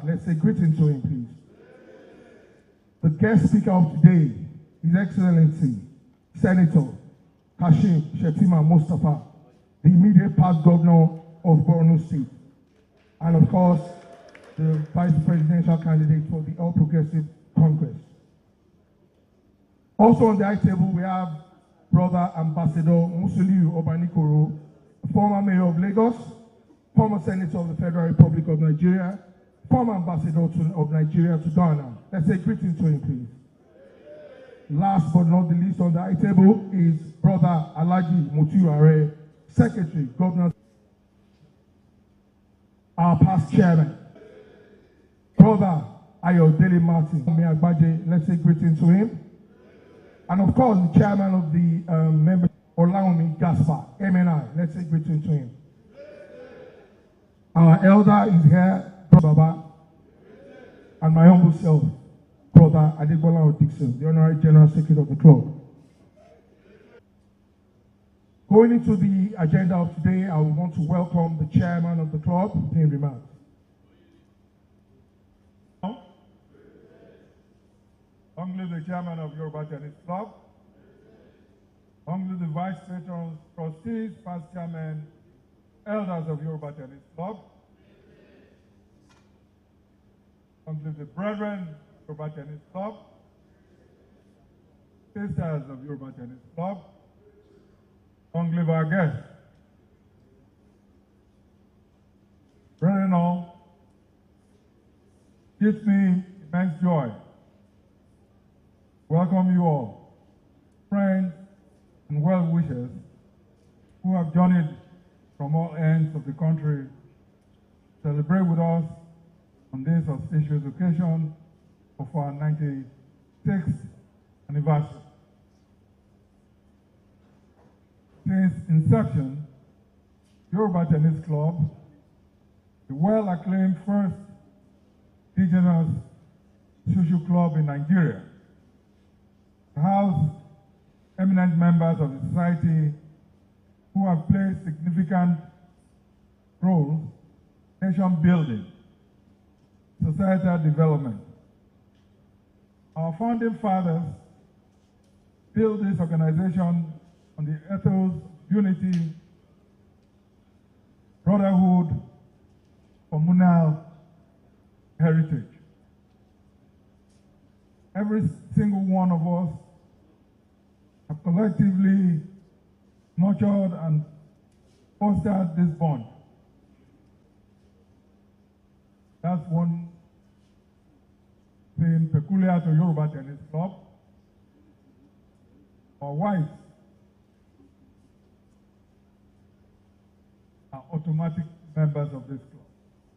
Let's say greeting to him, please. The guest speaker of today, His Excellency, Senator Kashim Shettima Mustafa, the immediate past governor of Borno State, and of course, the vice presidential candidate for the All Progressive Congress. Also on the high table, we have Brother Ambassador Musiliu Obanikoro, former mayor of Lagos, former senator of the Federal Republic of Nigeria, former ambassador of Nigeria to Ghana. Let's say greetings to him, please. Last but not the least on the high table is Brother Alhaji Mutiu Are, Secretary, Governor, our past chairman, Brother Ayodele Martin Meagbaje. Let's say greetings to him. And of course, the chairman of the member, Olaomi Gaspar, MNI. Let's say greetings to him. Our elder is here, Brother Baba, and my humble self, Brother Adegbola Dixon, the Honorary General Secretary of the club. Going into the agenda of today, I would want to welcome the chairman of the club, in remarks. Long live the chairman of Yoruba Tennis Club. Long live the vice patrons, trustees, past chairman, elders of Yoruba Tennis Club. Long live the brethren of Yoruba Tennis Club. Sisters of Yoruba Tennis Club. Long live our guests. Brethren all, gives me immense joy. Welcome you all, friends and well-wishers who have journeyed from all ends of the country to celebrate with us on this auspicious occasion of our 96th anniversary. Since inception, Yoruba Tennis Club, the well-acclaimed first indigenous social club in Nigeria, house eminent members of the society who have played significant roles in nation building, societal development. Our founding fathers built this organization on the ethos of unity, brotherhood, communal heritage. Every single one of us have collectively nurtured and fostered this bond. That's one thing peculiar to Yoruba Tennis Club. Our wives are automatic members of this club.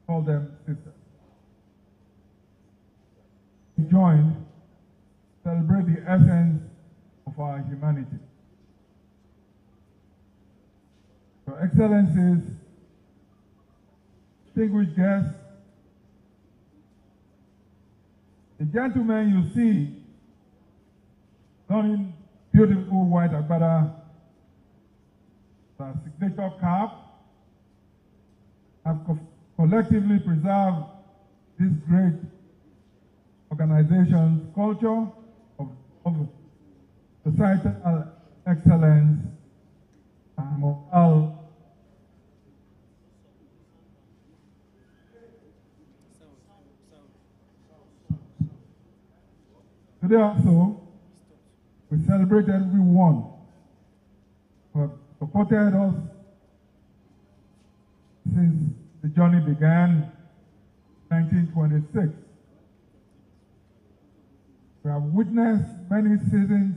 Call them sisters. We join, celebrate the essence of our humanity. Your Excellencies, distinguished guests, the gentlemen you see donning beautiful white agbada, the signature cap, have collectively preserved this great organization's culture of societal excellence and moral. Today also, we celebrate everyone who have supported us since the journey began in 1926. We have witnessed many seasons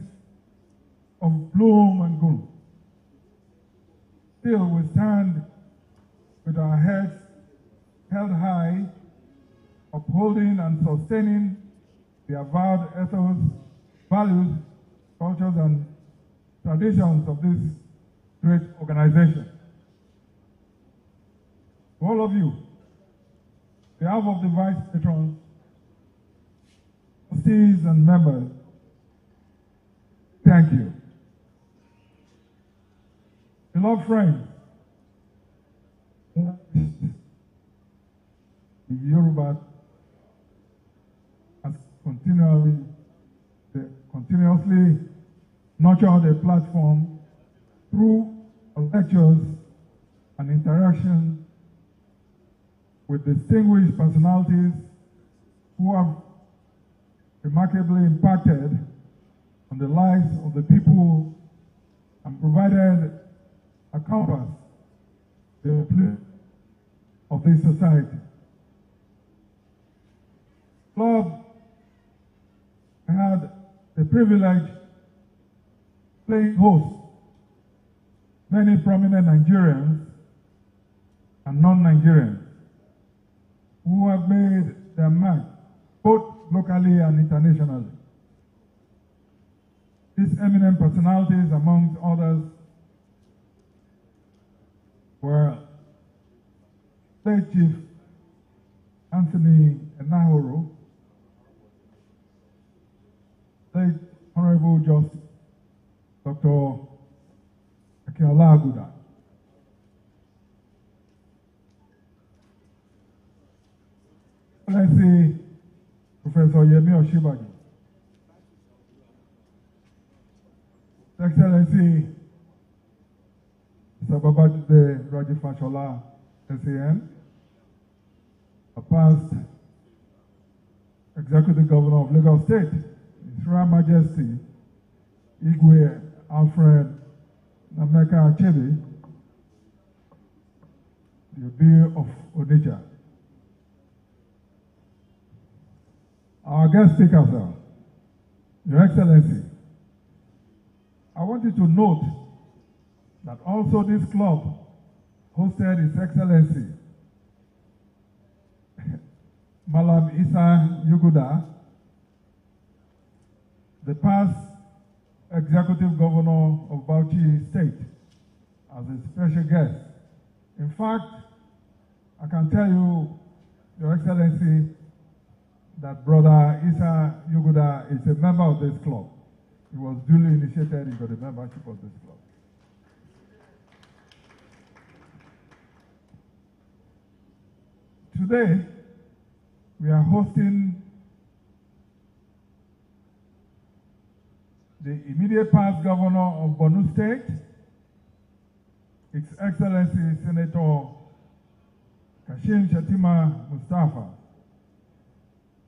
of bloom and gloom. Still, we stand with our heads held high, upholding and sustaining the avowed ethos, values, cultures, and traditions of this great organization. To all of you, on behalf of the Vice Patrons, trustees, and members, thank you. Beloved friends, the Yoruba has continuously nurtured a platform through lectures and interaction with distinguished personalities who have remarkably impacted on the lives of the people and provided a compass of this society. Club had the privilege playing host many prominent Nigerians and non-Nigerians who have made their mark both locally and internationally. These eminent personalities, among others, were late Chief Anthony Enahoro, late Honorable Justice Dr. Akinola Aguda, Excellency Professor Yemi Oshibagi, Excellency Mr. Babajide Rajifashola, SAN, a past Executive Governor of Lagos State, His Royal Majesty Igwe Alfred Nameka Achebe, the Obi of Onitsha. Our guest speakers are, Your Excellency, I want you to note that also this club hosted His Excellency Malam Isa Yuguda, the past Executive Governor of Bauchi State, as a special guest. In fact, I can tell you, Your Excellency, that Brother Isa Yuguda is a member of this club. He was duly initiated into the membership of this club. today, we are hosting the immediate past governor of Borno State, His Excellency Senator Kashim Shettima Mustafa,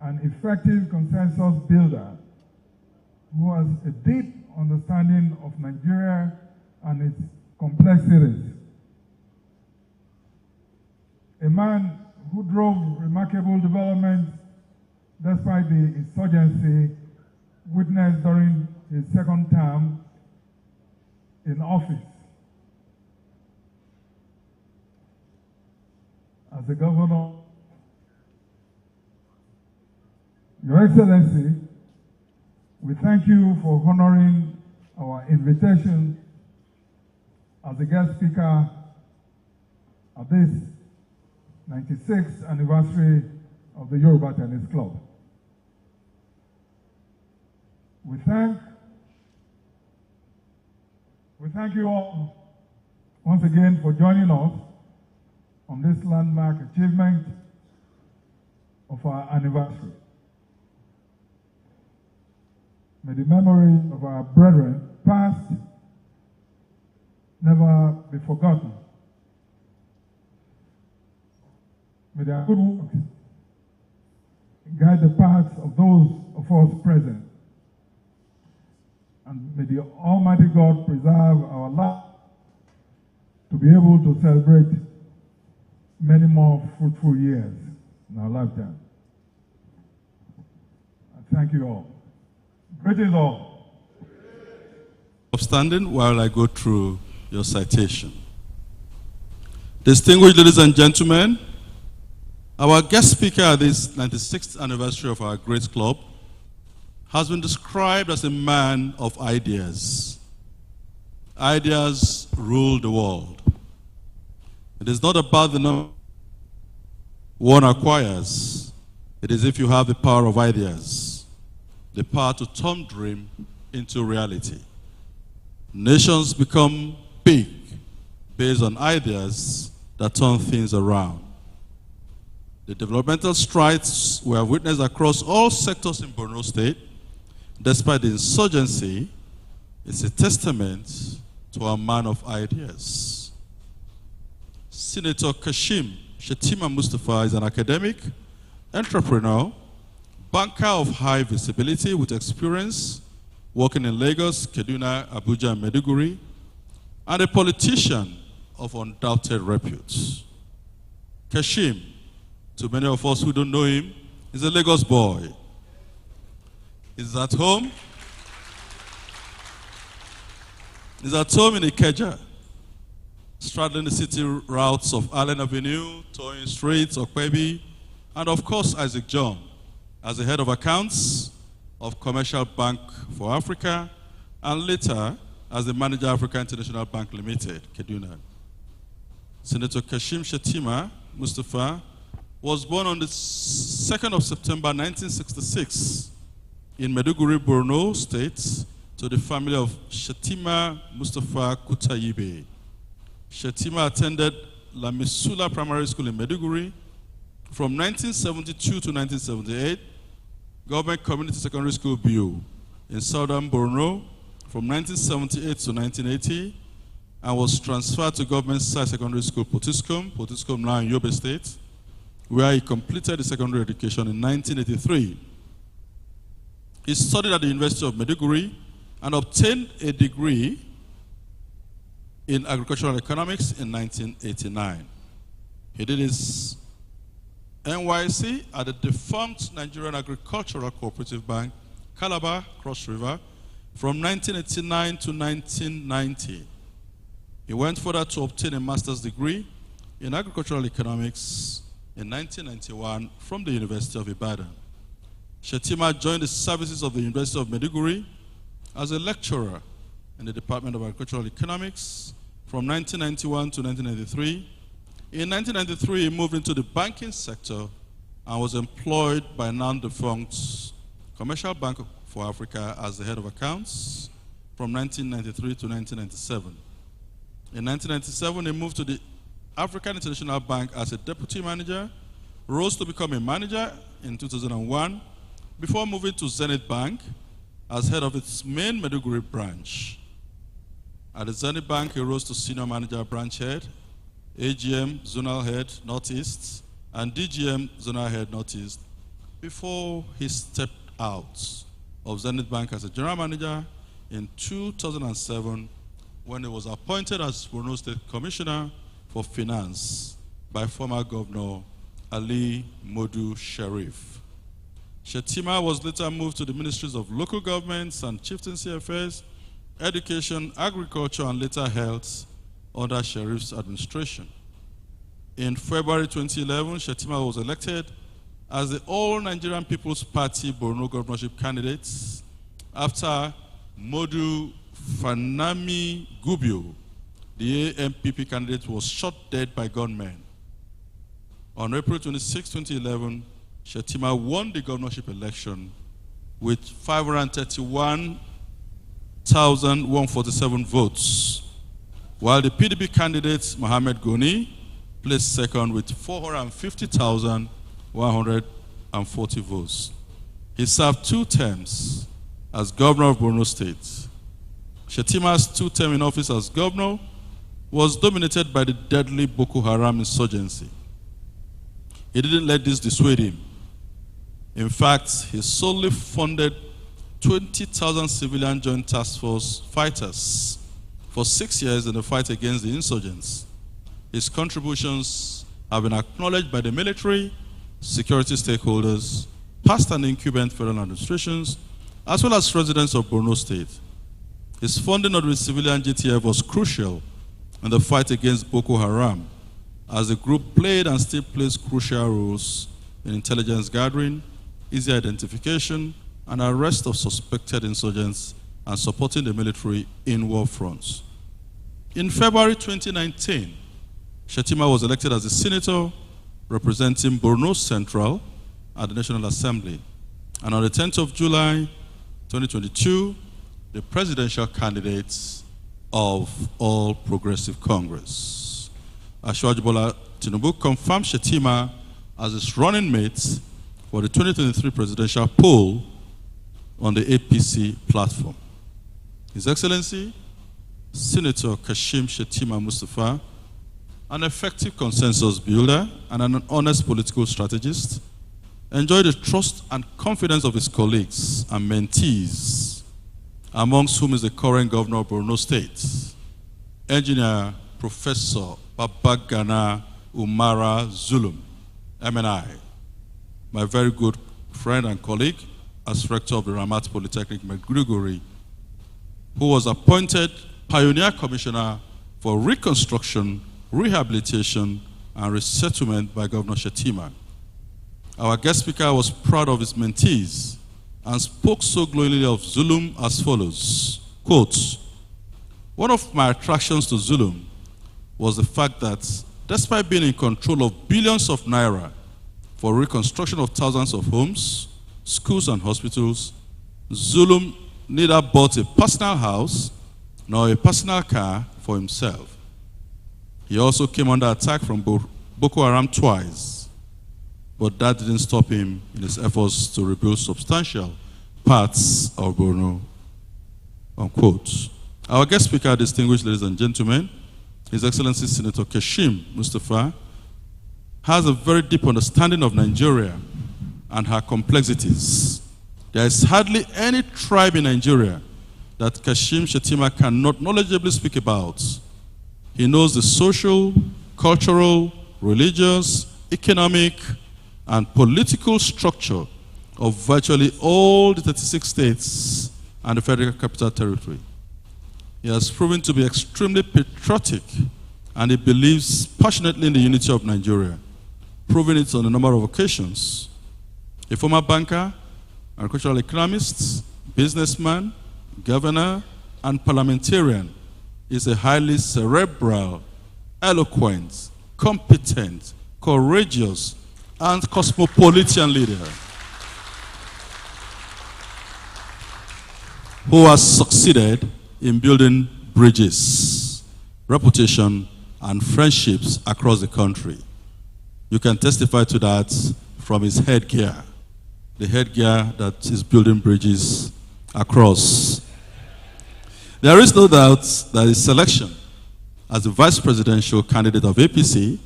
an effective consensus builder who has a deep understanding of Nigeria and its complexities. A man who drove remarkable development despite the insurgency witnessed during his second term in office. As the governor, Your Excellency, we thank you for honoring our invitation as a guest speaker at this 96th anniversary of the Yoruba Tennis Club. We thank you all once again for joining us on this landmark achievement of our anniversary. May the memory of our brethren past never be forgotten. May their good works guide the paths of those of us present. And may the Almighty God preserve our life to be able to celebrate many more fruitful years in our lifetime. I thank you all. Greetings all. Standing while I go through your citation. Distinguished ladies and gentlemen, our guest speaker at this 96th anniversary of our great club has been described as a man of ideas. Ideas rule the world. It is not about the number one acquires. It is if you have the power of ideas, the power to turn dream into reality. Nations become big based on ideas that turn things around. The developmental strides we have witnessed across all sectors in Borno State, despite the insurgency, is a testament to a man of ideas. Senator Kashim Shettima Mustafa is an academic, entrepreneur, banker of high visibility with experience working in Lagos, Kaduna, Abuja, and Maiduguri, and a politician of undoubted repute. Kashim, to many of us who don't know him, is a Lagos boy. He's at home. He's at home in Ikeja, straddling the city routes of Allen Avenue, Toyin Street, Okwebi, and of course Isaac John, as the head of accounts of Commercial Bank for Africa, and later as the manager of Africa International Bank Limited, Kaduna. Senator Kashim Shettima Mustafa was born on the 2nd of September 1966 in Maiduguri, Borno State, to the family of Shettima Mustafa Kutayibe. Shettima attended La Missoula Primary School in Maiduguri from 1972 to 1978, Government Community Secondary School BU in Southern Borno from 1978 to 1980, and was transferred to Government Side Secondary School Potiskum now in Yobe State, where he completed his secondary education in 1983. He studied at the University of Maiduguri and obtained a degree in agricultural economics in 1989. He did his NYC at the defunct Nigerian Agricultural Cooperative Bank, Calabar, Cross River, from 1989 to 1990. He went further to obtain a master's degree in agricultural economics in 1991 from the University of Ibadan. Shettima joined the services of the University of Maiduguri as a lecturer in the Department of Agricultural Economics from 1991 to 1993. In 1993, he moved into the banking sector and was employed by now-defunct Commercial Bank for Africa as the head of accounts from 1993 to 1997. In 1997, he moved to the African International Bank as a deputy manager, rose to become a manager in 2001 before moving to Zenith Bank as head of its main Maiduguri branch. At the Zenith Bank, he rose to senior manager branch head, AGM zonal head Northeast, and DGM zonal head Northeast before he stepped out of Zenith Bank as a general manager in 2007 when he was appointed as Borno State Commissioner for Finance by former Governor Ali Modu Sharif. Shettima was later moved to the Ministries of Local Governments and Chieftaincy Affairs, Education, Agriculture, and later Health under Sharif's administration. In February 2011, Shettima was elected as the All Nigerian People's Party Borno governorship candidate after Modu Fanami Gubio, the AMPP candidate, was shot dead by gunmen. On April 26, 2011, Shettima won the governorship election with 531,147 votes, while the PDP candidate, Mohammed Goni, placed second with 450,140 votes. He served 2 terms as governor of Borno State. Shettima's 2 term in office as governor was dominated by the deadly Boko Haram insurgency. He didn't let this dissuade him. In fact, he solely funded 20,000 civilian joint task force fighters for 6 years in the fight against the insurgents. His contributions have been acknowledged by the military, security stakeholders, past and incumbent federal administrations, as well as residents of Borno State. His funding of the civilian GTF was crucial in the fight against Boko Haram, as the group played and still plays crucial roles in intelligence gathering, easy identification, and arrest of suspected insurgents, and supporting the military in war fronts. In February 2019, Shettima was elected as a senator representing Borno Central at the National Assembly. And on the 10th of July 2022, the presidential candidates of All Progressive Congress, Asiwaju Bola Tinubu, confirmed Shettima as his running mate for the 2023 presidential poll on the APC platform. His Excellency, Senator Kashim Shettima Mustafa, an effective consensus builder and an honest political strategist, enjoyed the trust and confidence of his colleagues and mentees, amongst whom is the current governor of Borno State, Engineer Professor Babagana Umara Zulum, MNI, my very good friend and colleague as rector of the Ramat Polytechnic Maiduguri, who was appointed Pioneer Commissioner for Reconstruction, Rehabilitation, and Resettlement by Governor Shettima. Our guest speaker was proud of his mentees and spoke so glowingly of Zulum as follows, quote, "One of my attractions to Zulum was the fact that despite being in control of billions of naira for reconstruction of thousands of homes, schools, and hospitals, Zulum neither bought a personal house nor a personal car for himself. He also came under attack from Boko Haram twice, but that didn't stop him in his efforts to rebuild substantial parts of Borno," unquote. Our guest speaker, distinguished ladies and gentlemen, His Excellency Senator Kashim Mustafa, has a very deep understanding of Nigeria and her complexities. There is hardly any tribe in Nigeria that Kashim Shettima cannot knowledgeably speak about. He knows the social, cultural, religious, economic, and political structure of virtually all the 36 states and the Federal Capital Territory. He has proven to be extremely patriotic, and he believes passionately in the unity of Nigeria, proving it on a number of occasions. A former banker, agricultural economist, businessman, governor, and parliamentarian, is a highly cerebral, eloquent, competent, courageous, and cosmopolitan leader who has succeeded in building bridges, reputation, and friendships across the country. You can testify to that from his headgear, the headgear that is building bridges across. There is no doubt that his selection as the vice presidential candidate of APC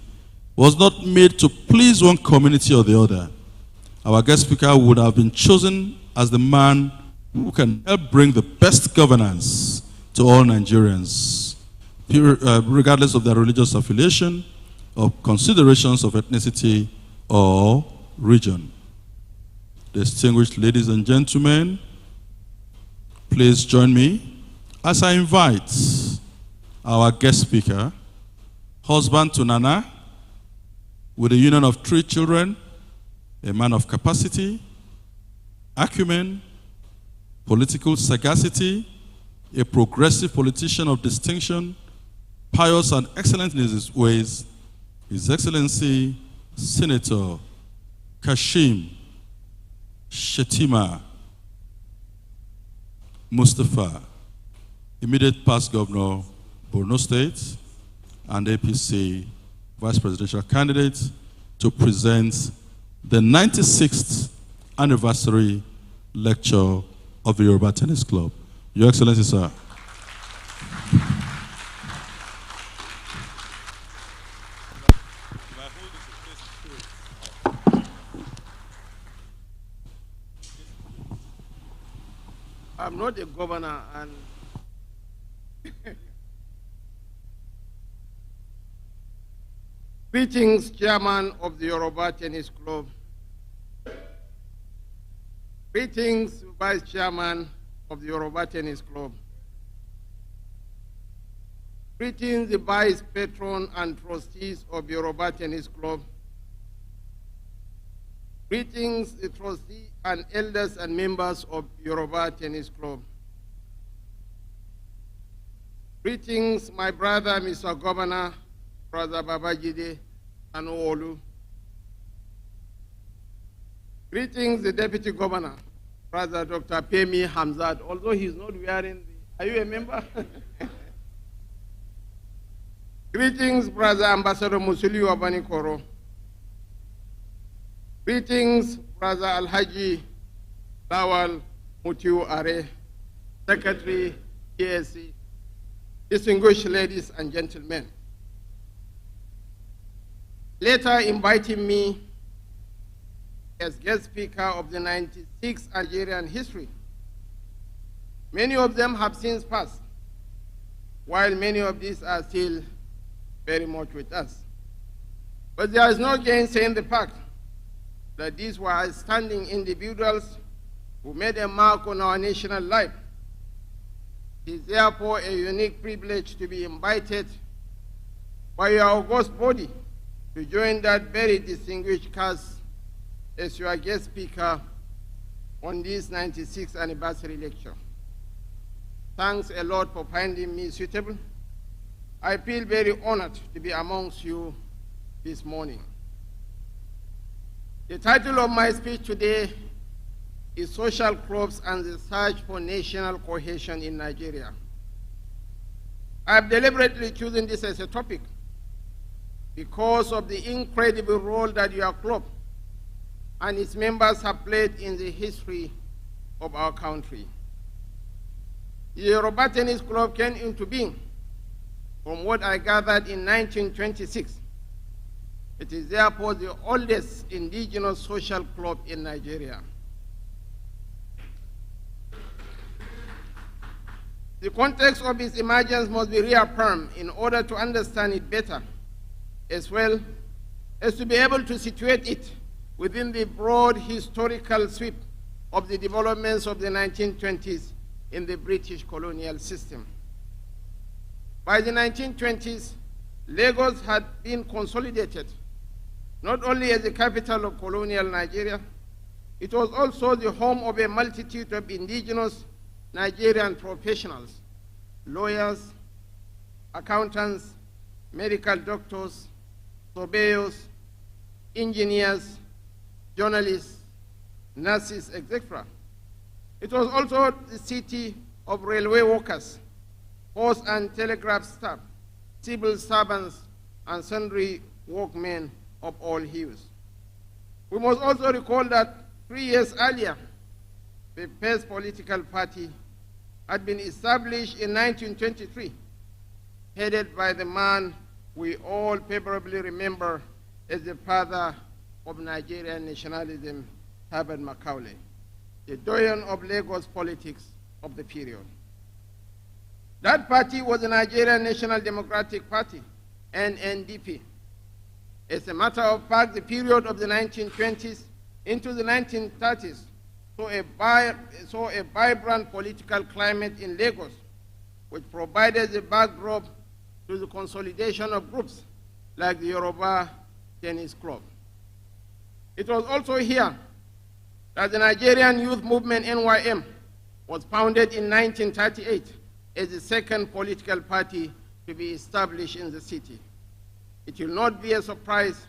was not made to please one community or the other. Our guest speaker would have been chosen as the man who can help bring the best governance to all Nigerians, regardless of their religious affiliation or considerations of ethnicity or region. Distinguished ladies and gentlemen, please join me as I invite our guest speaker, husband to Nana, with a union of 3 children, a man of capacity, acumen, political sagacity, a progressive politician of distinction, pious and excellent in his ways, His Excellency Senator Kashim Shettima Mustafa, immediate past governor, Borno State, and APC vice presidential candidate, to present the 96th anniversary lecture of the Yoruba Tennis Club. Your Excellency, sir. I'm not a governor, and greetings, Chairman of the Yoruba Tennis Club. Greetings, Vice Chairman of the Yoruba Tennis Club. Greetings, the Vice Patron and Trustees of Yoruba Tennis Club. Greetings, the trustees and elders and members of Yoruba Tennis Club. Greetings, my brother, Mr. Governor, Brother Babajide Sanwo-Olu. Greetings, the Deputy Governor, Brother Dr. Pemi Hamzat, although he's not wearing the... Are you a member? Greetings, Brother Ambassador Musuli Wabanikoro. Greetings, Brother Alhaji Lawal Mutiu Are, Secretary, PSC, distinguished ladies and gentlemen. Later inviting me as guest speaker of the 96th Algerian history. Many of them have since passed, while many of these are still very much with us. But there is no gainsaying the fact that these were outstanding individuals who made a mark on our national life. It is therefore a unique privilege to be invited by your august body to join that very distinguished cast as your guest speaker on this 96th anniversary lecture. Thanks a lot for finding me suitable. I feel very honored to be amongst you this morning. The title of my speech today is Social Clubs and the Search for National Cohesion in Nigeria. I have deliberately chosen this as a topic because of the incredible role that your club and its members have played in the history of our country. The Yoruba Tennis Club came into being, from what I gathered, in 1926. It is therefore the oldest indigenous social club in Nigeria. The context of its emergence must be reaffirmed in order to understand it better, as well as to be able to situate it within the broad historical sweep of the developments of the 1920s in the British colonial system. By the 1920s, Lagos had been consolidated not only as the capital of colonial Nigeria, it was also the home of a multitude of indigenous Nigerian professionals, lawyers, accountants, medical doctors, surveyors, engineers, journalists, nurses, etc. It was also the city of railway workers, post and telegraph staff, civil servants, and sundry workmen of all hues. We must also recall that 3 years earlier, the first political party had been established in 1923, headed by the man we all favorably remember as the father of Nigerian nationalism, Herbert Macaulay, the doyen of Lagos politics of the period. That party was the Nigerian National Democratic Party, NNDP. As a matter of fact, the period of the 1920s into the 1930s saw a vibrant political climate in Lagos, which provided the backdrop to the consolidation of groups like the Yoruba Tennis Club. It was also here that the Nigerian Youth Movement, NYM, was founded in 1938 as the second political party to be established in the city. It will not be a surprise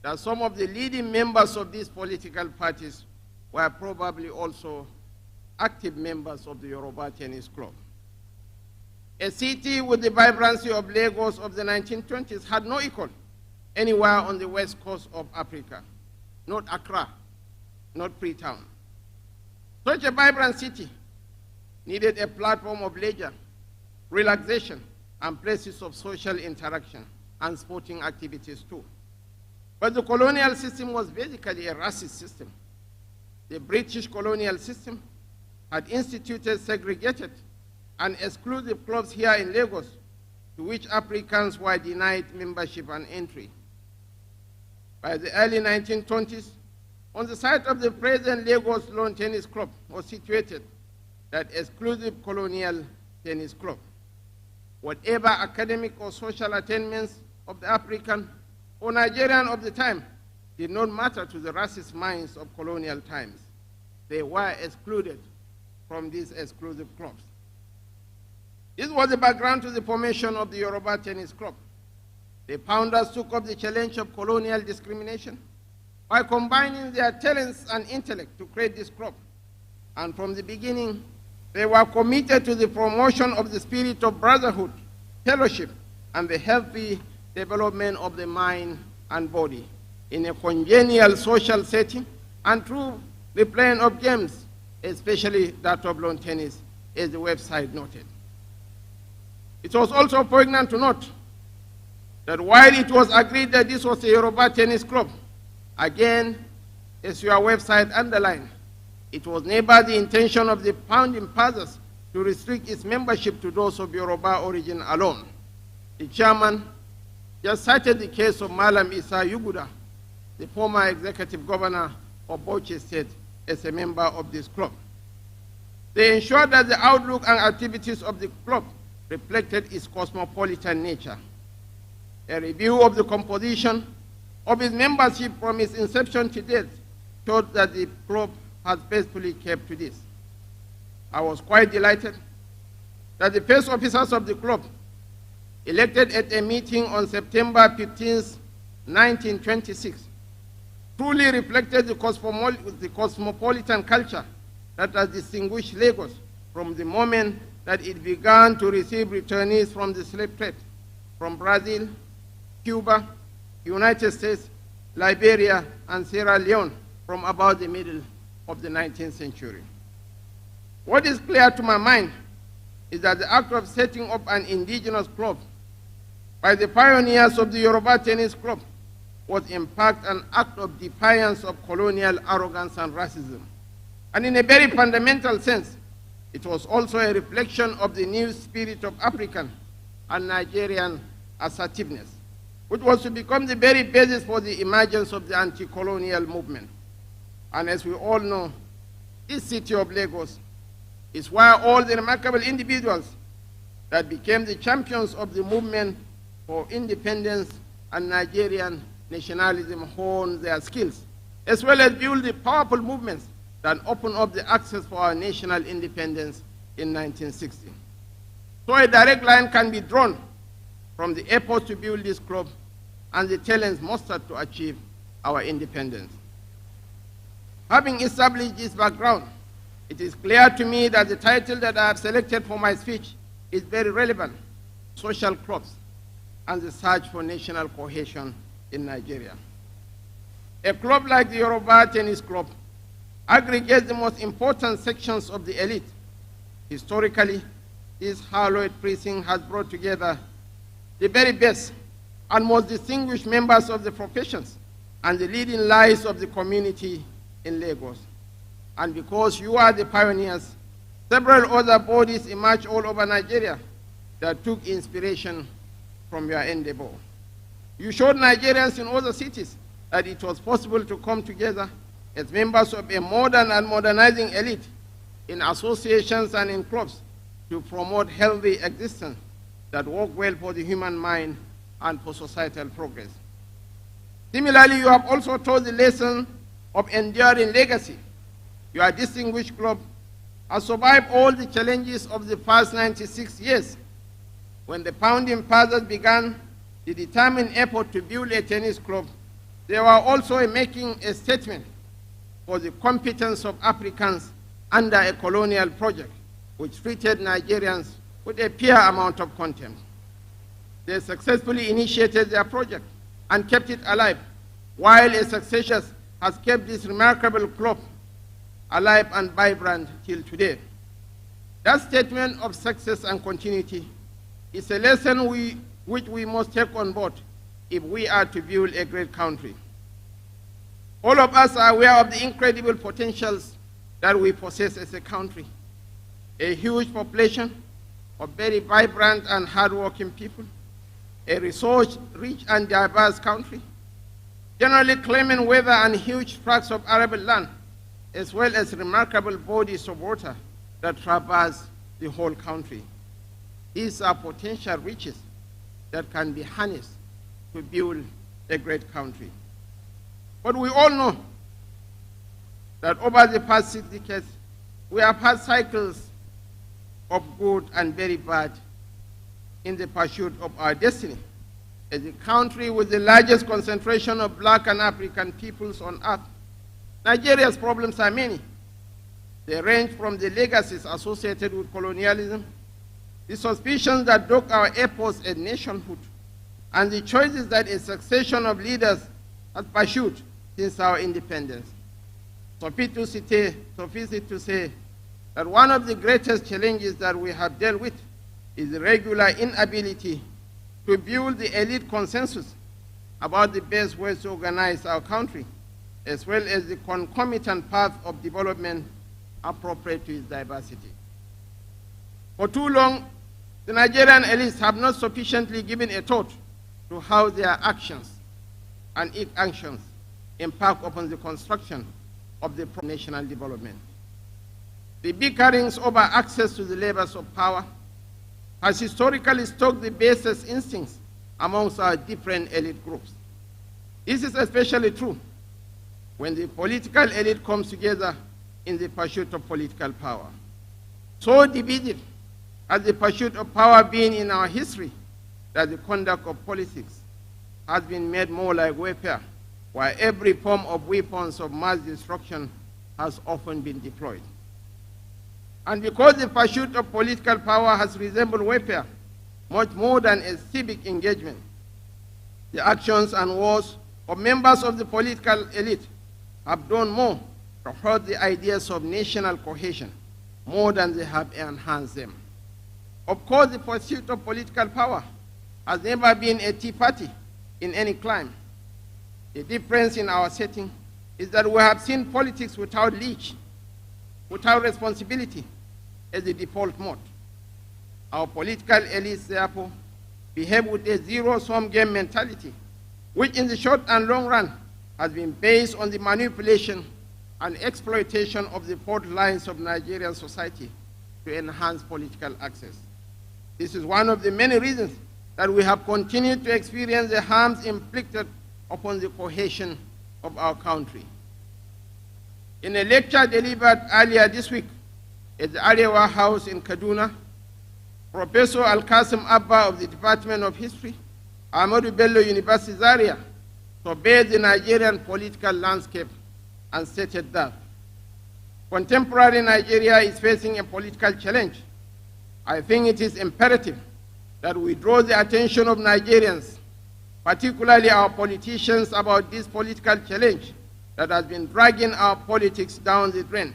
that some of the leading members of these political parties were probably also active members of the Yoruba Tennis Club. A city with the vibrancy of Lagos of the 1920s had no equal anywhere on the west coast of Africa, not Accra, not Freetown. Such a vibrant city needed a platform of leisure, relaxation, and places of social interaction and sporting activities too. But the colonial system was basically a racist system. The British colonial system had instituted segregated and exclusive clubs here in Lagos, to which Africans were denied membership and entry. By the early 1920s, on the site of the present Lagos Lawn Tennis Club was situated that exclusive colonial tennis club. Whatever academic or social attainments of the African or Nigerian of the time did not matter to the racist minds of colonial times. They were excluded from these exclusive clubs. This was the background to the formation of the Yoruba Tennis Club. The founders took up the challenge of colonial discrimination by combining their talents and intellect to create this club. And from the beginning, they were committed to the promotion of the spirit of brotherhood, fellowship, and the healthy development of the mind and body in a congenial social setting and through the playing of games, especially that of lawn tennis, as the website noted. It was also poignant to note that while it was agreed that this was a Yoruba Tennis Club, again, as your website underlined, it was never the intention of the founding fathers to restrict its membership to those of Yoruba origin alone. The chairman just cited the case of Malam Isa Yuguda, the former executive governor of Bauchi State, as a member of this club. They ensured that the outlook and activities of the club reflected its cosmopolitan nature. A review of the composition of its membership from its inception to date showed that the club has faithfully kept to this. I was quite delighted that the first officers of the club, elected at a meeting on September 15, 1926, truly reflected the cosmopolitan culture that has distinguished Lagos from the moment that it began to receive returnees from the slave trade, from Brazil, Cuba, United States, Liberia, and Sierra Leone from about the middle of the 19th century. What is clear to my mind is that the act of setting up an indigenous club by the pioneers of the Yoruba Tennis Club was in fact an act of defiance of colonial arrogance and racism. And in a very fundamental sense, it was also a reflection of the new spirit of African and Nigerian assertiveness, which was to become the very basis for the emergence of the anti-colonial movement. And as we all know, this city of Lagos is where all the remarkable individuals that became the champions of the movement for independence and Nigerian nationalism honed their skills, as well as build the powerful movements that opened up the access for our national independence in 1960. So a direct line can be drawn from the effort to build this club and the talents mustered to achieve our independence. Having established this background, it is clear to me that the title that I have selected for my speech is very relevant: Social Clubs and the Search for National Cohesion in Nigeria. A club like the Yoruba Tennis Club aggregates the most important sections of the elite. Historically, this hallowed precinct has brought together the very best and most distinguished members of the professions and the leading lights of the community in Lagos. And because you are the pioneers, several other bodies emerged all over Nigeria that took inspiration from your endeavor. You showed Nigerians in other cities that it was possible to come together as members of a modern and modernizing elite in associations and in clubs to promote healthy existence that work well for the human mind and for societal progress. Similarly, you have also taught the lesson of enduring legacy. Your distinguished club has survived all the challenges of the past 96 years. When the founding fathers began the determined effort to build a tennis club, they were also making a statement for the competence of Africans under a colonial project which treated Nigerians with a fair amount of contempt. They successfully initiated their project and kept it alive, while a successor has kept this remarkable club alive and vibrant till today. That statement of success and continuity is a lesson which we must take on board if we are to build a great country. All of us are aware of the incredible potentials that we possess as a country. A huge population of very vibrant and hardworking people, a resource-rich and diverse country, generally claiming weather and huge tracts of arable land, as well as remarkable bodies of water that traverse the whole country. These are potential riches that can be harnessed to build a great country. But we all know that over the past 6 decades, we have had cycles of good and very bad in the pursuit of our destiny. As a country with the largest concentration of Black and African peoples on earth, Nigeria's problems are many. They range from the legacies associated with colonialism, the suspicions that dog our efforts at nationhood, and the choices that a succession of leaders has pursued since our independence. Suffice it to say that one of the greatest challenges that we have dealt with is the regular inability to build the elite consensus about the best ways to organize our country, as well as the concomitant path of development appropriate to its diversity. For too long, the Nigerian elites have not sufficiently given a thought to how their actions and inactions impact upon the construction of the national development. The bickerings over access to the levers of power has historically stoked the basest instincts amongst our different elite groups. This is especially true when the political elite comes together in the pursuit of political power. So divided has the pursuit of power been in our history that the conduct of politics has been made more like warfare, where every form of weapons of mass destruction has often been deployed. And because the pursuit of political power has resembled warfare much more than a civic engagement, the actions and wars of members of the political elite have done more to hurt the ideas of national cohesion more than they have enhanced them. Of course, the pursuit of political power has never been a tea party in any clime. The difference in our setting is that we have seen politics without leash, without responsibility, as the default mode. Our political elites, therefore, behave with a zero-sum game mentality, which in the short and long run has been based on the manipulation and exploitation of the fault lines of Nigerian society to enhance political access. This is one of the many reasons that we have continued to experience the harms inflicted upon the cohesion of our country. In a lecture delivered earlier this week at the Arewa House in Kaduna, Professor Al-Qasim Abba of the Department of History, Ahmadu Bello University Zaria, surveyed the Nigerian political landscape and stated that contemporary Nigeria is facing a political challenge. I think it is imperative that we draw the attention of Nigerians particularly our politicians, about this political challenge that has been dragging our politics down the drain,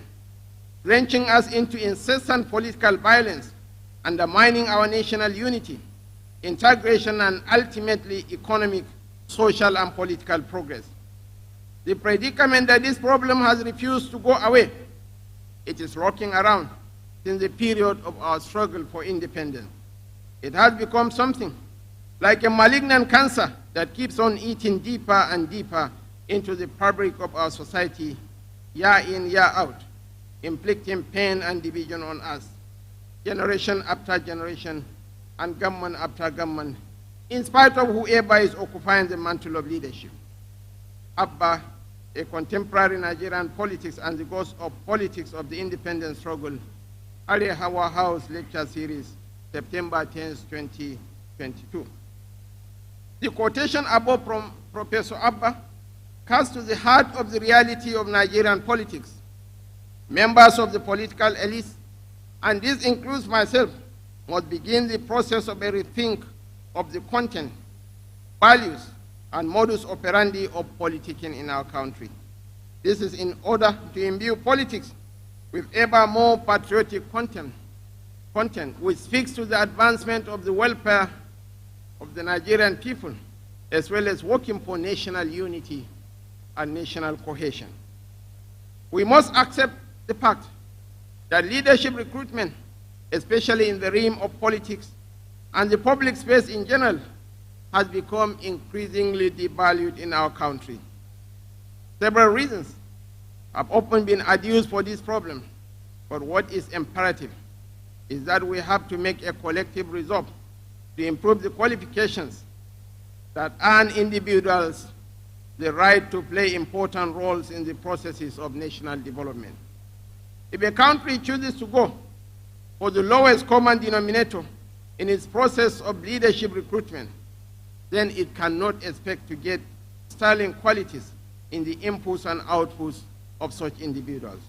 drenching us into incessant political violence, undermining our national unity, integration, and ultimately economic, social, and political progress. The predicament that this problem has refused to go away, it is rocking around since the period of our struggle for independence. It has become something like a malignant cancer that keeps on eating deeper and deeper into the fabric of our society, year in, year out, inflicting pain and division on us, generation after generation, and government after government, in spite of whoever is occupying the mantle of leadership. Abba, a contemporary Nigerian politics and the ghost of politics of the independence struggle, Ali Hawa House Lecture Series, September 10, 2022. The quotation above from Professor Abba cuts to the heart of the reality of Nigerian politics. Members of the political elites, and this includes myself, must begin the process of a rethink of the content, values, and modus operandi of politicking in our country. This is in order to imbue politics with ever more patriotic content which speaks to the advancement of the welfare of the Nigerian people, as well as working for national unity and national cohesion. We must accept the fact that leadership recruitment, especially in the realm of politics and the public space in general, has become increasingly devalued in our country. Several reasons have often been adduced for this problem, but what is imperative is that we have to make a collective resolve to improve the qualifications that earn individuals the right to play important roles in the processes of national development. If a country chooses to go for the lowest common denominator in its process of leadership recruitment, then it cannot expect to get sterling qualities in the inputs and outputs of such individuals.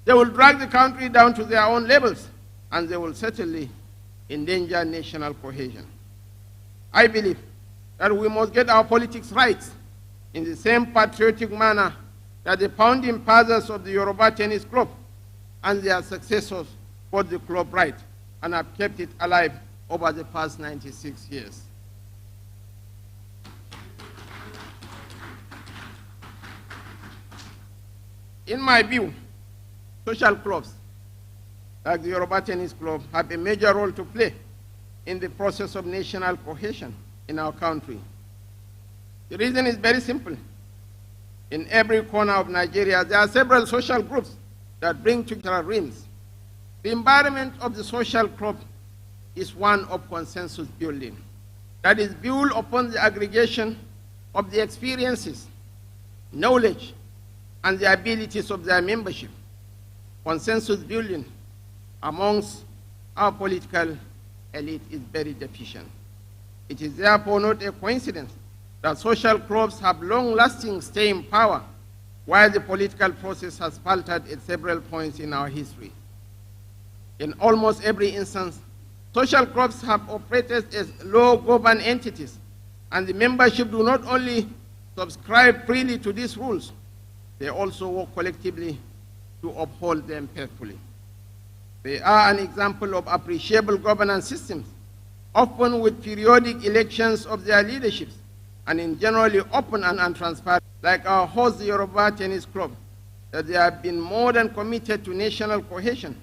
They will drag the country down to their own levels, and they will certainly endanger national cohesion. I believe that we must get our politics right in the same patriotic manner that the founding fathers of the Yoruba Tennis Club and their successors got the club right and have kept it alive over the past 96 years. In my view, social clubs like the Yoruba Tennis Club have a major role to play in the process of national cohesion in our country. The reason is very simple. In every corner of Nigeria, there are several social groups that bring together realms. The environment of the social club is one of consensus building that is built upon the aggregation of the experiences, knowledge, and the abilities of their membership. Consensus building amongst our political elite is very deficient. It is therefore not a coincidence that social clubs have long-lasting staying power, while the political process has faltered at several points in our history. In almost every instance, social clubs have operated as law-governed entities, and the membership do not only subscribe freely to these rules, they also work collectively to uphold them faithfully. They are an example of appreciable governance systems, often with periodic elections of their leaderships, and in generally open and untransparent, like our host, the Yoruba Tennis Club, that they have been more than committed to national cohesion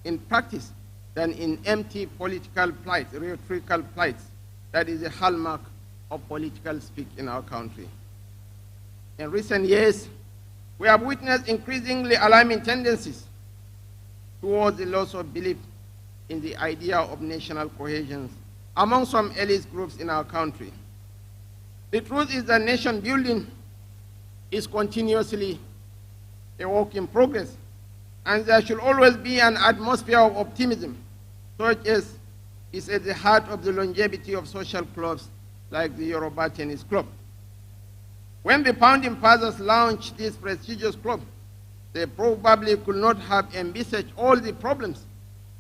in practice than in empty political plight, rhetorical plights. That is a hallmark of political speak in our country. In recent years, we have witnessed increasingly alarming tendencies towards the loss of belief in the idea of national cohesion among some elite groups in our country. The truth is that nation building is continuously a work in progress, and there should always be an atmosphere of optimism, such as is at the heart of the longevity of social clubs like the Yoruba Tennis Club. When the founding fathers launched this prestigious club, they probably could not have envisaged all the problems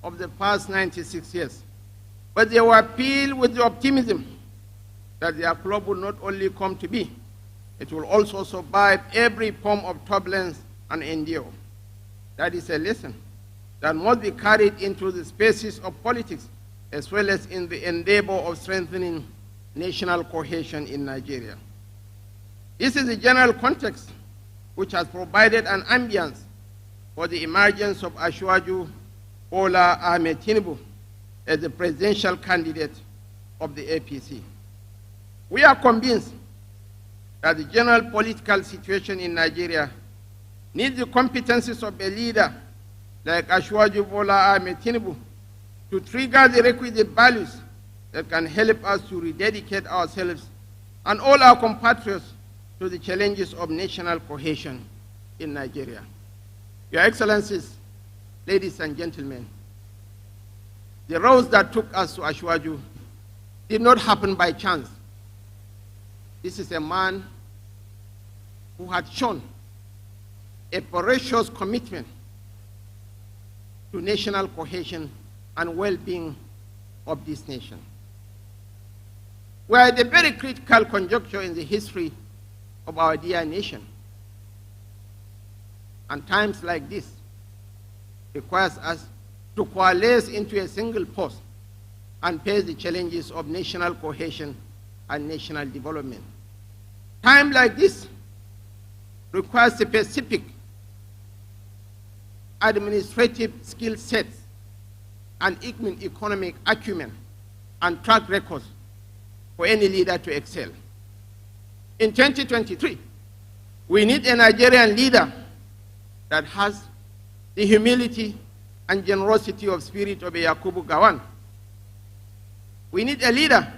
of the past 96 years, but they were filled with the optimism that their club will not only come to be, it will also survive every form of turbulence and endure. That is a lesson that must be carried into the spaces of politics as well as in the endeavor of strengthening national cohesion in Nigeria. This is the general context which has provided an ambience for the emergence of Asiwaju Bola Ahmed Tinubu as the presidential candidate of the APC. We are convinced that the general political situation in Nigeria needs the competencies of a leader like Asiwaju Bola Ahmed Tinubu to trigger the requisite values that can help us to rededicate ourselves and all our compatriots to the challenges of national cohesion in Nigeria. Your Excellencies, ladies and gentlemen, the roads that took us to Asiwaju did not happen by chance. This is a man who had shown a ferocious commitment to national cohesion and well-being of this nation. We are at a very critical conjuncture in the history of our dear nation. And times like this requires us to coalesce into a single post and face the challenges of national cohesion and national development. Time like this requires specific administrative skill sets and economic acumen and track records for any leader to excel. In 2023, we need a Nigerian leader that has the humility and generosity of spirit of a Yakubu Gowon. We need a leader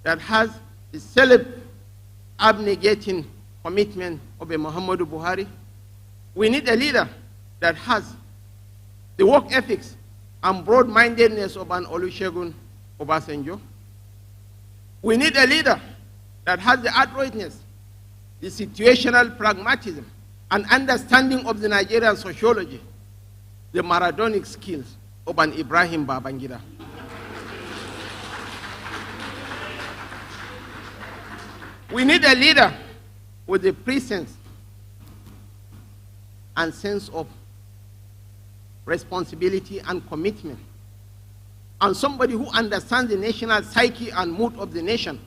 that has the self-abnegating commitment of a Muhammadu Buhari. We need a leader that has the work ethics and broad-mindedness of an Olusegun Obasanjo. We need a leader that has the adroitness, the situational pragmatism, and understanding of the Nigerian sociology, the Maradonic skills of an Ibrahim Babangida. We need a leader with the presence and sense of responsibility and commitment, and somebody who understands the national psyche and mood of the nation,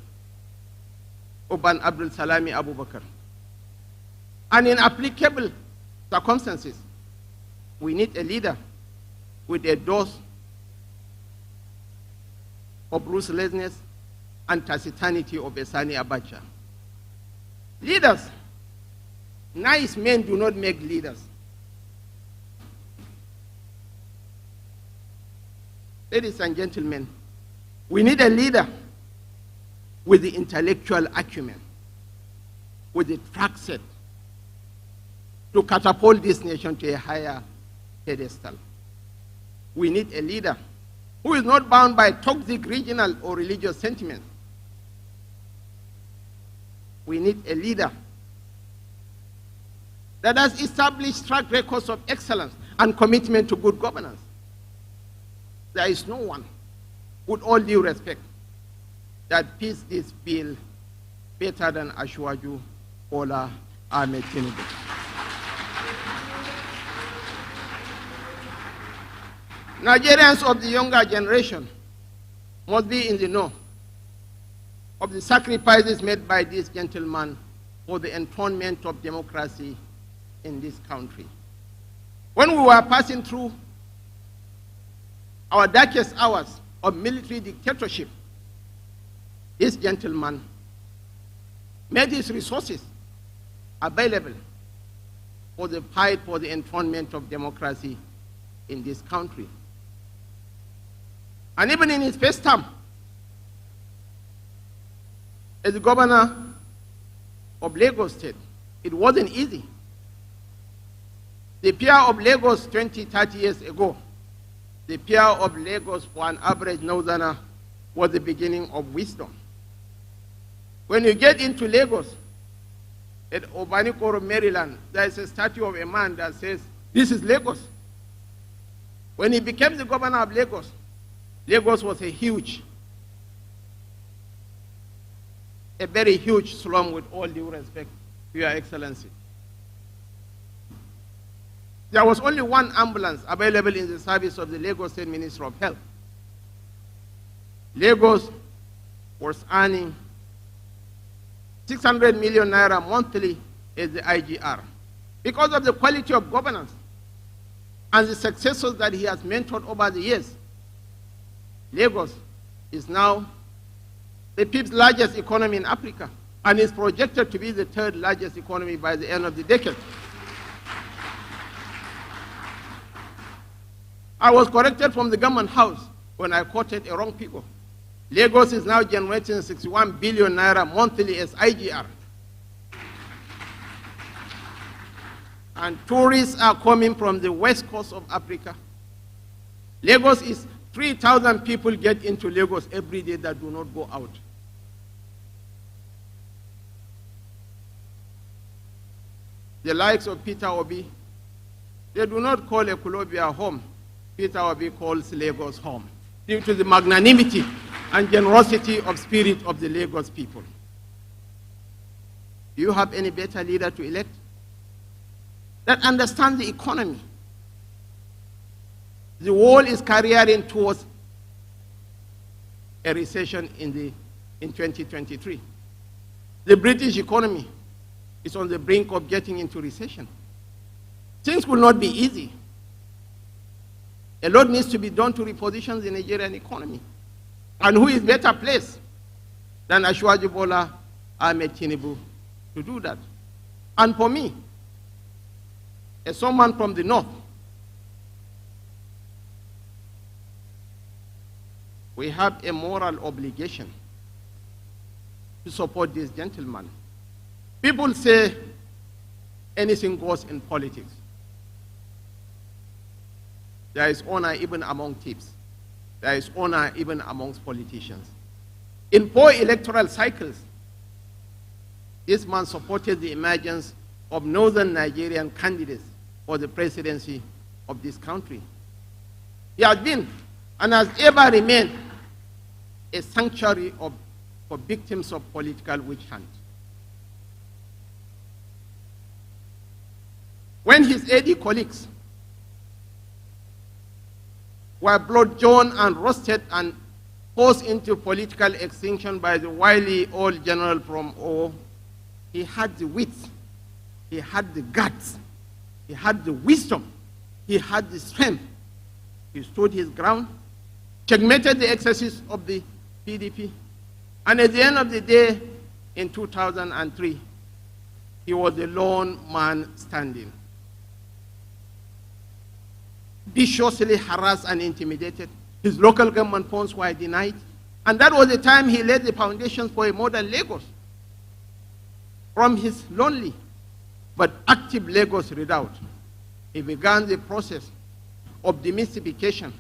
Oban Abdul Salami Abu Bakr. And in applicable circumstances, we need a leader with a dose of ruthlessness and taciturnity of Sani Abacha. Leaders, nice men do not make leaders. Ladies and gentlemen, we need a leader with the intellectual acumen, with the track set to catapult this nation to a higher pedestal. We need a leader who is not bound by toxic regional or religious sentiments. We need a leader that has established track records of excellence and commitment to good governance. There is no one, with all due respect, that fits this bill better than Asiwaju Bola Ahmed Tinubu. Nigerians of the younger generation must be in the know of the sacrifices made by this gentleman for the enthronement of democracy in this country. When we were passing through our darkest hours of military dictatorship, this gentleman made his resources available for the fight for the enthronement of democracy in this country. And even in his first term as the governor of Lagos State, it wasn't easy. The peer of Lagos 20, 30 years ago, the peer of Lagos for an average northerner was the beginning of wisdom. When you get into Lagos, at Obanikoro, Maryland, there is a statue of a man that says, "This is Lagos." When he became the governor of Lagos, Lagos was a huge a very huge slum, with all due respect to Your Excellency. There was only one ambulance available in the service of the Lagos State Ministry of Health. Lagos was earning 600 million naira monthly as the IGR. Because of the quality of governance and the successes that he has mentored over the years, Lagos is now the fifth largest economy in Africa and is projected to be the third largest economy by the end of the decade. I was corrected from the government house when I quoted a wrong figure. Lagos is now generating 61 billion naira monthly as IGR. And tourists are coming from the west coast of Africa. Lagos is 3,000 people get into Lagos every day that do not go out. The likes of Peter Obi, they do not call Ekulobia home. Peter Obi calls Lagos home, due to the magnanimity and generosity of spirit of the Lagos people. Do you have any better leader to elect that understands the economy? The world is careering towards a recession in 2023. The British economy is on the brink of getting into recession. Things will not be easy. A lot needs to be done to reposition the Nigerian economy. And who is better placed than Ashwaji Bola Ahmed Tinubu to do that? And for me, as someone from the north, we have a moral obligation to support this gentleman. People say anything goes in politics. There is honor even among thieves. There is honor even amongst politicians. In 4 electoral cycles, this man supported the emergence of northern Nigerian candidates for the presidency of this country. He has been and has ever remained a sanctuary for victims of political witch hunt. When his AD colleagues were blood-drawn and roasted and forced into political extinction by the wily old general from O, he had the wit, he had the guts, he had the wisdom, he had the strength. He stood his ground, checkmated the excesses of the PDP, and at the end of the day, in 2003, he was the lone man standing. Viciously harassed and intimidated. His local government funds were denied. And that was the time he laid the foundations for a modern Lagos. From his lonely but active Lagos redoubt, he began the process of demystification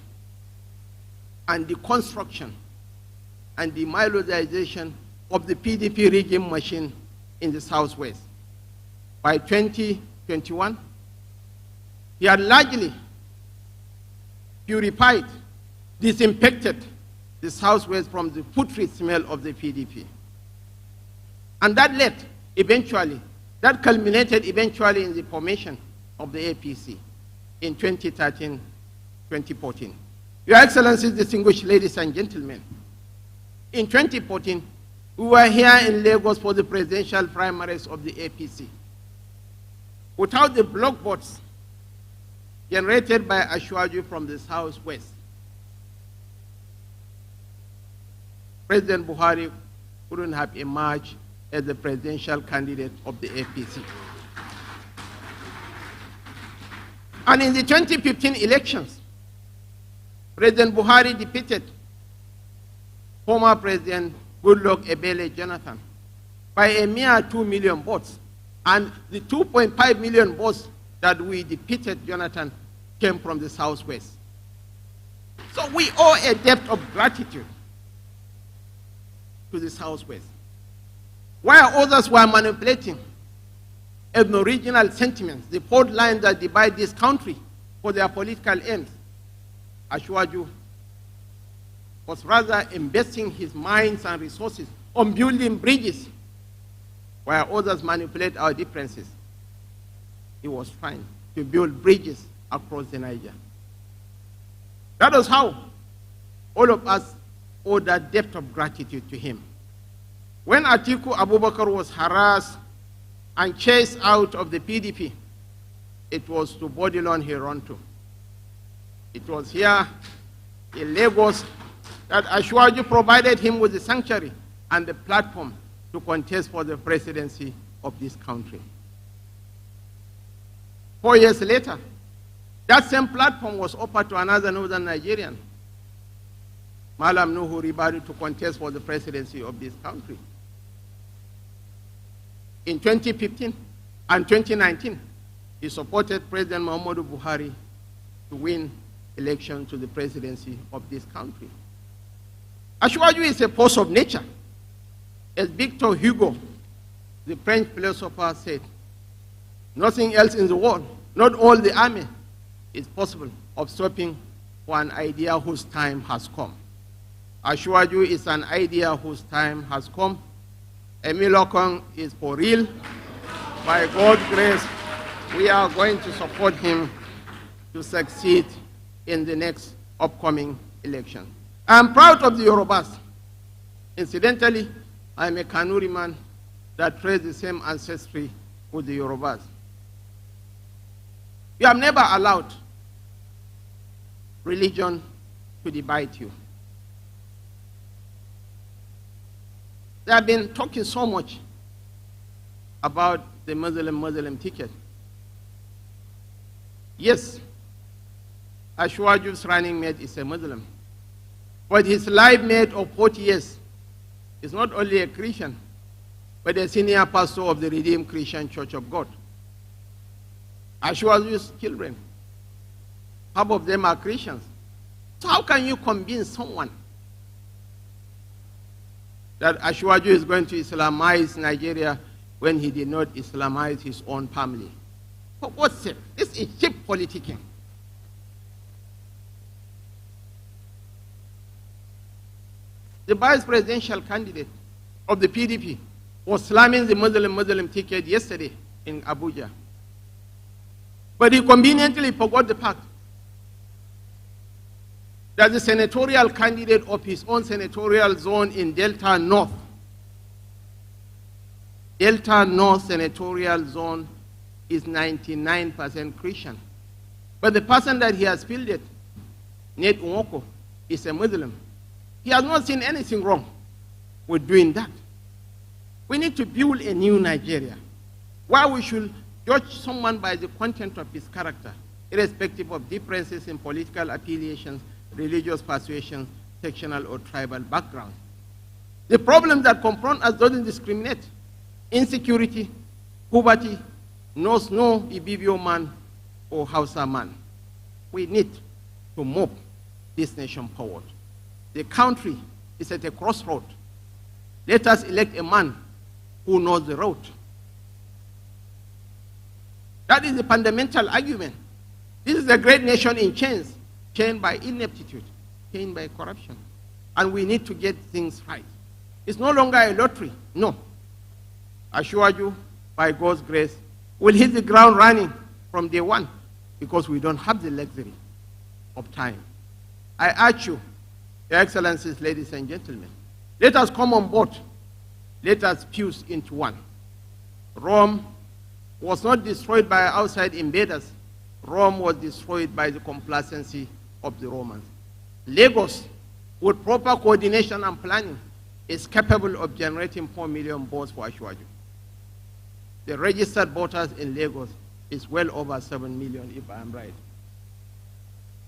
and deconstruction and demythologization of the PDP regime machine in the Southwest. By 2021, he had largely purified, disinfected the Southwest from the putrid smell of the PDP. And that led eventually, that culminated eventually in the formation of the APC in 2013-2014. Your Excellencies, distinguished ladies and gentlemen, in 2014, we were here in Lagos for the presidential primaries of the APC. Without the block votes generated by Ashwaji from the Southwest, President Buhari couldn't have emerged as the presidential candidate of the APC. And in the 2015 elections, President Buhari defeated former President Goodluck Ebele Jonathan by a mere 2 million votes. And the 2.5 million votes that we defeated Jonathan came from the Southwest. So we owe a debt of gratitude to the Southwest. While others were manipulating ethno-regional sentiments, the fault lines that divide this country for their political ends, Ashwaju was rather investing his minds and resources on building bridges where others manipulate our differences. He was trying to build bridges across the Niger. That was how all of us owe that debt of gratitude to him. When Atiku Abubakar was harassed and chased out of the PDP, it was to Bodilon he ran to. It was here in Lagos that Ashwaju provided him with the sanctuary and the platform to contest for the presidency of this country. 4 years later, that same platform was offered to another northern Nigerian, Malam Nuhu Ribadu, to contest for the presidency of this country. In 2015 and 2019, he supported President Muhammadu Buhari to win election to the presidency of this country. Ashwaju is a force of nature. As Victor Hugo, the French philosopher, said, nothing else in the world, not all the army, is possible of stopping for an idea whose time has come. Ashwaju is an idea whose time has come. Emilokong is for real. By God's grace, we are going to support him to succeed in the next upcoming election. I'm proud of the Yorubas. Incidentally, I'm a Kanuri man that traces the same ancestry with the Yorubas. You have never allowed religion to divide you. They have been talking so much about the Muslim ticket. Yes, Ashwaju's running mate is a Muslim, but his life mate of 40 years is not only a Christian, but a senior pastor of the Redeemed Christian Church of God. Ashwaju's children, half of them are Christians. So how can you convince someone that Ashwaju is going to Islamize Nigeria when he did not Islamize his own family? For what's sake? This is cheap politicking. The vice presidential candidate of the PDP was slamming the Muslim ticket yesterday in Abuja. But he conveniently forgot the fact that the senatorial candidate of his own senatorial zone in Delta North senatorial zone is 99% Christian. But the person that he has fielded, Nate Nwoko, is a Muslim. He has not seen anything wrong with doing that. We need to build a new Nigeria where we should judge someone by the content of his character, irrespective of differences in political affiliations, religious persuasion, sectional or tribal background. The problem that confront us doesn't discriminate. Insecurity, poverty, knows no Ibibio man or Hausa man. We need to move this nation forward. The country is at a crossroad. Let us elect a man who knows the road. That is the fundamental argument. This is a great nation in chains, chained by ineptitude, chained by corruption. And we need to get things right. It's no longer a lottery, no. I assure you, by God's grace, we'll hit the ground running from day one because we don't have the luxury of time. I urge you, Your Excellencies, ladies and gentlemen, let us come on board. Let us fuse into one. Rome was not destroyed by outside invaders. Rome was destroyed by the complacency of the Romans. Lagos, with proper coordination and planning, is capable of generating 4 million votes for Ashwaju. The registered voters in Lagos is well over 7 million, if I am right.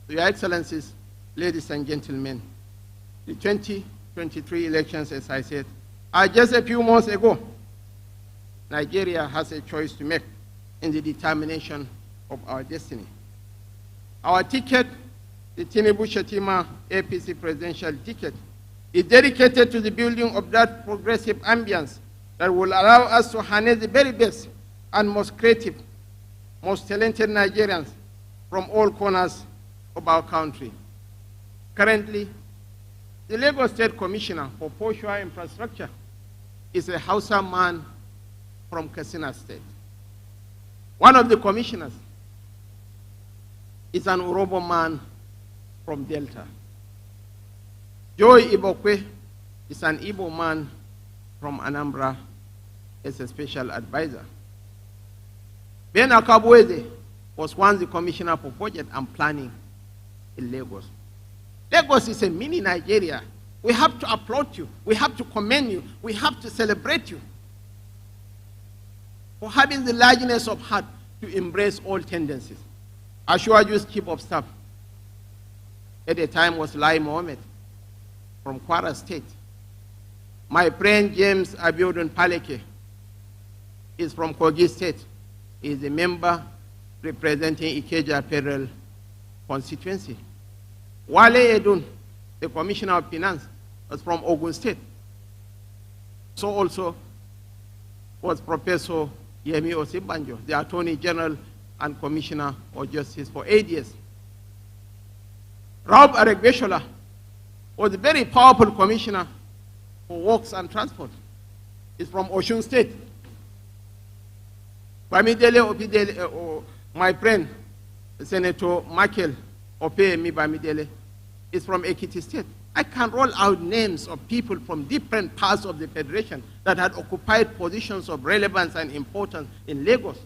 So, Your Excellencies, ladies and gentlemen, the 2023 elections, as I said, are just a few months ago. Nigeria has a choice to make in the determination of our destiny. Our ticket, the Tinubu-Shetima APC presidential ticket, is dedicated to the building of that progressive ambience that will allow us to harness the very best and most creative, most talented Nigerians from all corners of our country. Currently, the Lagos State Commissioner for Portuary Infrastructure is a Hausa man from Katsina State. One of the commissioners is an Urobo man from Delta. Joy Ibokwe is an Igbo man from Anambra as a special advisor. Ben Akabweze was once the commissioner for budget and planning in Lagos. Lagos is a mini Nigeria. We have to applaud you. We have to commend you. We have to celebrate you for having the largeness of heart to embrace all tendencies. Ashuaju's chief of staff at the time was Lai Mohammed from Kwara State. My friend James Abiodun Paleke is from Kogi State. He is a member representing Ikeja Federal constituency. Wale Edun, the Commissioner of Finance, was from Ogun State. So also was Professor Yemi Osinbajo, the Attorney General and Commissioner of Justice for 8 years. Raub Aregbeshola was a very powerful commissioner for works and transport. He's from Osun State. Bamidele Opidele, my friend, Senator Michael Opeyemi Bamidele, is from Ekiti State. I can roll out names of people from different parts of the Federation that had occupied positions of relevance and importance in Lagos.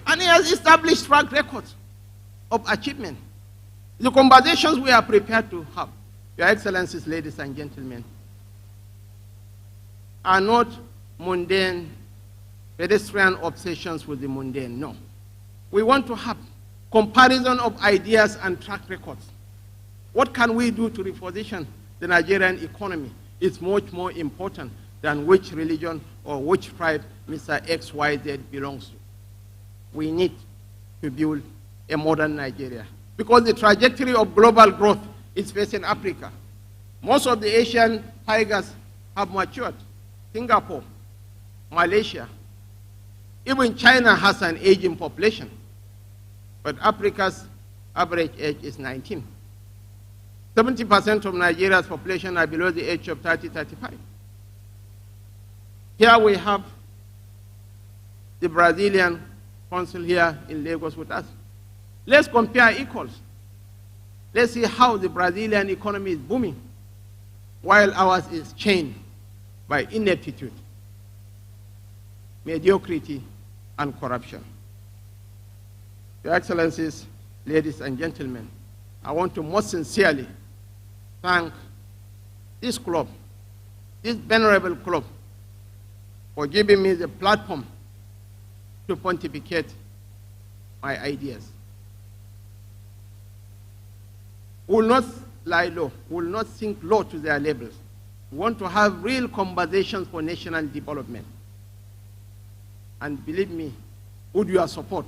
And he has established track records of achievement. The conversations we are prepared to have, Your Excellencies, ladies and gentlemen, are not mundane, pedestrian obsessions with the mundane, no. We want to have comparison of ideas and track records. What can we do to reposition the Nigerian economy? It's much more important than which religion or which tribe Mr. XYZ belongs to. We need to build a modern Nigeria because the trajectory of global growth is facing Africa. Most of the Asian tigers have matured. Singapore, Malaysia, even China has an aging population, but Africa's average age is 19. 70% of Nigeria's population are below the age of 30, 35. Here we have the Brazilian consul here in Lagos with us. Let's compare equals. Let's see how the Brazilian economy is booming, while ours is chained by ineptitude, mediocrity, and corruption. Your Excellencies, ladies and gentlemen, I want to most sincerely thank this club, this venerable club, for giving me the platform to pontificate my ideas. We will not lie low. We will not sink low to their levels. We want to have real conversations for national development. And believe me, with your support,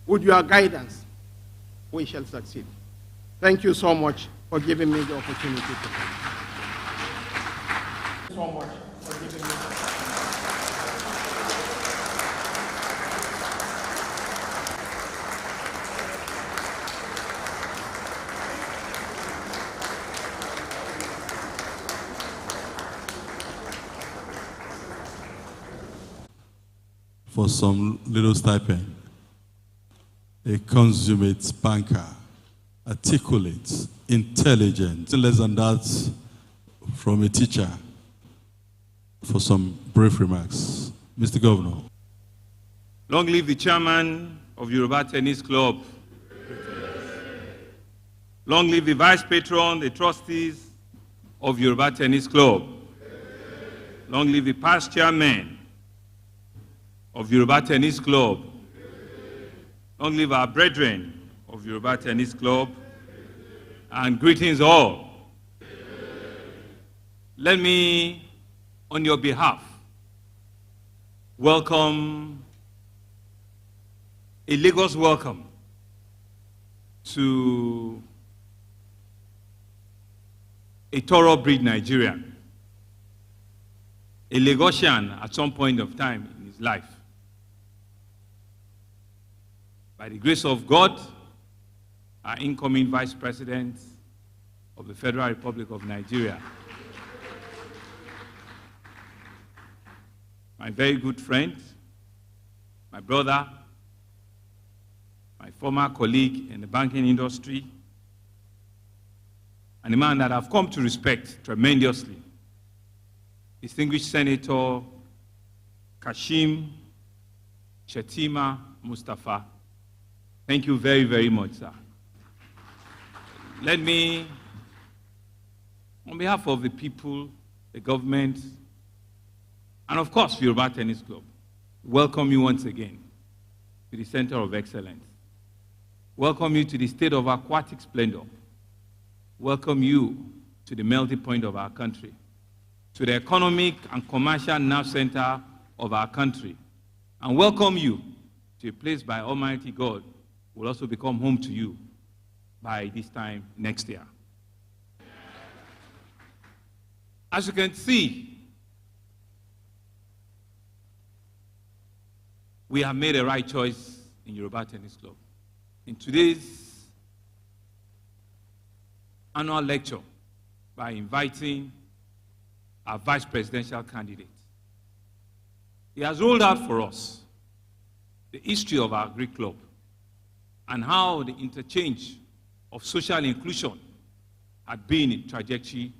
with your guidance, we shall succeed. Thank you so much for giving me the opportunity to come. Thank you so much for giving me the opportunity. For some little stipend, a consummate banker, articulate, intelligent, less than that from a teacher, for some brief remarks. Mr. Governor. Long live the chairman of Yoruba Tennis Club. Long live the vice patron, the trustees of Yoruba Tennis Club. Long live the past chairman of Yoruba Tennis Club. Long live our brethren of Yoruba Tennis Club. And greetings all. Let me, on your behalf, welcome a Lagos welcome to a thoroughbred Nigerian, a Lagosian at some point of time in his life. By the grace of God our incoming Vice President of the Federal Republic of Nigeria, my very good friend, my brother, my former colleague in the banking industry, and a man that I've come to respect tremendously, distinguished Senator Kashim Shettima Mustafa. Thank you very, very much, sir. Let me, on behalf of the people, the government, and of course, Yoruba Tennis Club, welcome you once again to the Center of Excellence. Welcome you to the state of aquatic splendor. Welcome you to the melting point of our country, to the economic and commercial nerve center of our country, and welcome you to a place by Almighty God will also become home to you by this time next year. As you can see, we have made a right choice in Yoruba Tennis Club. In today's annual lecture, by inviting our vice presidential candidate, he has rolled out for us the history of our Greek club and how the interchange of social inclusion had been in trajectory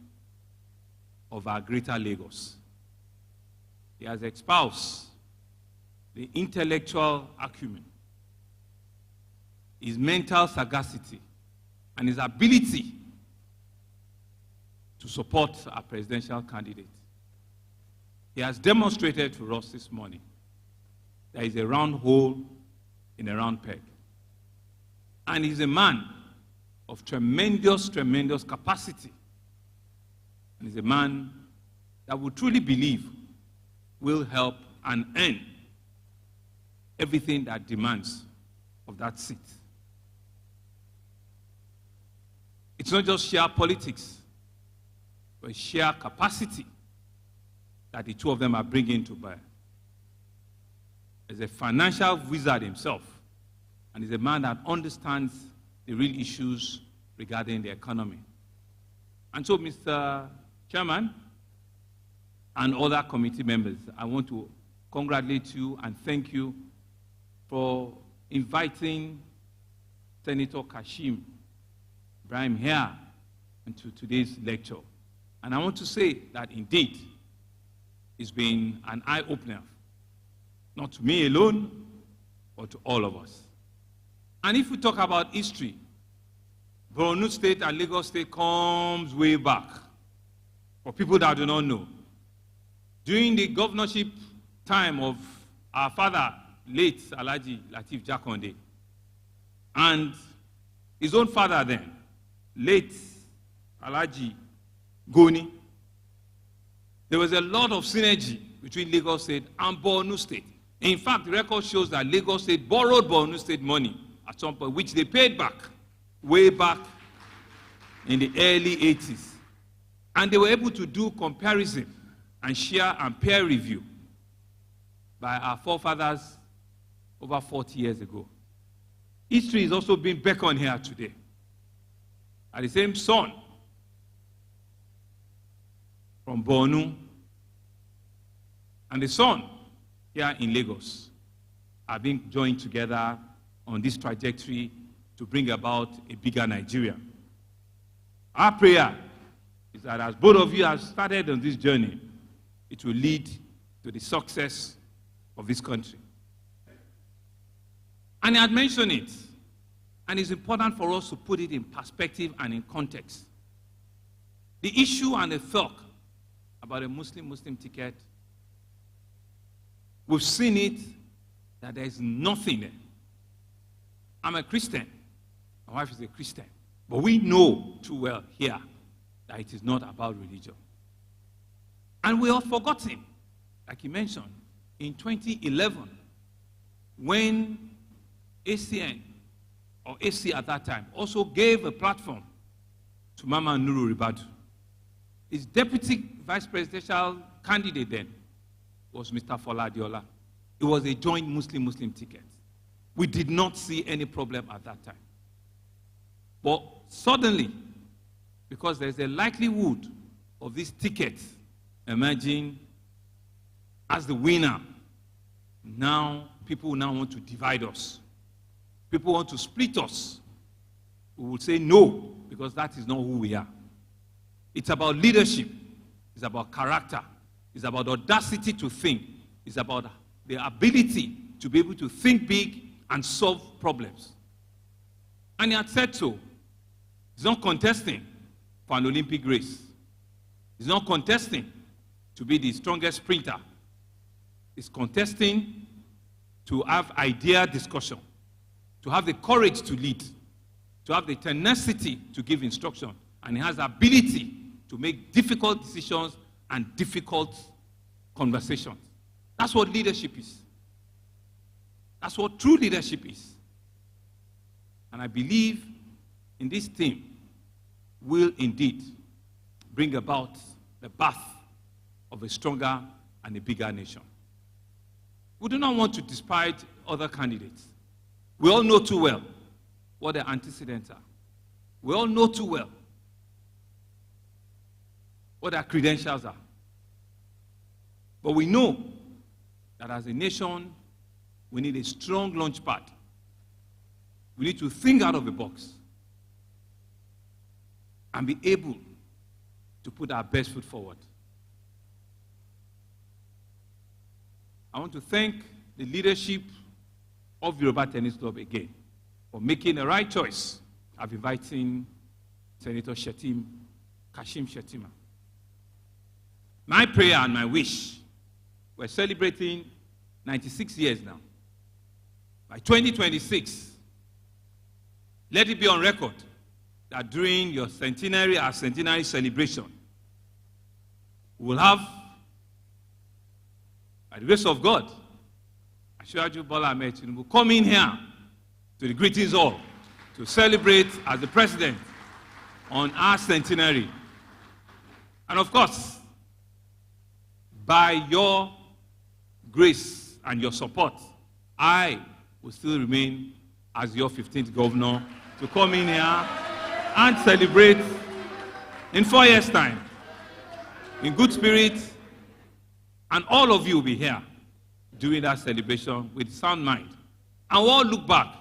of our greater Lagos. He has espoused the intellectual acumen, his mental sagacity, and his ability to support our presidential candidate. He has demonstrated to us this morning there is a round hole in a round peg. And he's a man of tremendous, tremendous capacity. And he's a man that we truly believe will help and earn everything that demands of that seat. It's not just sheer politics, but sheer capacity that the two of them are bringing to bear. He's a financial wizard himself, and he's a man that understands the real issues regarding the economy. And so, Mr. Chairman and other committee members, I want to congratulate you and thank you for inviting Senator Kashim Ibrahim here into today's lecture. And I want to say that indeed it's been an eye-opener, not to me alone, but to all of us. And if we talk about history, Borno State and Lagos State comes way back. For people that do not know, during the governorship time of our father, late Alhaji Lateef Jakonde, and his own father then, late Alhaji Goni, there was a lot of synergy between Lagos State and Borno State. In fact, the record shows that Lagos State borrowed Borno State money at some point, which they paid back, way back in the early 80s. And they were able to do comparison and share and peer review by our forefathers over 40 years ago. History is also being beckoned here today. At the same son from Borno and the son here in Lagos are being joined together on this trajectory to bring about a bigger Nigeria. Our prayer is that as both of you have started on this journey, it will lead to the success of this country. And I had mentioned it, and it's important for us to put it in perspective and in context. The issue and the talk about a Muslim ticket, we've seen it, that there is nothing there. I'm a Christian, my wife is a Christian, but we know too well here that it is not about religion. And we have forgotten, like he mentioned, in 2011, when ACN, or AC at that time, also gave a platform to Mama Nuru Ribadu. His deputy vice presidential candidate then was Mr. Fola Adiola. It was a joint Muslim ticket. We did not see any problem at that time. But suddenly, because there's a likelihood of this ticket emerging as the winner, now people now want to divide us. People want to split us. We will say no, because that is not who we are. It's about leadership. It's about character. It's about audacity to think. It's about the ability to be able to think big and solve problems. And he had said so. He's not contesting for an Olympic race. He's not contesting to be the strongest sprinter. He's contesting to have idea discussion, to have the courage to lead, to have the tenacity to give instruction, and he has the ability to make difficult decisions and difficult conversations. That's what leadership is. That's what true leadership is. And I believe in this team will indeed bring about the birth of a stronger and a bigger nation. We do not want to despise other candidates. We all know too well what their antecedents are. We all know too well what their credentials are. But we know that as a nation, we need a strong launch pad. We need to think out of the box and be able to put our best foot forward. I want to thank the leadership of Yoruba Tennis Club again for making the right choice of inviting Senator Kashim Shettima. My prayer and my wish, we're celebrating 96 years now. By 2026, let it be on record that during your centenary, our centenary celebration, we will have, by the grace of God, Asiwaju Bola Ahmed Tinubu come in here to the greetings hall to celebrate as the president on our centenary. And of course, by your grace and your support, I will still remain as your 15th governor to come in here and celebrate in 4 years' time in good spirit, and all of you will be here during that celebration with sound mind. And we'll all look back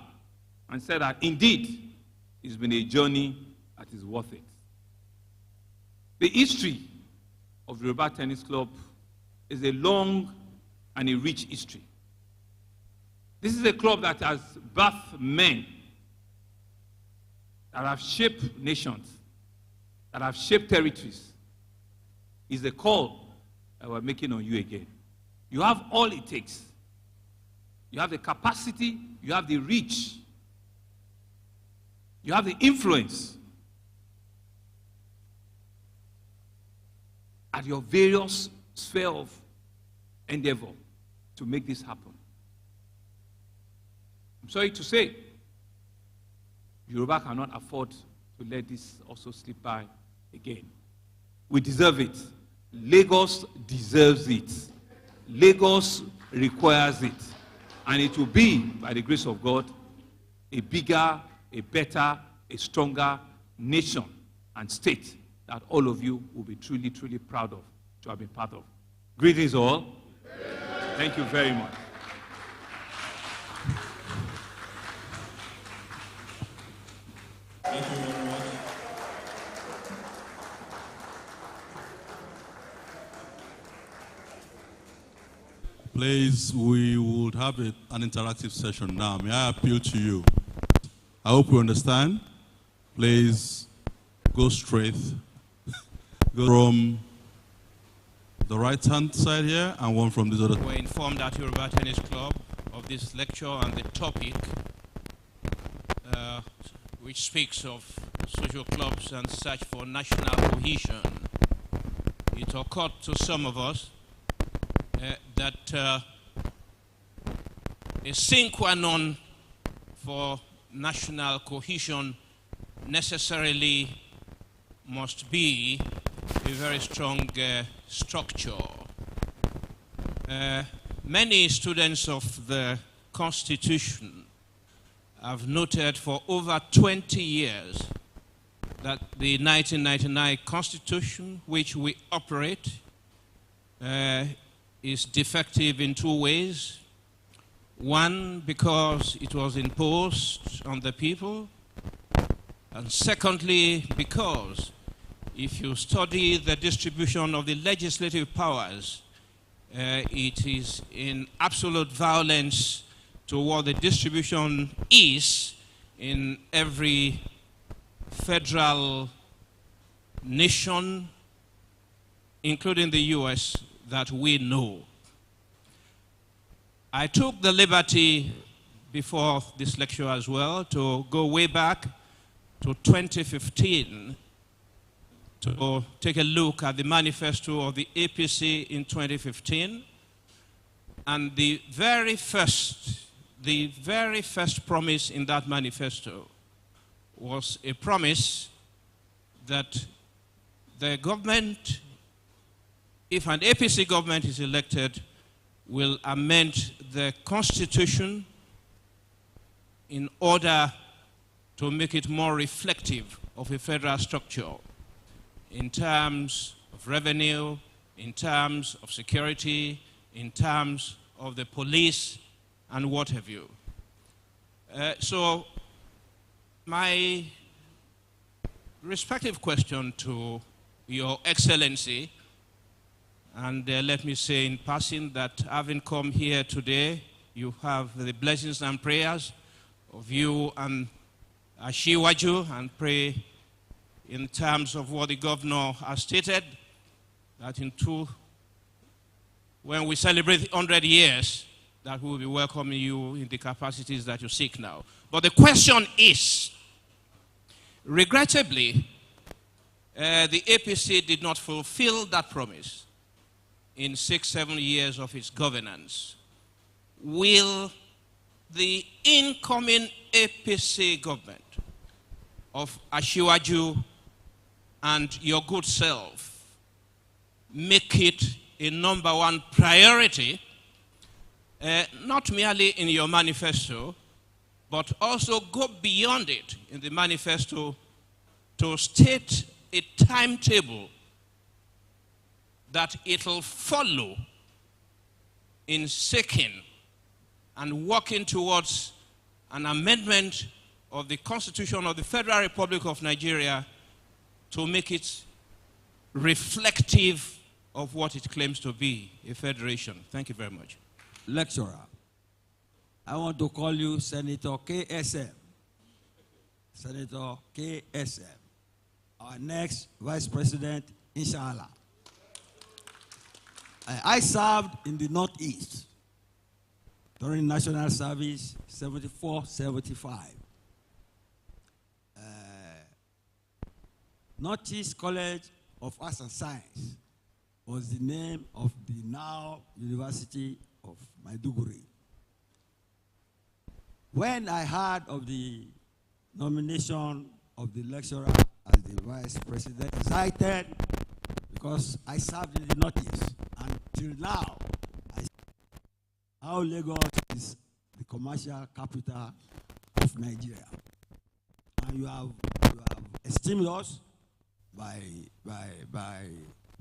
and say that indeed it's been a journey that is worth it. The history of the Yoruba Tennis Club is a long and a rich history. This is a club that has birthed men that have shaped nations, that have shaped territories. It's a call that we're making on you again. You have all it takes. You have the capacity, you have the reach, you have the influence at your various sphere of endeavor to make this happen. I'm sorry to say, Yoruba cannot afford to let this also slip by again. We deserve it. Lagos deserves it. Lagos requires it. And it will be, by the grace of God, a bigger, a better, a stronger nation and state that all of you will be truly, truly proud of to have been part of. Greetings all. Thank you very much. Thank you very much. Please, we would have an interactive session now. May I appeal to you? I hope you understand. Please go straight. Go from the right-hand side here and one from this other. We're informed at Yoruba Tennis Club of this lecture and the topic, which speaks of social clubs and search for national cohesion. It occurred to some of us that a sine qua non for national cohesion necessarily must be a very strong structure. Many students of the Constitution I've noted for over 20 years that the 1999 Constitution, which we operate, is defective in two ways. One, because it was imposed on the people, and secondly, because if you study the distribution of the legislative powers, it is in absolute violence to what the distribution is in every federal nation, including the US, that we know. I took the liberty before this lecture as well to go way back to 2015 to take a look at the manifesto of the APC in 2015. And the very first promise in that manifesto was a promise that the government, if an APC government is elected, will amend the Constitution in order to make it more reflective of a federal structure in terms of revenue, in terms of security, in terms of the police, and what have you. So my respective question to Your Excellency, and let me say in passing that having come here today, you have the blessings and prayers of you and Ashiwaju, and pray in terms of what the governor has stated, that when we celebrate 100 years, that we will be welcoming you in the capacities that you seek now. But the question is, regrettably, the APC did not fulfill that promise in 6-7 years of its governance. Will the incoming APC government of Ashiwaju and your good self make it a #1 priority, not merely in your manifesto, but also go beyond it in the manifesto to state a timetable that it will follow in seeking and working towards an amendment of the Constitution of the Federal Republic of Nigeria to make it reflective of what it claims to be, a federation. Thank you very much. Lecturer, I want to call you Senator KSM. Senator KSM, our next Vice President, inshallah. I served in the Northeast during National Service 74-75. Northeast College of Arts and Science was the name of the now University of Maiduguri. When I heard of the nomination of the lecturer as the vice president, excited because I served in the Northeast. Until now, how Lagos is the commercial capital of Nigeria. And you have esteemed us by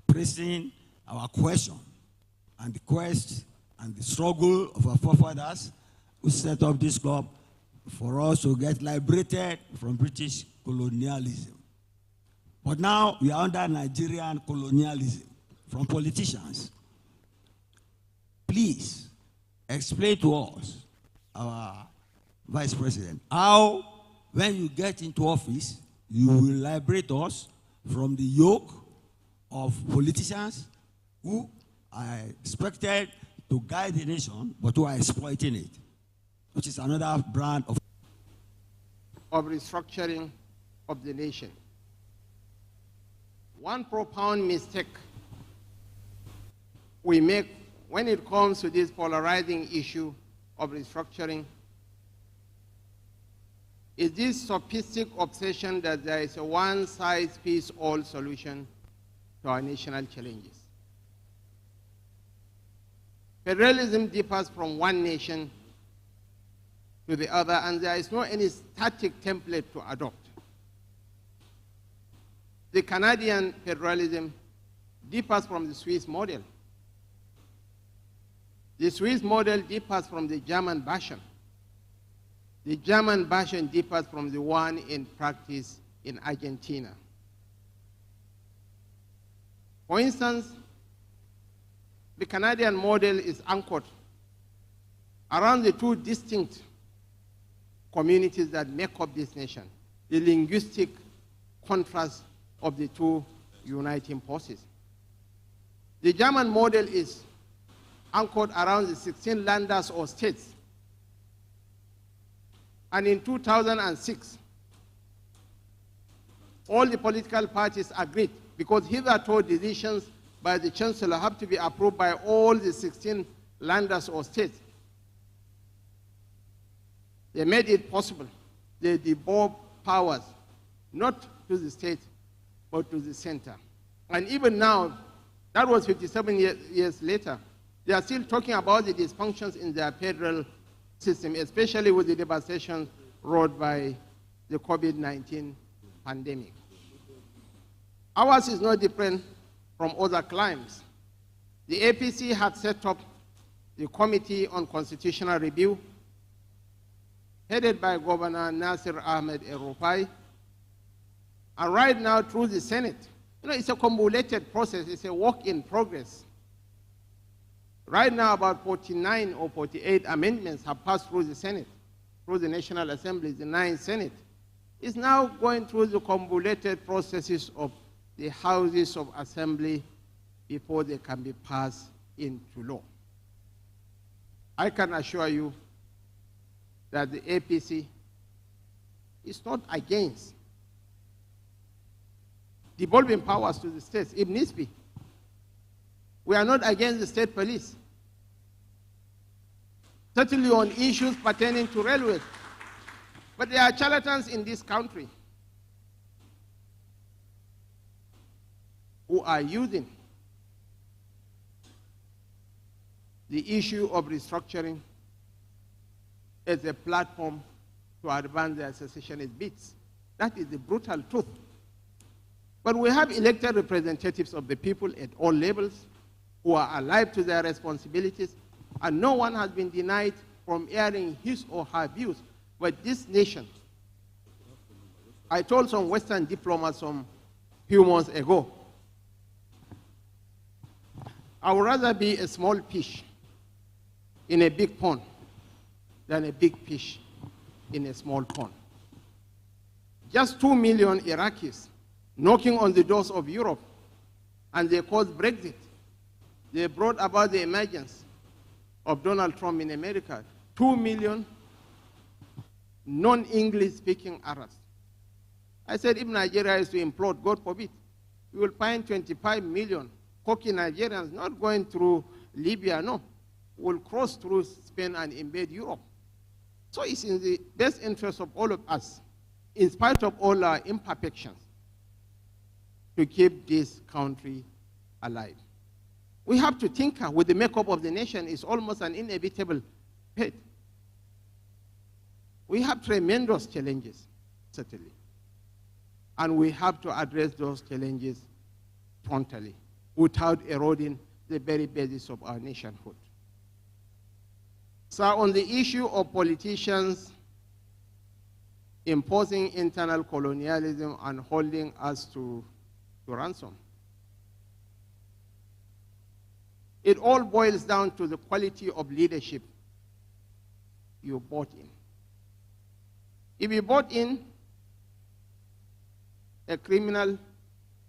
praising our question and the quest and the struggle of our forefathers who set up this club for us to get liberated from British colonialism. But now we are under Nigerian colonialism from politicians. Please explain to us, our Vice President, how when you get into office, you will liberate us from the yoke of politicians who are expected to guide the nation, but who are exploiting it, which is another brand of restructuring of the nation. One profound mistake we make when it comes to this polarizing issue of restructuring is this sophistic obsession that there is a one-size-fits-all solution to our national challenges. Federalism differs from one nation to the other, and there is no any static template to adopt. The Canadian federalism differs from the Swiss model. The Swiss model differs from the German version. The German version differs from the one in practice in Argentina. For instance, the Canadian model is anchored around the two distinct communities that make up this nation, the linguistic contrast of the two uniting forces. The German model is anchored around the 16 landers or states. And in 2006, all the political parties agreed, because hitherto decisions by the Chancellor have to be approved by all the 16 landers or states. They made it possible. They devolved powers, not to the state, but to the center. And even now, that was 57 years later, they are still talking about the dysfunctions in their federal system, especially with the devastation wrought by the COVID-19 pandemic. Ours is no different from other climes. The APC had set up the Committee on Constitutional Review, headed by Governor Nasir Ahmed El-Rufai, and right now through the Senate. You know, it's a convoluted process, it's a work in progress. Right now, about 49 or 48 amendments have passed through the Senate, through the National Assembly, the 9th Senate. It's now going through the convoluted processes of the houses of assembly before they can be passed into law. I can assure you that the APC is not against devolving powers to the states, if needs be. We are not against the state police, certainly on issues pertaining to railways. But there are charlatans in this country who are using the issue of restructuring as a platform to advance their secessionist bids. That is the brutal truth. But we have elected representatives of the people at all levels who are alive to their responsibilities, and no one has been denied from airing his or her views. But this nation, I told some Western diplomats some few months ago, I would rather be a small fish in a big pond than a big fish in a small pond. Just 2 million Iraqis knocking on the doors of Europe, and they caused Brexit. They brought about the emergence of Donald Trump in America. 2 million non-English speaking Arabs. I said, if Nigeria is to implode, God forbid, we will find 25 million cocky Nigerians not going through Libya, no, will cross through Spain and invade Europe. So it's in the best interest of all of us, in spite of all our imperfections, to keep this country alive. We have to tinker with the makeup of the nation. It's almost an inevitable fate. We have tremendous challenges, certainly. And we have to address those challenges frontally without eroding the very basis of our nationhood. So on the issue of politicians imposing internal colonialism and holding us to ransom, it all boils down to the quality of leadership you bought in. If you bought in a criminal,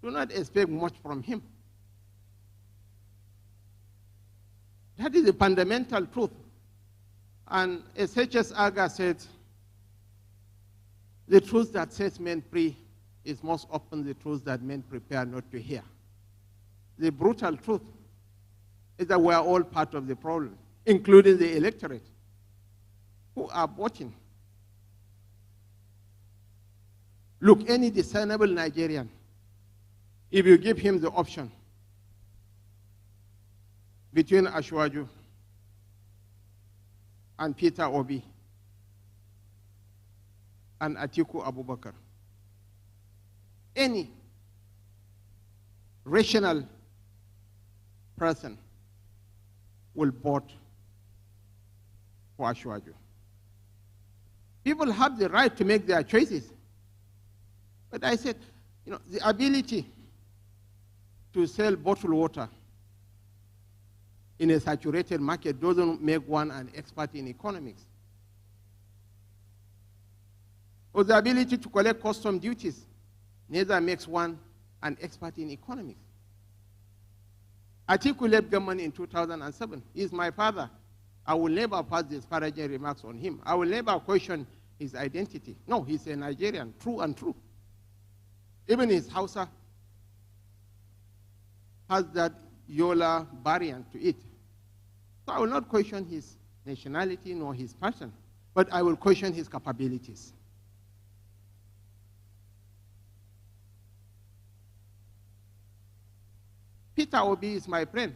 do not expect much from him. That is the fundamental truth. And as H.S. Aga said, the truth that sets men free is most often the truth that men prepare not to hear. The brutal truth is that we are all part of the problem, including the electorate, who are voting. Look, any discernible Nigerian, if you give him the option between Ashwaju and Peter Obi, and Atiku Abubakar. Any rational person will vote for Ashwaju. People have the right to make their choices. But I said, you know, the ability to sell bottled water in a saturated market doesn't make one an expert in economics. Or the ability to collect custom duties neither makes one an expert in economics. Atiku left government in 2007. He's my father. I will never pass disparaging remarks on him. I will never question his identity. No, he's a Nigerian, true and true. Even his Hausa has that Yola variant to it. So I will not question his nationality nor his person, but I will question his capabilities. Peter Obi is my friend.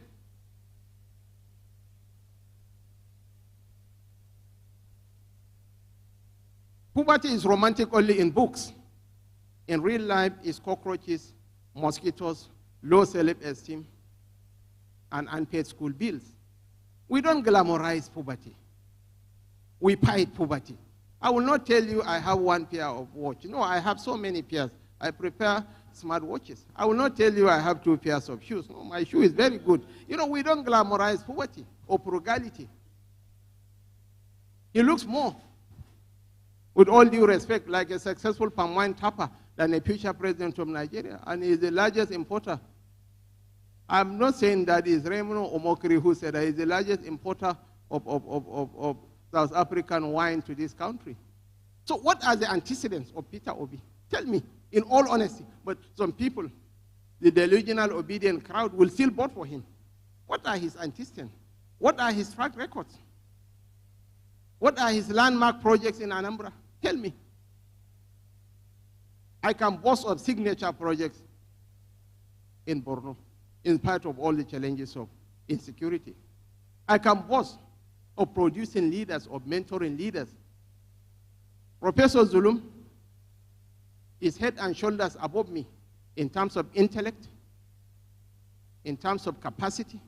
Poverty is romantic only in books. In real life, it's cockroaches, mosquitoes, low self-esteem, and unpaid school bills. We don't glamorize poverty. We fight poverty. I will not tell you I have one pair of watch. No, I have so many pairs. I prepare smart watches. I will not tell you I have 2 pairs of shoes. No, my shoe is very good. You know, we don't glamorize poverty or frugality. He looks more, with all due respect, like a successful palm wine tapper than a future president of Nigeria, and he is the largest importer. I'm not saying that it's Raymond Omokri who said that he's the largest importer of South African wine to this country. So what are the antecedents of Peter Obi? Tell me, in all honesty. But some people, the delusional obedient crowd, will still vote for him. What are his antecedents? What are his track records? What are his landmark projects in Anambra? Tell me. I can boast of signature projects in Borno, in spite of all the challenges of insecurity. I can boast of producing leaders, of mentoring leaders. Professor Zulum is head and shoulders above me in terms of intellect, in terms of capacity,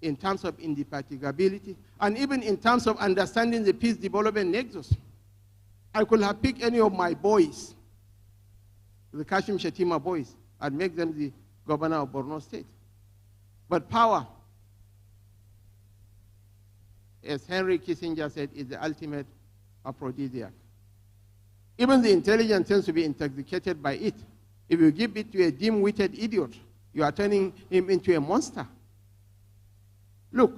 in terms of indefatigability, and even in terms of understanding the peace development nexus. I could have picked any of my boys, the Kashim Shettima boys, and make them the governor of Borno State. But power, as Henry Kissinger said, is the ultimate aphrodisiac. Even the intelligent tends to be intoxicated by it. If you give it to a dim-witted idiot, you are turning him into a monster. Look,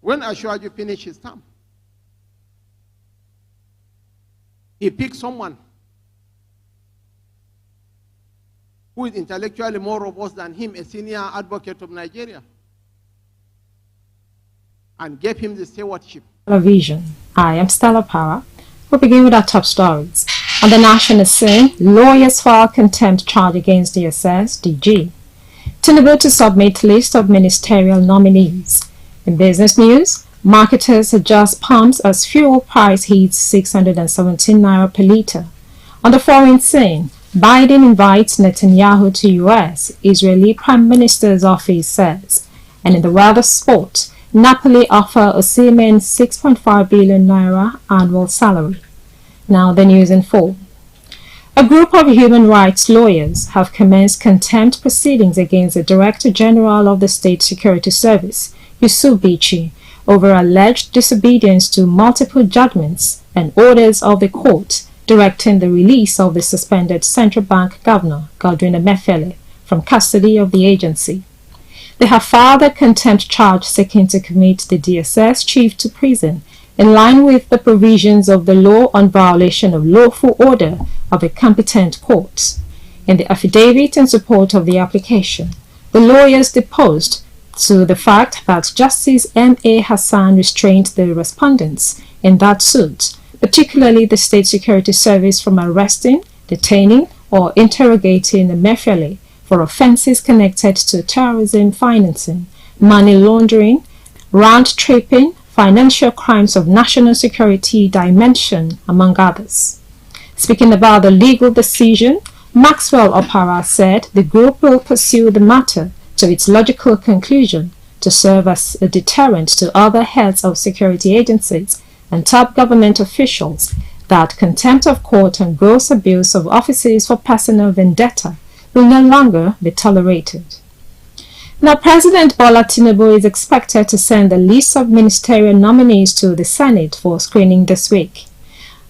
when Ashwaju finished his term, he picked someone who is intellectually more robust than him, a senior advocate of Nigeria, and gave him the stewardship. Television. I am Stella Power. We'll begin with our top stories. On the national scene, lawyers file contempt charge against DSS DG. Tinubu to submit list of ministerial nominees. In business news, marketers adjust pumps as fuel price hits 617 naira per litre. On the foreign scene, Biden invites Netanyahu to U.S., Israeli Prime Minister's office says. And in the world of sport, Napoli offer Osimhen 6.5 billion naira annual salary. Now the news in full. A group of human rights lawyers have commenced contempt proceedings against the Director General of the State Security Service, Yusuf Bichi, over alleged disobedience to multiple judgments and orders of the court directing the release of the suspended Central Bank Governor, Godwin Emefiele, from custody of the agency. They have filed a contempt charge seeking to commit the DSS chief to prison in line with the provisions of the law on violation of lawful order of a competent court. In the affidavit in support of the application, the lawyers deposed to the fact that Justice M.A. Hassan restrained the respondents in that suit, particularly the State Security Service, from arresting, detaining, or interrogating Emefiele for offenses connected to terrorism financing, money laundering, round-tripping, financial crimes of national security dimension, among others. Speaking about the legal decision, Maxwell Opara said the group will pursue the matter to its logical conclusion to serve as a deterrent to other heads of security agencies and top government officials that contempt of court and gross abuse of offices for personal vendetta will no longer be tolerated. Now, President Bola Tinubu is expected to send a list of ministerial nominees to the Senate for screening this week.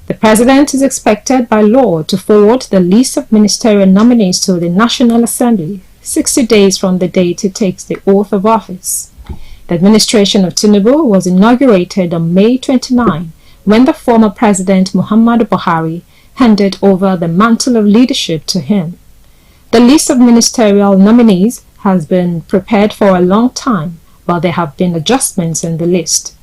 The President is expected by law to forward the list of ministerial nominees to the National Assembly 60 days from the date he takes the oath of office. The administration of Tinubu was inaugurated on May 29 when the former President Muhammadu Buhari handed over the mantle of leadership to him. The list of ministerial nominees has been prepared for a long time, but there have been adjustments in the list.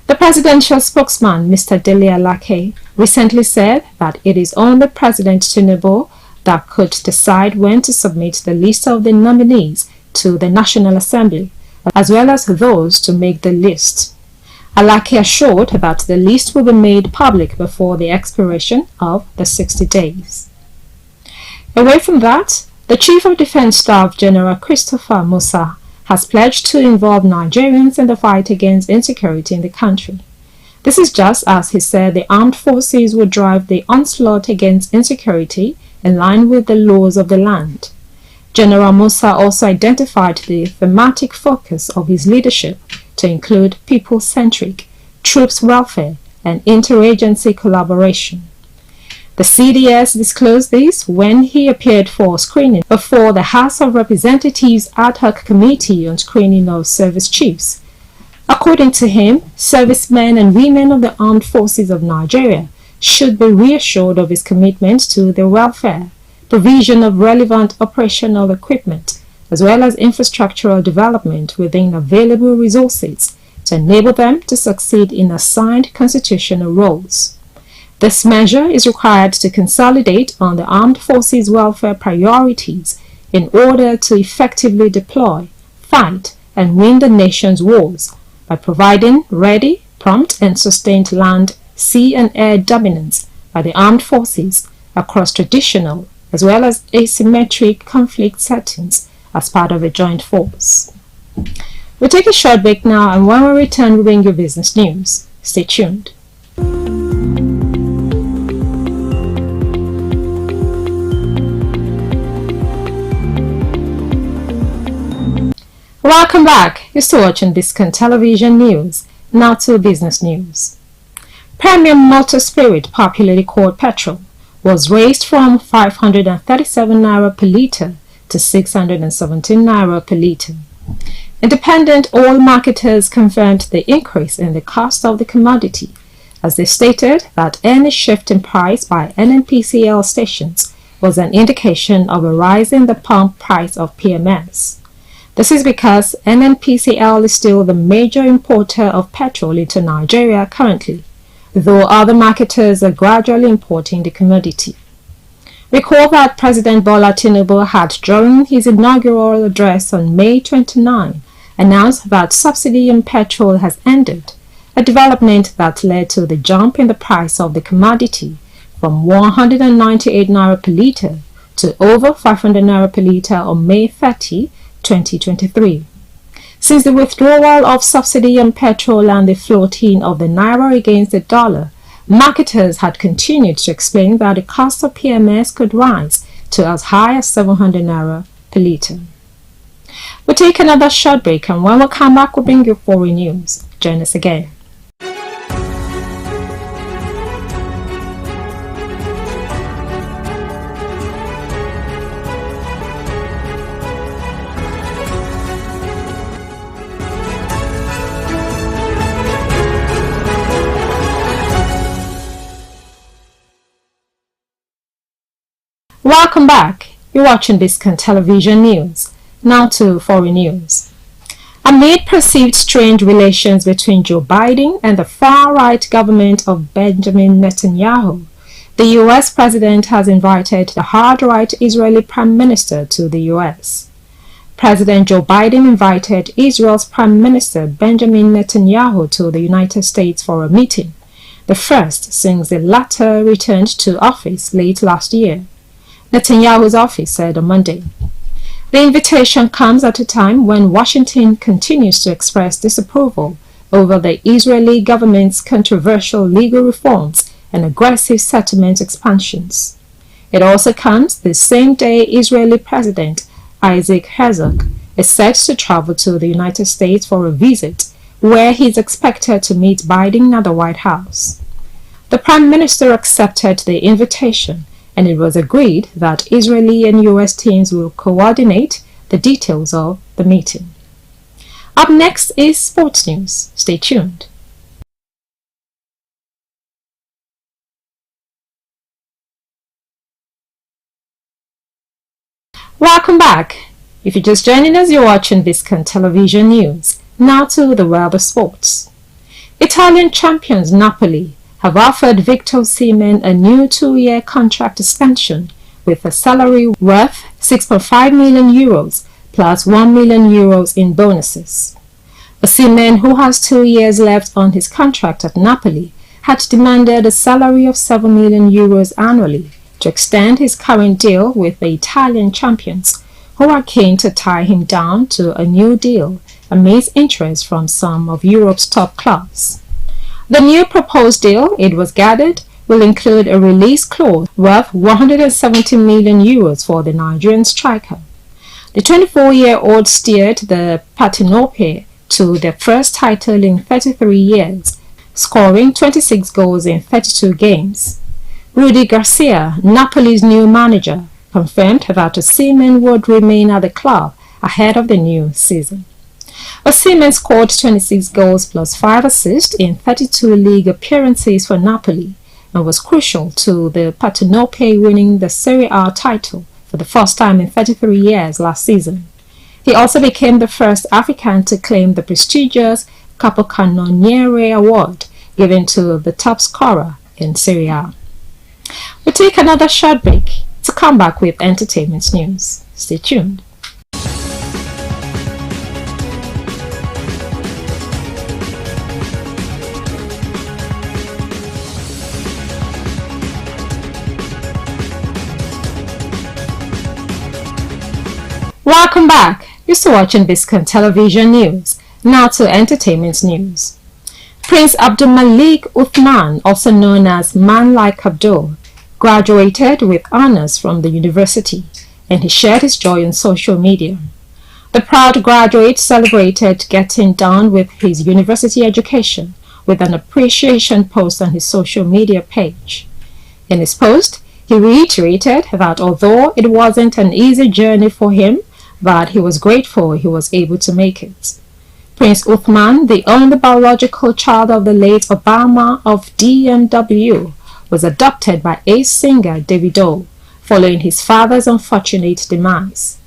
The presidential spokesman, Mr. Dele Alake, recently said that it is only President Tinubu that could decide when to submit the list of the nominees to the National Assembly, as well as those to make the list. Alake assured that the list will be made public before the expiration of the 60 days. Away from that, the Chief of Defense Staff General Christopher Musa has pledged to involve Nigerians in the fight against insecurity in the country. This is just as he said the armed forces will drive the onslaught against insecurity in line with the laws of the land. General Musa also identified the thematic focus of his leadership to include people-centric, troops welfare, and interagency collaboration. The CDS disclosed this when he appeared for screening before the House of Representatives Ad Hoc Committee on Screening of Service Chiefs. According to him, servicemen and women of the armed forces of Nigeria should be reassured of his commitment to their welfare, provision of relevant operational equipment, as well as infrastructural development within available resources to enable them to succeed in assigned constitutional roles. This measure is required to consolidate on the armed forces' welfare priorities in order to effectively deploy, fight, and win the nation's wars by providing ready, prompt, and sustained land, sea, and air dominance by the armed forces across traditional as well as asymmetric conflict settings as part of a joint force. We'll take a short break now, and when we return, we'll bring you business news. Stay tuned. Welcome back. You're still watching Biscon Television News. Now to business news. Premium motor spirit, popularly called petrol, was raised from 537 naira per litre to 617 naira per litre. Independent oil marketers confirmed the increase in the cost of the commodity, as they stated that any shift in price by NNPCL stations was an indication of a rise in the pump price of PMS. This is because NNPCL is still the major importer of petrol into Nigeria currently, though other marketers are gradually importing the commodity. Recall that President Bola Tinubu had, during his inaugural address on May 29, announced that subsidy on petrol has ended, a development that led to the jump in the price of the commodity from 198 naira per litre to over 500 naira per litre on May 30, 2023. Since the withdrawal of subsidy on petrol and the floating of the naira against the dollar, marketers had continued to explain that the cost of PMS could rise to as high as 700 naira per litre. We'll take another short break, and when we come back, we'll bring you foreign news. Join us again. Welcome back. You're watching Biscon Television News. Now to foreign news. Amid perceived strained relations between Joe Biden and the far-right government of Benjamin Netanyahu, the U.S. president has invited the hard-right Israeli prime minister to the U.S. President Joe Biden invited Israel's Prime Minister Benjamin Netanyahu to the United States for a meeting, the first since the latter returned to office late last year, Netanyahu's office said on Monday. The invitation comes at a time when Washington continues to express disapproval over the Israeli government's controversial legal reforms and aggressive settlement expansions. It also comes the same day Israeli President Isaac Herzog is set to travel to the United States for a visit, where he is expected to meet Biden at the White House. The Prime Minister accepted the invitation, and it was agreed that Israeli and U.S. teams will coordinate the details of the meeting. Up next is sports news. Stay tuned. Welcome back. If you're just joining us, you're watching Biscon Television News. Now to the world of sports. Italian champions Napoli have offered Victor Osimhen a new 2-year contract extension with a salary worth €6.5 million plus €1 million in bonuses. Osimhen, who has 2 years left on his contract at Napoli, had demanded a salary of €7 million annually to extend his current deal with the Italian champions, who are keen to tie him down to a new deal amidst interest from some of Europe's top clubs. The new proposed deal, it was gathered, will include a release clause worth €170 million for the Nigerian striker. The 24-year-old steered the Partenope to their first title in 33 years, scoring 26 goals in 32 games. Rudy Garcia, Napoli's new manager, confirmed that Osimhen would remain at the club ahead of the new season. Osimhen scored 26 goals plus 5 assists in 32 league appearances for Napoli and was crucial to the Partenope winning the Serie A title for the first time in 33 years last season. He also became the first African to claim the prestigious Capocannoniere Award given to the top scorer in Serie A. We'll take another short break to come back with entertainment news. Stay tuned. Welcome back. You're still watching Biscon Television News. Now to entertainment news. Prince Abdulmalik Uthman, also known as Man Like Abdul, graduated with honors from the university, and he shared his joy on social media. The proud graduate celebrated getting down with his university education with an appreciation post on his social media page. In his post, he reiterated that although it wasn't an easy journey for him, but he was grateful he was able to make it. Prince Uthman, the only biological child of the late Obama of DMW, was adopted by ace singer Davido following his father's unfortunate demise.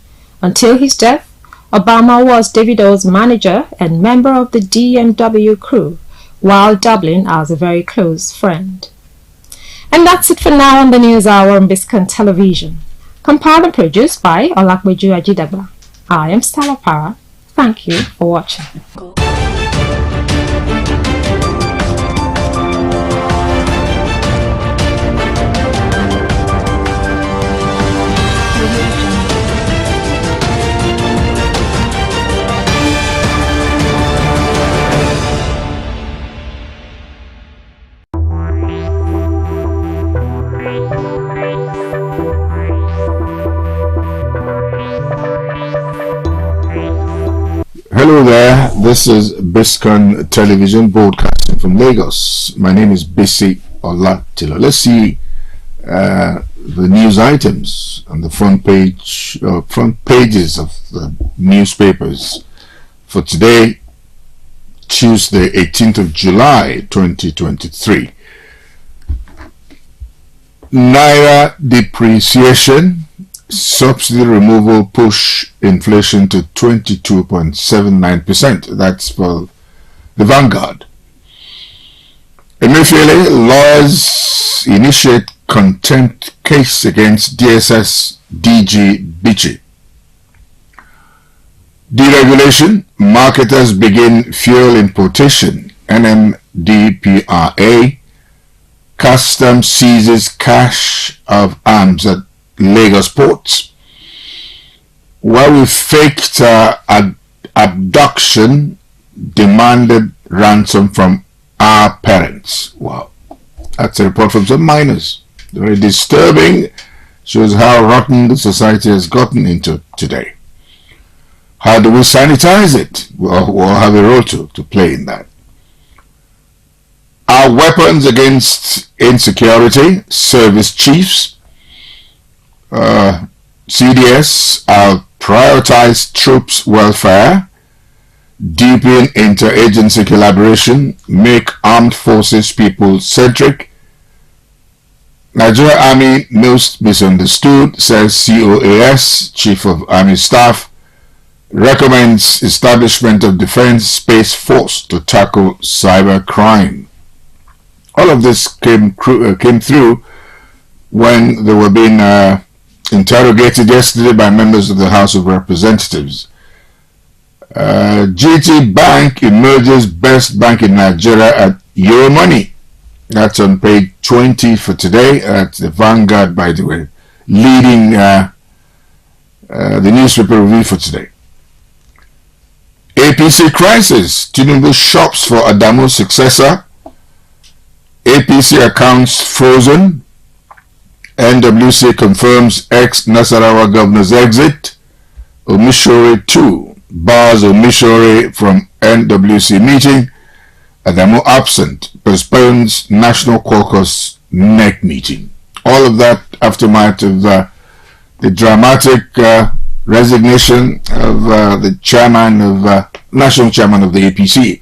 Until his death, Obama was Davido's manager and member of the DMW crew, while doubling as a very close friend. And that's it for now on the News Hour on Biscon Television. Compiled and produced by Olakbeju Ajidaba. I am Stella Para. Thank you for watching. Hello there, this is Biscon Television broadcasting from Lagos. My name is Bisi Olatilo. Let's see the news items on the front pages of the newspapers for today, Tuesday, 18th of July, 2023. Naira depreciation. Subsidy removal push inflation to 22.79%. That's for the Vanguard. Emefiele, lawyers initiate contempt case against DSS DG Bichi. Deregulation, marketers begin fuel importation. NMDPRA Customs seizes cache of arms at Lagos ports. Where we faked abduction, demanded ransom from our parents. Wow. That's a report from some miners. Very disturbing. Shows how rotten the society has gotten into today. How do we sanitize it? We'll have a role to play in that. Our weapons against insecurity, service chiefs, CDS, our prioritize troops' welfare, deepen interagency collaboration, make armed forces people-centric. Nigeria Army most misunderstood, says COAS, Chief of Army Staff, recommends establishment of Defense Space Force to tackle cyber crime. All of this came through when they were being interrogated yesterday by members of the House of Representatives. GT Bank emerges best bank in Nigeria at Euromoney. That's on page 20 for today at the Vanguard, by the way, leading the newspaper review for today. APC crisis. Tinubu shops for Adamu's successor. APC accounts frozen. NWC confirms ex-Nasarawa governor's exit. Omishore 2 bars Omishore from NWC meeting. Adamu absent, postpones National Caucus NEC meeting. All of that aftermath of the dramatic resignation of the chairman of national chairman of the APC,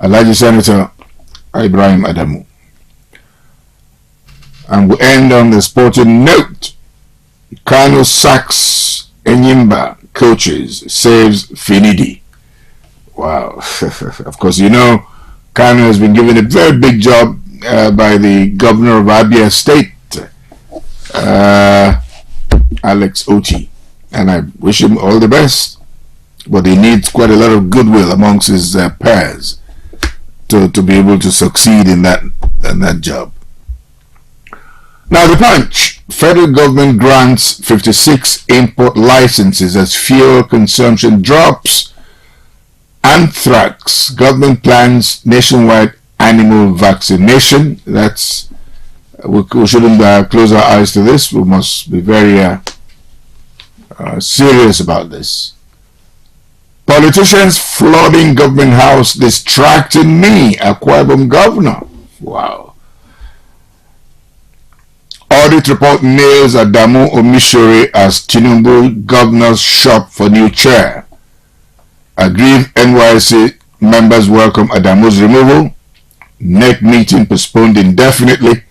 Alhaji Senator Ibrahim Adamu. And we end on the sporting note. Kano sacks Enyimba coaches, saves Finidi. Wow. Of course, you know, Kano has been given a very big job by the governor of Abia State, Alex Oti. And I wish him all the best. But he needs quite a lot of goodwill amongst his peers to be able to succeed in that job. Now the Punch. Federal government grants 56 import licenses as fuel consumption drops. Anthrax. Government plans nationwide animal vaccination. That's we shouldn't close our eyes to this. We must be very serious about this. Politicians flooding government house distracting me. Akwa Ibom governor. Wow. Audit report nails Adamu Omishore as Tinubu governor's shop for new chair. Aggrieved NYC members welcome Adamu's removal. NEC meeting postponed indefinitely.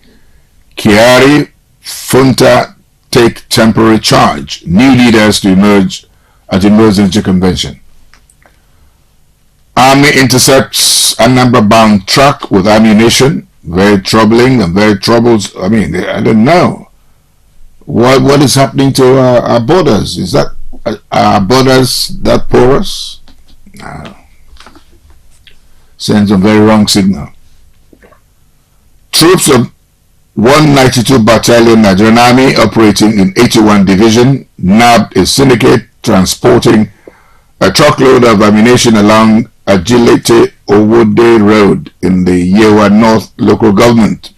Kyari, Funta take temporary charge. New leaders to emerge at emergency convention. Army intercepts Anambra-bound truck with ammunition. Very troubling and very troubles. I mean, I don't know. What is happening to our borders? Is that our borders that porous? No. Sends a very wrong signal. Troops of 192 Battalion Nigerian Army operating in 81 Division nabbed a syndicate transporting a truckload of ammunition along Agility Owode Road in the Yewa North local government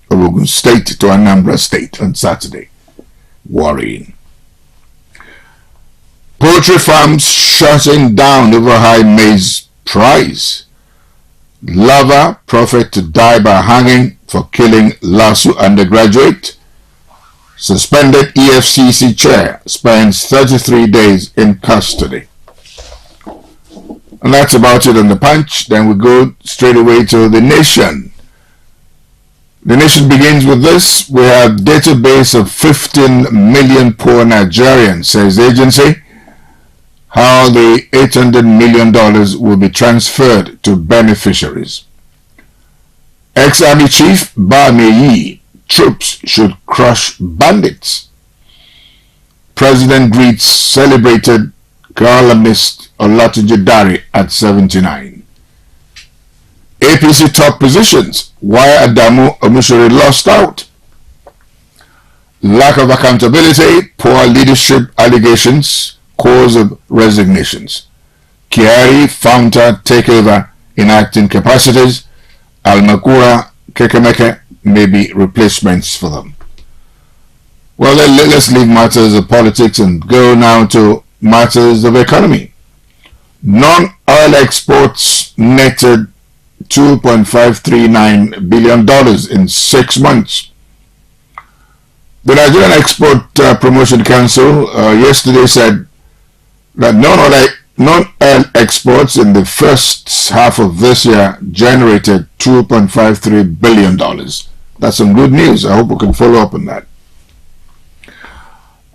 of Ogun State to Anambra State on Saturday. Worrying. Poultry farms shutting down over high maize price. Lover prophet to die by hanging for killing LASU undergraduate. Suspended EFCC chair spends 33 days in custody. And that's about it on the Punch. Then we go straight away to The Nation. The Nation begins with this. We have database of 15 million poor Nigerians, says the agency. How the $800 million will be transferred to beneficiaries. Ex-Army Chief Bameyi, troops should crush bandits. President greets celebrated columnist Olatunji Dare at 79. APC top positions, why Adamu Omisore lost out. Lack of accountability, poor leadership allegations, cause of resignations. Kiari, Founta takeover in acting capacities. Almakura, Kekemeke may be replacements for them. Well, let's leave matters of politics and go now to matters of economy. Non-oil exports netted $2.539 billion in 6 months. The Nigerian Export Promotion Council yesterday said that non-oil exports in the first half of this year generated $2.53 billion. That's some good news. I hope we can follow up on that.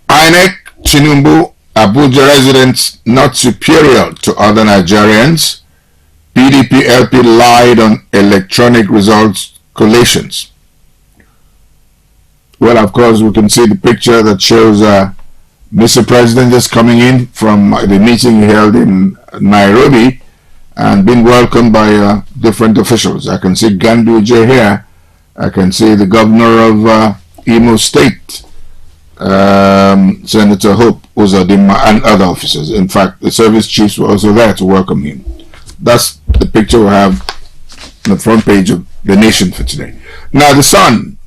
INEC, Tinubu, Abuja residents not superior to other Nigerians. PDP LP lied on electronic results collations. Well, of course, we can see the picture that shows Mr. President just coming in from the meeting held in Nairobi and being welcomed by different officials. I can see Ganduje here. I can see the governor of Imo State, Senator Hope Uzodinma, and other officers. In fact, the service chiefs were also there to welcome him. That's the picture we have on the front page of The Nation for today. Now, The Sun.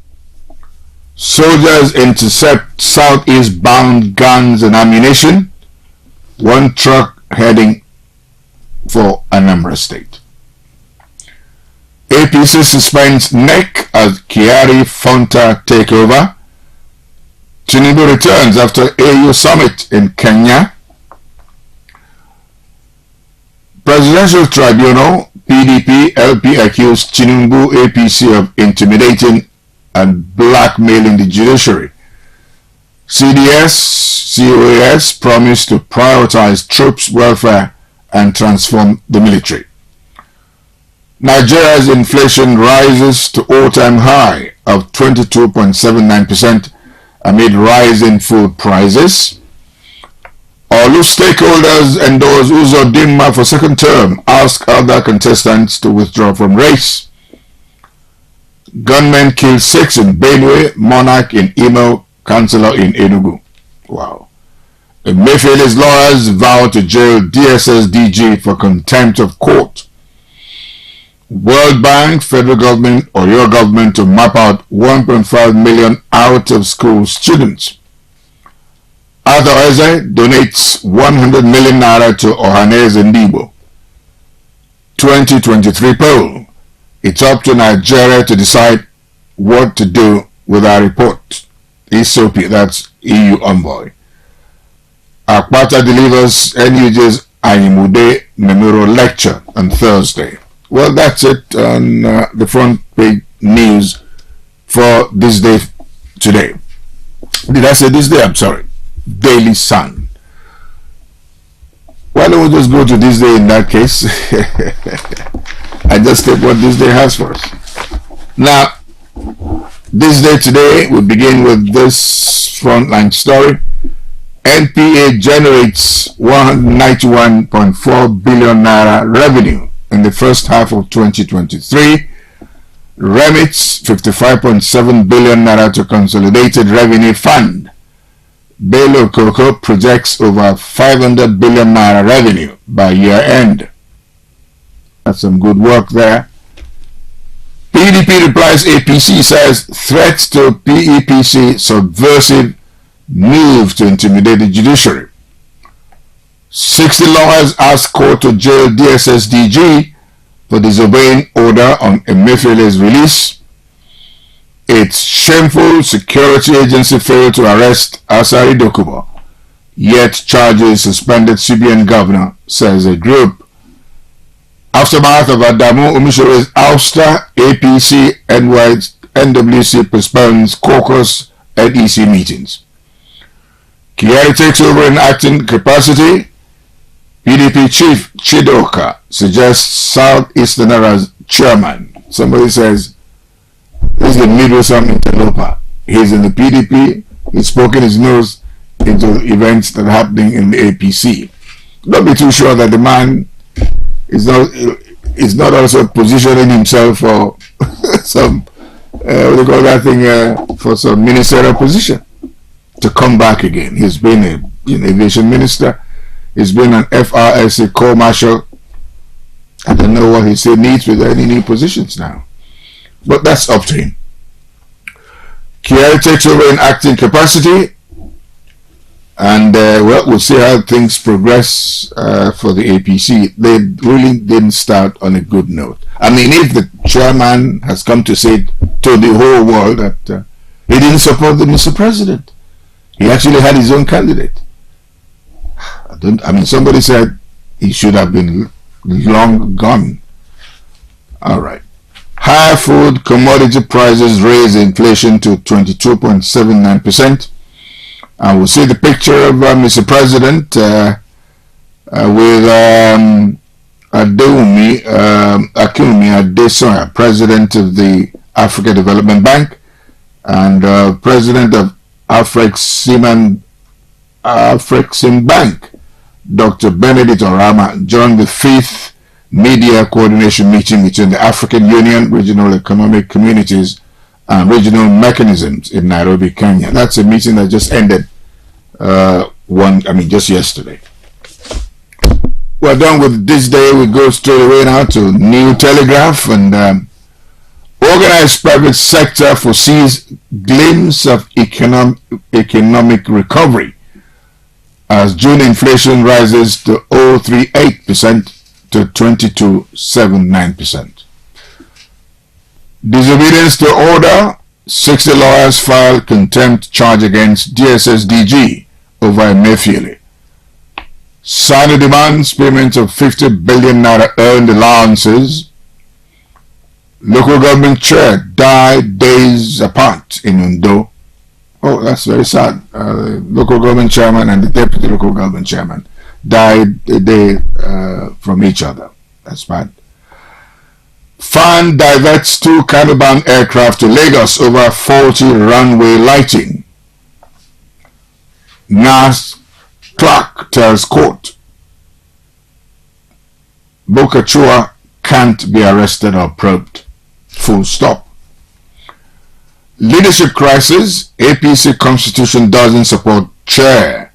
Soldiers intercept southeast bound guns and ammunition. One truck heading for Anambra State. APC suspends NEC as Kiari Fonta takeover. Tinubu returns after AU summit in Kenya. Presidential Tribunal, PDP, LP accused Tinubu APC of intimidating and blackmailing the judiciary. COAS promised to prioritize troops' welfare and transform the military. Nigeria's inflation rises to all-time high of 22.79% amid rising food prices. Olu stakeholders endorse Uzodinma for second term, ask other contestants to withdraw from race. Gunmen kill 6 in Benue, monarch in Imo, councillor in Enugu. Wow. Emefiele's lawyers vow to jail DSS DG for contempt of court. World Bank, federal government or your government to map out 1.5 million out of school students. Arthur Eze donates 100 million naira to Ohaneze Ndibo. 2023 poll. It's up to Nigeria to decide what to do with our report. Ethiopia, that's EU envoy. Akpata delivers NUJ's Ayimude Memorial Lecture on Thursday. Well, that's it on the front page news for this day today. Did I say this day? I'm sorry. Daily Sun. Why don't we just go to this day in that case? I just take what this day has for us. Now, this day today, we begin with this frontline story. NPA generates 191.4 billion naira revenue in the first half of 2023, remits 55.7 billion naira to Consolidated Revenue Fund. Bello Coco projects over 500 billion naira revenue by year end. That's some good work there. PDP replies APC, says threats to PEPC subversive move to intimidate the judiciary. 60 lawyers ask court to jail DSS DG for disobeying order on Emefiele's release. It's shameful security agency failed to arrest Asari Dokubo, yet charges suspended CBN governor, says a group. Aftermath of Adamu Omishore's ouster, APC NWC postpones caucus NEC meetings. Kiari takes over in acting capacity. PDP chief Chidoka suggests Southeastern as chairman. Somebody says, this is the Midwestern interloper. He's in the PDP. He's poking his nose into events that are happening in the APC. Don't be too sure that the man is not is not also positioning himself for some, what do you call that thing, for some ministerial position to come back again. He's been an aviation minister. He's been an FRSA Corps Marshal. I don't know what he still needs with any new positions now. But that's up to him. Kiari takes over in acting capacity. And, well, we'll see how things progress for the APC. They really didn't start on a good note. I mean, if the chairman has come to say to the whole world that he didn't support the Mr. President. He actually had his own candidate. I mean, somebody said he should have been long gone. All right. Higher food commodity prices raise inflation to 22.79%. And we'll see the picture of Mr. President with Akinwumi Adesoya, President of the Africa Development Bank, and President of Afrexim Bank, Dr. Benedict Orama, joined the 5th Media Coordination Meeting between the African Union, Regional Economic Communities, and Regional Mechanisms in Nairobi, Kenya. That's a meeting that just ended just yesterday. We're done with this day. We go straight away now to New Telegraph, and organized private sector foresees glimpse of economic recovery as June inflation rises to 0.38% to 22.79%. Disobedience to order, 60 lawyers filed contempt charge against DSS DG over Emefiele. Sani demands payment of 50 billion naira earned allowances. Local government chair died days apart in Ondo. Oh, that's very sad. Local government chairman and the deputy local government chairman died a day from each other. That's bad. FAN diverts 2 cargo-bound aircraft to Lagos over faulty runway lighting. NAS clerk tells court Bokachua can't be arrested or probed. Full stop. Leadership crisis. APC constitution doesn't support chair.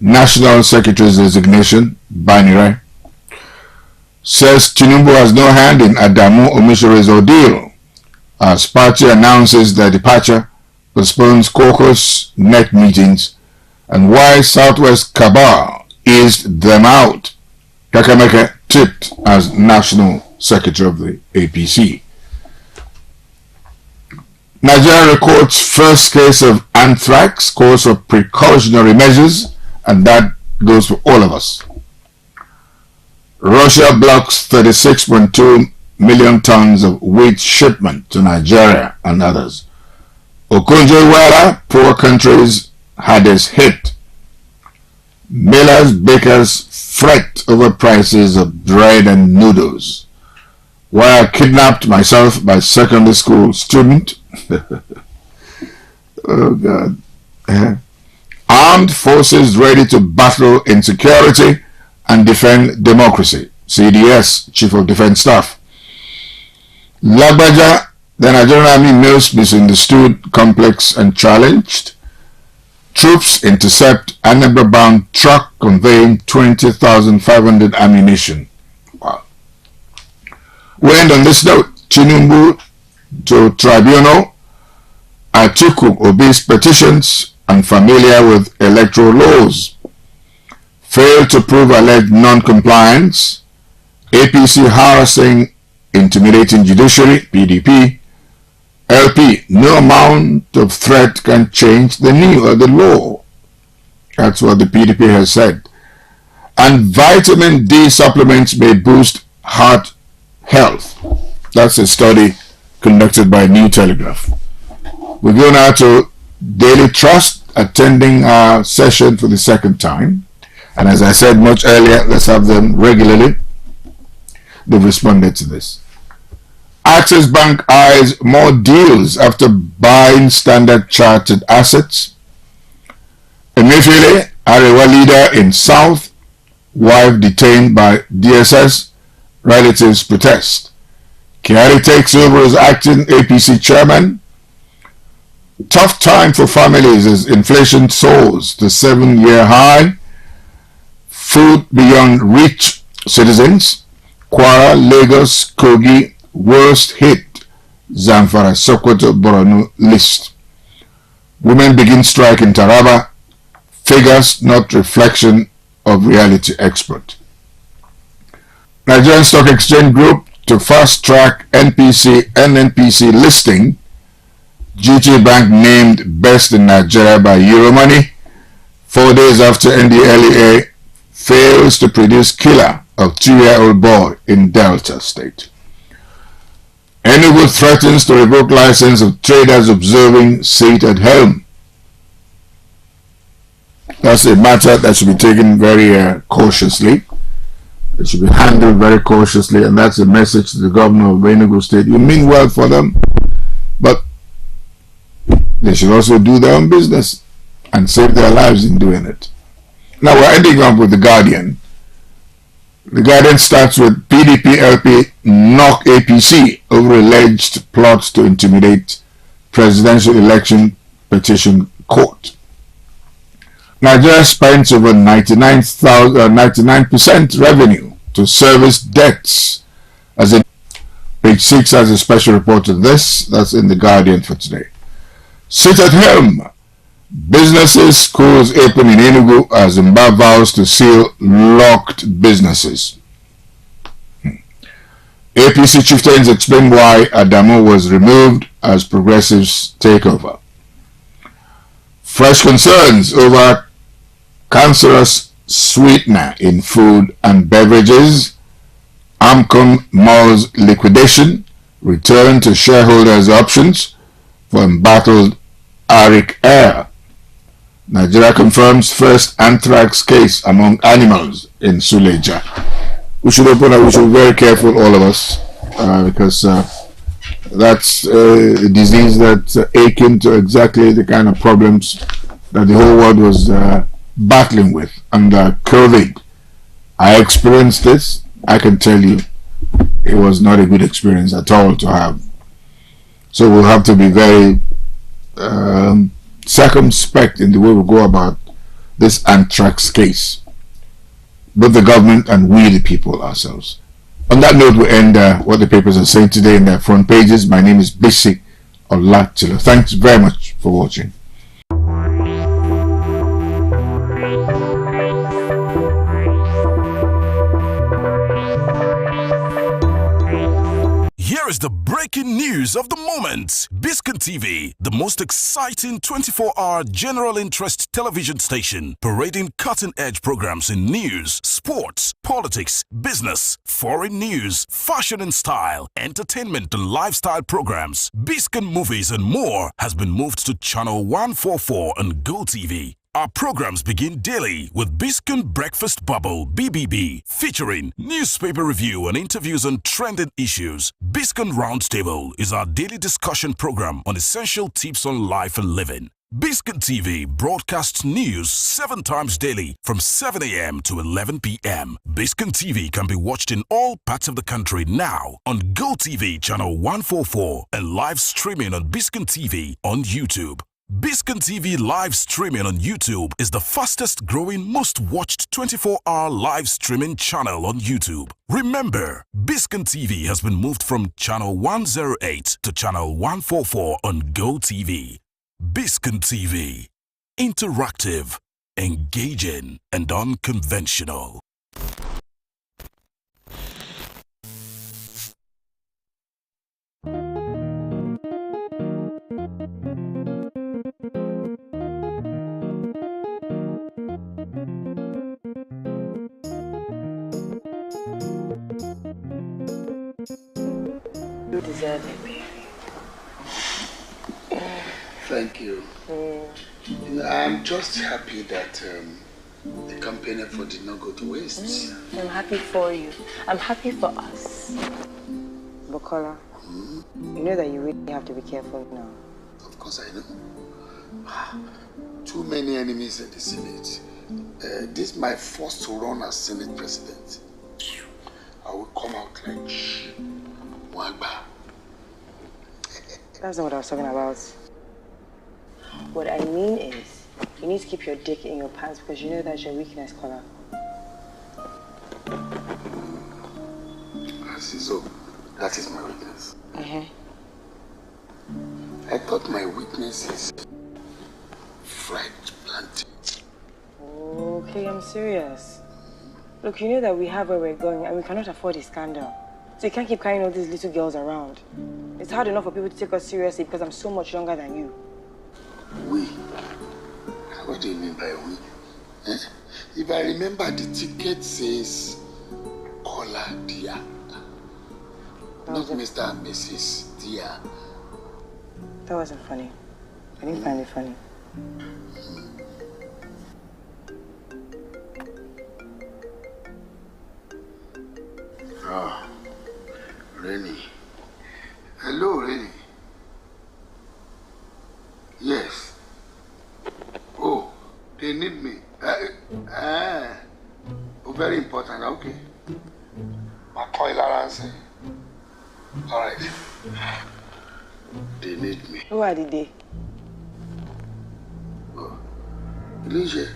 National Secretary's resignation. Banire says Tinubu has no hand in Adamu Omishore's ordeal as party announces their departure, postpones caucus neck meetings, and why Southwest cabal eased them out. Kakameke tipped as National Secretary of the APC. Nigeria records first case of anthrax, calls for precautionary measures, and that goes for all of us. Russia blocks 36.2 million tons of wheat shipment to Nigeria and others. Okonjo-Iweala, poor countries hardest hit. Millers, bakers fret over prices of bread and noodles. Why I kidnapped myself by secondary school student. Oh God. Armed forces ready to battle insecurity and defend democracy. CDS, Chief of Defense Staff. Lagbaja, the Nigerian Army most misunderstood, complex and challenged. Troops intercept Anambra-bound truck conveying 20,500 ammunition. Wow. We end on this note. Tinubu to tribunal. Atiku obeys petitions, unfamiliar with electoral laws. Failed to prove alleged non-compliance. APC harassing, intimidating judiciary. PDP. LP, no amount of threat can change the law. That's what the PDP has said. And vitamin D supplements may boost heart health. That's a study conducted by New Telegraph. We go now to Daily Trust, attending our session for the second time. And as I said much earlier, let's have them regularly. They've responded to this. Access Bank eyes more deals after buying Standard Chartered assets. Emefiele, Arewa leader in South, wife detained by DSS, relatives protest. Kyari takes over as acting APC chairman. Tough time for families as inflation soars to 7-year high. Food beyond reach citizens. Kwara, Lagos, Kogi, worst hit. Zamfara, Sokoto, Borno list. Women begin strike in Taraba. Figures not reflection of reality expert. Nigerian Stock Exchange Group to fast-track NNPC listing. GT Bank named best in Nigeria by Euromoney. 4 days after NDLEA fails to produce killer of 2-year-old boy in Delta State. Enugu threatens to revoke license of traders observing seat at helm. That's a matter that should be taken very cautiously. It should be handled very cautiously, and that's a message to the governor of Enugu State. You mean well for them, but they should also do their own business and save their lives in doing it. Now we're ending up with The Guardian. The Guardian starts with PDP LP knock APC over alleged plots to intimidate presidential election petition court. Nigeria spends over 99% revenue to service debts. As in page 6 has a special report on this. That's in The Guardian for today. Sit at helm. Businesses, schools open in Enugu as Zimbabwe vows to seal locked businesses. APC chieftains explain why Adamu was removed as progressives take over. Fresh concerns over cancerous sweetener in food and beverages. Amcon malls liquidation. Return to shareholders' options for embattled Arik Air. Nigeria confirms first anthrax case among animals in Suleja. We should be very careful, all of us, because that's a disease that's akin to exactly the kind of problems that the whole world was battling with under COVID. I experienced this. I can tell you it was not a good experience at all to have. So we'll have to be very circumspect in the way we go about this anthrax case, both the government and we the people ourselves. On that note, we end what the papers are saying today in their front pages. My name is Biscon Tv. Thanks very much for watching. Here is the breaking news of the moment. Biscon TV, the most exciting 24-hour general interest television station, parading cutting-edge programs in news, sports, politics, business, foreign news, fashion and style, entertainment and lifestyle programs, Biscon movies and more, has been moved to channel 144 on GoTV. Our programs begin daily with Biscon Breakfast Bubble (BBB), featuring newspaper review and interviews on trending issues. Biscon Roundtable is our daily discussion program on essential tips on life and living. Biscon TV broadcasts news 7 times daily from 7 a.m. to 11 p.m. Biscon TV can be watched in all parts of the country now on GoTV channel 144 and live streaming on Biscon TV on YouTube. Biscon TV live streaming on YouTube is the fastest growing, most watched 24-hour live streaming channel on YouTube. Remember, Biscon TV has been moved from channel 108 to channel 144 on GoTV. Biscon TV. Interactive, engaging, and unconventional. You deserve it, baby. Thank you. You know, I'm just happy that the campaign effort did not go to waste. I'm happy for you. I'm happy for us. Bukola, you know that you really have to be careful now. Of course I know. Too many enemies in the Senate. This is my first to run as Senate President. I I will come out like shh. Wagba. That's not what I was talking about. What I mean is, you need to keep your dick in your pants because you know that's your weakness, Kola. I see, so that is my weakness. Uh-huh. I thought my weakness is fried plantain. Okay, I'm serious. Look, you know that we have where we're going and we cannot afford a scandal. So you can't keep carrying all these little girls around. It's hard enough for people to take us seriously because I'm so much younger than you. We? What do you mean by we? Eh? If I remember, the ticket says Kola Dia. Not Mr. and Mrs. Dia. That wasn't funny. I didn't find it funny. Ah, Rennie. Hello, Rennie. Yes. Oh, they need me. Oh, very important. Okay. My tolerance. All right. They need me. Who are they? Oh, Elijah,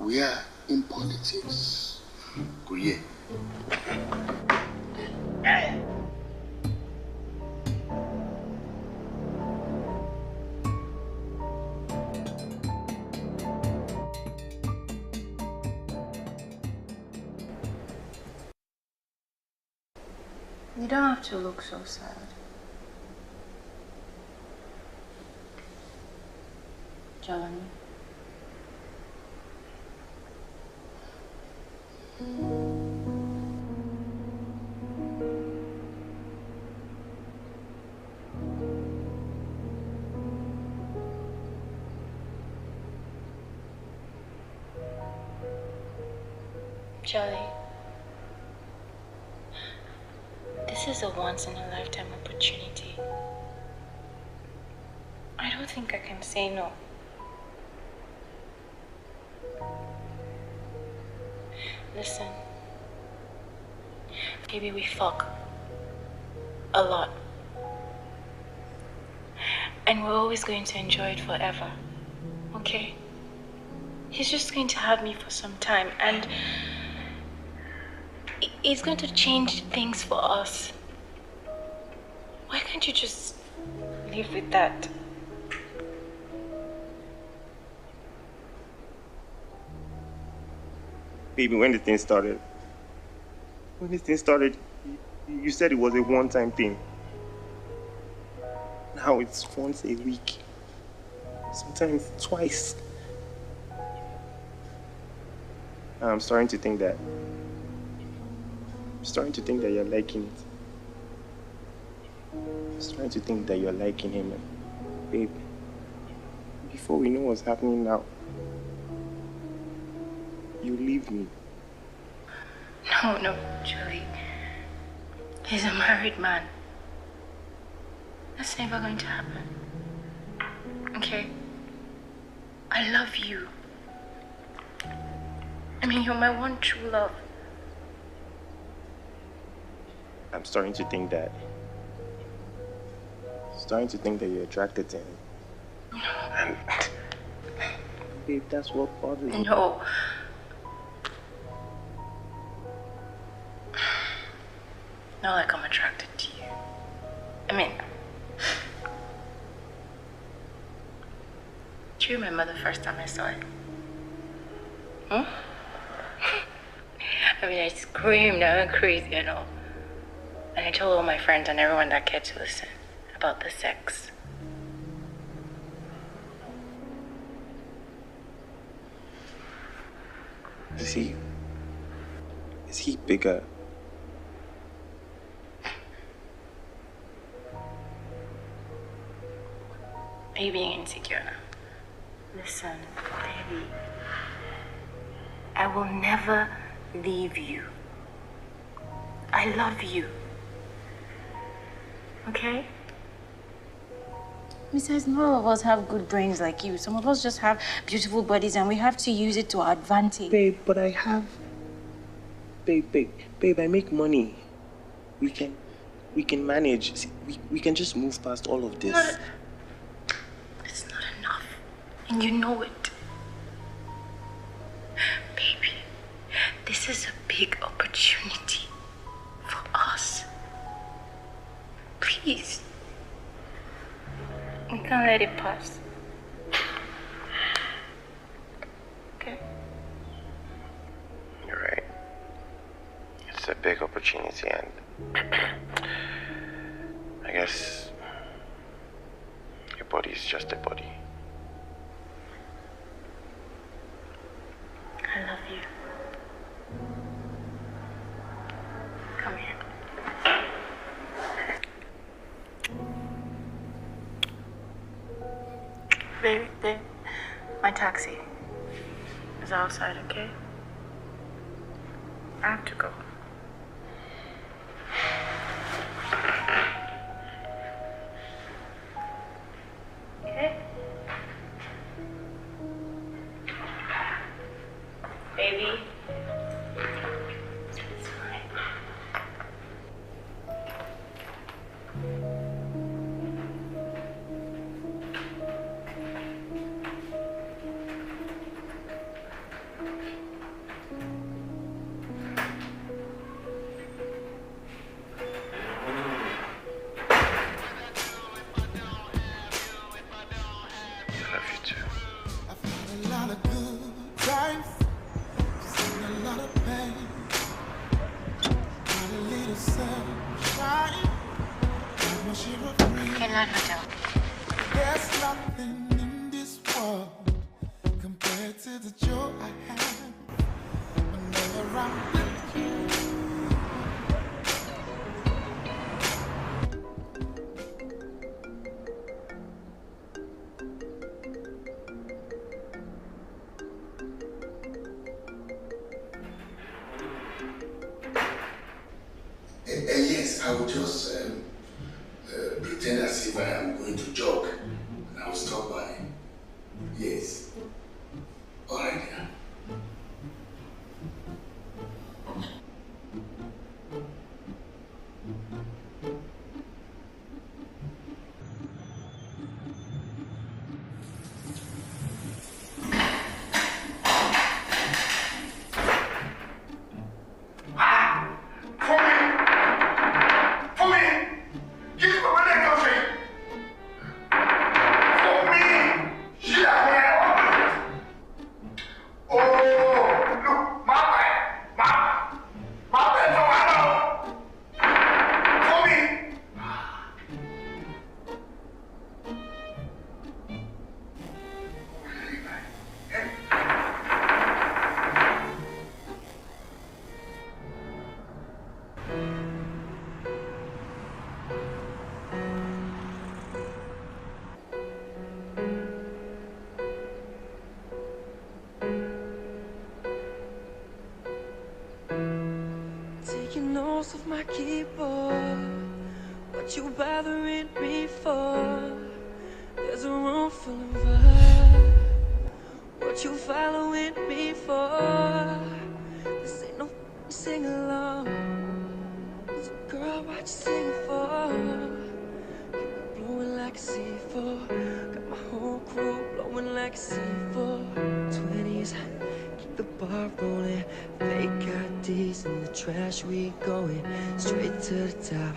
we are in politics. Kuye. You don't have to look so sad. Jalani. Charlie, this is a once-in-a-lifetime opportunity. I don't think I can say no. Listen, maybe we fuck a lot. And we're always going to enjoy it forever, okay? He's just going to have me for some time and it's going to change things for us. Why can't you just live with that? Baby, when the thing started, you said it was a one-time thing. Now it's once a week. Sometimes twice. I'm starting to think that you're liking it. I'm starting to think that you're liking him. Babe, before we know what's happening now, you leave me. No, Julie. He's a married man. That's never going to happen. Okay? I love you. I mean, you're my one true love. I'm starting to think that you're attracted to him. And babe, that's what bothers me. No. Not like I'm attracted to you. I mean, do you remember the first time I saw it? I mean, I screamed, I went crazy and all. And I told all my friends and everyone that cared to listen about the sex. Is he bigger? Are you being insecure now? Listen, baby. I will never leave you. I love you. Okay? Besides, not all of us have good brains like you. Some of us just have beautiful bodies and we have to use it to our advantage. Babe, but I have babe, I make money. We can manage. See, we can just move past all of this. It's not enough. And you know it. Baby, this is a big opportunity for us. Please. We can't let it pass. Okay? You're right. It's a big opportunity, and I guess your body is just a body. I love you. Come here. Babe, my taxi is outside, okay? I have to go. Okay? Baby. It's fine. A lot of good times, seen a lot of pain, got a little sunshine, got my share of rain. Cannot hotel. There's nothing in this world compared to the joy I have whenever I'm with you. Yes, I will just pretend as if I am going to jog and I will stop by. Yes. All right, yeah. Taking notes of my keyboard. What you bothering me for? There's a room full of us. What you following me for? This ain't no sing along. It's a girl, what you singing for? Keep blowing like a C4. Got my whole crew blowing like a C4. 20s, keep the bar rolling. Fake IDs in the trash, we going straight to the top.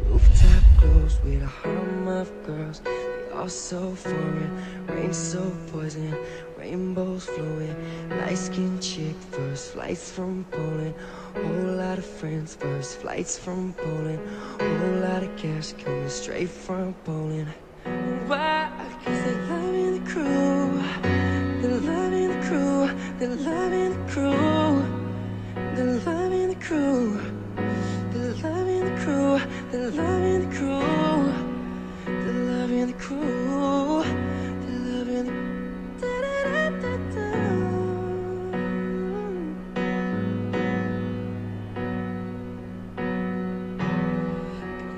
Rooftop glows with a hum of girls. They all so foreign, rain so poison, rainbows flowing. Light-skinned chick, first flights from Poland. Whole lot of friends, first flights from Poland. Whole lot of cash coming straight from Poland. Why? Cause they loving the crew. They're loving the crew. They're loving the crew. They're loving the crew. They're loving the crew. They're loving the crew. They're loving the crew. They're loving the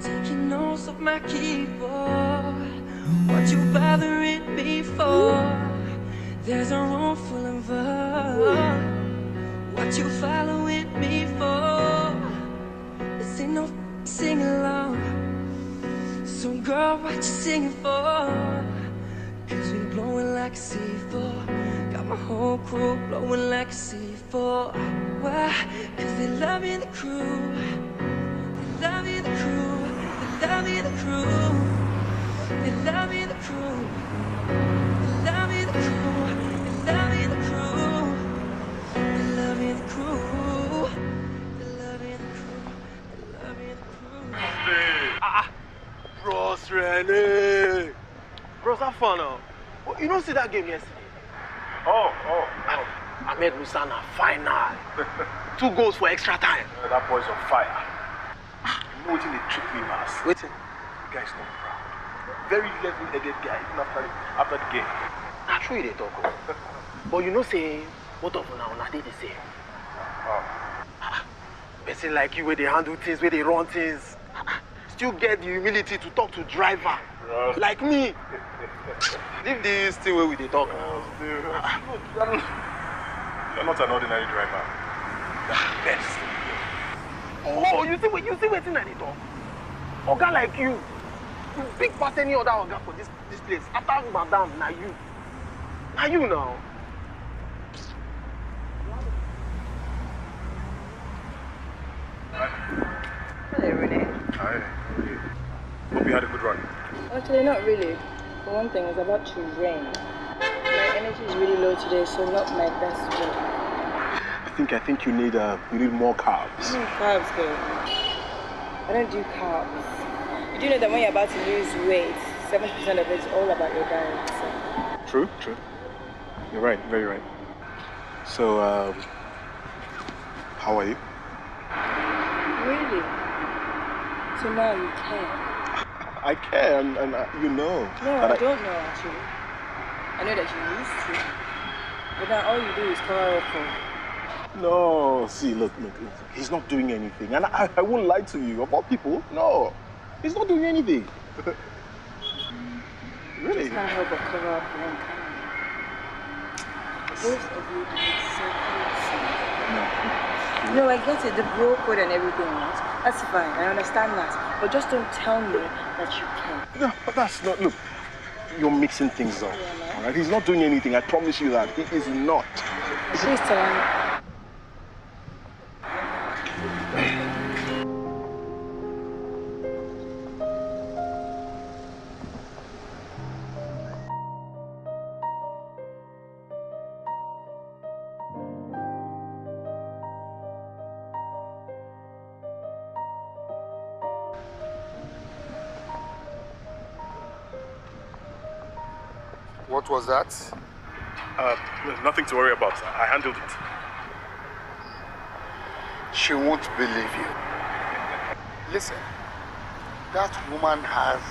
taking notes of my keyboard. What you bothering me for? There's a room full of us. What you following me for? Girl, what you singing for? Cause we blowing like a C4. Got my whole crew blowing like a C4. Why? Cause they love me, the crew. They love me, the crew. They love me, the crew. They love me, the crew. They love me, the crew. They love me, the crew. They love me, the crew. They love me, the crew. They love me, the crew. Bros, Rene. Bros, have fun now. You don't see that game yesterday? Oh. Ahmed Musana, final. 2 goals for extra time. That boy's on fire. You know what they trick me, Mas? Waiting. The guy's not proud. Very level-headed guy, even after the game. Not true they talk. But you know, say, what of now, they the same. Person like you, where they handle things, where they run things. Still get the humility to talk to driver. Like me. Leave this thing where we they talk now. You're not an ordinary driver. You're the best. Oh, you see what they talk? Oga like you big pass any other Oga for this place. After Madam, now you. Now you now. Hello, Renee. Hi. Hope you had a good run. Actually, not really. For one thing, it's about to rain. My energy is really low today, so not my best day. I think you need more carbs. Carbs, girl. I don't do carbs. You do know that when you're about to lose weight, 70% of it's all about your diet. So. True. You're right, very right. So, how are you? Really? So now you care? I care, and you know. No, I don't know actually. I know that you used to. But now all you do is cover up for. No, see, look. He's not doing anything. And I won't lie to you about people. No, he's not doing anything. Really? Just can't help but cover up for mankind. Most of you do so crazy. No, I get it, the bro code and everything, right? That's fine, I understand that. But just don't tell me that you can. No, but that's not, look, you're mixing things up. Yeah, all right? He's not doing anything, I promise you that. He is not. Please tell me. What was that? Nothing to worry about. I handled it. She won't believe you. Listen, that woman has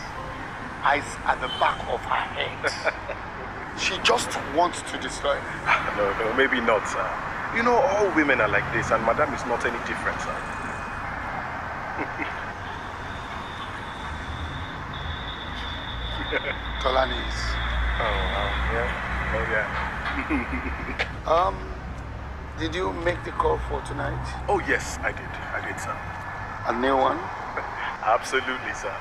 eyes at the back of her head. She just wants to destroy me. No, maybe not, sir. You know, all women are like this, and Madame is not any different, sir. Tolani is. Yeah. Did you make the call for tonight? Oh, yes, I did, sir. A new one? Absolutely, sir.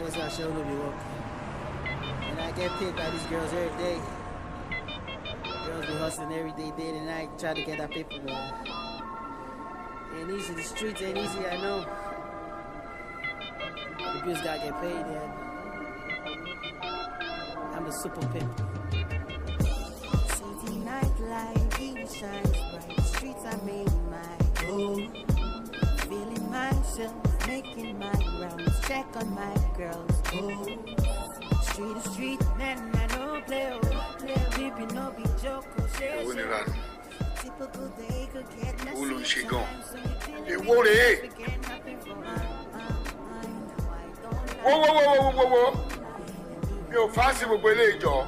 What's our show to be working? And I get picked by these girls every day. Girls be hustling every day and night, try to get that paper, man. Ain't easy, the streets ain't easy, I know. The bills gotta get paid, and I'm the super pimp. City nightlight, even shines bright. The streets I made my own. Feeling myself, making my rounds. Check on my girls. Street to street, man, I know play. Baby, no be joke. Typical day could get messy. Whoa. Yo, fancy will be late, Joe.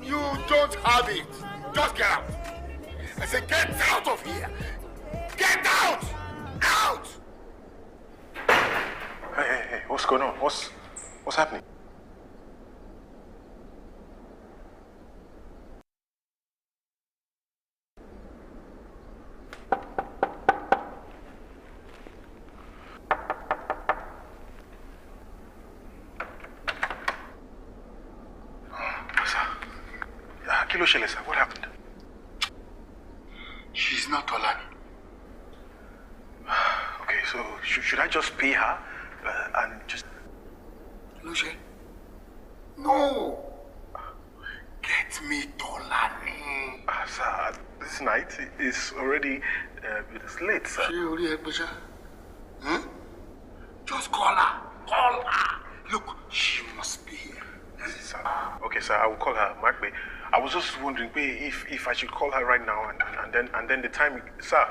You don't have it. Just get out. I said, get out of here. Get out! Out! Hey, what's going on? What's happening? Kilo Shele, sir, what happened? She's not Tolani. Okay, so should I just pay her and just... Lucia? No! Get me Tolani. Sir, this night is already... it is late, sir. Just call her. Call her. Look, she must be here. Yes, sir. Okay, sir, I will call her. Mark me. I was just wondering if I should call her right now and then the time... Sir.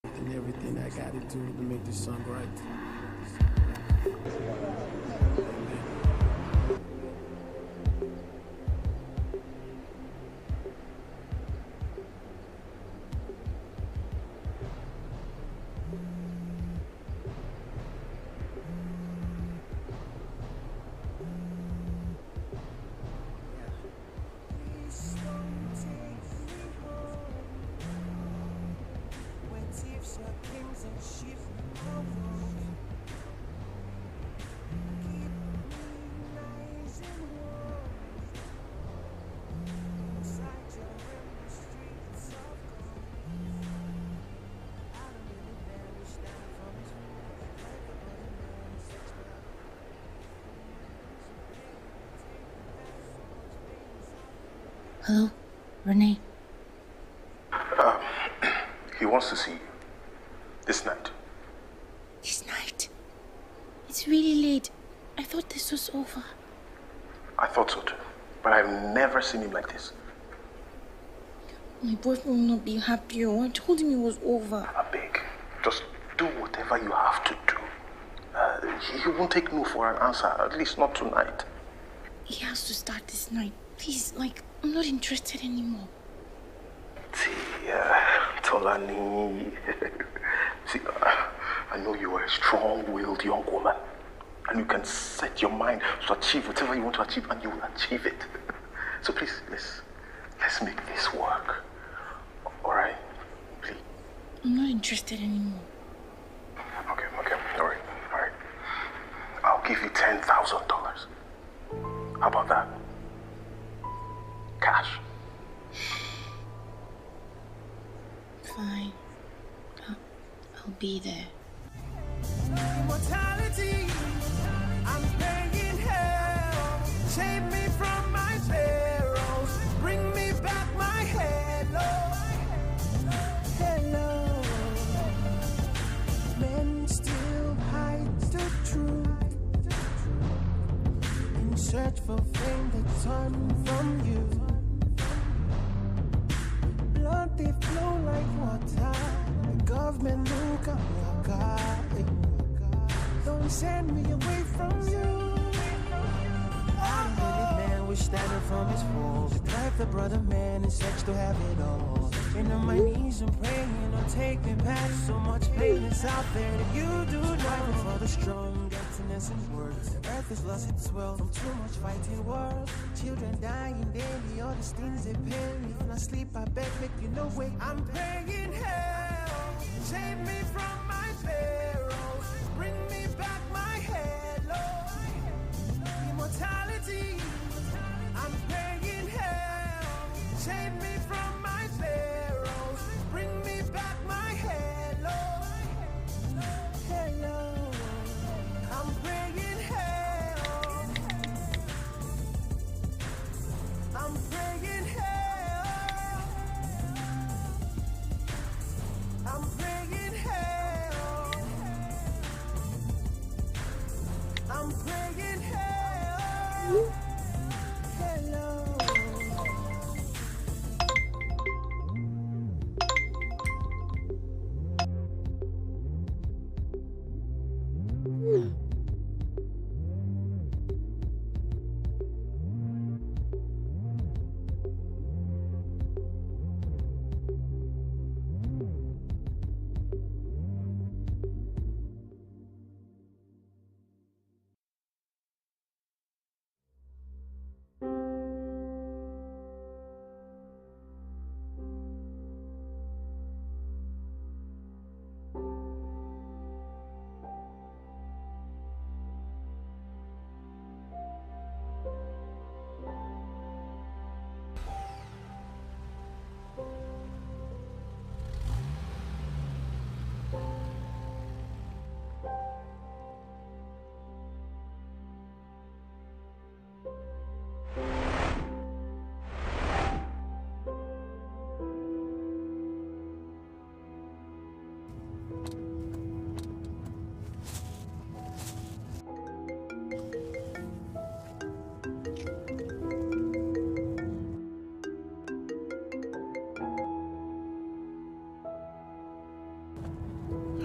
And everything I gotta do to make this song right. Hello, Renee. He wants to see you. This night. This night? It's really late. I thought this was over. I thought so too. But I've never seen him like this. My boyfriend will not be happy. I told him it was over. I beg. Just do whatever you have to do. He won't take no for an answer. At least not tonight. He has to start this night. Please, I'm not interested anymore. See, Tolani. See, I know you are a strong-willed young woman. And you can set your mind to achieve whatever you want to achieve, and you will achieve it. So please, let's make this work. Alright? Please. I'm not interested anymore. Okay. Alright. I'll give you $10,000. How about that? Cash. Fine. I'll be there. Immortality, I'm paying hell. Save me from my perils. Bring me back my hello. Hello. Men still hide the truth in search for fame that's on from you. Blood they flow like water. The government look up your God. Don't send me away from you. Man was standing from his fall. Drive the brother man in search to have it all. And on my knees I'm praying, don't take me past. So much pain is out there that you do. Driving for the strong, emptiness and words. Earth has lost its wealth from too much fighting world. Children dying daily, all these things they pay. If I sleep, I beg, make you no way. I'm paying hell. Save me from my perils. Bring me back my hello. Immortality, I'm paying hell. Save me from my perils. Bring me back my hello. Hello, I'm praying hell. I'm praying hell. I'm praying hell. I'm praying hell. Hello.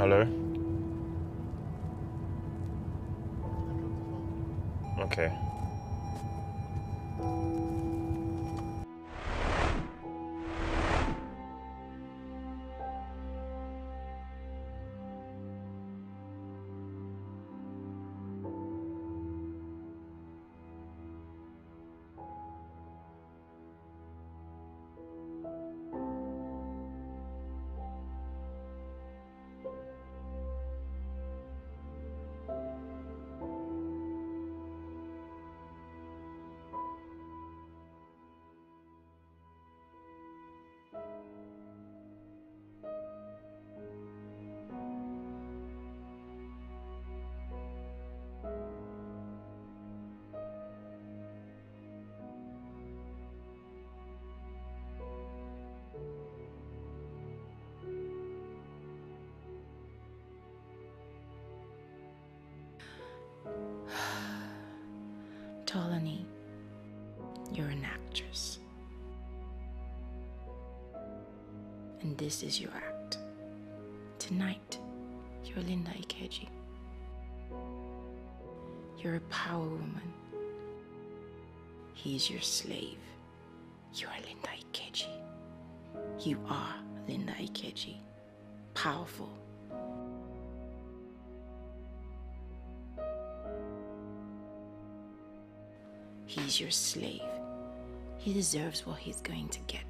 Hello? Okay. Tolani, you're an actress. And this is your act. Tonight, you're Linda Ikeji. You're a power woman. He's your slave. You are Linda Ikeji. You are Linda Ikeji. Powerful. He's your slave. He deserves what he's going to get.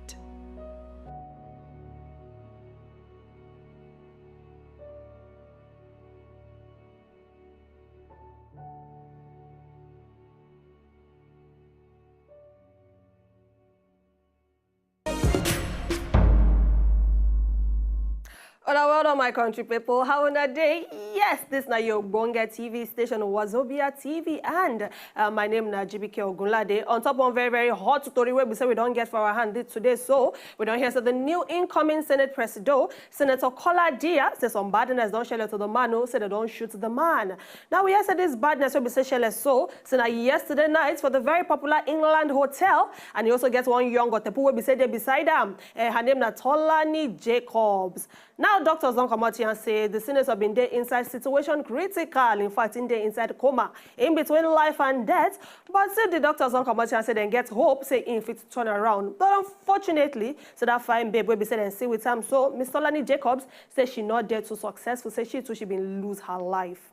Well done, my country people. How on a day? Yes, this na your Bonga TV station, Wazobia TV, and my name na Jibike Ogunlade. On top of very, very hot story where we say we don't get for our hand today, so we don't hear so the new incoming Senate President, Senator Kola Dia, says some badness don't share to the man who said they don't shoot the man. Now we hear say this badness will be say share so yesterday night for the very popular England Hotel, and you also get one young Otepu will be say there beside him. Her name na Tolani Jacobs. Now, doctors don't come out here and say the seniors have been there inside situation critical, in fact, in there inside coma, in between life and death. But still, the doctors don't come out here and say they get hope, say if it turn around. But unfortunately, so that fine babe will be said and see with him. So, Miss Tolani Jacobs says she not there too successful, say she too she been lose her life.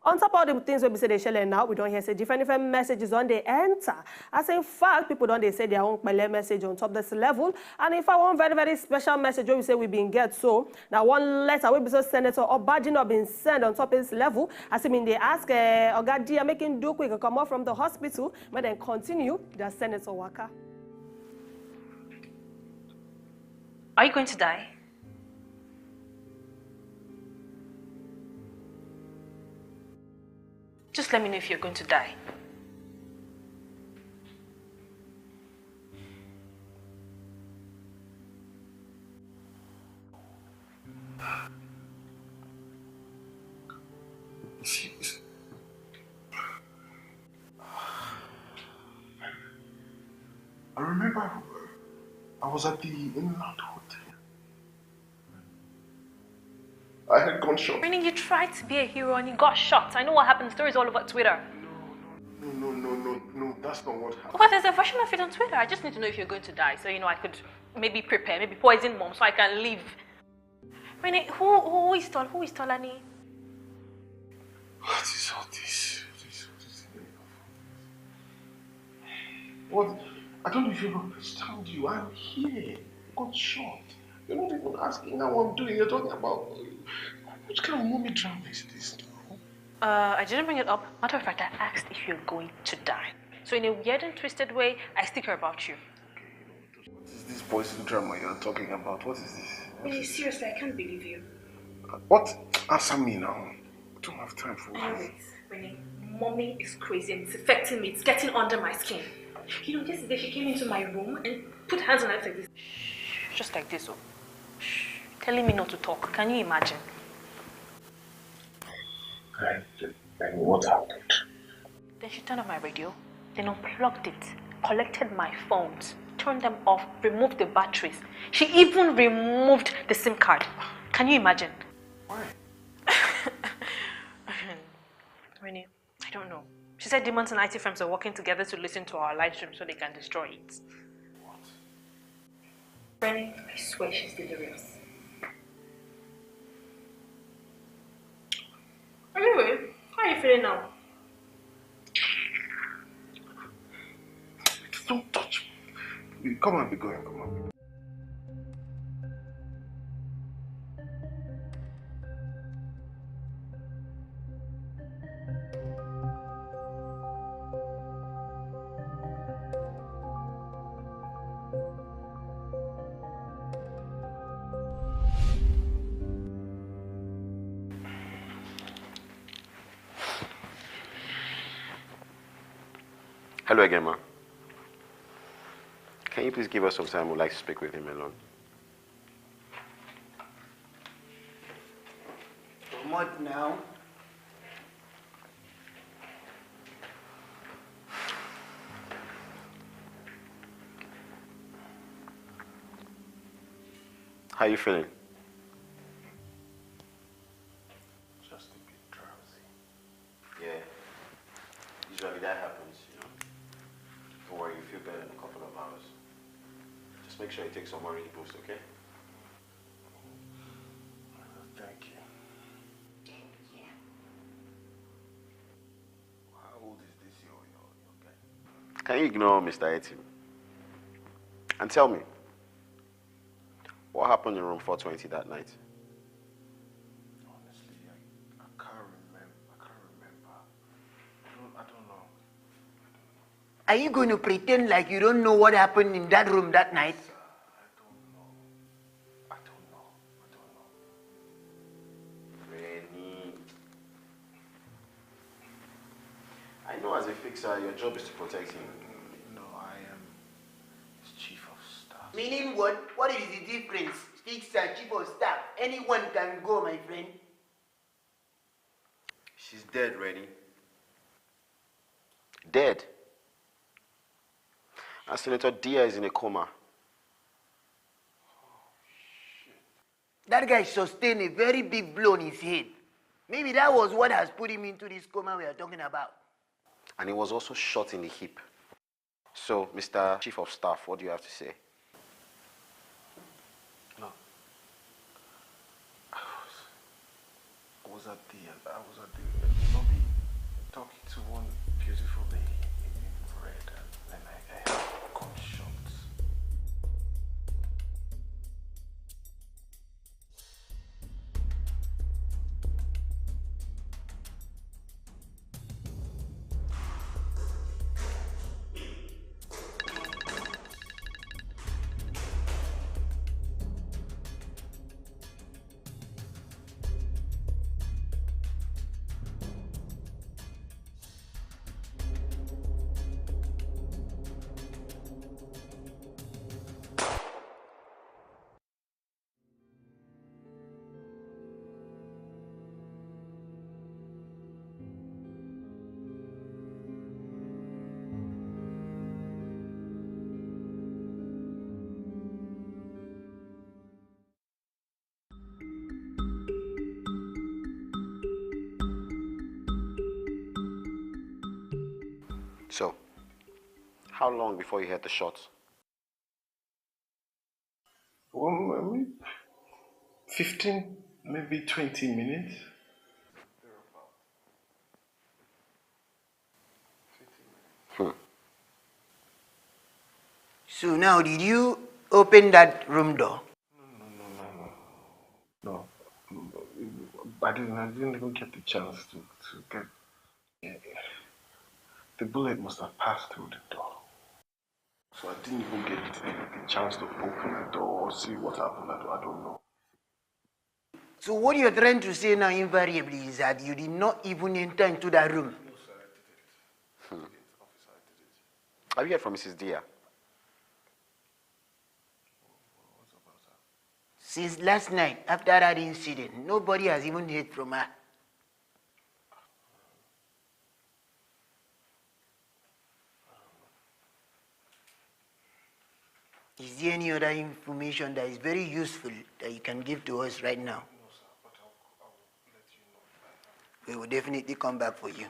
On top of the things we say they share now, we don't hear say different messages on the enter. As in fact, people don't they say their own message on top of this level. And if I want very, very special message, we say we been get so. Now one letter we be so Senator Obadino been sent on top of this level. As I mean they ask Ogadia making do quick come out from the hospital, but then continue their Senator Waka. Are you going to die? Just let me know if you're going to die. I remember I was at the Inland Hotel. I had gone shot. Meaning you tried to be a hero and you got shot. I know what happened. The story's all over Twitter. No, that's not what happened. Well, there's a version of it on Twitter. I just need to know if you're going to die. So, I could maybe prepare, maybe poison mom so I can leave. Meaning, who is Tolani? What is all this? What? I don't even understand you. I'm here. I got shot. You're not even asking how I'm doing. You're talking about what kind of mommy drama is this? I didn't bring it up. Matter of fact, I asked if you're going to die. So in a weird and twisted way, I still care about you. What is this poison drama you're talking about? What is this? Really, seriously, I can't believe you. What? Answer me now. I don't have time for this. Renee, mommy is crazy and it's affecting me. It's getting under my skin. Yesterday she came into my room and put hands on her like this. Just like this, telling me not to talk. Can you imagine? And what happened? Then she turned off my radio, then unplugged it, collected my phones, turned them off, removed the batteries. She even removed the SIM card. Can you imagine? Why? Renee, I don't know. She said demons and IT firms are working together to listen to our live stream so they can destroy it. What? Renee, I swear she's delirious. Anyway, how are you feeling now? Don't touch me. Come on, be going. Come on. Hello again, ma. Can you please give us some time? We'd like to speak with him alone. What now? How are you feeling? Just a bit drowsy. Yeah. Usually that happens, you know. Don't worry, you feel better in a couple of hours. Just make sure you take some more boost, okay? Thank you. How old is this your guy? Can you ignore Mr. Etim? And tell me, what happened in room 420 that night? Honestly, I can't remember. I don't know. Are you going to pretend like you don't know what happened in that room that night? I don't know. Rennie. I know as a fixer, your job is to protect him. No, I am his chief of staff. Meaning what? What is the difference? Fixer, chief of staff. Anyone can go, my friend. She's dead, Rennie. Dead? And Senator Dia is in a coma. That guy sustained a very big blow on his head. Maybe that was what has put him into this coma we are talking about. And he was also shot in the hip. So, Mr. Chief of Staff, what do you have to say? No. I was at the lobby talking to one beautiful lady in red, and then I heard gunshots. So, how long before you heard the shots? Well, maybe 15, maybe 20 minutes. So now, did you open that room door? No. I didn't even get the chance to get... Yeah. The bullet must have passed through the door. So I didn't even get the chance to open the door or see what happened. I don't know. So what you're trying to say now invariably is that you did not even enter into that room? No, sir, I didn't. Officer, I didn't. Have you heard from Mrs. Dia? Since last night, after that incident, nobody has even heard from her. Is there any other information that is very useful that you can give to us right now? No, sir, but I'll let you know. we will definitely come back for you.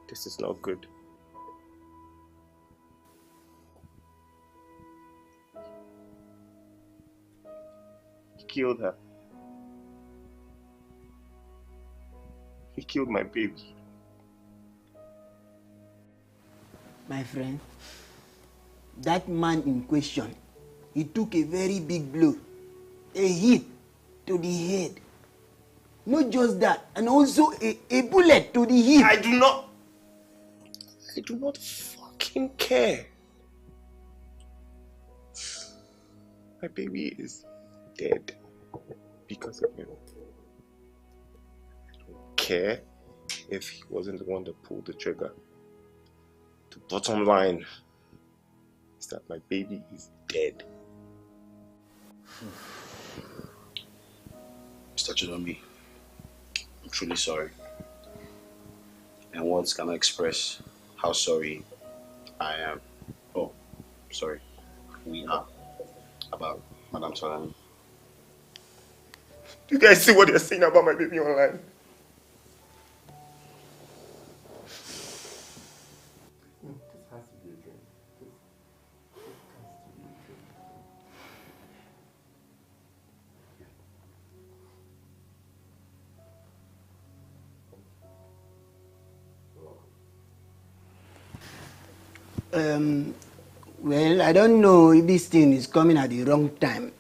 This is not good. He killed her. He killed my baby. My friend, that man in question, he took a very big blow, a hit to the head. Not just that, and also a bullet to the hip. I do not fucking care. My baby is dead because of him. I don't care if he wasn't the one that pulled the trigger. The bottom line is that my baby is dead. Mr. Chidombi, I'm truly sorry. And words cannot express how sorry I am. Oh, sorry. We are about Madam Solani. Do you guys see what they're saying about my baby online? This has to be a dream. This has to be a dream. Well, I don't know if this thing is coming at the wrong time,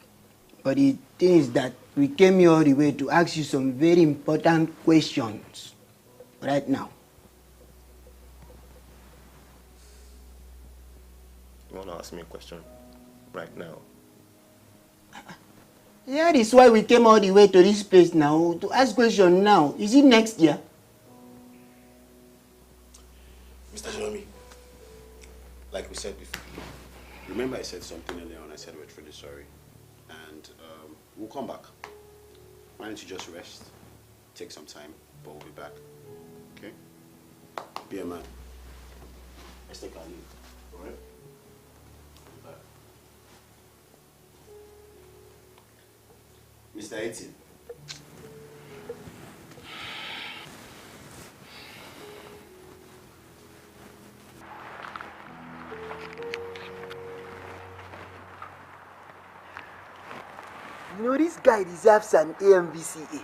but the thing is that we came here all the way to ask you some very important questions right now. You want to ask me a question right now? That is why we came all the way to this place now, to ask question now. Is it next year? Mr. Chidombi, like we said before, remember I said something earlier on, I said we're truly sorry. And we'll come back. Why don't you just rest, take some time, but we'll be back. Okay? Be a man. Let's take our leave. Alright? We'll be back. Mr. 18. You know, this guy deserves an AMVCA.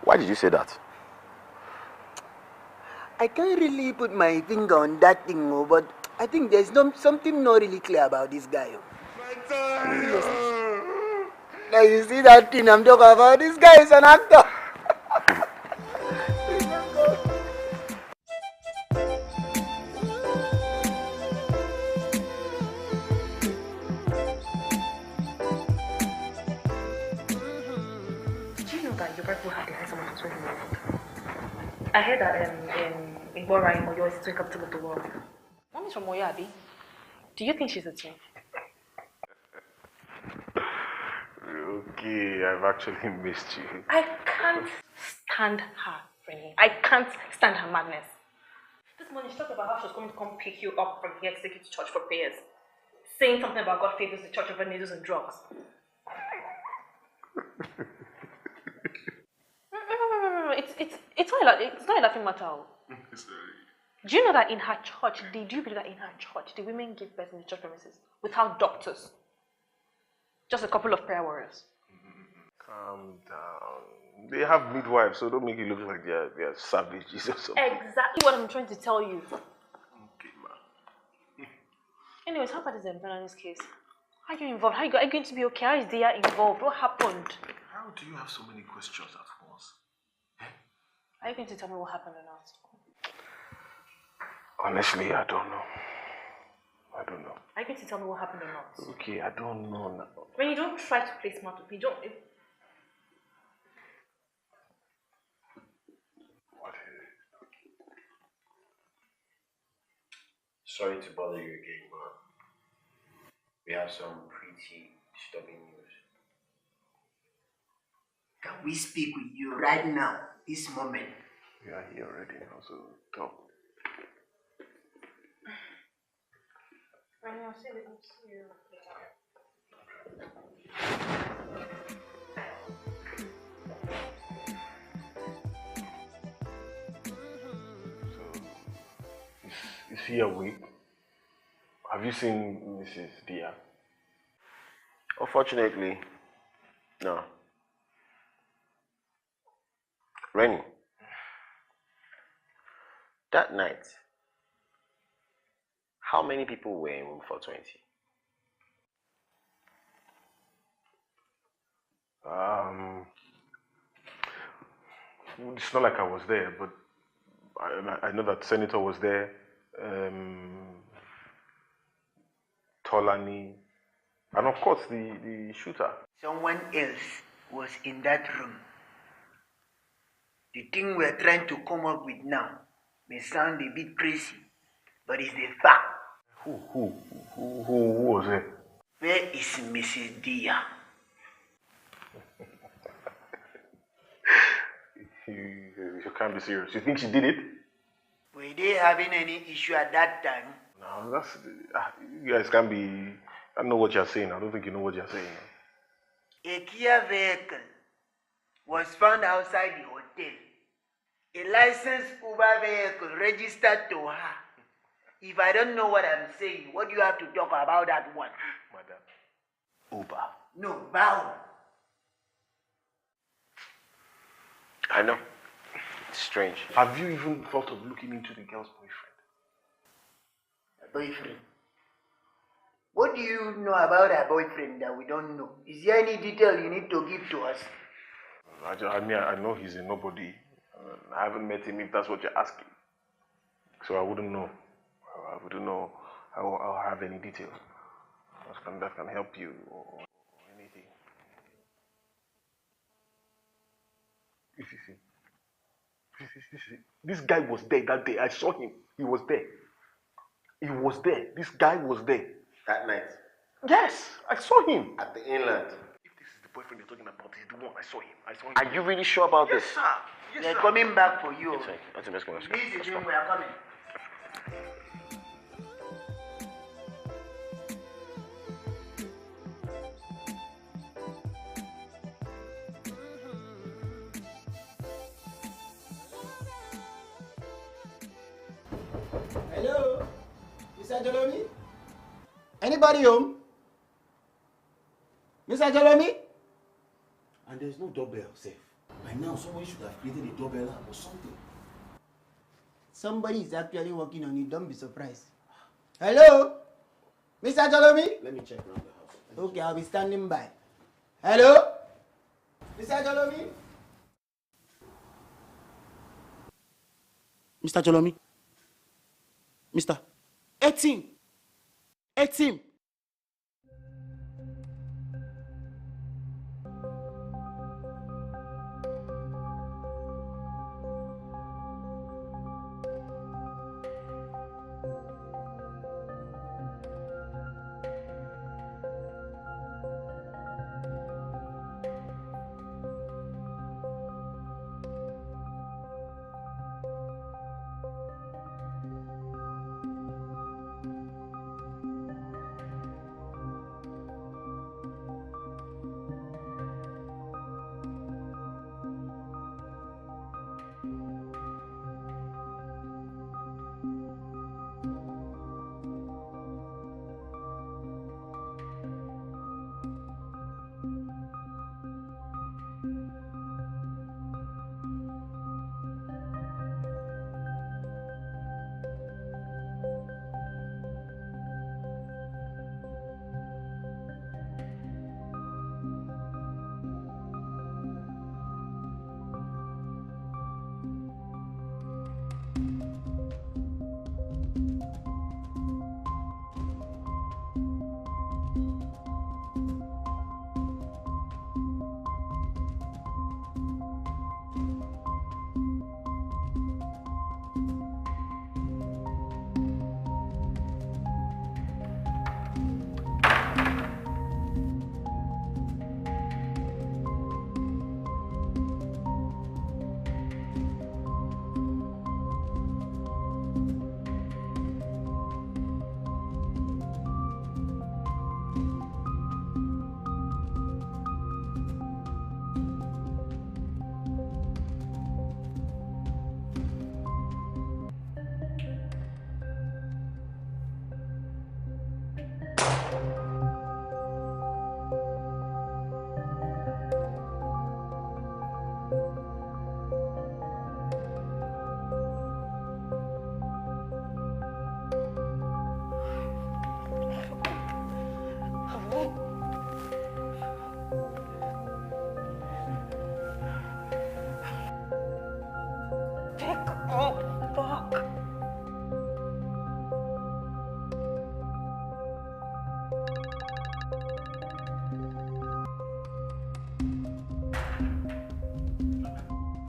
Why did you say that? I can't really put my finger on that thing, but I think there's something not really clear about this guy. Now you see that thing I'm talking about? This guy is an actor. I heard that in Bora, in Moyo, is the capital of the world. Mommy's from Moyo, Abi. Do you think she's a twin? Okay, I've actually missed you. I can't stand her, Rennie. I can't stand her madness. This morning she talked about how she was going to come pick you up from here to take you to church for prayers. Saying something about God favors the church over needles and drugs. No. It's not a laughing matter. Do you know that in her church, do you believe that in her church, the women give birth in the church premises without doctors? Just a couple of prayer warriors. Calm down. They have midwives, so don't make it look like they're savages or something. Exactly what I'm trying to tell you. Okay, ma. Anyways, how about this Bernard's case? How are you involved? How are you going to be okay? How is Dia involved? What happened? How do you have so many questions at once? Are you going to tell me what happened or not? Honestly, I don't know. Are you going to tell me what happened or not? Okay, I don't know now. When you don't try to play smart with me, don't... What is it? Sorry to bother you again, but we have some pretty disturbing news. Can we speak with you right now, this moment? We are here already now, so talk. I'll see you later. Is he awake? Have you seen Mrs. Dia? Unfortunately, no. Rennie, that night, how many people were in room 420? It's not like I was there, but I know that Senator was there, Tolani, and of course the shooter. Someone else was in that room. The thing we're trying to come up with now may sound a bit crazy, but it's the fact. Who was it? Where is Mrs. Dia? You can't be serious. You think she did it? Were they having any issue at that time? No, that's... you guys can't be... I know what you're saying. I don't think you know what you're saying. A Kia vehicle was found outside the hotel. A licensed Uber vehicle registered to her. If I don't know what I'm saying, what do you have to talk about that one? Madam. Uber. No, Bao. I know. It's strange. Have you even thought of looking into the girl's boyfriend? Boyfriend? What do you know about her boyfriend that we don't know? Is there any detail you need to give to us? I know he's a nobody. I haven't met him if that's what you're asking. So I wouldn't know. I wouldn't know. I'll have any detail that can help you or anything. See. This guy was there that day. I saw him. He was there. He was there. This guy was there. That night? Yes, I saw him. At the inland? If this is the boyfriend you're talking about, he's the one. I saw him. Are you really sure about this? Sir. Yes, They're sir. coming back for you. Let's go. This is him, we are coming. Hello? Mr. Jolomi? Anybody home? Mr. Jolomi? And there's no doorbell safe. By now, someone should have created a doorbell app or something. Somebody is actually working on it. Don't be surprised. Hello? Mr. Jolomi? Let me check around the house. Okay, I'll be standing by. Hello? Mr. Jolomi? Mr. Jolomi? Mr. Etim! Etim!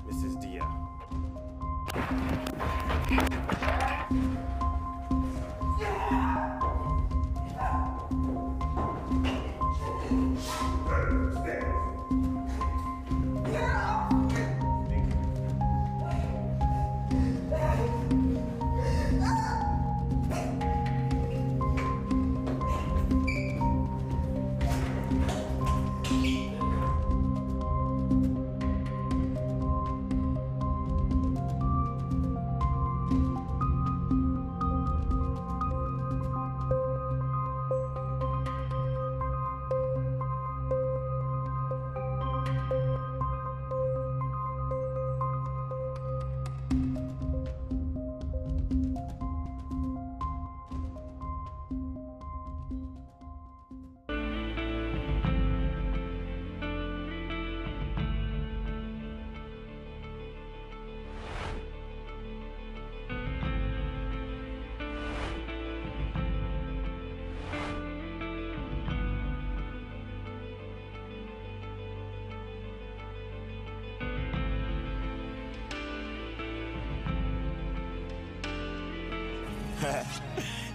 Mrs. Dia.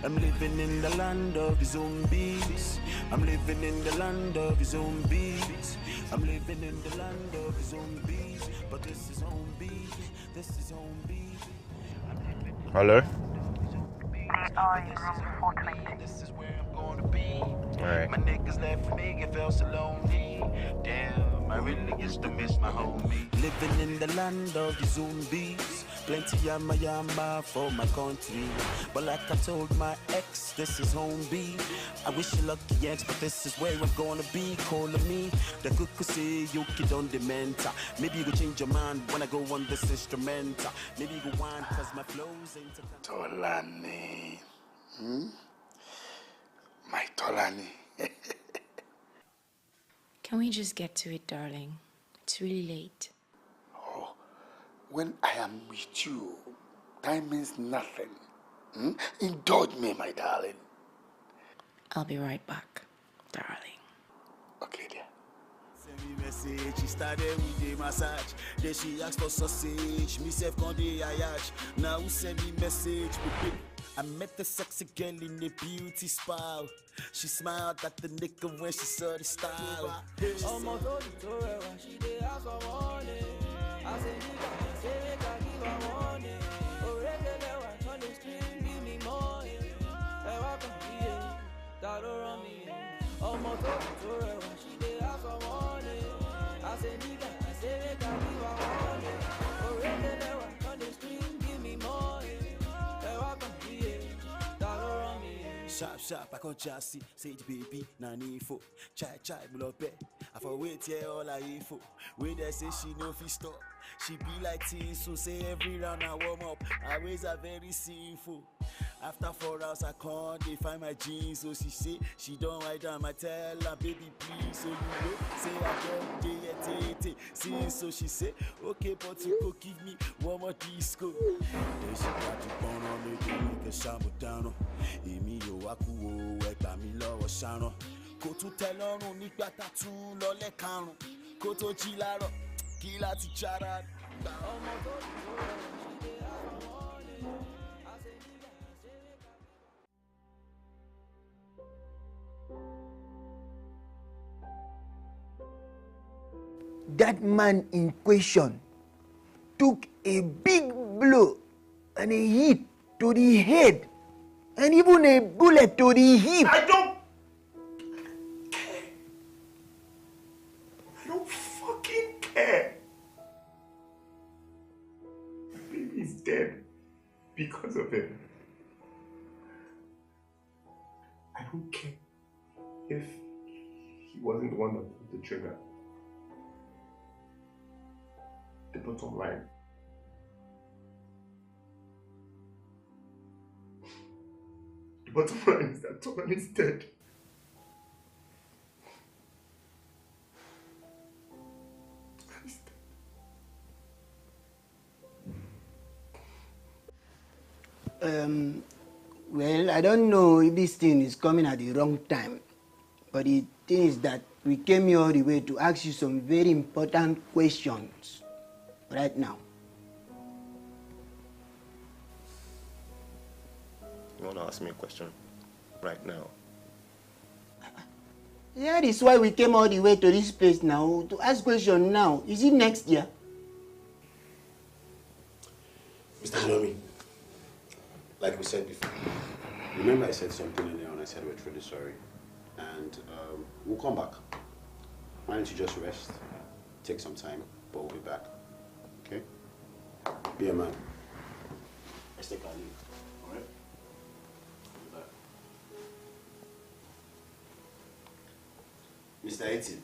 I'm living in the land of zombies. I'm living in the land of zombies. I'm living in the land of zombies. But this is home beat. This is home beat. Hello? This is where I'm gonna be. Alright. My niggas left me, it felt so lonely. Damn, I really used to miss my homie. Living in the land of the zombies. Plenty yama yama for my country. But like I told my ex, this is home B. I wish you lucky ex, but this is where I'm gonna be. Calling me, the good could say you kid on the mentor. Maybe you go change your mind when I go on this instrumental. Maybe you go on cause my flows ain't Tolani. My Tolani. Can we just get to it, darling? It's really late. Oh, when I am with you, time means nothing. Indulge me, my darling. I'll be right back, darling. Okay, dear. Send me message, she started with a massage. Then she asked for sausage, me self con dey ayach. Now who send me message, I met the sexy girl in the beauty spa. She smiled at the nigga when she saw the style. Almost all the tour, she did ask for money. I said, nigga, say make I give her money. Regular watch on the stream, give me money. Hey, welcome here, that don't run me. Almost all the tour, she did ask for money. I said, nigga, say make I give her money. Regular watch on the stream, give me money. Hey, welcome here, that don't run me. Sharp, sharp, I can't just see. Say the baby, nani fo. Chai, chai, below pay. I for wait here all I info. When they say she no fi stop. She be like teen, so say every round I warm up. I ways are very sinful. After 4 hours I can't they find my jeans. So she say she don't write down. I tell her baby please. So you know say I don't get see. So she say okay but you go give me one more disco. Then she got to burn on me to make a shamu down. Emi yo waku o egba mi lọ́wọ́ ṣaran. Kò tún tẹ́ lọ́rùn nígbà tá tún lọ lẹ́karùn. Kó tó jí láàárọ̀ kí láti jára. That man in question took a big blow and a hit to the head and even a bullet to the hip. I don't fucking care. My baby is dead because of him. I don't care if he wasn't the one that pulled the trigger? The bottom line. The bottom line is that Tolan is dead. Well, I don't know if this thing is coming at the wrong time, but the thing is that we came here all the way to ask you some very important questions right now. You want to ask me a question right now? That is why we came all the way to this place now, to ask question now. Is it next year? Mr. Jeremy, like we said before, remember I said something earlier and I said we're truly sorry. And we'll come back. Why don't you just rest, take some time, but we'll be back. Okay? Be a man. Let's take our leave. Alright? We'll be back. Mr. 18.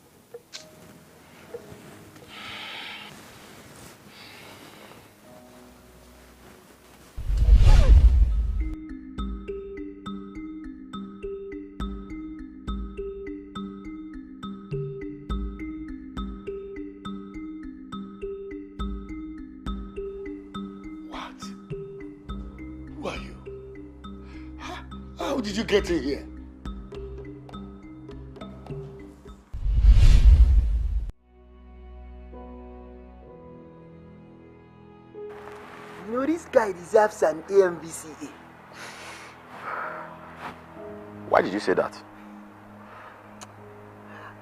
Who are you? How did you get in here? You know, this guy deserves an AMVCA. Why did you say that?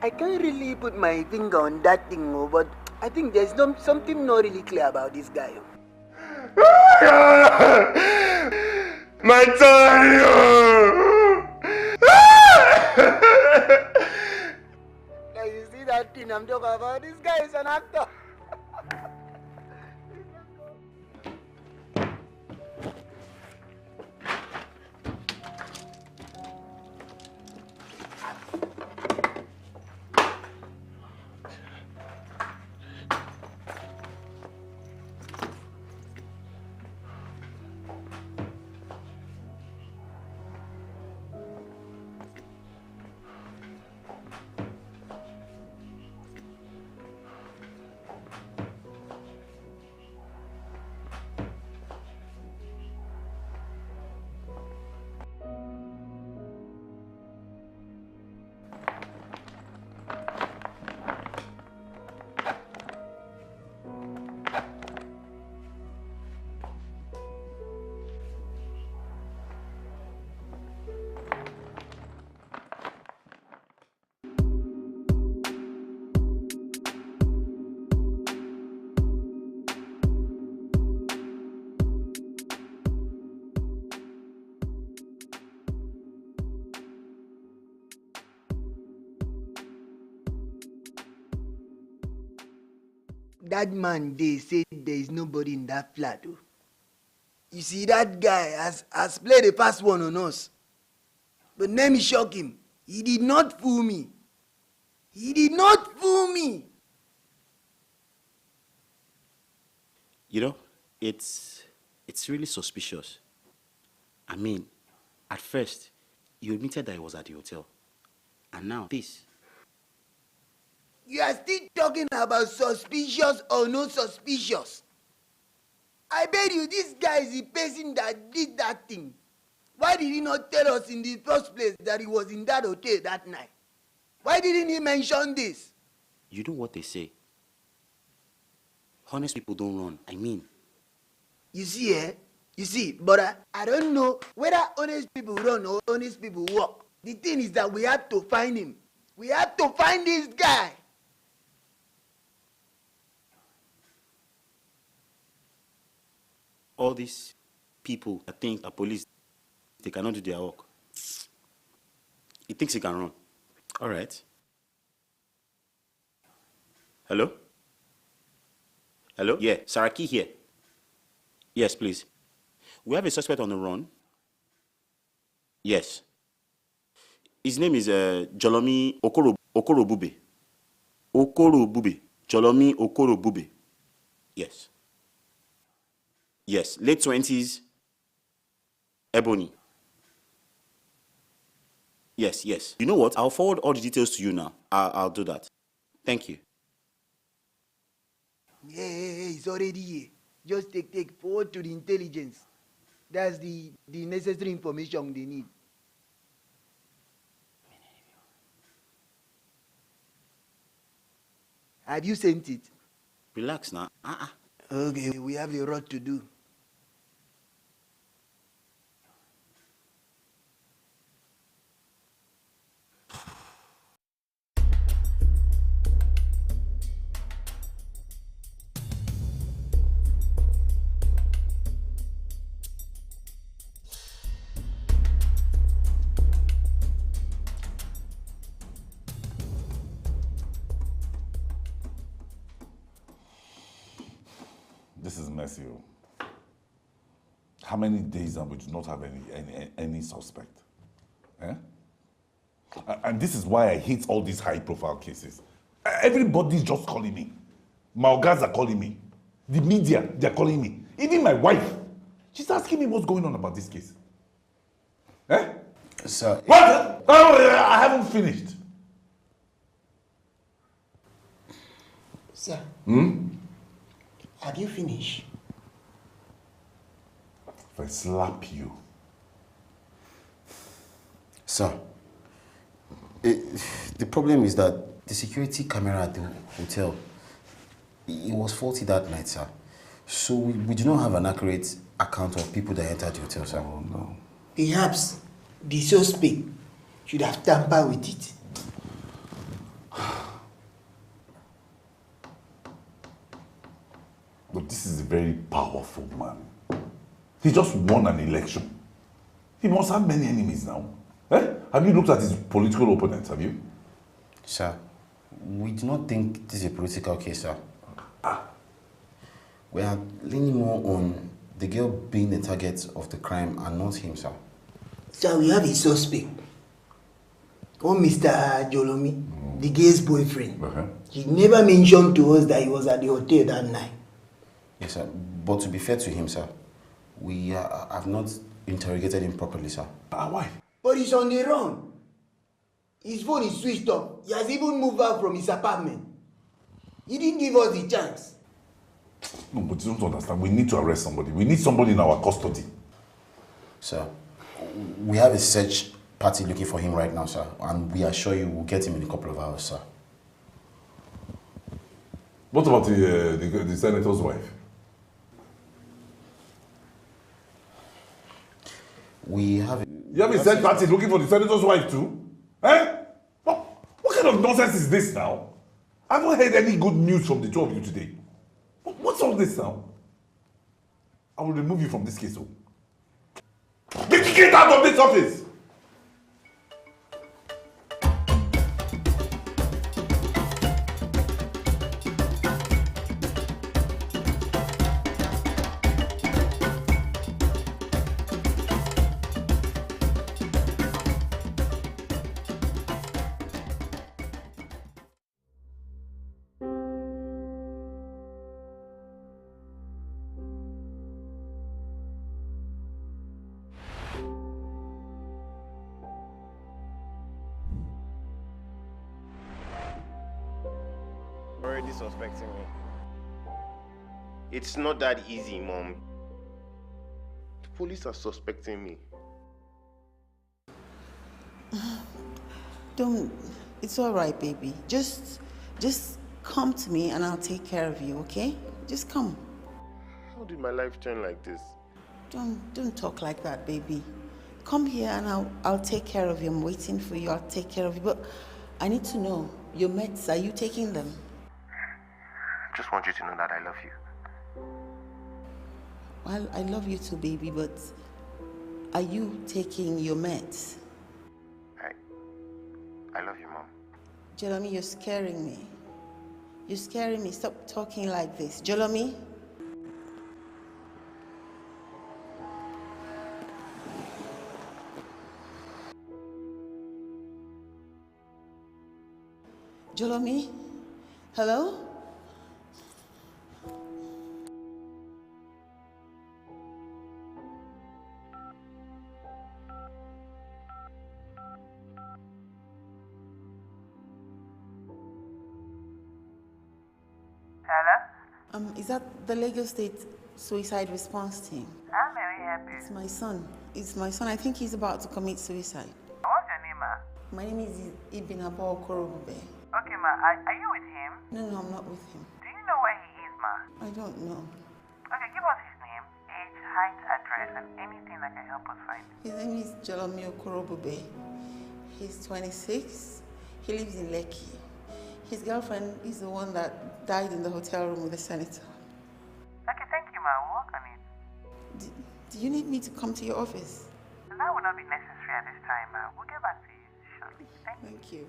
I can't really put my finger on that thing, but I think there's something not really clear about this guy. My son! Now you see that thing I'm talking about? This guy is an actor. That man, they say there is nobody in that flat. Oh. You see, that guy has played a fast one on us. But let me shock him. He did not fool me. He did not fool me. You know, it's really suspicious. I mean, at first, you admitted that he was at the hotel. And now, this. You are still talking about suspicious or no suspicious. I bet you this guy is the person that did that thing. Why did he not tell us in the first place that he was in that hotel that night? Why didn't he mention this? You know what they say. Honest people don't run. I mean. You see, You see, but I don't know whether honest people run or honest people walk. The thing is that we have to find him. We have to find this guy. All these people that think are police, they cannot do their work. He thinks he can run. All right. Hello? Hello? Yeah, Saraki here. Yes, please. We have a suspect on the run. Yes. His name is Jolomi Okorobube. Okorobube. Jolomi Okorobube. Yes. Yes, late 20s, Ebony. Yes, yes. You know what? I'll forward all the details to you now. I'll do that. Thank you. Hey, it's already here. Just take forward to the intelligence. That's the necessary information they need. Have you sent it? Relax now. Okay, we have a lot to do. This is messy. How many days and we do not have any suspect? Eh? And this is why I hate all these high-profile cases. Everybody's just calling me. My organs are calling me. The media, they're calling me. Even my wife, she's asking me what's going on about this case. Eh? Sir. What? Oh, I haven't finished. Sir. Hmm? Have you finished? If I slap you. Sir, the problem is that the security camera at the hotel, it was faulty that night, sir. So we do not have an accurate account of people that entered the hotel, sir. Oh, no. Perhaps the suspect should have tampered with it. But this is a very powerful man. He just won an election. He must have many enemies now. Eh? Have you looked at his political opponents, have you? Sir, we do not think this is a political case, sir. We are leaning more on the girl being the target of the crime and not him, sir. Sir, we have a suspect. One Mr. Jolomi, the girl's boyfriend. He never mentioned to us that he was at the hotel that night. Yes, sir. But to be fair to him, sir, we have not interrogated him properly, sir. Why? But he's on the run. His phone is switched off. He has even moved out from his apartment. He didn't give us the chance. No, but you don't understand. We need to arrest somebody. We need somebody in our custody. Sir, we have a search party looking for him right now, sir. And we assure you we'll get him in a couple of hours, sir. What about the senator's wife? We have... You have a search party looking for the senator's wife too? Eh? What kind of nonsense is this now? I haven't heard any good news from the two of you today. What's all this now? I will remove you from this case. Get out of this office! Already suspecting me. It's not that easy, Mom. The police are suspecting me. Don't, it's all right, baby. Just come to me and I'll take care of you, okay? Just come. How did my life turn like this? Don't talk like that, baby. Come here and I'll take care of you. I'm waiting for you. I'll take care of you. But I need to know, your meds, are you taking them? I just want you to know that I love you. Well, I love you too, baby, but are you taking your meds? I love you, Mom. Jeremy, you're scaring me. You're scaring me. Stop talking like this. Jeremy? Jolomi? Hello? Is that the Lagos State suicide response team? How may we help you? It's my son. It's my son. I think he's about to commit suicide. What's your name, ma? My name is Ibn Abo Okorobube. Okay, ma. Are you with him? No, I'm not with him. Do you know where he is, ma? I don't know. Okay, give us his name, age, height, address, and anything that can help us find him. His name is Jolomi Okorobube. He's 26. He lives in Lekki. His girlfriend is the one that died in the hotel room with the senator. Okay, thank you, ma. We'll work on it. Do you need me to come to your office? That will not be necessary at this time, ma. We'll get back to you shortly. Thank you.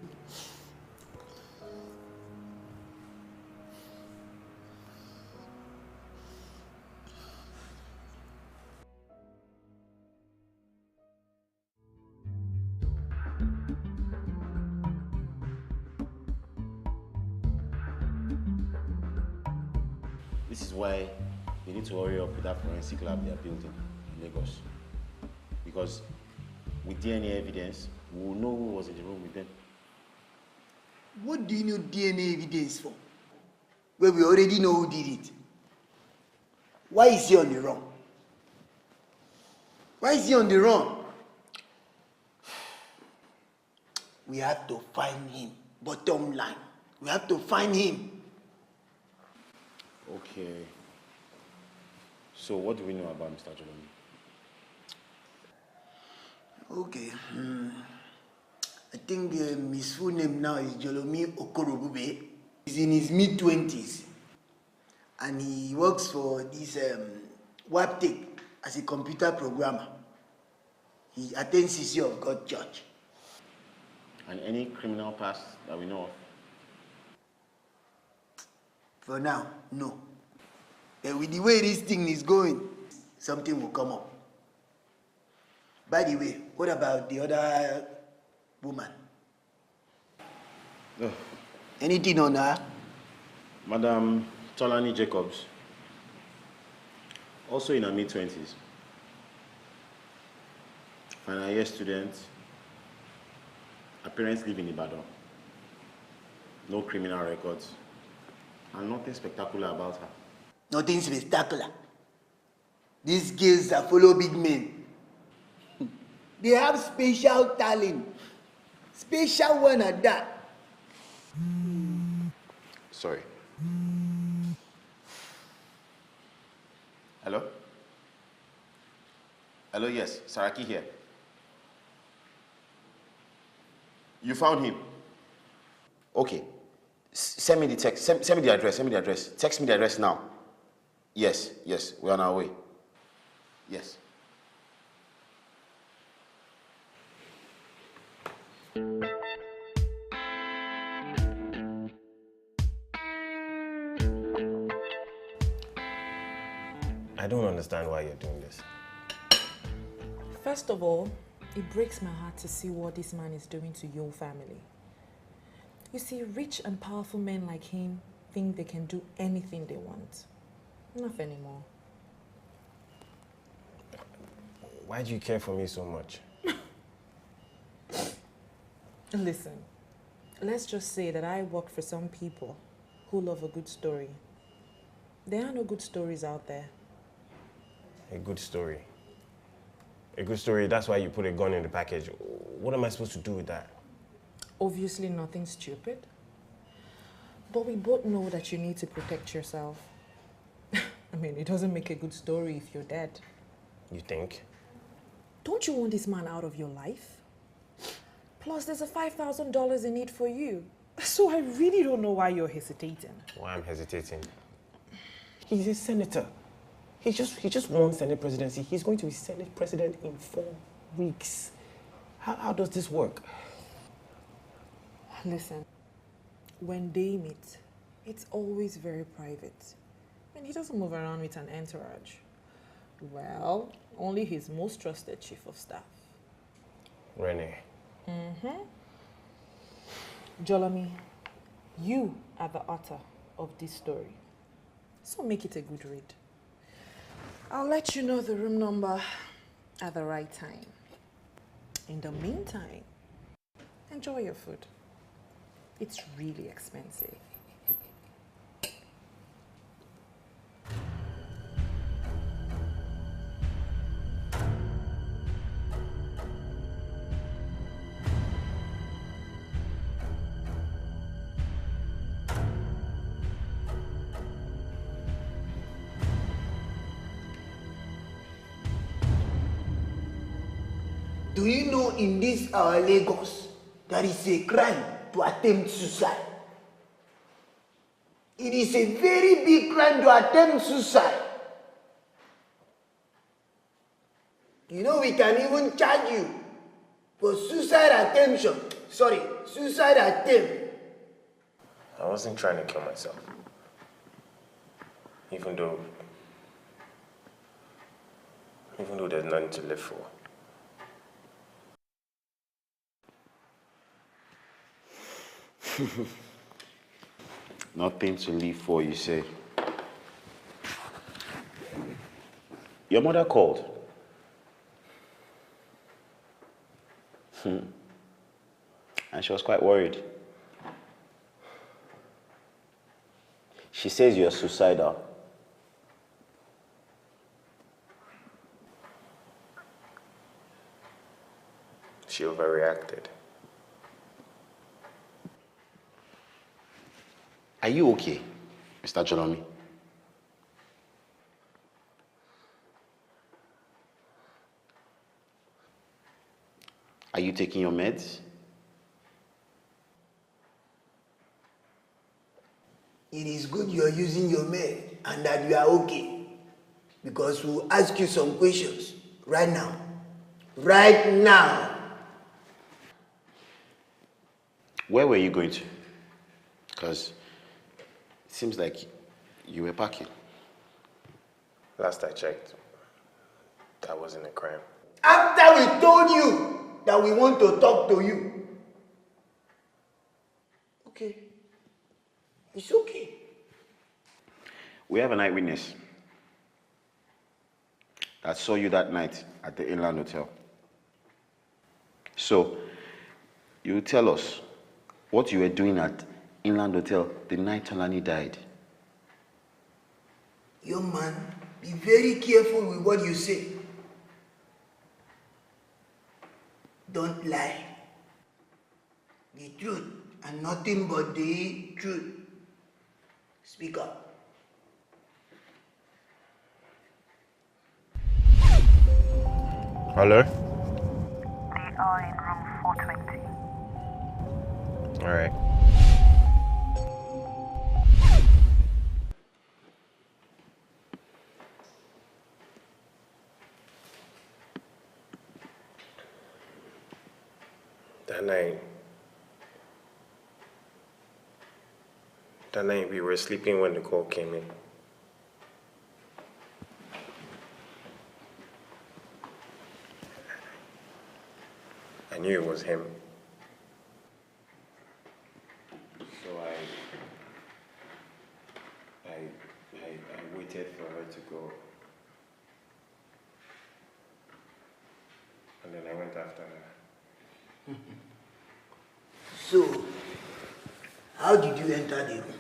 This is why they need to hurry up with that forensic lab they are building in Lagos. Because with DNA evidence, we will know who was in the room with them. What do you need DNA evidence for? Well, we already know who did it. Why is he on the run? Why is he on the run? We have to find him. Bottom line. We have to find him. Okay. So what do we know about Mr. Jolomi? Okay. I think his full name now is Jolomi Okorobube. He's in his mid-20s. And he works for this WAPTEC as a computer programmer. He attends CC of God Church. And any criminal past that we know of? For now, no. But with the way this thing is going, something will come up. By the way, what about the other woman? Anything on her? Madam Tolani Jacobs. Also in her mid-20s. Final year student. Her parents live in Ibadan. No criminal records. And nothing spectacular about her. Nothing spectacular. These girls that follow big men. They have special talent. Special one at that. Sorry. Hello? Hello, yes. Saraki here. You found him? Okay. Send me the text. Send me the address. Send me the address. Text me the address now. Yes, we're on our way. Yes. I don't understand why you're doing this. First of all, it breaks my heart to see what this man is doing to your family. You see, rich and powerful men like him think they can do anything they want. Not anymore. Why do you care for me so much? Listen, let's just say that I work for some people who love a good story. There are no good stories out there. A good story. A good story, that's why you put a gun in the package. What am I supposed to do with that? Obviously nothing stupid. But we both know that you need to protect yourself. I mean, it doesn't make a good story if you're dead. You think? Don't you want this man out of your life? Plus, there's a $5,000 in it for you. So I really don't know why you're hesitating. Why I'm hesitating? He's a senator. He just won Senate presidency. He's going to be Senate president in 4 weeks. How does this work? Listen, when they meet, it's always very private. And he doesn't move around with an entourage. Well, only his most trusted chief of staff. Renee. Jolomi, You are the author of this story. So make it a good read. I'll let you know the room number at the right time. In the meantime, enjoy your food. It's really expensive. Do you know in this our Lagos, there is a crime to attempt suicide? It is a very big crime to attempt suicide. You know, we can even charge you for suicide attempt. I wasn't trying to kill myself. Even though there's nothing to live for. Nothing to live for, you say. Your mother called. And she was quite worried. She says you're suicidal. She overreacted. Are you okay, Mr. Jolomi? Are you taking your meds? It is good you are using your med and that you are okay. Because we'll ask you some questions right now. Right now. Where were you going to? Because it seems like you were packing. Last I checked, that wasn't a crime. After we told you that we want to talk to you. Okay. It's okay. We have an eyewitness that saw you that night at the Inland Hotel. So, you tell us what you were doing at Inland Hotel the night Tolani died. Young man, be very careful with what you say. Don't lie. The truth and nothing but the truth. Speak up. Hello? They are in room 420. All right. That night we were sleeping when the call came in. I knew it was him. So I waited for her to go. And then I went after her. So, how did you enter the room?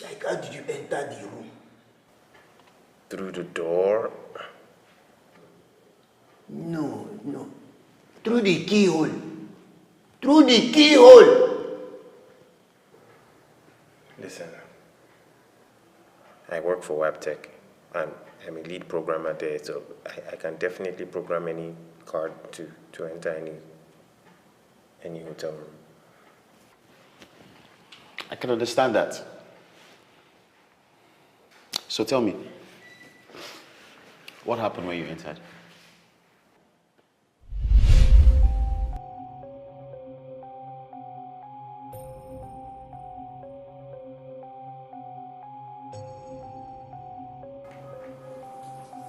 Like, how did you enter the room? Through the door? No. Through the keyhole. Through the keyhole. Listen, I work for WebTech and I'm a lead programmer there, so I can definitely program any card to enter any hotel room. I can understand that. So tell me, what happened when you entered?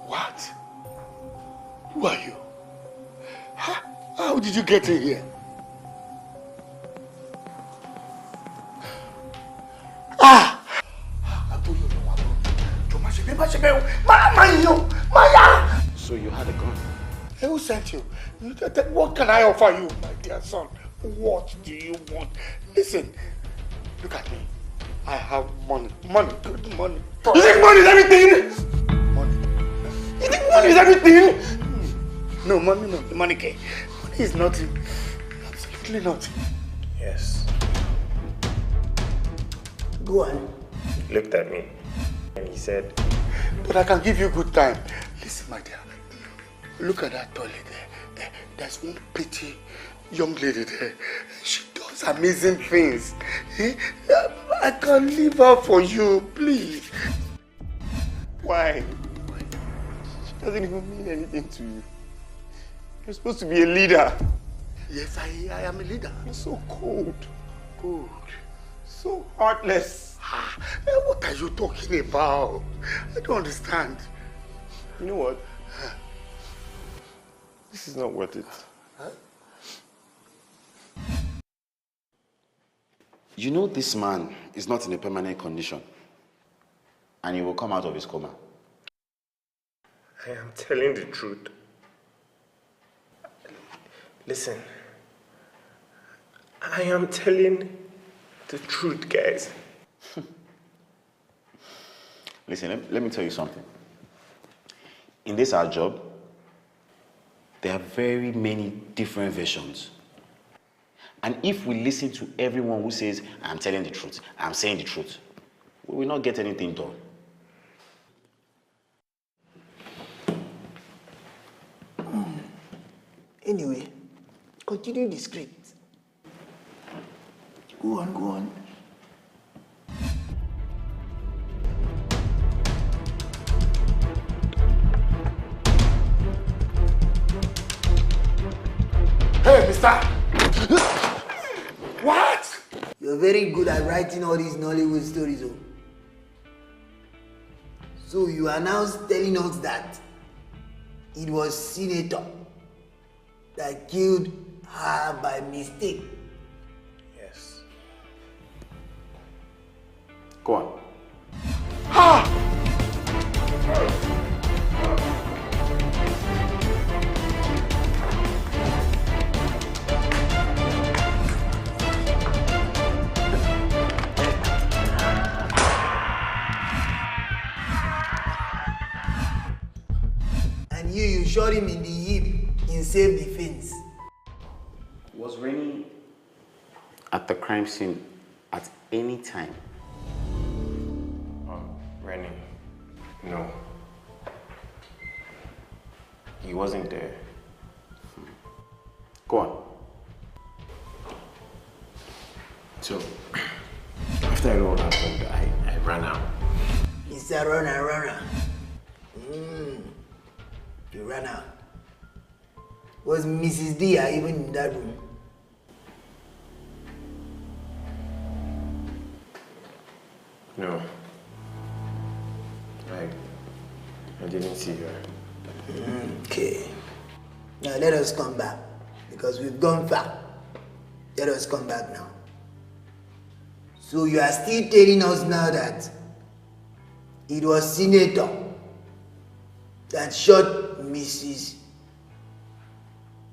What? Who are you? How did you get in here? Who sent you? What can I offer you, my dear son? What do you want? Listen, look at me. I have money. Money, good money. You think money is everything? Money. You think money is everything? No, money, no. Money, Money is nothing. Absolutely nothing. Yes. Go on. He looked at me and he said, But I can give you good time. Listen, my dear. Look at that toilet there. There's one pretty young lady there. She does amazing things. I can leave her for you, please. why? She doesn't even mean anything to you. You're supposed to be a leader. Yes, I am a leader. You're so cold. Cold. So heartless. What are you talking about? I don't understand. You know what? This is not worth it. Huh? You know this man is not in a permanent condition. And he will come out of his coma. I am telling the truth. Listen. I am telling the truth, guys. Listen, let me tell you something. In this our job, there are very many different versions. And if we listen to everyone who says, I'm telling the truth, I'm saying the truth, we will not get anything done. Anyway, continue the script. Go on, go on. Hey, mister! What? You're very good at writing all these Nollywood stories, oh. So you are now telling us that it was Senator that killed her by mistake. Yes. Go on. And you shot him in the hip in self-defense. Was Rennie at the crime scene at any time? Rennie, no. He wasn't there. Go on. So, after it all happened, I ran out. Mr. Runner. You ran out. Was Mrs. Dia even in that room? No. I didn't see her. Okay. Now let us come back, because we've gone far. Let us come back now. So you are still telling us now that it was Senator that shot Mrs.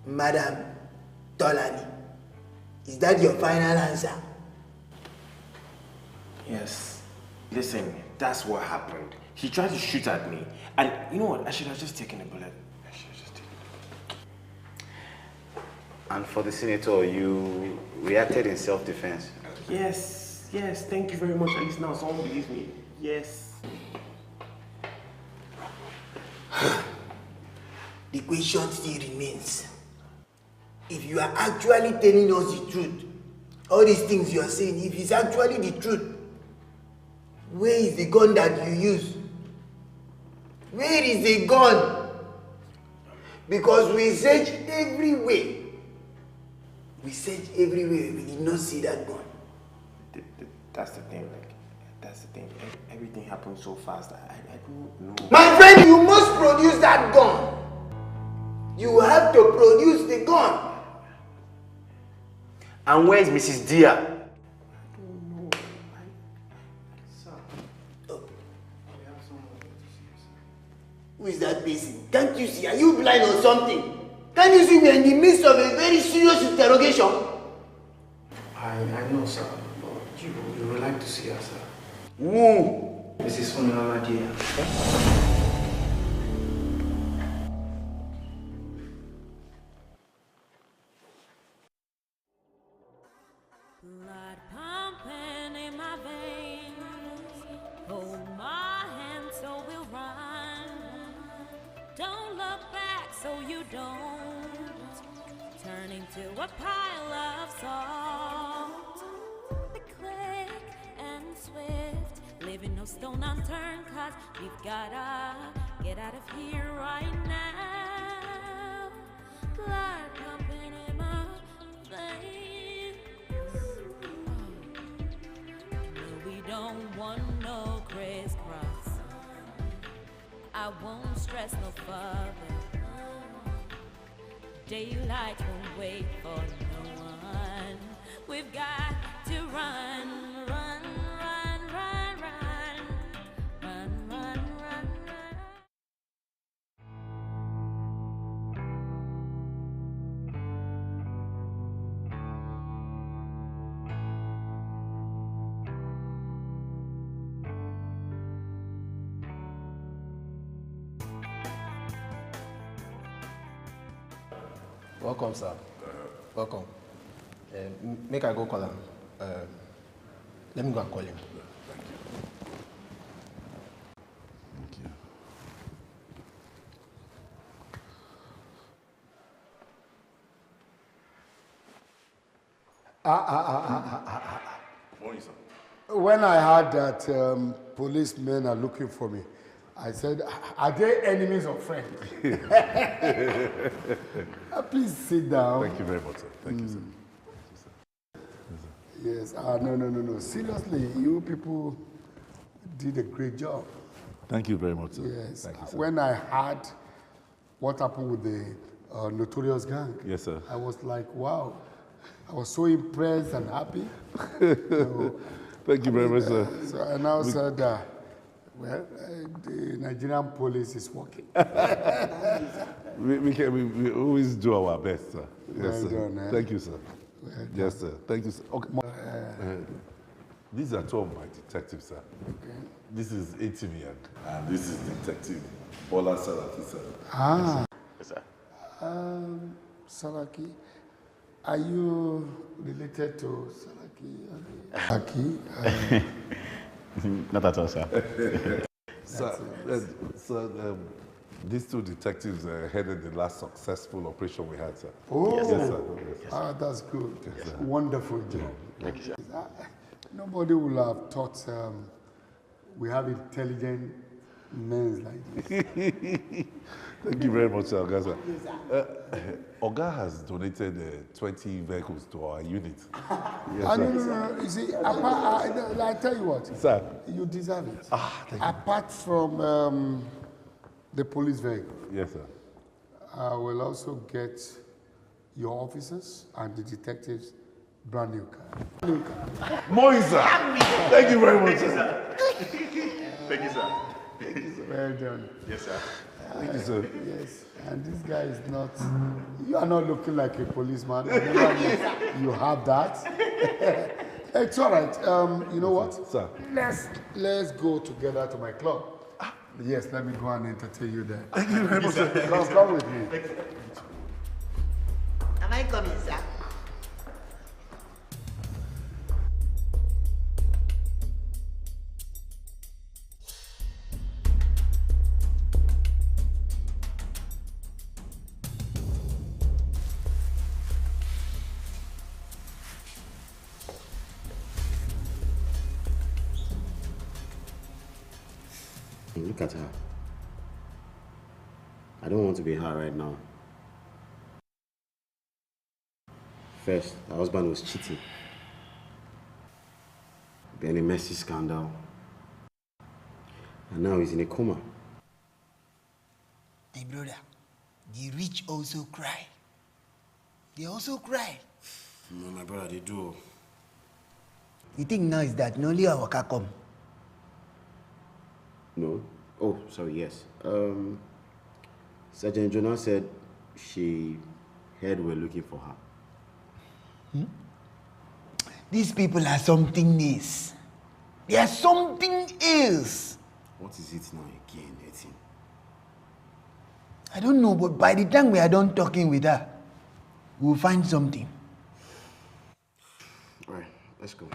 Madam Tolani. Is that your final answer? Yes. Listen, that's what happened. He tried to shoot at me. And you know what? I should have just taken a bullet. And for the senator, you reacted in self-defense. Yes. Thank you very much. At least now someone believes me. Yes. The question still remains. If you are actually telling us the truth, all these things you are saying, if it's actually the truth, where is the gun that you use? Where is the gun? Because we searched everywhere. We did not see that gun. That's the thing, that's the thing. Everything happened so fast. I don't know. My friend, you must produce that gun. You have to produce the gun. And where is Mrs. Dia? Who is that person? Can't you see? Are you blind or something? Can't you see we are in the midst of a very serious interrogation? I know, sir. But you would like to see her, sir. Who? Mrs. Funilala dear. Blood pumping in my veins. Hold my hand so we'll run. Don't look back so you don't turn into a pile of salt. Be quick and swift, leaving no stone unturned, 'cause we've gotta get out of here right now. Blood pumping in my veins. No, we don't want no crisscross. I won't stress no further. Daylight won't wait for no one. We've got to run, run, run, run, run, run, run, run, run. Welcome, sir. Welcome. Make I go call him. Let me go and call him. Thank you. Morning, sir. When I heard that policemen are looking for me, I said, are they enemies or friends? Please sit down. Thank you very much, sir. Thank you, sir. Yes, no. Seriously, you people did a great job. Thank you very much, sir. Yes. Thank you, sir. When I heard what happened with the notorious gang, Yes, sir. I was like, wow. I was so impressed and happy. Thank you very much, sir. So I now said, well, the Nigerian police is working. we always do our best, sir. Yes, Well sir. done, eh? Thank you, sir. Well Yes, sir. Thank you, sir. Okay. These are two of my detectives, sir. Okay. This is ATV and this is Detective Bola Salaki, sir. Ah. Yes, sir. Salaki, are you related to Salaki? Not at all, sir. Sir, these two detectives headed the last successful operation we had, sir. Oh, yes, sir. Yes, sir. That's good. Yes, sir. Wonderful job. Thank you, sir. Nobody would have thought we have intelligent men like this. Thank you very much, Oga, sir. Oga has donated 20 vehicles to our unit. Yes, sir. No. You see, I tell you what. Sir. You deserve it. Thank you. Apart from the police vehicle. Yes, sir. I will also get your officers and the detectives brand new car. Morning, sir. Thank you very much, sir. Thank you, sir. Well done. Yes, sir. Thank you, sir. Yes, and this guy is not. You are not looking like a policeman. I never knew you have that. It's all right. You know what? Sir. Let's go together to my club. Yes, let me go and entertain you there. Thank you very much, sir. Come with me. Am I coming, sir? Look at her. I don't want to be her right now. First, her husband was cheating. Then a messy scandal. And now he's in a coma. My brother, the rich also cry. They also cry. No, my brother, they do. The thing now is that only our car come. No? Oh, sorry, yes. Sergeant Jonah said she heard we're looking for her. These people are something else. They are something else. What is it now again, Etienne? I don't know, but by the time we are done talking with her, we'll find something. All right, let's go.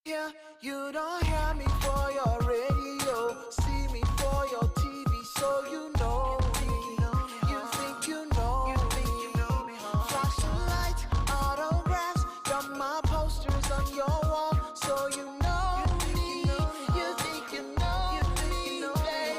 Yeah, you don't hear me for your radio, see me for your TV, so you know me. You think you know me. Flashing lights, autographs, got my posters on your wall, so you know me. You think you know me, baby.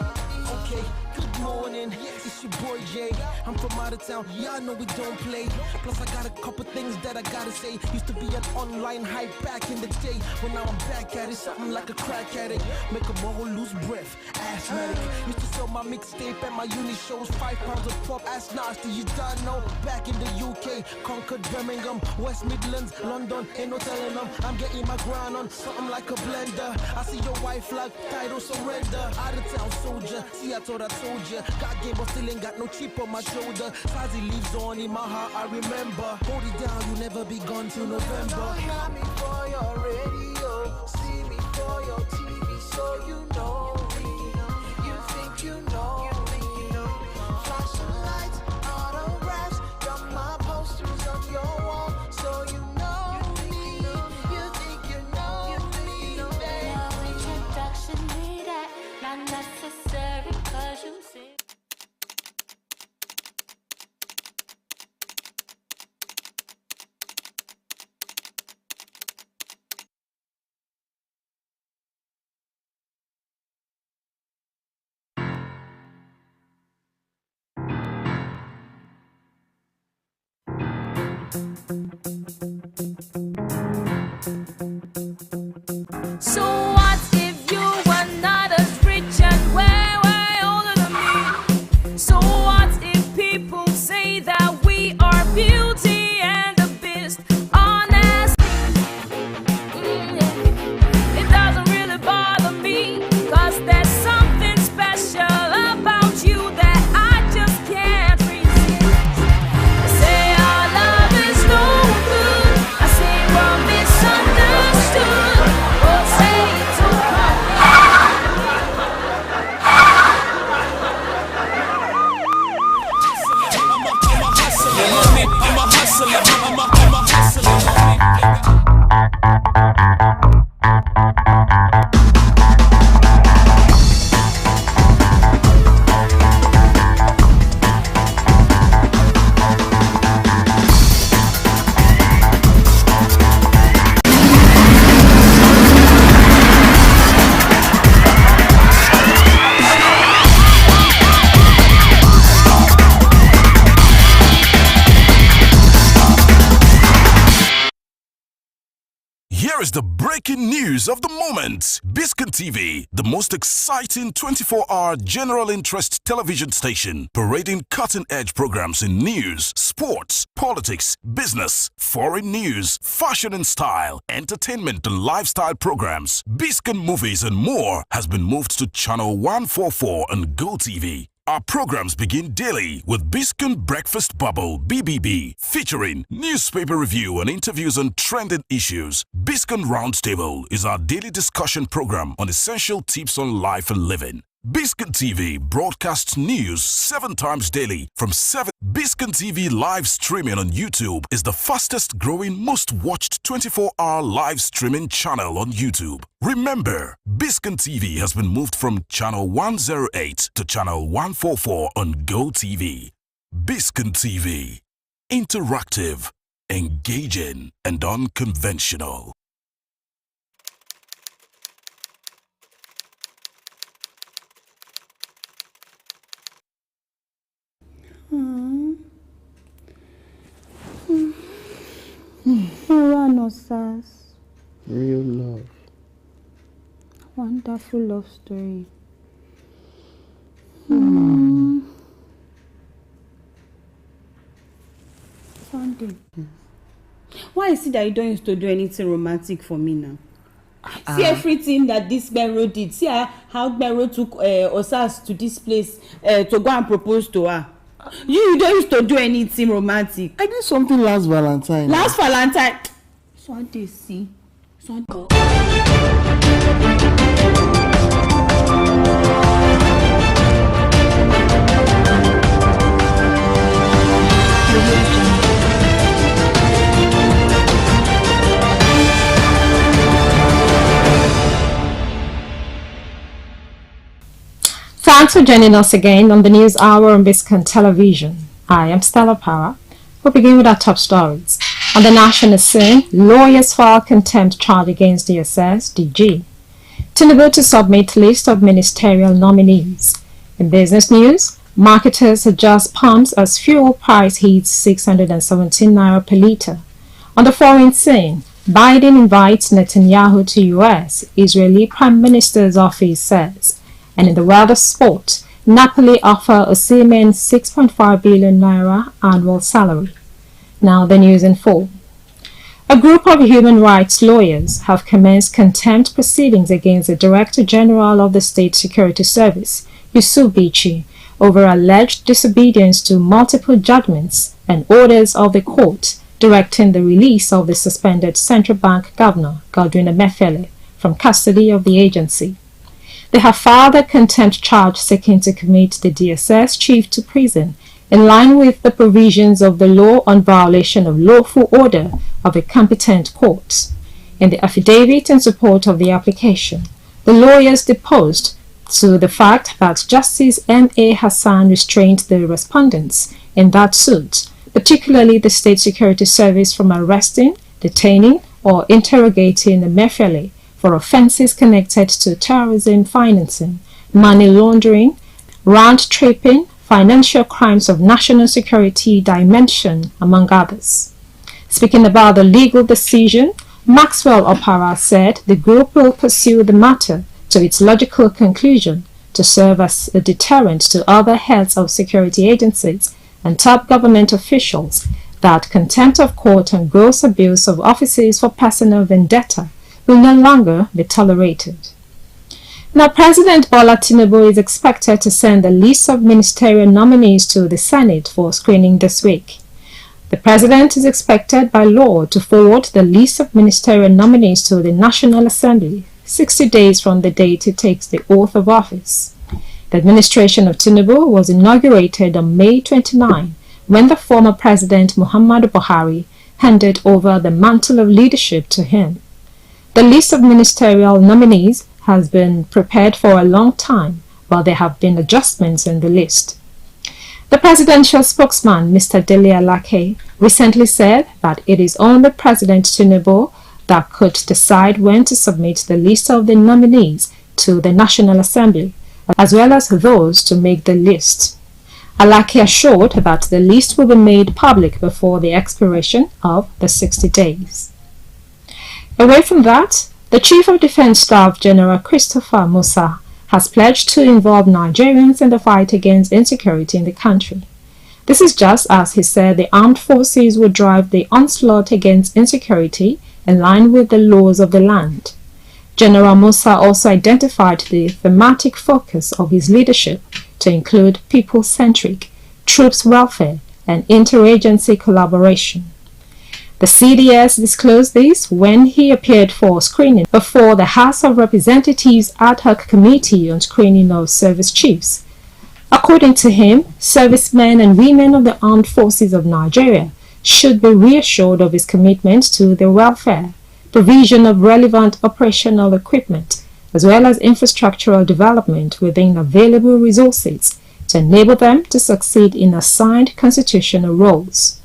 Okay, good morning. It's your boy Jay. I'm from out of town. Yeah, I know we don't play. Plus, I got a couple things that I gotta say. Used to be an online hype back in the day. But now I'm back at it, something like a crack addict. Make 'em all lose breath. Asthmatic. Used to sell my mixtape at my uni shows. 5 pounds of pop. Ass nasty, you don't know. Back in the UK, Concord, Birmingham, West Midlands, London. Ain't no telling them. I'm getting my grind on. Something like a blender. I see your white flag. Title surrender. Out of town soldier. See, I thought I told ya. Got game, but still ain't got no chip on my shoulder. Sazi lives on in my heart, I remember. Hold it down, you'll never be gone till November. Hear me for your radio, see me for your TV, so you know me. You think you know me. Flashing lights, autographs, got my posters on your wall, so you know me. You think you know me, baby. No introduction needed, not necessary, 'cause you see. So what if you were not as rich and way older than me? So what if people say that we are Beauty and the Beast? Honestly, it doesn't really bother me, 'cause there's something special about you that I just can't resist. I say our love is no good, I say we're misunderstood. Oh, say it to come. I'm a hustler, I'm a hustler. Here is the breaking news of the moment. Biscon TV, the most exciting 24-hour general interest television station, parading cutting-edge programs in news, sports, politics, business, foreign news, fashion and style, entertainment and lifestyle programs, Biscon movies and more, has been moved to channel 144 on Go TV. Our programs begin daily with Biscon Breakfast Bubble (BBB), featuring newspaper review and interviews on trending issues. Biscon Roundtable is our daily discussion program on essential tips on life and living. Biscon TV broadcasts news 7 times daily from 7. Biscon TV live streaming on YouTube is the fastest growing, most watched 24-hour live streaming channel on YouTube. Remember, Biscon TV has been moved from channel 108 to channel 144 on Go TV. Biscon TV, interactive, engaging, and unconventional. Nosas. Real love. Wonderful love story. Sunday. Why is it that you don't used to do anything romantic for me now? See everything that this Gbero did. See how Gbero took Osas to this place to go and propose to her. You don't used to do anything romantic. I did something last Valentine. Last Valentine. Sunday, see. Sunday. Thanks for joining us again on the News Hour on Biscon Television. I am Stella Power. We'll begin with our top stories. On the national scene, lawyers file contempt charge against DSS DG. Tinubu to submit list of ministerial nominees. In business news, marketers adjust pumps as fuel price hits 617 naira per litre. On the foreign scene, Biden invites Netanyahu to US, Israeli Prime Minister's office says. And in the world of sport, Napoli offer Osimhen 6.5 billion naira annual salary. Now the news in full. A group of human rights lawyers have commenced contempt proceedings against the Director General of the State Security Service, Yusuf Bichi, over alleged disobedience to multiple judgments and orders of the court directing the release of the suspended Central Bank Governor, Godwin Emefiele, from custody of the agency. They have filed a contempt charge seeking to commit the DSS chief to prison in line with the provisions of the law on violation of lawful order of a competent court. In the affidavit in support of the application, the lawyers deposed to the fact that Justice M.A. Hassan restrained the respondents in that suit, particularly the State Security Service, from arresting, detaining, or interrogating Emefiele for offences connected to terrorism financing, money laundering, round-tripping, financial crimes of national security dimension, among others. Speaking about the legal decision, Maxwell Opara said the group will pursue the matter to its logical conclusion to serve as a deterrent to other heads of security agencies and top government officials that contempt of court and gross abuse of offices for personal vendetta will no longer be tolerated. Now, President Bola Tinubu is expected to send a list of ministerial nominees to the Senate for screening this week. The President is expected by law to forward the list of ministerial nominees to the National Assembly 60 days from the date he takes the oath of office. The administration of Tinubu was inaugurated on May 29, when the former President Muhammadu Buhari handed over the mantle of leadership to him. The list of ministerial nominees has been prepared for a long time, but there have been adjustments in the list. The presidential spokesman, Mr. Dele Alake, recently said that it is only President Tinubu that could decide when to submit the list of the nominees to the National Assembly, as well as those to make the list. Alake assured that the list will be made public before the expiration of the 60 days. Away from that, the Chief of Defense Staff General Christopher Musa has pledged to involve Nigerians in the fight against insecurity in the country. This is just as he said the armed forces will drive the onslaught against insecurity in line with the laws of the land. General Musa also identified the thematic focus of his leadership to include people-centric, troops welfare, and interagency collaboration. The CDS disclosed this when he appeared for screening before the House of Representatives Ad Hoc Committee on Screening of Service Chiefs. According to him, servicemen and women of the armed forces of Nigeria should be reassured of his commitment to their welfare, provision of relevant operational equipment, as well as infrastructural development within available resources to enable them to succeed in assigned constitutional roles.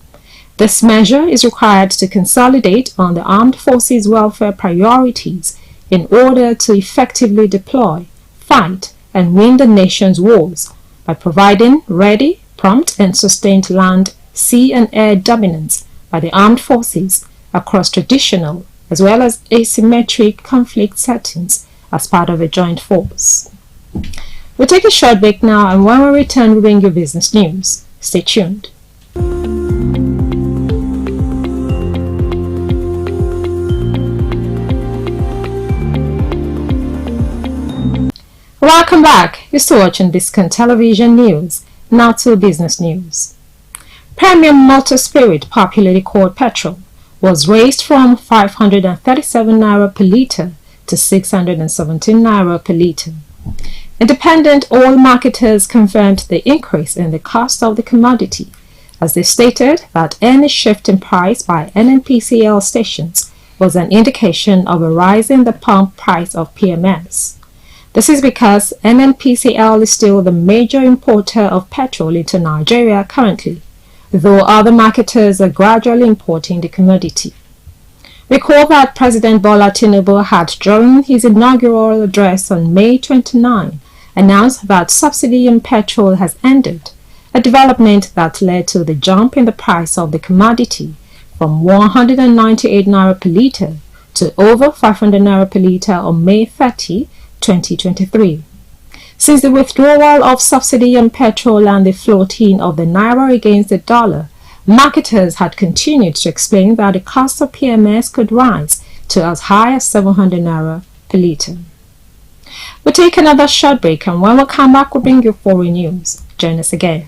This measure is required to consolidate on the armed forces' welfare priorities in order to effectively deploy, fight, and win the nation's wars by providing ready, prompt, and sustained land, sea, and air dominance by the armed forces across traditional as well as asymmetric conflict settings as part of a joint force. We'll take a short break now, and when we return, we'll bring you business news. Stay tuned. Welcome back. You're still watching Biscon Television News. Now to business news. Premium motor spirit, popularly called petrol, was raised from 537 naira per litre to 617 naira per litre. Independent oil marketers confirmed the increase in the cost of the commodity, as they stated that any shift in price by NNPCL stations was an indication of a rise in the pump price of PMS. This is because NNPCL is still the major importer of petrol into Nigeria currently, though other marketers are gradually importing the commodity. Recall that President Bola Tinubu had, during his inaugural address on May 29, announced that subsidy on petrol has ended, a development that led to the jump in the price of the commodity from 198 naira per litre to over 500 naira per litre on May 30, 2023. Since the withdrawal of subsidy on petrol and the floating of the naira against the dollar, marketers had continued to explain that the cost of PMS could rise to as high as 700 naira per litre. We'll take another short break, and when we come back, we'll bring you foreign news. Join us again.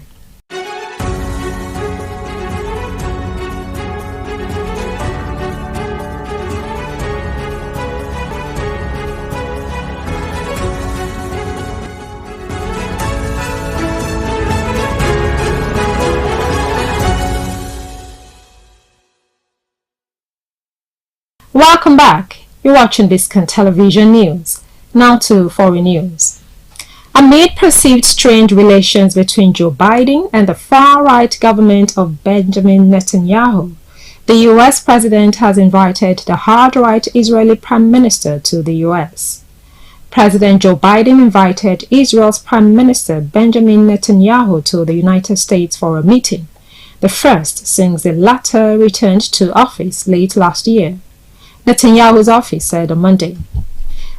Welcome back. You're watching Biscon Television News. Now to foreign news. Amid perceived strained relations between Joe Biden and the far-right government of Benjamin Netanyahu, the U.S. president has invited the hard-right Israeli prime minister to the U.S. President Joe Biden invited Israel's Prime Minister Benjamin Netanyahu to the United States for a meeting, the first since the latter returned to office late last year, Netanyahu's office said on Monday.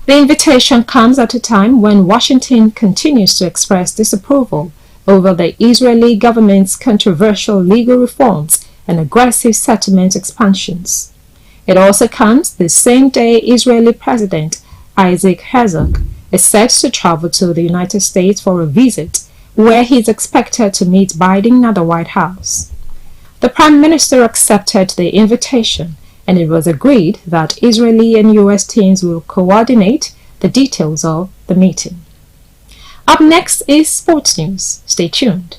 The invitation comes at a time when Washington continues to express disapproval over the Israeli government's controversial legal reforms and aggressive settlement expansions. It also comes the same day Israeli President Isaac Herzog is set to travel to the United States for a visit, where he is expected to meet Biden at the White House. The Prime Minister accepted the invitation, and it was agreed that Israeli and U.S. teams will coordinate the details of the meeting. Up next is sports news. Stay tuned.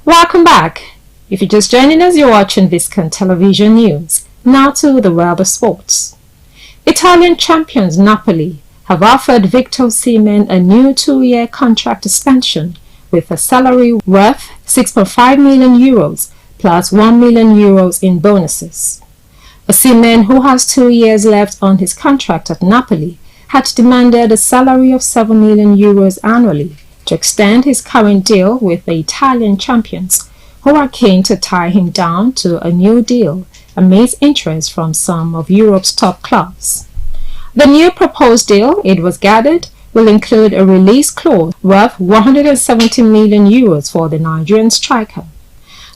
Welcome back. If you're just joining us, you're watching Biscon Television News. Now to the world of sports. Italian champions Napoli have offered Victor Osimhen a new 2-year contract extension with a salary worth €6.5 million plus €1 million in bonuses. Osimhen, who has 2 years left on his contract at Napoli, had demanded a salary of €7 million annually to extend his current deal with the Italian champions, who are keen to tie him down to a new deal amidst interest from some of Europe's top clubs. The new proposed deal, it was gathered, will include a release clause worth €170 million for the Nigerian striker.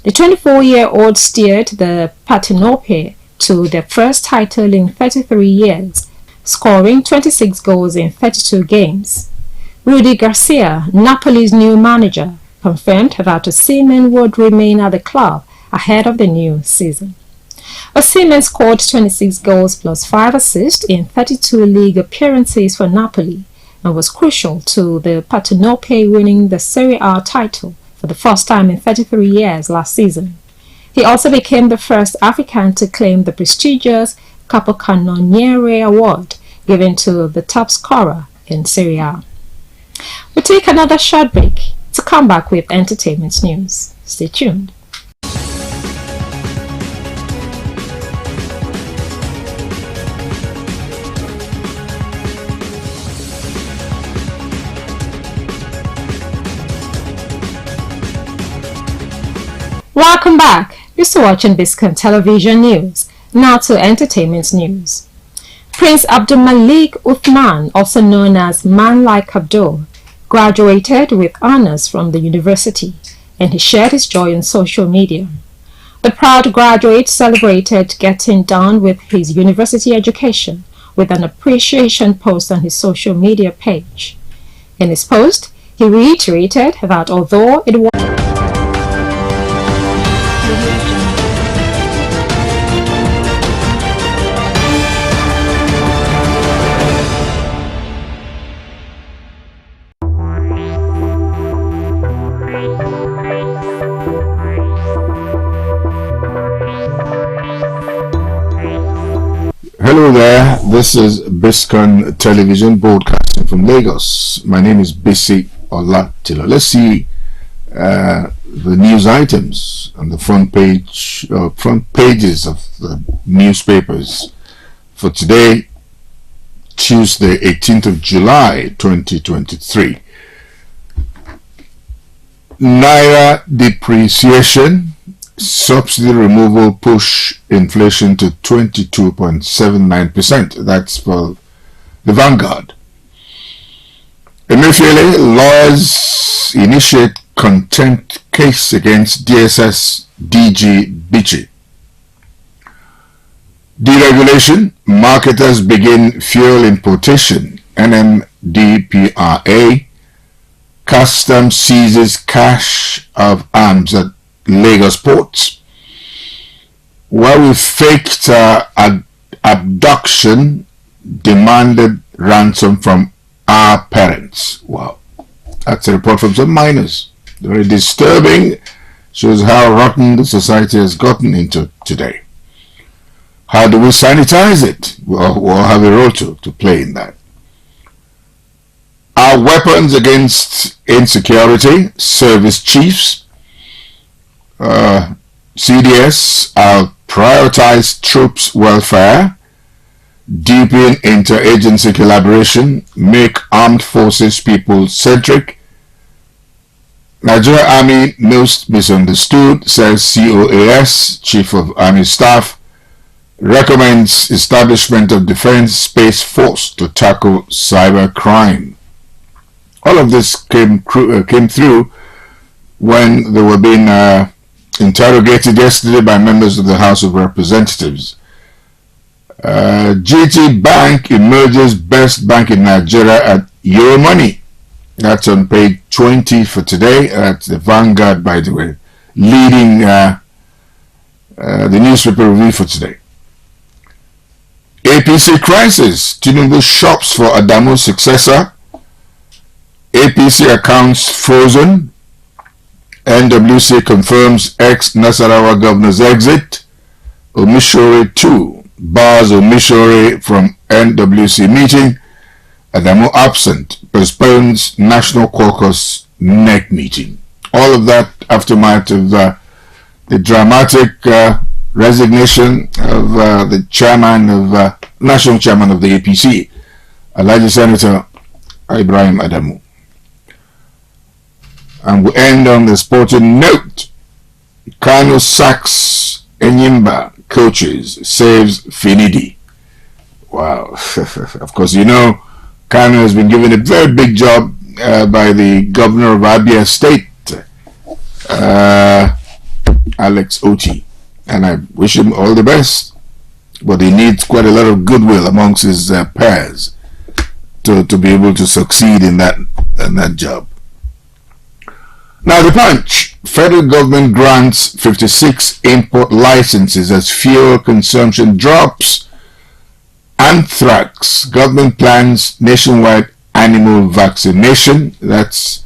The 24-year-old steered the Partenope to their first title in 33 years, scoring 26 goals in 32 games. Rudy Garcia, Napoli's new manager, confirmed that Osimhen would remain at the club ahead of the new season. Osimhen scored 26 goals plus 5 assists in 32 league appearances for Napoli and was crucial to the Partenope winning the Serie A title for the first time in 33 years last season. He also became the first African to claim the prestigious Capocannoniere Award given to the top scorer in Syria. We'll take another short break to come back with entertainment news. Stay tuned. Welcome back. You're still watching Biscon Television News. Now to entertainment news. Prince Abdul Malik Uthman, also known as Man Like Abdul, graduated with honors from the university, and he shared his joy on social media. The proud graduate celebrated getting done with his university education with an appreciation post on his social media page. In his post, he reiterated that although it was Hello there, this is Biscon Television broadcasting from Lagos. My name is Bisi Olatilo. Let's see the news items on the front pages of the newspapers for today, Tuesday, 18th of July, 2023. Naira depreciation. Subsidy removal push inflation to 22.79%. That's for the Vanguard. Emefiele, lawyers initiate contempt case against DSS DG Bichi. Deregulation, marketers begin fuel importation. NMDPRA. Custom seizes cache of arms at Lagos ports. Where we faked abduction, demanded ransom from our parents. Wow, that's a report from some miners. Very disturbing. Shows how rotten the society has gotten into today. How do we sanitize it? We'll have a role to play in that. Our weapons against insecurity, service chiefs. CDS, I'll prioritize troops' welfare, deepen interagency collaboration, make armed forces people-centric. Nigeria Army most misunderstood, says COAS, Chief of Army Staff, recommends establishment of Defense Space Force to tackle cyber crime. All of this came through when they were being interrogated yesterday by members of the House of Representatives. GT Bank emerges best bank in Nigeria at Euromoney. That's on page 20 for today. That's the Vanguard, by the way, leading the newspaper review for today. APC crisis. Tinubu shops for Adamu's successor. APC accounts frozen. NWC confirms ex-Nasarawa governor's exit. Omishore 2 bars Omishore from NWC meeting. Adamu absent, postpones National Caucus NEC meeting. All of that aftermath of the dramatic resignation of the chairman of national chairman of the APC, Alhaji Senator Ibrahim Adamu. And we end on the sporting note. Kano sacks Enyimba coaches, saves Finidi. Wow. Of course, you know, Kano has been given a very big job by the governor of Abia State, Alex Oti. And I wish him all the best. But he needs quite a lot of goodwill amongst his peers to be able to succeed in that job. Now the Punch. Federal government grants 56 import licenses as fuel consumption drops. Anthrax. Government plans nationwide animal vaccination. That's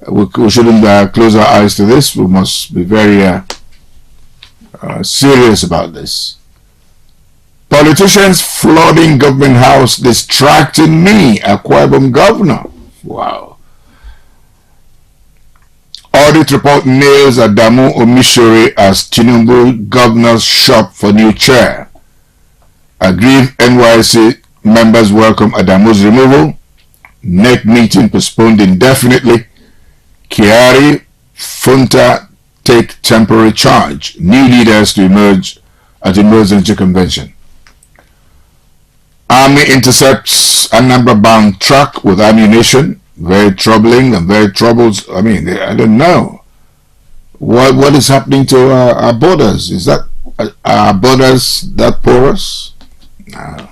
we shouldn't close our eyes to this. We must be very serious about this. Politicians flooding government house distracting me, Akwa Ibom governor. Wow. Audit report nails Adamu Omishore as Tinubu governor's shop for new chair. Aggrieved NYC members welcome Adamu's removal. NEC meeting postponed indefinitely. Kyari, Funta take temporary charge. New leaders to emerge at emergency convention. Army intercepts Anambra-bound truck with ammunition. Very troubling and very troubled. I mean, I don't know. What is happening to our borders? Is that our borders that porous? No.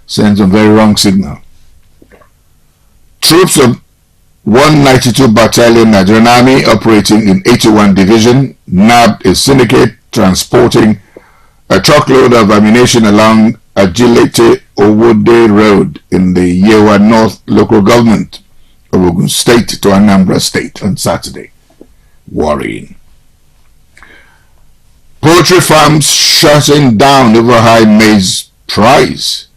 Sends a very wrong signal. Troops of 192 Battalion Nigerian Army operating in 81 Division nabbed a syndicate transporting a truckload of ammunition along Agility Owode Road in the Yewa North local government of Ogun State to Anambra State on Saturday. Worrying. Poultry farms shutting down over high maize price.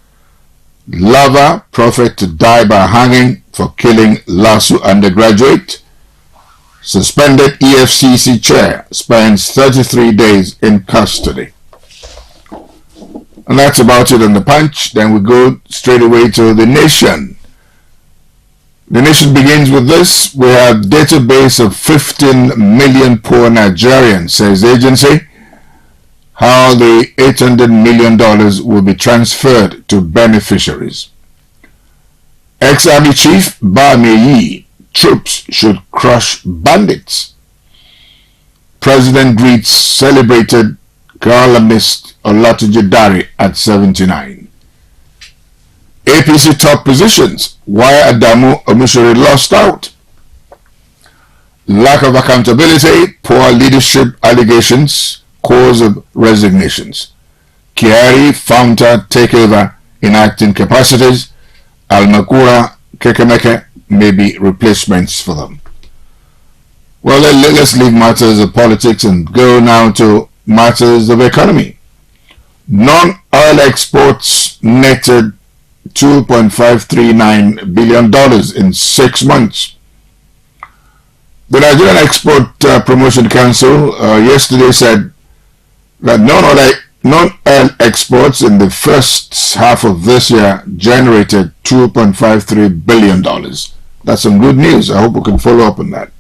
Lover prophet to die by hanging for killing LASU undergraduate. Suspended EFCC chair spends 33 days in custody. And that's about it on the Punch. Then we go straight away to The Nation. The Nation begins with this. We have database of 15 million poor Nigerians, says the agency. How the $800 million will be transferred to beneficiaries. Ex-Army Chief Bameyi, troops should crush bandits. President greets celebrated columnist Olatunji Dare at 79. APC top positions, why Adamu Omishore lost out. Lack of accountability, poor leadership allegations, cause of resignations. Kyari, Founta takeover in acting capacities. Almakura, Kekemeke may be replacements for them. Well, let's leave matters of politics and go now to matters of economy. Non-oil exports netted $2.539 billion in 6 months. The Nigerian Export Promotion Council yesterday said that non-oil exports in the first half of this year generated $2.53 billion. That's some good news. I hope we can follow up on that.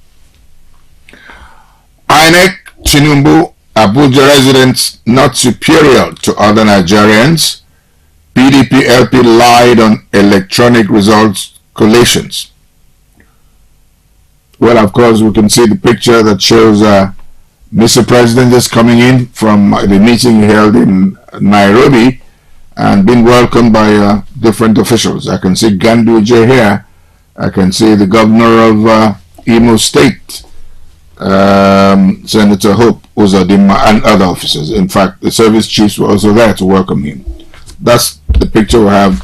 INEC, Tinubu, Abuja residents not superior to other Nigerians. PDP LP lied on electronic results collations. Well, of course, we can see the picture that shows Mr. President is coming in from the meeting held in Nairobi and being welcomed by different officials. I can see Ganduje here. I can see the governor of Imo State, Senator Hope Uzodinma, and other officers. In fact, the service chiefs were also there to welcome him. That's the picture we have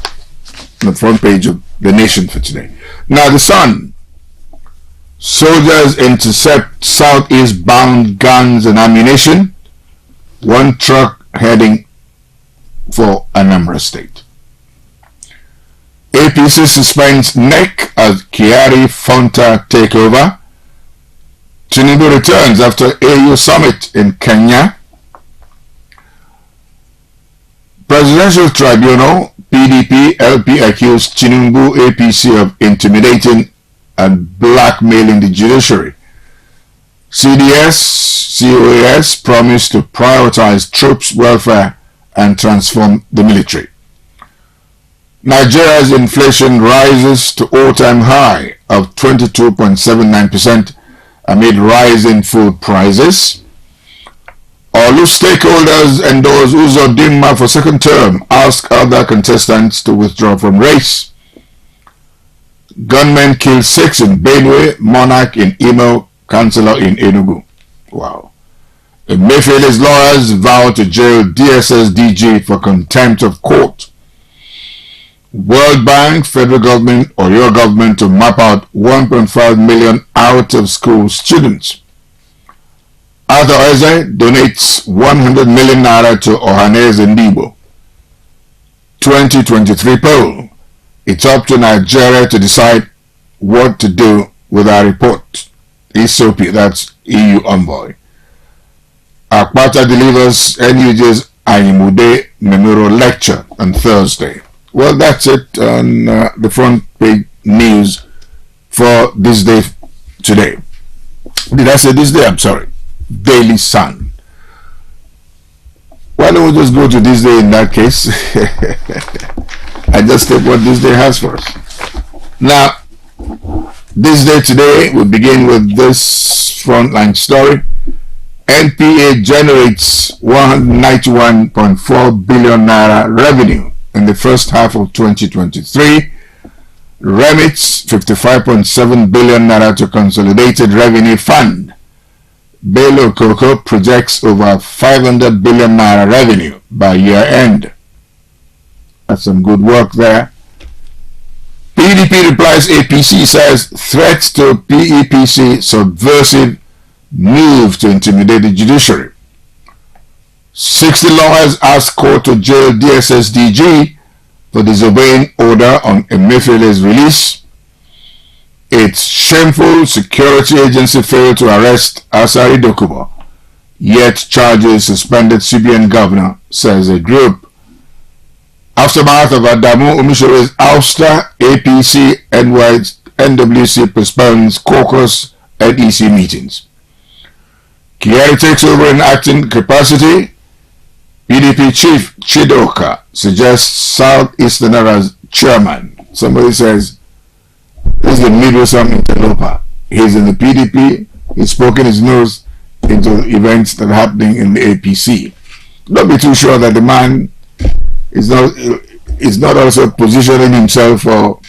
on the front page of The Nation for today. Now, The Sun. Soldiers intercept southeast bound guns and ammunition. One truck heading for Anambra State. APC suspends NEC as Kyari Fonta takeover. Tinubu returns after AU summit in Kenya. Presidential Tribunal, PDP, LP accused Tinubu APC of intimidating and blackmailing the judiciary. CDS, COAS promised to prioritize troops' welfare and transform the military. Nigeria's inflation rises to all-time high of 22.79% amid rising food prices. Olu stakeholders endorse Uzodinma for second term, ask other contestants to withdraw from race. Gunmen kill 6 in Benue, monarch in Imo, councillor in Enugu. Wow. Emefiele's lawyers vow to jail DSS DG for contempt of court. World Bank, federal government or your government to map out 1.5 million out of school students. Arthur Eze donates 100 million naira to Ohaneze Ndibo. 2023 poll. It's up to Nigeria to decide what to do with our report. Ethiopia, that's EU envoy. Akpata delivers NUJ's Ayimude Memorial Lecture on Thursday. Well, that's it on the front page news for this day today. Did I say this day? I'm sorry. Daily Sun. Why don't we just go to this day in that case? I just take what this day has for us. Now, this day today, we begin with this frontline story. NPA generates 191.4 billion naira revenue in the first half of 2023, remits 55.7 billion naira to Consolidated Revenue Fund. Bello Coco projects over 500 billion naira revenue by year end. That's some good work there. PDP replies APC, says threats to PEPC subversive move to intimidate the judiciary. 60 lawyers ask court to jail DSSDG for disobeying order on Emefiele's release. It's shameful security agency failed to arrest Asari Dokubo, yet charges suspended CBN governor, says a group. Aftermath of Adamu Omishore's ouster, APC NWC postpones caucus NEC meetings. Kiari takes over in acting capacity. PDP chief Chidoka suggests Southeastern as chairman. Somebody says, this is the Midwestern interloper. He's in the PDP. He's poking his nose into events that are happening in the APC. Don't be too sure that the man is not also positioning himself for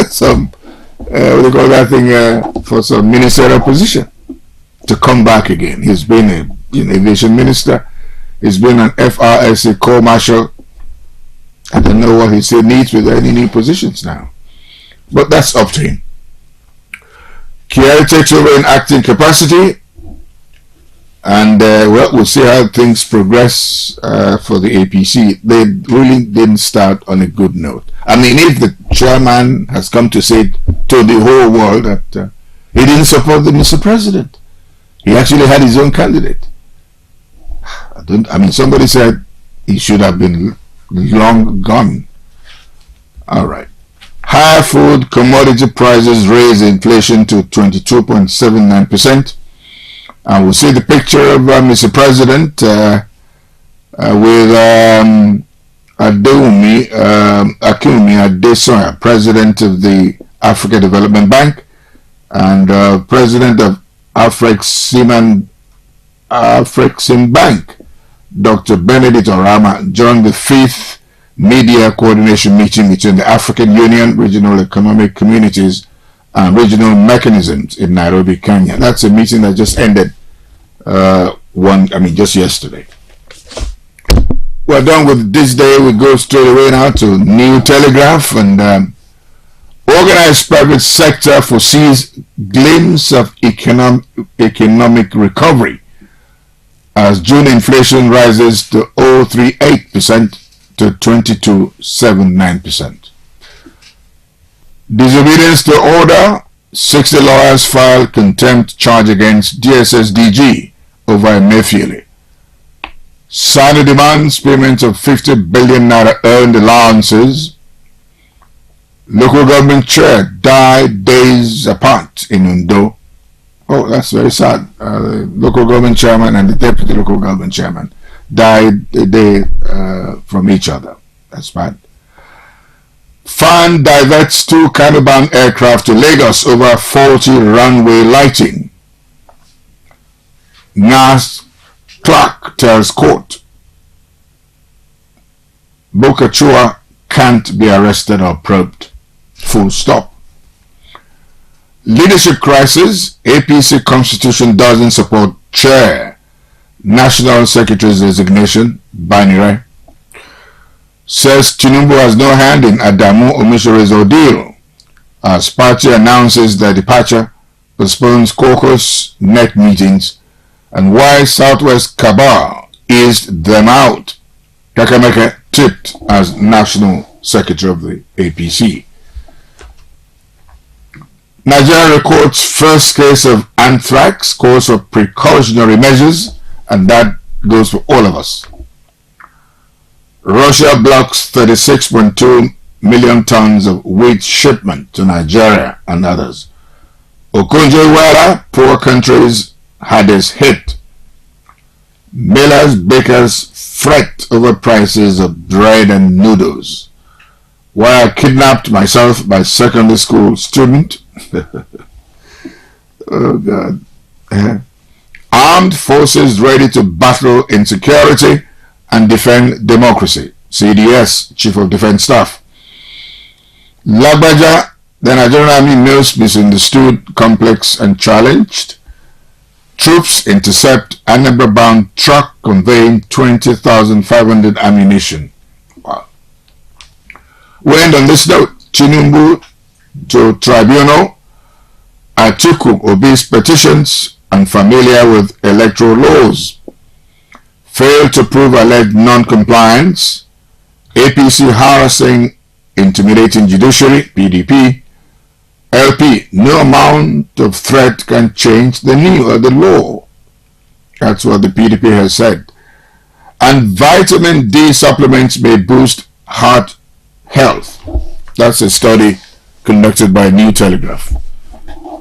some what do you call that thing, for some ministerial position to come back again. He's been an aviation minister. He's been an FRSA Corps Marshal. I don't know what he still needs with any new positions now, but that's up to him. Kiari takes over in acting capacity, and well, we'll see how things progress for the APC. They really didn't start on a good note. I mean, if the chairman has come to say to the whole world that he didn't support the Mr. President, he actually had his own candidate. I mean, somebody said he should have been long gone. All right. Higher food commodity prices raise inflation to 22.79%. And we'll see the picture of Mr. President with Akinwumi Adesoya, President of the Africa Development Bank, and President of Afrexim Bank, Dr. Benedict Orama, joined the 5th Media Coordination Meeting between the African Union, Regional Economic Communities, and Regional Mechanisms in Nairobi, Kenya. That's a meeting that just ended just yesterday. We're done with this day. We go straight away now to New Telegraph, and organized private sector foresees glimpse of economic recovery as June inflation rises to 0.38% to 22.79%. Disobedience to order, 60 lawyers file contempt charge against DSSDG over Emefiele. Sani demands payment of 50 billion naira earned allowances. Local government chair died days apart in Undo. Oh, that's very sad. The local government chairman and the deputy local government chairman died a day from each other. That's bad. FAN diverts 2 Canaban aircraft to Lagos over faulty runway lighting. NAS clerk tells court Bokachua can't be arrested or probed. Full stop. Leadership crisis. APC constitution doesn't support chair. National Secretary's resignation. Banire says Tinubu has no hand in Adamu Omishore's ordeal as party announces their departure, postpones caucus NEC meetings, and why Southwest cabal eased them out. Kakamega tipped as National Secretary of the APC. Nigeria records first case of anthrax, calls for precautionary measures, and that goes for all of us. Russia blocks 36.2 million tons of wheat shipment to Nigeria and others. Okonjo-Iweala, poor countries hardest hit. Millers, bakers fret over prices of bread and noodles. Why I kidnapped myself by secondary school student. Oh God. Armed forces ready to battle insecurity and defend democracy. CDS, Chief of Defense Staff. Lagbaja, the Nigerian Army knows misunderstood, complex and challenged. Troops intercept Anambra-bound truck conveying 20,500 ammunition. Wow. We end on this note. Tinubu to tribunal. Atiku obeys petitions, unfamiliar with electoral laws. Failed to prove alleged non-compliance. APC harassing, intimidating judiciary, PDP. LP, no amount of threat can change the law. That's what the PDP has said. And vitamin D supplements may boost heart health. That's a study conducted by New Telegraph.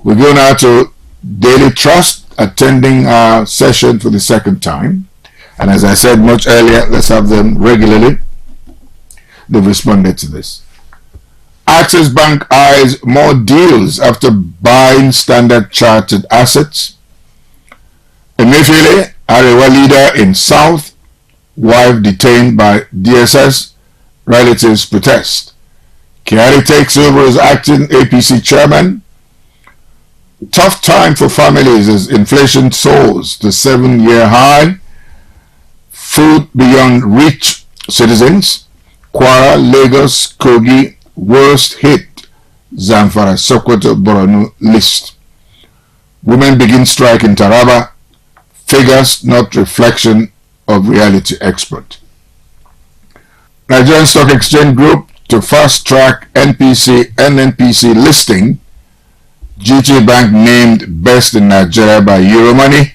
We go now to Daily Trust, attending our session for the second time. And as I said much earlier, let's have them regularly. They've responded to this. Access Bank eyes more deals after buying Standard Chartered assets. Emefiele, Arewa leader in South, wife detained by DSS, relatives protest. Kyari takes over as acting APC chairman. Tough time for families as inflation soars to 7-year high. Food beyond reach citizens. Kwara, Lagos, Kogi, worst hit. Zamfara, Sokoto, Borno list. Women begin strike in Taraba. Figures not reflection of reality expert. Nigerian Stock Exchange Group to fast track NNPC listing. GT Bank named best in Nigeria by Euromoney.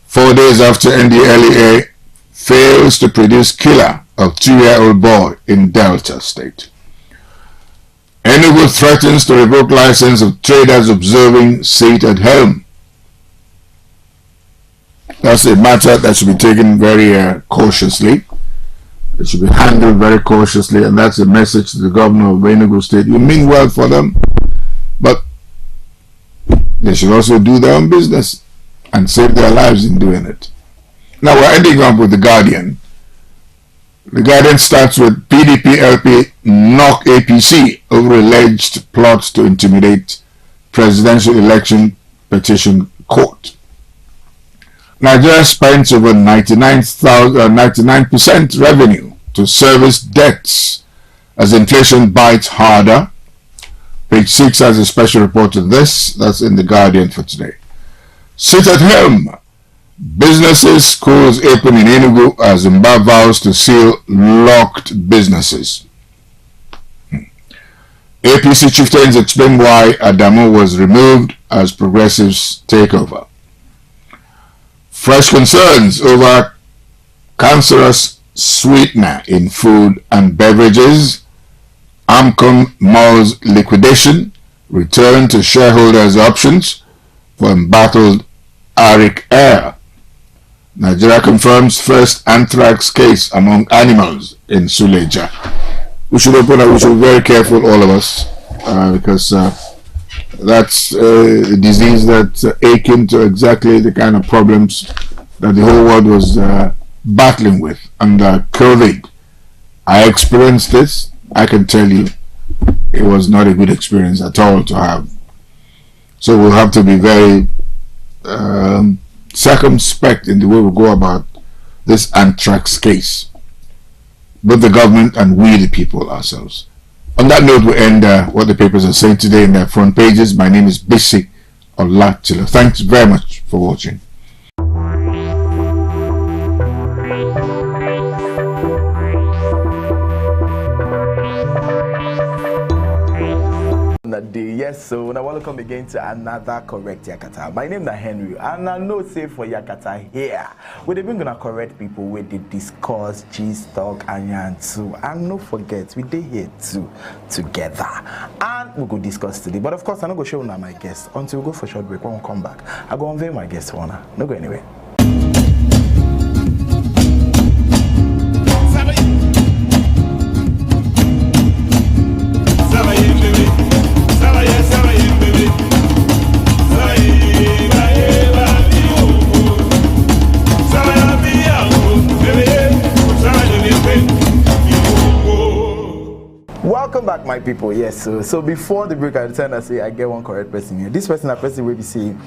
4 days after NDLEA fails to produce killer of 2-year-old boy in Delta State. Enugu threatens to revoke license of traders observing seat at helm. That's a matter that should be taken very cautiously. It should be handled very cautiously, and that's a message to the governor of Enugu State. You mean well for them, but they should also do their own business and save their lives in doing it. Now we're ending up with The Guardian. The Guardian starts with PDP LP knock APC over alleged plots to intimidate presidential election petition court. Nigeria spends over 99% revenue to service debts as inflation bites harder. Page 6 has a special report on this. That's in The Guardian for today. Sit at home. Businesses, schools open in Enugu as Zimbabwe vows to seal locked businesses. APC chieftains explain why Adamu was removed as progressives take over. Fresh concerns over cancerous sweetener in food and beverages. Amcom malls liquidation. Return to shareholders' options for embattled Arik Air. Nigeria confirms first anthrax case among animals in Suleja. We should be very careful, all of us, because that's a disease that's akin to exactly the kind of problems that the whole world was battling with under COVID. I experienced this. I can tell you it was not a good experience at all to have. So we'll have to be very circumspect in the way we go about this anthrax case, both the government and we the people ourselves. On that note, we end what the papers are saying today in their front pages. My name is Biscon Tv. Thanks very much for watching. on a day. Yes, so now welcome again to another correct Yakata. My name is Henry, and I know say for Yakata here, we're even gonna correct people where they discuss G's talk and yan too. And no forget, we did here too together, and we go discuss today. But of course, I'm not gonna show now my guests until we go for a short break. When we come back, I go unveil my guest one. No go anywhere. Welcome back, my people. Yes, so before the break, I tell say I get one correct person here. This person, a person will be saying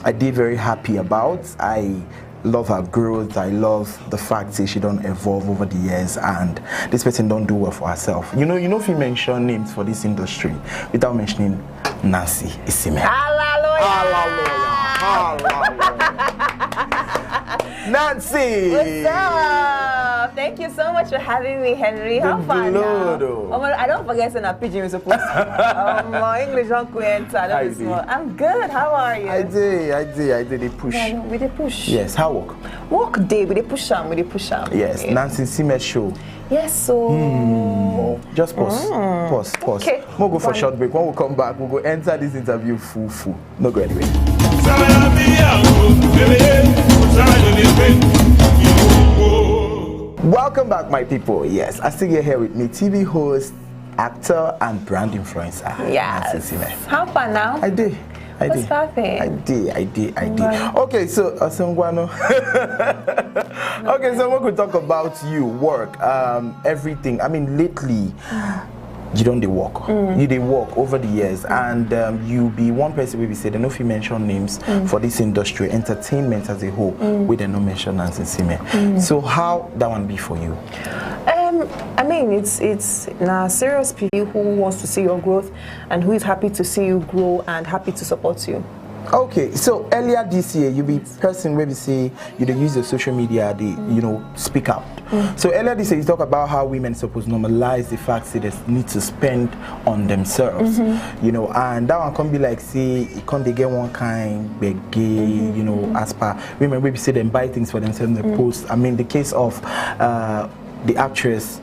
I did very happy about. I love her growth. I love the fact that she don't evolve over the years, and this person don't do well for herself. You know if you mention names for this industry without mentioning Nancy Isime. Hallelujah. Nancy! What's up? Thank you so much for having me, Henry. How fun now? I don't forget saying a pigeon is supposed to. My English don't enter. I'm good. How are you? I did. They push. Yeah, we did push. Yes, how work? Work day. We did push them. Yes, okay. Nancy Isime show. Yes, so... Just pause. Pause. Okay. We'll go for a short break. When we come back, we'll go enter this interview full. No go anyway. Welcome back, my people. Yes, I still get here with me, TV host, actor, and brand influencer. Yes. How fun now? I did. What's happening? I did. Okay, so Asungwano. Okay, so we could talk about you, work, everything. I mean, lately, you don't work. You dey work over the years, and you be one person where we say, don't know if you mention names for this industry, entertainment as a whole, we don't mention Nancy Isime. So how that one be for you? I mean, it's now serious people who wants to see your growth and who is happy to see you grow and happy to support you. Okay, so earlier this year, you be person where we say you don't use the social media, they speak out. So earlier this year, you talk about how women supposed to normalize the fact that they need to spend on themselves, and that one can be like say it can't they get one kind big gay, as per women we say them buy things for themselves, they post. I mean, the case of the actress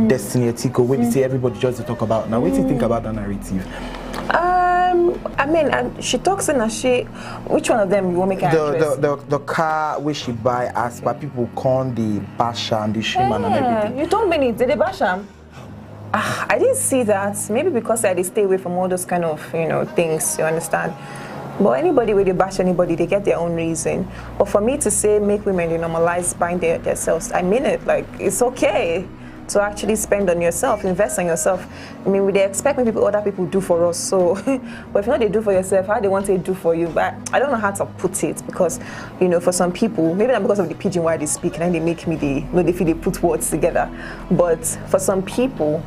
Destiny Etiko, where we say everybody just to talk about. Now, what do you think about that narrative? I mean, she talks in which one of them you want to make an actress? The car where she buy as per people call the bash and the shame and everything. You told me did they bash them? I didn't see that. Maybe because I did stay away from all those kind of things. You understand? But anybody where they bash anybody, they get their own reason. But for me to say make women normalize buying themselves, I mean it. Like it's okay to actually spend on yourself, invest on yourself. I mean, they expect other people do for us. So, but if not they do for yourself, how they want to do for you? But I don't know how to put it because, for some people, maybe not because of the pidgin why they speak and they make me they feel they put words together. But for some people,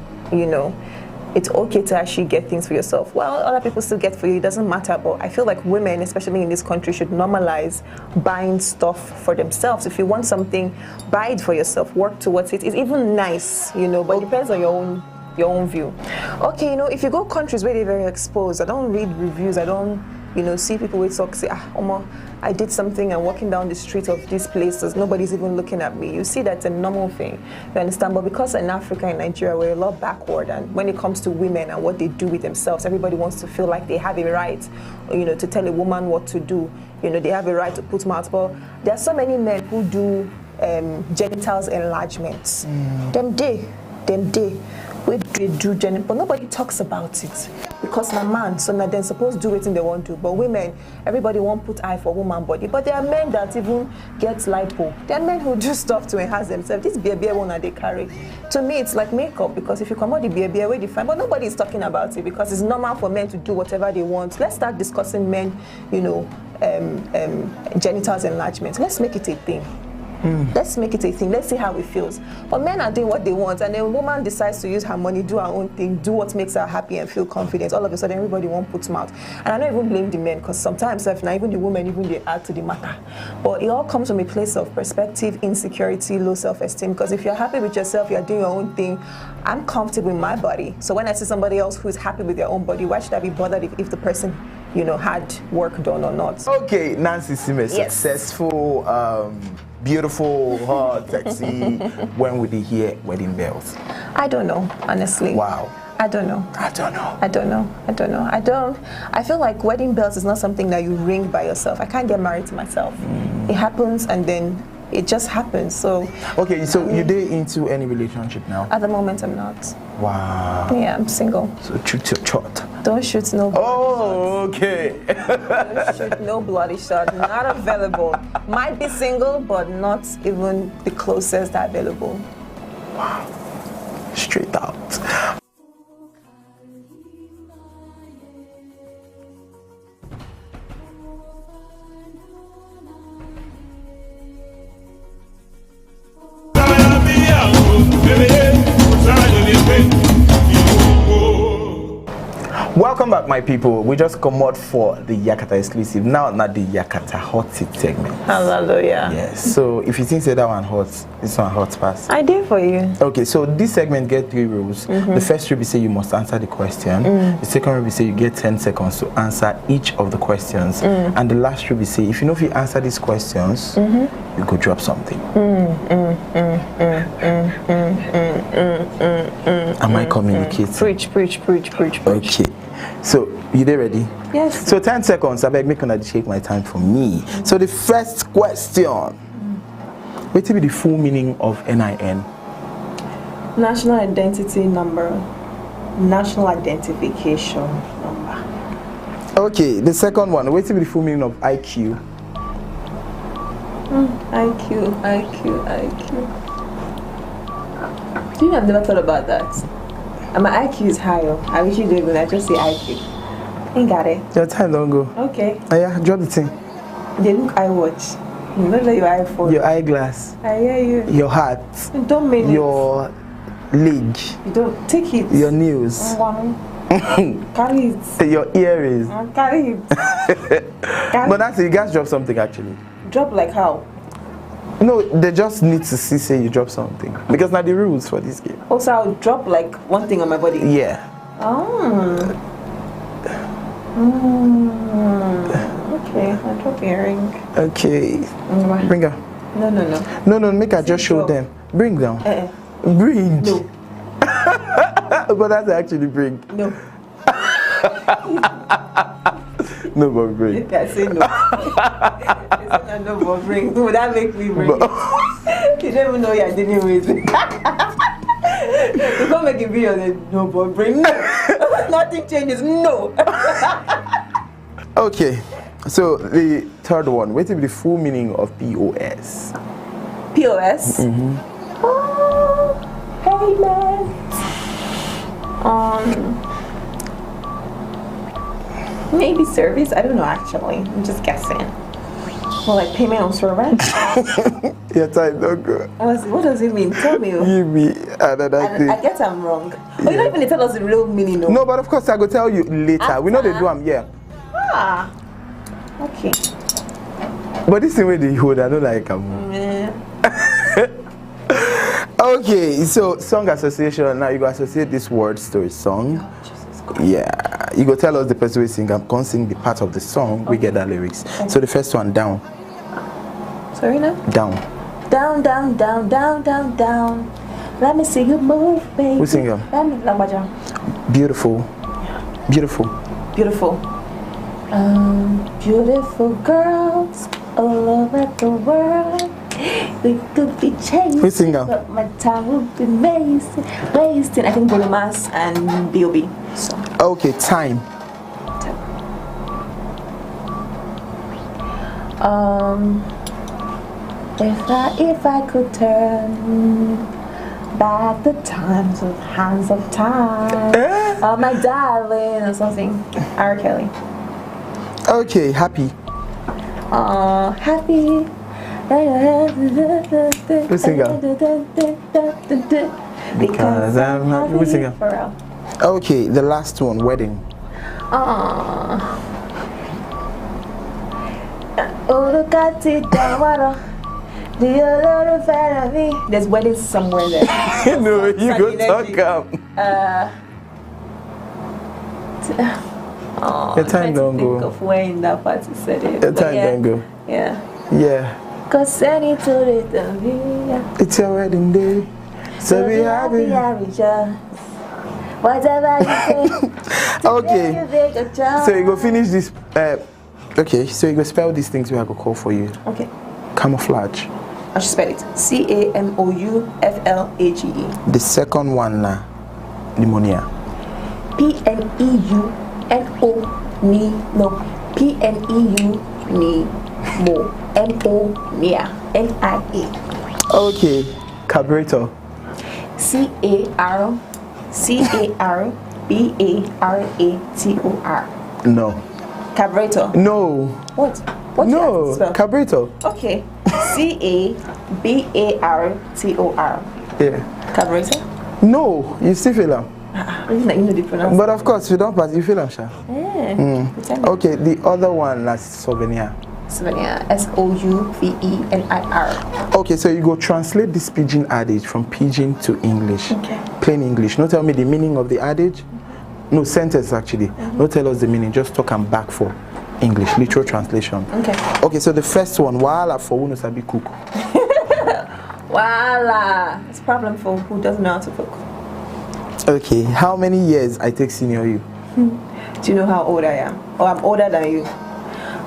it's okay to actually get things for yourself. Well, other people still get for you, it doesn't matter. But I feel like women, especially in this country, should normalize buying stuff for themselves. If you want something, buy it for yourself, work towards it. It's even nice, but it depends on your own view. Okay, if you go countries where they're very exposed, I don't read reviews, I don't, see people with talk, say, I did something and walking down the street of these places, nobody's even looking at me. You see that's a normal thing, you understand? But because in Africa and Nigeria, we're a lot backward, and when it comes to women and what they do with themselves, everybody wants to feel like they have a right, to tell a woman what to do. They have a right to put mouth. But there are so many men who do genitals enlargements. Them day. Where they do genital, but nobody talks about it because my man, so now they're supposed to do it and they won't do. But women, everybody won't put eye for woman body. But there are men that even get lipo. There are men who do stuff to enhance themselves. This beer one that they carry. To me, it's like makeup because if you come out the beer, where they find, but nobody is talking about it because it's normal for men to do whatever they want. Let's start discussing men, genitals enlargement. Let's make it a thing. Let's make it a thing. Let's see how it feels. But men are doing what they want, and then a woman decides to use her money, do her own thing, do what makes her happy and feel confident. All of a sudden, everybody won't put mouth. And I don't even blame the men, because sometimes, now even the women, even they add to the matter. But it all comes from a place of perspective, insecurity, low self-esteem. Because if you're happy with yourself, you're doing your own thing. I'm comfortable in my body. So when I see somebody else who's happy with their own body, why should I be bothered if the person, had work done or not? Okay, Nancy Sime, Yes. successful, beautiful, hot, sexy. When would he hear wedding bells? I don't know, honestly. Wow. I don't know. I feel like wedding bells is not something that you ring by yourself. I can't get married to myself. It happens and then it just happens. So okay, so you did into any relationship now? At the moment I'm not. Wow. Yeah, I'm single. So shoot your shot. Don't shoot no bloody Oh, okay. Don't shoot no bloody shot. Not available. Might be single, but not even the closest available. Wow. Straight out. Welcome back, my people. We just come out for the Yakata exclusive. Now, not the Yakata hot seat segment. Hallelujah. Yes. So, if you think that one hot, this one hot pass. I did for you. Okay, so this segment get 3 rules. The first rule we say you must answer the question. The second rule we say you get 10 seconds to answer each of the questions. And the last rule we say if you know if you answer these questions, you go drop something. Am I communicating? Preach. Okay. So, you there ready? Yes. So 10 seconds, I beg me can take my time for me. So the first question. What will be the full meaning of NIN? National Identity Number. National Identification Number. Okay, the second one. What will be the full meaning of IQ? IQ. Do you have never thought about that? And my IQ is higher. I wish you did, but I just say IQ. Ain't got it. Your time don't go. Okay. Oh yeah, drop the thing. They look iWatch. You know that your iPhone. Your eyeglass. I hear you. Your hat. Don't make your leg. You don't take it. Your nails. Carry it. Your earrings. Carry it. But that's it. You guys drop something actually. Drop like how? No, they just need to see say you drop something because now the rules for this game. Also, I'll drop like one thing on my body. Yeah. Okay, I'll drop earring. Okay. Bring her. No. Make her just show them. Bring them. Bring. No. But that's actually bring. No. No, but bring. I say no. It's no, but bring. Would that make me bring? You don't even know you're dealing with it. You can't make it be on it. No, but bring. Nothing changes. No. Okay. So the third one. What will be the full meaning of POS? POS? Payment. Maybe service. I don't know actually. I'm just guessing. Well, like payment on service. Your time don't go. What does it mean? Tell me. Give me another thing. I guess I'm wrong. Oh, you don't even tell us the real meaning. No, but of course I go tell you later. After? We know they do them, yeah. Okay. But this is where they hold. I don't like them. Okay, so song association. Now you go associate this words to a song. Yeah, you go tell us the person we sing. I'm gonna sing the part of the song. We get the lyrics. So the first one down. Sorry now. Down. Down. Let me see you move, baby. Who sing them? Beautiful. Beautiful girls all over the world. We could be changed. Who sing them? But my time would be wasting. I think Bolomas and B.O.B. So. Okay, time. If I could turn back the times with hands of time, my darling, or something. R. Kelly. Okay, happy. Who singer? Because I'm not. Who singer? Okay, the last one, wedding. There's weddings somewhere there. No, you go talk up. Your time don't go. Think of when that party said it. Your time don't go. Yeah. Yeah. Cause any to it, it's your wedding day. So be happy. Whatever you think. Okay. So you go finish this. Okay. So you go spell these things we have to call for you. Okay. Camouflage. I should spell it. CAMOUFLAGE. The second one, pneumonia. PNEUNO. No. PNEU. Mo. NO. NIA. Okay. Carburetor. CARBARATOR. No. Carburetor. No. What? What no. Carburetor. Okay. CABARTOR. Yeah. Carburetor. No. You still feel them. You know the pronunciation. But of course, you don't pass. You feel them, Sha. Okay. The other one, last souvenir. Souvenir. SOUVENIR. Okay, so you go translate this pidgin adage from pidgin to English. Okay. Plain English. Don't tell me the meaning of the adage. No, sentence actually. Don't tell us the meaning. Just talk and back for English. Literal translation. Okay. Okay, so the first one, Wala for who knows how to cook. Wala. It's a problem for who doesn't know how to cook. Okay, how many years I take senior you? Do you know how old I am? Or I'm older than you?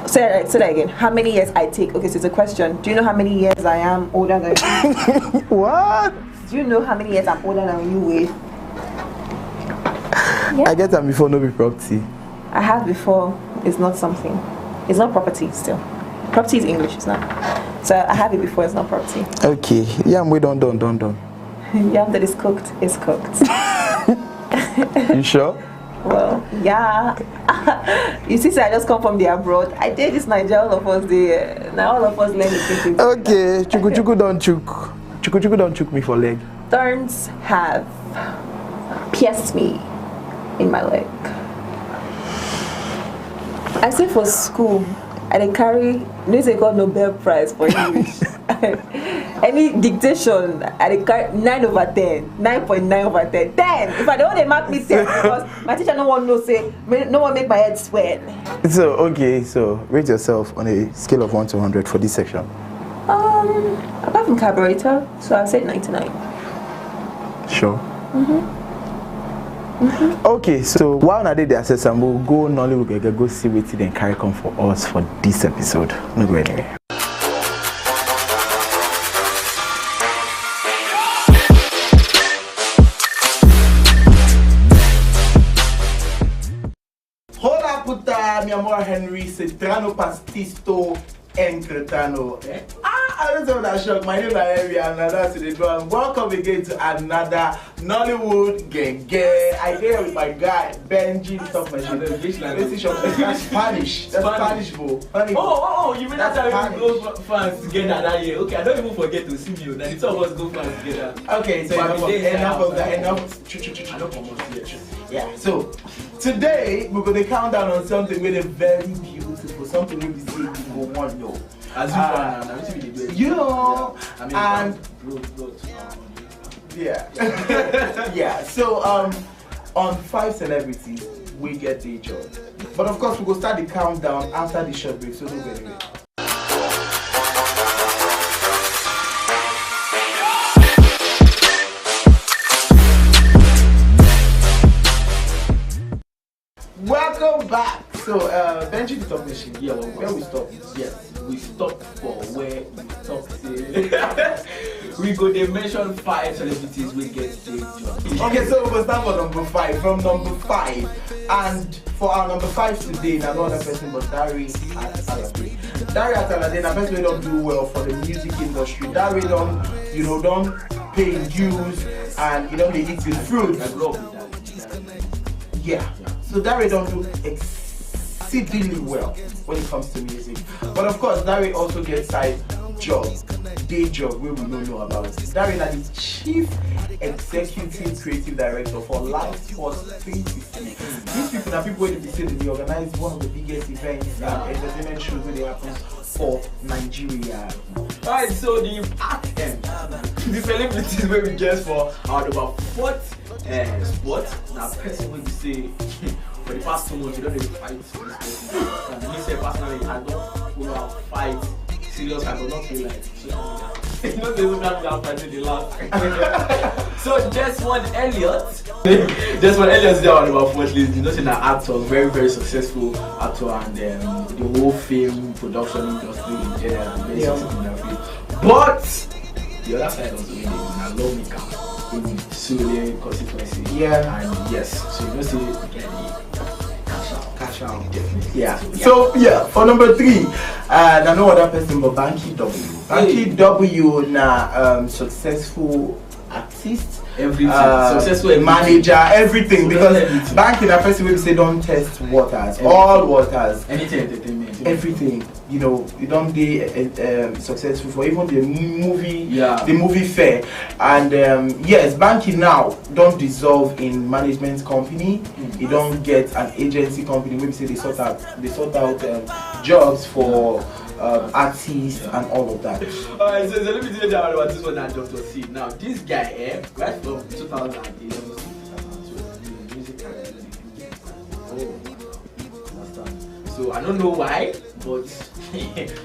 Say that again. How many years I take? Okay, so it's a question. Do you know how many years I am older than you? What? Do you know how many years I'm older than you with? Yeah. I get them before no be property. I have before. It's not something. It's not property still. Property is English, it's not. So I have it before. It's not property. Okay. Yeah, we done. Yeah, that is cooked. It's cooked. You sure? Well, yeah. You see, I just come from the abroad. I did this Nigeria, all of us there. Now all of us learn the things. Okay, chuku don't chuk. Chuku don't chuk me for leg. Thorns have pierced me in my leg. I say for school, I didn't carry, they got Nobel Prize for English. Any dictation, I didn't carry 9 over 10, 9.9 over 10, 10. If I don't, they mark me 10 because my teacher no one knows, say, no one make my head swell. So, okay, so rate yourself on a scale of 1 to 100 for this section. Apart from carburetor, so I said 99. Sure. Okay, so while I did the assessment, we'll go Nollywood, go see what they carry come for us for this episode. No go anywhere. Hola puta, mi amor Henry, Cetrano Pastisto Encretano. I don't know that shock. My name is Henry and that's the drum. Welcome again to another Nollywood gang. I here with my guy Benji, the top machine. That's Spanish. That's Spanish, bro. Oh, you mean that's how we go fans together that year? Okay, I don't even forget to see you. Then the two of us go fans together. Okay, so enough of that. Yeah, so today we're going to count down on something really very beautiful, something really sweet people want yo. As usual, you know, and yeah, yeah. So on 5 celebrities we get the job, but of course we will start the countdown after the short break. So don't go anywhere. Welcome back. So, Benji the top machine. Yeah, well, where we stop? Yes, we stop for where we stop. We go they mention 5 celebrities we get the job. Okay, so we'll start for number 5. From number 5, and for our number 5 today, not another person but Dari Atalade. Dari Atalade, a person who don't do well for the music industry. Dari don't pay dues, and they eat his fruit. I grew up with that. Yeah. So Dari don't do exceedingly well when it comes to music. But of course, Dari also gets side day job where we don't know about. Darren is the Chief Executive Creative Director for Live Sports 360. These people are people where they organize one of the biggest events and entertainment shows where they happen for Nigeria. Alright, so the the celebrities where we guess for our number 4th sport. Now, person when you say for the past 2 months you don't really fight for this person. And me say personally, I don't fight serious. I will not feel like you know they don't have fighting the last. So Desmond Elliott is there on our 4th list. You know, he's an actor, very very successful actor, and the whole film production industry in general, very successful in that field. But the other side also in a lawmaker in Sule constituency. Yeah. And yes, so you know say cash out definitely. Yeah. So yeah, for number 3, I know other person but Banky W. Banky W na successful artist. Everything. Successful manager, everything. Because Banky na person will say don't test waters, all waters. Anything entertainment. Everything. You know, you don't be successful for even the movie fair. And yes, Banky now don't dissolve in management company. You don't get an agency company where we say they sort out jobs for artists and all of that. Alright, so let me tell you about this one and Dr. C. Now, this guy, right from 2011 to 2012, music so I don't know why, but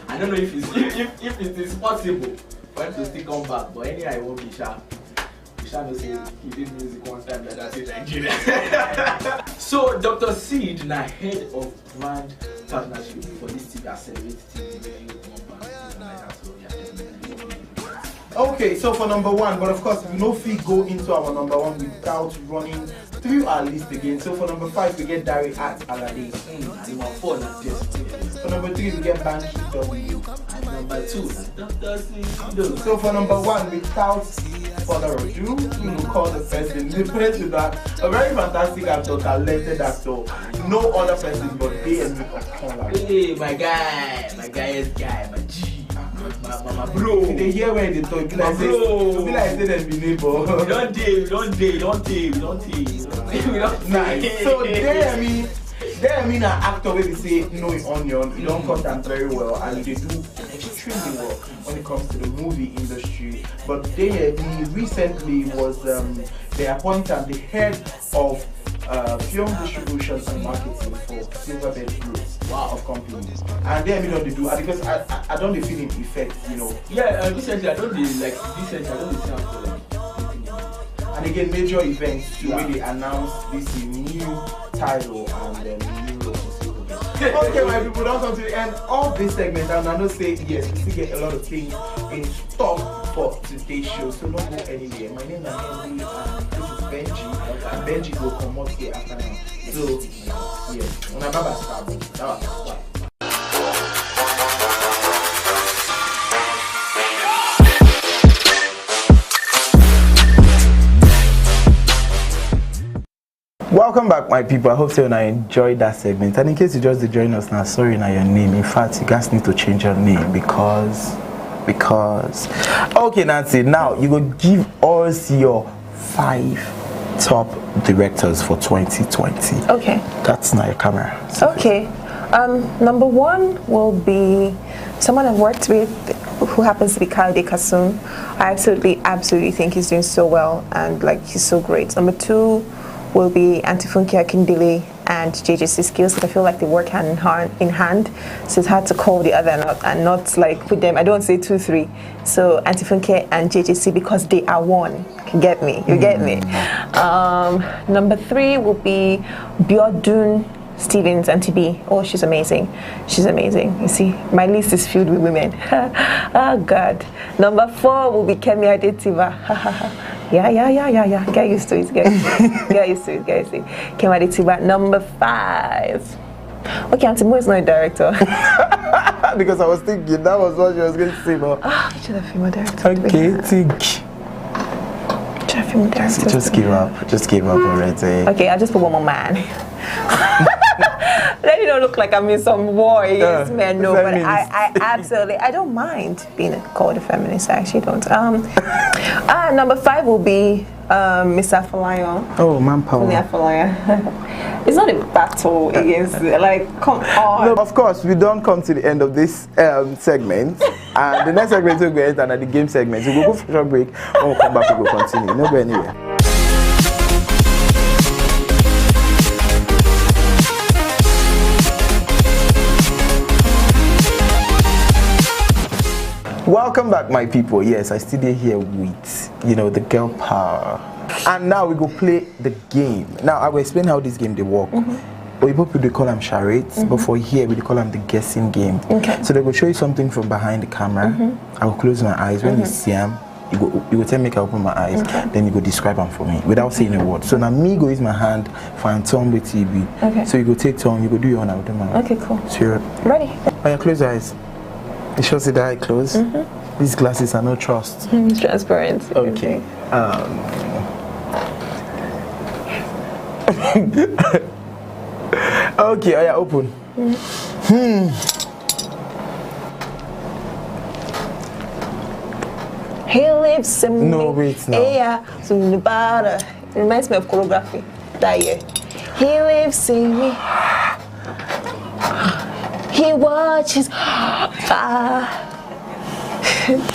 I don't know if it is possible for him to still come back. But anyway, I won't be sharp. Shall say he did music one time that that's in Nigeria. So Dr. Seed na head of brand partnership for this TV Accelerate TV. Okay, so for number 1, but of course we no fit go into our number 1 without running through our list again. So for number 5 we get Dari at Alade. Number 4 na just. For number 3 we get Banky W. Number 2 Dr. Seed. So for number 1, without further ado, we will call the person different to that. A very fantastic actor, talented actor. No other person but DME Okola. Hey, my guy, my G, my bro. See, they hear where they talk. Be like say them be neighbor. We don't Nice. So DME na actor where we say no onion. You don't cut them very well, and they do extremely well when it comes to the movie industry. But DME recently was they appointed the head of film distribution and marketing for Silverbird Group of companies. And then we don't do because I don't feel in effect, you know. Yeah, recently I don't see and again major events too where they announce this new title and then new logo. Okay, my people, don't come to the end of this segment. And I know say yes, we still get a lot of things in stock for today's show, so don't go anywhere. My name is Henry and this is Benji. And Benji will come out here after now. So yeah, on a baba start. Welcome back, my people. I hope you enjoyed that segment. And in case you just join us now, sorry now your name. In fact, you guys need to change your name because okay, Nancy. Now you go give us your 5 top directors for 2020. Okay. That's now your camera. Okay. Number 1 will be someone I've worked with who happens to be Khalid Kasum. I absolutely think he's doing so well and like he's so great. Number 2 will be Antifunke Akindele and JJC Skills, because I feel like they work hand in hand, so it's hard to call the other and not like put them. I don't say 2, 3. So Antifunke and JJC because they are one. You get me? Number 3 will be Biodun Stevens and TB. Oh, she's amazing. You see, my list is filled with women. Oh God. Number 4 will be Kemi Adetiba. Yeah. Get used to it, guys. Kemi Adetiba. Number 5. Okay, Auntie Mo is not a director. Because I was thinking that was what she was going to say, but she's a female director. Okay, think. Just give up already. Okay, I'll just put one more man. Let it not look like I'm in some war against men. No, but feminist. I absolutely, I don't mind being called a feminist. I actually don't. Number 5 will be Mr. Afolayan. Oh, manpower. It's not a battle against, like, come on. No, of course, we don't come to the end of this segment. And the next segment will go into the game segment. So we'll go for a short break. When we come back, we will continue. No go anywhere. Welcome back, my people. Yes, I still here with, the girl power. And now we go play the game. Now, I will explain how this game they work. People they call them charades, but for here we call them the guessing game. Okay. So they will show you something from behind the camera. I will close my eyes. When you see them, you go tell me I open my eyes. Then you go describe them for me without saying a word. So now me go use my hand for a turn with TV. Okay. So you go take turn. You go do your own. I will do my own. Okay, cool. So you're ready? Oh, yeah, close your eyes. You sure see the eye close? These glasses are no trust. It's transparent. Okay. Okay, oh yeah, open. He lives in No, wait now. Yeah, it reminds me of choreography that year. He lives in me. He watches.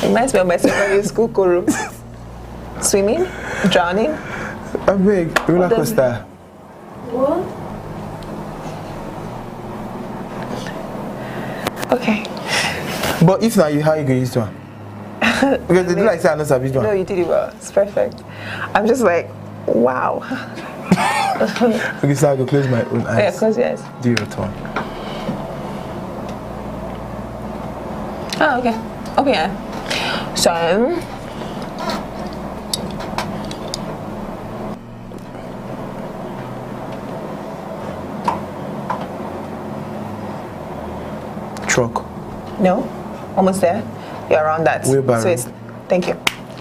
Reminds me of my secondary school choreo. Swimming, drowning. I'm big. Roller coaster. What? Okay. But if not, how you go use one? Because they do like say I know sabi do No, one. you did it well. It's perfect. I'm just like, wow. Okay, so I go close my own eyes. Yeah, close your eyes. Do your turn. Oh, okay. Okay, yeah. So, truck. no, almost there. You're around that. Wheelbarrow. So it's, thank you.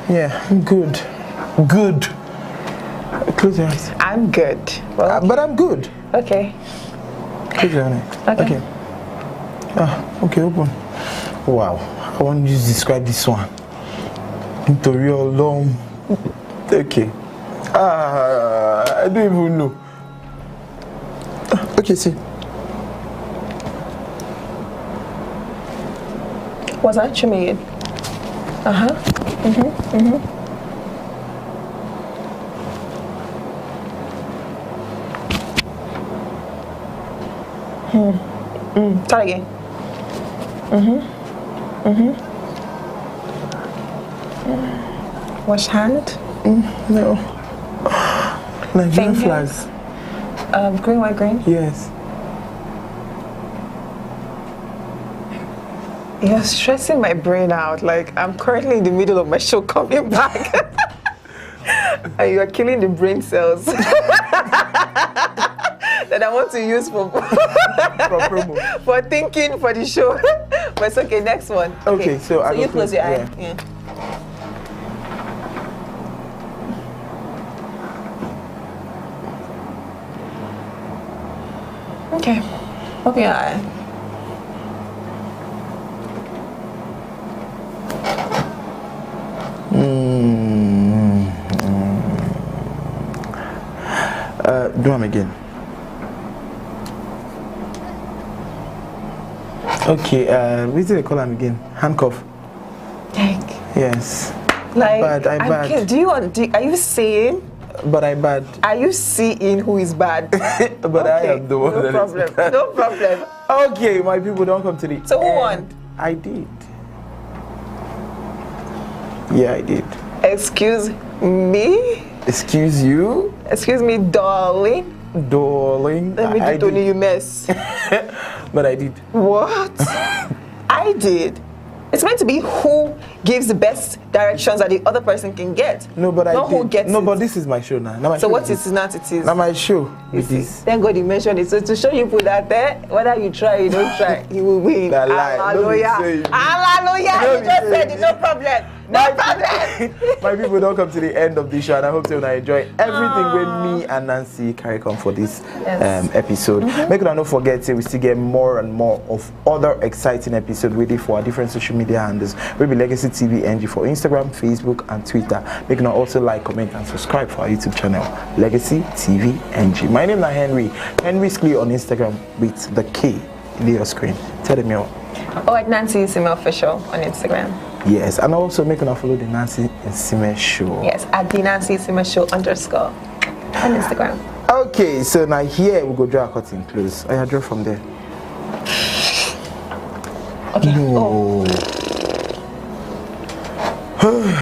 Yeah, good. Good. Close your eyes. I'm good. Well, But I'm good. okay. Close your eyes. Okay. Okay, open. Wow. I want you to describe this one. Into real long. Okay. I don't even know. Okay, see. What's that? Show me it. Try again. Wash hand. No. Nigerian Fingers. flags. Green, white, green. Yes. You're stressing my brain out. Like, I'm currently in the middle of my show coming back. And you're killing the brain cells that I want to use for promo. For thinking for the show. But it's okay, next one. Okay, so I you go close your eye. yeah. Yeah. Okay. Open your eye. Do them again. Okay, what do they call them again? Handcuff. Like, Yes. like Bad, I I'm bad. are you seeing? But I bad. Are you seeing who is bad? But I am the one No that is problem. bad. No problem. Okay, my people don't come to the So who end. won? I did. Yeah, I did. Excuse me? Excuse you? Excuse me, darling. Darling. Let me I do Tony, did. you mess. But I did. What? I did. It's meant to be who gives the best directions that the other person can get. No, but I Not did. who gets no, it. but this is my show now. So what it is not, it is. Now my show with this. Thank God you mentioned it. So to show you put that there, whether you try or you don't try, you will win. That lie. No be Hallelujah. saying. Hallelujah. No You be just saying. said it, no problem. My people, don't come to the end of this show, and I hope you enjoy everything with me and Nancy carry on for this episode. Make sure don't forget we still get more and more of other exciting episodes ready for our different social media handles. We'll be Legacy TV NG for Instagram, Facebook, and Twitter. Make sure also like, comment, and subscribe for our YouTube channel, Legacy TV NG. My name is Henry. Henry's clear on Instagram with the K in your screen. Tell them your. Oh, at Nancy Sime Official on Instagram. Yes, and also make sure follow the Nancy Sime Show. Yes, at the Nancy Sime Show _ on Instagram. Okay, so now here we go draw a cutting close. I draw from there. Okay. No. Oh.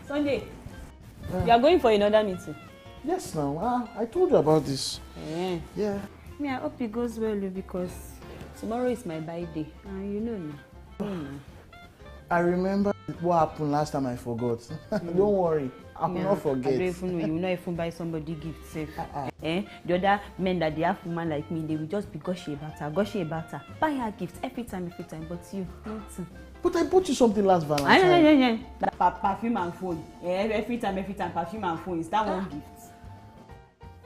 Sunday, you are going for another meeting? Yes, now. I told you about this. Yeah. Me, I hope it goes well because tomorrow is my birthday. You know now. I remember what happened last time I forgot. Don't worry. I will not forget. I don't even know. You will not even buy somebody gift safe. The other men that they have woman like me, they will just be gushy about her. Buy her gifts every time. But you, nothing. But I bought you something last Valentine. Yeah. That perfume and phone. Every time, perfume and phone. Is that one gift?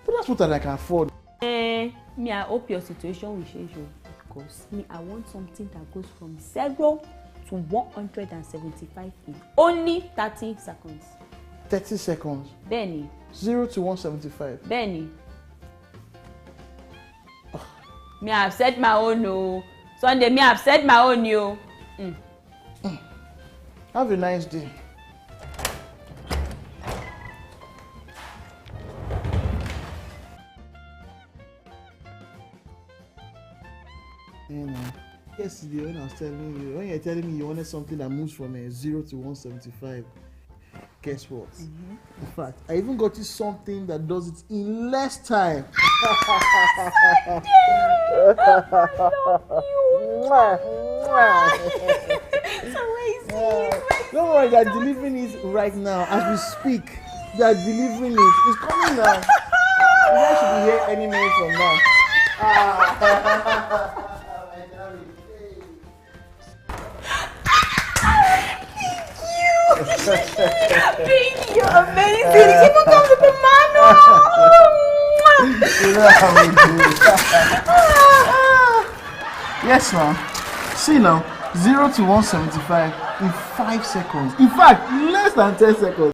But that's what I can afford. Me, I hope your situation will change because me, I want something that goes from 0 to 175 in only 30 seconds. 30 seconds? Benny. 0 to 175? Benny. Me, I've said my own, no. Sunday, me, I've said my own, yo. Have a nice day. Yesterday when I was telling you, when you're telling me you wanted something that moves from 0 to 175, guess what? In fact, I even got you something that does it in less time. Don't worry, they're delivering it right now as we speak. They're delivering it. It's coming now. You guys should be here any minute from now. Baby, you're amazing. It even comes with a manual. You know how we do it. Yes, ma'am. See now, 0 to 175 in 5 seconds. In fact, less than 10 seconds.